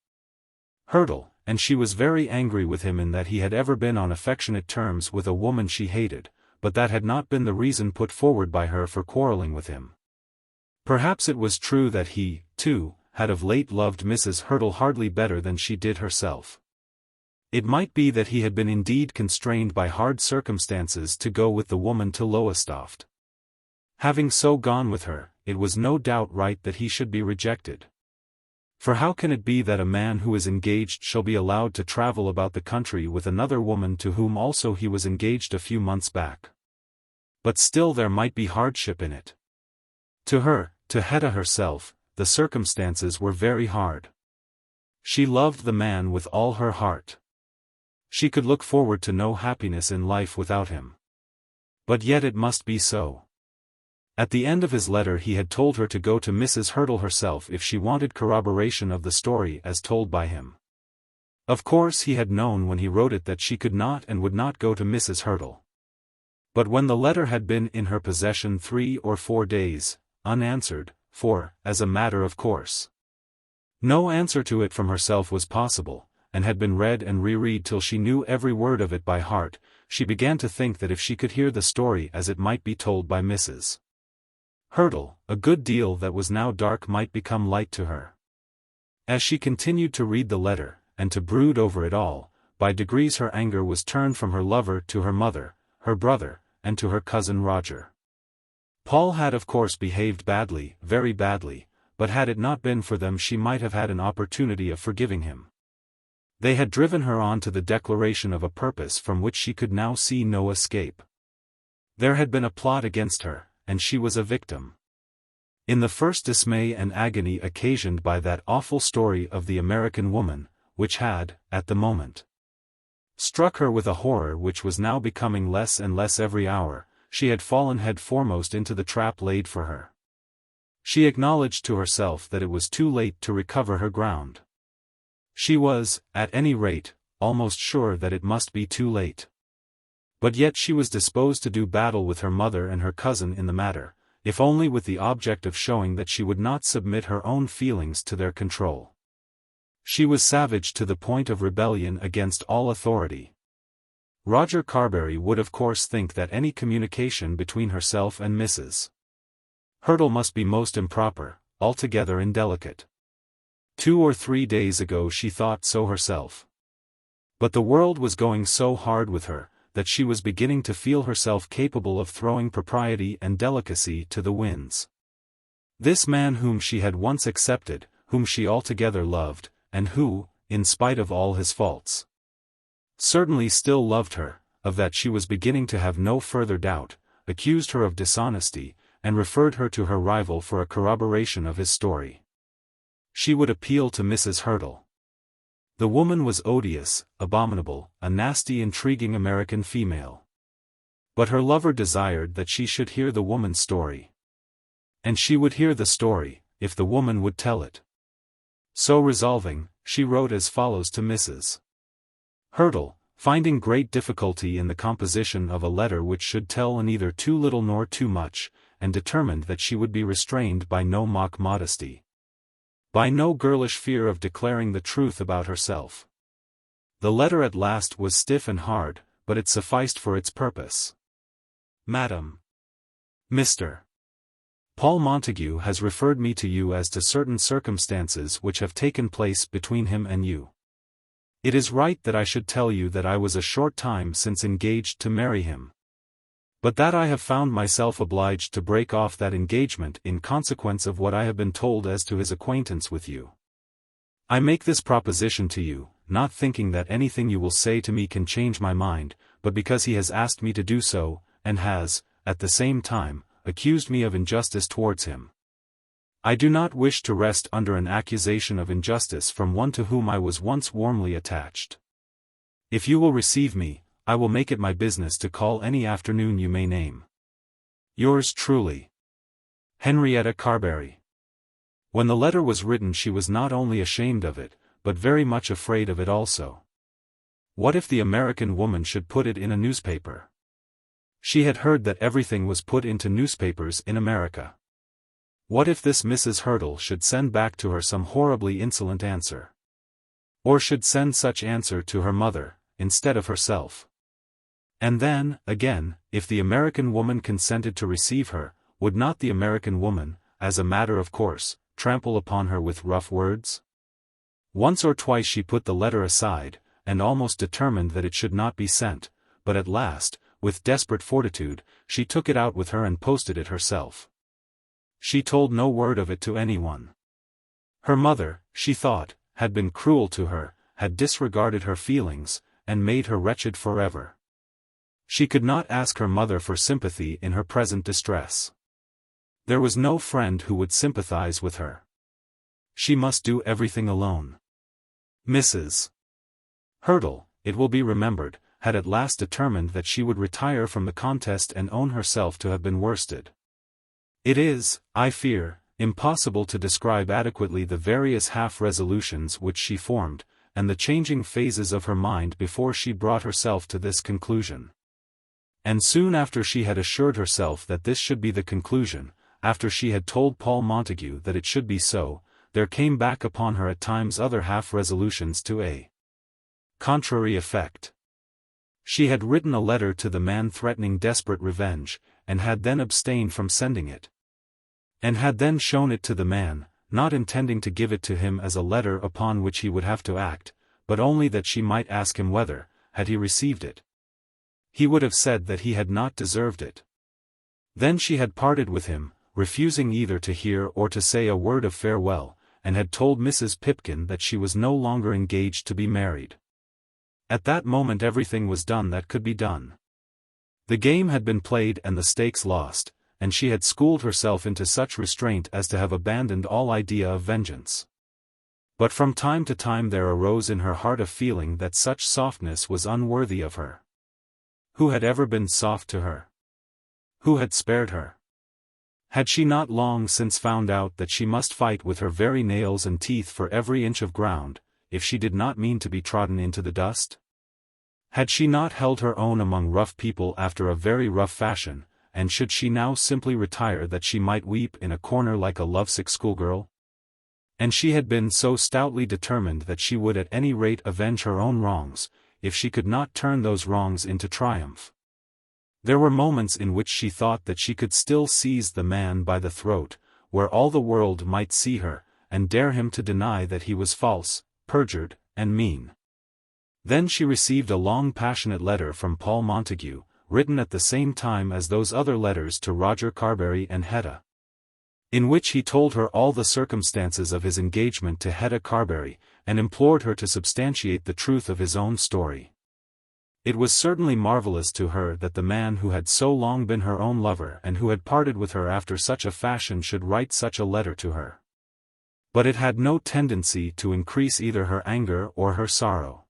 A: Hurtle, and she was very angry with him in that he had ever been on affectionate terms with a woman she hated, but that had not been the reason put forward by her for quarrelling with him. Perhaps it was true that he, too, had of late loved Mrs. Hurtle hardly better than she did herself. It might be that he had been indeed constrained by hard circumstances to go with the woman to Lowestoft. Having so gone with her, it was no doubt right that he should be rejected. For how can it be that a man who is engaged shall be allowed to travel about the country with another woman to whom also he was engaged a few months back? But still there might be hardship in it. To her, to Hetta herself, the circumstances were very hard. She loved the man with all her heart. She could look forward to no happiness in life without him. But yet it must be so. At the end of his letter he had told her to go to Mrs. Hurtle herself if she wanted corroboration of the story as told by him. Of course he had known when he wrote it that she could not and would not go to Mrs. Hurtle. But when the letter had been in her possession 3 or 4 days, unanswered, for, as a matter of course, no answer to it from herself was possible, and had been read and reread till she knew every word of it by heart, she began to think that if she could hear the story as it might be told by Mrs. Hurtle, a good deal that was now dark might become light to her. As she continued to read the letter, and to brood over it all, by degrees her anger was turned from her lover to her mother, her brother, and to her cousin Roger. Paul had of course behaved badly, very badly, but had it not been for them she might have had an opportunity of forgiving him. They had driven her on to the declaration of a purpose from which she could now see no escape. There had been a plot against her, and she was a victim. In the first dismay and agony occasioned by that awful story of the American woman, which had, at the moment, struck her with a horror which was now becoming less and less every hour, she had fallen head foremost into the trap laid for her. She acknowledged to herself that it was too late to recover her ground. She was, at any rate, almost sure that it must be too late. But yet she was disposed to do battle with her mother and her cousin in the matter, if only with the object of showing that she would not submit her own feelings to their control. She was savage to the point of rebellion against all authority. Roger Carbury would of course think that any communication between herself and Mrs. Hurtle must be most improper, altogether indelicate. 2 or 3 days ago she thought so herself. But the world was going so hard with her, that she was beginning to feel herself capable of throwing propriety and delicacy to the winds. This man whom she had once accepted, whom she altogether loved, and who, in spite of all his faults, certainly still loved her, of that she was beginning to have no further doubt, accused her of dishonesty, and referred her to her rival for a corroboration of his story. She would appeal to Mrs. Hurtle. The woman was odious, abominable, a nasty intriguing American female. But her lover desired that she should hear the woman's story. And she would hear the story, if the woman would tell it. So resolving, she wrote as follows to Mrs. Hurtle, finding great difficulty in the composition of a letter which should tell neither too little nor too much, and determined that she would be restrained by no mock modesty, by no girlish fear of declaring the truth about herself. The letter at last was stiff and hard, but it sufficed for its purpose. Madam, Mr. Paul Montague has referred me to you as to certain circumstances which have taken place between him and you. It is right that I should tell you that I was a short time since engaged to marry him, but that I have found myself obliged to break off that engagement in consequence of what I have been told as to his acquaintance with you. I make this proposition to you, not thinking that anything you will say to me can change my mind, but because he has asked me to do so, and has, at the same time, accused me of injustice towards him. I do not wish to rest under an accusation of injustice from one to whom I was once warmly attached. If you will receive me, I will make it my business to call any afternoon you may name. Yours truly, Henrietta Carbury. When the letter was written she was not only ashamed of it, but very much afraid of it also. What if the American woman should put it in a newspaper? She had heard that everything was put into newspapers in America. What if this Mrs. Hurtle should send back to her some horribly insolent answer? Or should send such answer to her mother, instead of herself? And then, again, if the American woman consented to receive her, would not the American woman, as a matter of course, trample upon her with rough words? Once or twice she put the letter aside, and almost determined that it should not be sent, but at last, with desperate fortitude, she took it out with her and posted it herself. She told no word of it to anyone. Her mother, she thought, had been cruel to her, had disregarded her feelings, and made her wretched forever. She could not ask her mother for sympathy in her present distress. There was no friend who would sympathize with her. She must do everything alone. Mrs. Hurtle, it will be remembered, had at last determined that she would retire from the contest and own herself to have been worsted. It is, I fear, impossible to describe adequately the various half-resolutions which she formed, and the changing phases of her mind before she brought herself to this conclusion. And soon after she had assured herself that this should be the conclusion, after she had told Paul Montague that it should be so, there came back upon her at times other half-resolutions to a contrary effect. She had written a letter to the man threatening desperate revenge, and had then abstained from sending it. And had then shown it to the man, not intending to give it to him as a letter upon which he would have to act, but only that she might ask him whether, had he received it, he would have said that he had not deserved it. Then she had parted with him, refusing either to hear or to say a word of farewell, and had told Mrs. Pipkin that she was no longer engaged to be married. At that moment everything was done that could be done. The game had been played and the stakes lost, and she had schooled herself into such restraint as to have abandoned all idea of vengeance. But from time to time there arose in her heart a feeling that such softness was unworthy of her. Who had ever been soft to her? Who had spared her? Had she not long since found out that she must fight with her very nails and teeth for every inch of ground, if she did not mean to be trodden into the dust? Had she not held her own among rough people after a very rough fashion, and should she now simply retire that she might weep in a corner like a lovesick schoolgirl? And she had been so stoutly determined that she would at any rate avenge her own wrongs, if she could not turn those wrongs into triumph. There were moments in which she thought that she could still seize the man by the throat, where all the world might see her, and dare him to deny that he was false, perjured, and mean. Then she received a long passionate letter from Paul Montague, written at the same time as those other letters to Roger Carbury and Hetta, in which he told her all the circumstances of his engagement to Hetta Carbury, and implored her to substantiate the truth of his own story. It was certainly marvelous to her that the man who had so long been her own lover and who had parted with her after such a fashion should write such a letter to her. But it had no tendency to increase either her anger or her sorrow.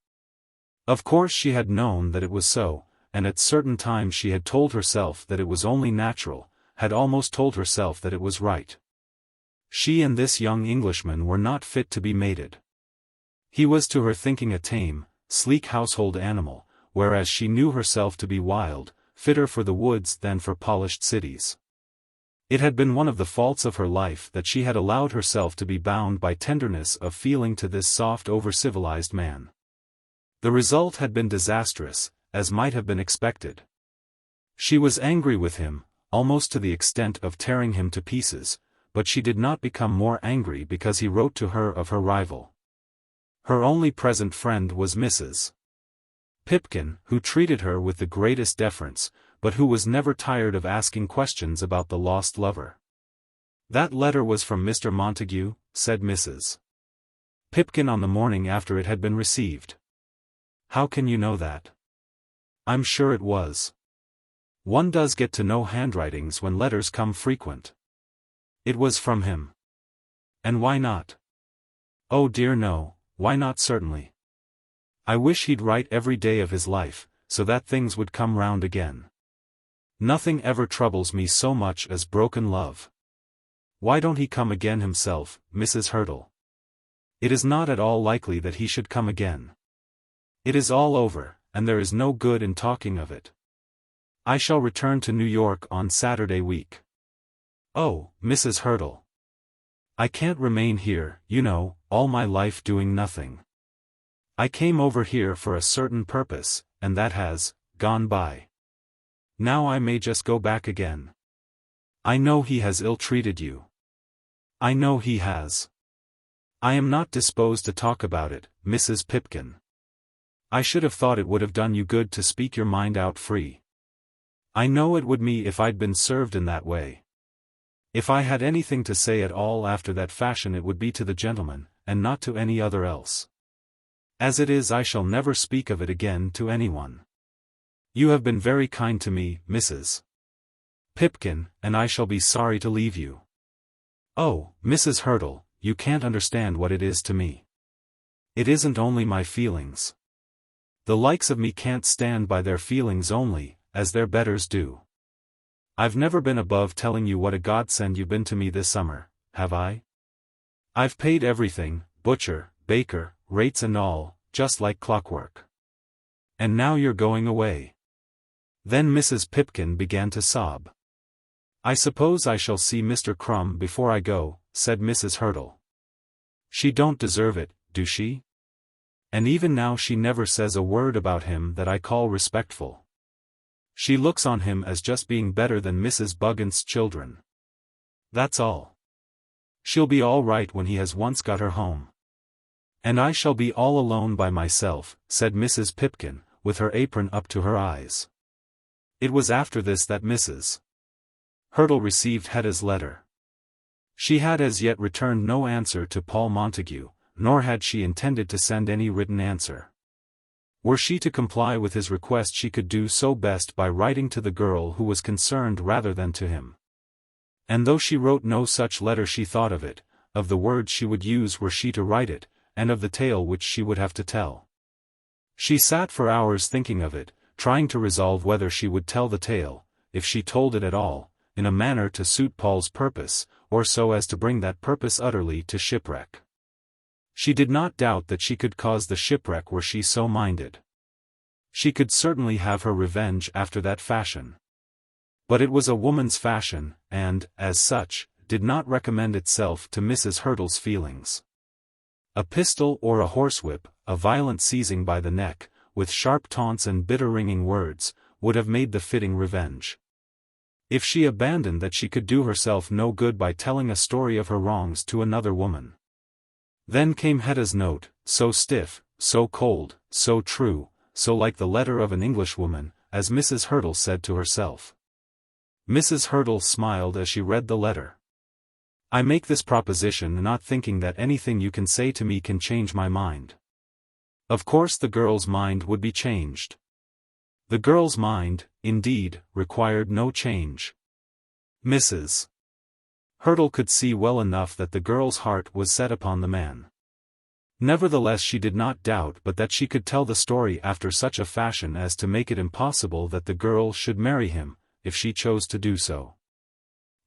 A: Of course she had known that it was so, and at certain times she had told herself that it was only natural, had almost told herself that it was right. She and this young Englishman were not fit to be mated. He was to her thinking a tame, sleek household animal, whereas she knew herself to be wild, fitter for the woods than for polished cities. It had been one of the faults of her life that she had allowed herself to be bound by tenderness of feeling to this soft over-civilized man. The result had been disastrous, as might have been expected. She was angry with him, almost to the extent of tearing him to pieces, but she did not become more angry because he wrote to her of her rival. Her only present friend was Mrs. Pipkin, who treated her with the greatest deference, but who was never tired of asking questions about the lost lover. "That letter was from Mr. Montague," said Mrs. Pipkin on the morning after it had been received. "How can you know that?" "I'm sure it was. One does get to know handwritings when letters come frequent." "It was from him." "And why not?" "Oh dear no, why not certainly. I wish he'd write every day of his life, so that things would come round again. Nothing ever troubles me so much as broken love. Why don't he come again himself, Mrs. Hurtle?" "It is not at all likely that he should come again. It is all over, and there is no good in talking of it. I shall return to New York on Saturday week." "Oh, Mrs. Hurtle. I can't remain here, you know, all my life doing nothing. I came over here for a certain purpose, and that has gone by. Now I may just go back again. I know he has ill-treated you. I know he has. I am not disposed to talk about it, Mrs. Pipkin. I should have thought it would have done you good to speak your mind out free. I know it would me if I'd been served in that way. If I had anything to say at all after that fashion it would be to the gentleman, and not to any other else. As it is, I shall never speak of it again to anyone. You have been very kind to me, Mrs. Pipkin, and I shall be sorry to leave you. Oh, Mrs. Hurtle, you can't understand what it is to me. It isn't only my feelings. The likes of me can't stand by their feelings only, as their betters do. I've never been above telling you what a godsend you've been to me this summer, have I? I've paid everything, butcher, baker, rates and all, just like clockwork. And now you're going away. Then Mrs. Pipkin began to sob. I suppose I shall see Mr. Crumb before I go, said Mrs. Hurtle. She don't deserve it, do she? And even now she never says a word about him that I call respectful. She looks on him as just being better than Mrs. Buggins' children. That's all. She'll be all right when he has once got her home. And I shall be all alone by myself, said Mrs. Pipkin, with her apron up to her eyes. It was after this that Mrs. Hurtle received Hetta's letter. She had as yet returned no answer to Paul Montague, nor had she intended to send any written answer. Were she to comply with his request, she could do so best by writing to the girl who was concerned rather than to him. And though she wrote no such letter, she thought of it, of the words she would use were she to write it, and of the tale which she would have to tell. She sat for hours thinking of it, trying to resolve whether she would tell the tale, if she told it at all, in a manner to suit Paul's purpose, or so as to bring that purpose utterly to shipwreck. She did not doubt that she could cause the shipwreck were she so minded. She could certainly have her revenge after that fashion. But it was a woman's fashion, and, as such, did not recommend itself to Mrs. Hurtle's feelings. A pistol or a horsewhip, a violent seizing by the neck, with sharp taunts and bitter ringing words, would have made the fitting revenge. If she abandoned that, she could do herself no good by telling a story of her wrongs to another woman. Then came Hetta's note, so stiff, so cold, so true, so like the letter of an Englishwoman, as Mrs. Hurtle said to herself. Mrs. Hurtle smiled as she read the letter. I make this proposition not thinking that anything you can say to me can change my mind. Of course the girl's mind would be changed. The girl's mind, indeed, required no change. Mrs. Hurtle could see well enough that the girl's heart was set upon the man. Nevertheless, she did not doubt but that she could tell the story after such a fashion as to make it impossible that the girl should marry him, if she chose to do so.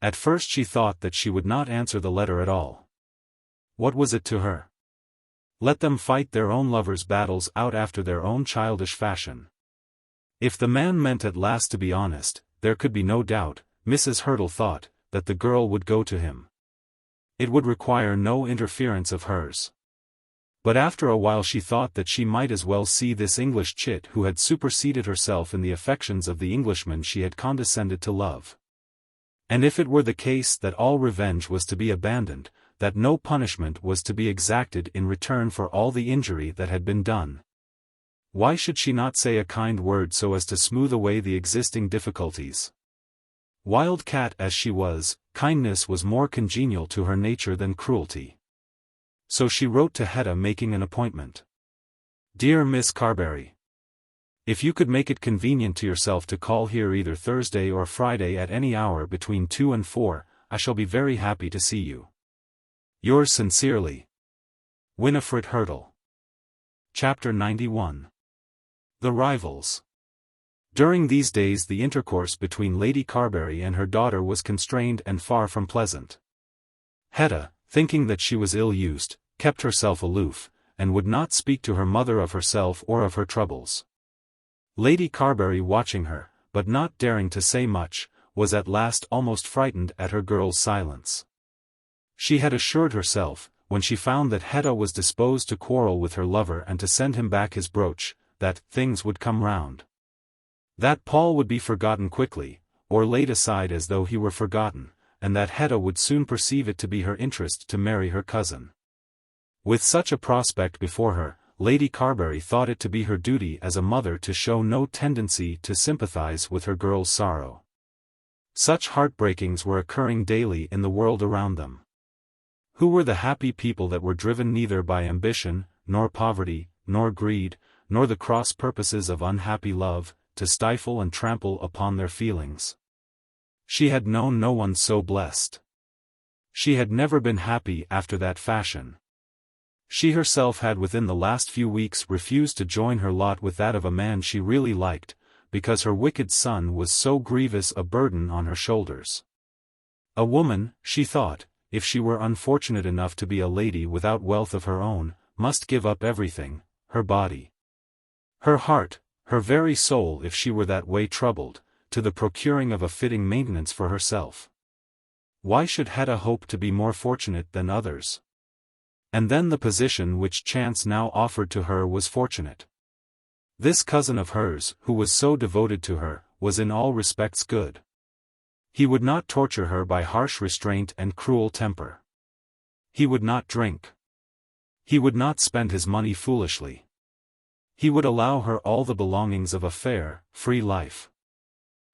A: At first she thought that she would not answer the letter at all. What was it to her? Let them fight their own lovers' battles out after their own childish fashion. If the man meant at last to be honest, there could be no doubt, Mrs. Hurtle thought, that the girl would go to him. It would require no interference of hers. But after a while she thought that she might as well see this English chit who had superseded herself in the affections of the Englishman she had condescended to love. And if it were the case that all revenge was to be abandoned, that no punishment was to be exacted in return for all the injury that had been done, why should she not say a kind word so as to smooth away the existing difficulties? Wild cat as she was, kindness was more congenial to her nature than cruelty. So she wrote to Hetta making an appointment. Dear Miss Carbury, if you could make it convenient to yourself to call here either Thursday or Friday at any hour between 2 and 4, I shall be very happy to see you. Yours sincerely, Winifred Hurtle. Chapter 91. The Rivals. During these days the intercourse between Lady Carbury and her daughter was constrained and far from pleasant. Hetta, thinking that she was ill-used, kept herself aloof, and would not speak to her mother of herself or of her troubles. Lady Carbury, watching her, but not daring to say much, was at last almost frightened at her girl's silence. She had assured herself, when she found that Hetta was disposed to quarrel with her lover and to send him back his brooch, that things would come round. That Paul would be forgotten quickly, or laid aside as though he were forgotten, and that Hetta would soon perceive it to be her interest to marry her cousin. With such a prospect before her, Lady Carbury thought it to be her duty as a mother to show no tendency to sympathize with her girl's sorrow. Such heartbreakings were occurring daily in the world around them. Who were the happy people that were driven neither by ambition, nor poverty, nor greed, nor the cross purposes of unhappy love, to stifle and trample upon their feelings? She had known no one so blessed. She had never been happy after that fashion. She herself had within the last few weeks refused to join her lot with that of a man she really liked, because her wicked son was so grievous a burden on her shoulders. A woman, she thought, if she were unfortunate enough to be a lady without wealth of her own, must give up everything, her body, her heart, her very soul if she were that way troubled, to the procuring of a fitting maintenance for herself. Why should Hetta hope to be more fortunate than others? And then the position which chance now offered to her was fortunate. This cousin of hers, who was so devoted to her, was in all respects good. He would not torture her by harsh restraint and cruel temper. He would not drink. He would not spend his money foolishly. He would allow her all the belongings of a fair, free life.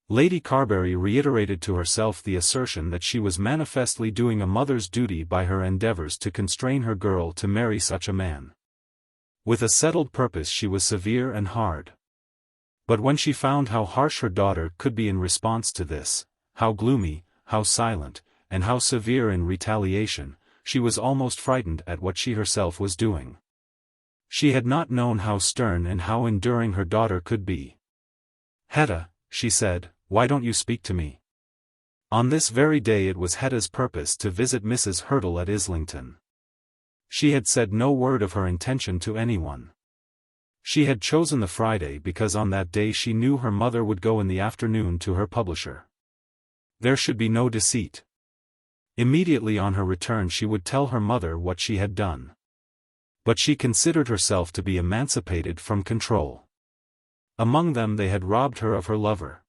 A: Lady Carbury reiterated to herself the assertion that she was manifestly doing a mother's duty by her endeavors to constrain her girl to marry such a man. With a settled purpose she was severe and hard. But when she found how harsh her daughter could be in response to this, how gloomy, how silent, and how severe in retaliation, she was almost frightened at what she herself was doing. She had not known how stern and how enduring her daughter could be. "Hetta," she said, "why don't you speak to me?" On this very day it was Hetta's purpose to visit Mrs. Hurtle at Islington. She had said no word of her intention to anyone. She had chosen the Friday because on that day she knew her mother would go in the afternoon to her publisher. There should be no deceit. Immediately on her return she would tell her mother what she had done. But she considered herself to be emancipated from control. Among them they had robbed her of her lover.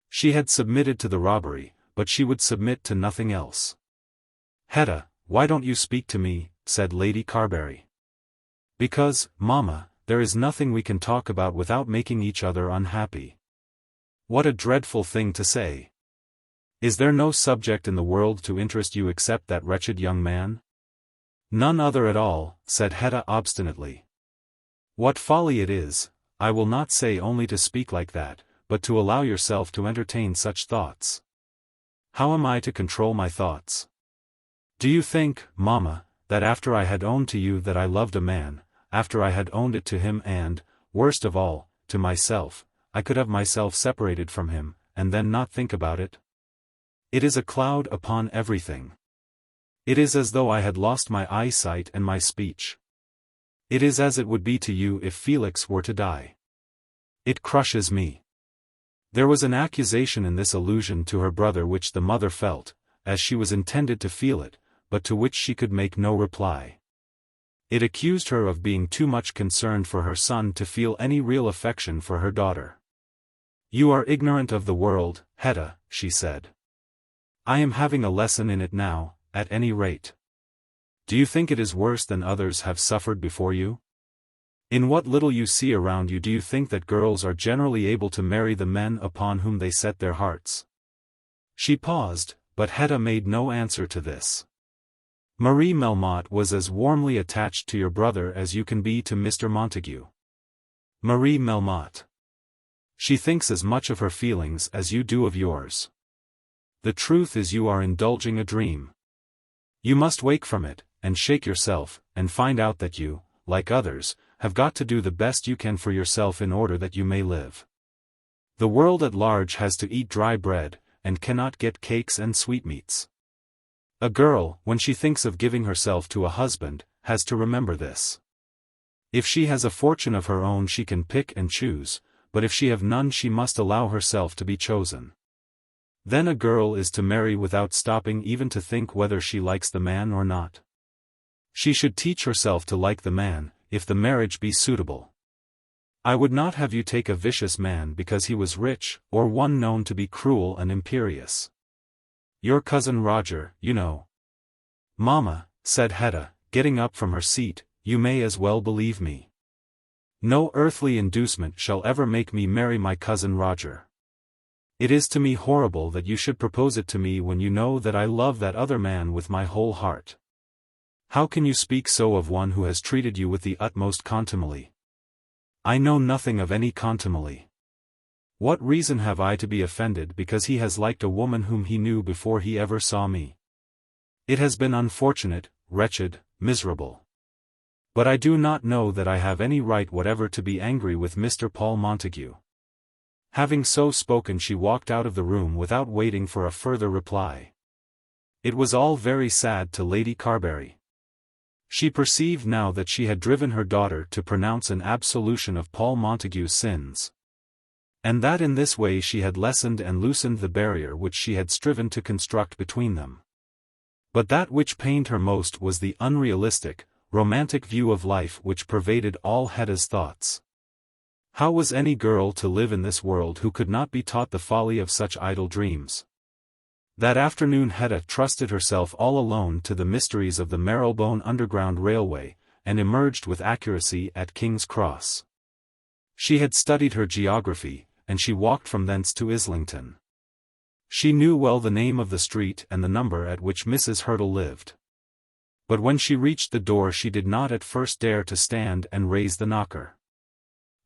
A: She had submitted to the robbery, but she would submit to nothing else. "Hetta, why don't you speak to me?" said Lady Carbury. "Because, mamma, there is nothing we can talk about without making each other unhappy." What a dreadful thing to say! Is there no subject in the world to interest you except that wretched young man? "None other at all," said Hetta obstinately. "What folly it is, I will not say only to speak like that, but to allow yourself to entertain such thoughts. How am I to control my thoughts? Do you think, mamma, that after I had owned to you that I loved a man, after I had owned it to him and, worst of all, to myself, I could have myself separated from him, and then not think about it? It is a cloud upon everything. It is as though I had lost my eyesight and my speech. It is as it would be to you if Felix were to die. It crushes me." There was an accusation in this allusion to her brother which the mother felt, as she was intended to feel it, but to which she could make no reply. It accused her of being too much concerned for her son to feel any real affection for her daughter. "You are ignorant of the world, Hetta," she said. "I am having a lesson in it now, at any rate. Do you think it is worse than others have suffered before you? In what little you see around you do you think that girls are generally able to marry the men upon whom they set their hearts?" She paused, but Hetta made no answer to this. "Marie Melmotte was as warmly attached to your brother as you can be to Mr. Montague. Marie Melmotte. She thinks as much of her feelings as you do of yours. The truth is you are indulging a dream. You must wake from it, and shake yourself, and find out that you, like others, have got to do the best you can for yourself in order that you may live. The world at large has to eat dry bread, and cannot get cakes and sweetmeats. A girl, when she thinks of giving herself to a husband, has to remember this. If she has a fortune of her own she can pick and choose, but if she have none she must allow herself to be chosen. Then a girl is to marry without stopping even to think whether she likes the man or not. She should teach herself to like the man, if the marriage be suitable. I would not have you take a vicious man because he was rich, or one known to be cruel and imperious. Your cousin Roger, you know." "Mamma," said Hetta, getting up from her seat, "you may as well believe me. No earthly inducement shall ever make me marry my cousin Roger. It is to me horrible that you should propose it to me when you know that I love that other man with my whole heart. How can you speak so of one who has treated you with the utmost contumely? I know nothing of any contumely. What reason have I to be offended because he has liked a woman whom he knew before he ever saw me? It has been unfortunate, wretched, miserable. But I do not know that I have any right whatever to be angry with Mr. Paul Montague. Having so spoken, she walked out of the room without waiting for a further reply. It was all very sad to Lady Carbury. She perceived now that she had driven her daughter to pronounce an absolution of Paul Montague's sins, and that in this way she had lessened and loosened the barrier which she had striven to construct between them. But that which pained her most was the unrealistic, romantic view of life which pervaded all Hetta's thoughts. How was any girl to live in this world who could not be taught the folly of such idle dreams? That afternoon Hetta trusted herself all alone to the mysteries of the Marylebone Underground Railway, and emerged with accuracy at King's Cross. She had studied her geography, and she walked from thence to Islington. She knew well the name of the street and the number at which Mrs. Hurtle lived. But when she reached the door she did not at first dare to stand and raise the knocker.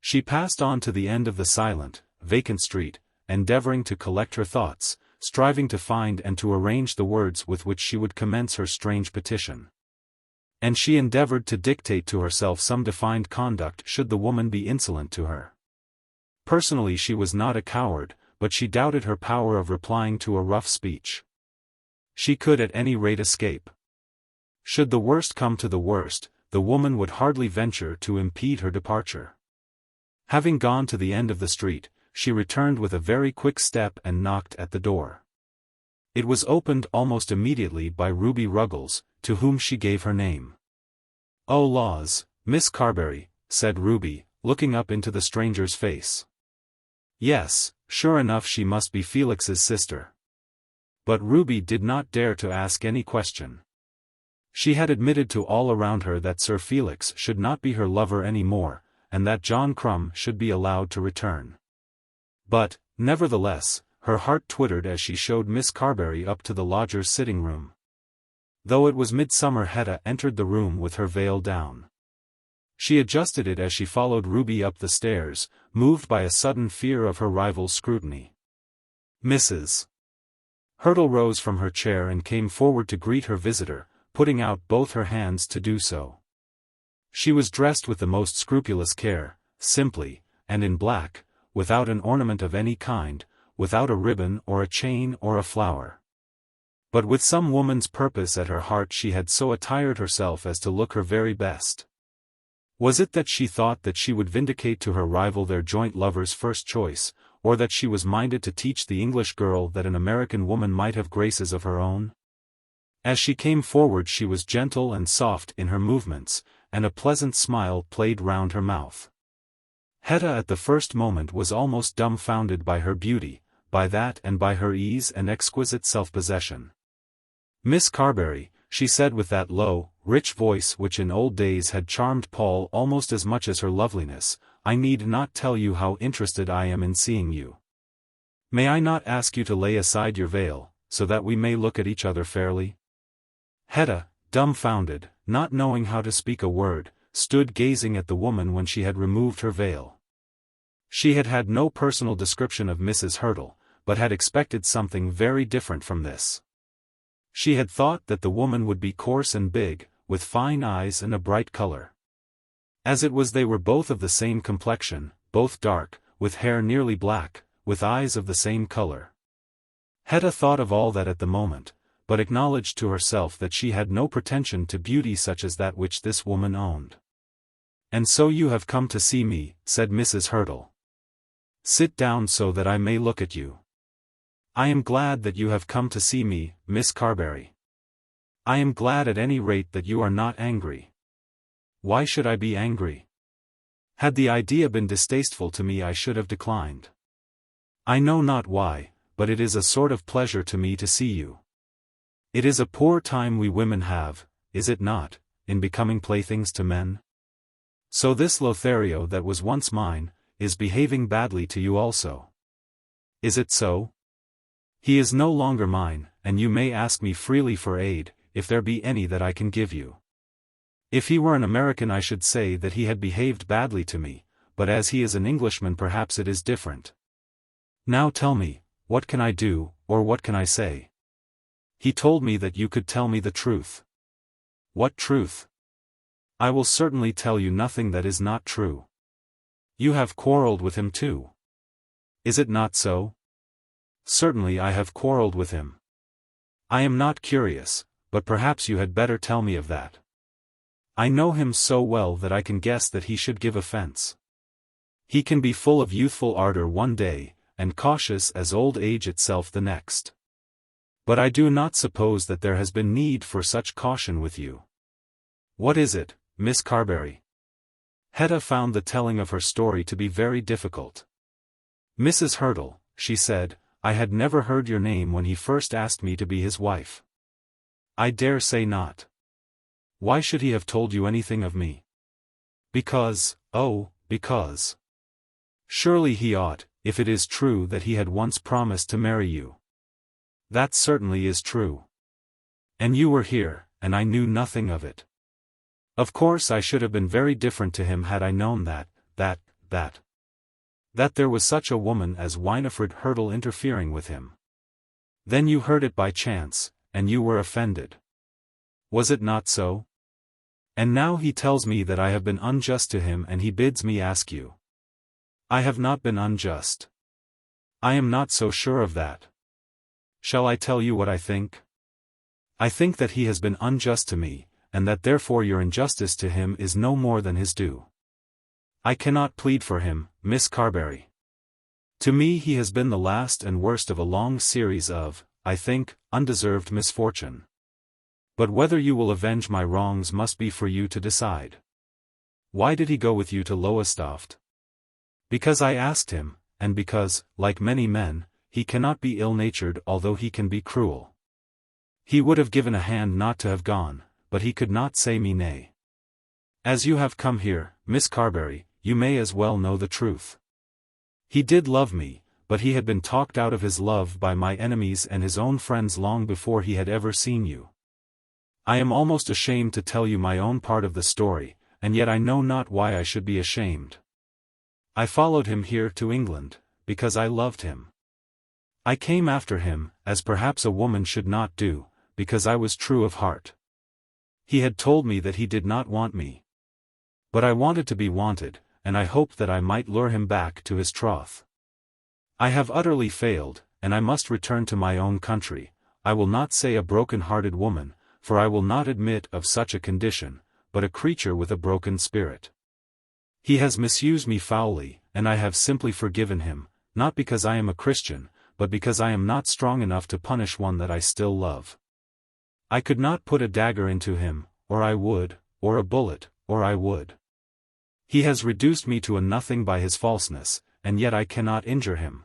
A: She passed on to the end of the silent, vacant street, endeavoring to collect her thoughts, striving to find and to arrange the words with which she would commence her strange petition. And she endeavored to dictate to herself some defined conduct should the woman be insolent to her. Personally she was not a coward, but she doubted her power of replying to a rough speech. She could at any rate escape. Should the worst come to the worst, the woman would hardly venture to impede her departure. Having gone to the end of the street, she returned with a very quick step and knocked at the door. It was opened almost immediately by Ruby Ruggles, to whom she gave her name. "Oh laws, Miss Carbury," said Ruby, looking up into the stranger's face. Yes, sure enough she must be Felix's sister. But Ruby did not dare to ask any question. She had admitted to all around her that Sir Felix should not be her lover any more, and that John Crumb should be allowed to return. But, nevertheless, her heart twittered as she showed Miss Carbury up to the lodger's sitting-room. Though it was midsummer, Hetta entered the room with her veil down. She adjusted it as she followed Ruby up the stairs, moved by a sudden fear of her rival's scrutiny. Mrs. Hurtle rose from her chair and came forward to greet her visitor, putting out both her hands to do so. She was dressed with the most scrupulous care, simply, and in black, without an ornament of any kind, without a ribbon or a chain or a flower. But with some woman's purpose at her heart she had so attired herself as to look her very best. Was it that she thought that she would vindicate to her rival their joint lover's first choice, or that she was minded to teach the English girl that an American woman might have graces of her own? As she came forward she was gentle and soft in her movements, and a pleasant smile played round her mouth. Hetta at the first moment was almost dumbfounded by her beauty, by that and by her ease and exquisite self-possession. "Miss Carbury," she said with that low, rich voice which in old days had charmed Paul almost as much as her loveliness, "I need not tell you how interested I am in seeing you. May I not ask you to lay aside your veil, so that we may look at each other fairly?" Hetta, dumbfounded, not knowing how to speak a word, stood gazing at the woman when she had removed her veil. She had had no personal description of Mrs. Hurtle, but had expected something very different from this. She had thought that the woman would be coarse and big, with fine eyes and a bright color. As it was, they were both of the same complexion, both dark, with hair nearly black, with eyes of the same color. Hetta thought of all that at the moment, but acknowledged to herself that she had no pretension to beauty such as that which this woman owned. "And so you have come to see me," said Mrs. Hurtle. "Sit down so that I may look at you." "I am glad that you have come to see me, Miss Carbury. I am glad at any rate that you are not angry." "Why should I be angry? Had the idea been distasteful to me I should have declined. I know not why, but it is a sort of pleasure to me to see you. It is a poor time we women have, is it not, in becoming playthings to men? So this Lothario that was once mine, is behaving badly to you also. Is it so? He is no longer mine, and you may ask me freely for aid, if there be any that I can give you. If he were an American I should say that he had behaved badly to me, but as he is an Englishman perhaps it is different. Now tell me, what can I do, or what can I say? He told me that you could tell me the truth. What truth? I will certainly tell you nothing that is not true. You have quarrelled with him too. Is it not so? Certainly I have quarrelled with him. I am not curious, but perhaps you had better tell me of that. I know him so well that I can guess that he should give offence. He can be full of youthful ardour one day, and cautious as old age itself the next. But I do not suppose that there has been need for such caution with you. What is it, Miss Carbury? Hetta found the telling of her story to be very difficult. Mrs. Hurtle, she said, I had never heard your name when he first asked me to be his wife. I dare say not. Why should he have told you anything of me? Because. Surely he ought, if it is true that he had once promised to marry you. That certainly is true. And you were here, and I knew nothing of it. Of course I should have been very different to him had I known that there was such a woman as Winifred Hurtle interfering with him. Then you heard it by chance, and you were offended. Was it not so? And now he tells me that I have been unjust to him and he bids me ask you. I have not been unjust. I am not so sure of that. Shall I tell you what I think? I think that he has been unjust to me, and that therefore your injustice to him is no more than his due. I cannot plead for him, Miss Carbury. To me he has been the last and worst of a long series of, I think, undeserved misfortune. But whether you will avenge my wrongs must be for you to decide. Why did he go with you to Longestaffe? Because I asked him, and because, like many men, he cannot be ill-natured although he can be cruel. He would have given a hand not to have gone, but he could not say me nay. As you have come here, Miss Carbury, you may as well know the truth. He did love me, but he had been talked out of his love by my enemies and his own friends long before he had ever seen you. I am almost ashamed to tell you my own part of the story, and yet I know not why I should be ashamed. I followed him here to England, because I loved him. I came after him, as perhaps a woman should not do, because I was true of heart. He had told me that he did not want me. But I wanted to be wanted, and I hoped that I might lure him back to his troth. I have utterly failed, and I must return to my own country. I will not say a broken-hearted woman, for I will not admit of such a condition, but a creature with a broken spirit. He has misused me foully, and I have simply forgiven him, not because I am a Christian, but because I am not strong enough to punish one that I still love. I could not put a dagger into him, or I would, or a bullet, or I would. He has reduced me to a nothing by his falseness, and yet I cannot injure him.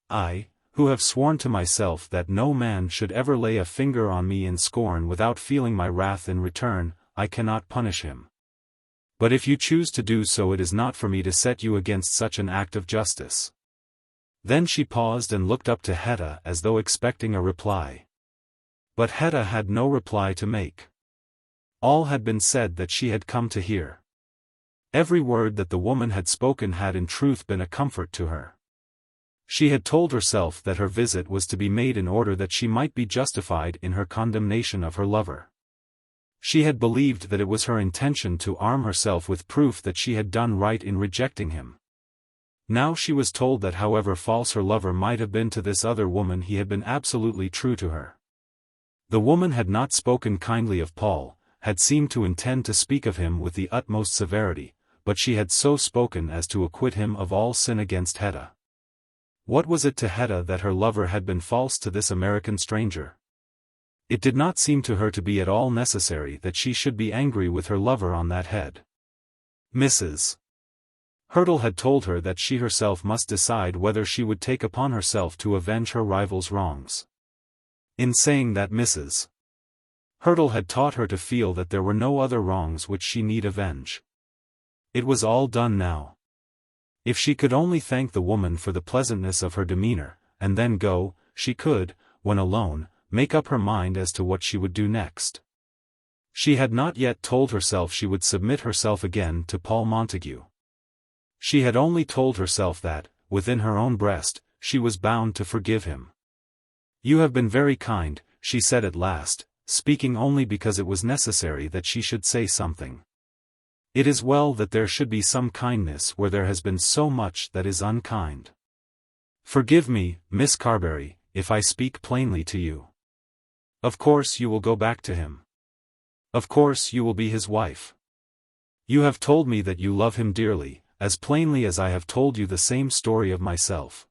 A: I, who have sworn to myself that no man should ever lay a finger on me in scorn without feeling my wrath in return, I cannot punish him. But if you choose to do so it is not for me to set you against such an act of justice. Then she paused and looked up to Hetta as though expecting a reply. But Hetta had no reply to make. All had been said that she had come to hear. Every word that the woman had spoken had in truth been a comfort to her. She had told herself that her visit was to be made in order that she might be justified in her condemnation of her lover. She had believed that it was her intention to arm herself with proof that she had done right in rejecting him. Now she was told that however false her lover might have been to this other woman he had been absolutely true to her. The woman had not spoken kindly of Paul, had seemed to intend to speak of him with the utmost severity, but she had so spoken as to acquit him of all sin against Hetta. What was it to Hetta that her lover had been false to this American stranger? It did not seem to her to be at all necessary that she should be angry with her lover on that head. Mrs. Hurtle had told her that she herself must decide whether she would take upon herself to avenge her rival's wrongs. In saying that Mrs. Hurtle had taught her to feel that there were no other wrongs which she need avenge. It was all done now. If she could only thank the woman for the pleasantness of her demeanor, and then go, she could, when alone, make up her mind as to what she would do next. She had not yet told herself she would submit herself again to Paul Montague. She had only told herself that, within her own breast, she was bound to forgive him. "You have been very kind," she said at last, speaking only because it was necessary that she should say something. "It is well that there should be some kindness where there has been so much that is unkind. Forgive me, Miss Carbury, if I speak plainly to you. Of course you will go back to him. Of course you will be his wife. You have told me that you love him dearly, as plainly as I have told you the same story of myself.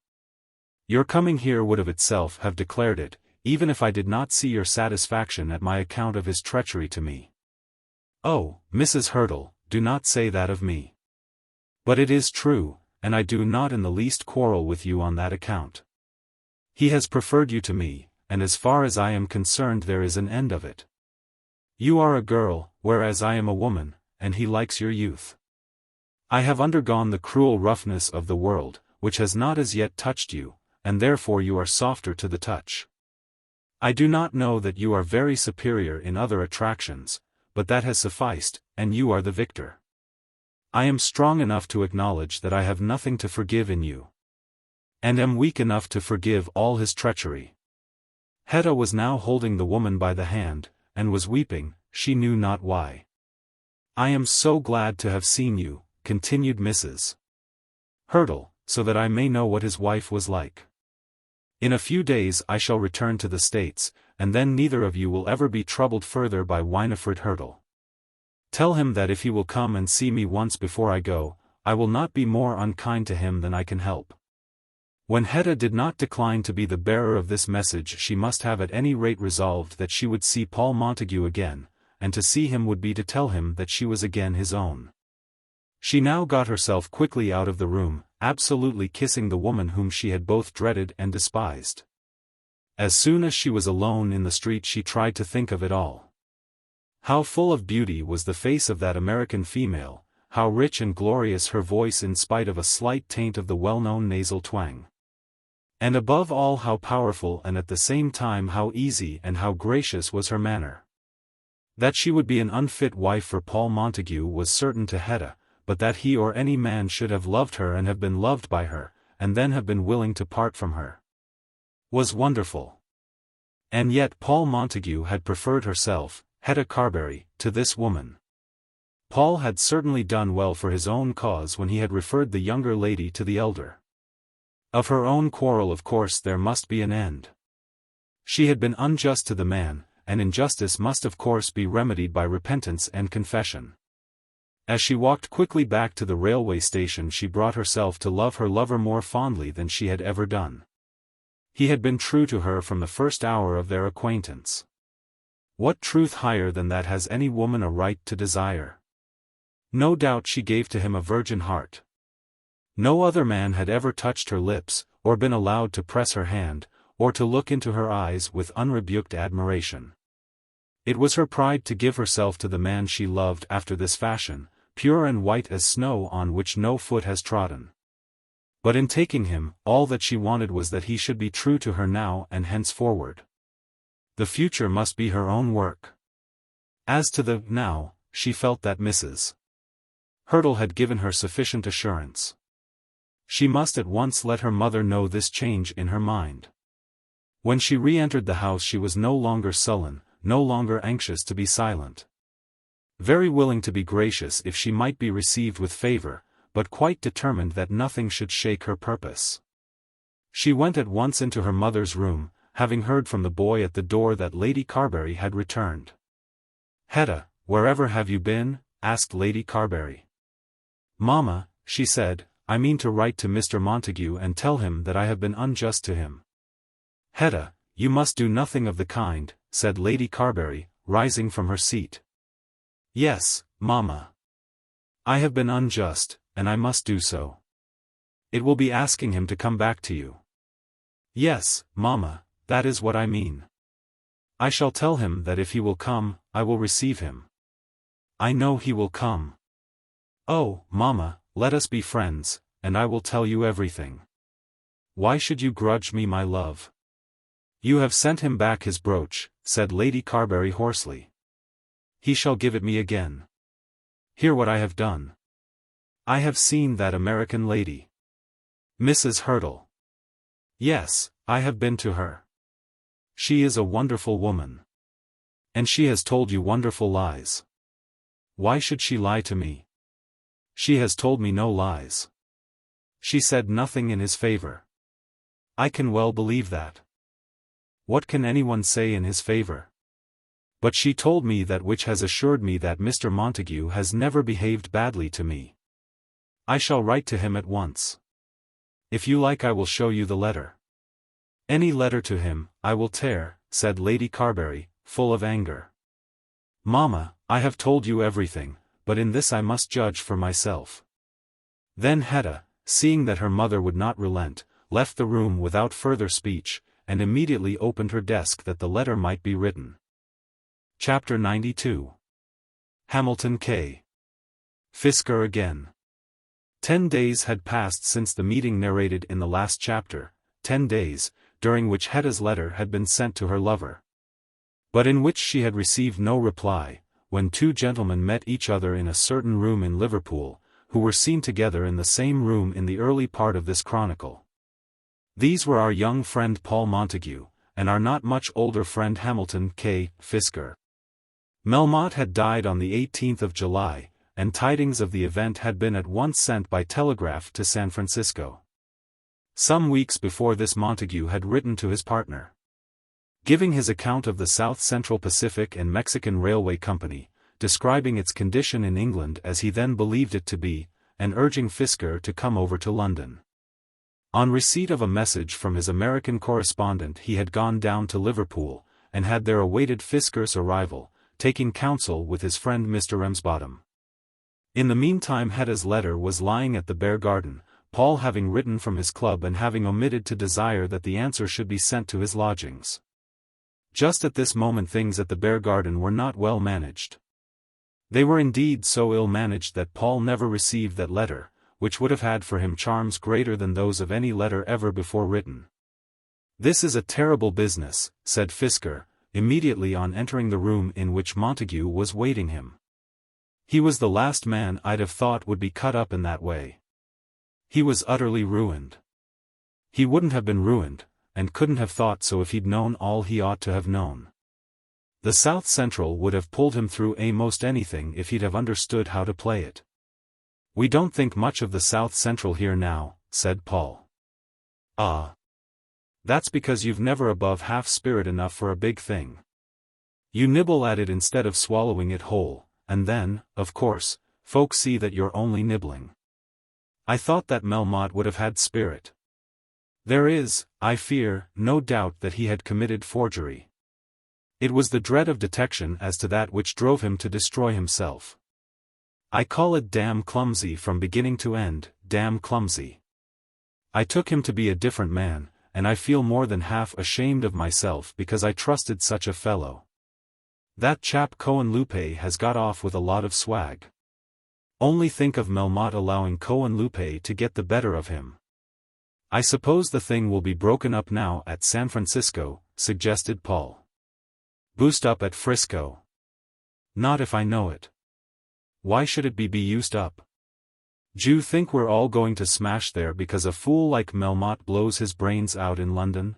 A: Your coming here would of itself have declared it, even if I did not see your satisfaction at my account of his treachery to me. Oh, Mrs. Hurtle, do not say that of me. But it is true, and I do not in the least quarrel with you on that account. He has preferred you to me, and as far as I am concerned there is an end of it. You are a girl, whereas I am a woman, and he likes your youth. I have undergone the cruel roughness of the world, which has not as yet touched you, and therefore you are softer to the touch. I do not know that you are very superior in other attractions, but that has sufficed, and you are the victor. I am strong enough to acknowledge that I have nothing to forgive in you, and am weak enough to forgive all his treachery." Hetta was now holding the woman by the hand, and was weeping, she knew not why. "I am so glad to have seen you," continued Mrs. Hurtle, "so that I may know what his wife was like. In a few days I shall return to the States, and then neither of you will ever be troubled further by Winifred Hurtle. Tell him that if he will come and see me once before I go, I will not be more unkind to him than I can help." When Hetta did not decline to be the bearer of this message, she must have at any rate resolved that she would see Paul Montague again, and to see him would be to tell him that she was again his own. She now got herself quickly out of the room, absolutely kissing the woman whom she had both dreaded and despised. As soon as she was alone in the street she tried to think of it all. How full of beauty was the face of that American female, how rich and glorious her voice in spite of a slight taint of the well-known nasal twang. And above all how powerful and at the same time how easy and how gracious was her manner. That she would be an unfit wife for Paul Montague was certain to Hetta, but that he or any man should have loved her and have been loved by her, and then have been willing to part from her, was wonderful. And yet Paul Montague had preferred herself, Hetta Carbury, to this woman. Paul had certainly done well for his own cause when he had referred the younger lady to the elder. Of her own quarrel of course there must be an end. She had been unjust to the man, and injustice must of course be remedied by repentance and confession. As she walked quickly back to the railway station she brought herself to love her lover more fondly than she had ever done. He had been true to her from the first hour of their acquaintance. What truth higher than that has any woman a right to desire? No doubt she gave to him a virgin heart. No other man had ever touched her lips, or been allowed to press her hand, or to look into her eyes with unrebuked admiration. It was her pride to give herself to the man she loved after this fashion, pure and white as snow on which no foot has trodden. But in taking him, all that she wanted was that he should be true to her now and henceforward. The future must be her own work. As to the now, she felt that Mrs. Hurtle had given her sufficient assurance. She must at once let her mother know this change in her mind. When she re-entered the house she was no longer sullen, no longer anxious to be silent. Very willing to be gracious if she might be received with favor, but quite determined that nothing should shake her purpose. She went at once into her mother's room, having heard from the boy at the door that Lady Carbury had returned. "Hetta, wherever have you been?" asked Lady Carbury. "Mamma," she said, "I mean to write to Mr. Montague and tell him that I have been unjust to him." "Hetta, you must do nothing of the kind," said Lady Carbury, rising from her seat. "Yes, mamma. I have been unjust, and I must do so. It will be asking him to come back to you." "Yes, mamma, that is what I mean. I shall tell him that if he will come, I will receive him. I know he will come. Oh, mamma, let us be friends, and I will tell you everything. Why should you grudge me my love?" "You have sent him back his brooch," said Lady Carbury hoarsely. He shall give it me again. Hear what I have done. I have seen that American lady. Mrs. Hurtle. Yes, I have been to her. She is a wonderful woman. And she has told you wonderful lies. Why should she lie to me? She has told me no lies. She said nothing in his favor. I can well believe that. What can anyone say in his favor? But she told me that which has assured me that Mr. Montague has never behaved badly to me. I shall write to him at once. If you like, I will show you the letter. Any letter to him, I will tear, said Lady Carbury, full of anger. Mamma, I have told you everything, but in this I must judge for myself. Then Hetta, seeing that her mother would not relent, left the room without further speech, and immediately opened her desk that the letter might be written. Chapter 92. Hamilton K. Fisker again. 10 days had passed since the meeting narrated in the last chapter, 10 days, during which Hetta's letter had been sent to her lover, but in which she had received no reply, when two gentlemen met each other in a certain room in Liverpool, who were seen together in the same room in the early part of this chronicle. These were our young friend Paul Montague, and our not much older friend Hamilton K. Fisker. Melmotte had died on the 18th of July, and tidings of the event had been at once sent by telegraph to San Francisco. Some weeks before this Montague had written to his partner, giving his account of the South Central Pacific and Mexican Railway Company, describing its condition in England as he then believed it to be, and urging Fisker to come over to London. On receipt of a message from his American correspondent, he had gone down to Liverpool, and had there awaited Fisker's arrival, taking counsel with his friend Mr. Ramsbottom. In the meantime Hetta's letter was lying at the Bear Garden, Paul having written from his club and having omitted to desire that the answer should be sent to his lodgings. Just at this moment things at the Bear Garden were not well managed. They were indeed so ill managed that Paul never received that letter, which would have had for him charms greater than those of any letter ever before written. "This is a terrible business," said Fisker, immediately on entering the room in which Montague was waiting him. He was the last man I'd have thought would be cut up in that way. He was utterly ruined. He wouldn't have been ruined, and couldn't have thought so if he'd known all he ought to have known. The South Central would have pulled him through most anything if he'd have understood how to play it. "We don't think much of the South Central here now," said Paul. "Ah. That's because you've never above half spirit enough for a big thing. You nibble at it instead of swallowing it whole, and then, of course, folks see that you're only nibbling. I thought that Melmotte would have had spirit. There is, I fear, no doubt that he had committed forgery. It was the dread of detection as to that which drove him to destroy himself. I call it damn clumsy from beginning to end, damn clumsy. I took him to be a different man, and I feel more than half ashamed of myself because I trusted such a fellow. That chap Cohen-Lupe has got off with a lot of swag. Only think of Melmotte allowing Cohen-Lupe to get the better of him." "I suppose the thing will be broken up now at San Francisco," suggested Paul. "Boost up at Frisco." "Not if I know it." "Why should it be used up? D'you think we're all going to smash there because a fool like Melmotte blows his brains out in London?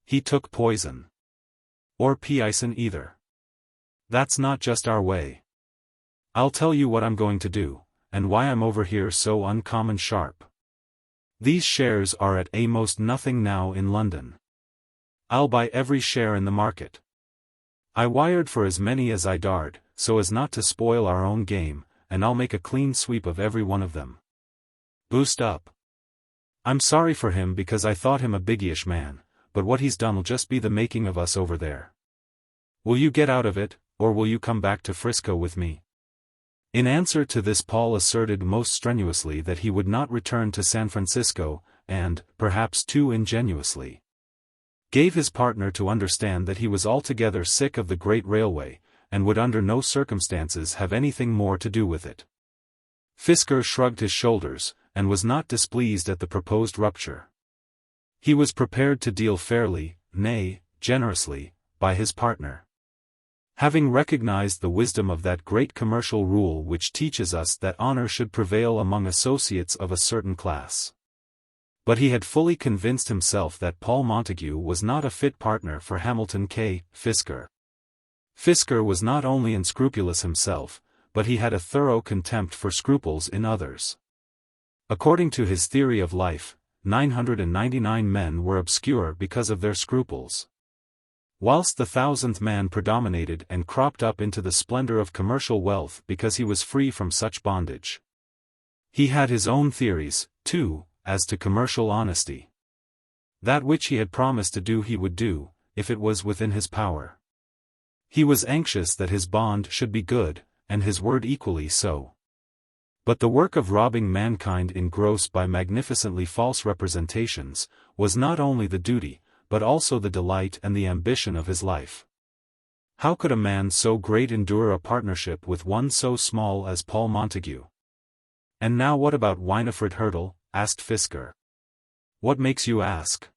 A: He took poison. Or pison either. That's not just our way. I'll tell you what I'm going to do, and why I'm over here so uncommon sharp. These shares are at most nothing now in London. I'll buy every share in the market. I wired for as many as I dared, so as not to spoil our own game, and I'll make a clean sweep of every one of them. Boost up. I'm sorry for him because I thought him a biggish man, but what he's done'll just be the making of us over there. Will you get out of it, or will you come back to Frisco with me?" In answer to this Paul asserted most strenuously that he would not return to San Francisco, and, perhaps too ingenuously, gave his partner to understand that he was altogether sick of the great railway, and would under no circumstances have anything more to do with it. Fisker shrugged his shoulders, and was not displeased at the proposed rupture. He was prepared to deal fairly, nay, generously, by his partner. Having recognized the wisdom of that great commercial rule which teaches us that honor should prevail among associates of a certain class. But he had fully convinced himself that Paul Montague was not a fit partner for Hamilton K. Fisker. Fisker was not only unscrupulous himself, but he had a thorough contempt for scruples in others. According to his theory of life, 999 men were obscure because of their scruples, whilst the 1000th man predominated and cropped up into the splendor of commercial wealth because he was free from such bondage. He had his own theories, too, as to commercial honesty. That which he had promised to do he would do, if it was within his power. He was anxious that his bond should be good, and his word equally so. But the work of robbing mankind in gross by magnificently false representations, was not only the duty, but also the delight and the ambition of his life. How could a man so great endure a partnership with one so small as Paul Montague? And now what about Winifred Hurdle? Asked Fisker. What makes you ask?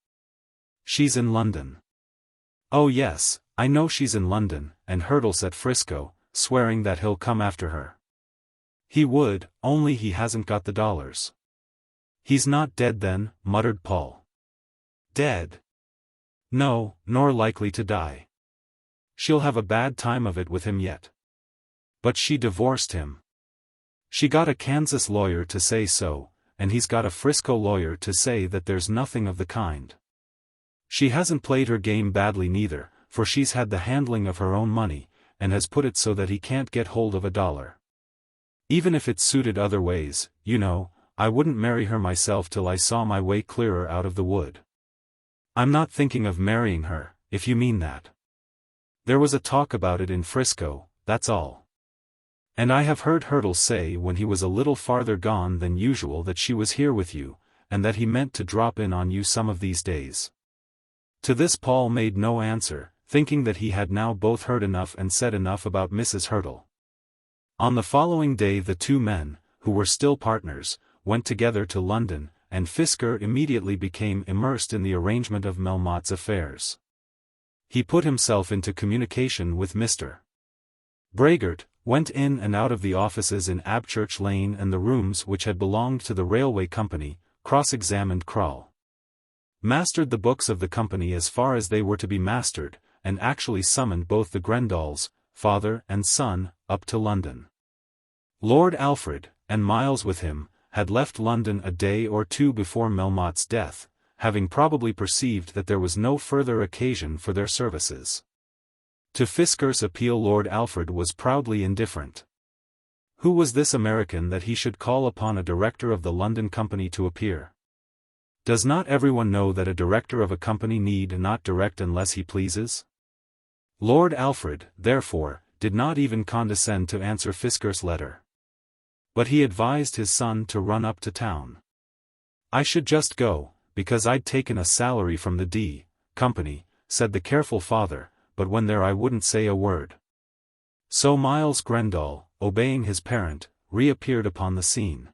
A: She's in London. Oh yes, I know she's in London, and Hurdle's at Frisco, swearing that he'll come after her. He would, only he hasn't got the dollars. He's not dead then, muttered Paul. Dead? No, nor likely to die. She'll have a bad time of it with him yet. But she divorced him. She got a Kansas lawyer to say so, and he's got a Frisco lawyer to say that there's nothing of the kind. She hasn't played her game badly neither, for she's had the handling of her own money, and has put it so that he can't get hold of a dollar. Even if it suited other ways, you know, I wouldn't marry her myself till I saw my way clearer out of the wood. I'm not thinking of marrying her, if you mean that. There was a talk about it in Frisco, that's all. And I have heard Hurdle say when he was a little farther gone than usual that she was here with you, and that he meant to drop in on you some of these days. To this Paul made no answer, thinking that he had now both heard enough and said enough about Mrs. Hurdle. On the following day the two men, who were still partners, went together to London, and Fisker immediately became immersed in the arrangement of Melmotte's affairs. He put himself into communication with Mr. Brehgert, went in and out of the offices in Abchurch Lane and the rooms which had belonged to the railway company, cross-examined Krull, mastered the books of the company as far as they were to be mastered, and actually summoned both the Grendals, father and son, up to London. Lord Alfred, and Miles with him, had left London a day or two before Melmotte's death, having probably perceived that there was no further occasion for their services. To Fisker's appeal Lord Alfred was proudly indifferent. Who was this American that he should call upon a director of the London company to appear? Does not everyone know that a director of a company need not direct unless he pleases? Lord Alfred, therefore, did not even condescend to answer Fisker's letter. But he advised his son to run up to town. I should just go, because I'd taken a salary from the D. Company, said the careful father, but when there I wouldn't say a word. So Miles Grendall, obeying his parent, reappeared upon the scene.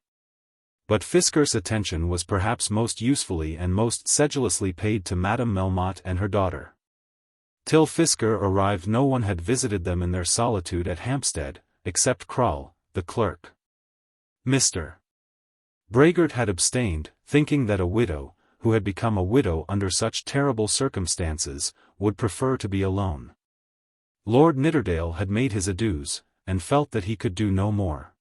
A: But Fisker's attention was perhaps most usefully and most sedulously paid to Madame Melmotte and her daughter. Till Fisker arrived no one had visited them in their solitude at Hampstead, except Krull, the clerk. Mr. Brehgert had abstained, thinking that a widow, who had become a widow under such terrible circumstances, would prefer to be alone. Lord Nidderdale had made his adieus, and felt that he could do no more.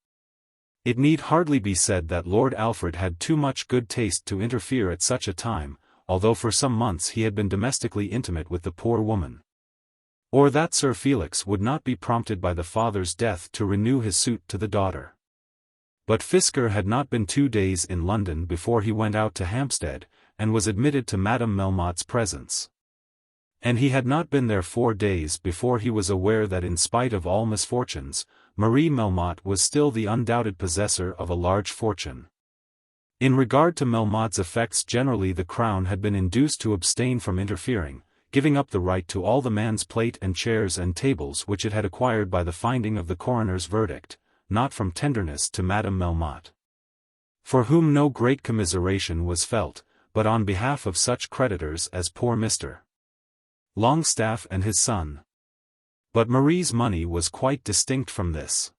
A: It need hardly be said that Lord Alfred had too much good taste to interfere at such a time, although for some months he had been domestically intimate with the poor woman. Or that Sir Felix would not be prompted by the father's death to renew his suit to the daughter. But Fisker had not been 2 days in London before he went out to Hampstead, and was admitted to Madame Melmotte's presence. And he had not been there 4 days before he was aware that in spite of all misfortunes, Marie Melmotte was still the undoubted possessor of a large fortune. In regard to Melmotte's effects generally the Crown had been induced to abstain from interfering, giving up the right to all the man's plate and chairs and tables which it had acquired by the finding of the coroner's verdict, not from tenderness to Madame Melmotte, for whom no great commiseration was felt, but on behalf of such creditors as poor Mr. Longestaffe and his son. But Marie's money was quite distinct from this.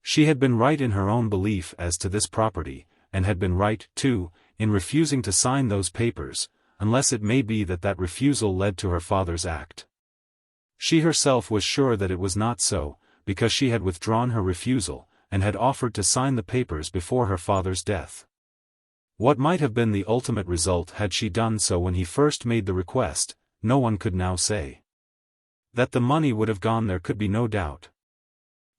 A: She had been right in her own belief as to this property, and had been right, too, in refusing to sign those papers, unless it may be that that refusal led to her father's act. She herself was sure that it was not so, because she had withdrawn her refusal, and had offered to sign the papers before her father's death. What might have been the ultimate result had she done so when he first made the request, no one could now say. That the money would have gone there could be no doubt.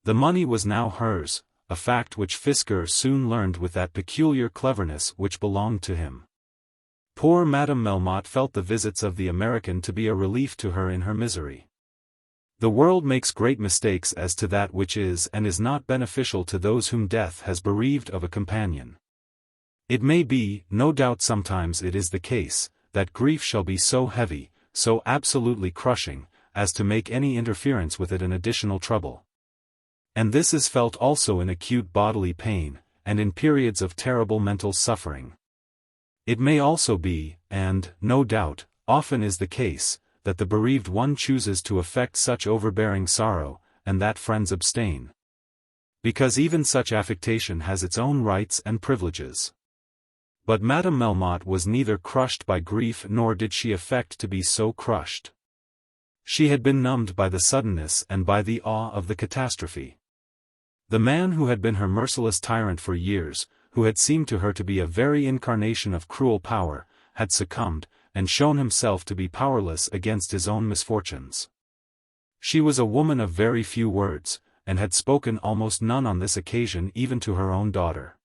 A: The money was now hers, a fact which Fisker soon learned with that peculiar cleverness which belonged to him. Poor Madame Melmotte felt the visits of the American to be a relief to her in her misery. The world makes great mistakes as to that which is and is not beneficial to those whom death has bereaved of a companion. It may be, no doubt sometimes it is the case, that grief shall be so heavy, so absolutely crushing, as to make any interference with it an additional trouble. And this is felt also in acute bodily pain, and in periods of terrible mental suffering. It may also be, and, no doubt, often is the case, that the bereaved one chooses to affect such overbearing sorrow, and that friends abstain. Because even such affectation has its own rights and privileges. But Madame Melmotte was neither crushed by grief nor did she affect to be so crushed. She had been numbed by the suddenness and by the awe of the catastrophe. The man who had been her merciless tyrant for years, who had seemed to her to be a very incarnation of cruel power, had succumbed, and shown himself to be powerless against his own misfortunes. She was a woman of very few words, and had spoken almost none on this occasion even to her own daughter.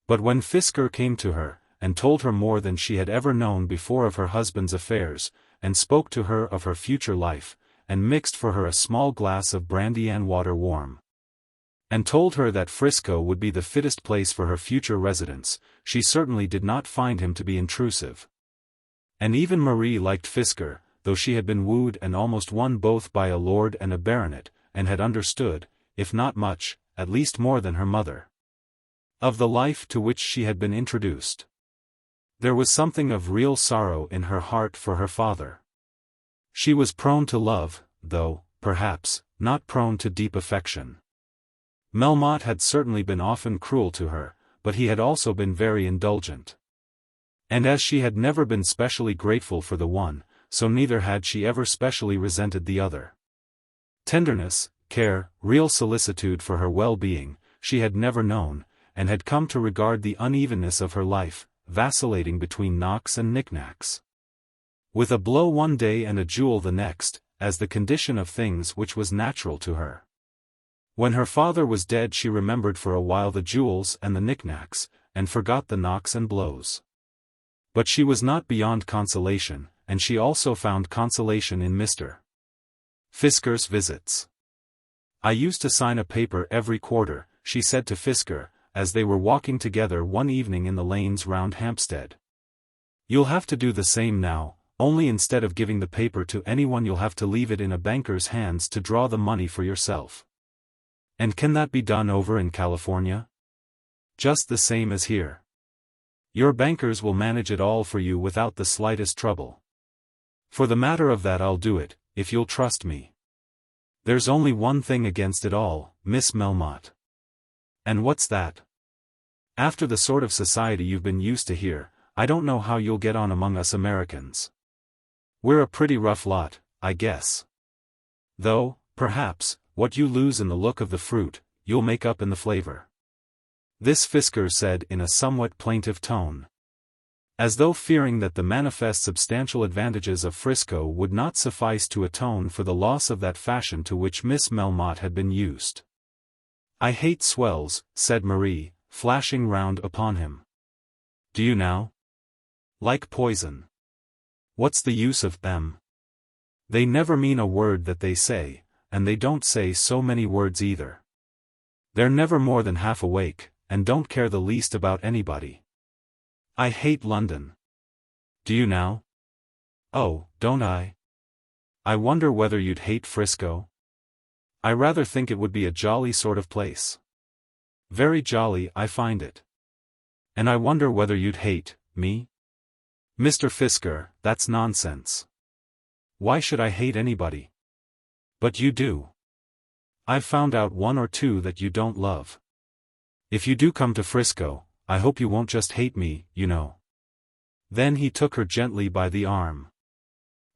A: But when Fisker came to her, and told her more than she had ever known before of her husband's affairs, and spoke to her of her future life, and mixed for her a small glass of brandy and water warm, and told her that Frisco would be the fittest place for her future residence, she certainly did not find him to be intrusive. And even Marie liked Fisker, though she had been wooed and almost won both by a lord and a baronet, and had understood, if not much, at least more than her mother, of the life to which she had been introduced. There was something of real sorrow in her heart for her father. She was prone to love, though, perhaps, not prone to deep affection. Melmotte had certainly been often cruel to her, but he had also been very indulgent. And as she had never been specially grateful for the one, so neither had she ever specially resented the other. Tenderness, care, real solicitude for her well-being, she had never known, and had come to regard the unevenness of her life, vacillating between knocks and knickknacks, with a blow one day and a jewel the next, as the condition of things which was natural to her. When her father was dead she remembered for a while the jewels and the knickknacks, and forgot the knocks and blows. But she was not beyond consolation, and she also found consolation in Mr. Fisker's visits. "I used to sign a paper every quarter," she said to Fisker, as they were walking together one evening in the lanes round Hampstead. "You'll have to do the same now, only instead of giving the paper to anyone you'll have to leave it in a banker's hands to draw the money for yourself." "And can that be done over in California?" "Just the same as here. Your bankers will manage it all for you without the slightest trouble. For the matter of that I'll do it, if you'll trust me. There's only one thing against it all, Miss Melmotte." "And what's that?" "After the sort of society you've been used to here, I don't know how you'll get on among us Americans. We're a pretty rough lot, I guess. Though, perhaps, what you lose in the look of the fruit, you'll make up in the flavor." This Fisker said in a somewhat plaintive tone, as though fearing that the manifest substantial advantages of Frisco would not suffice to atone for the loss of that fashion to which Miss Melmotte had been used. "I hate swells," said Marie, flashing round upon him. "Do you now? Like poison. What's the use of them? They never mean a word that they say, and they don't say so many words either. They're never more than half awake, and don't care the least about anybody. I hate London. Do you now? Oh, don't I? I wonder whether you'd hate Frisco? I rather think it would be a jolly sort of place. Very jolly, I find it. And I wonder whether you'd hate me?" "Mr. Fisker, that's nonsense. Why should I hate anybody?" But you do. I've found out one or two that you don't love. If you do come to Frisco, I hope you won't just hate me, you know." Then he took her gently by the arm.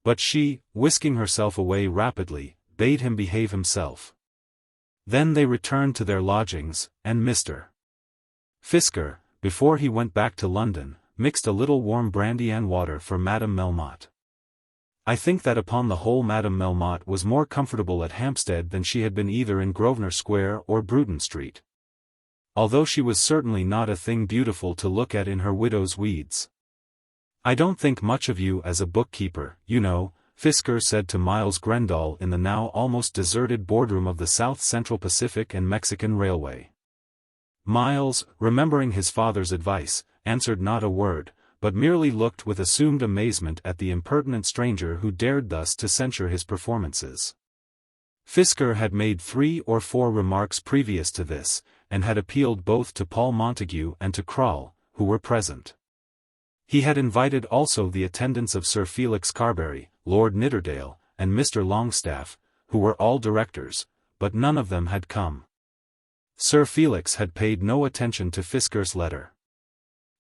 A: But she, whisking herself away rapidly, bade him behave himself. Then they returned to their lodgings, and Mr. Fisker, before he went back to London, mixed a little warm brandy and water for Madame Melmotte. I think that upon the whole Madame Melmotte was more comfortable at Hampstead than she had been either in Grosvenor Square or Bruton Street. Although she was certainly not a thing beautiful to look at in her widow's weeds. "I don't think much of you as a bookkeeper, you know," Fisker said to Miles Grendall in the now almost deserted boardroom of the South Central Pacific and Mexican Railway. Miles, remembering his father's advice, answered not a word, but merely looked with assumed amazement at the impertinent stranger who dared thus to censure his performances. Fisker had made 3 or 4 remarks previous to this, and had appealed both to Paul Montague and to Crowle, who were present. He had invited also the attendance of Sir Felix Carbury, Lord Nidderdale, and Mr. Longestaffe, who were all directors, but none of them had come. Sir Felix had paid no attention to Fisker's letter.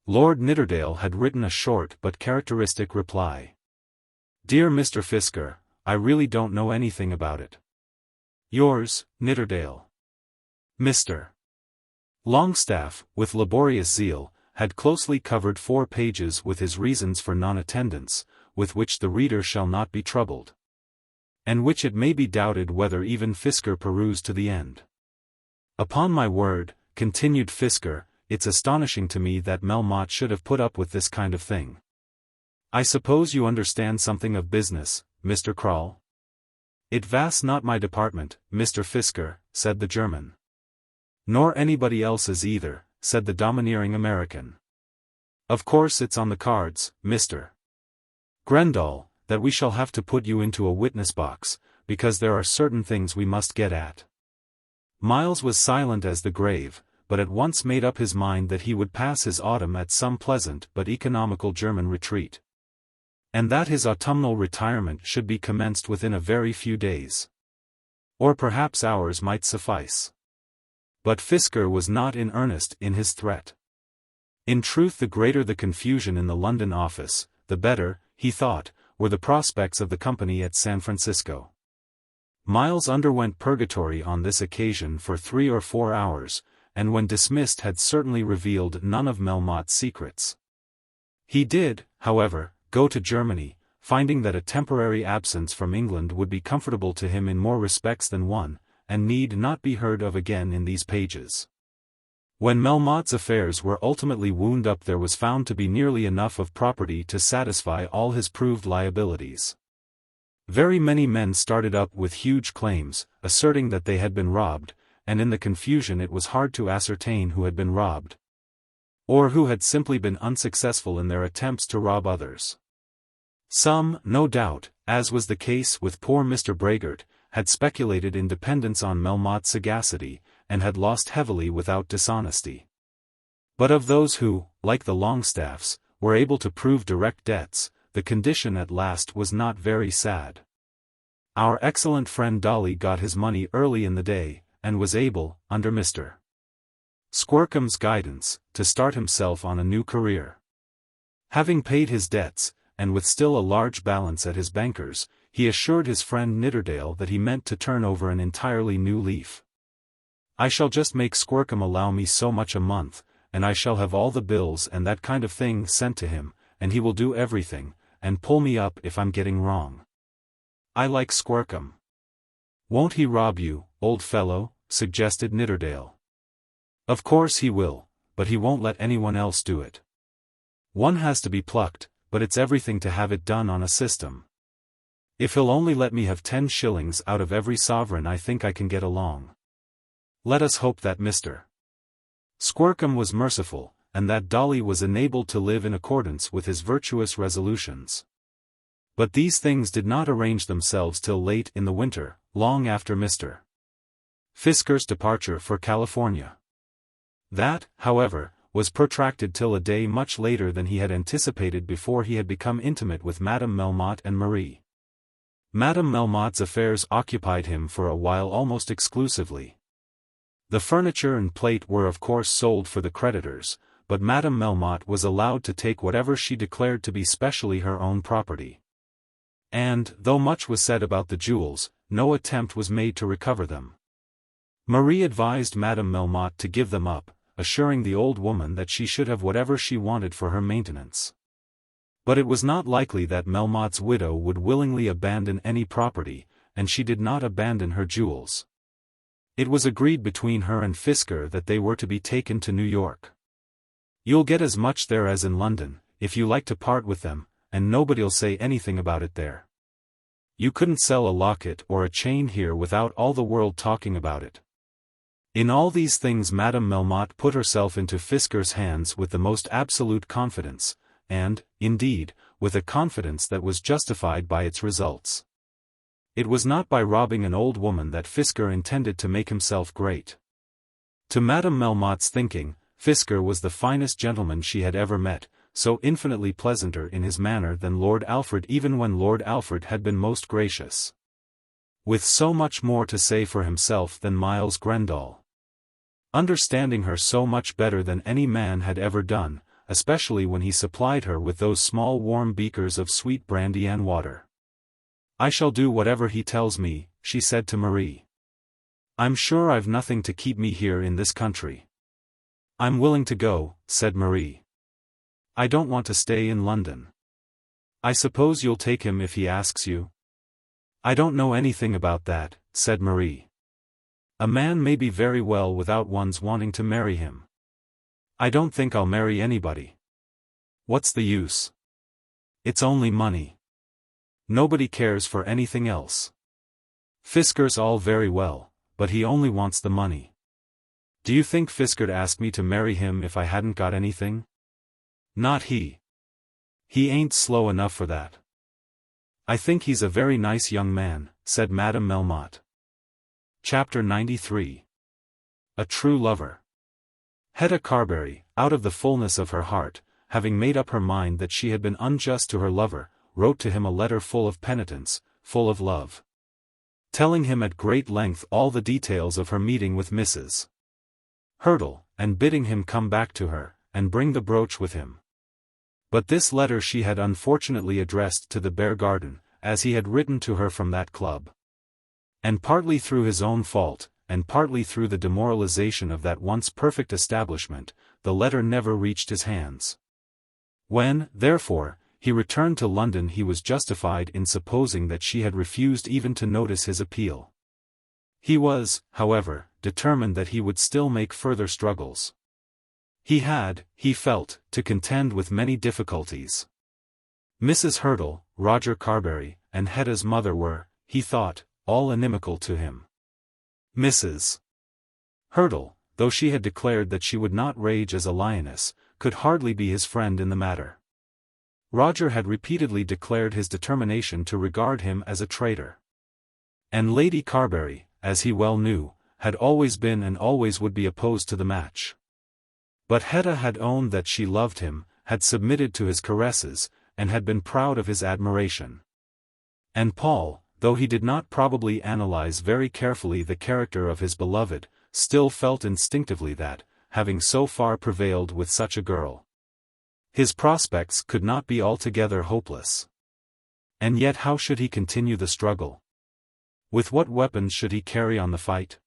A: Lord Nidderdale had written a short but characteristic reply. "Dear Mr. Fisker, I really don't know anything about it. Yours, Nidderdale." Mr. Longestaffe, with laborious zeal, had closely covered 4 pages with his reasons for non-attendance, with which the reader shall not be troubled. And which it may be doubted whether even Fisker perused to the end. "Upon my word," continued Fisker, "it's astonishing to me that Melmotte should have put up with this kind of thing. I suppose you understand something of business, Mr. Crowle?" "It vas not my department, Mr. Fisker," said the German. "Nor anybody else's either," said the domineering American. "Of course it's on the cards, Mr. Grendall, that we shall have to put you into a witness box, because there are certain things we must get at." Miles was silent as the grave, but at once made up his mind that he would pass his autumn at some pleasant but economical German retreat. And that his autumnal retirement should be commenced within a very few days. Or perhaps hours might suffice. But Fisker was not in earnest in his threat. In truth, the greater the confusion in the London office, the better, he thought, were the prospects of the company at San Francisco. Miles underwent purgatory on this occasion for 3 or 4 hours, and when dismissed had certainly revealed none of Melmotte's secrets. He did, however, go to Germany, finding that a temporary absence from England would be comfortable to him in more respects than one, and need not be heard of again in these pages. When Melmotte's affairs were ultimately wound up, there was found to be nearly enough of property to satisfy all his proved liabilities. Very many men started up with huge claims, asserting that they had been robbed, and in the confusion it was hard to ascertain who had been robbed, or who had simply been unsuccessful in their attempts to rob others. Some, no doubt, as was the case with poor Mr. Brehgert, had speculated in dependence on Melmotte's sagacity, and had lost heavily without dishonesty. But of those who, like the Longestaffes, were able to prove direct debts, the condition at last was not very sad. Our excellent friend Dolly got his money early in the day, and was able, under Mr. Squercum's guidance, to start himself on a new career. Having paid his debts, and with still a large balance at his banker's, he assured his friend Nidderdale that he meant to turn over an entirely new leaf. "I shall just make Squercum allow me so much a month, and I shall have all the bills and that kind of thing sent to him, and he will do everything, and pull me up if I'm getting wrong. I like Squercum." "Won't he rob you, old fellow?" suggested Nidderdale. "Of course he will, but he won't let anyone else do it. One has to be plucked, but it's everything to have it done on a system. If he'll only let me have 10 shillings out of every sovereign, I think I can get along. Let us hope that Mr. Squercum was merciful, and that Dolly was enabled to live in accordance with his virtuous resolutions." But these things did not arrange themselves till late in the winter, long after Mr. Fisker's departure for California. That, however, was protracted till a day much later than he had anticipated before he had become intimate with Madame Melmotte and Marie Madame Melmotte's affairs occupied him for a while almost exclusively. The furniture and plate were of course sold for the creditors, but Madame Melmotte was allowed to take whatever she declared to be specially her own property. And, though much was said about the jewels, no attempt was made to recover them. Marie advised Madame Melmotte to give them up, assuring the old woman that she should have whatever she wanted for her maintenance. But it was not likely that Melmotte's widow would willingly abandon any property, and she did not abandon her jewels. It was agreed between her and Fisker that they were to be taken to New York. "You'll get as much there as in London, if you like to part with them, and nobody'll say anything about it there. You couldn't sell a locket or a chain here without all the world talking about it." In all these things Madame Melmotte put herself into Fisker's hands with the most absolute confidence, and, indeed, with a confidence that was justified by its results. It was not by robbing an old woman that Fisker intended to make himself great. To Madame Melmotte's thinking, Fisker was the finest gentleman she had ever met, so infinitely pleasanter in his manner than Lord Alfred, even when Lord Alfred had been most gracious. With so much more to say for himself than Miles Grendall. Understanding her so much better than any man had ever done, especially when he supplied her with those small warm beakers of sweet brandy and water. "I shall do whatever he tells me," she said to Marie. "I'm sure I've nothing to keep me here in this country." "I'm willing to go," said Marie. "I don't want to stay in London." "I suppose you'll take him if he asks you?" "I don't know anything about that," said Marie. "A man may be very well without one's wanting to marry him." "I don't think I'll marry anybody." "What's the use? It's only money. Nobody cares for anything else. Fisker's all very well, but he only wants the money. Do you think Fisker'd ask me to marry him if I hadn't got anything? Not he. He ain't slow enough for that." "I think he's a very nice young man," said Madame Melmotte. Chapter 93. A True Lover. Hetta Carbury, out of the fullness of her heart, having made up her mind that she had been unjust to her lover, wrote to him a letter full of penitence, full of love. Telling him at great length all the details of her meeting with Mrs. Hurtle, and bidding him come back to her, and bring the brooch with him. But this letter she had unfortunately addressed to the Bear Garden, as he had written to her from that club. And partly through his own fault, and partly through the demoralization of that once perfect establishment, the letter never reached his hands. When, therefore, he returned to London, he was justified in supposing that she had refused even to notice his appeal. He was, however, determined that he would still make further struggles. He had, he felt, to contend with many difficulties. Mrs. Hurtle, Roger Carbury, and Hetta's mother were, he thought, all inimical to him. Mrs. Hurtle, though she had declared that she would not rage as a lioness, could hardly be his friend in the matter. Roger had repeatedly declared his determination to regard him as a traitor. And Lady Carbury, as he well knew, had always been and always would be opposed to the match. But Hetta had owned that she loved him, had submitted to his caresses, and had been proud of his admiration. And Paul, though he did not probably analyze very carefully the character of his beloved, still felt instinctively that, having so far prevailed with such a girl, his prospects could not be altogether hopeless. And yet how should he continue the struggle? With what weapons should he carry on the fight?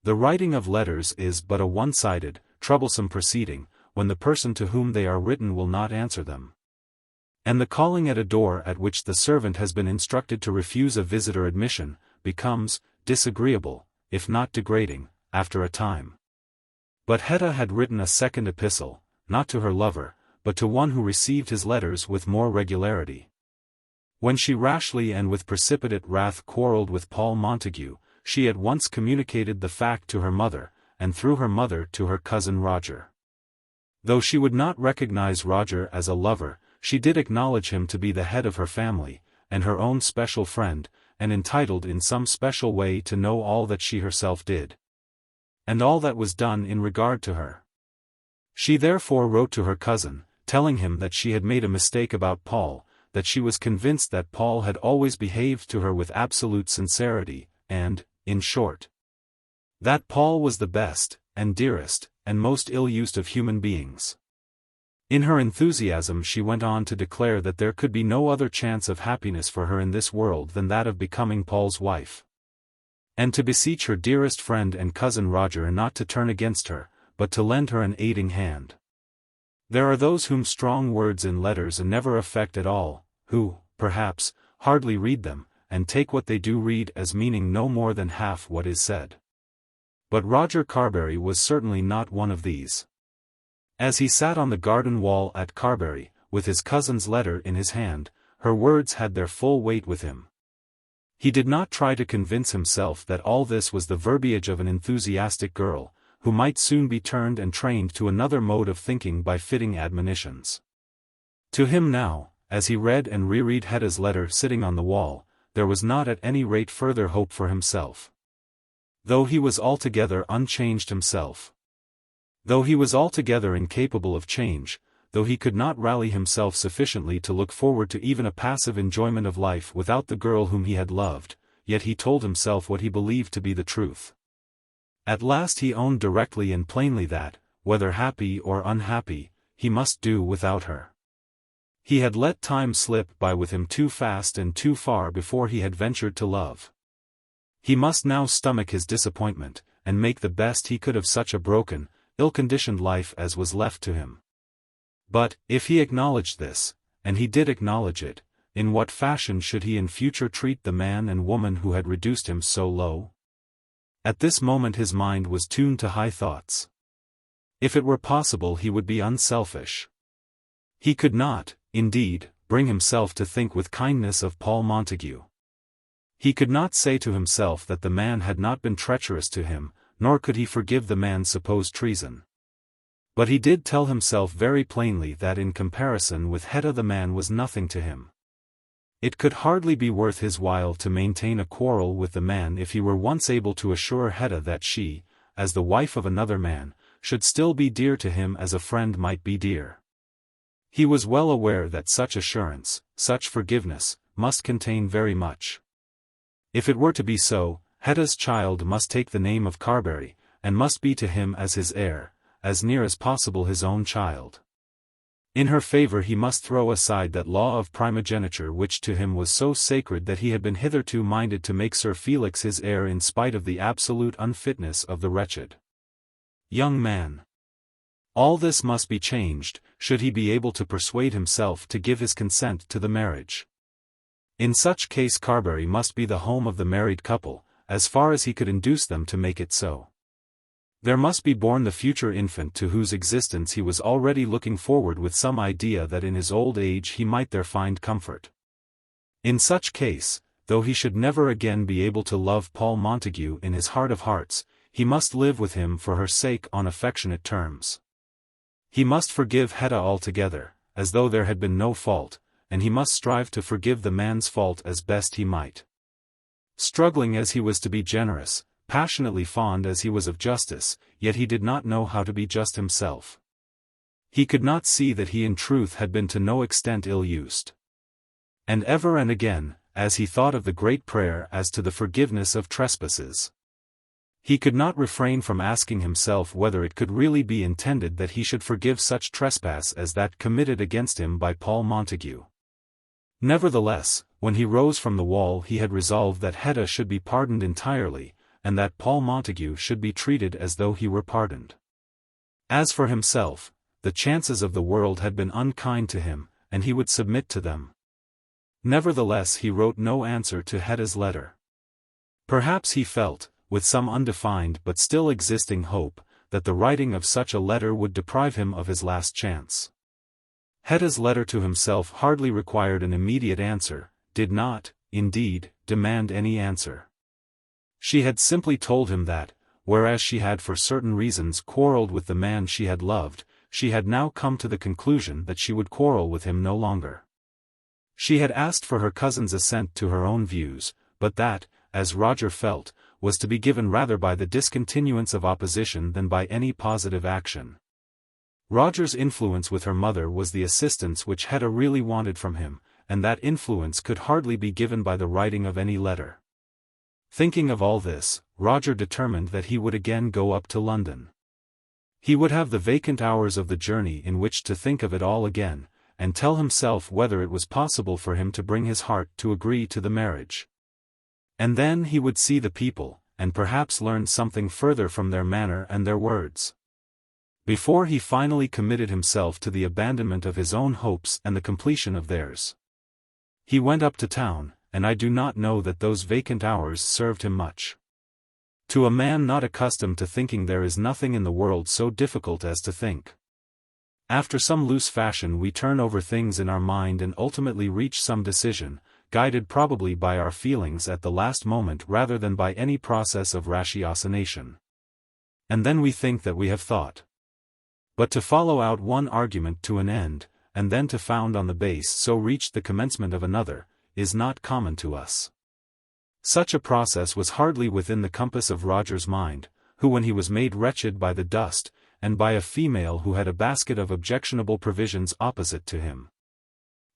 A: The writing of letters is but a one-sided, troublesome proceeding, when the person to whom they are written will not answer them. And the calling at a door at which the servant has been instructed to refuse a visitor admission, becomes disagreeable, if not degrading, after a time. But Hetta had written a second epistle, not to her lover, but to one who received his letters with more regularity. When she rashly and with precipitate wrath quarrelled with Paul Montague, she at once communicated the fact to her mother, and through her mother to her cousin Roger. Though she would not recognize Roger as a lover, she did acknowledge him to be the head of her family, and her own special friend, and entitled in some special way to know all that she herself did, and all that was done in regard to her. She therefore wrote to her cousin, telling him that she had made a mistake about Paul, that she was convinced that Paul had always behaved to her with absolute sincerity, and, in short, that Paul was the best, and dearest, and most ill-used of human beings. In her enthusiasm she went on to declare that there could be no other chance of happiness for her in this world than that of becoming Paul's wife, and to beseech her dearest friend and cousin Roger not to turn against her, but to lend her an aiding hand. There are those whom strong words in letters never affect at all, who, perhaps, hardly read them, and take what they do read as meaning no more than half what is said. But Roger Carbury was certainly not one of these. As he sat on the garden wall at Carbury, with his cousin's letter in his hand, her words had their full weight with him. He did not try to convince himself that all this was the verbiage of an enthusiastic girl, who might soon be turned and trained to another mode of thinking by fitting admonitions. To him now, as he read and reread Hetta's letter sitting on the wall, there was not at any rate further hope for himself. Though he was altogether unchanged himself. Though he was altogether incapable of change, though he could not rally himself sufficiently to look forward to even a passive enjoyment of life without the girl whom he had loved, yet he told himself what he believed to be the truth. At last he owned directly and plainly that, whether happy or unhappy, he must do without her. He had let time slip by with him too fast and too far before he had ventured to love. He must now stomach his disappointment, and make the best he could of such a broken, ill-conditioned life as was left to him. But, if he acknowledged this, and he did acknowledge it, in what fashion should he in future treat the man and woman who had reduced him so low? At this moment his mind was tuned to high thoughts. If it were possible he would be unselfish. He could not, indeed, bring himself to think with kindness of Paul Montague. He could not say to himself that the man had not been treacherous to him, nor could he forgive the man's supposed treason. But he did tell himself very plainly that in comparison with Hetta the man was nothing to him. It could hardly be worth his while to maintain a quarrel with the man if he were once able to assure Hetta that she, as the wife of another man, should still be dear to him as a friend might be dear. He was well aware that such assurance, such forgiveness, must contain very much. If it were to be so, Hetta's child must take the name of Carbury, and must be to him as his heir, as near as possible his own child. In her favor he must throw aside that law of primogeniture which to him was so sacred that he had been hitherto minded to make Sir Felix his heir in spite of the absolute unfitness of the wretched young man. All this must be changed, should he be able to persuade himself to give his consent to the marriage. In such case Carbury must be the home of the married couple, as far as he could induce them to make it so. There must be born the future infant to whose existence he was already looking forward with some idea that in his old age he might there find comfort. In such case, though he should never again be able to love Paul Montague in his heart of hearts, he must live with him for her sake on affectionate terms. He must forgive Hetta altogether, as though there had been no fault, and he must strive to forgive the man's fault as best he might. Struggling as he was to be generous, passionately fond as he was of justice, yet he did not know how to be just himself. He could not see that he in truth had been to no extent ill-used. And ever and again, as he thought of the great prayer as to the forgiveness of trespasses, he could not refrain from asking himself whether it could really be intended that he should forgive such trespass as that committed against him by Paul Montague. Nevertheless, when he rose from the wall he had resolved that Hetta should be pardoned entirely, and that Paul Montague should be treated as though he were pardoned. As for himself, the chances of the world had been unkind to him, and he would submit to them. Nevertheless he wrote no answer to Hetta's letter. Perhaps he felt, with some undefined but still existing hope, that the writing of such a letter would deprive him of his last chance. Hetta's letter to himself hardly required an immediate answer, did not, indeed, demand any answer. She had simply told him that, whereas she had for certain reasons quarreled with the man she had loved, she had now come to the conclusion that she would quarrel with him no longer. She had asked for her cousin's assent to her own views, but that, as Roger felt, was to be given rather by the discontinuance of opposition than by any positive action. Roger's influence with her mother was the assistance which Hetta really wanted from him, and that influence could hardly be given by the writing of any letter. Thinking of all this, Roger determined that he would again go up to London. He would have the vacant hours of the journey in which to think of it all again, and tell himself whether it was possible for him to bring his heart to agree to the marriage. And then he would see the people, and perhaps learn something further from their manner and their words. Before he finally committed himself to the abandonment of his own hopes and the completion of theirs. He went up to town, and I do not know that those vacant hours served him much. To a man not accustomed to thinking, there is nothing in the world so difficult as to think. After some loose fashion we turn over things in our mind and ultimately reach some decision, guided probably by our feelings at the last moment rather than by any process of ratiocination. And then we think that we have thought. But to follow out one argument to an end, and then to found on the base so reach the commencement of another, is not common to us. Such a process was hardly within the compass of Roger's mind, who, when he was made wretched by the dust, and by a female who had a basket of objectionable provisions opposite to him,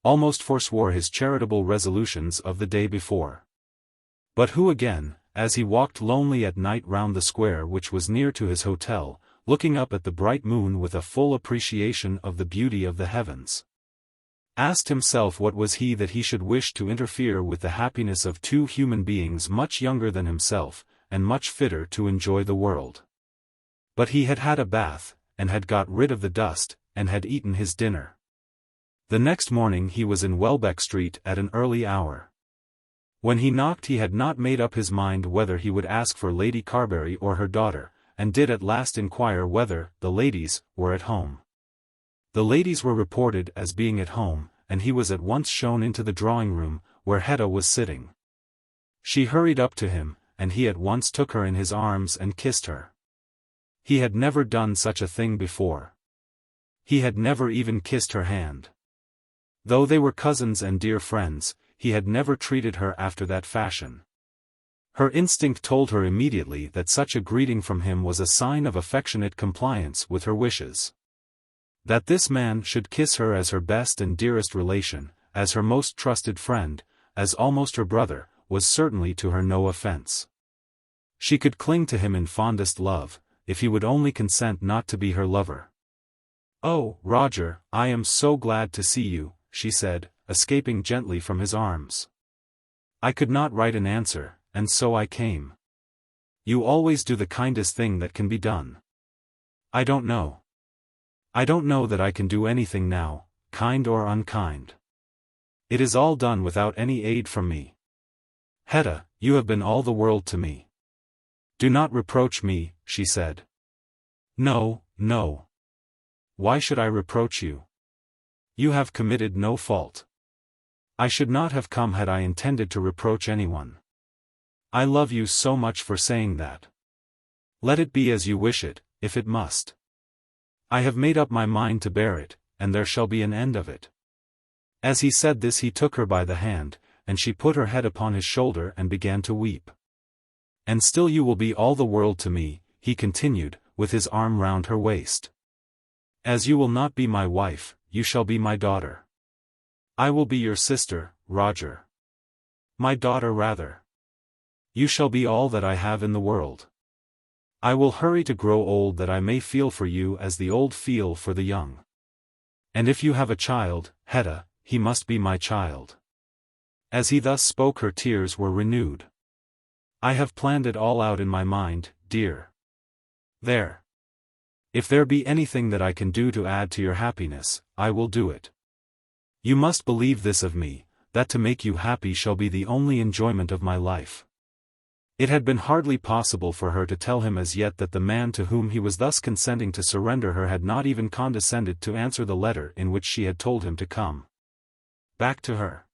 A: almost forswore his charitable resolutions of the day before. But who again, as he walked lonely at night round the square which was near to his hotel, looking up at the bright moon with a full appreciation of the beauty of the heavens, asked himself what was he that he should wish to interfere with the happiness of two human beings much younger than himself, and much fitter to enjoy the world. But he had had a bath, and had got rid of the dust, and had eaten his dinner. The next morning he was in Welbeck Street at an early hour. When he knocked he had not made up his mind whether he would ask for Lady Carbury or her daughter, and did at last inquire whether the ladies were at home. The ladies were reported as being at home, and he was at once shown into the drawing-room, where Hetta was sitting. She hurried up to him, and he at once took her in his arms and kissed her. He had never done such a thing before. He had never even kissed her hand. Though they were cousins and dear friends, he had never treated her after that fashion. Her instinct told her immediately that such a greeting from him was a sign of affectionate compliance with her wishes. That this man should kiss her as her best and dearest relation, as her most trusted friend, as almost her brother, was certainly to her no offense. She could cling to him in fondest love, if he would only consent not to be her lover. "Oh, Roger, I am so glad to see you," she said, escaping gently from his arms. "I could not write an answer, and so I came. You always do the kindest thing that can be done." I don't know that I can do anything now, kind or unkind. It is all done without any aid from me. Hetta, you have been all the world to me. Do not reproach me," she said. "No, no. Why should I reproach you? You have committed no fault. I should not have come had I intended to reproach anyone. I love you so much for saying that. Let it be as you wish it, if it must. I have made up my mind to bear it, and there shall be an end of it." As he said this he took her by the hand, and she put her head upon his shoulder and began to weep. "And still you will be all the world to me," he continued, with his arm round her waist. "As you will not be my wife, you shall be my daughter. I will be your sister, Roger. My daughter rather. You shall be all that I have in the world. I will hurry to grow old that I may feel for you as the old feel for the young. And if you have a child, Hetta, he must be my child." As he thus spoke her tears were renewed. "I have planned it all out in my mind, dear. There. If there be anything that I can do to add to your happiness, I will do it. You must believe this of me, that to make you happy shall be the only enjoyment of my life." It had been hardly possible for her to tell him as yet that the man to whom he was thus consenting to surrender her had not even condescended to answer the letter in which she had told him to come back to her.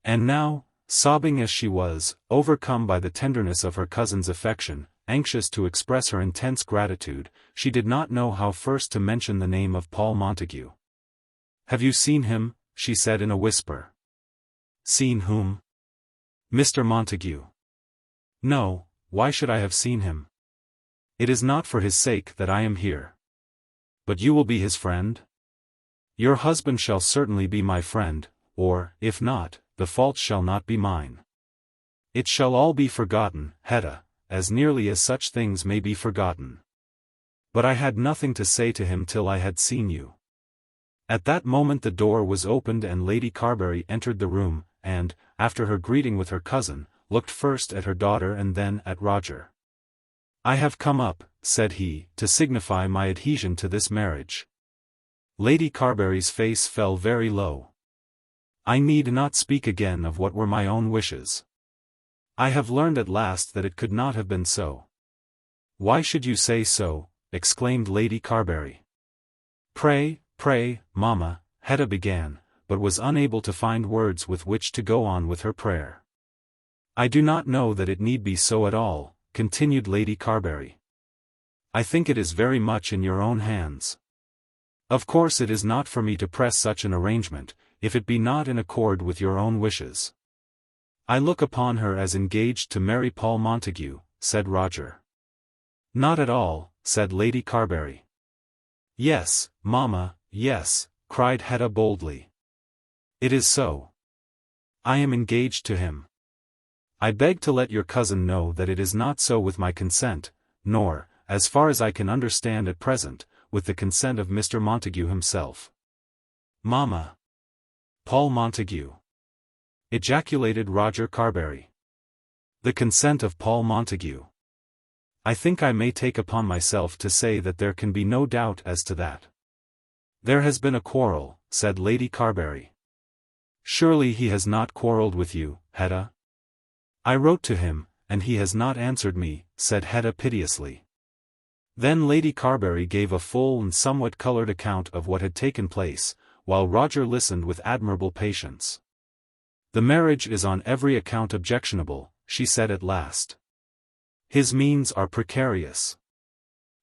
A: And now, sobbing as she was, overcome by the tenderness of her cousin's affection, anxious to express her intense gratitude, she did not know how first to mention the name of Paul Montague. "Have you seen him?" she said in a whisper. "Seen whom?" "Mr. Montague." "No, why should I have seen him? It is not for his sake that I am here." "But you will be his friend?" "Your husband shall certainly be my friend, or, if not, the fault shall not be mine. It shall all be forgotten, Hetta, as nearly as such things may be forgotten. But I had nothing to say to him till I had seen you. At that moment the door was opened and Lady Carbury entered the room, and, after her greeting with her cousin, looked first at her daughter and then at Roger. "I have come up," said he, "to signify my adhesion to this marriage." Lady Carbury's face fell very low. "I need not speak again of what were my own wishes. I have learned at last that it could not have been so." "Why should you say so?" exclaimed Lady Carbury. Pray, mamma," Hetta began, but was unable to find words with which to go on with her prayer. "I do not know that it need be so at all," continued Lady Carbury. "I think it is very much in your own hands. Of course it is not for me to press such an arrangement, if it be not in accord with your own wishes." "I look upon her as engaged to marry Paul Montague," said Roger. "Not at all," said Lady Carbury. "Yes, mamma, yes," cried Hetta boldly. "It is so. I am engaged to him. I beg to let your cousin know that it is not so with my consent, nor, as far as I can understand at present, with the consent of Mr. Montague himself." "Mamma! Paul Montague!" ejaculated Roger Carbury. "The consent of Paul Montague. I think I may take upon myself to say that there can be no doubt as to that." "There has been a quarrel," said Lady Carbury. "Surely he has not quarrelled with you, Hetta?" "I wrote to him, and he has not answered me," said Hetta piteously. Then Lady Carbury gave a full and somewhat coloured account of what had taken place, while Roger listened with admirable patience. "The marriage is on every account objectionable," she said at last. "His means are precarious.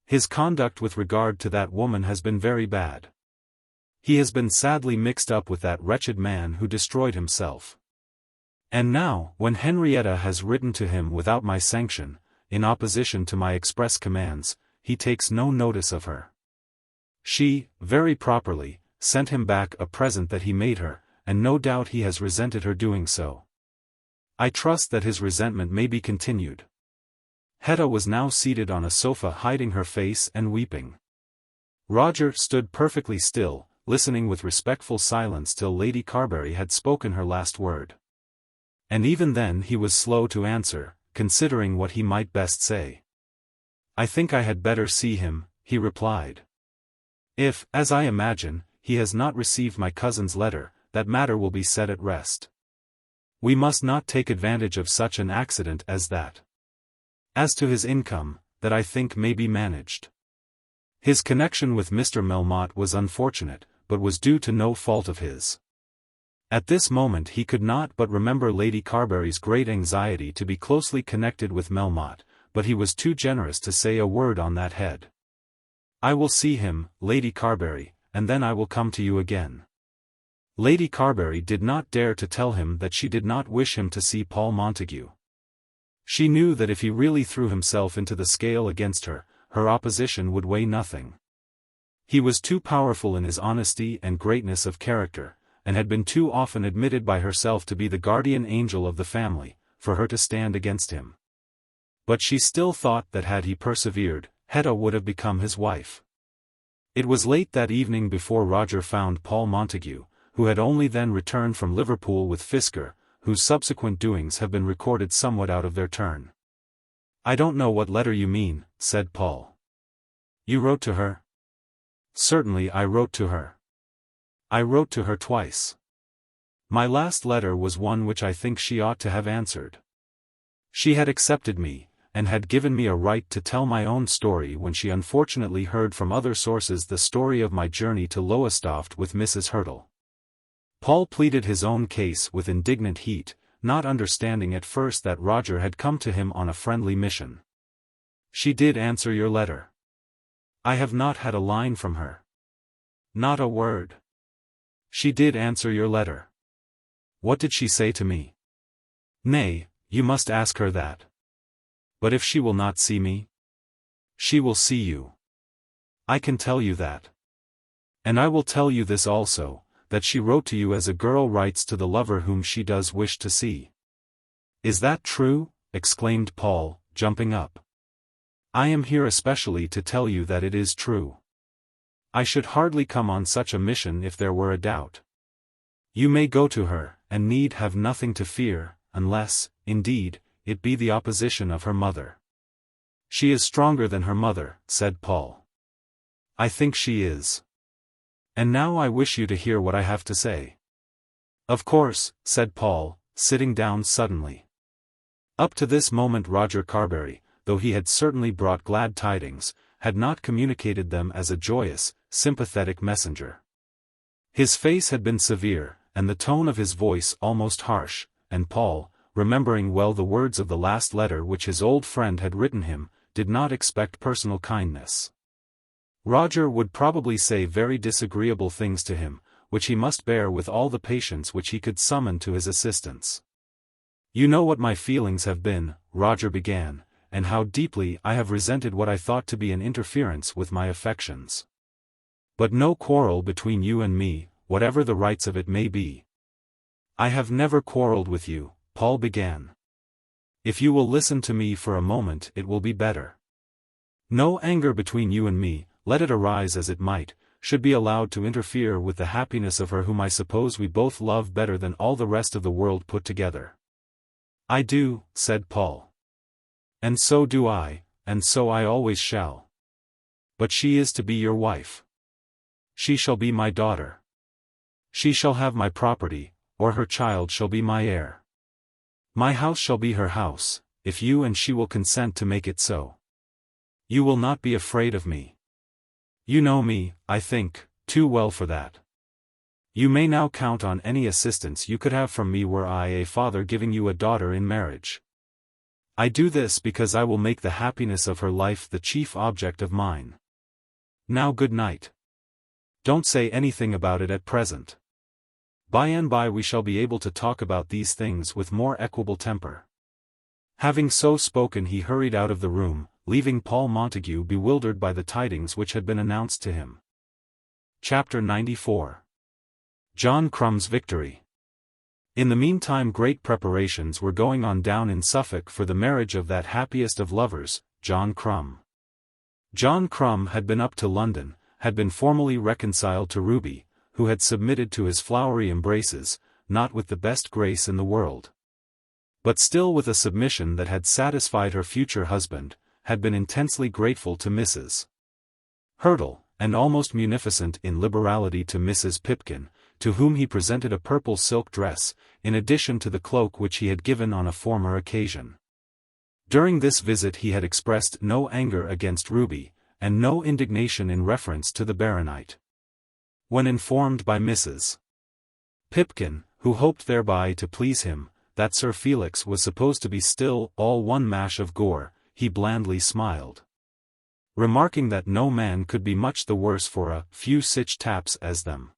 A: His conduct with regard to that woman has been very bad. He has been sadly mixed up with that wretched man who destroyed himself. And now, when Henrietta has written to him without my sanction, in opposition to my express commands, he takes no notice of her. She, very properly, sent him back a present that he made her, and no doubt he has resented her doing so. I trust that his resentment may be continued." Hetta was now seated on a sofa hiding her face and weeping. Roger stood perfectly still, listening with respectful silence till Lady Carbury had spoken her last word. And even then he was slow to answer, considering what he might best say. "I think I had better see him," he replied. "If, as I imagine, he has not received my cousin's letter, that matter will be set at rest. We must not take advantage of such an accident as that. As to his income, that I think may be managed. His connection with Mr. Melmotte was unfortunate, but was due to no fault of his." At this moment he could not but remember Lady Carbury's great anxiety to be closely connected with Melmotte, but he was too generous to say a word on that head. "I will see him, Lady Carbury, and then I will come to you again." Lady Carbury did not dare to tell him that she did not wish him to see Paul Montague. She knew that if he really threw himself into the scale against her, her opposition would weigh nothing. He was too powerful in his honesty and greatness of character, and had been too often admitted by herself to be the guardian angel of the family, for her to stand against him. But she still thought that had he persevered, Hetta would have become his wife. It was late that evening before Roger found Paul Montague, who had only then returned from Liverpool with Fisker, whose subsequent doings have been recorded somewhat out of their turn. "I don't know what letter you mean," said Paul. "You wrote to her?" "Certainly I wrote to her. I wrote to her twice. My last letter was one which I think she ought to have answered. She had accepted me, and had given me a right to tell my own story when she unfortunately heard from other sources the story of my journey to Lowestoft with Mrs. Hurtle." Paul pleaded his own case with indignant heat, not understanding at first that Roger had come to him on a friendly mission. "She did answer your letter." "I have not had a line from her." "Not a word." "She did answer your letter." "What did she say to me?" "Nay, you must ask her that." "But if she will not see me?" "She will see you. I can tell you that. And I will tell you this also, that she wrote to you as a girl writes to the lover whom she does wish to see." "Is that true?" exclaimed Paul, jumping up. "I am here especially to tell you that it is true. I should hardly come on such a mission if there were a doubt. You may go to her, and need have nothing to fear, unless, indeed, it be the opposition of her mother." "She is stronger than her mother," said Paul. "I think she is. And now I wish you to hear what I have to say." "Of course," said Paul, sitting down suddenly. Up to this moment Roger Carbury, though he had certainly brought glad tidings, had not communicated them as a joyous, sympathetic messenger. His face had been severe, and the tone of his voice almost harsh, and Paul, remembering well the words of the last letter which his old friend had written him, did not expect personal kindness. Roger would probably say very disagreeable things to him, which he must bear with all the patience which he could summon to his assistance. "You know what my feelings have been," Roger began, "and how deeply I have resented what I thought to be an interference with my affections. But no quarrel between you and me, whatever the rights of it may be." "I have never quarreled with you," Paul began. "If you will listen to me for a moment it will be better. No anger between you and me, let it arise as it might, should be allowed to interfere with the happiness of her whom I suppose we both love better than all the rest of the world put together." "I do," said Paul. "And so do I, and so I always shall. But she is to be your wife. She shall be my daughter. She shall have my property, or her child shall be my heir. My house shall be her house, if you and she will consent to make it so. You will not be afraid of me. You know me, I think, too well for that. You may now count on any assistance you could have from me were I a father giving you a daughter in marriage. I do this because I will make the happiness of her life the chief object of mine. Now good night. Don't say anything about it at present. By and by we shall be able to talk about these things with more equable temper." Having so spoken he hurried out of the room, leaving Paul Montague bewildered by the tidings which had been announced to him. Chapter 94. John Crumb's Victory. In the meantime great preparations were going on down in Suffolk for the marriage of that happiest of lovers, John Crumb. John Crumb had been up to London, had been formally reconciled to Ruby, who had submitted to his flowery embraces, not with the best grace in the world, but still with a submission that had satisfied her future husband, had been intensely grateful to Mrs. Hurtle, and almost munificent in liberality to Mrs. Pipkin, to whom he presented a purple silk dress, in addition to the cloak which he had given on a former occasion. During this visit he had expressed no anger against Ruby, and no indignation in reference to the baronite. When informed by Mrs. Pipkin, who hoped thereby to please him, that Sir Felix was supposed to be still all one mash of gore, he blandly smiled, remarking that no man could be much the worse for a few such taps as them.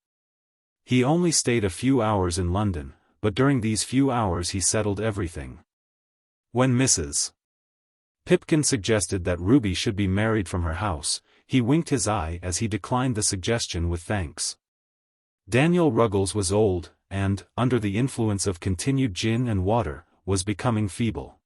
A: He only stayed a few hours in London, but during these few hours he settled everything. When Mrs. Pipkin suggested that Ruby should be married from her house, he winked his eye as he declined the suggestion with thanks. Daniel Ruggles was old, and, under the influence of continued gin and water, was becoming feeble.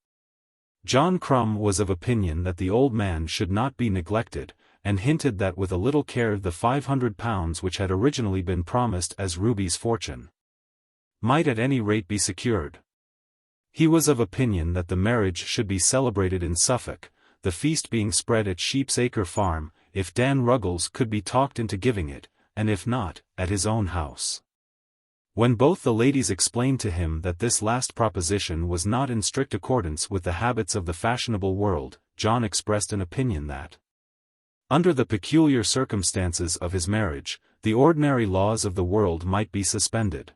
A: John Crumb was of opinion that the old man should not be neglected, and hinted that with a little care the £500 which had originally been promised as Ruby's fortune might at any rate be secured. He was of opinion that the marriage should be celebrated in Suffolk, the feast being spread at Sheep's Acre Farm, if Dan Ruggles could be talked into giving it, and if not, at his own house. When both the ladies explained to him that this last proposition was not in strict accordance with the habits of the fashionable world, John expressed an opinion that, under the peculiar circumstances of his marriage, the ordinary laws of the world might be suspended.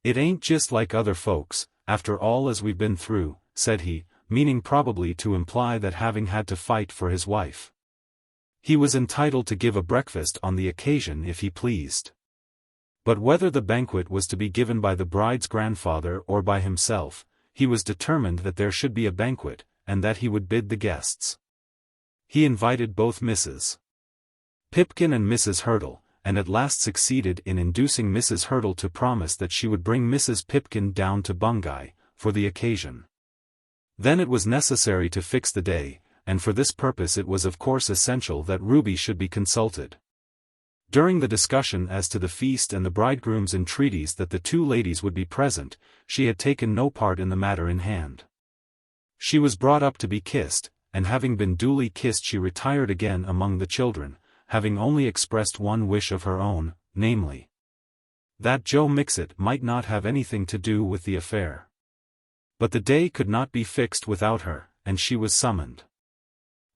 A: "It ain't just like other folks, after all as we've been through," said he, meaning probably to imply that having had to fight for his wife, he was entitled to give a breakfast on the occasion if he pleased. But whether the banquet was to be given by the bride's grandfather or by himself, he was determined that there should be a banquet, and that he would bid the guests. He invited both Mrs. Pipkin and Mrs. Hurtle, and at last succeeded in inducing Mrs. Hurtle to promise that she would bring Mrs. Pipkin down to Bungay, for the occasion. Then it was necessary to fix the day, and for this purpose it was of course essential that Ruby should be consulted. During the discussion as to the feast and the bridegroom's entreaties that the two ladies would be present, she had taken no part in the matter in hand. She was brought up to be kissed, and having been duly kissed she retired again among the children, having only expressed one wish of her own, namely, that Joe Mixet might not have anything to do with the affair. But the day could not be fixed without her, and she was summoned.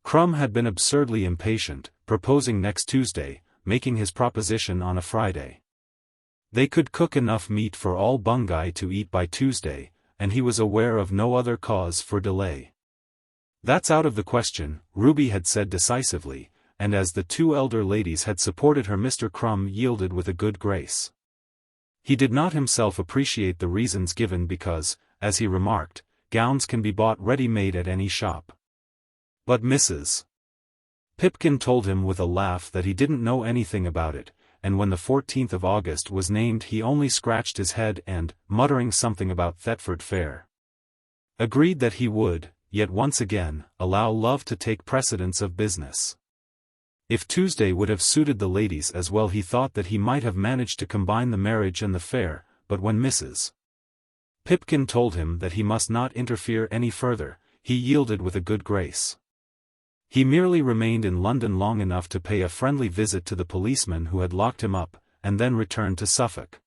A: Crumb had been absurdly impatient, proposing next Tuesday, making his proposition on a Friday. They could cook enough meat for all Bungay to eat by Tuesday, and he was aware of no other cause for delay. "That's out of the question," Ruby had said decisively, and as the two elder ladies had supported her, Mr. Crumb yielded with a good grace. He did not himself appreciate the reasons given because, as he remarked, gowns can be bought ready-made at any shop. But Mrs. Pipkin told him with a laugh that he didn't know anything about it, and when the 14th of August was named he only scratched his head and, muttering something about Thetford Fair, agreed that he would, yet once again, allow love to take precedence of business. If Tuesday would have suited the ladies as well, he thought that he might have managed to combine the marriage and the fair, but when Mrs. Pipkin told him that he must not interfere any further, he yielded with a good grace. He merely remained in London long enough to pay a friendly visit to the policeman who had locked him up, and then returned to Suffolk.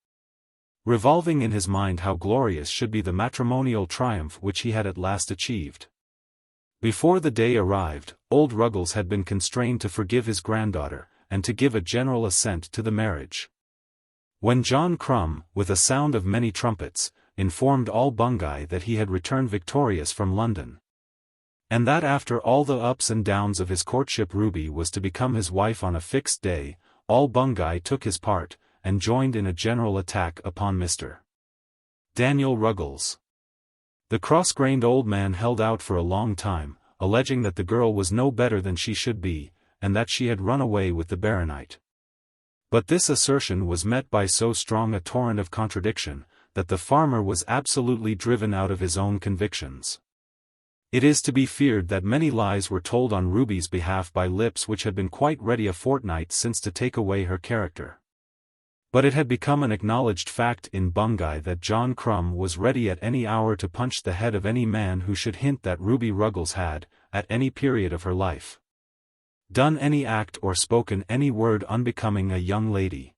A: Revolving in his mind how glorious should be the matrimonial triumph which he had at last achieved. Before the day arrived, old Ruggles had been constrained to forgive his granddaughter, and to give a general assent to the marriage. When John Crumb, with a sound of many trumpets, informed all Bungay that he had returned victorious from London, and that after all the ups and downs of his courtship Ruby was to become his wife on a fixed day, all Bungay took his part, and joined in a general attack upon Mr. Daniel Ruggles. The cross-grained old man held out for a long time, alleging that the girl was no better than she should be, and that she had run away with the baronet. But this assertion was met by so strong a torrent of contradiction, that the farmer was absolutely driven out of his own convictions. It is to be feared that many lies were told on Ruby's behalf by lips which had been quite ready a fortnight since to take away her character. But it had become an acknowledged fact in Bungay that John Crumb was ready at any hour to punch the head of any man who should hint that Ruby Ruggles had, at any period of her life, done any act or spoken any word unbecoming a young lady.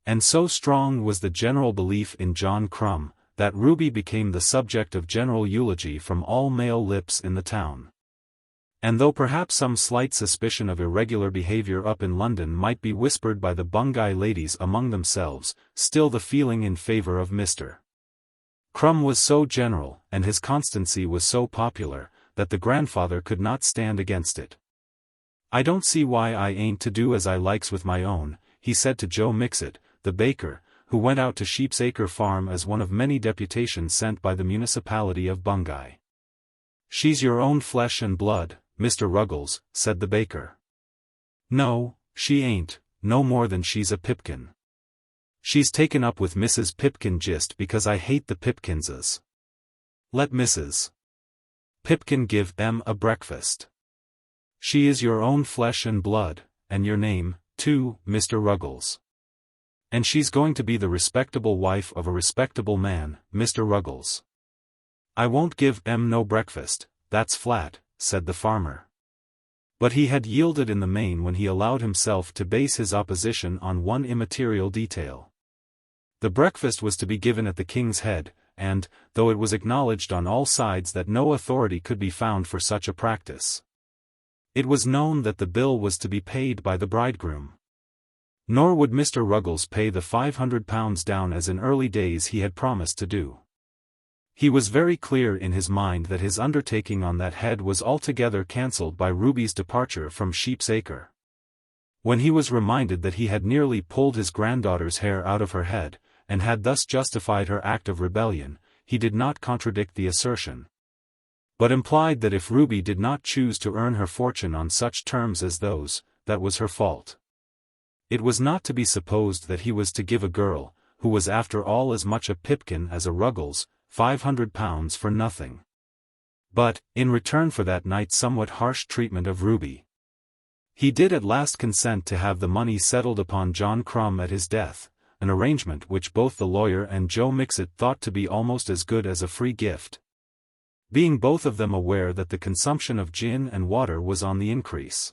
A: And so strong was the general belief in John Crumb, that Ruby became the subject of general eulogy from all male lips in the town. And though perhaps some slight suspicion of irregular behavior up in London might be whispered by the Bungay ladies among themselves, still the feeling in favor of Mr. Crumb was so general, and his constancy was so popular, that the grandfather could not stand against it. "I don't see why I ain't to do as I likes with my own," he said to Joe Mixet, the baker, who went out to Sheepsacre Farm as one of many deputations sent by the municipality of Bungay. "She's your own flesh and blood, Mr. Ruggles," said the baker. "No, she ain't, no more than she's a Pipkin. She's taken up with Mrs. Pipkin just because I hate the Pipkinses. Let Mrs. Pipkin give them a breakfast. She is your own flesh and blood, and your name, too, Mr. Ruggles. And she's going to be the respectable wife of a respectable man, Mr. Ruggles. I won't give em no breakfast, that's flat," said the farmer. But he had yielded in the main when he allowed himself to base his opposition on one immaterial detail. The breakfast was to be given at the King's Head, and, though it was acknowledged on all sides that no authority could be found for such a practice, it was known that the bill was to be paid by the bridegroom. Nor would Mr. Ruggles pay the £500 down as in early days he had promised to do. He was very clear in his mind that his undertaking on that head was altogether cancelled by Ruby's departure from Sheepsacre. When he was reminded that he had nearly pulled his granddaughter's hair out of her head, and had thus justified her act of rebellion, he did not contradict the assertion, but implied that if Ruby did not choose to earn her fortune on such terms as those, that was her fault. It was not to be supposed that he was to give a girl, who was after all as much a Pipkin as a Ruggles, £500 for nothing. But, in return for that night's somewhat harsh treatment of Ruby, he did at last consent to have the money settled upon John Crumb at his death, an arrangement which both the lawyer and Joe Mixet thought to be almost as good as a free gift, being both of them aware that the consumption of gin and water was on the increase.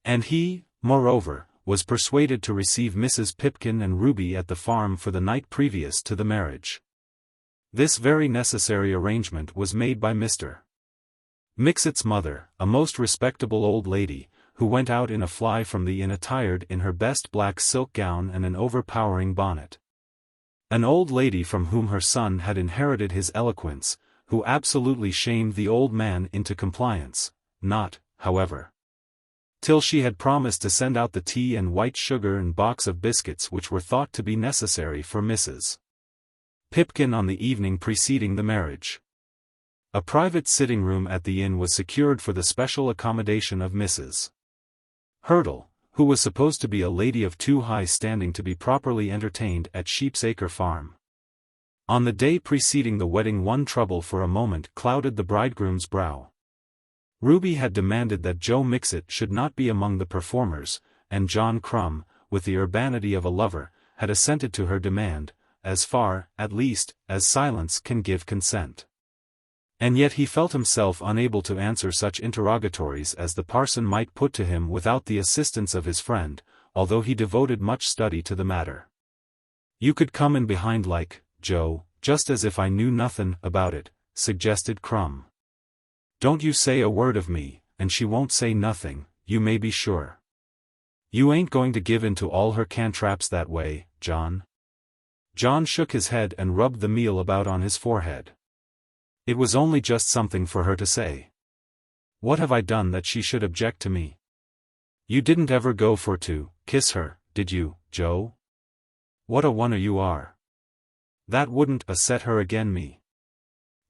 A: And he, moreover, was persuaded to receive Mrs. Pipkin and Ruby at the farm for the night previous to the marriage. This very necessary arrangement was made by Mr. Mixet's mother, a most respectable old lady, who went out in a fly from the inn attired in her best black silk gown and an overpowering bonnet. An old lady from whom her son had inherited his eloquence, who absolutely shamed the old man into compliance, not, however, till she had promised to send out the tea and white sugar and box of biscuits which were thought to be necessary for Mrs. Pipkin on the evening preceding the marriage. A private sitting room at the inn was secured for the special accommodation of Mrs. Hurdle, who was supposed to be a lady of too high standing to be properly entertained at Sheepsacre Farm. On the day preceding the wedding one trouble for a moment clouded the bridegroom's brow. Ruby had demanded that Joe Mixet should not be among the performers, and John Crumb, with the urbanity of a lover, had assented to her demand, as far, at least, as silence can give consent. And yet he felt himself unable to answer such interrogatories as the parson might put to him without the assistance of his friend, although he devoted much study to the matter. "You could come in behind like, Joe, just as if I knew nothin' about it," suggested Crumb. "Don't you say a word of me, and she won't say nothing, you may be sure. You ain't going to give in to all her cantraps that way, John?" John shook his head and rubbed the meal about on his forehead. "It was only just something for her to say. What have I done that she should object to me? You didn't ever go for to kiss her, did you, Joe? What a oner you are. That wouldn't set her again me.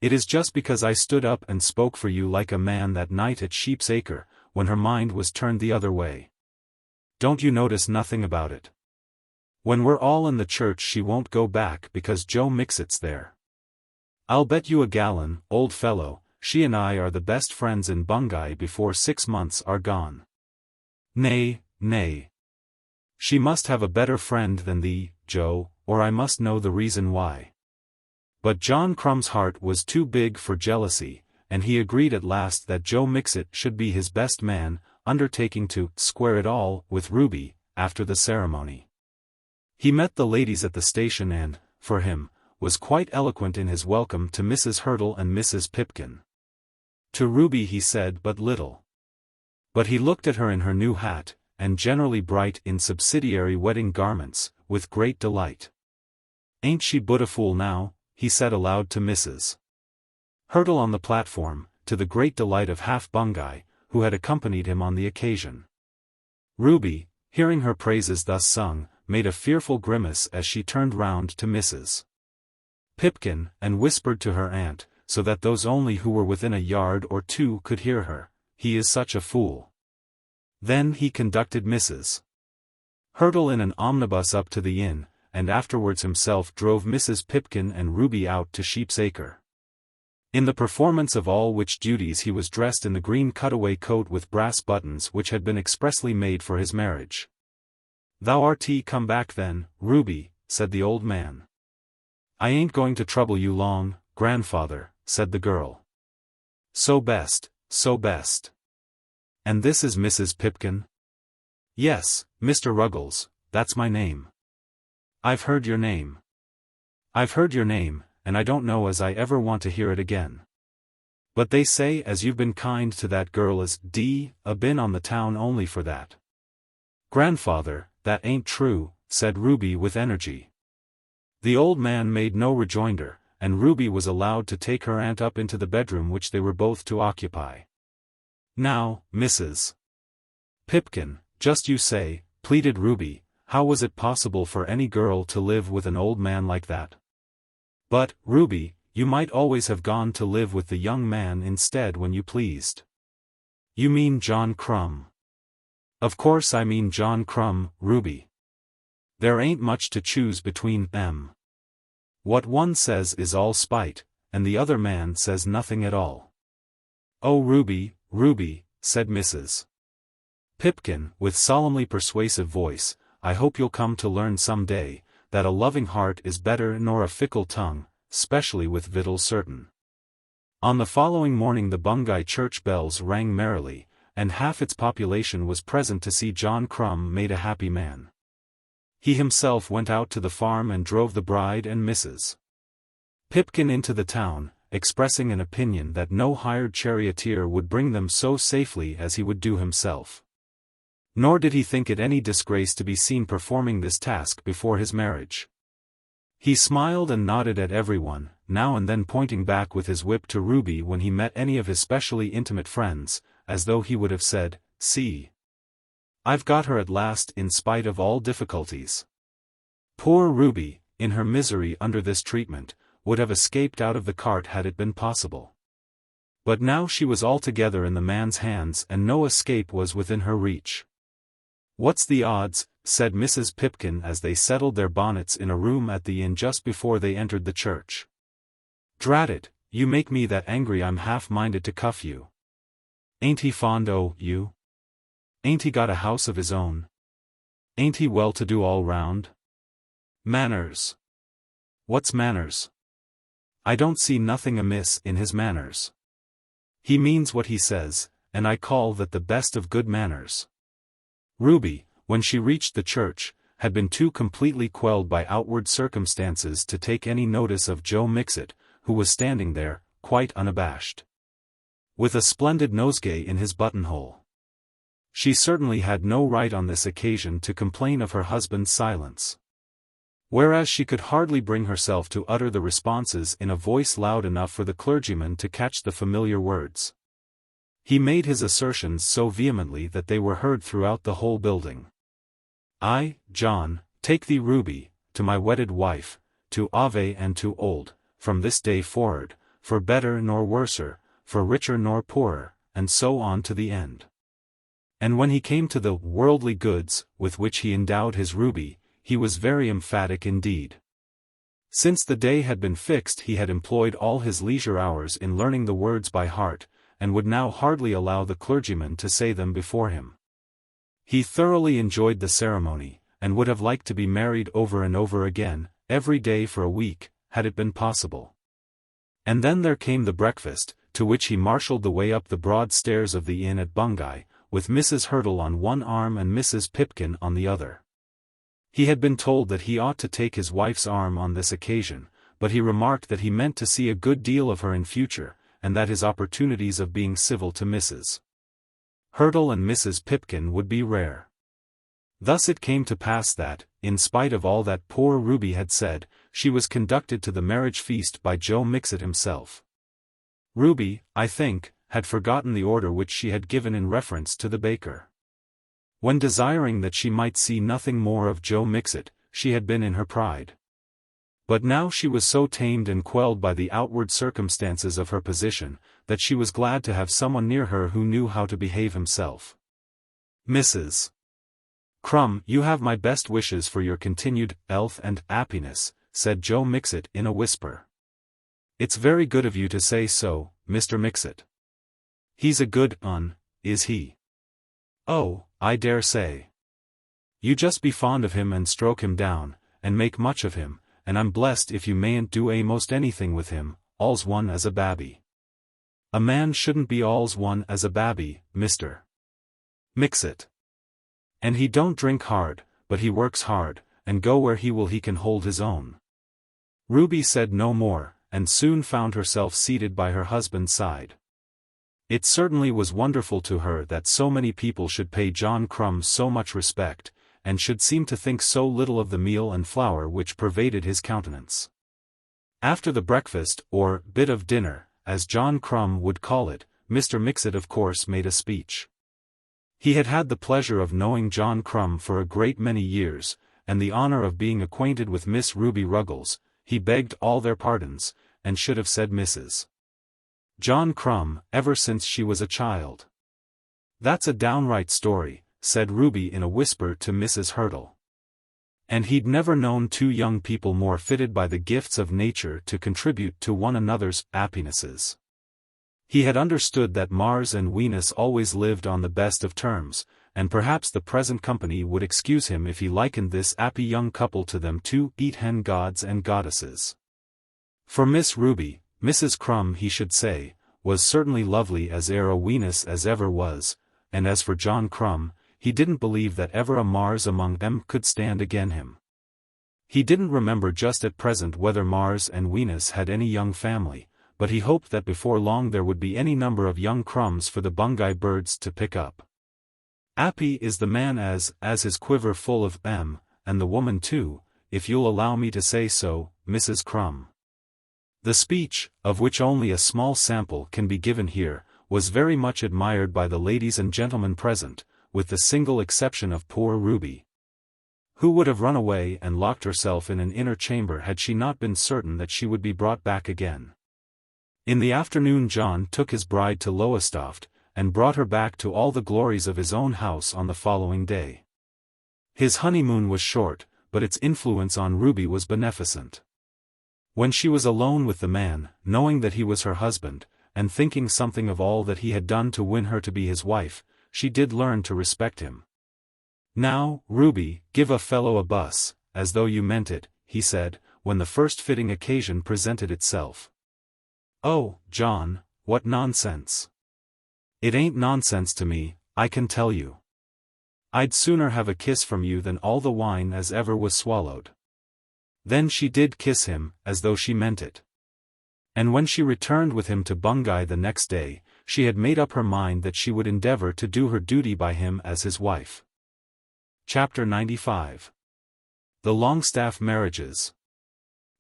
A: It is just because I stood up and spoke for you like a man that night at Sheepsacre, when her mind was turned the other way. Don't you notice nothing about it? When we're all in the church she won't go back because Joe Mixet's there. I'll bet you a gallon, old fellow, she and I are the best friends in Bungay before 6 months are gone. Nay, nay. She must have a better friend than thee, Joe, or I must know the reason why." But John Crumb's heart was too big for jealousy, and he agreed at last that Joe Mixet should be his best man, undertaking to square it all with Ruby after the ceremony. He met the ladies at the station and, for him, was quite eloquent in his welcome to Mrs. Hurdle and Mrs. Pipkin. To Ruby he said but little. But he looked at her in her new hat, and generally bright in subsidiary wedding garments, with great delight. "Ain't she but a fool now?" he said aloud to Mrs. Hurdle on the platform, to the great delight of half Bungay, who had accompanied him on the occasion. Ruby, hearing her praises thus sung, made a fearful grimace as she turned round to Mrs. Pipkin, and whispered to her aunt, so that those only who were within a yard or two could hear her, "He is such a fool." Then he conducted Mrs. Hurdle in an omnibus up to the inn, and afterwards himself drove Mrs. Pipkin and Ruby out to Sheepsacre. In the performance of all which duties he was dressed in the green cutaway coat with brass buttons which had been expressly made for his marriage. "Thou art come back then, Ruby," said the old man. "I ain't going to trouble you long, grandfather," said the girl. "So best, so best. And this is Mrs. Pipkin?" "Yes, Mr. Ruggles, that's my name." "I've heard your name. I've heard your name, and I don't know as I ever want to hear it again. But they say as you've been kind to that girl as been on the town only for that." "Grandfather, that ain't true," said Ruby with energy. The old man made no rejoinder, and Ruby was allowed to take her aunt up into the bedroom which they were both to occupy. "Now, Mrs. Pipkin, just you say," pleaded Ruby, "how was it possible for any girl to live with an old man like that?" "But, Ruby, you might always have gone to live with the young man instead when you pleased." "You mean John Crumb." Of course I mean John Crumb, Ruby. There ain't much to choose between them. What one says is all spite, and the other man says nothing at all. Oh Ruby, Ruby, said Mrs. Pipkin, with solemnly persuasive voice, I hope you'll come to learn some day, that a loving heart is better nor a fickle tongue, specially with victuals certain. On the following morning the Bungay church bells rang merrily, and half its population was present to see John Crumb made a happy man. He himself went out to the farm and drove the bride and Mrs. Pipkin into the town, expressing an opinion that no hired charioteer would bring them so safely as he would do himself. Nor did he think it any disgrace to be seen performing this task before his marriage. He smiled and nodded at everyone, now and then pointing back with his whip to Ruby when he met any of his specially intimate friends, as though he would have said, "See, I've got her at last in spite of all difficulties." Poor Ruby, in her misery under this treatment, would have escaped out of the cart had it been possible. But now she was altogether in the man's hands and no escape was within her reach. "What's the odds?" said Mrs. Pipkin as they settled their bonnets in a room at the inn just before they entered the church. "Drat it, you make me that angry I'm half-minded to cuff you. Ain't he fond o' you? Ain't he got a house of his own? Ain't he well-to-do all round? Manners. What's manners? I don't see nothing amiss in his manners. He means what he says, and I call that the best of good manners." Ruby, when she reached the church, had been too completely quelled by outward circumstances to take any notice of Joe Mixet, who was standing there, quite unabashed, with a splendid nosegay in his buttonhole. She certainly had no right on this occasion to complain of her husband's silence. Whereas she could hardly bring herself to utter the responses in a voice loud enough for the clergyman to catch the familiar words. He made his assertions so vehemently that they were heard throughout the whole building. "I, John, take thee Ruby, to my wedded wife, to Ave and to old, from this day forward, for better nor worser, for richer nor poorer, and so on to the end." And when he came to the worldly goods, with which he endowed his Ruby, he was very emphatic indeed. Since the day had been fixed he had employed all his leisure hours in learning the words by heart, and would now hardly allow the clergyman to say them before him. He thoroughly enjoyed the ceremony, and would have liked to be married over and over again, every day for a week, had it been possible. And then there came the breakfast, to which he marshalled the way up the broad stairs of the inn at Bungay, with Mrs. Hurtle on one arm and Mrs. Pipkin on the other. He had been told that he ought to take his wife's arm on this occasion, but he remarked that he meant to see a good deal of her in future, and that his opportunities of being civil to Mrs. Hurtle and Mrs. Pipkin would be rare. Thus it came to pass that, in spite of all that poor Ruby had said, she was conducted to the marriage feast by Joe Mixet himself. Ruby, I think, had forgotten the order which she had given in reference to the baker. When desiring that she might see nothing more of Joe Mixet, she had been in her pride. But now she was so tamed and quelled by the outward circumstances of her position, that she was glad to have someone near her who knew how to behave himself. "Mrs. Crumb, you have my best wishes for your continued health and happiness," said Joe Mixet in a whisper. "It's very good of you to say so, Mr. Mixet. He's a good un, is he?" "Oh, I dare say. You just be fond of him and stroke him down, and make much of him, and I'm blessed if you mayn't do a'most anything with him, all's one as a babby." "A man shouldn't be all's one as a babby, Mr. Mixet. And he don't drink hard, but he works hard, and go where he will he can hold his own." Ruby said no more, and soon found herself seated by her husband's side. It certainly was wonderful to her that so many people should pay John Crumb so much respect, and should seem to think so little of the meal and flour which pervaded his countenance. After the breakfast, or bit of dinner, as John Crumb would call it, Mr. Mixet of course made a speech. He had had the pleasure of knowing John Crumb for a great many years, and the honor of being acquainted with Miss Ruby Ruggles. He begged all their pardons, and should have said Mrs. John Crumb, ever since she was a child. "That's a downright story," said Ruby in a whisper to Mrs. Hurtle. And he'd never known two young people more fitted by the gifts of nature to contribute to one another's happinesses. He had understood that Mars and Venus always lived on the best of terms, and perhaps the present company would excuse him if he likened this happy young couple to them two eat-hen gods and goddesses. For Miss Ruby, Mrs. Crumb he should say, was certainly lovely as e'er a Venus as ever was, and as for John Crumb, he didn't believe that ever a Mars among them could stand again him. He didn't remember just at present whether Mars and Venus had any young family, but he hoped that before long there would be any number of young crumbs for the Bungay birds to pick up. Happy is the man as his quiver full of and the woman too, if you'll allow me to say so, Mrs. Crumb. The speech, of which only a small sample can be given here, was very much admired by the ladies and gentlemen present, with the single exception of poor Ruby, who would have run away and locked herself in an inner chamber had she not been certain that she would be brought back again. In the afternoon John took his bride to Longestaffe, and brought her back to all the glories of his own house on the following day. His honeymoon was short, but its influence on Ruby was beneficent. When she was alone with the man, knowing that he was her husband, and thinking something of all that he had done to win her to be his wife, she did learn to respect him. "Now, Ruby, give a fellow a buss, as though you meant it," he said, when the first fitting occasion presented itself. "Oh, John, what nonsense." "It ain't nonsense to me, I can tell you. I'd sooner have a kiss from you than all the wine as ever was swallowed." Then she did kiss him, as though she meant it. And when she returned with him to Bungay the next day, she had made up her mind that she would endeavour to do her duty by him as his wife. Chapter 95. The Longestaffe Marriages.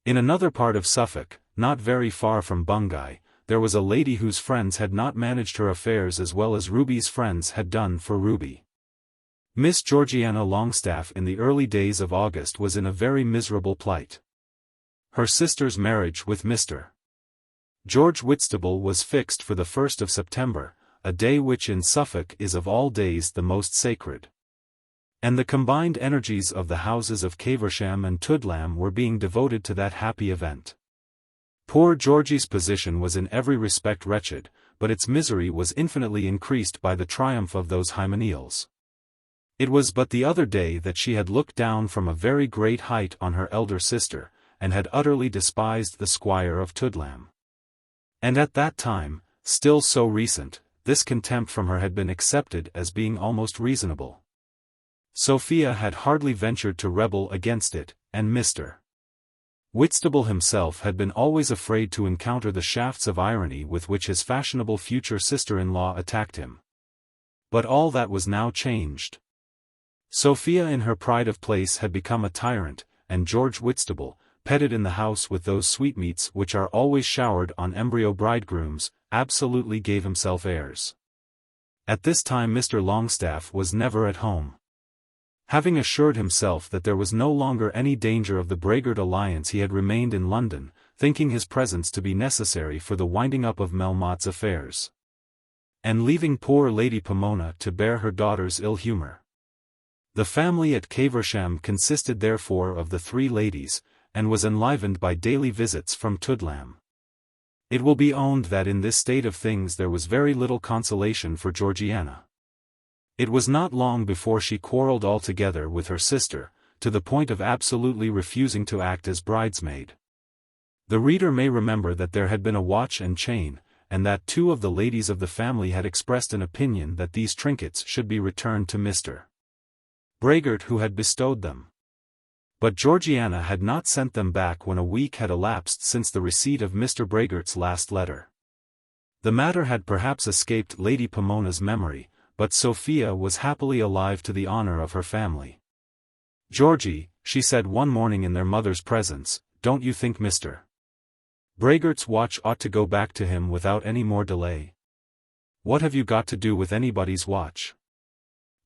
A: In another part of Suffolk, not very far from Bungay, there was a lady whose friends had not managed her affairs as well as Ruby's friends had done for Ruby. Miss Georgiana Longestaffe in the early days of August was in a very miserable plight. Her sister's marriage with Mr. George Whitstable was fixed for the 1st of September, a day which in Suffolk is of all days the most sacred. And the combined energies of the houses of Caversham and Toodlam were being devoted to that happy event. Poor Georgie's position was in every respect wretched, but its misery was infinitely increased by the triumph of those hymeneals. It was but the other day that she had looked down from a very great height on her elder sister, and had utterly despised the squire of Toodlam. And at that time, still so recent, this contempt from her had been accepted as being almost reasonable. Sophia had hardly ventured to rebel against it, and Mr. Whitstable himself had been always afraid to encounter the shafts of irony with which his fashionable future sister-in-law attacked him. But all that was now changed. Sophia in her pride of place had become a tyrant, and George Whitstable, petted in the house with those sweetmeats which are always showered on embryo bridegrooms, absolutely gave himself airs. At this time Mr. Longestaffe was never at home. Having assured himself that there was no longer any danger of the Brehgert alliance, he had remained in London, thinking his presence to be necessary for the winding up of Melmotte's affairs, and leaving poor Lady Pomona to bear her daughter's ill humour. The family at Caversham consisted therefore of the three ladies, and was enlivened by daily visits from Toodlam. It will be owned that in this state of things there was very little consolation for Georgiana. It was not long before she quarrelled altogether with her sister, to the point of absolutely refusing to act as bridesmaid. The reader may remember that there had been a watch and chain, and that two of the ladies of the family had expressed an opinion that these trinkets should be returned to Mr. Brehgert, who had bestowed them. But Georgiana had not sent them back when a week had elapsed since the receipt of Mr. Brehgert's last letter. The matter had perhaps escaped Lady Pomona's memory, but Sophia was happily alive to the honour of her family. "Georgie," she said one morning in their mother's presence, "don't you think Mr. Brehgert's watch ought to go back to him without any more delay?" "What have you got to do with anybody's watch?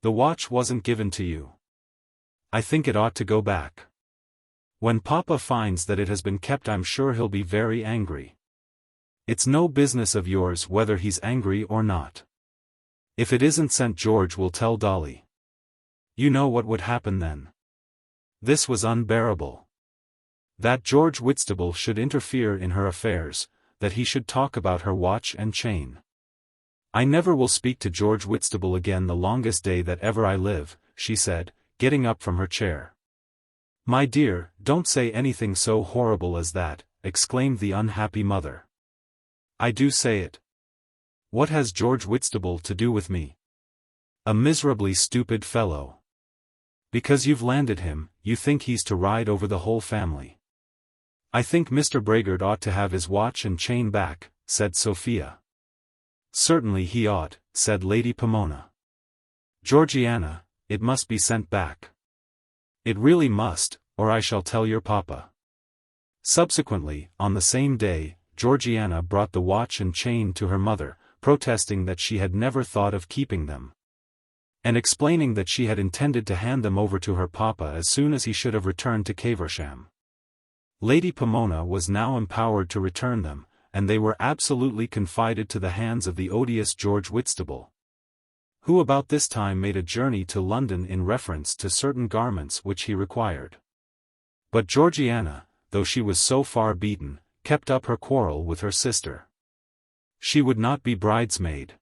A: The watch wasn't given to you." "I think it ought to go back. When Papa finds that it has been kept I'm sure he'll be very angry." "It's no business of yours whether he's angry or not. If it isn't sent George will tell Dolly." You know what would happen then. This was unbearable. That George Whitstable should interfere in her affairs, that he should talk about her watch and chain. I never will speak to George Whitstable again the longest day that ever I live, she said, getting up from her chair. My dear, don't say anything so horrible as that, exclaimed the unhappy mother. I do say it. What has George Whitstable to do with me? A miserably stupid fellow. Because you've landed him, you think he's to ride over the whole family. I think Mr. Brehgert ought to have his watch and chain back, said Sophia. Certainly he ought, said Lady Pomona. Georgiana, it must be sent back. It really must, or I shall tell your papa. Subsequently, on the same day, Georgiana brought the watch and chain to her mother, protesting that she had never thought of keeping them, and explaining that she had intended to hand them over to her papa as soon as he should have returned to Caversham. Lady Pomona was now empowered to return them, and they were absolutely confided to the hands of the odious George Whitstable, who about this time made a journey to London in reference to certain garments which he required. But Georgiana, though she was so far beaten, kept up her quarrel with her sister. She would not be bridesmaid.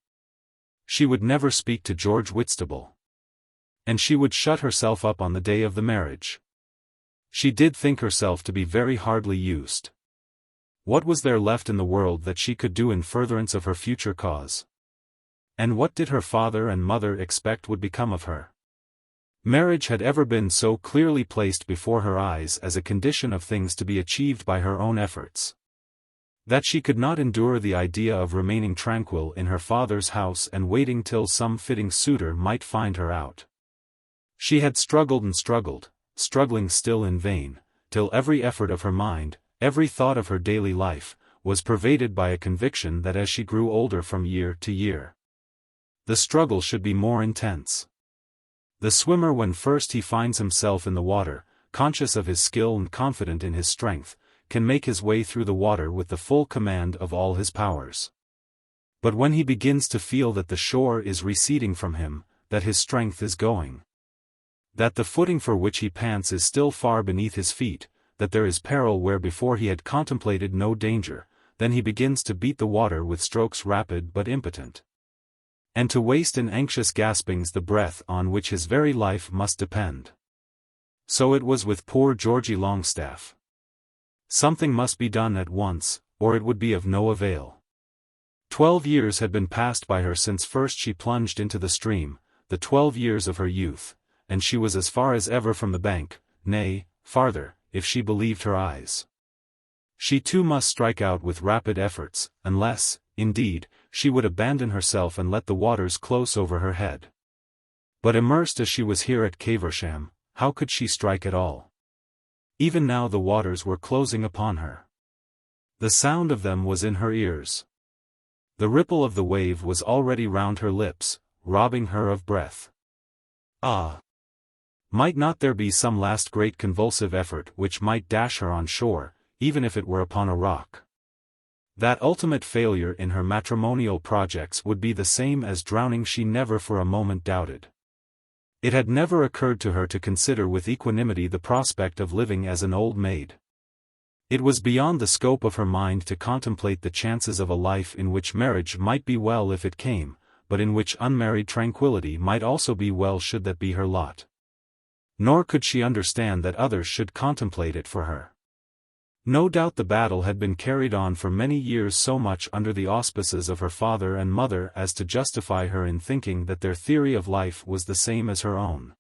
A: She would never speak to George Whitstable. And she would shut herself up on the day of the marriage. She did think herself to be very hardly used. What was there left in the world that she could do in furtherance of her future cause? And what did her father and mother expect would become of her? Marriage had ever been so clearly placed before her eyes as a condition of things to be achieved by her own efforts, that she could not endure the idea of remaining tranquil in her father's house and waiting till some fitting suitor might find her out. She had struggled and struggled, struggling still in vain, till every effort of her mind, every thought of her daily life, was pervaded by a conviction that as she grew older from year to year, the struggle should be more intense. The swimmer, when first he finds himself in the water, conscious of his skill and confident in his strength, can make his way through the water with the full command of all his powers. But when he begins to feel that the shore is receding from him, that his strength is going, that the footing for which he pants is still far beneath his feet, that there is peril where before he had contemplated no danger, then he begins to beat the water with strokes rapid but impotent, and to waste in anxious gaspings the breath on which his very life must depend. So it was with poor Georgie Longestaffe. Something must be done at once, or it would be of no avail. 12 years had been passed by her since first she plunged into the stream, the 12 years of her youth, and she was as far as ever from the bank, nay, farther, if she believed her eyes. She too must strike out with rapid efforts, unless, indeed, she would abandon herself and let the waters close over her head. But immersed as she was here at Caversham, how could she strike at all? Even now the waters were closing upon her. The sound of them was in her ears. The ripple of the wave was already round her lips, robbing her of breath. Ah! Might not there be some last great convulsive effort which might dash her on shore, even if it were upon a rock? That ultimate failure in her matrimonial projects would be the same as drowning, she never for a moment doubted. It had never occurred to her to consider with equanimity the prospect of living as an old maid. It was beyond the scope of her mind to contemplate the chances of a life in which marriage might be well if it came, but in which unmarried tranquility might also be well should that be her lot. Nor could she understand that others should contemplate it for her. No doubt the battle had been carried on for many years so much under the auspices of her father and mother as to justify her in thinking that their theory of life was the same as her own.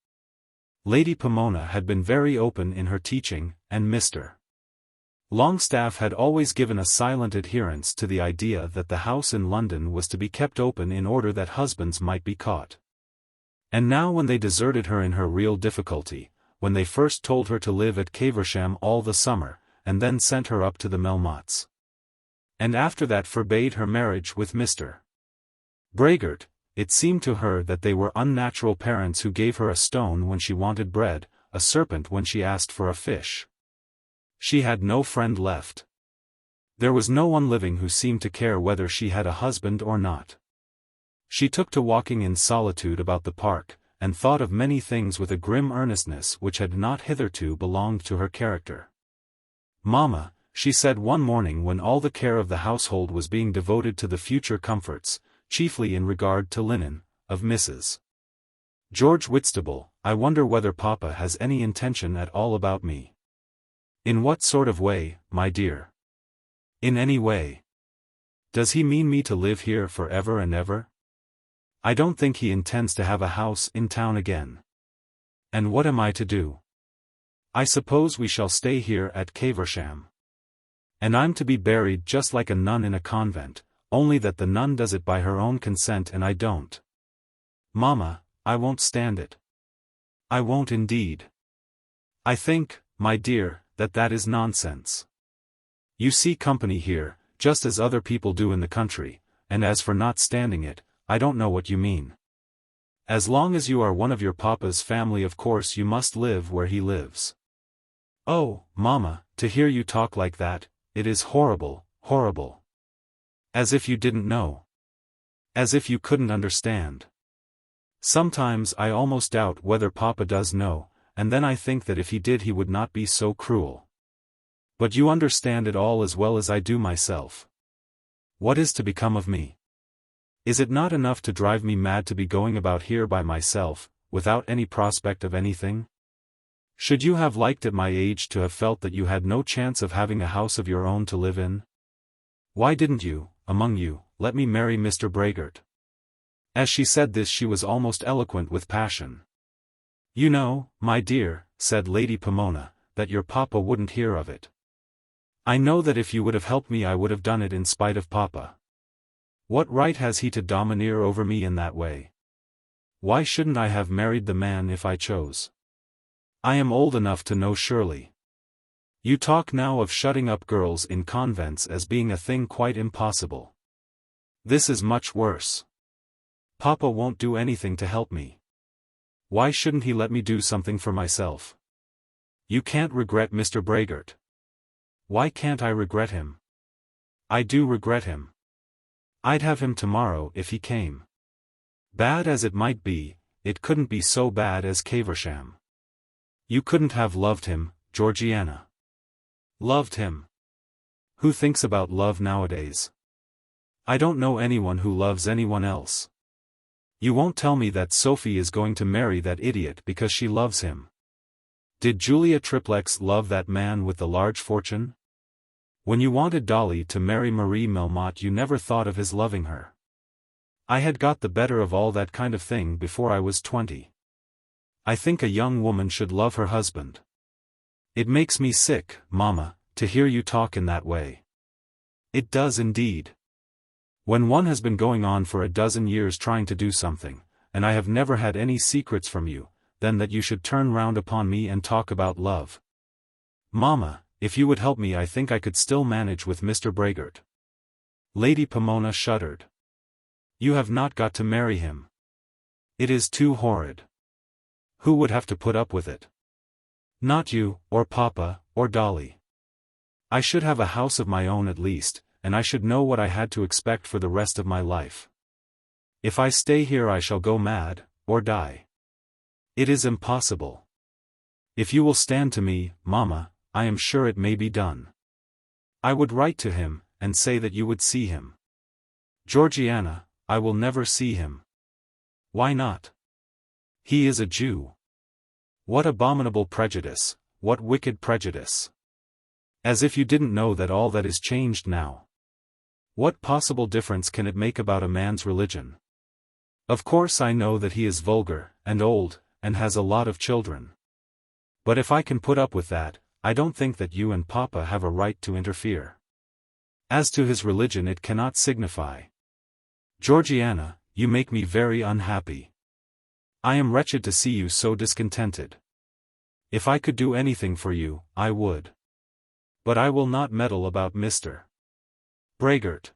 A: Lady Pomona had been very open in her teaching, and Mr. Longestaffe had always given a silent adherence to the idea that the house in London was to be kept open in order that husbands might be caught. And now when they deserted her in her real difficulty, when they first told her to live at Caversham all the summer, and then sent her up to the Melmottes, and after that forbade her marriage with Mr. Brehgert, it seemed to her that they were unnatural parents who gave her a stone when she wanted bread, a serpent when she asked for a fish. She had no friend left. There was no one living who seemed to care whether she had a husband or not. She took to walking in solitude about the park, and thought of many things with a grim earnestness which had not hitherto belonged to her character. "Mamma," she said one morning when all the care of the household was being devoted to the future comforts, chiefly in regard to linen, of Mrs. George Whitstable, "I wonder whether Papa has any intention at all about me." "In what sort of way, my dear?" "In any way. Does he mean me to live here for ever and ever?" "I don't think he intends to have a house in town again." "And what am I to do?" "I suppose we shall stay here at Caversham. And I'm to be buried just like a nun in a convent, only that the nun does it by her own consent and I don't. Mamma, I won't stand it. I won't indeed. I think, my dear, that is nonsense. You see company here, just as other people do in the country, and as for not standing it, I don't know what you mean. As long as you are one of your papa's family of course you must live where he lives." "Oh, Mamma, to hear you talk like that, it is horrible, horrible. As if you didn't know. As if you couldn't understand. Sometimes I almost doubt whether Papa does know, and then I think that if he did he would not be so cruel. But you understand it all as well as I do myself. What is to become of me? Is it not enough to drive me mad to be going about here by myself, without any prospect of anything? Should you have liked at my age to have felt that you had no chance of having a house of your own to live in? Why didn't you, among you, let me marry Mr. Brehgert?" As she said this she was almost eloquent with passion. "You know, my dear," said Lady Pomona, "that your papa wouldn't hear of it. I know that if you would have helped me I would have done it in spite of Papa. What right has he to domineer over me in that way? Why shouldn't I have married the man if I chose? I am old enough to know surely. You talk now of shutting up girls in convents as being a thing quite impossible. This is much worse. Papa won't do anything to help me. Why shouldn't he let me do something for myself? You can't regret Mr. Brehgert." "Why can't I regret him? I do regret him. I'd have him tomorrow if he came. Bad as it might be, it couldn't be so bad as Caversham. You couldn't have loved him, Georgiana." "Loved him? Who thinks about love nowadays? I don't know anyone who loves anyone else. You won't tell me that Sophie is going to marry that idiot because she loves him. Did Julia Triplex love that man with the large fortune? When you wanted Dolly to marry Marie Melmotte you never thought of his loving her. I had got the better of all that kind of thing before I was 20. I think a young woman should love her husband. It makes me sick, Mamma, to hear you talk in that way. It does indeed. When one has been going on for a dozen years trying to do something, and I have never had any secrets from you, then that you should turn round upon me and talk about love. Mamma, if you would help me I think I could still manage with Mr. Brehgert." Lady Pomona shuddered. "You have not got to marry him. It is too horrid. Who would have to put up with it? Not you, or Papa, or Dolly. I should have a house of my own at least, and I should know what I had to expect for the rest of my life. If I stay here I shall go mad, or die. It is impossible. If you will stand to me, Mamma, I am sure it may be done. I would write to him, and say that you would see him." "Georgiana, I will never see him." "Why not?" "He is a Jew." "What abominable prejudice, what wicked prejudice. As if you didn't know that all that is changed now. What possible difference can it make about a man's religion? Of course I know that he is vulgar, and old, and has a lot of children. But if I can put up with that, I don't think that you and Papa have a right to interfere. As to his religion it cannot signify. Georgiana, you make me very unhappy. I am wretched to see you so discontented. If I could do anything for you, I would. But I will not meddle about Mr. Brehgert.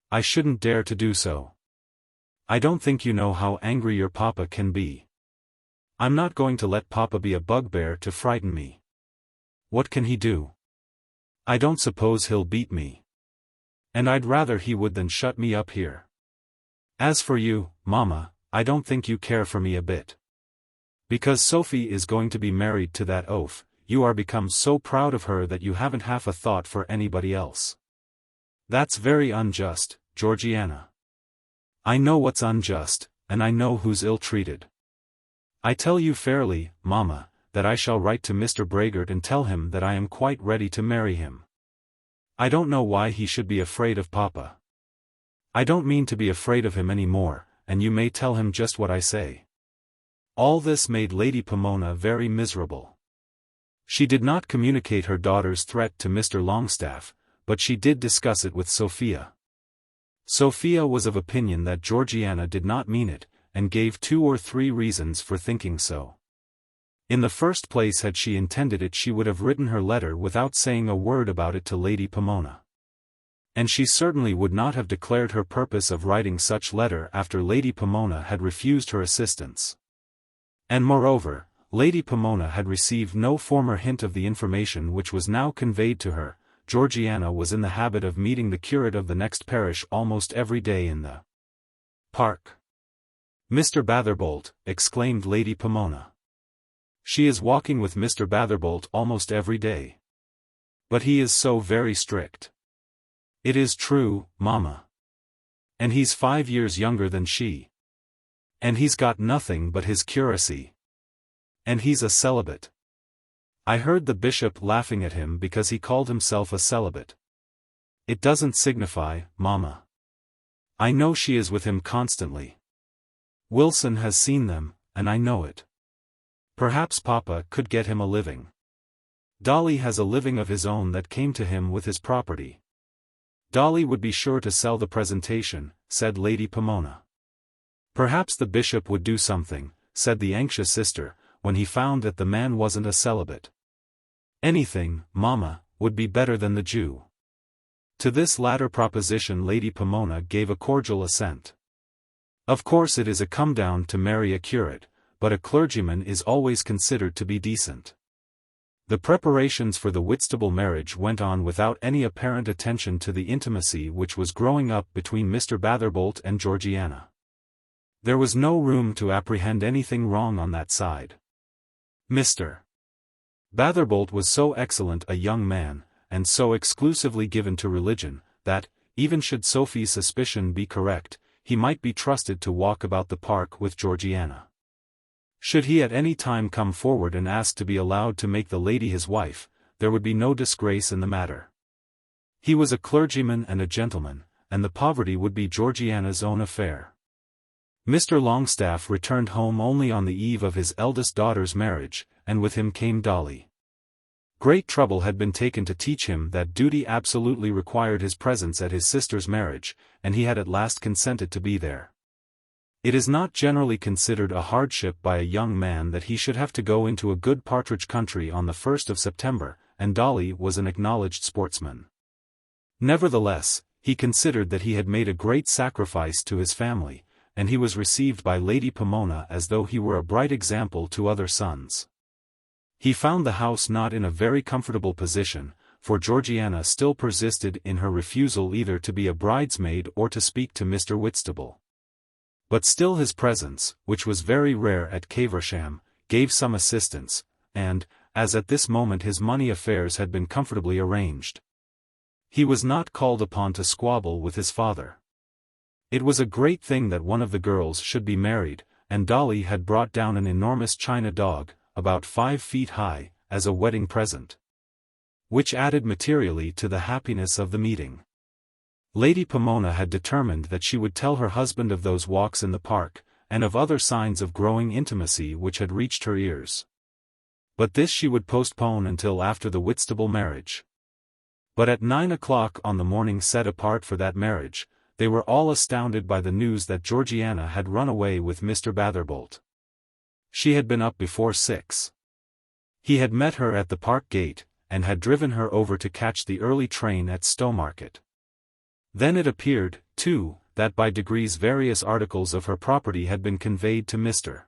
A: I shouldn't dare to do so. I don't think you know how angry your Papa can be. I'm not going to let Papa be a bugbear to frighten me. What can he do? I don't suppose he'll beat me. And I'd rather he would than shut me up here. As for you, Mamma, I don't think you care for me a bit. Because Sophie is going to be married to that oaf, you are become so proud of her that you haven't half a thought for anybody else. That's very unjust, Georgiana. I know what's unjust, and I know who's ill-treated. I tell you fairly, Mamma, that I shall write to Mr. Brehgert and tell him that I am quite ready to marry him. I don't know why he should be afraid of Papa. I don't mean to be afraid of him any more, and you may tell him just what I say. All this made Lady Pomona very miserable. She did not communicate her daughter's threat to Mr. Longestaffe, but she did discuss it with Sophia. Sophia was of opinion that Georgiana did not mean it, and gave 2 or 3 reasons for thinking so. In the first place, had she intended it, she would have written her letter without saying a word about it to Lady Pomona. And she certainly would not have declared her purpose of writing such letter after Lady Pomona had refused her assistance. And moreover, Lady Pomona had received no former hint of the information which was now conveyed to her. Georgiana was in the habit of meeting the curate of the next parish almost every day in the park. Mr. Batherbolt, exclaimed Lady Pomona. She is walking with Mr. Batherbolt almost every day. But he is so very strict. It is true, Mamma. And he's 5 years younger than she. And he's got nothing but his curacy. And he's a celibate. I heard the bishop laughing at him because he called himself a celibate. It doesn't signify, Mamma. I know she is with him constantly. Wilson has seen them, and I know it. Perhaps Papa could get him a living. Dolly has a living of his own that came to him with his property. Dolly would be sure to sell the presentation, said Lady Pomona. Perhaps the bishop would do something, said the anxious sister, when he found that the man wasn't a celibate. Anything, Mamma, would be better than the Jew. To this latter proposition Lady Pomona gave a cordial assent. Of course it is a come down to marry a curate, but a clergyman is always considered to be decent. The preparations for the Whitstable marriage went on without any apparent attention to the intimacy which was growing up between Mr. Batherbolt and Georgiana. There was no room to apprehend anything wrong on that side. Mr. Batherbolt was so excellent a young man, and so exclusively given to religion, that, even should Sophie's suspicion be correct, he might be trusted to walk about the park with Georgiana. Should he at any time come forward and ask to be allowed to make the lady his wife, there would be no disgrace in the matter. He was a clergyman and a gentleman, and the poverty would be Georgiana's own affair. Mr. Longestaffe returned home only on the eve of his eldest daughter's marriage, and with him came Dolly. Great trouble had been taken to teach him that duty absolutely required his presence at his sister's marriage, and he had at last consented to be there. It is not generally considered a hardship by a young man that he should have to go into a good partridge country on the 1st of September, and Dolly was an acknowledged sportsman. Nevertheless, he considered that he had made a great sacrifice to his family, and he was received by Lady Pomona as though he were a bright example to other sons. He found the house not in a very comfortable position, for Georgiana still persisted in her refusal either to be a bridesmaid or to speak to Mr. Whitstable. But still his presence, which was very rare at Caversham, gave some assistance, and, as at this moment his money affairs had been comfortably arranged, he was not called upon to squabble with his father. It was a great thing that one of the girls should be married, and Dolly had brought down an enormous china dog, about 5 feet high, as a wedding present, which added materially to the happiness of the meeting. Lady Pomona had determined that she would tell her husband of those walks in the park, and of other signs of growing intimacy which had reached her ears. But this she would postpone until after the Whitstable marriage. But at 9 o'clock on the morning set apart for that marriage, they were all astounded by the news that Georgiana had run away with Mr. Batherbolt. She had been up before 6. He had met her at the park gate, and had driven her over to catch the early train at Stowmarket. Then it appeared, too, that by degrees various articles of her property had been conveyed to Mr.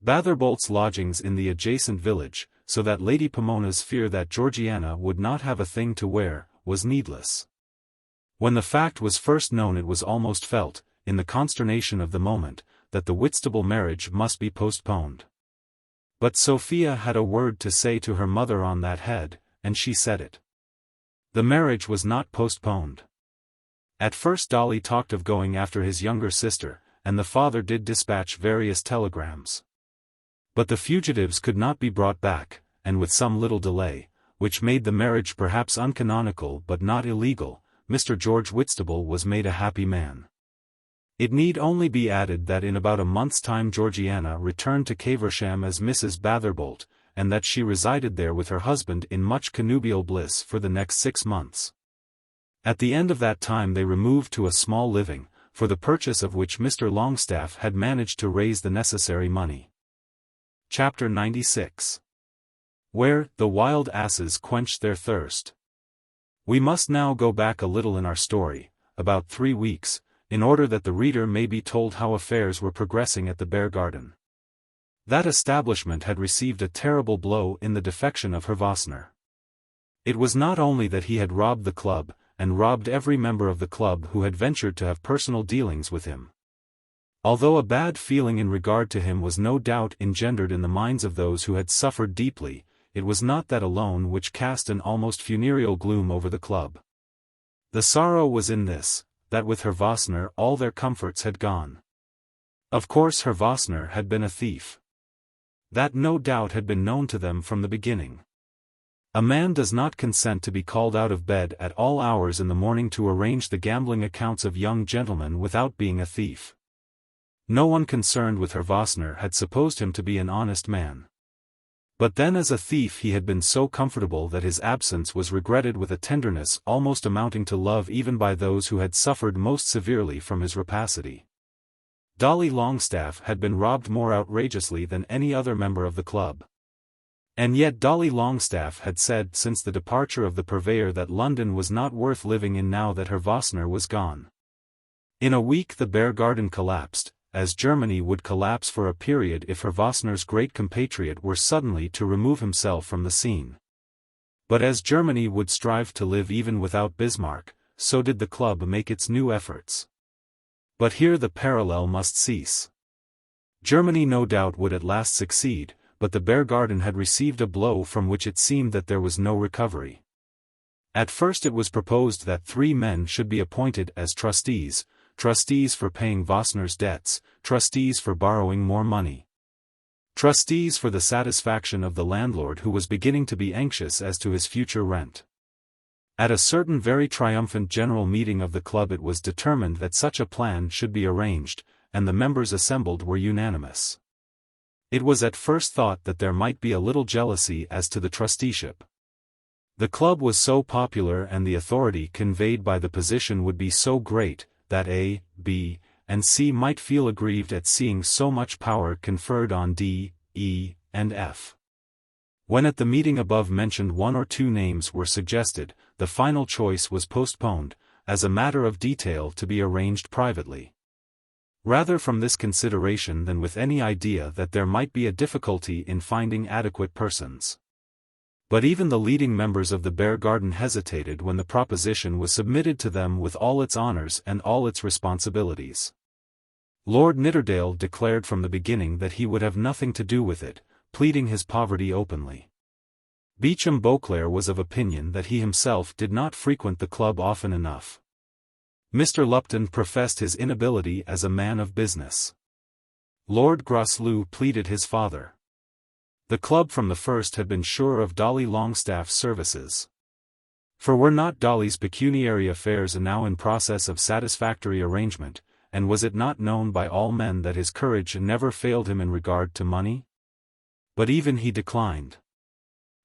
A: Batherbolt's lodgings in the adjacent village, so that Lady Pomona's fear that Georgiana would not have a thing to wear, was needless. When the fact was first known it was almost felt, in the consternation of the moment, that the Whitstable marriage must be postponed. But Sophia had a word to say to her mother on that head, and she said it. The marriage was not postponed. At first Dolly talked of going after his younger sister, and the father did dispatch various telegrams. But the fugitives could not be brought back, and with some little delay, which made the marriage perhaps uncanonical but not illegal, Mr. George Whitstable was made a happy man. It need only be added that in about a month's time Georgiana returned to Caversham as Mrs. Batherbolt, and that she resided there with her husband in much connubial bliss for the next 6 months. At the end of that time they removed to a small living, for the purchase of which Mr. Longestaffe had managed to raise the necessary money. Chapter 96. Where the wild asses quenched their thirst. We must now go back a little in our story, about 3 weeks, in order that the reader may be told how affairs were progressing at the Bear Garden. That establishment had received a terrible blow in the defection of Herr. It was not only that he had robbed the club, and robbed every member of the club who had ventured to have personal dealings with him. Although a bad feeling in regard to him was no doubt engendered in the minds of those who had suffered deeply, it was not that alone which cast an almost funereal gloom over the club. The sorrow was in this, that with Herr all their comforts had gone. Of course Herr had been a thief. That no doubt had been known to them from the beginning. A man does not consent to be called out of bed at all hours in the morning to arrange the gambling accounts of young gentlemen without being a thief. No one concerned with Herr had supposed him to be an honest man. But then as a thief he had been so comfortable that his absence was regretted with a tenderness almost amounting to love even by those who had suffered most severely from his rapacity. Dolly Longestaffe had been robbed more outrageously than any other member of the club. And yet Dolly Longestaffe had said since the departure of the purveyor that London was not worth living in now that Herr was gone. In a week the Bear Garden collapsed, as Germany would collapse for a period if Herr great compatriot were suddenly to remove himself from the scene. But as Germany would strive to live even without Bismarck, so did the club make its new efforts. But here the parallel must cease. Germany no doubt would at last succeed, but the Bear Garden had received a blow from which it seemed that there was no recovery. At first it was proposed that 3 men should be appointed as trustees for paying Vossner's debts, trustees for borrowing more money, trustees for the satisfaction of the landlord who was beginning to be anxious as to his future rent. At a certain very triumphant general meeting of the club it was determined that such a plan should be arranged, and the members assembled were unanimous. It was at first thought that there might be a little jealousy as to the trusteeship. The club was so popular and the authority conveyed by the position would be so great, that A, B, and C might feel aggrieved at seeing so much power conferred on D, E, and F. When at the meeting above mentioned 1 or 2 names were suggested, the final choice was postponed, as a matter of detail to be arranged privately. Rather from this consideration than with any idea that there might be a difficulty in finding adequate persons. But even the leading members of the Bear Garden hesitated when the proposition was submitted to them with all its honors and all its responsibilities. Lord Nidderdale declared from the beginning that he would have nothing to do with it, pleading his poverty openly. Beauchamp Beauclerk was of opinion that he himself did not frequent the club often enough. Mr. Lupton professed his inability as a man of business. Lord Groslow pleaded his father. The club from the first had been sure of Dolly Longestaffe's services. For were not Dolly's pecuniary affairs now in process of satisfactory arrangement, and was it not known by all men that his courage never failed him in regard to money? But even he declined.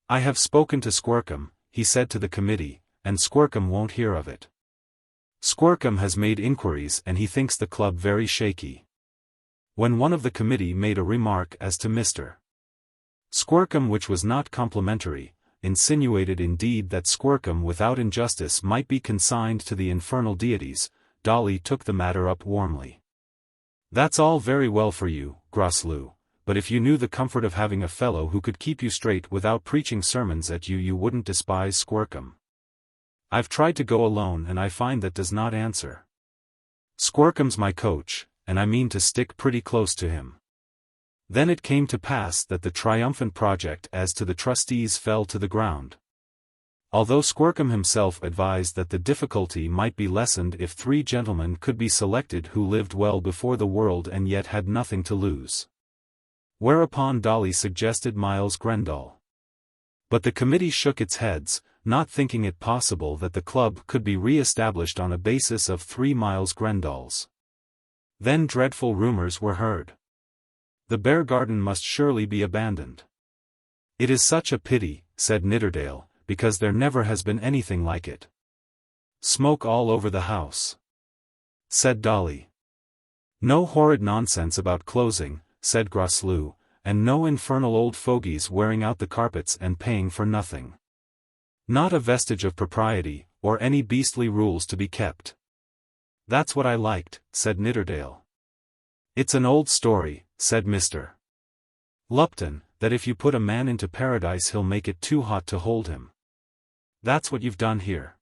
A: "I have spoken to Squercum," he said to the committee, "and Squercum won't hear of it. Squercum has made inquiries and he thinks the club very shaky." When one of the committee made a remark as to Mr. Squercum which was not complimentary, insinuated indeed that Squercum without injustice might be consigned to the infernal deities, Dolly took the matter up warmly. "That's all very well for you, Groslow, but if you knew the comfort of having a fellow who could keep you straight without preaching sermons at you, you wouldn't despise Squercum. I've tried to go alone and I find that does not answer. Squercum's my coach, and I mean to stick pretty close to him." Then it came to pass that the triumphant project as to the trustees fell to the ground. Although Squercum himself advised that the difficulty might be lessened if 3 gentlemen could be selected who lived well before the world and yet had nothing to lose. Whereupon Dolly suggested Miles Grendall. But the committee shook its heads, not thinking it possible that the club could be re-established on a basis of 3 Miles Grendalls. Then dreadful rumors were heard. The Bear Garden must surely be abandoned. "It is such a pity," said Nidderdale, "because there never has been anything like it." "Smoke all over the house," said Dolly. "No horrid nonsense about closing," said Grosloux, "and no infernal old fogies wearing out the carpets and paying for nothing. Not a vestige of propriety, or any beastly rules to be kept." "That's what I liked," said Nidderdale. "It's an old story," said Mr. Lupton, "that if you put a man into paradise he'll make it too hot to hold him. That's what you've done here."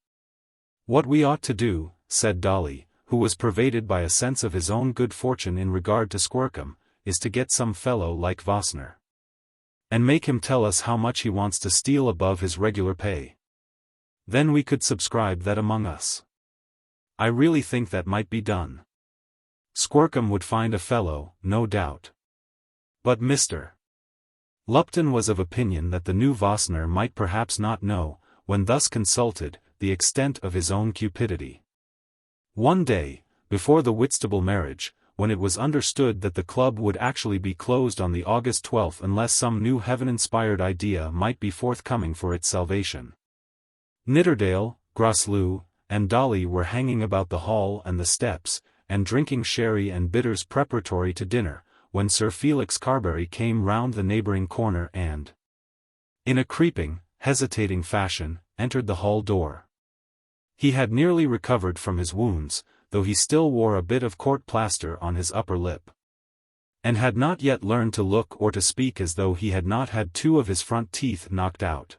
A: "What we ought to do," said Dolly, who was pervaded by a sense of his own good fortune in regard to Squercum, "is to get some fellow like Vossner. And make him tell us how much he wants to steal above his regular pay. Then we could subscribe that among us. I really think that might be done. Squercum would find a fellow, no doubt." But Mr. Lupton was of opinion that the new Vossner might perhaps not know, when thus consulted, the extent of his own cupidity. One day, before the Whitstable marriage, when it was understood that the club would actually be closed on the August 12th unless some new heaven-inspired idea might be forthcoming for its salvation, Nidderdale, Grosloux, and Dolly were hanging about the hall and the steps, and drinking sherry and bitters preparatory to dinner, when Sir Felix Carbury came round the neighbouring corner and, in a creeping, hesitating fashion, entered the hall door. He had nearly recovered from his wounds, though he still wore a bit of court plaster on his upper lip, and had not yet learned to look or to speak as though he had not had 2 of his front teeth knocked out.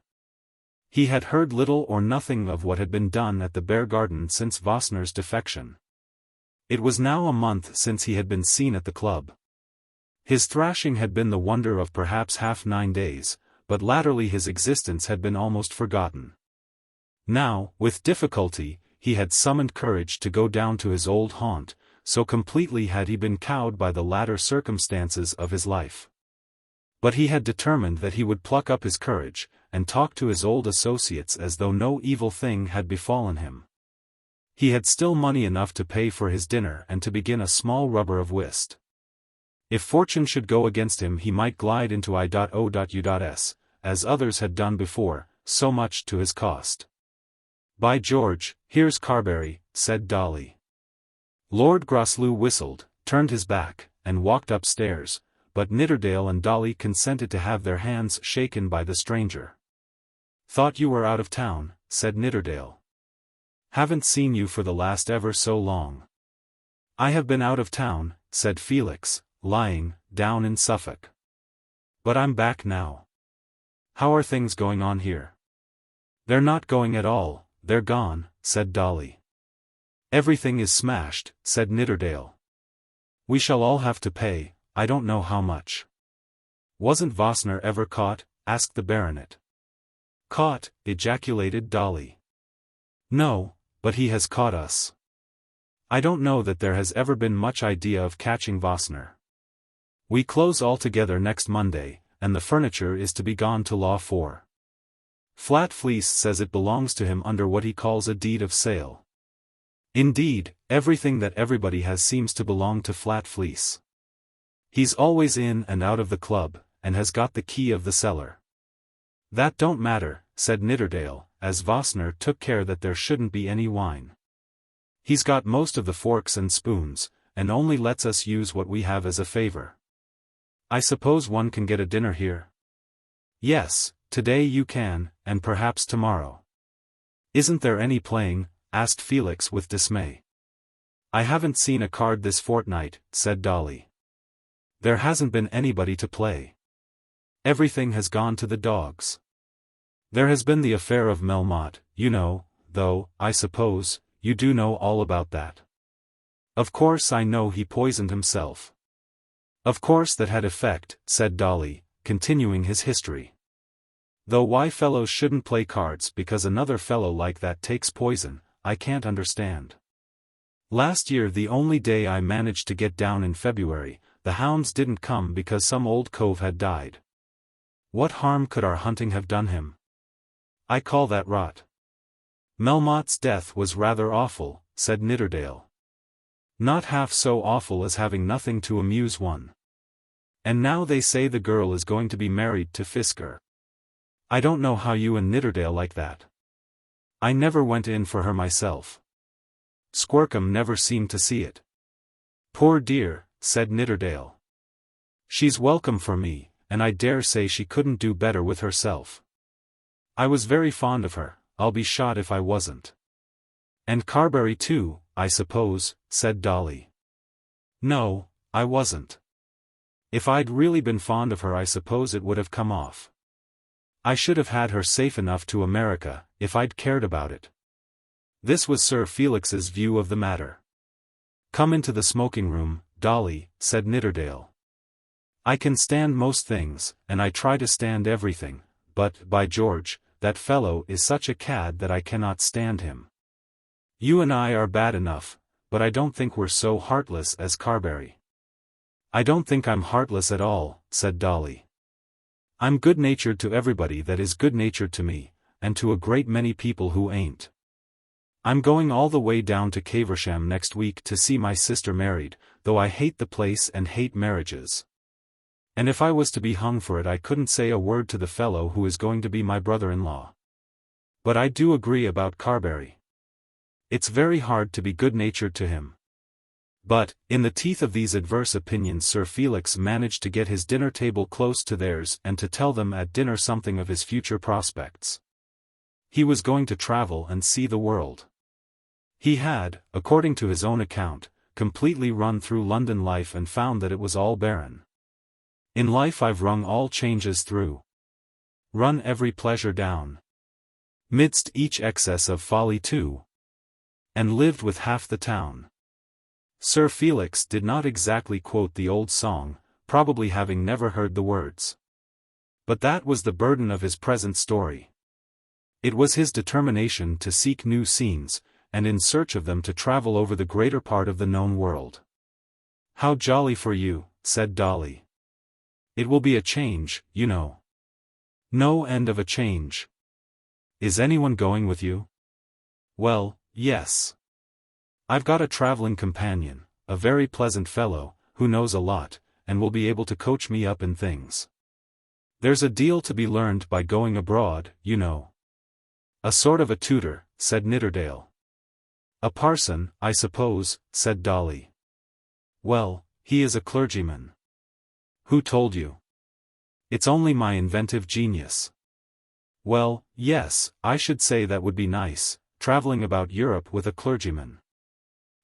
A: He had heard little or nothing of what had been done at the Bear Garden since Vossner's defection. It was now a month since he had been seen at the club. His thrashing had been the wonder of perhaps half 9 days, but latterly his existence had been almost forgotten. Now, with difficulty, he had summoned courage to go down to his old haunt, so completely had he been cowed by the latter circumstances of his life. But he had determined that he would pluck up his courage, and talk to his old associates as though no evil thing had befallen him. He had still money enough to pay for his dinner and to begin a small rubber of whist. If fortune should go against him he might glide into I.O.U.S., as others had done before, so much to his cost. "By George, here's Carbury," said Dolly. Lord Grosloux whistled, turned his back, and walked upstairs, but Nidderdale and Dolly consented to have their hands shaken by the stranger. "Thought you were out of town," said Nidderdale. "Haven't seen you for the last ever so long." "I have been out of town," said Felix, lying down in Suffolk. "But I'm back now. How are things going on here?" "They're not going at all, they're gone," said Dolly. "Everything is smashed," said Nidderdale. "We shall all have to pay, I don't know how much." "Wasn't Vossner ever caught?" asked the baronet. "Caught?" ejaculated Dolly. "No, but he has caught us. I don't know that there has ever been much idea of catching Vossner. We close altogether next Monday, and the furniture is to be gone to law for. Flat Fleece says it belongs to him under what he calls a deed of sale. Indeed, everything that everybody has seems to belong to Flat Fleece. He's always in and out of the club, and has got the key of the cellar." "That don't matter," said Nidderdale, as Vossner took care that there shouldn't be any wine. "He's got most of the forks and spoons, and only lets us use what we have as a favor. I suppose one can get a dinner here?" "Yes, today you can, and perhaps tomorrow." "Isn't there any playing?" asked Felix with dismay. "I haven't seen a card this fortnight," said Dolly. "There hasn't been anybody to play. Everything has gone to the dogs. There has been the affair of Melmotte, you know, though, I suppose, you do know all about that." Of course I know he poisoned himself. Of course that had effect, said Dolly, continuing his history. Though why fellows shouldn't play cards because another fellow like that takes poison, I can't understand. Last year the only day I managed to get down in February, the hounds didn't come because some old cove had died. What harm could our hunting have done him? I call that rot. Melmotte's death was rather awful, said Nidderdale. Not half so awful as having nothing to amuse one. And now they say the girl is going to be married to Fisker. I don't know how you and Nidderdale like that. I never went in for her myself. Squircum never seemed to see it. Poor dear, said Nidderdale. She's welcome for me, and I dare say she couldn't do better with herself. I was very fond of her, I'll be shot if I wasn't. And Carbury too, I suppose, said Dolly. No, I wasn't. If I'd really been fond of her I suppose it would have come off. I should have had her safe enough to America, if I'd cared about it. This was Sir Felix's view of the matter. Come into the smoking room, Dolly, said Nidderdale. I can stand most things, and I try to stand everything, but, by George, that fellow is such a cad that I cannot stand him. You and I are bad enough, but I don't think we're so heartless as Carbury. I don't think I'm heartless at all, said Dolly. I'm good-natured to everybody that is good-natured to me, and to a great many people who ain't. I'm going all the way down to Caversham next week to see my sister married, though I hate the place and hate marriages. And if I was to be hung for it I couldn't say a word to the fellow who is going to be my brother-in-law. But I do agree about Carbury. It's very hard to be good-natured to him. But, in the teeth of these adverse opinions Sir Felix managed to get his dinner table close to theirs and to tell them at dinner something of his future prospects. He was going to travel and see the world. He had, according to his own account, completely run through London life and found that it was all barren. In life I've rung all changes through. Run every pleasure down. Midst each excess of folly too. And lived with half the town. Sir Felix did not exactly quote the old song, probably having never heard the words. But that was the burden of his present story. It was his determination to seek new scenes, and in search of them to travel over the greater part of the known world. How jolly for you, said Dolly. It will be a change, you know. No end of a change. Is anyone going with you? Well, yes. I've got a traveling companion, a very pleasant fellow, who knows a lot, and will be able to coach me up in things. There's a deal to be learned by going abroad, you know. A sort of a tutor, said Nidderdale. A parson, I suppose, said Dolly. Well, he is a clergyman. Who told you? It's only my inventive genius. Well, yes, I should say that would be nice, traveling about Europe with a clergyman.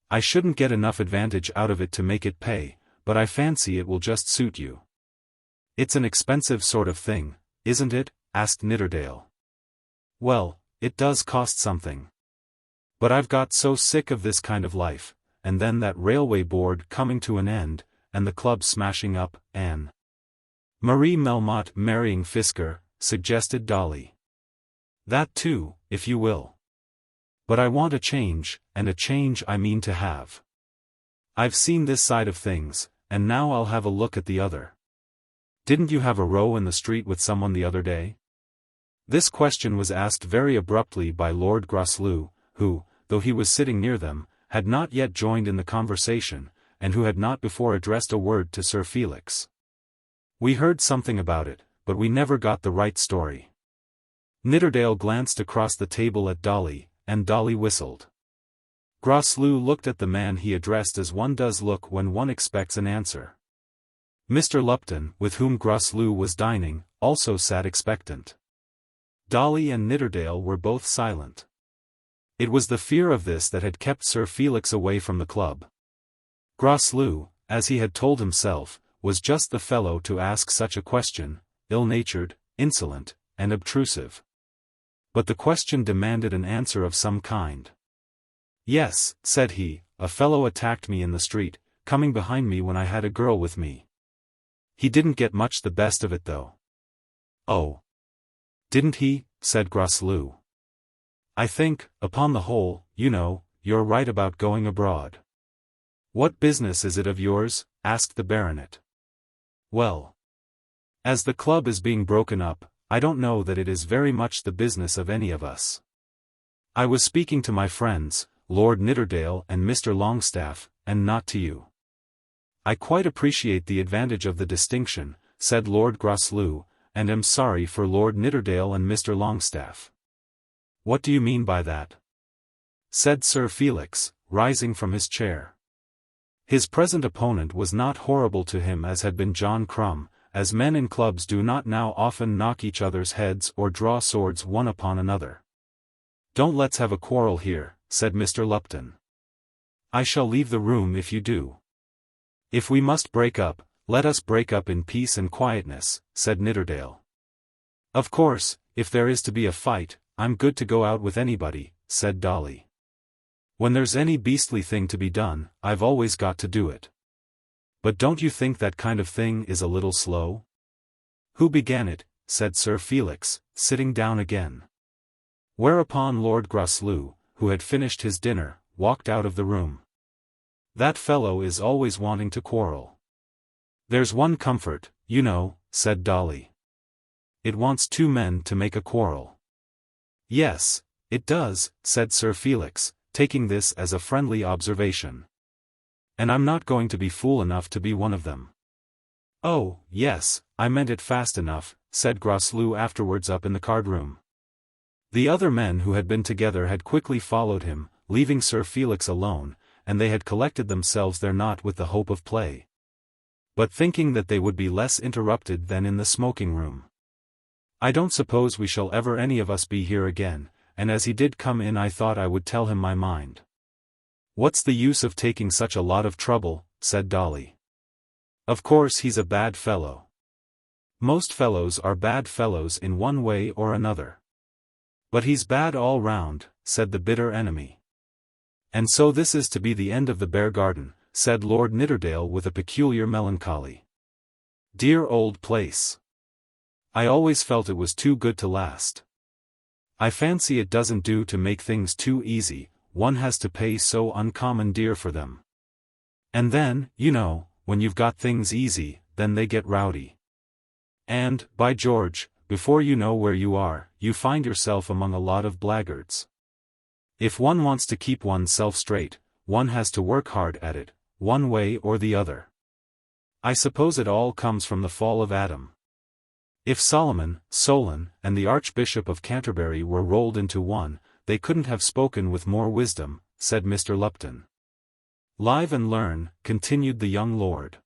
A: I shouldn't get enough advantage out of it to make it pay, but I fancy it will just suit you. It's an expensive sort of thing, isn't it? Asked Nidderdale. Well, it does cost something. But I've got so sick of this kind of life, and then that railway board coming to an end, and the club smashing up, and Marie Melmotte marrying Fisker, suggested Dolly. That too, if you will. But I want a change, and a change I mean to have. I've seen this side of things, and now I'll have a look at the other. Didn't you have a row in the street with someone the other day? This question was asked very abruptly by Lord Groslow, who, though he was sitting near them, had not yet joined in the conversation, and who had not before addressed a word to Sir Felix. We heard something about it, but we never got the right story. Nidderdale glanced across the table at Dolly, and Dolly whistled. Groslow looked at the man he addressed as one does look when one expects an answer. Mr. Lupton, with whom Groslow was dining, also sat expectant. Dolly and Nidderdale were both silent. It was the fear of this that had kept Sir Felix away from the club. Groslow, as he had told himself, was just the fellow to ask such a question, ill-natured, insolent, and obtrusive. But the question demanded an answer of some kind. Yes, said he, a fellow attacked me in the street, coming behind me when I had a girl with me. He didn't get much the best of it though. Oh. Didn't he? Said Grosloux. I think, upon the whole, you're right about going abroad. What business is it of yours? Asked the baronet. Well. As the club is being broken up, I don't know that it is very much the business of any of us. I was speaking to my friends, Lord Nidderdale and Mr. Longestaffe, and not to you. I quite appreciate the advantage of the distinction, said Lord Grosloux, and am sorry for Lord Nidderdale and Mr. Longestaffe. What do you mean by that? Said Sir Felix, rising from his chair. His present opponent was not horrible to him as had been John Crumb, as men in clubs do not now often knock each other's heads or draw swords one upon another. Don't let's have a quarrel here, said Mr. Lupton. I shall leave the room if you do. If we must break up, let us break up in peace and quietness, said Nidderdale. Of course, if there is to be a fight, I'm good to go out with anybody, said Dolly. When there's any beastly thing to be done, I've always got to do it. But don't you think that kind of thing is a little slow? Who began it? Said Sir Felix, sitting down again. Whereupon Lord Grosloux, who had finished his dinner, walked out of the room. That fellow is always wanting to quarrel. There's one comfort, said Dolly. It wants two men to make a quarrel. Yes, it does, said Sir Felix, taking this as a friendly observation. And I'm not going to be fool enough to be one of them. Oh, yes, I meant it fast enough, said Grosloux afterwards up in the card-room. The other men who had been together had quickly followed him, leaving Sir Felix alone, and they had collected themselves there not with the hope of play, but thinking that they would be less interrupted than in the smoking-room. I don't suppose we shall ever any of us be here again, and as he did come in I thought I would tell him my mind. What's the use of taking such a lot of trouble, said Dolly. Of course he's a bad fellow. Most fellows are bad fellows in one way or another. But he's bad all round, said the bitter enemy. And so this is to be the end of the Bear Garden, said Lord Nidderdale with a peculiar melancholy. Dear old place. I always felt it was too good to last. I fancy it doesn't do to make things too easy, one has to pay so uncommon dear for them. And then, when you've got things easy, then they get rowdy. And, by George, before you know where you are, you find yourself among a lot of blackguards. If one wants to keep oneself straight, one has to work hard at it, one way or the other. I suppose it all comes from the fall of Adam. If Solomon, Solon, and the Archbishop of Canterbury were rolled into one, they couldn't have spoken with more wisdom, said Mr. Lupton. Live and learn, continued the young lord.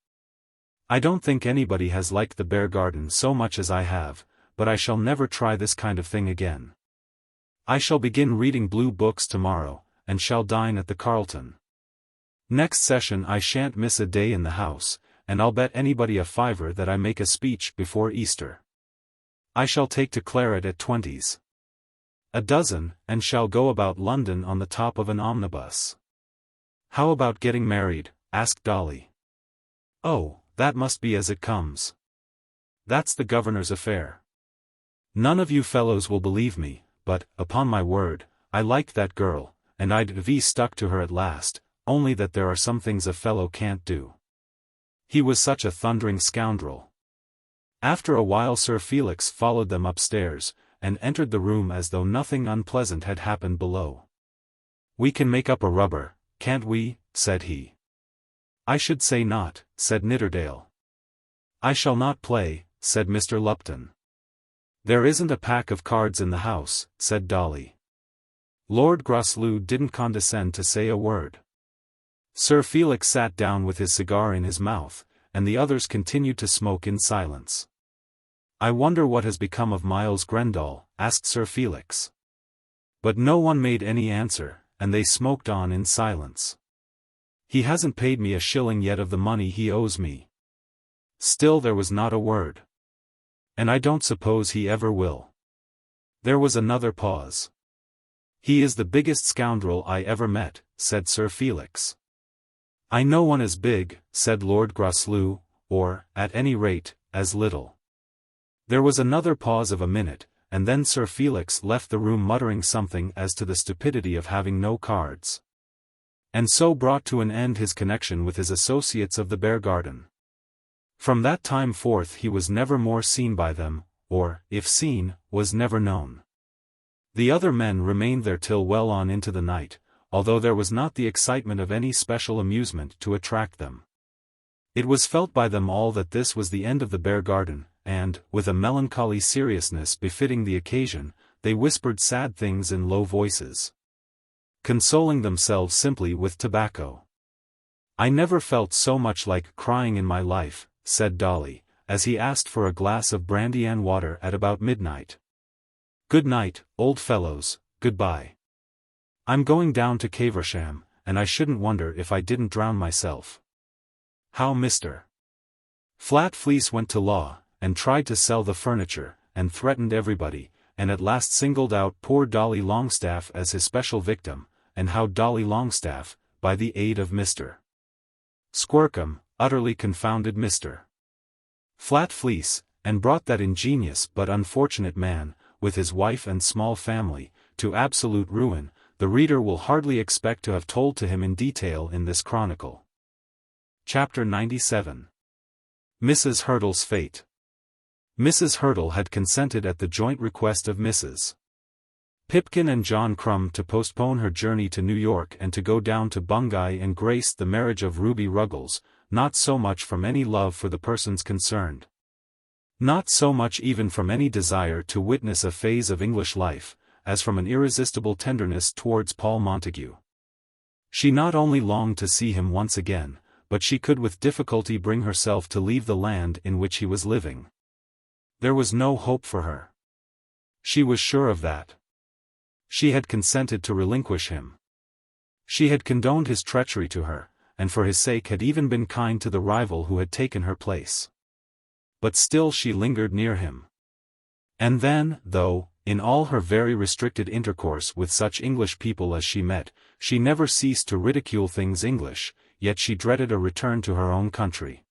A: I don't think anybody has liked the Bear Garden so much as I have, but I shall never try this kind of thing again. I shall begin reading blue books tomorrow, and shall dine at the Carlton. Next session I shan't miss a day in the house, and I'll bet anybody a fiver that I make a speech before Easter. I shall take to claret at 20s. A dozen, and shall go about London on the top of an omnibus. How about getting married? Asked Dolly. Oh, that must be as it comes. That's the governor's affair. None of you fellows will believe me, but, upon my word, I liked that girl, and I'd be stuck to her at last, only that there are some things a fellow can't do. He was such a thundering scoundrel. After a while Sir Felix followed them upstairs, and entered the room as though nothing unpleasant had happened below. We can make up a rubber, can't we? Said he. I should say not, said Nidderdale. I shall not play, said Mr. Lupton. There isn't a pack of cards in the house, said Dolly. Lord Grosloux didn't condescend to say a word. Sir Felix sat down with his cigar in his mouth, and the others continued to smoke in silence. I wonder what has become of Miles Grendall, asked Sir Felix. But no one made any answer, and they smoked on in silence. He hasn't paid me a shilling yet of the money he owes me. Still there was not a word. And I don't suppose he ever will. There was another pause. He is the biggest scoundrel I ever met, said Sir Felix. "I know one as big," said Lord Groslew, "or, at any rate, as little." There was another pause of a minute, and then Sir Felix left the room muttering something as to the stupidity of having no cards. And so brought to an end his connection with his associates of the Bear Garden. From that time forth he was never more seen by them, or, if seen, was never known. The other men remained there till well on into the night, although there was not the excitement of any special amusement to attract them. It was felt by them all that this was the end of the Bear Garden, and, with a melancholy seriousness befitting the occasion, they whispered sad things in low voices, consoling themselves simply with tobacco. "I never felt so much like crying in my life," said Dolly, as he asked for a glass of brandy and water at about midnight. "Good night, old fellows, good-bye. I'm going down to Caversham, and I shouldn't wonder if I didn't drown myself." How Mr. Flatfleece went to law, and tried to sell the furniture, and threatened everybody, and at last singled out poor Dolly Longestaffe as his special victim, and how Dolly Longestaffe, by the aid of Mr. Squircum, utterly confounded Mr. Flatfleece, and brought that ingenious but unfortunate man, with his wife and small family, to absolute ruin, the reader will hardly expect to have told to him in detail in this chronicle. Chapter 97. Mrs. Hurtle's Fate. Mrs. Hurtle had consented at the joint request of Mrs. Pipkin and John Crumb to postpone her journey to New York and to go down to Bungay and grace the marriage of Ruby Ruggles, not so much from any love for the persons concerned, not so much even from any desire to witness a phase of English life, as from an irresistible tenderness towards Paul Montague. She not only longed to see him once again, but she could with difficulty bring herself to leave the land in which he was living. There was no hope for her. She was sure of that. She had consented to relinquish him. She had condoned his treachery to her, and for his sake had even been kind to the rival who had taken her place. But still she lingered near him. And then, though, in all her very restricted intercourse with such English people as she met, she never ceased to ridicule things English, yet she dreaded a return to her own country.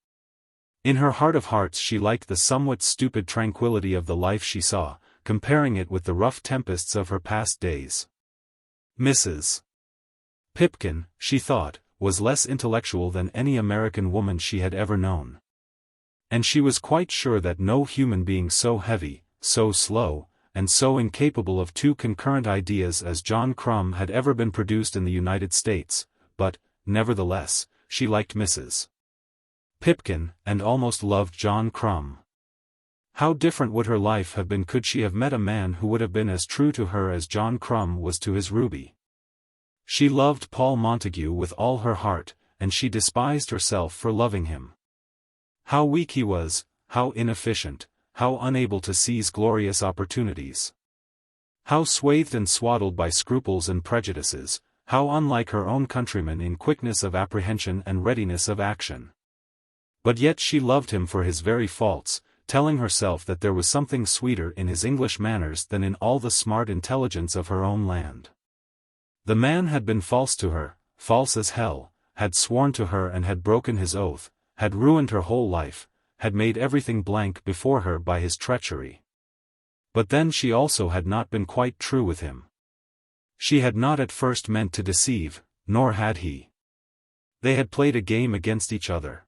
A: In her heart of hearts she liked the somewhat stupid tranquility of the life she saw, comparing it with the rough tempests of her past days. Mrs. Pipkin, she thought, was less intellectual than any American woman she had ever known. And she was quite sure that no human being so heavy, so slow, and so incapable of two concurrent ideas as John Crumb had ever been produced in the United States, but, nevertheless, she liked Mrs. Pipkin, and almost loved John Crumb. How different would her life have been could she have met a man who would have been as true to her as John Crumb was to his Ruby. She loved Paul Montague with all her heart, and she despised herself for loving him. How weak he was, how inefficient, how unable to seize glorious opportunities. How swathed and swaddled by scruples and prejudices, how unlike her own countrymen in quickness of apprehension and readiness of action. But yet she loved him for his very faults, telling herself that there was something sweeter in his English manners than in all the smart intelligence of her own land. The man had been false to her, false as hell, had sworn to her and had broken his oath, had ruined her whole life, had made everything blank before her by his treachery. But then she also had not been quite true with him. She had not at first meant to deceive, nor had he. They had played a game against each other.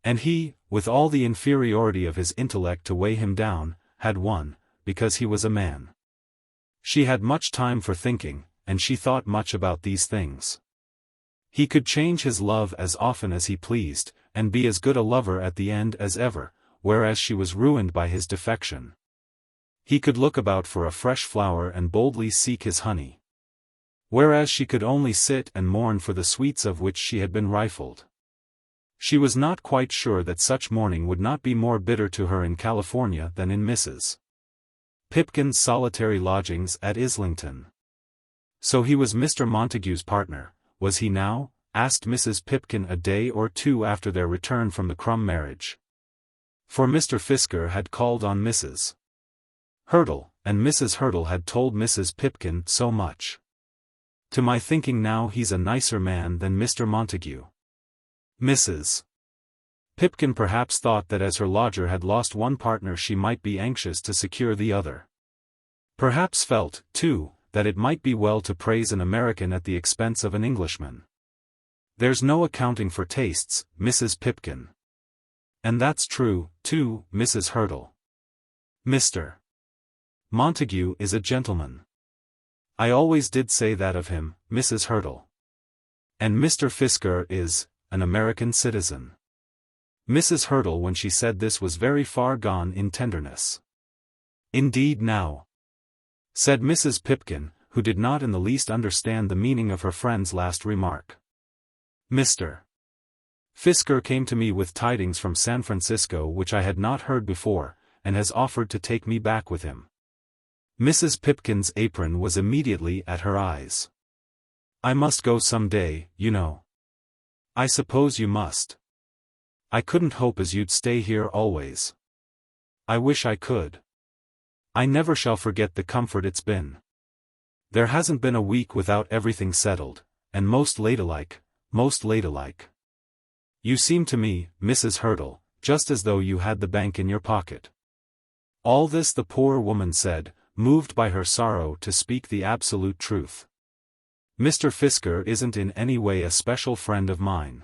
A: And he, with all the inferiority of his intellect to weigh him down, had won, because he was a man. She had much time for thinking, and she thought much about these things. He could change his love as often as he pleased, and be as good a lover at the end as ever, whereas she was ruined by his defection. He could look about for a fresh flower and boldly seek his honey, whereas she could only sit and mourn for the sweets of which she had been rifled. She was not quite sure that such mourning would not be more bitter to her in California than in Mrs. Pipkin's solitary lodgings at Islington. So he was Mr. Montague's partner, was he now? Asked Mrs. Pipkin a day or two after their return from the Crumb marriage. For Mr. Fisker had called on Mrs. Hurtle, and Mrs. Hurtle had told Mrs. Pipkin so much. To my thinking now he's a nicer man than Mr. Montague. Mrs. Pipkin perhaps thought that as her lodger had lost one partner she might be anxious to secure the other. Perhaps felt, too, that it might be well to praise an American at the expense of an Englishman. There's no accounting for tastes, Mrs. Pipkin. And that's true, too, Mrs. Hurtle. Mr. Montague is a gentleman. I always did say that of him, Mrs. Hurtle. And Mr. Fisker is an American citizen. Mrs. Hurtle, when she said this, was very far gone in tenderness. Indeed now, said Mrs. Pipkin, who did not in the least understand the meaning of her friend's last remark. Mr. Fisker came to me with tidings from San Francisco which I had not heard before, and has offered to take me back with him. Mrs. Pipkin's apron was immediately at her eyes. I must go some day, you know. I suppose you must. I couldn't hope as you'd stay here always. I wish I could. I never shall forget the comfort it's been. There hasn't been a week without everything settled, and most ladylike, most ladylike. You seem to me, Mrs. Hurtle, just as though you had the bank in your pocket. All this the poor woman said, moved by her sorrow to speak the absolute truth. Mr. Fisker isn't in any way a special friend of mine.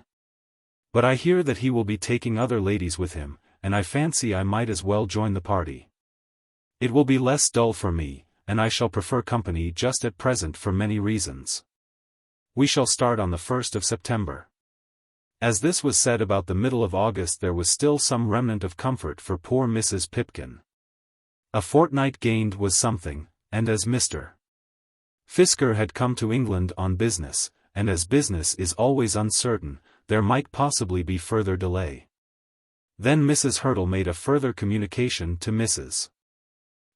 A: But I hear that he will be taking other ladies with him, and I fancy I might as well join the party. It will be less dull for me, and I shall prefer company just at present for many reasons. We shall start on the 1st of September. As this was said about the middle of August, there was still some remnant of comfort for poor Mrs. Pipkin. A fortnight gained was something, and as Mr. Fisker had come to England on business, and as business is always uncertain, there might possibly be further delay. Then Mrs. Hurtle made a further communication to Mrs.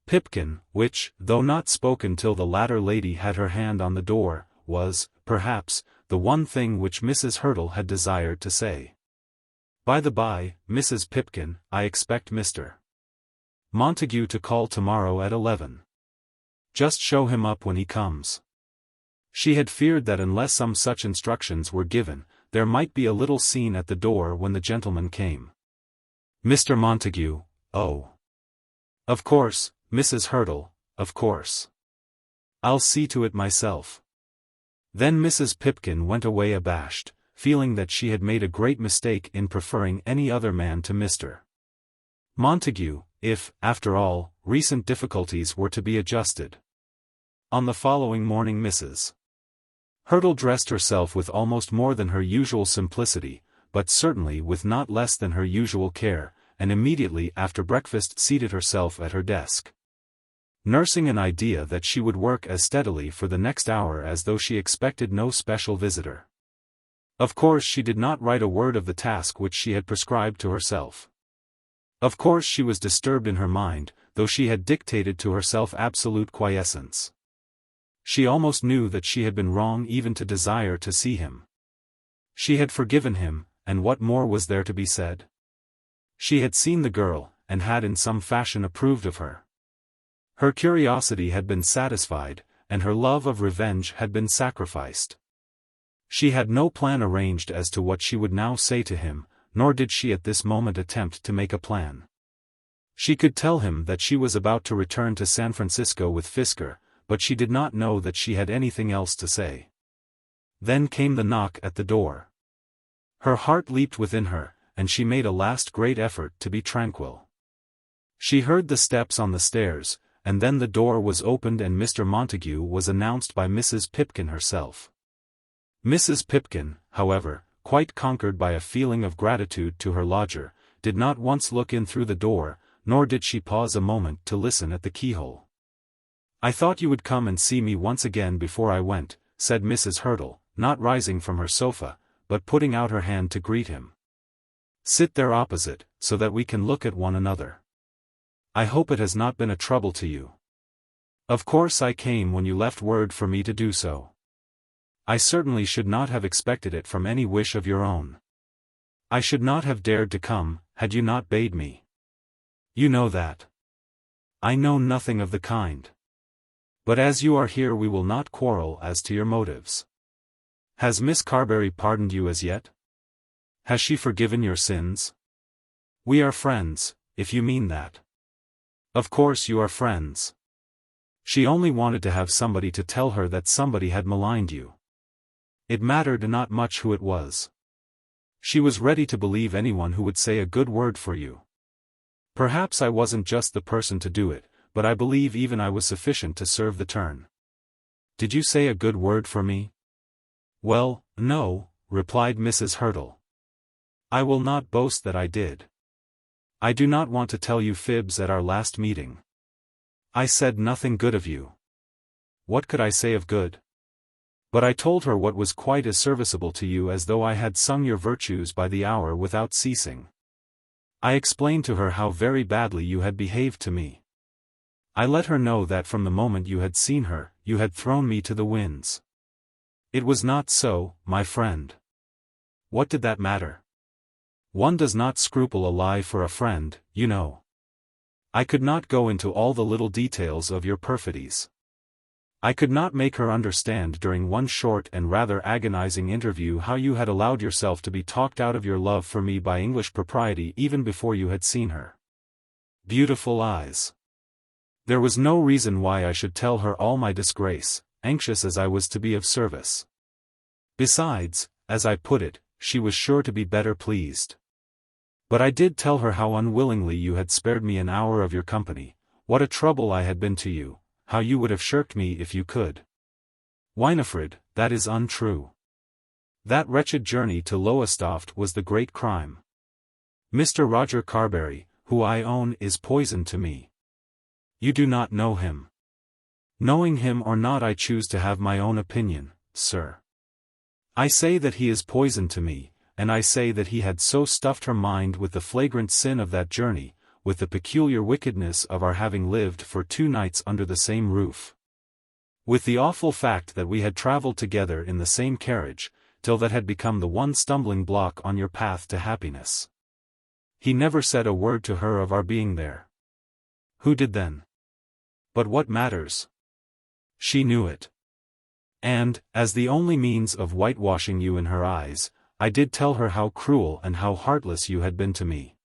A: Pipkin, which, though not spoken till the latter lady had her hand on the door, was, perhaps, the one thing which Mrs. Hurtle had desired to say. By the by, Mrs. Pipkin, I expect Mr. Montague to call tomorrow at 11. Just show him up when he comes. She had feared that unless some such instructions were given, there might be a little scene at the door when the gentleman came. Mr. Montague, oh. Of course, Mrs. Hurtle, of course. I'll see to it myself. Then Mrs. Pipkin went away abashed, feeling that she had made a great mistake in preferring any other man to Mr. Montague, if, after all, recent difficulties were to be adjusted. On the following morning Mrs. Hurtle dressed herself with almost more than her usual simplicity, but certainly with not less than her usual care, and immediately after breakfast seated herself at her desk, nursing an idea that she would work as steadily for the next hour as though she expected no special visitor. Of course she did not write a word of the task which she had prescribed to herself. Of course she was disturbed in her mind, though she had dictated to herself absolute quiescence. She almost knew that she had been wrong even to desire to see him. She had forgiven him, and what more was there to be said? She had seen the girl, and had in some fashion approved of her. Her curiosity had been satisfied, and her love of revenge had been sacrificed. She had no plan arranged as to what she would now say to him, nor did she at this moment attempt to make a plan. She could tell him that she was about to return to San Francisco with Fisker, but she did not know that she had anything else to say. Then came the knock at the door. Her heart leaped within her, and she made a last great effort to be tranquil. She heard the steps on the stairs, and then the door was opened and Mr. Montague was announced by Mrs. Pipkin herself. Mrs. Pipkin, however, quite conquered by a feeling of gratitude to her lodger, did not once look in through the door, nor did she pause a moment to listen at the keyhole. "I thought you would come and see me once again before I went," said Mrs. Hurtle, not rising from her sofa, but putting out her hand to greet him. "Sit there opposite, so that we can look at one another. I hope it has not been a trouble to you. Of course I came when you left word for me to do so. I certainly should not have expected it from any wish of your own. I should not have dared to come, had you not bade me. You know that. I know nothing of the kind. But as you are here we will not quarrel as to your motives. Has Miss Carbury pardoned you as yet? Has she forgiven your sins? We are friends, if you mean that. Of course you are friends. She only wanted to have somebody to tell her that somebody had maligned you. It mattered not much who it was. She was ready to believe anyone who would say a good word for you. Perhaps I wasn't just the person to do it, but I believe even I was sufficient to serve the turn. Did you say a good word for me? Well, no, replied Mrs. Hurtle. I will not boast that I did. I do not want to tell you fibs at our last meeting. I said nothing good of you. What could I say of good? But I told her what was quite as serviceable to you as though I had sung your virtues by the hour without ceasing. I explained to her how very badly you had behaved to me. I let her know that from the moment you had seen her, you had thrown me to the winds. It was not so, my friend. What did that matter? One does not scruple a lie for a friend, you know. I could not go into all the little details of your perfidies. I could not make her understand during one short and rather agonizing interview how you had allowed yourself to be talked out of your love for me by English propriety even before you had seen her. Beautiful eyes. There was no reason why I should tell her all my disgrace, anxious as I was to be of service. Besides, as I put it, she was sure to be better pleased. But I did tell her how unwillingly you had spared me an hour of your company, what a trouble I had been to you, how you would have shirked me if you could. Winifred, that is untrue. That wretched journey to Longestaffe was the great crime. Mr. Roger Carbury, who I own is poison to me. You do not know him. Knowing him or not, I choose to have my own opinion, sir. I say that he is poison to me, and I say that he had so stuffed her mind with the flagrant sin of that journey, with the peculiar wickedness of our having lived for 2 nights under the same roof, with the awful fact that we had travelled together in the same carriage, till that had become the one stumbling block on your path to happiness. He never said a word to her of our being there. Who did then? But what matters? She knew it. And, as the only means of whitewashing you in her eyes, I did tell her how cruel and how heartless you had been to me.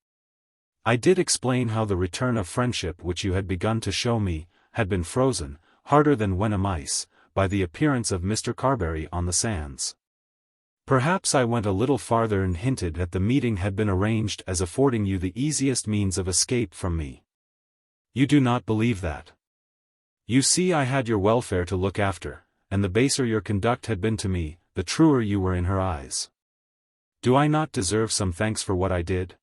A: I did explain how the return of friendship which you had begun to show me, had been frozen, harder than venom ice, by the appearance of Mr. Carbury on the sands. Perhaps I went a little farther and hinted that the meeting had been arranged as affording you the easiest means of escape from me. You do not believe that. You see, I had your welfare to look after, and the baser your conduct had been to me, the truer you were in her eyes. Do I not deserve some thanks for what I did?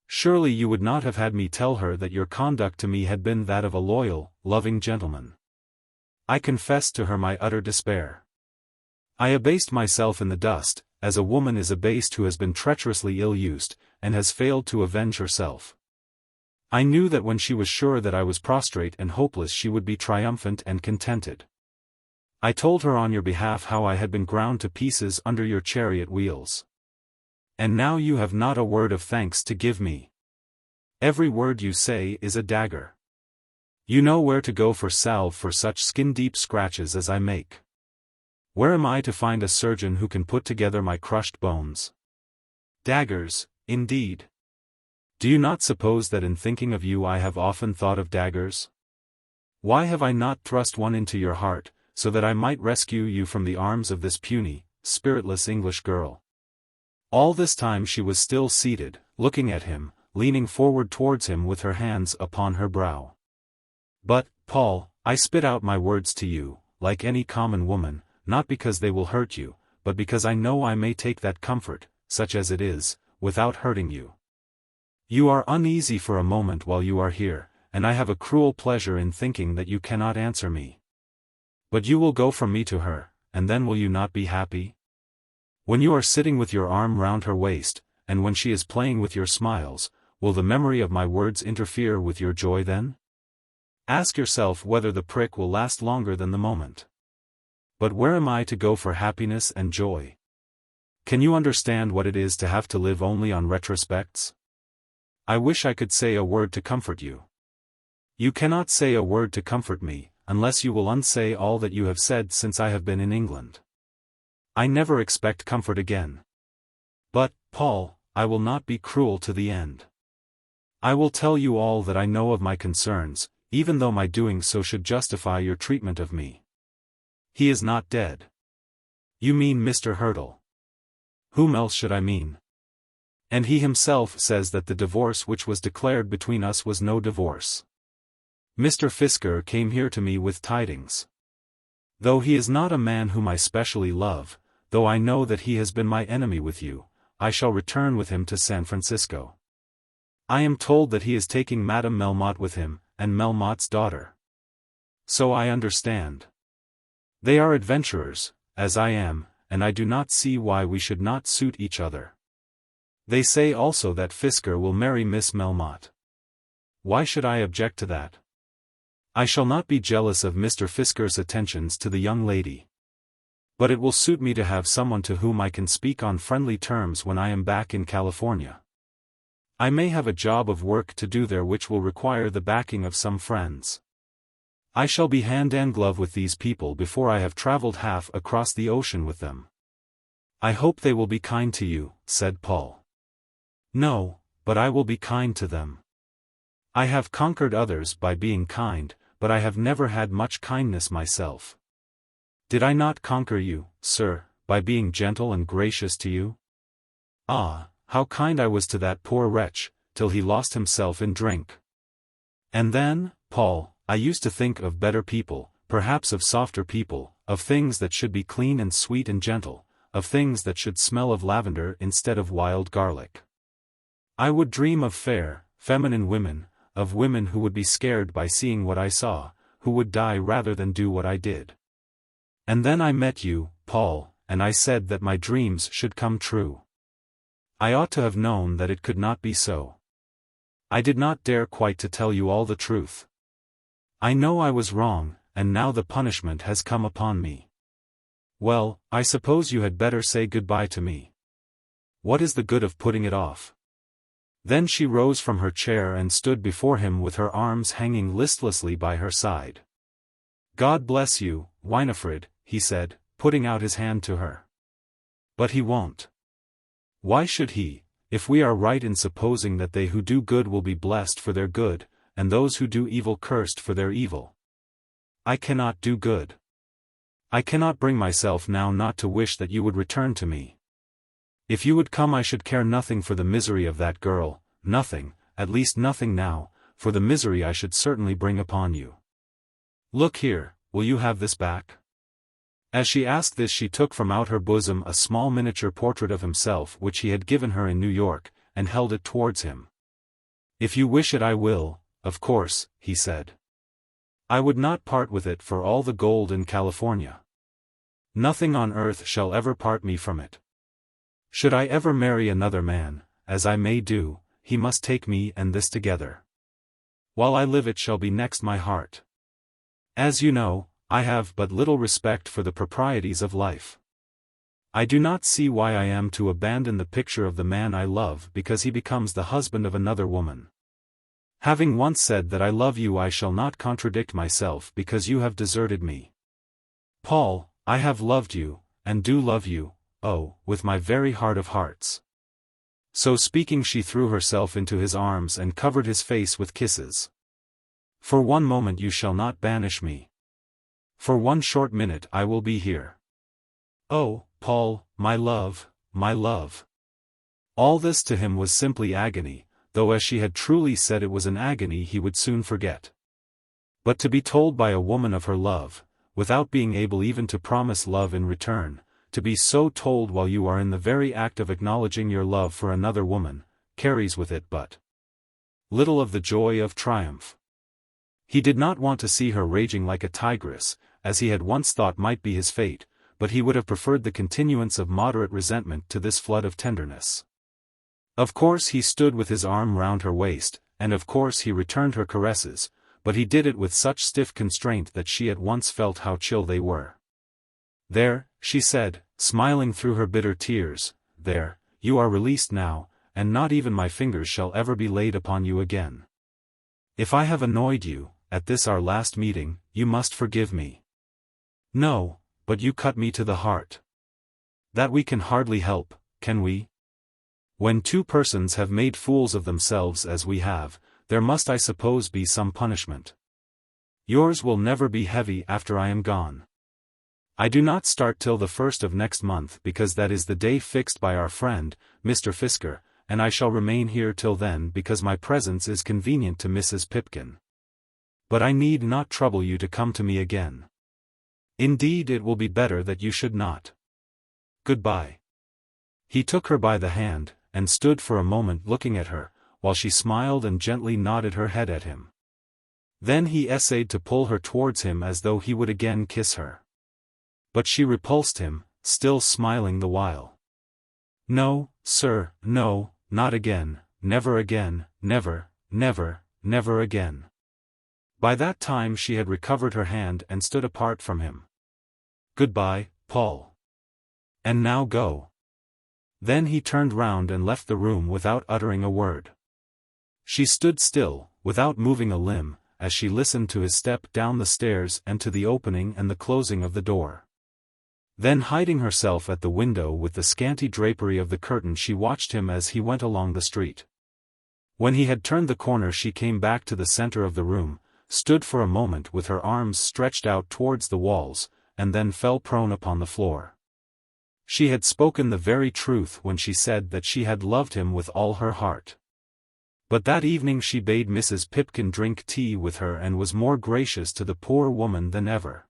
A: Surely you would not have had me tell her that your conduct to me had been that of a loyal, loving gentleman. I confessed to her my utter despair. I abased myself in the dust, as a woman is abased who has been treacherously ill-used, and has failed to avenge herself. I knew that when she was sure that I was prostrate and hopeless she would be triumphant and contented. I told her on your behalf how I had been ground to pieces under your chariot wheels. And now you have not a word of thanks to give me. Every word you say is a dagger. You know where to go for salve for such skin-deep scratches as I make. Where am I to find a surgeon who can put together my crushed bones? Daggers, indeed. Do you not suppose that in thinking of you I have often thought of daggers? Why have I not thrust one into your heart, so that I might rescue you from the arms of this puny, spiritless English girl? All this time she was still seated, looking at him, leaning forward towards him with her hands upon her brow. But, Paul, I spit out my words to you, like any common woman, not because they will hurt you, but because I know I may take that comfort, such as it is, without hurting you. You are uneasy for a moment while you are here, and I have a cruel pleasure in thinking that you cannot answer me. But you will go from me to her, and then will you not be happy? When you are sitting with your arm round her waist, and when she is playing with your smiles, will the memory of my words interfere with your joy then? Ask yourself whether the prick will last longer than the moment. But where am I to go for happiness and joy? Can you understand what it is to have to live only on retrospects? I wish I could say a word to comfort you. You cannot say a word to comfort me, unless you will unsay all that you have said since I have been in England. I never expect comfort again. But, Paul, I will not be cruel to the end. I will tell you all that I know of my concerns, even though my doing so should justify your treatment of me. He is not dead. You mean Mr. Hurtle. Whom else should I mean? And he himself says that the divorce which was declared between us was no divorce. Mr. Fisker came here to me with tidings. Though he is not a man whom I specially love, though I know that he has been my enemy with you, I shall return with him to San Francisco. I am told that he is taking Madame Melmotte with him, and Melmotte's daughter. So I understand. They are adventurers, as I am, and I do not see why we should not suit each other. They say also that Fisker will marry Miss Melmotte. Why should I object to that? I shall not be jealous of Mr. Fisker's attentions to the young lady. But it will suit me to have someone to whom I can speak on friendly terms when I am back in California. I may have a job of work to do there which will require the backing of some friends. I shall be hand and glove with these people before I have traveled half across the ocean with them. I hope they will be kind to you, said Paul. No, but I will be kind to them. I have conquered others by being kind, but I have never had much kindness myself. Did I not conquer you, sir, by being gentle and gracious to you? Ah, how kind I was to that poor wretch, till he lost himself in drink. And then, Paul, I used to think of better people, perhaps of softer people, of things that should be clean and sweet and gentle, of things that should smell of lavender instead of wild garlic. I would dream of fair, feminine women, of women who would be scared by seeing what I saw, who would die rather than do what I did. And then I met you, Paul, and I said that my dreams should come true. I ought to have known that it could not be so. I did not dare quite to tell you all the truth. I know I was wrong, and now the punishment has come upon me. Well, I suppose you had better say goodbye to me. What is the good of putting it off? Then she rose from her chair and stood before him with her arms hanging listlessly by her side. God bless you, Winifred, he said, putting out his hand to her. But he won't. Why should he, if we are right in supposing that they who do good will be blessed for their good, and those who do evil cursed for their evil? I cannot do good. I cannot bring myself now not to wish that you would return to me. If you would come I should care nothing for the misery of that girl, nothing, at least nothing now, for the misery I should certainly bring upon you. Look here, will you have this back? As she asked this she took from out her bosom a small miniature portrait of himself which he had given her in New York, and held it towards him. If you wish it I will, of course, he said. I would not part with it for all the gold in California. Nothing on earth shall ever part me from it. Should I ever marry another man, as I may do, he must take me and this together. While I live it shall be next my heart. As you know, I have but little respect for the proprieties of life. I do not see why I am to abandon the picture of the man I love because he becomes the husband of another woman. Having once said that I love you I shall not contradict myself because you have deserted me. Paul, I have loved you, and do love you, oh, with my very heart of hearts. So speaking she threw herself into his arms and covered his face with kisses. For one moment you shall not banish me. For one short minute I will be here. Oh, Paul, my love, my love. All this to him was simply agony, though as she had truly said it was an agony he would soon forget. But to be told by a woman of her love, without being able even to promise love in return, to be so told while you are in the very act of acknowledging your love for another woman, carries with it but little of the joy of triumph. He did not want to see her raging like a tigress, as he had once thought might be his fate, but he would have preferred the continuance of moderate resentment to this flood of tenderness. Of course he stood with his arm round her waist, and of course he returned her caresses, but he did it with such stiff constraint that she at once felt how chill they were. There, she said, smiling through her bitter tears, there, you are released now, and not even my fingers shall ever be laid upon you again. If I have annoyed you, at this our last meeting, you must forgive me. No, but you cut me to the heart. That we can hardly help, can we? When two persons have made fools of themselves as we have, there must I suppose be some punishment. Yours will never be heavy after I am gone. I do not start till the 1st of next month because that is the day fixed by our friend, Mr. Fisker, and I shall remain here till then because my presence is convenient to Mrs. Pipkin. But I need not trouble you to come to me again. Indeed it will be better that you should not. Goodbye. He took her by the hand, and stood for a moment looking at her, while she smiled and gently nodded her head at him. Then he essayed to pull her towards him as though he would again kiss her. But she repulsed him, still smiling the while. No, sir, no, not again, never again, never, never, never again. By that time she had recovered her hand and stood apart from him. Goodbye, Paul. And now go. Then he turned round and left the room without uttering a word. She stood still, without moving a limb, as she listened to his step down the stairs and to the opening and the closing of the door. Then hiding herself at the window with the scanty drapery of the curtain she watched him as he went along the street. When he had turned the corner she came back to the center of the room, stood for a moment with her arms stretched out towards the walls, and then fell prone upon the floor. She had spoken the very truth when she said that she had loved him with all her heart. But that evening she bade Mrs. Pipkin drink tea with her and was more gracious to the poor woman than ever.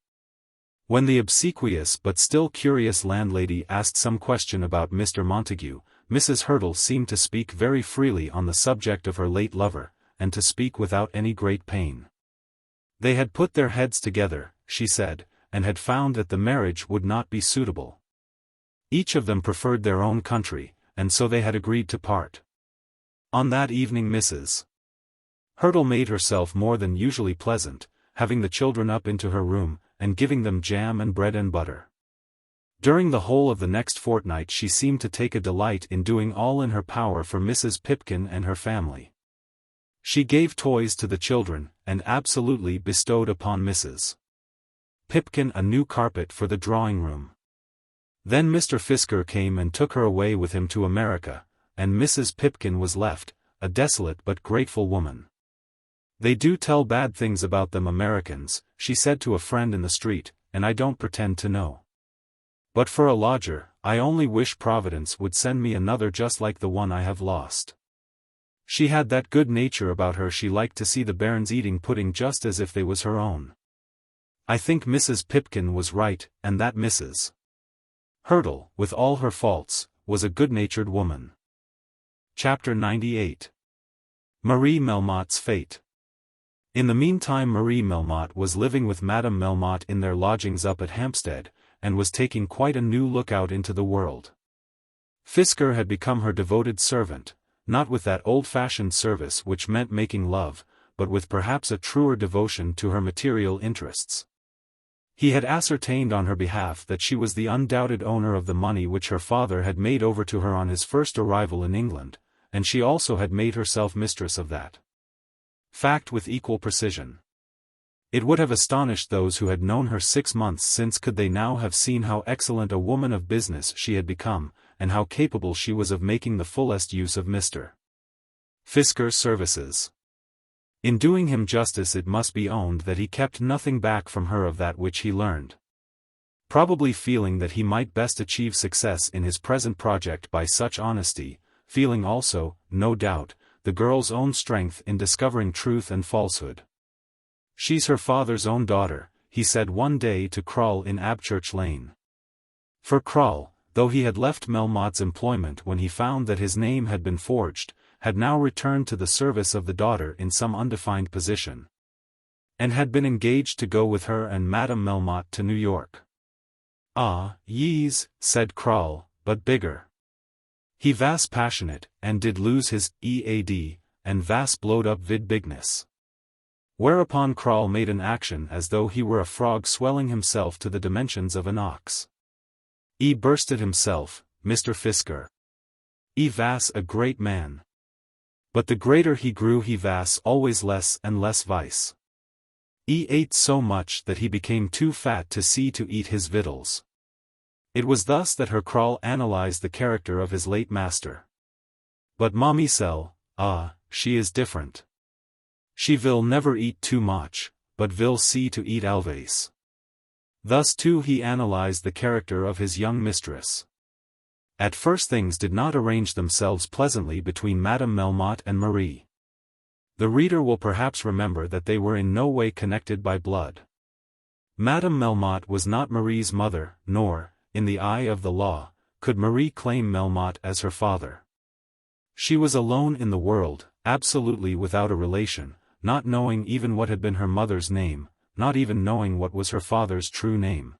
A: When the obsequious but still curious landlady asked some question about Mr. Montague, Mrs. Hurtle seemed to speak very freely on the subject of her late lover, and to speak without any great pain. They had put their heads together, she said, and had found that the marriage would not be suitable. Each of them preferred their own country, and so they had agreed to part. On that evening Mrs. Hurtle made herself more than usually pleasant, having the children up into her room, and giving them jam and bread and butter. During the whole of the next fortnight she seemed to take a delight in doing all in her power for Mrs. Pipkin and her family. She gave toys to the children, and absolutely bestowed upon Mrs. Pipkin a new carpet for the drawing-room. Then Mr. Fisker came and took her away with him to America, and Mrs. Pipkin was left, a desolate but grateful woman. They do tell bad things about them Americans, she said to a friend in the street, and I don't pretend to know. But for a lodger, I only wish Providence would send me another just like the one I have lost. She had that good nature about her she liked to see the bairns eating pudding just as if they was her own. I think Mrs. Pipkin was right, and that Mrs. Hurtle, with all her faults, was a good-natured woman. Chapter 98. Marie Melmotte's Fate. In the meantime Marie Melmotte was living with Madame Melmotte in their lodgings up at Hampstead, and was taking quite a new look out into the world. Fisker had become her devoted servant, not with that old-fashioned service which meant making love, but with perhaps a truer devotion to her material interests. He had ascertained on her behalf that she was the undoubted owner of the money which her father had made over to her on his first arrival in England, and she also had made herself mistress of that fact with equal precision. It would have astonished those who had known her 6 months since could they now have seen how excellent a woman of business she had become, and how capable she was of making the fullest use of Mr. Fisker's services. In doing him justice it must be owned that he kept nothing back from her of that which he learned. Probably feeling that he might best achieve success in his present project by such honesty, feeling also, no doubt, the girl's own strength in discovering truth and falsehood. She's her father's own daughter, he said one day to Kroll in Abchurch Lane. For Kroll, though he had left Melmotte's employment when he found that his name had been forged, had now returned to the service of the daughter in some undefined position, and had been engaged to go with her and Madame Melmotte to New York. Ah, yes, said Kroll, but bigger. He vas passionate, and did lose his EAD, and vas blowed up vid bigness. Whereupon Kroll made an action as though he were a frog swelling himself to the dimensions of an ox. E bursted himself, Mr. Fisker. E vas a great man. But the greater he grew he vas always less and less vice. E ate so much that he became too fat to see to eat his victuals. It was thus that Herr Kroll analyzed the character of his late master. But Mamselle, she is different. She will never eat too much, but will see to eat always. Thus too he analyzed the character of his young mistress. At first things did not arrange themselves pleasantly between Madame Melmotte and Marie. The reader will perhaps remember that they were in no way connected by blood. Madame Melmotte was not Marie's mother, nor, in the eye of the law, could Marie claim Melmotte as her father. She was alone in the world, absolutely without a relation, not knowing even what had been her mother's name, not even knowing what was her father's true name.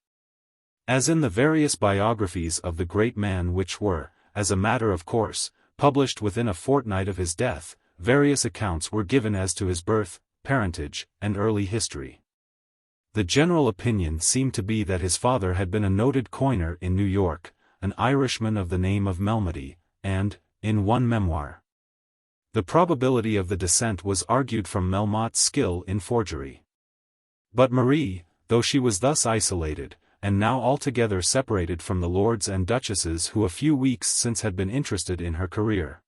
A: As in the various biographies of the great man which were, as a matter of course, published within a fortnight of his death, various accounts were given as to his birth, parentage, and early history. The general opinion seemed to be that his father had been a noted coiner in New York, an Irishman of the name of Melmotte, and, in one memoir, the probability of the descent was argued from Melmotte's skill in forgery. But Marie, though she was thus isolated, and now altogether separated from the lords and duchesses who a few weeks since had been interested in her career,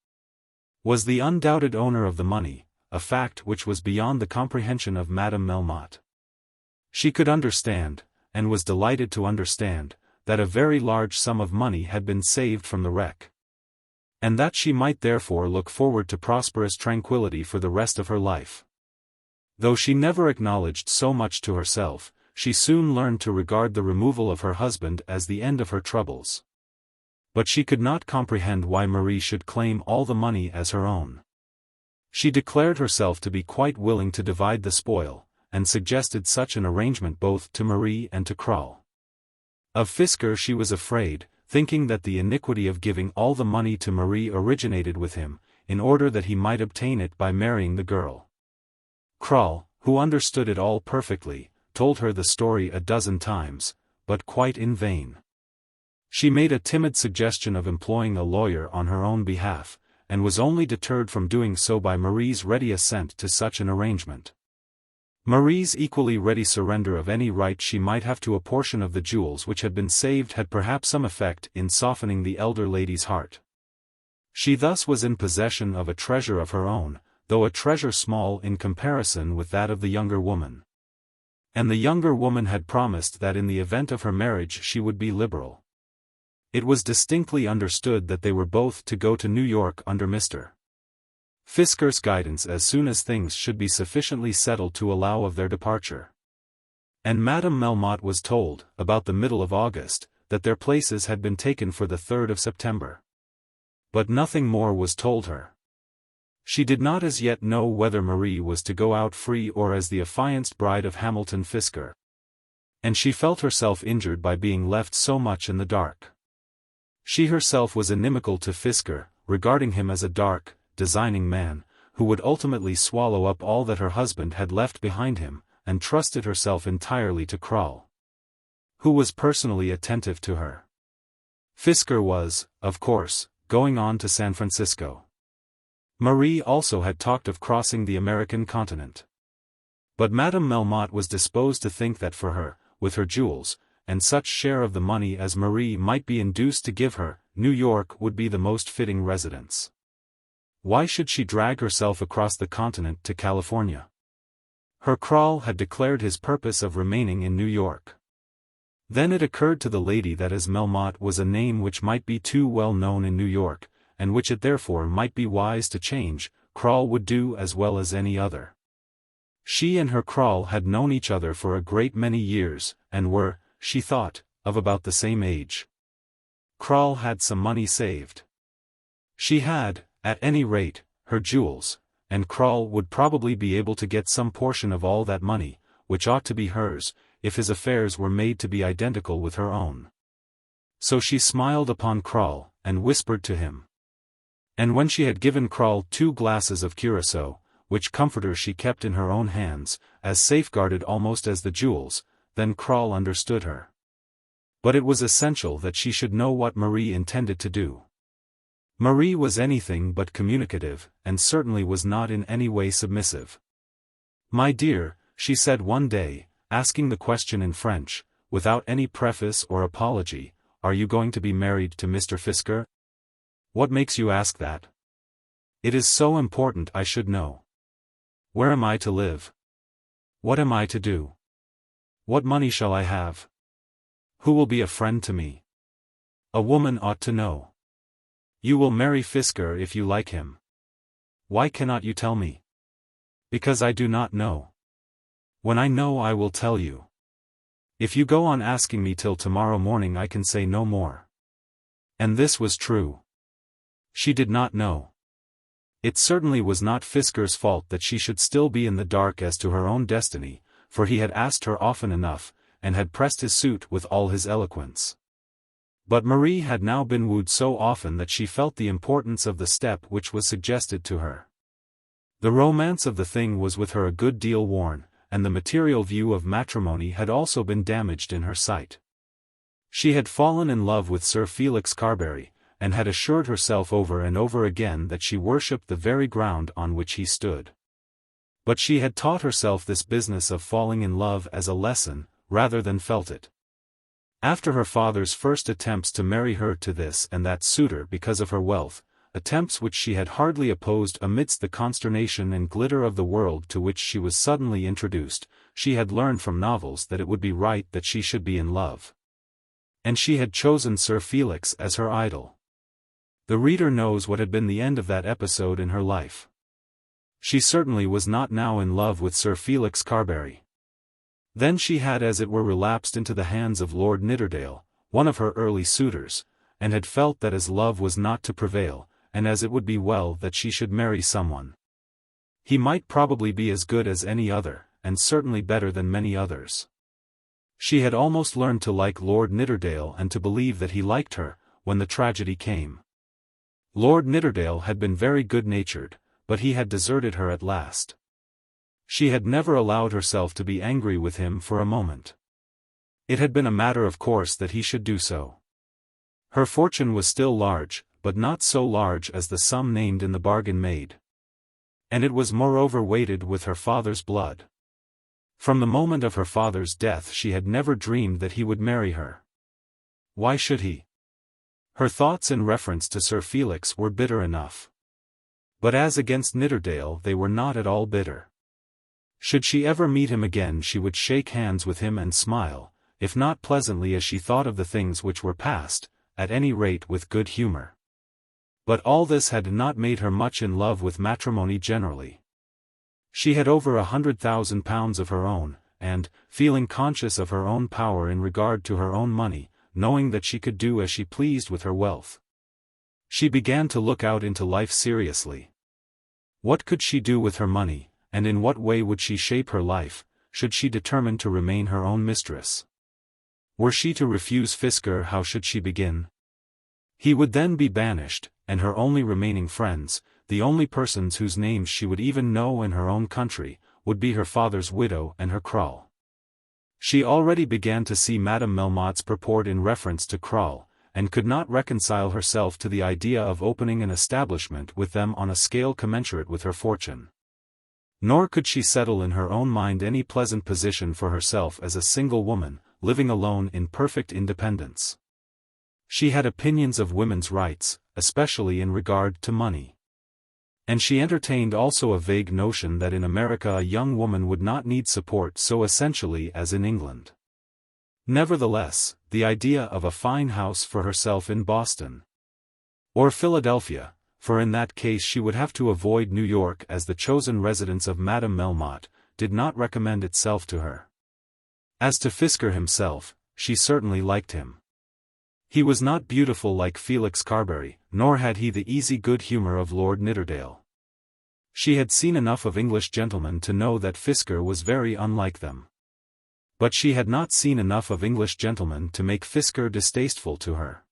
A: was the undoubted owner of the money, a fact which was beyond the comprehension of Madame Melmotte. She could understand, and was delighted to understand, that a very large sum of money had been saved from the wreck, and that she might therefore look forward to prosperous tranquility for the rest of her life. Though she never acknowledged so much to herself, she soon learned to regard the removal of her husband as the end of her troubles. But she could not comprehend why Marie should claim all the money as her own. She declared herself to be quite willing to divide the spoil, and suggested such an arrangement both to Marie and to Crumb. Of Fisker she was afraid, thinking that the iniquity of giving all the money to Marie originated with him, in order that he might obtain it by marrying the girl. Crumb, who understood it all perfectly, told her the story a dozen times, but quite in vain. She made a timid suggestion of employing a lawyer on her own behalf, and was only deterred from doing so by Marie's ready assent to such an arrangement. Marie's equally ready surrender of any right she might have to a portion of the jewels which had been saved had perhaps some effect in softening the elder lady's heart. She thus was in possession of a treasure of her own, though a treasure small in comparison with that of the younger woman. And the younger woman had promised that in the event of her marriage she would be liberal. It was distinctly understood that they were both to go to New York under Mr. Fisker's guidance as soon as things should be sufficiently settled to allow of their departure. And Madame Melmotte was told, about the middle of August, that their places had been taken for the 3rd of September. But nothing more was told her. She did not as yet know whether Marie was to go out free or as the affianced bride of Hamilton Fisker. And she felt herself injured by being left so much in the dark. She herself was inimical to Fisker, regarding him as a dark, designing man, who would ultimately swallow up all that her husband had left behind him, and trusted herself entirely to Crumb, who was personally attentive to her. Fisker was, of course, going on to San Francisco. Marie also had talked of crossing the American continent. But Madame Melmotte was disposed to think that for her, with her jewels, and such share of the money as Marie might be induced to give her, New York would be the most fitting residence. Why should she drag herself across the continent to California? Her Crumb had declared his purpose of remaining in New York. Then it occurred to the lady that as Melmotte was a name which might be too well known in New York, and which it therefore might be wise to change, Crumb would do as well as any other. She and her Crumb had known each other for a great many years, and were, she thought, of about the same age. Crumb had some money saved. She had, at any rate, her jewels, and Crumb would probably be able to get some portion of all that money, which ought to be hers, if his affairs were made to be identical with her own. So she smiled upon Crumb, and whispered to him. And when she had given Crumb 2 glasses of curaçao, which comforter she kept in her own hands, as safeguarded almost as the jewels, then Crumb understood her. But it was essential that she should know what Marie intended to do. Marie was anything but communicative, and certainly was not in any way submissive. "My dear," she said one day, asking the question in French, without any preface or apology, "are you going to be married to Mr. Fisker?" "What makes you ask that?" It is so important I should know. Where am I to live? What am I to do? What money shall I have? Who will be a friend to me? A woman ought to know. You will marry Fisker if you like him. Why cannot you tell me? Because I do not know. When I know I will tell you. If you go on asking me till tomorrow morning I can say no more. And this was true. She did not know. It certainly was not Fisker's fault that she should still be in the dark as to her own destiny, for he had asked her often enough, and had pressed his suit with all his eloquence. But Marie had now been wooed so often that she felt the importance of the step which was suggested to her. The romance of the thing was with her a good deal worn, and the material view of matrimony had also been damaged in her sight. She had fallen in love with Sir Felix Carbury, and had assured herself over and over again that she worshipped the very ground on which he stood. But she had taught herself this business of falling in love as a lesson, rather than felt it. After her father's first attempts to marry her to this and that suitor because of her wealth, attempts which she had hardly opposed amidst the consternation and glitter of the world to which she was suddenly introduced, she had learned from novels that it would be right that she should be in love. And she had chosen Sir Felix as her idol. The reader knows what had been the end of that episode in her life. She certainly was not now in love with Sir Felix Carbury. Then she had as it were relapsed into the hands of Lord Nidderdale, one of her early suitors, and had felt that as love was not to prevail, and as it would be well that she should marry someone. He might probably be as good as any other, and certainly better than many others. She had almost learned to like Lord Nidderdale and to believe that he liked her, when the tragedy came. Lord Nidderdale had been very good-natured, but he had deserted her at last. She had never allowed herself to be angry with him for a moment. It had been a matter of course that he should do so. Her fortune was still large, but not so large as the sum named in the bargain made. And it was moreover weighted with her father's blood. From the moment of her father's death she had never dreamed that he would marry her. Why should he? Her thoughts in reference to Sir Felix were bitter enough. But as against Nidderdale they were not at all bitter. Should she ever meet him again she would shake hands with him and smile, if not pleasantly as she thought of the things which were past, at any rate with good humor. But all this had not made her much in love with matrimony generally. She had over £100,000 of her own, and, feeling conscious of her own power in regard to her own money, knowing that she could do as she pleased with her wealth, she began to look out into life seriously. What could she do with her money, and in what way would she shape her life, should she determine to remain her own mistress? Were she to refuse Fisker, how should she begin? He would then be banished, and her only remaining friends, the only persons whose names she would even know in her own country, would be her father's widow and her kraal. She already began to see Madame Melmotte's purport in reference to kraal, and could not reconcile herself to the idea of opening an establishment with them on a scale commensurate with her fortune. Nor could she settle in her own mind any pleasant position for herself as a single woman, living alone in perfect independence. She had opinions of women's rights, especially in regard to money. And she entertained also a vague notion that in America a young woman would not need support so essentially as in England. Nevertheless, the idea of a fine house for herself in Boston or Philadelphia, for in that case she would have to avoid New York as the chosen residence of Madame Melmotte, did not recommend itself to her. As to Fisker himself, she certainly liked him. He was not beautiful like Felix Carbury, nor had he the easy good humor of Lord Nidderdale. She had seen enough of English gentlemen to know that Fisker was very unlike them. But she had not seen enough of English gentlemen to make Fisker distasteful to her.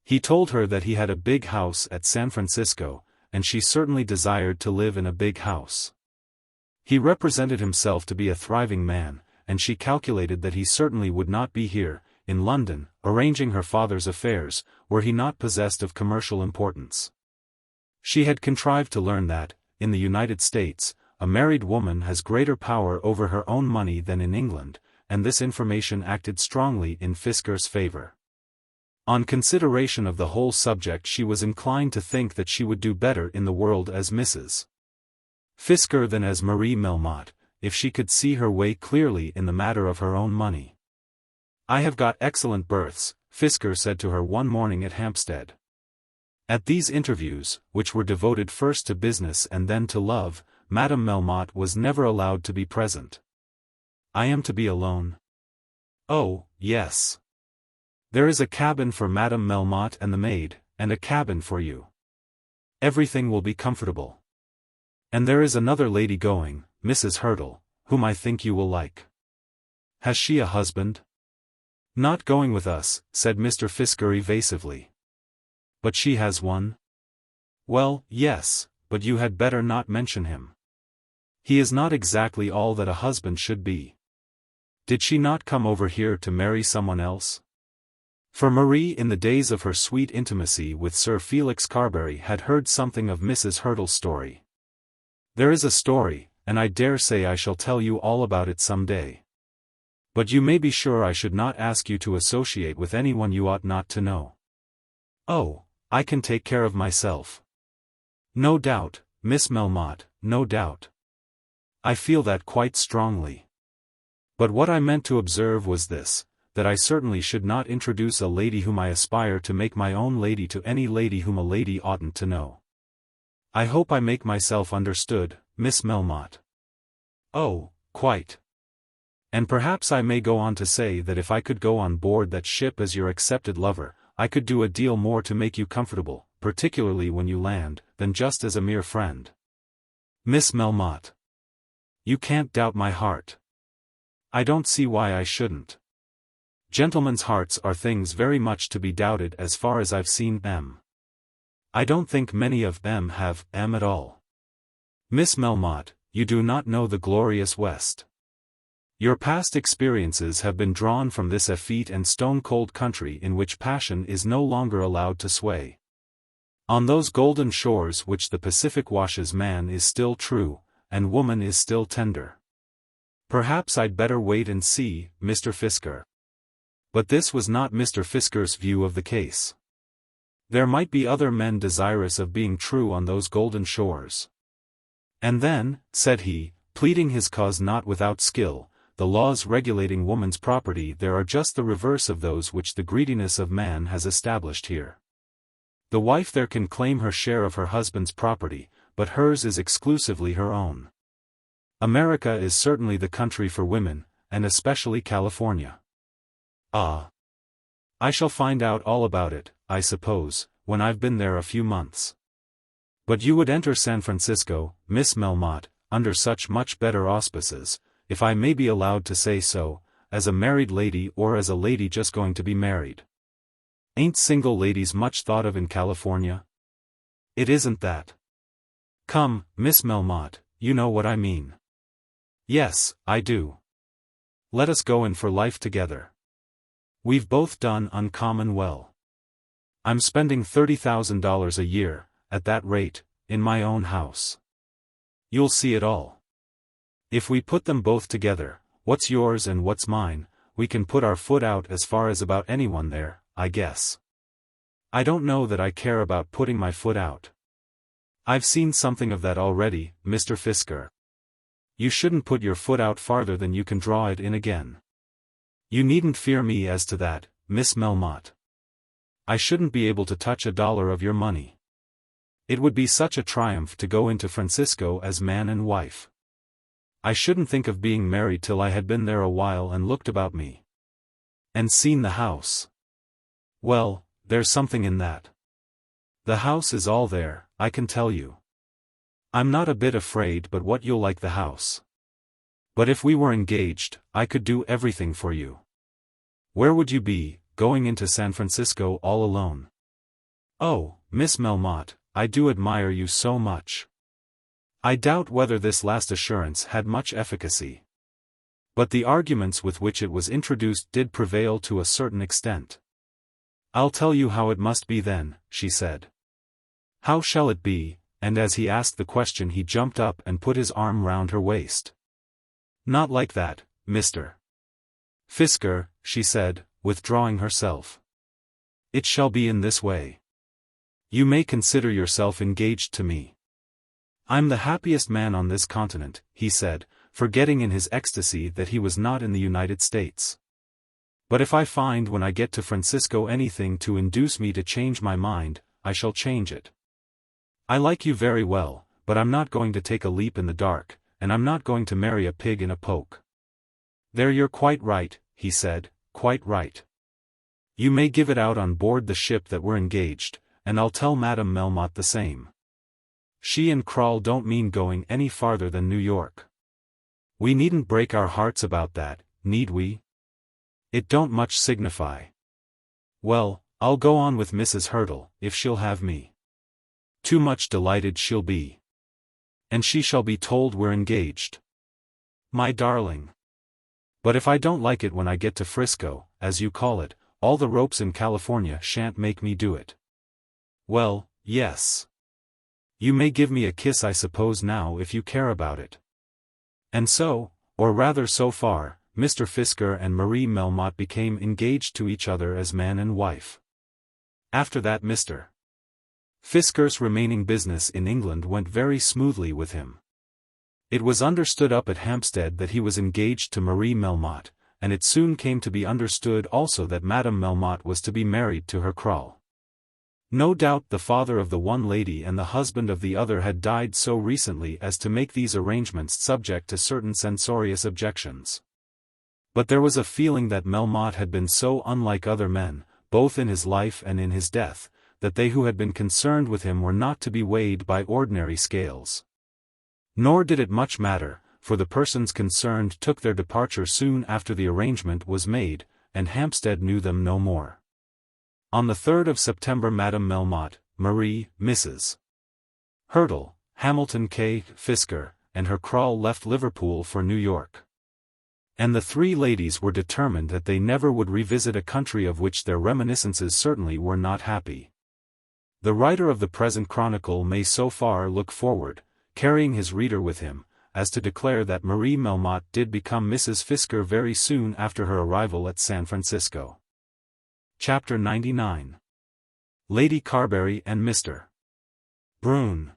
A: He told her that he had a big house at San Francisco, and she certainly desired to live in a big house. He represented himself to be a thriving man, and she calculated that he certainly would not be here, in London, arranging her father's affairs, were he not possessed of commercial importance. She had contrived to learn that, in the United States, a married woman has greater power over her own money than in England, and this information acted strongly in Fisker's favor. On consideration of the whole subject she was inclined to think that she would do better in the world as Mrs. Fisker than as Marie Melmotte, if she could see her way clearly in the matter of her own money. "I have got excellent berths," Fisker said to her one morning at Hampstead. At these interviews, which were devoted first to business and then to love, Madame Melmotte was never allowed to be present. "I am to be alone?" "Oh, yes. There is a cabin for Madame Melmotte and the maid, and a cabin for you. Everything will be comfortable. And there is another lady going, Mrs. Hurtle, whom I think you will like." "Has she a husband?" "Not going with us," said Mr. Fisker evasively. "But she has one?" "Well, yes, but you had better not mention him. He is not exactly all that a husband should be. Did she not come over here to marry someone else?" For Marie in the days of her sweet intimacy with Sir Felix Carbury had heard something of Mrs. Hurtle's story. There is a story, and I dare say I shall tell you all about it some day. But you may be sure I should not ask you to associate with anyone you ought not to know. "Oh, I can take care of myself." "No doubt, Miss Melmotte, no doubt. I feel that quite strongly. But what I meant to observe was this, that I certainly should not introduce a lady whom I aspire to make my own lady to any lady whom a lady oughtn't to know. I hope I make myself understood, Miss Melmotte." "Oh, quite. And perhaps I may go on to say that if I could go on board that ship as your accepted lover, I could do a deal more to make you comfortable, particularly when you land, than just as a mere friend." "Miss Melmotte. You can't doubt my heart." "I don't see why I shouldn't. Gentlemen's hearts are things very much to be doubted as far as I've seen them. I don't think many of them have them at all. Miss Melmotte, you do not know the glorious West. Your past experiences have been drawn from this effete and stone-cold country in which passion is no longer allowed to sway. On those golden shores which the Pacific washes man is still true, and woman is still tender. Perhaps I'd better wait and see, Mr. Fisker." But this was not Mr. Fisker's view of the case. There might be other men desirous of being true on those golden shores. "And then," said he, pleading his cause not without skill, "the laws regulating woman's property there are just the reverse of those which the greediness of man has established here. The wife there can claim her share of her husband's property, but hers is exclusively her own. America is certainly the country for women, and especially California." "Ah. I shall find out all about it, I suppose, when I've been there a few months. But you would enter San Francisco, Miss Melmotte, under such much better auspices, if I may be allowed to say so, as a married lady or as a lady just going to be married. Ain't single ladies much thought of in California? It isn't that. Come, Miss Melmotte, you know what I mean." "Yes, I do. Let us go in for life together. We've both done uncommon well. I'm spending $30,000 a year, at that rate, in my own house. You'll see it all. If we put them both together, what's yours and what's mine, we can put our foot out as far as about anyone there, I guess. I don't know that I care about putting my foot out. I've seen something of that already, Mr. Fisker. You shouldn't put your foot out farther than you can draw it in again. You needn't fear me as to that, Miss Melmotte. I shouldn't be able to touch $1 of your money. It would be such a triumph to go into Francisco as man and wife. I shouldn't think of being married till I had been there a while and looked about me. And seen the house. Well, there's something in that. The house is all there, I can tell you. I'm not a bit afraid but what you'll like the house. But if we were engaged, I could do everything for you. Where would you be, going into San Francisco all alone? Oh, Miss Melmotte, I do admire you so much." I doubt whether this last assurance had much efficacy. But the arguments with which it was introduced did prevail to a certain extent. "I'll tell you how it must be then," she said. "How shall it be?" And as he asked the question he jumped up and put his arm round her waist. "Not like that, Mr. Fisker," she said, withdrawing herself. It shall be in this way. You may consider yourself engaged to me. I'm the happiest man on this continent, he said, forgetting in his ecstasy that he was not in the United States. But if I find when I get to Francisco anything to induce me to change my mind, I shall change it. I like you very well, but I'm not going to take a leap in the dark, and I'm not going to marry a pig in a poke. There you're quite right, he said, quite right. You may give it out on board the ship that we're engaged, and I'll tell Madame Melmotte the same. She and Kroll don't mean going any farther than New York. We needn't break our hearts about that, need we? It don't much signify. Well, I'll go on with Mrs. Hurtle, if she'll have me. Too much delighted she'll be. And she shall be told we're engaged. My darling. But if I don't like it when I get to Frisco, as you call it, all the ropes in California shan't make me do it. Well, yes. You may give me a kiss I suppose now if you care about it. And so, or rather so far, Mr. Fisker and Marie Melmotte became engaged to each other as man and wife. After that Mr. Fisker's remaining business in England went very smoothly with him. It was understood up at Hampstead that he was engaged to Marie Melmotte, and it soon came to be understood also that Madame Melmotte was to be married to her Kroll. No doubt the father of the one lady and the husband of the other had died so recently as to make these arrangements subject to certain censorious objections. But there was a feeling that Melmotte had been so unlike other men, both in his life and in his death, that they who had been concerned with him were not to be weighed by ordinary scales. Nor did it much matter, for the persons concerned took their departure soon after the arrangement was made, and Hampstead knew them no more. On the 3rd of September Madame Melmotte, Marie, Mrs. Hurtle, Hamilton K. Fisker, and her Kroll left Liverpool for New York. And the three ladies were determined that they never would revisit a country of which their reminiscences certainly were not happy. The writer of the present chronicle may so far look forward, carrying his reader with him, as to declare that Marie Melmotte did become Mrs. Fisker very soon after her arrival at San Francisco. Chapter 99. Lady Carbury and Mr. Bruton.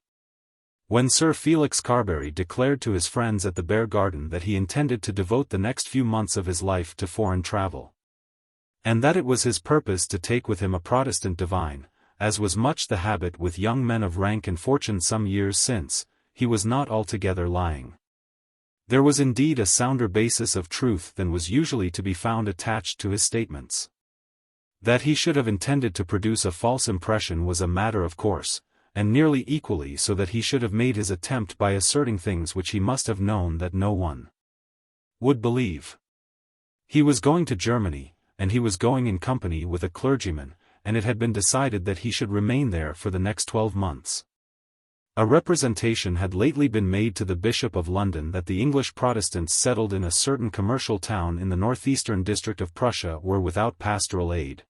A: When Sir Felix Carbury declared to his friends at the Bear Garden that he intended to devote the next few months of his life to foreign travel, and that it was his purpose to take with him a Protestant divine, as was much the habit with young men of rank and fortune some years since, he was not altogether lying. There was indeed a sounder basis of truth than was usually to be found attached to his statements. That he should have intended to produce a false impression was a matter of course, and nearly equally so that he should have made his attempt by asserting things which he must have known that no one would believe. He was going to Germany, and he was going in company with a clergyman, and it had been decided that he should remain there for the next 12 months. A representation had lately been made to the Bishop of London that the English Protestants settled in a certain commercial town in the northeastern district of Prussia were without pastoral aid.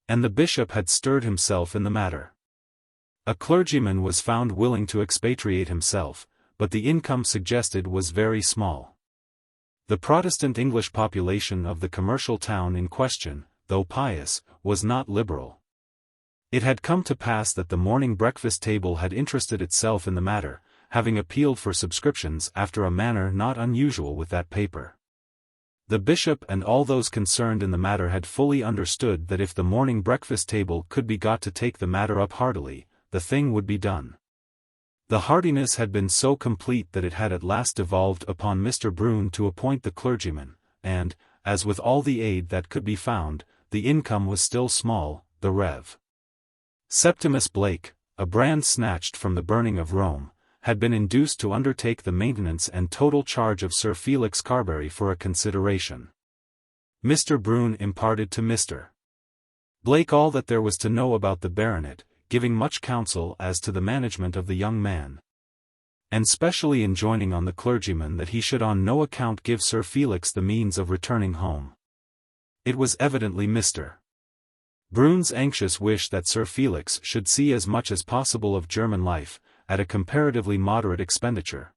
A: And the bishop had stirred himself in the matter. A clergyman was found willing to expatriate himself, but the income suggested was very small. The Protestant English population of the commercial town in question, though pious, was not liberal. It had come to pass that the morning breakfast table had interested itself in the matter, having appealed for subscriptions after a manner not unusual with that paper. The bishop and all those concerned in the matter had fully understood that if the morning breakfast table could be got to take the matter up heartily, the thing would be done. The heartiness had been so complete that it had at last devolved upon Mr. Bruton to appoint the clergyman, and, as with all the aid that could be found, the income was still small, the Rev. Septimus Blake, a brand snatched from the burning of Rome, had been induced to undertake the maintenance and total charge of Sir Felix Carbury for a consideration. Mr. Bruton imparted to Mr. Blake all that there was to know about the baronet, giving much counsel as to the management of the young man, and specially enjoining on the clergyman that he should on no account give Sir Felix the means of returning home. It was evidently Mr. Bruton's anxious wish that Sir Felix should see as much as possible of German life, at a comparatively moderate expenditure.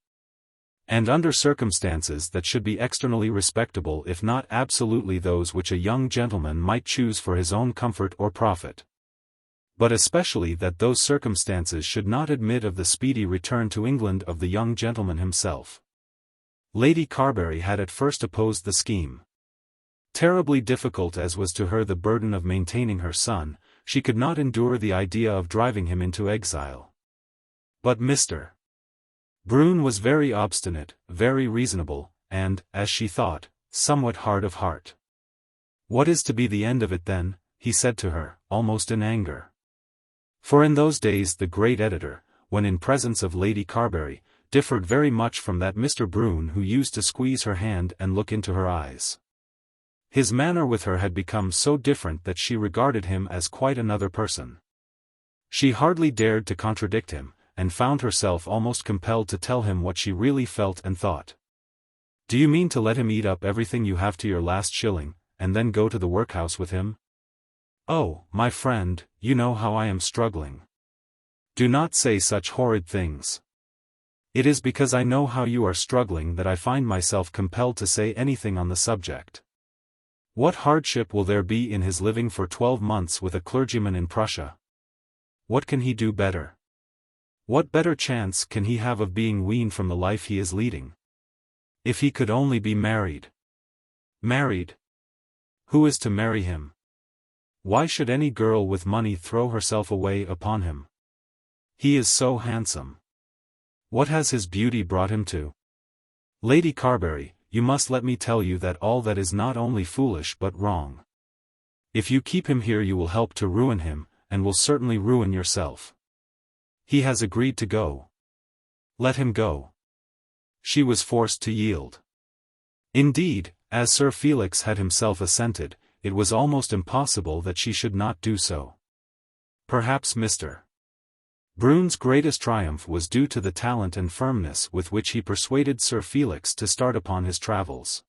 A: and under circumstances that should be externally respectable if not absolutely those which a young gentleman might choose for his own comfort or profit. But especially that those circumstances should not admit of the speedy return to England of the young gentleman himself. Lady Carbury had at first opposed the scheme. Terribly difficult as was to her the burden of maintaining her son, she could not endure the idea of driving him into exile. But Mr. Bruton was very obstinate, very reasonable, and, as she thought, somewhat hard of heart. "What is to be the end of it then?" he said to her, almost in anger. For in those days the great editor, when in presence of Lady Carbury, differed very much from that Mr. Bruton who used to squeeze her hand and look into her eyes. His manner with her had become so different that she regarded him as quite another person. She hardly dared to contradict him, and found herself almost compelled to tell him what she really felt and thought. "Do you mean to let him eat up everything you have to your last shilling, and then go to the workhouse with him? Oh, my friend, you know how I am struggling. Do not say such horrid things. It is because I know how you are struggling that I find myself compelled to say anything on the subject. What hardship will there be in his living for 12 months with a clergyman in Prussia? What can he do better? What better chance can he have of being weaned from the life he is leading? If he could only be married." "Married? Who is to marry him? Why should any girl with money throw herself away upon him? He is so handsome. What has his beauty brought him to? Lady Carbury, you must let me tell you that all that is not only foolish but wrong. If you keep him here you will help to ruin him, and will certainly ruin yourself. He has agreed to go. Let him go." She was forced to yield. Indeed, as Sir Felix had himself assented, it was almost impossible that she should not do so. Perhaps Mr. Bruton's greatest triumph was due to the talent and firmness with which he persuaded Sir Felix to start upon his travels.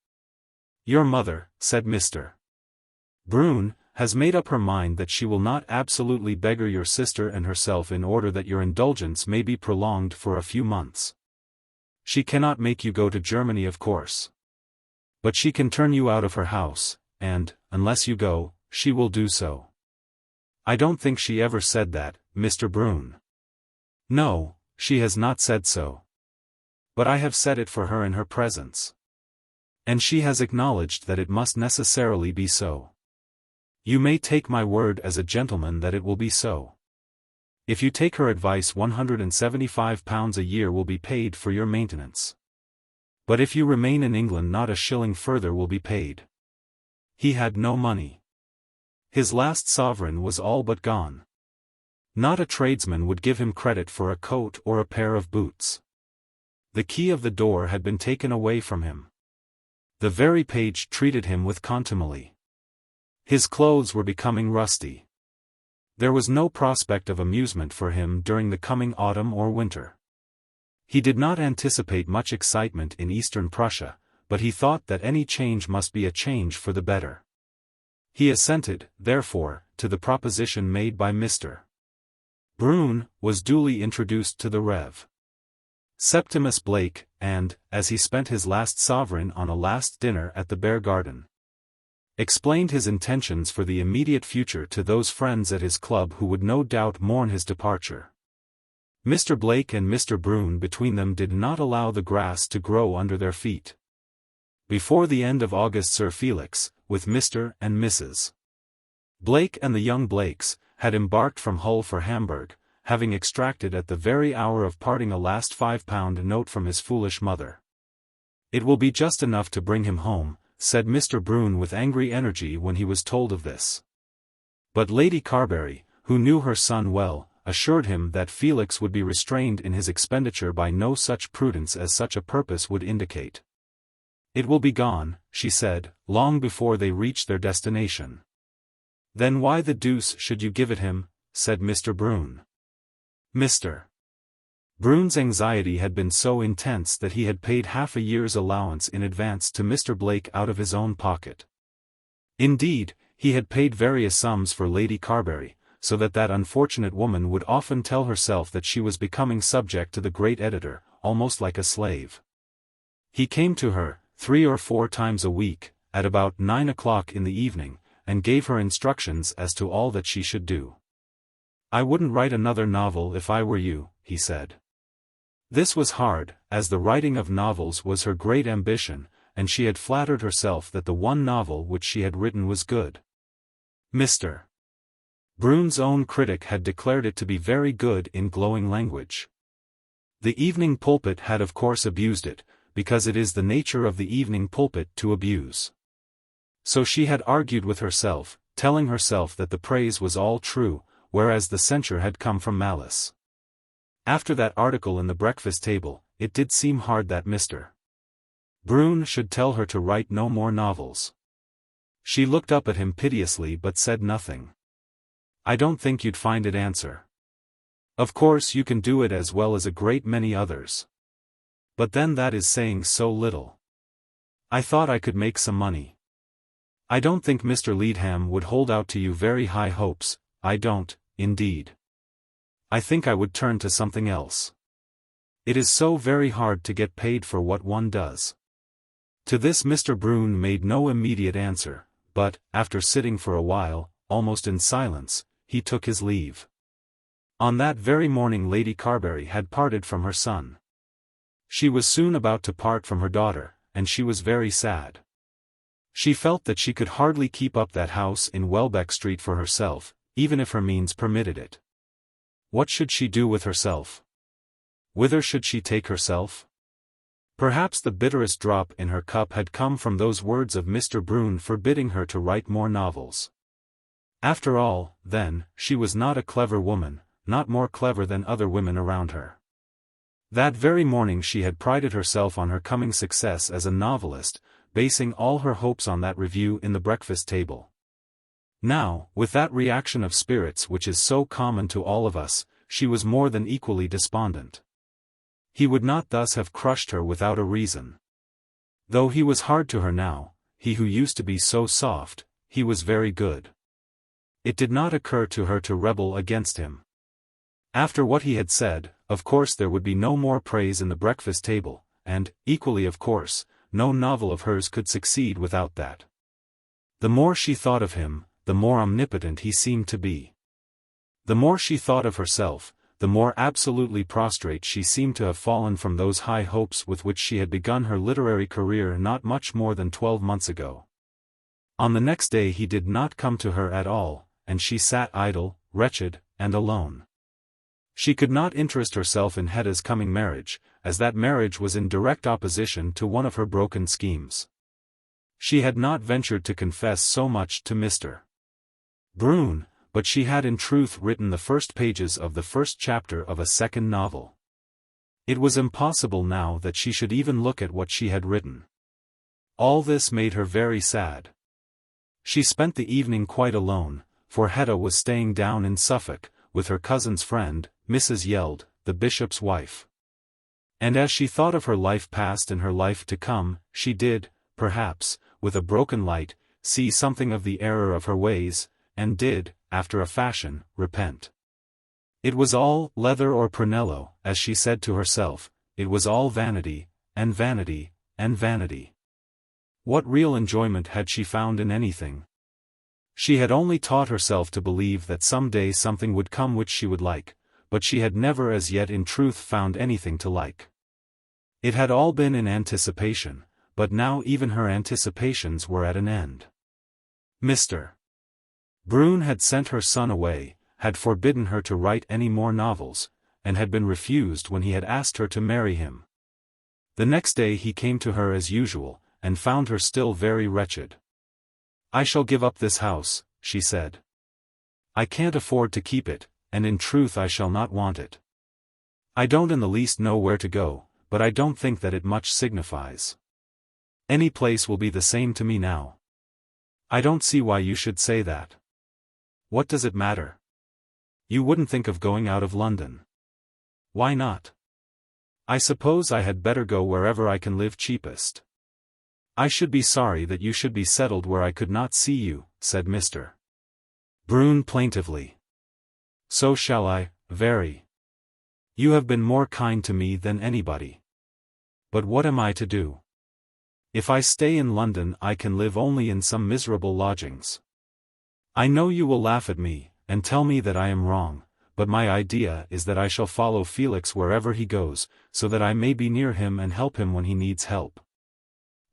A: "Your mother," said Mr. Bruton, "has made up her mind that she will not absolutely beggar your sister and herself in order that your indulgence may be prolonged for a few months. She cannot make you go to Germany of course. But she can turn you out of her house, and, unless you go, she will do so." "I don't think she ever said that, Mr. Bruton." "No, she has not said so. But I have said it for her in her presence. And she has acknowledged that it must necessarily be so. You may take my word as a gentleman that it will be so. If you take her advice £175 a year will be paid for your maintenance. But if you remain in England not a shilling further will be paid." He had no money. His last sovereign was all but gone. Not a tradesman would give him credit for a coat or a pair of boots. The key of the door had been taken away from him. The very page treated him with contumely. His clothes were becoming rusty. There was no prospect of amusement for him during the coming autumn or winter. He did not anticipate much excitement in Eastern Prussia, but he thought that any change must be a change for the better. He assented, therefore, to the proposition made by Mr. Bruton, was duly introduced to the Rev. Septimus Blake, and, as he spent his last sovereign on a last dinner at the Bear Garden, explained his intentions for the immediate future to those friends at his club who would no doubt mourn his departure. Mr. Blake and Mr. Bruton between them did not allow the grass to grow under their feet. Before the end of August Sir Felix, with Mr. and Mrs. Blake and the young Blakes, had embarked from Hull for Hamburg, having extracted at the very hour of parting a last £5 note from his foolish mother. "It will be just enough to bring him home," said Mr. Bruton with angry energy when he was told of this. But Lady Carbury, who knew her son well, assured him that Felix would be restrained in his expenditure by no such prudence as such a purpose would indicate. "It will be gone," she said, long before they reached their destination. "Then why the deuce should you give it him?" said Mr. Bruton. Mr. Bruton's anxiety had been so intense that he had paid half a year's allowance in advance to Mr. Blake out of his own pocket. Indeed, he had paid various sums for Lady Carbury, so that that unfortunate woman would often tell herself that she was becoming subject to the great editor, almost like a slave. He came to her, 3 or 4 times a week, at about 9 o'clock in the evening, and gave her instructions as to all that she should do. "I wouldn't write another novel if I were you," he said. This was hard, as the writing of novels was her great ambition, and she had flattered herself that the one novel which she had written was good. Mr. Bruton's own critic had declared it to be very good in glowing language. The Evening Pulpit had of course abused it, because it is the nature of the evening pulpit to abuse. So she had argued with herself, telling herself that the praise was all true, whereas the censure had come from malice. After that article in the breakfast table, it did seem hard that Mr. Bruton should tell her to write no more novels. She looked up at him piteously but said nothing. "I don't think you'd find it answer. Of course you can do it as well as a great many others. But then that is saying so little. I thought I could make some money. I don't think Mr. Leadham would hold out to you very high hopes, I don't, indeed. I think I would turn to something else. It is so very hard to get paid for what one does." To this Mr. Bruton made no immediate answer, but, after sitting for a while, almost in silence, he took his leave. On that very morning Lady Carbury had parted from her son. She was soon about to part from her daughter, and she was very sad. She felt that she could hardly keep up that house in Welbeck Street for herself, even if her means permitted it. What should she do with herself? Whither should she take herself? Perhaps the bitterest drop in her cup had come from those words of Mr. Bruton forbidding her to write more novels. After all, then, she was not a clever woman, not more clever than other women around her. That very morning she had prided herself on her coming success as a novelist, basing all her hopes on that review in the breakfast table. Now, with that reaction of spirits which is so common to all of us, she was more than equally despondent. He would not thus have crushed her without a reason. Though he was hard to her now, he who used to be so soft, he was very good. It did not occur to her to rebel against him. After what he had said, of course there would be no more praise in the breakfast table, and, equally of course, no novel of hers could succeed without that. The more she thought of him, the more omnipotent he seemed to be. The more she thought of herself, the more absolutely prostrate she seemed to have fallen from those high hopes with which she had begun her literary career not much more than 12 months ago. On the next day he did not come to her at all, and she sat idle, wretched, and alone. She could not interest herself in Hetta's coming marriage, as that marriage was in direct opposition to one of her broken schemes. She had not ventured to confess so much to Mr. Bruton, but she had in truth written the first pages of the first chapter of a second novel. It was impossible now that she should even look at what she had written. All this made her very sad. She spent the evening quite alone, for Hetta was staying down in Suffolk, with her cousin's friend, Mrs. Yeld, the bishop's wife. And as she thought of her life past and her life to come, she did, perhaps, with a broken light, see something of the error of her ways, and did, after a fashion, repent. It was all leather or prunello, as she said to herself, it was all vanity, and vanity, and vanity. What real enjoyment had she found in anything? She had only taught herself to believe that some day something would come which she would like, but she had never as yet in truth found anything to like. It had all been in anticipation, but now even her anticipations were at an end. Mr. Bruton had sent her son away, had forbidden her to write any more novels, and had been refused when he had asked her to marry him. The next day he came to her as usual, and found her still very wretched. "I shall give up this house," she said. "I can't afford to keep it, and in truth I shall not want it. I don't in the least know where to go, but I don't think that it much signifies. Any place will be the same to me now. I don't see why you should say that. What does it matter? You wouldn't think of going out of London. Why not? I suppose I had better go wherever I can live cheapest. I should be sorry that you should be settled where I could not see you," said Mr. Bruton plaintively. "So shall I, very. You have been more kind to me than anybody. But what am I to do? If I stay in London I can live only in some miserable lodgings. I know you will laugh at me, and tell me that I am wrong, but my idea is that I shall follow Felix wherever he goes, so that I may be near him and help him when he needs help.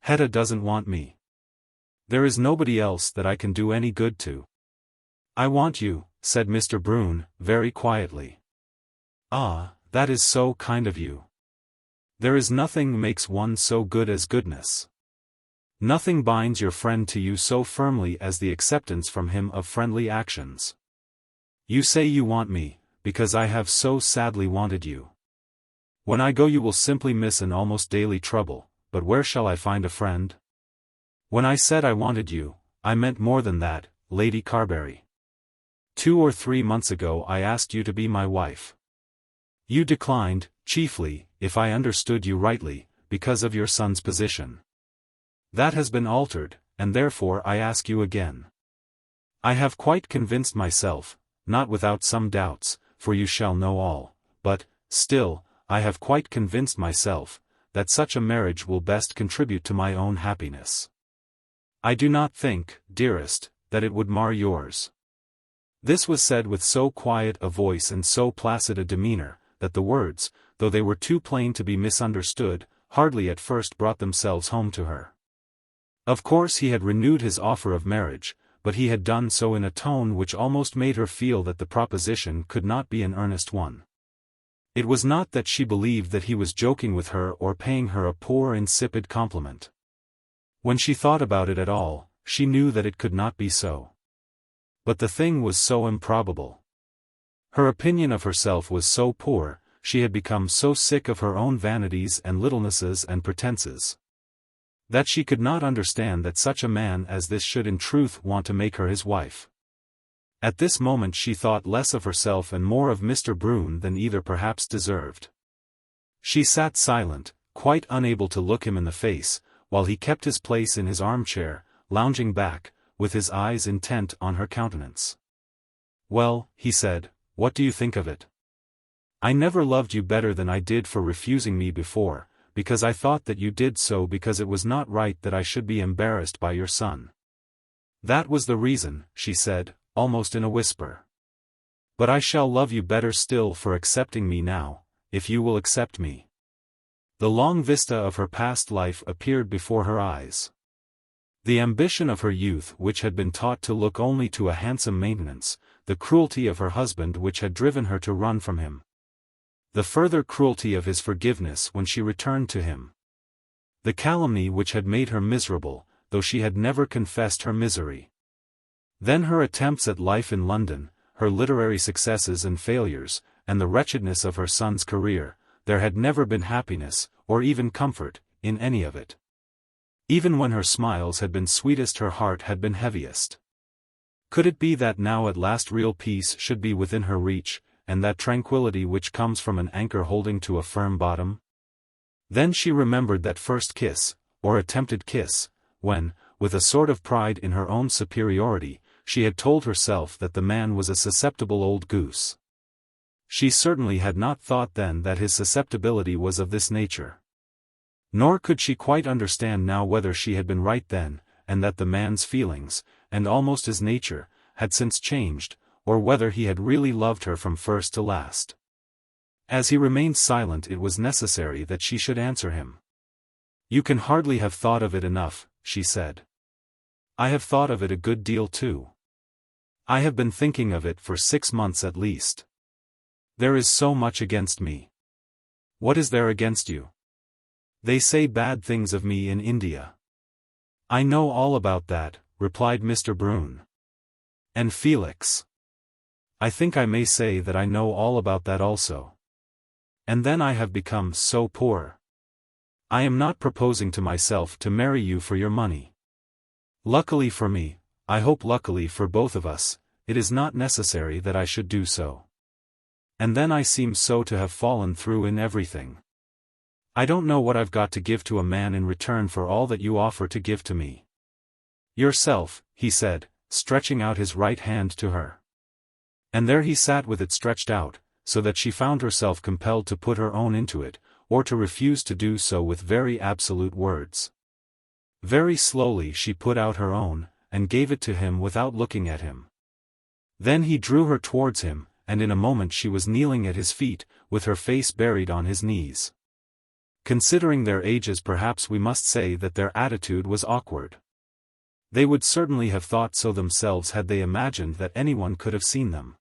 A: Hetta doesn't want me. There is nobody else that I can do any good to. I want you, said Mr. Bruton, very quietly. Ah, that is so kind of you. There is nothing makes one so good as goodness. Nothing binds your friend to you so firmly as the acceptance from him of friendly actions. You say you want me, because I have so sadly wanted you. When I go you will simply miss an almost daily trouble, but where shall I find a friend? When I said I wanted you, I meant more than that, Lady Carbury. 2 or 3 months ago I asked you to be my wife. You declined, chiefly, if I understood you rightly, because of your son's position. That has been altered, and therefore I ask you again. I have quite convinced myself, not without some doubts, for you shall know all, but, still, I have quite convinced myself, that such a marriage will best contribute to my own happiness. I do not think, dearest, that it would mar yours. This was said with so quiet a voice and so placid a demeanor, that the words, though they were too plain to be misunderstood, hardly at first brought themselves home to her. Of course he had renewed his offer of marriage, but he had done so in a tone which almost made her feel that the proposition could not be an earnest one. It was not that she believed that he was joking with her or paying her a poor insipid compliment. When she thought about it at all, she knew that it could not be so. But the thing was so improbable. Her opinion of herself was so poor, she had become so sick of her own vanities and littlenesses and pretenses, that she could not understand that such a man as this should in truth want to make her his wife. At this moment she thought less of herself and more of Mr. Bruton than either perhaps deserved. She sat silent, quite unable to look him in the face, while he kept his place in his armchair, lounging back, with his eyes intent on her countenance. Well, he said, what do you think of it? I never loved you better than I did for refusing me before, because I thought that you did so because it was not right that I should be embarrassed by your son. That was the reason, she said, almost in a whisper. But I shall love you better still for accepting me now, if you will accept me. The long vista of her past life appeared before her eyes. The ambition of her youth which had been taught to look only to a handsome maintenance, the cruelty of her husband which had driven her to run from him. The further cruelty of his forgiveness when she returned to him. The calumny which had made her miserable, though she had never confessed her misery. Then her attempts at life in London, her literary successes and failures, and the wretchedness of her son's career. There had never been happiness, or even comfort, in any of it. Even when her smiles had been sweetest her heart had been heaviest. Could it be that now at last real peace should be within her reach, and that tranquility which comes from an anchor holding to a firm bottom? Then she remembered that first kiss, or attempted kiss, when, with a sort of pride in her own superiority, she had told herself that the man was a susceptible old goose. She certainly had not thought then that his susceptibility was of this nature. Nor could she quite understand now whether she had been right then, and that the man's feelings, and almost his nature, had since changed, or whether he had really loved her from first to last. As he remained silent it was necessary that she should answer him. You can hardly have thought of it enough, she said. I have thought of it a good deal too. I have been thinking of it for 6 months at least. There is so much against me. What is there against you? They say bad things of me in India. I know all about that, replied Mr. Bruton. And Felix. I think I may say that I know all about that also. And then I have become so poor. I am not proposing to myself to marry you for your money. Luckily for me, I hope luckily for both of us, it is not necessary that I should do so. And then I seem so to have fallen through in everything. I don't know what I've got to give to a man in return for all that you offer to give to me. Yourself, he said, stretching out his right hand to her. And there he sat with it stretched out, so that she found herself compelled to put her own into it, or to refuse to do so with very absolute words. Very slowly she put out her own, and gave it to him without looking at him. Then he drew her towards him, and in a moment she was kneeling at his feet, with her face buried on his knees. Considering their ages, perhaps we must say that their attitude was awkward. They would certainly have thought so themselves had they imagined that anyone could have seen them.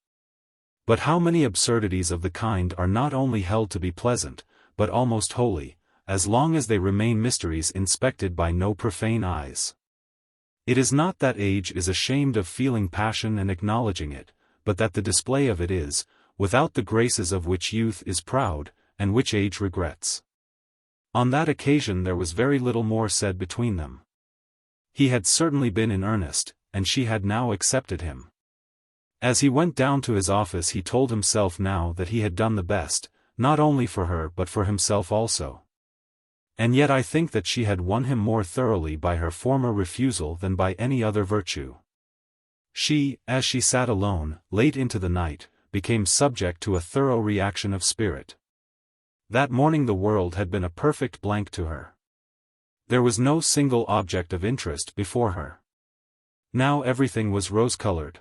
A: But how many absurdities of the kind are not only held to be pleasant, but almost holy, as long as they remain mysteries inspected by no profane eyes. It is not that age is ashamed of feeling passion and acknowledging it, but that the display of it is, without the graces of which youth is proud, and which age regrets. On that occasion there was very little more said between them. He had certainly been in earnest, and she had now accepted him. As he went down to his office he told himself now that he had done the best, not only for her but for himself also. And yet I think that she had won him more thoroughly by her former refusal than by any other virtue. She, as she sat alone, late into the night, became subject to a thorough reaction of spirit. That morning the world had been a perfect blank to her. There was no single object of interest before her. Now everything was rose-colored.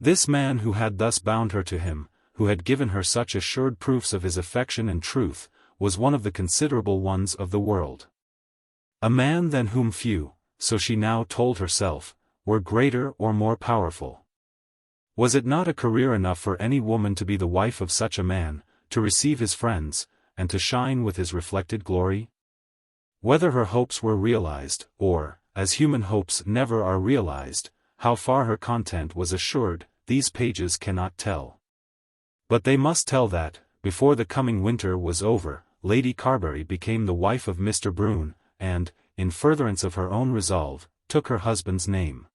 A: This man who had thus bound her to him, who had given her such assured proofs of his affection and truth, was one of the considerable ones of the world. A man than whom few, so she now told herself, were greater or more powerful. Was it not a career enough for any woman to be the wife of such a man, to receive his friends, and to shine with his reflected glory? Whether her hopes were realized, or, as human hopes never are realized, how far her content was assured, these pages cannot tell. But they must tell that, before the coming winter was over, Lady Carbury became the wife of Mr. Bruton, and, in furtherance of her own resolve, took her husband's name.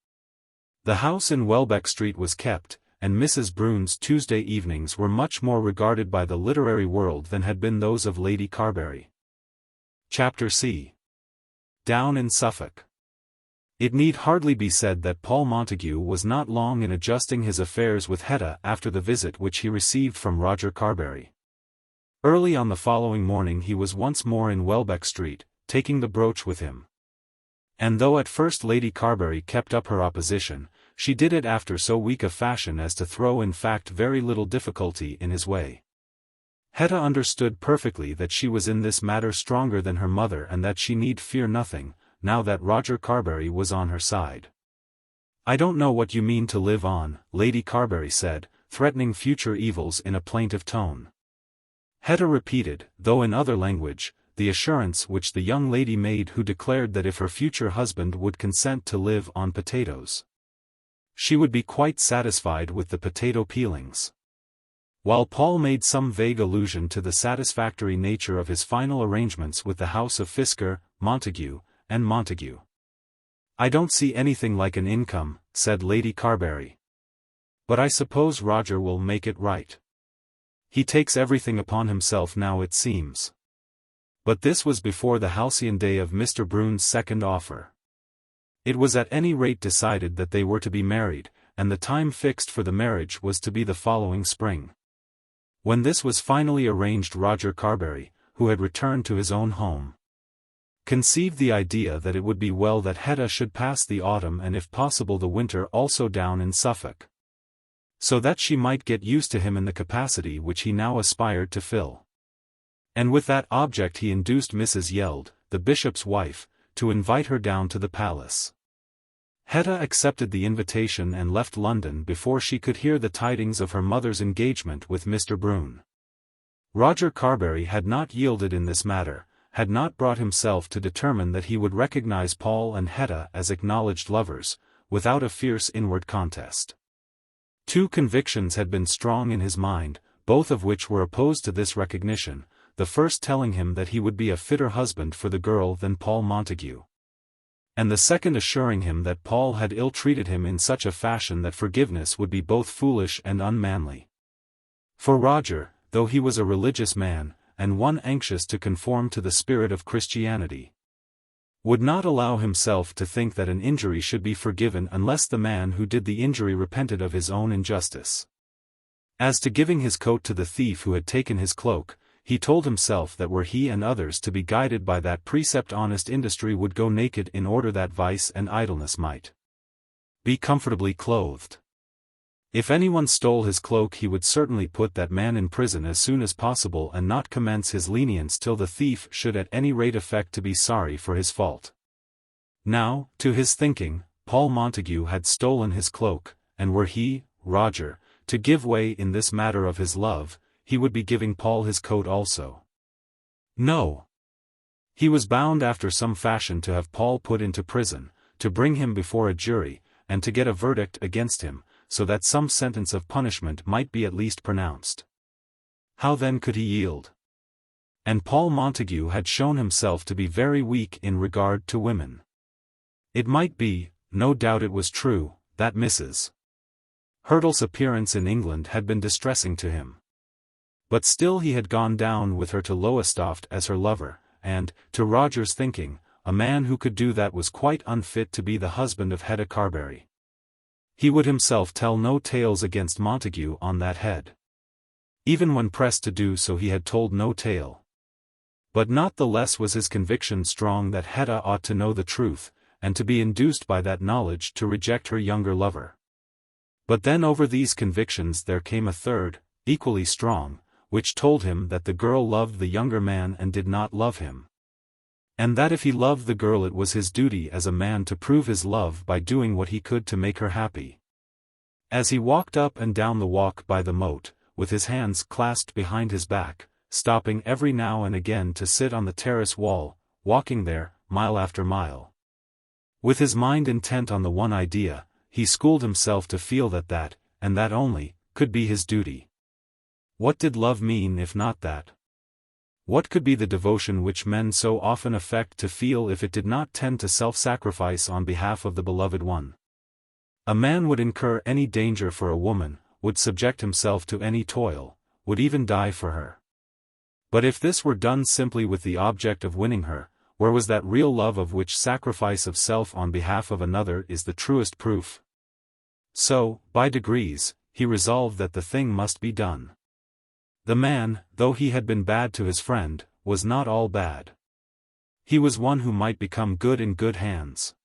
A: The house in Welbeck Street was kept, and Mrs. Bruton's Tuesday evenings were much more regarded by the literary world than had been those of Lady Carbury. Chapter C. Down in Suffolk. It need hardly be said that Paul Montague was not long in adjusting his affairs with Hetta after the visit which he received from Roger Carbury. Early on the following morning he was once more in Welbeck Street, taking the brooch with him. And though at first Lady Carbury kept up her opposition, she did it after so weak a fashion as to throw in fact very little difficulty in his way. Hetta understood perfectly that she was in this matter stronger than her mother and that she need fear nothing, now that Roger Carbury was on her side. "I don't know what you mean to live on," Lady Carbury said, threatening future evils in a plaintive tone. Hetta repeated, though in other language, the assurance which the young lady made who declared that if her future husband would consent to live on potatoes, she would be quite satisfied with the potato peelings. While Paul made some vague allusion to the satisfactory nature of his final arrangements with the house of Fisker, Montague, and Montague. "I don't see anything like an income," said Lady Carbury. "But I suppose Roger will make it right. He takes everything upon himself now, it seems." But this was before the halcyon day of Mr. Bruton's second offer. It was at any rate decided that they were to be married, and the time fixed for the marriage was to be the following spring. When this was finally arranged, Roger Carbury, who had returned to his own home, conceived the idea that it would be well that Hetta should pass the autumn and if possible the winter also down in Suffolk, so that she might get used to him in the capacity which he now aspired to fill. And with that object he induced Mrs. Yeld, the bishop's wife, to invite her down to the palace. Hetta accepted the invitation and left London before she could hear the tidings of her mother's engagement with Mr. Bruton. Roger Carbury had not yielded in this matter, had not brought himself to determine that he would recognize Paul and Hetta as acknowledged lovers, without a fierce inward contest. Two convictions had been strong in his mind, both of which were opposed to this recognition, the first telling him that he would be a fitter husband for the girl than Paul Montague, and the second assuring him that Paul had ill-treated him in such a fashion that forgiveness would be both foolish and unmanly. For Roger, though he was a religious man, and one anxious to conform to the spirit of Christianity, would not allow himself to think that an injury should be forgiven unless the man who did the injury repented of his own injustice. As to giving his coat to the thief who had taken his cloak, he told himself that were he and others to be guided by that precept, honest industry would go naked in order that vice and idleness might be comfortably clothed. If anyone stole his cloak, he would certainly put that man in prison as soon as possible and not commence his lenience till the thief should at any rate affect to be sorry for his fault. Now, to his thinking, Paul Montague had stolen his cloak, and were he, Roger, to give way in this matter of his love, he would be giving Paul his coat also. No. He was bound after some fashion to have Paul put into prison, to bring him before a jury, and to get a verdict against him, so that some sentence of punishment might be at least pronounced. How then could he yield? And Paul Montague had shown himself to be very weak in regard to women. It might be, no doubt it was true, that Mrs. Hurtle's appearance in England had been distressing to him. But still he had gone down with her to Longestaffe as her lover, and, to Roger's thinking, a man who could do that was quite unfit to be the husband of Hetta Carbury. He would himself tell no tales against Montague on that head. Even when pressed to do so he had told no tale. But not the less was his conviction strong that Hetta ought to know the truth, and to be induced by that knowledge to reject her younger lover. But then over these convictions there came a third, equally strong, which told him that the girl loved the younger man and did not love him. And that if he loved the girl it was his duty as a man to prove his love by doing what he could to make her happy. As he walked up and down the walk by the moat, with his hands clasped behind his back, stopping every now and again to sit on the terrace wall, walking there, mile after mile, with his mind intent on the one idea, he schooled himself to feel that, and that only, could be his duty. What did love mean if not that? What could be the devotion which men so often affect to feel if it did not tend to self-sacrifice on behalf of the beloved one? A man would incur any danger for a woman, would subject himself to any toil, would even die for her. But if this were done simply with the object of winning her, where was that real love of which sacrifice of self on behalf of another is the truest proof? So, by degrees, he resolved that the thing must be done. The man, though he had been bad to his friend, was not all bad. He was one who might become good in good hands.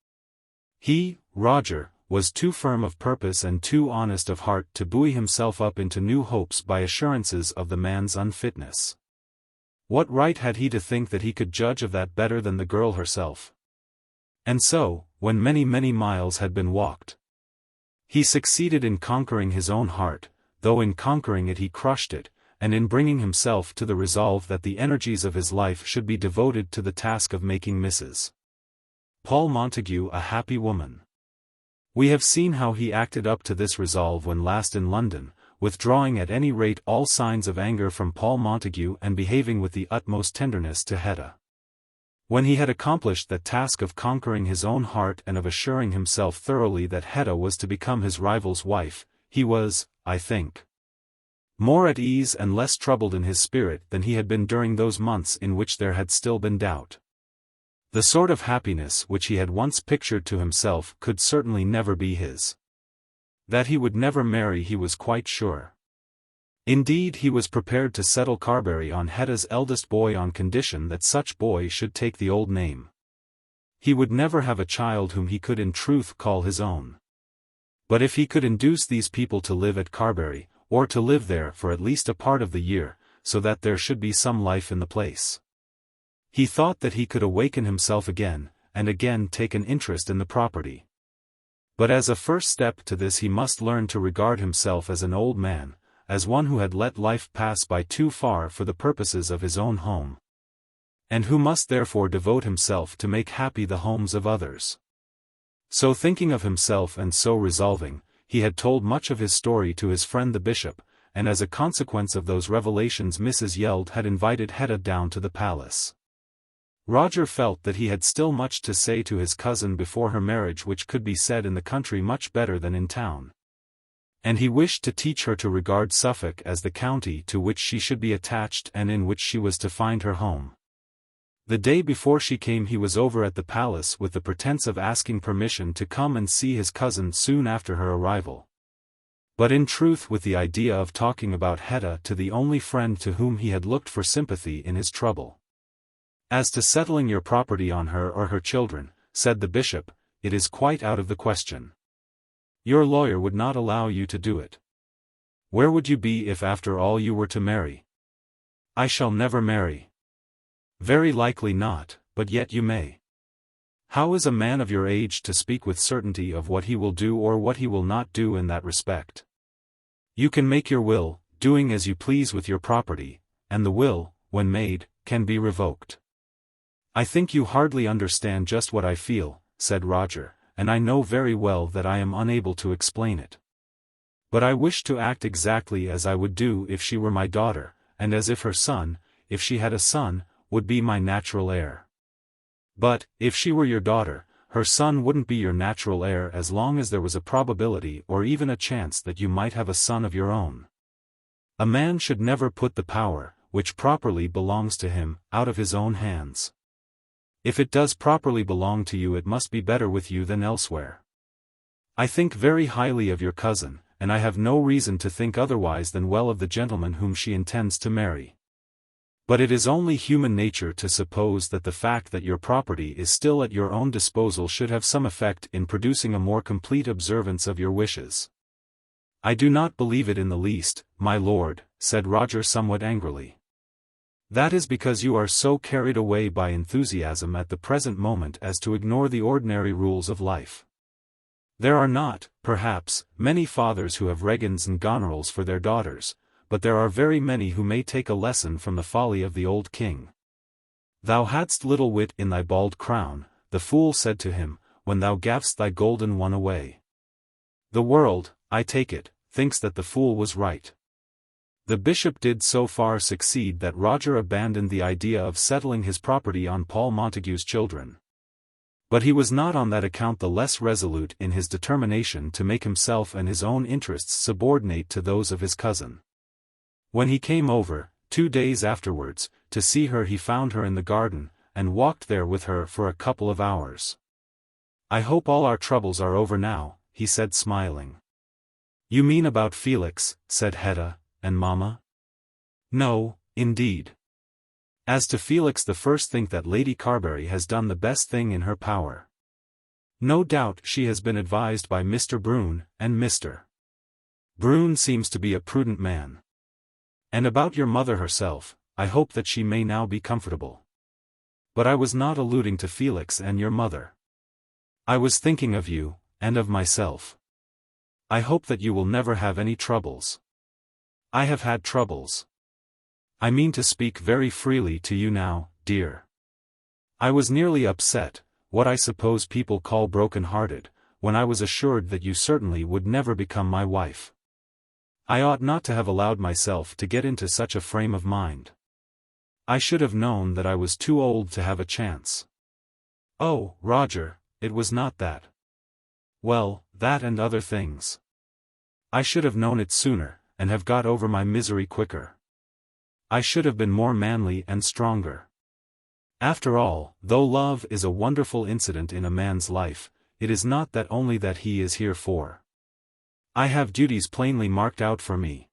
A: He, Roger, was too firm of purpose and too honest of heart to buoy himself up into new hopes by assurances of the man's unfitness. What right had he to think that he could judge of that better than the girl herself? And so, when many miles had been walked, he succeeded in conquering his own heart, though in conquering it he crushed it, and in bringing himself to the resolve that the energies of his life should be devoted to the task of making Mrs. Paul Montague a happy woman. We have seen how he acted up to this resolve when last in London, withdrawing at any rate all signs of anger from Paul Montague and behaving with the utmost tenderness to Hetta. When he had accomplished that task of conquering his own heart and of assuring himself thoroughly that Hetta was to become his rival's wife, he was, I think, more at ease and less troubled in his spirit than he had been during those months in which there had still been doubt. The sort of happiness which he had once pictured to himself could certainly never be his. That he would never marry he was quite sure. Indeed, he was prepared to settle Carbury on Hetta's eldest boy on condition that such boy should take the old name. He would never have a child whom he could in truth call his own. But if he could induce these people to live at Carbury, or to live there for at least a part of the year, so that there should be some life in the place, he thought that he could awaken himself again, and again take an interest in the property. But as a first step to this he must learn to regard himself as an old man, as one who had let life pass by too far for the purposes of his own home, and who must therefore devote himself to make happy the homes of others. So thinking of himself and so resolving, he had told much of his story to his friend the bishop, and as a consequence of those revelations Mrs. Yeld had invited Hetta down to the palace. Roger felt that he had still much to say to his cousin before her marriage which could be said in the country much better than in town. And he wished to teach her to regard Suffolk as the county to which she should be attached and in which she was to find her home. The day before she came he was over at the palace with the pretense of asking permission to come and see his cousin soon after her arrival. But in truth, with the idea of talking about Hetta to the only friend to whom he had looked for sympathy in his trouble. As to settling your property on her or her children, said the bishop, it is quite out of the question. Your lawyer would not allow you to do it. Where would you be if after all you were to marry? I shall never marry. Very likely not, but yet you may. How is a man of your age to speak with certainty of what he will do or what he will not do in that respect? You can make your will, doing as you please with your property, and the will, when made, can be revoked. I think you hardly understand just what I feel, said Roger, and I know very well that I am unable to explain it. But I wish to act exactly as I would do if she were my daughter, and as if her son, if she had a son, would be my natural heir. But, if she were your daughter, her son wouldn't be your natural heir as long as there was a probability or even a chance that you might have a son of your own. A man should never put the power, which properly belongs to him, out of his own hands. If it does properly belong to you, it must be better with you than elsewhere. I think very highly of your cousin, and I have no reason to think otherwise than well of the gentleman whom she intends to marry. But it is only human nature to suppose that the fact that your property is still at your own disposal should have some effect in producing a more complete observance of your wishes. I do not believe it in the least, my lord, said Roger somewhat angrily. That is because you are so carried away by enthusiasm at the present moment as to ignore the ordinary rules of life. There are not, perhaps, many fathers who have regents and gonerils for their daughters, but there are very many who may take a lesson from the folly of the old king. Thou hadst little wit in thy bald crown, the fool said to him, when thou gav'st thy golden one away. The world, I take it, thinks that the fool was right. The bishop did so far succeed that Roger abandoned the idea of settling his property on Paul Montague's children. But he was not on that account the less resolute in his determination to make himself and his own interests subordinate to those of his cousin. When he came over, 2 days afterwards, to see her, he found her in the garden, and walked there with her for a couple of hours. I hope all our troubles are over now, he said smiling. You mean about Felix, said Hetta, and Mamma? No, indeed. As to Felix, the first think that Lady Carbury has done the best thing in her power. No doubt she has been advised by Mr. Bruton, and Mr. Bruton seems to be a prudent man. And about your mother herself, I hope that she may now be comfortable. But I was not alluding to Felix and your mother. I was thinking of you, and of myself. I hope that you will never have any troubles. I have had troubles. I mean to speak very freely to you now, dear. I was nearly upset, what I suppose people call broken-hearted, when I was assured that you certainly would never become my wife. I ought not to have allowed myself to get into such a frame of mind. I should have known that I was too old to have a chance. Oh, Roger, it was not that. Well, that and other things. I should have known it sooner, and have got over my misery quicker. I should have been more manly and stronger. After all, though love is a wonderful incident in a man's life, it is not that only that he is here for. I have duties plainly marked out for me.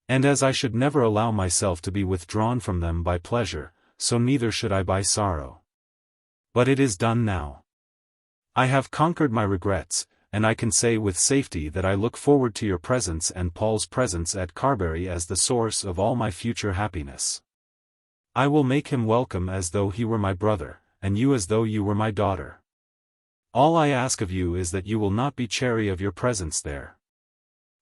A: And as I should never allow myself to be withdrawn from them by pleasure, so neither should I by sorrow. But it is done now. I have conquered my regrets, and I can say with safety that I look forward to your presence and Paul's presence at Carbury as the source of all my future happiness. I will make him welcome as though he were my brother, and you as though you were my daughter. All I ask of you is that you will not be chary of your presence there.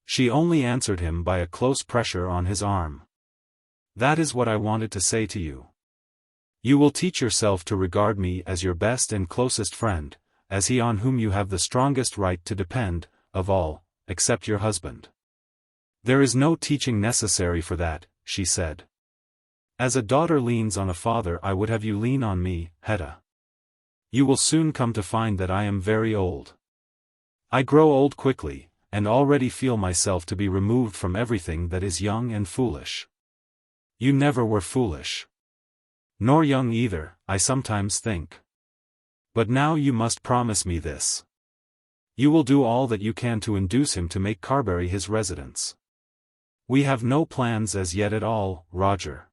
A: She only answered him by a close pressure on his arm. That is what I wanted to say to you. You will teach yourself to regard me as your best and closest friend, as he on whom you have the strongest right to depend, of all, except your husband. There is no teaching necessary for that, she said. As a daughter leans on a father, I would have you lean on me, Hetta. You will soon come to find that I am very old. I grow old quickly, and already feel myself to be removed from everything that is young and foolish. You never were foolish. Nor young either, I sometimes think. But now you must promise me this. You will do all that you can to induce him to make Carbury his residence. We have no plans as yet at all, Roger.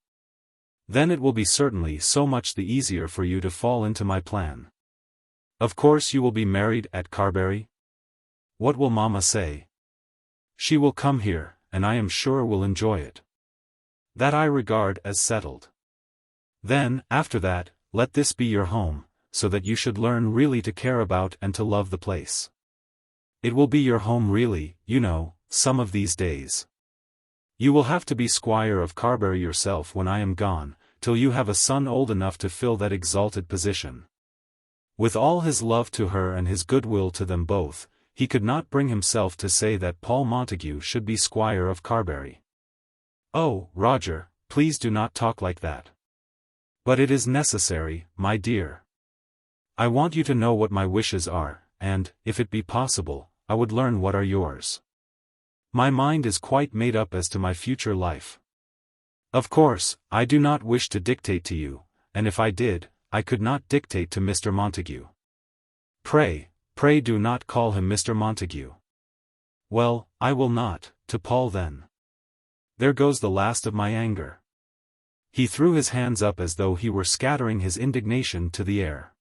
A: Then it will be certainly so much the easier for you to fall into my plan. Of course you will be married at Carbury? What will Mamma say? She will come here, and I am sure will enjoy it. That I regard as settled. Then, after that, let this be your home, so that you should learn really to care about and to love the place. It will be your home really, you know, some of these days. You will have to be squire of Carbury yourself when I am gone, till you have a son old enough to fill that exalted position. With all his love to her and his goodwill to them both, he could not bring himself to say that Paul Montague should be squire of Carbury. Oh, Roger, please do not talk like that. But it is necessary, my dear. I want you to know what my wishes are, and, if it be possible, I would learn what are yours. My mind is quite made up as to my future life. Of course, I do not wish to dictate to you, and if I did, I could not dictate to Mr. Montague. Pray do not call him Mr. Montague. Well, I will not, to Paul then. There goes the last of my anger. He threw his hands up as though he were scattering his indignation to the air.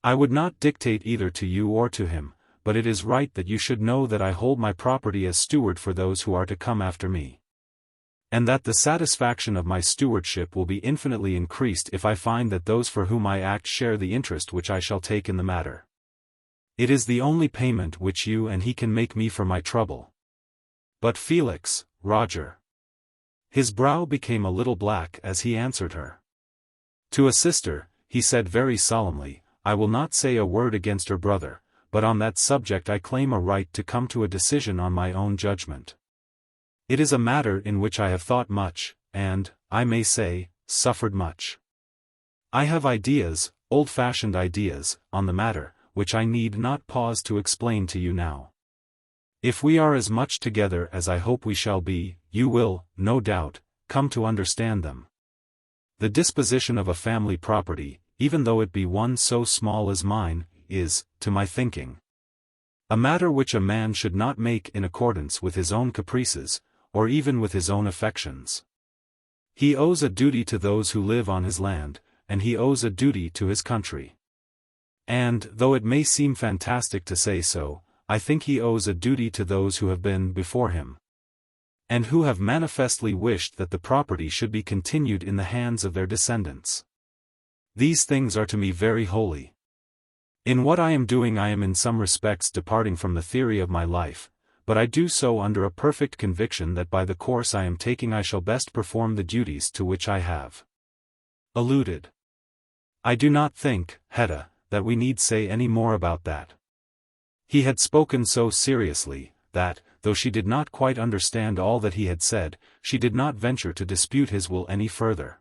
A: I would not dictate either to you or to him, but it is right that you should know that I hold my property as steward for those who are to come after me. And that the satisfaction of my stewardship will be infinitely increased if I find that those for whom I act share the interest which I shall take in the matter. It is the only payment which you and he can make me for my trouble. But Felix, Roger. His brow became a little black as he answered her. To a sister, he said very solemnly, I will not say a word against her brother, but on that subject I claim a right to come to a decision on my own judgment. It is a matter in which I have thought much, and, I may say, suffered much. I have ideas, old-fashioned ideas, on the matter, which I need not pause to explain to you now. If we are as much together as I hope we shall be, you will, no doubt, come to understand them. The disposition of a family property, even though it be one so small as mine, is, to my thinking, a matter which a man should not make in accordance with his own caprices, or even with his own affections. He owes a duty to those who live on his land, and he owes a duty to his country. And, though it may seem fantastic to say so, I think he owes a duty to those who have been before him, and who have manifestly wished that the property should be continued in the hands of their descendants. These things are to me very holy. In what I am doing I am in some respects departing from the theory of my life, but I do so under a perfect conviction that by the course I am taking I shall best perform the duties to which I have alluded. I do not think, Hetta, that we need say any more about that. He had spoken so seriously, that, though she did not quite understand all that he had said, she did not venture to dispute his will any further.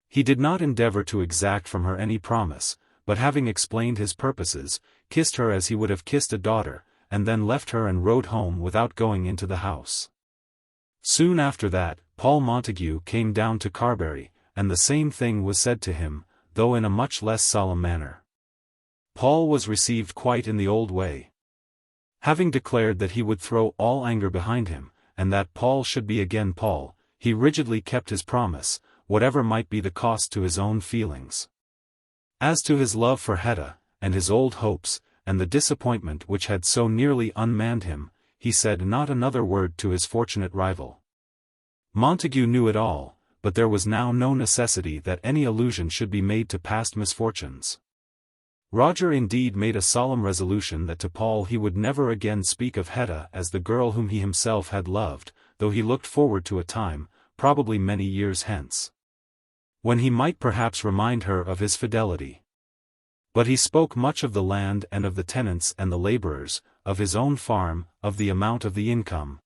A: He did not endeavor to exact from her any promise, but having explained his purposes, kissed her as he would have kissed a daughter, and then left her and rode home without going into the house. Soon after that, Paul Montague came down to Carbury, and the same thing was said to him, though in a much less solemn manner. Paul was received quite in the old way. Having declared that he would throw all anger behind him, and that Paul should be again Paul, he rigidly kept his promise, whatever might be the cost to his own feelings. As to his love for Hetta, and his old hopes, and the disappointment which had so nearly unmanned him, he said not another word to his fortunate rival. Montague knew it all, but there was now no necessity that any allusion should be made to past misfortunes. Roger indeed made a solemn resolution that to Paul he would never again speak of Hetta as the girl whom he himself had loved, though he looked forward to a time, probably many years hence, when he might perhaps remind her of his fidelity. But he spoke much of the land and of the tenants and the laborers, of his own farm, of the amount of the income,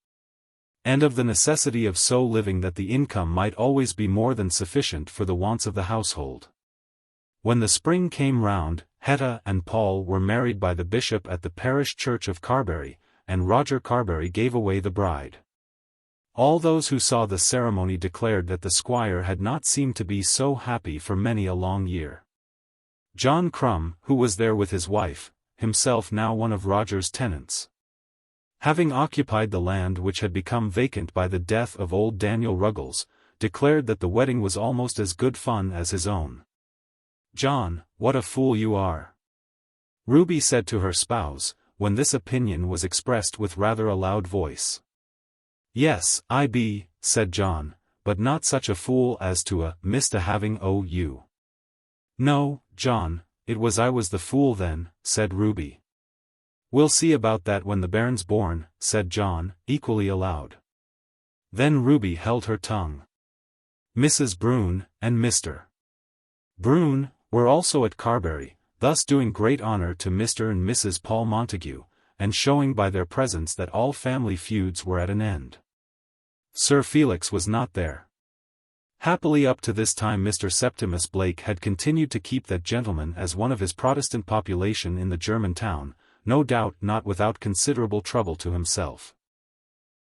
A: and of the necessity of so living that the income might always be more than sufficient for the wants of the household. When the spring came round, Hetta and Paul were married by the bishop at the parish church of Carbury, and Roger Carbury gave away the bride. All those who saw the ceremony declared that the squire had not seemed to be so happy for many a long year. John Crumb, who was there with his wife, himself now one of Roger's tenants. Having occupied the land which had become vacant by the death of old Daniel Ruggles, declared that the wedding was almost as good fun as his own. "John, what a fool you are!" Ruby said to her spouse, when this opinion was expressed with rather a loud voice. "Yes, I be," said John, "but not such a fool as to miss to having you." "No, John, it was I was the fool then," said Ruby. "We'll see about that when the bairn's born," said John, equally aloud. Then Ruby held her tongue. Mrs. Bruton and Mr. Bruton were also at Carbury, thus doing great honor to Mr. and Mrs. Paul Montague, and showing by their presence that all family feuds were at an end. Sir Felix was not there. Happily up to this time Mr. Septimus Blake had continued to keep that gentleman as one of his Protestant population in the German town, no doubt not without considerable trouble to himself.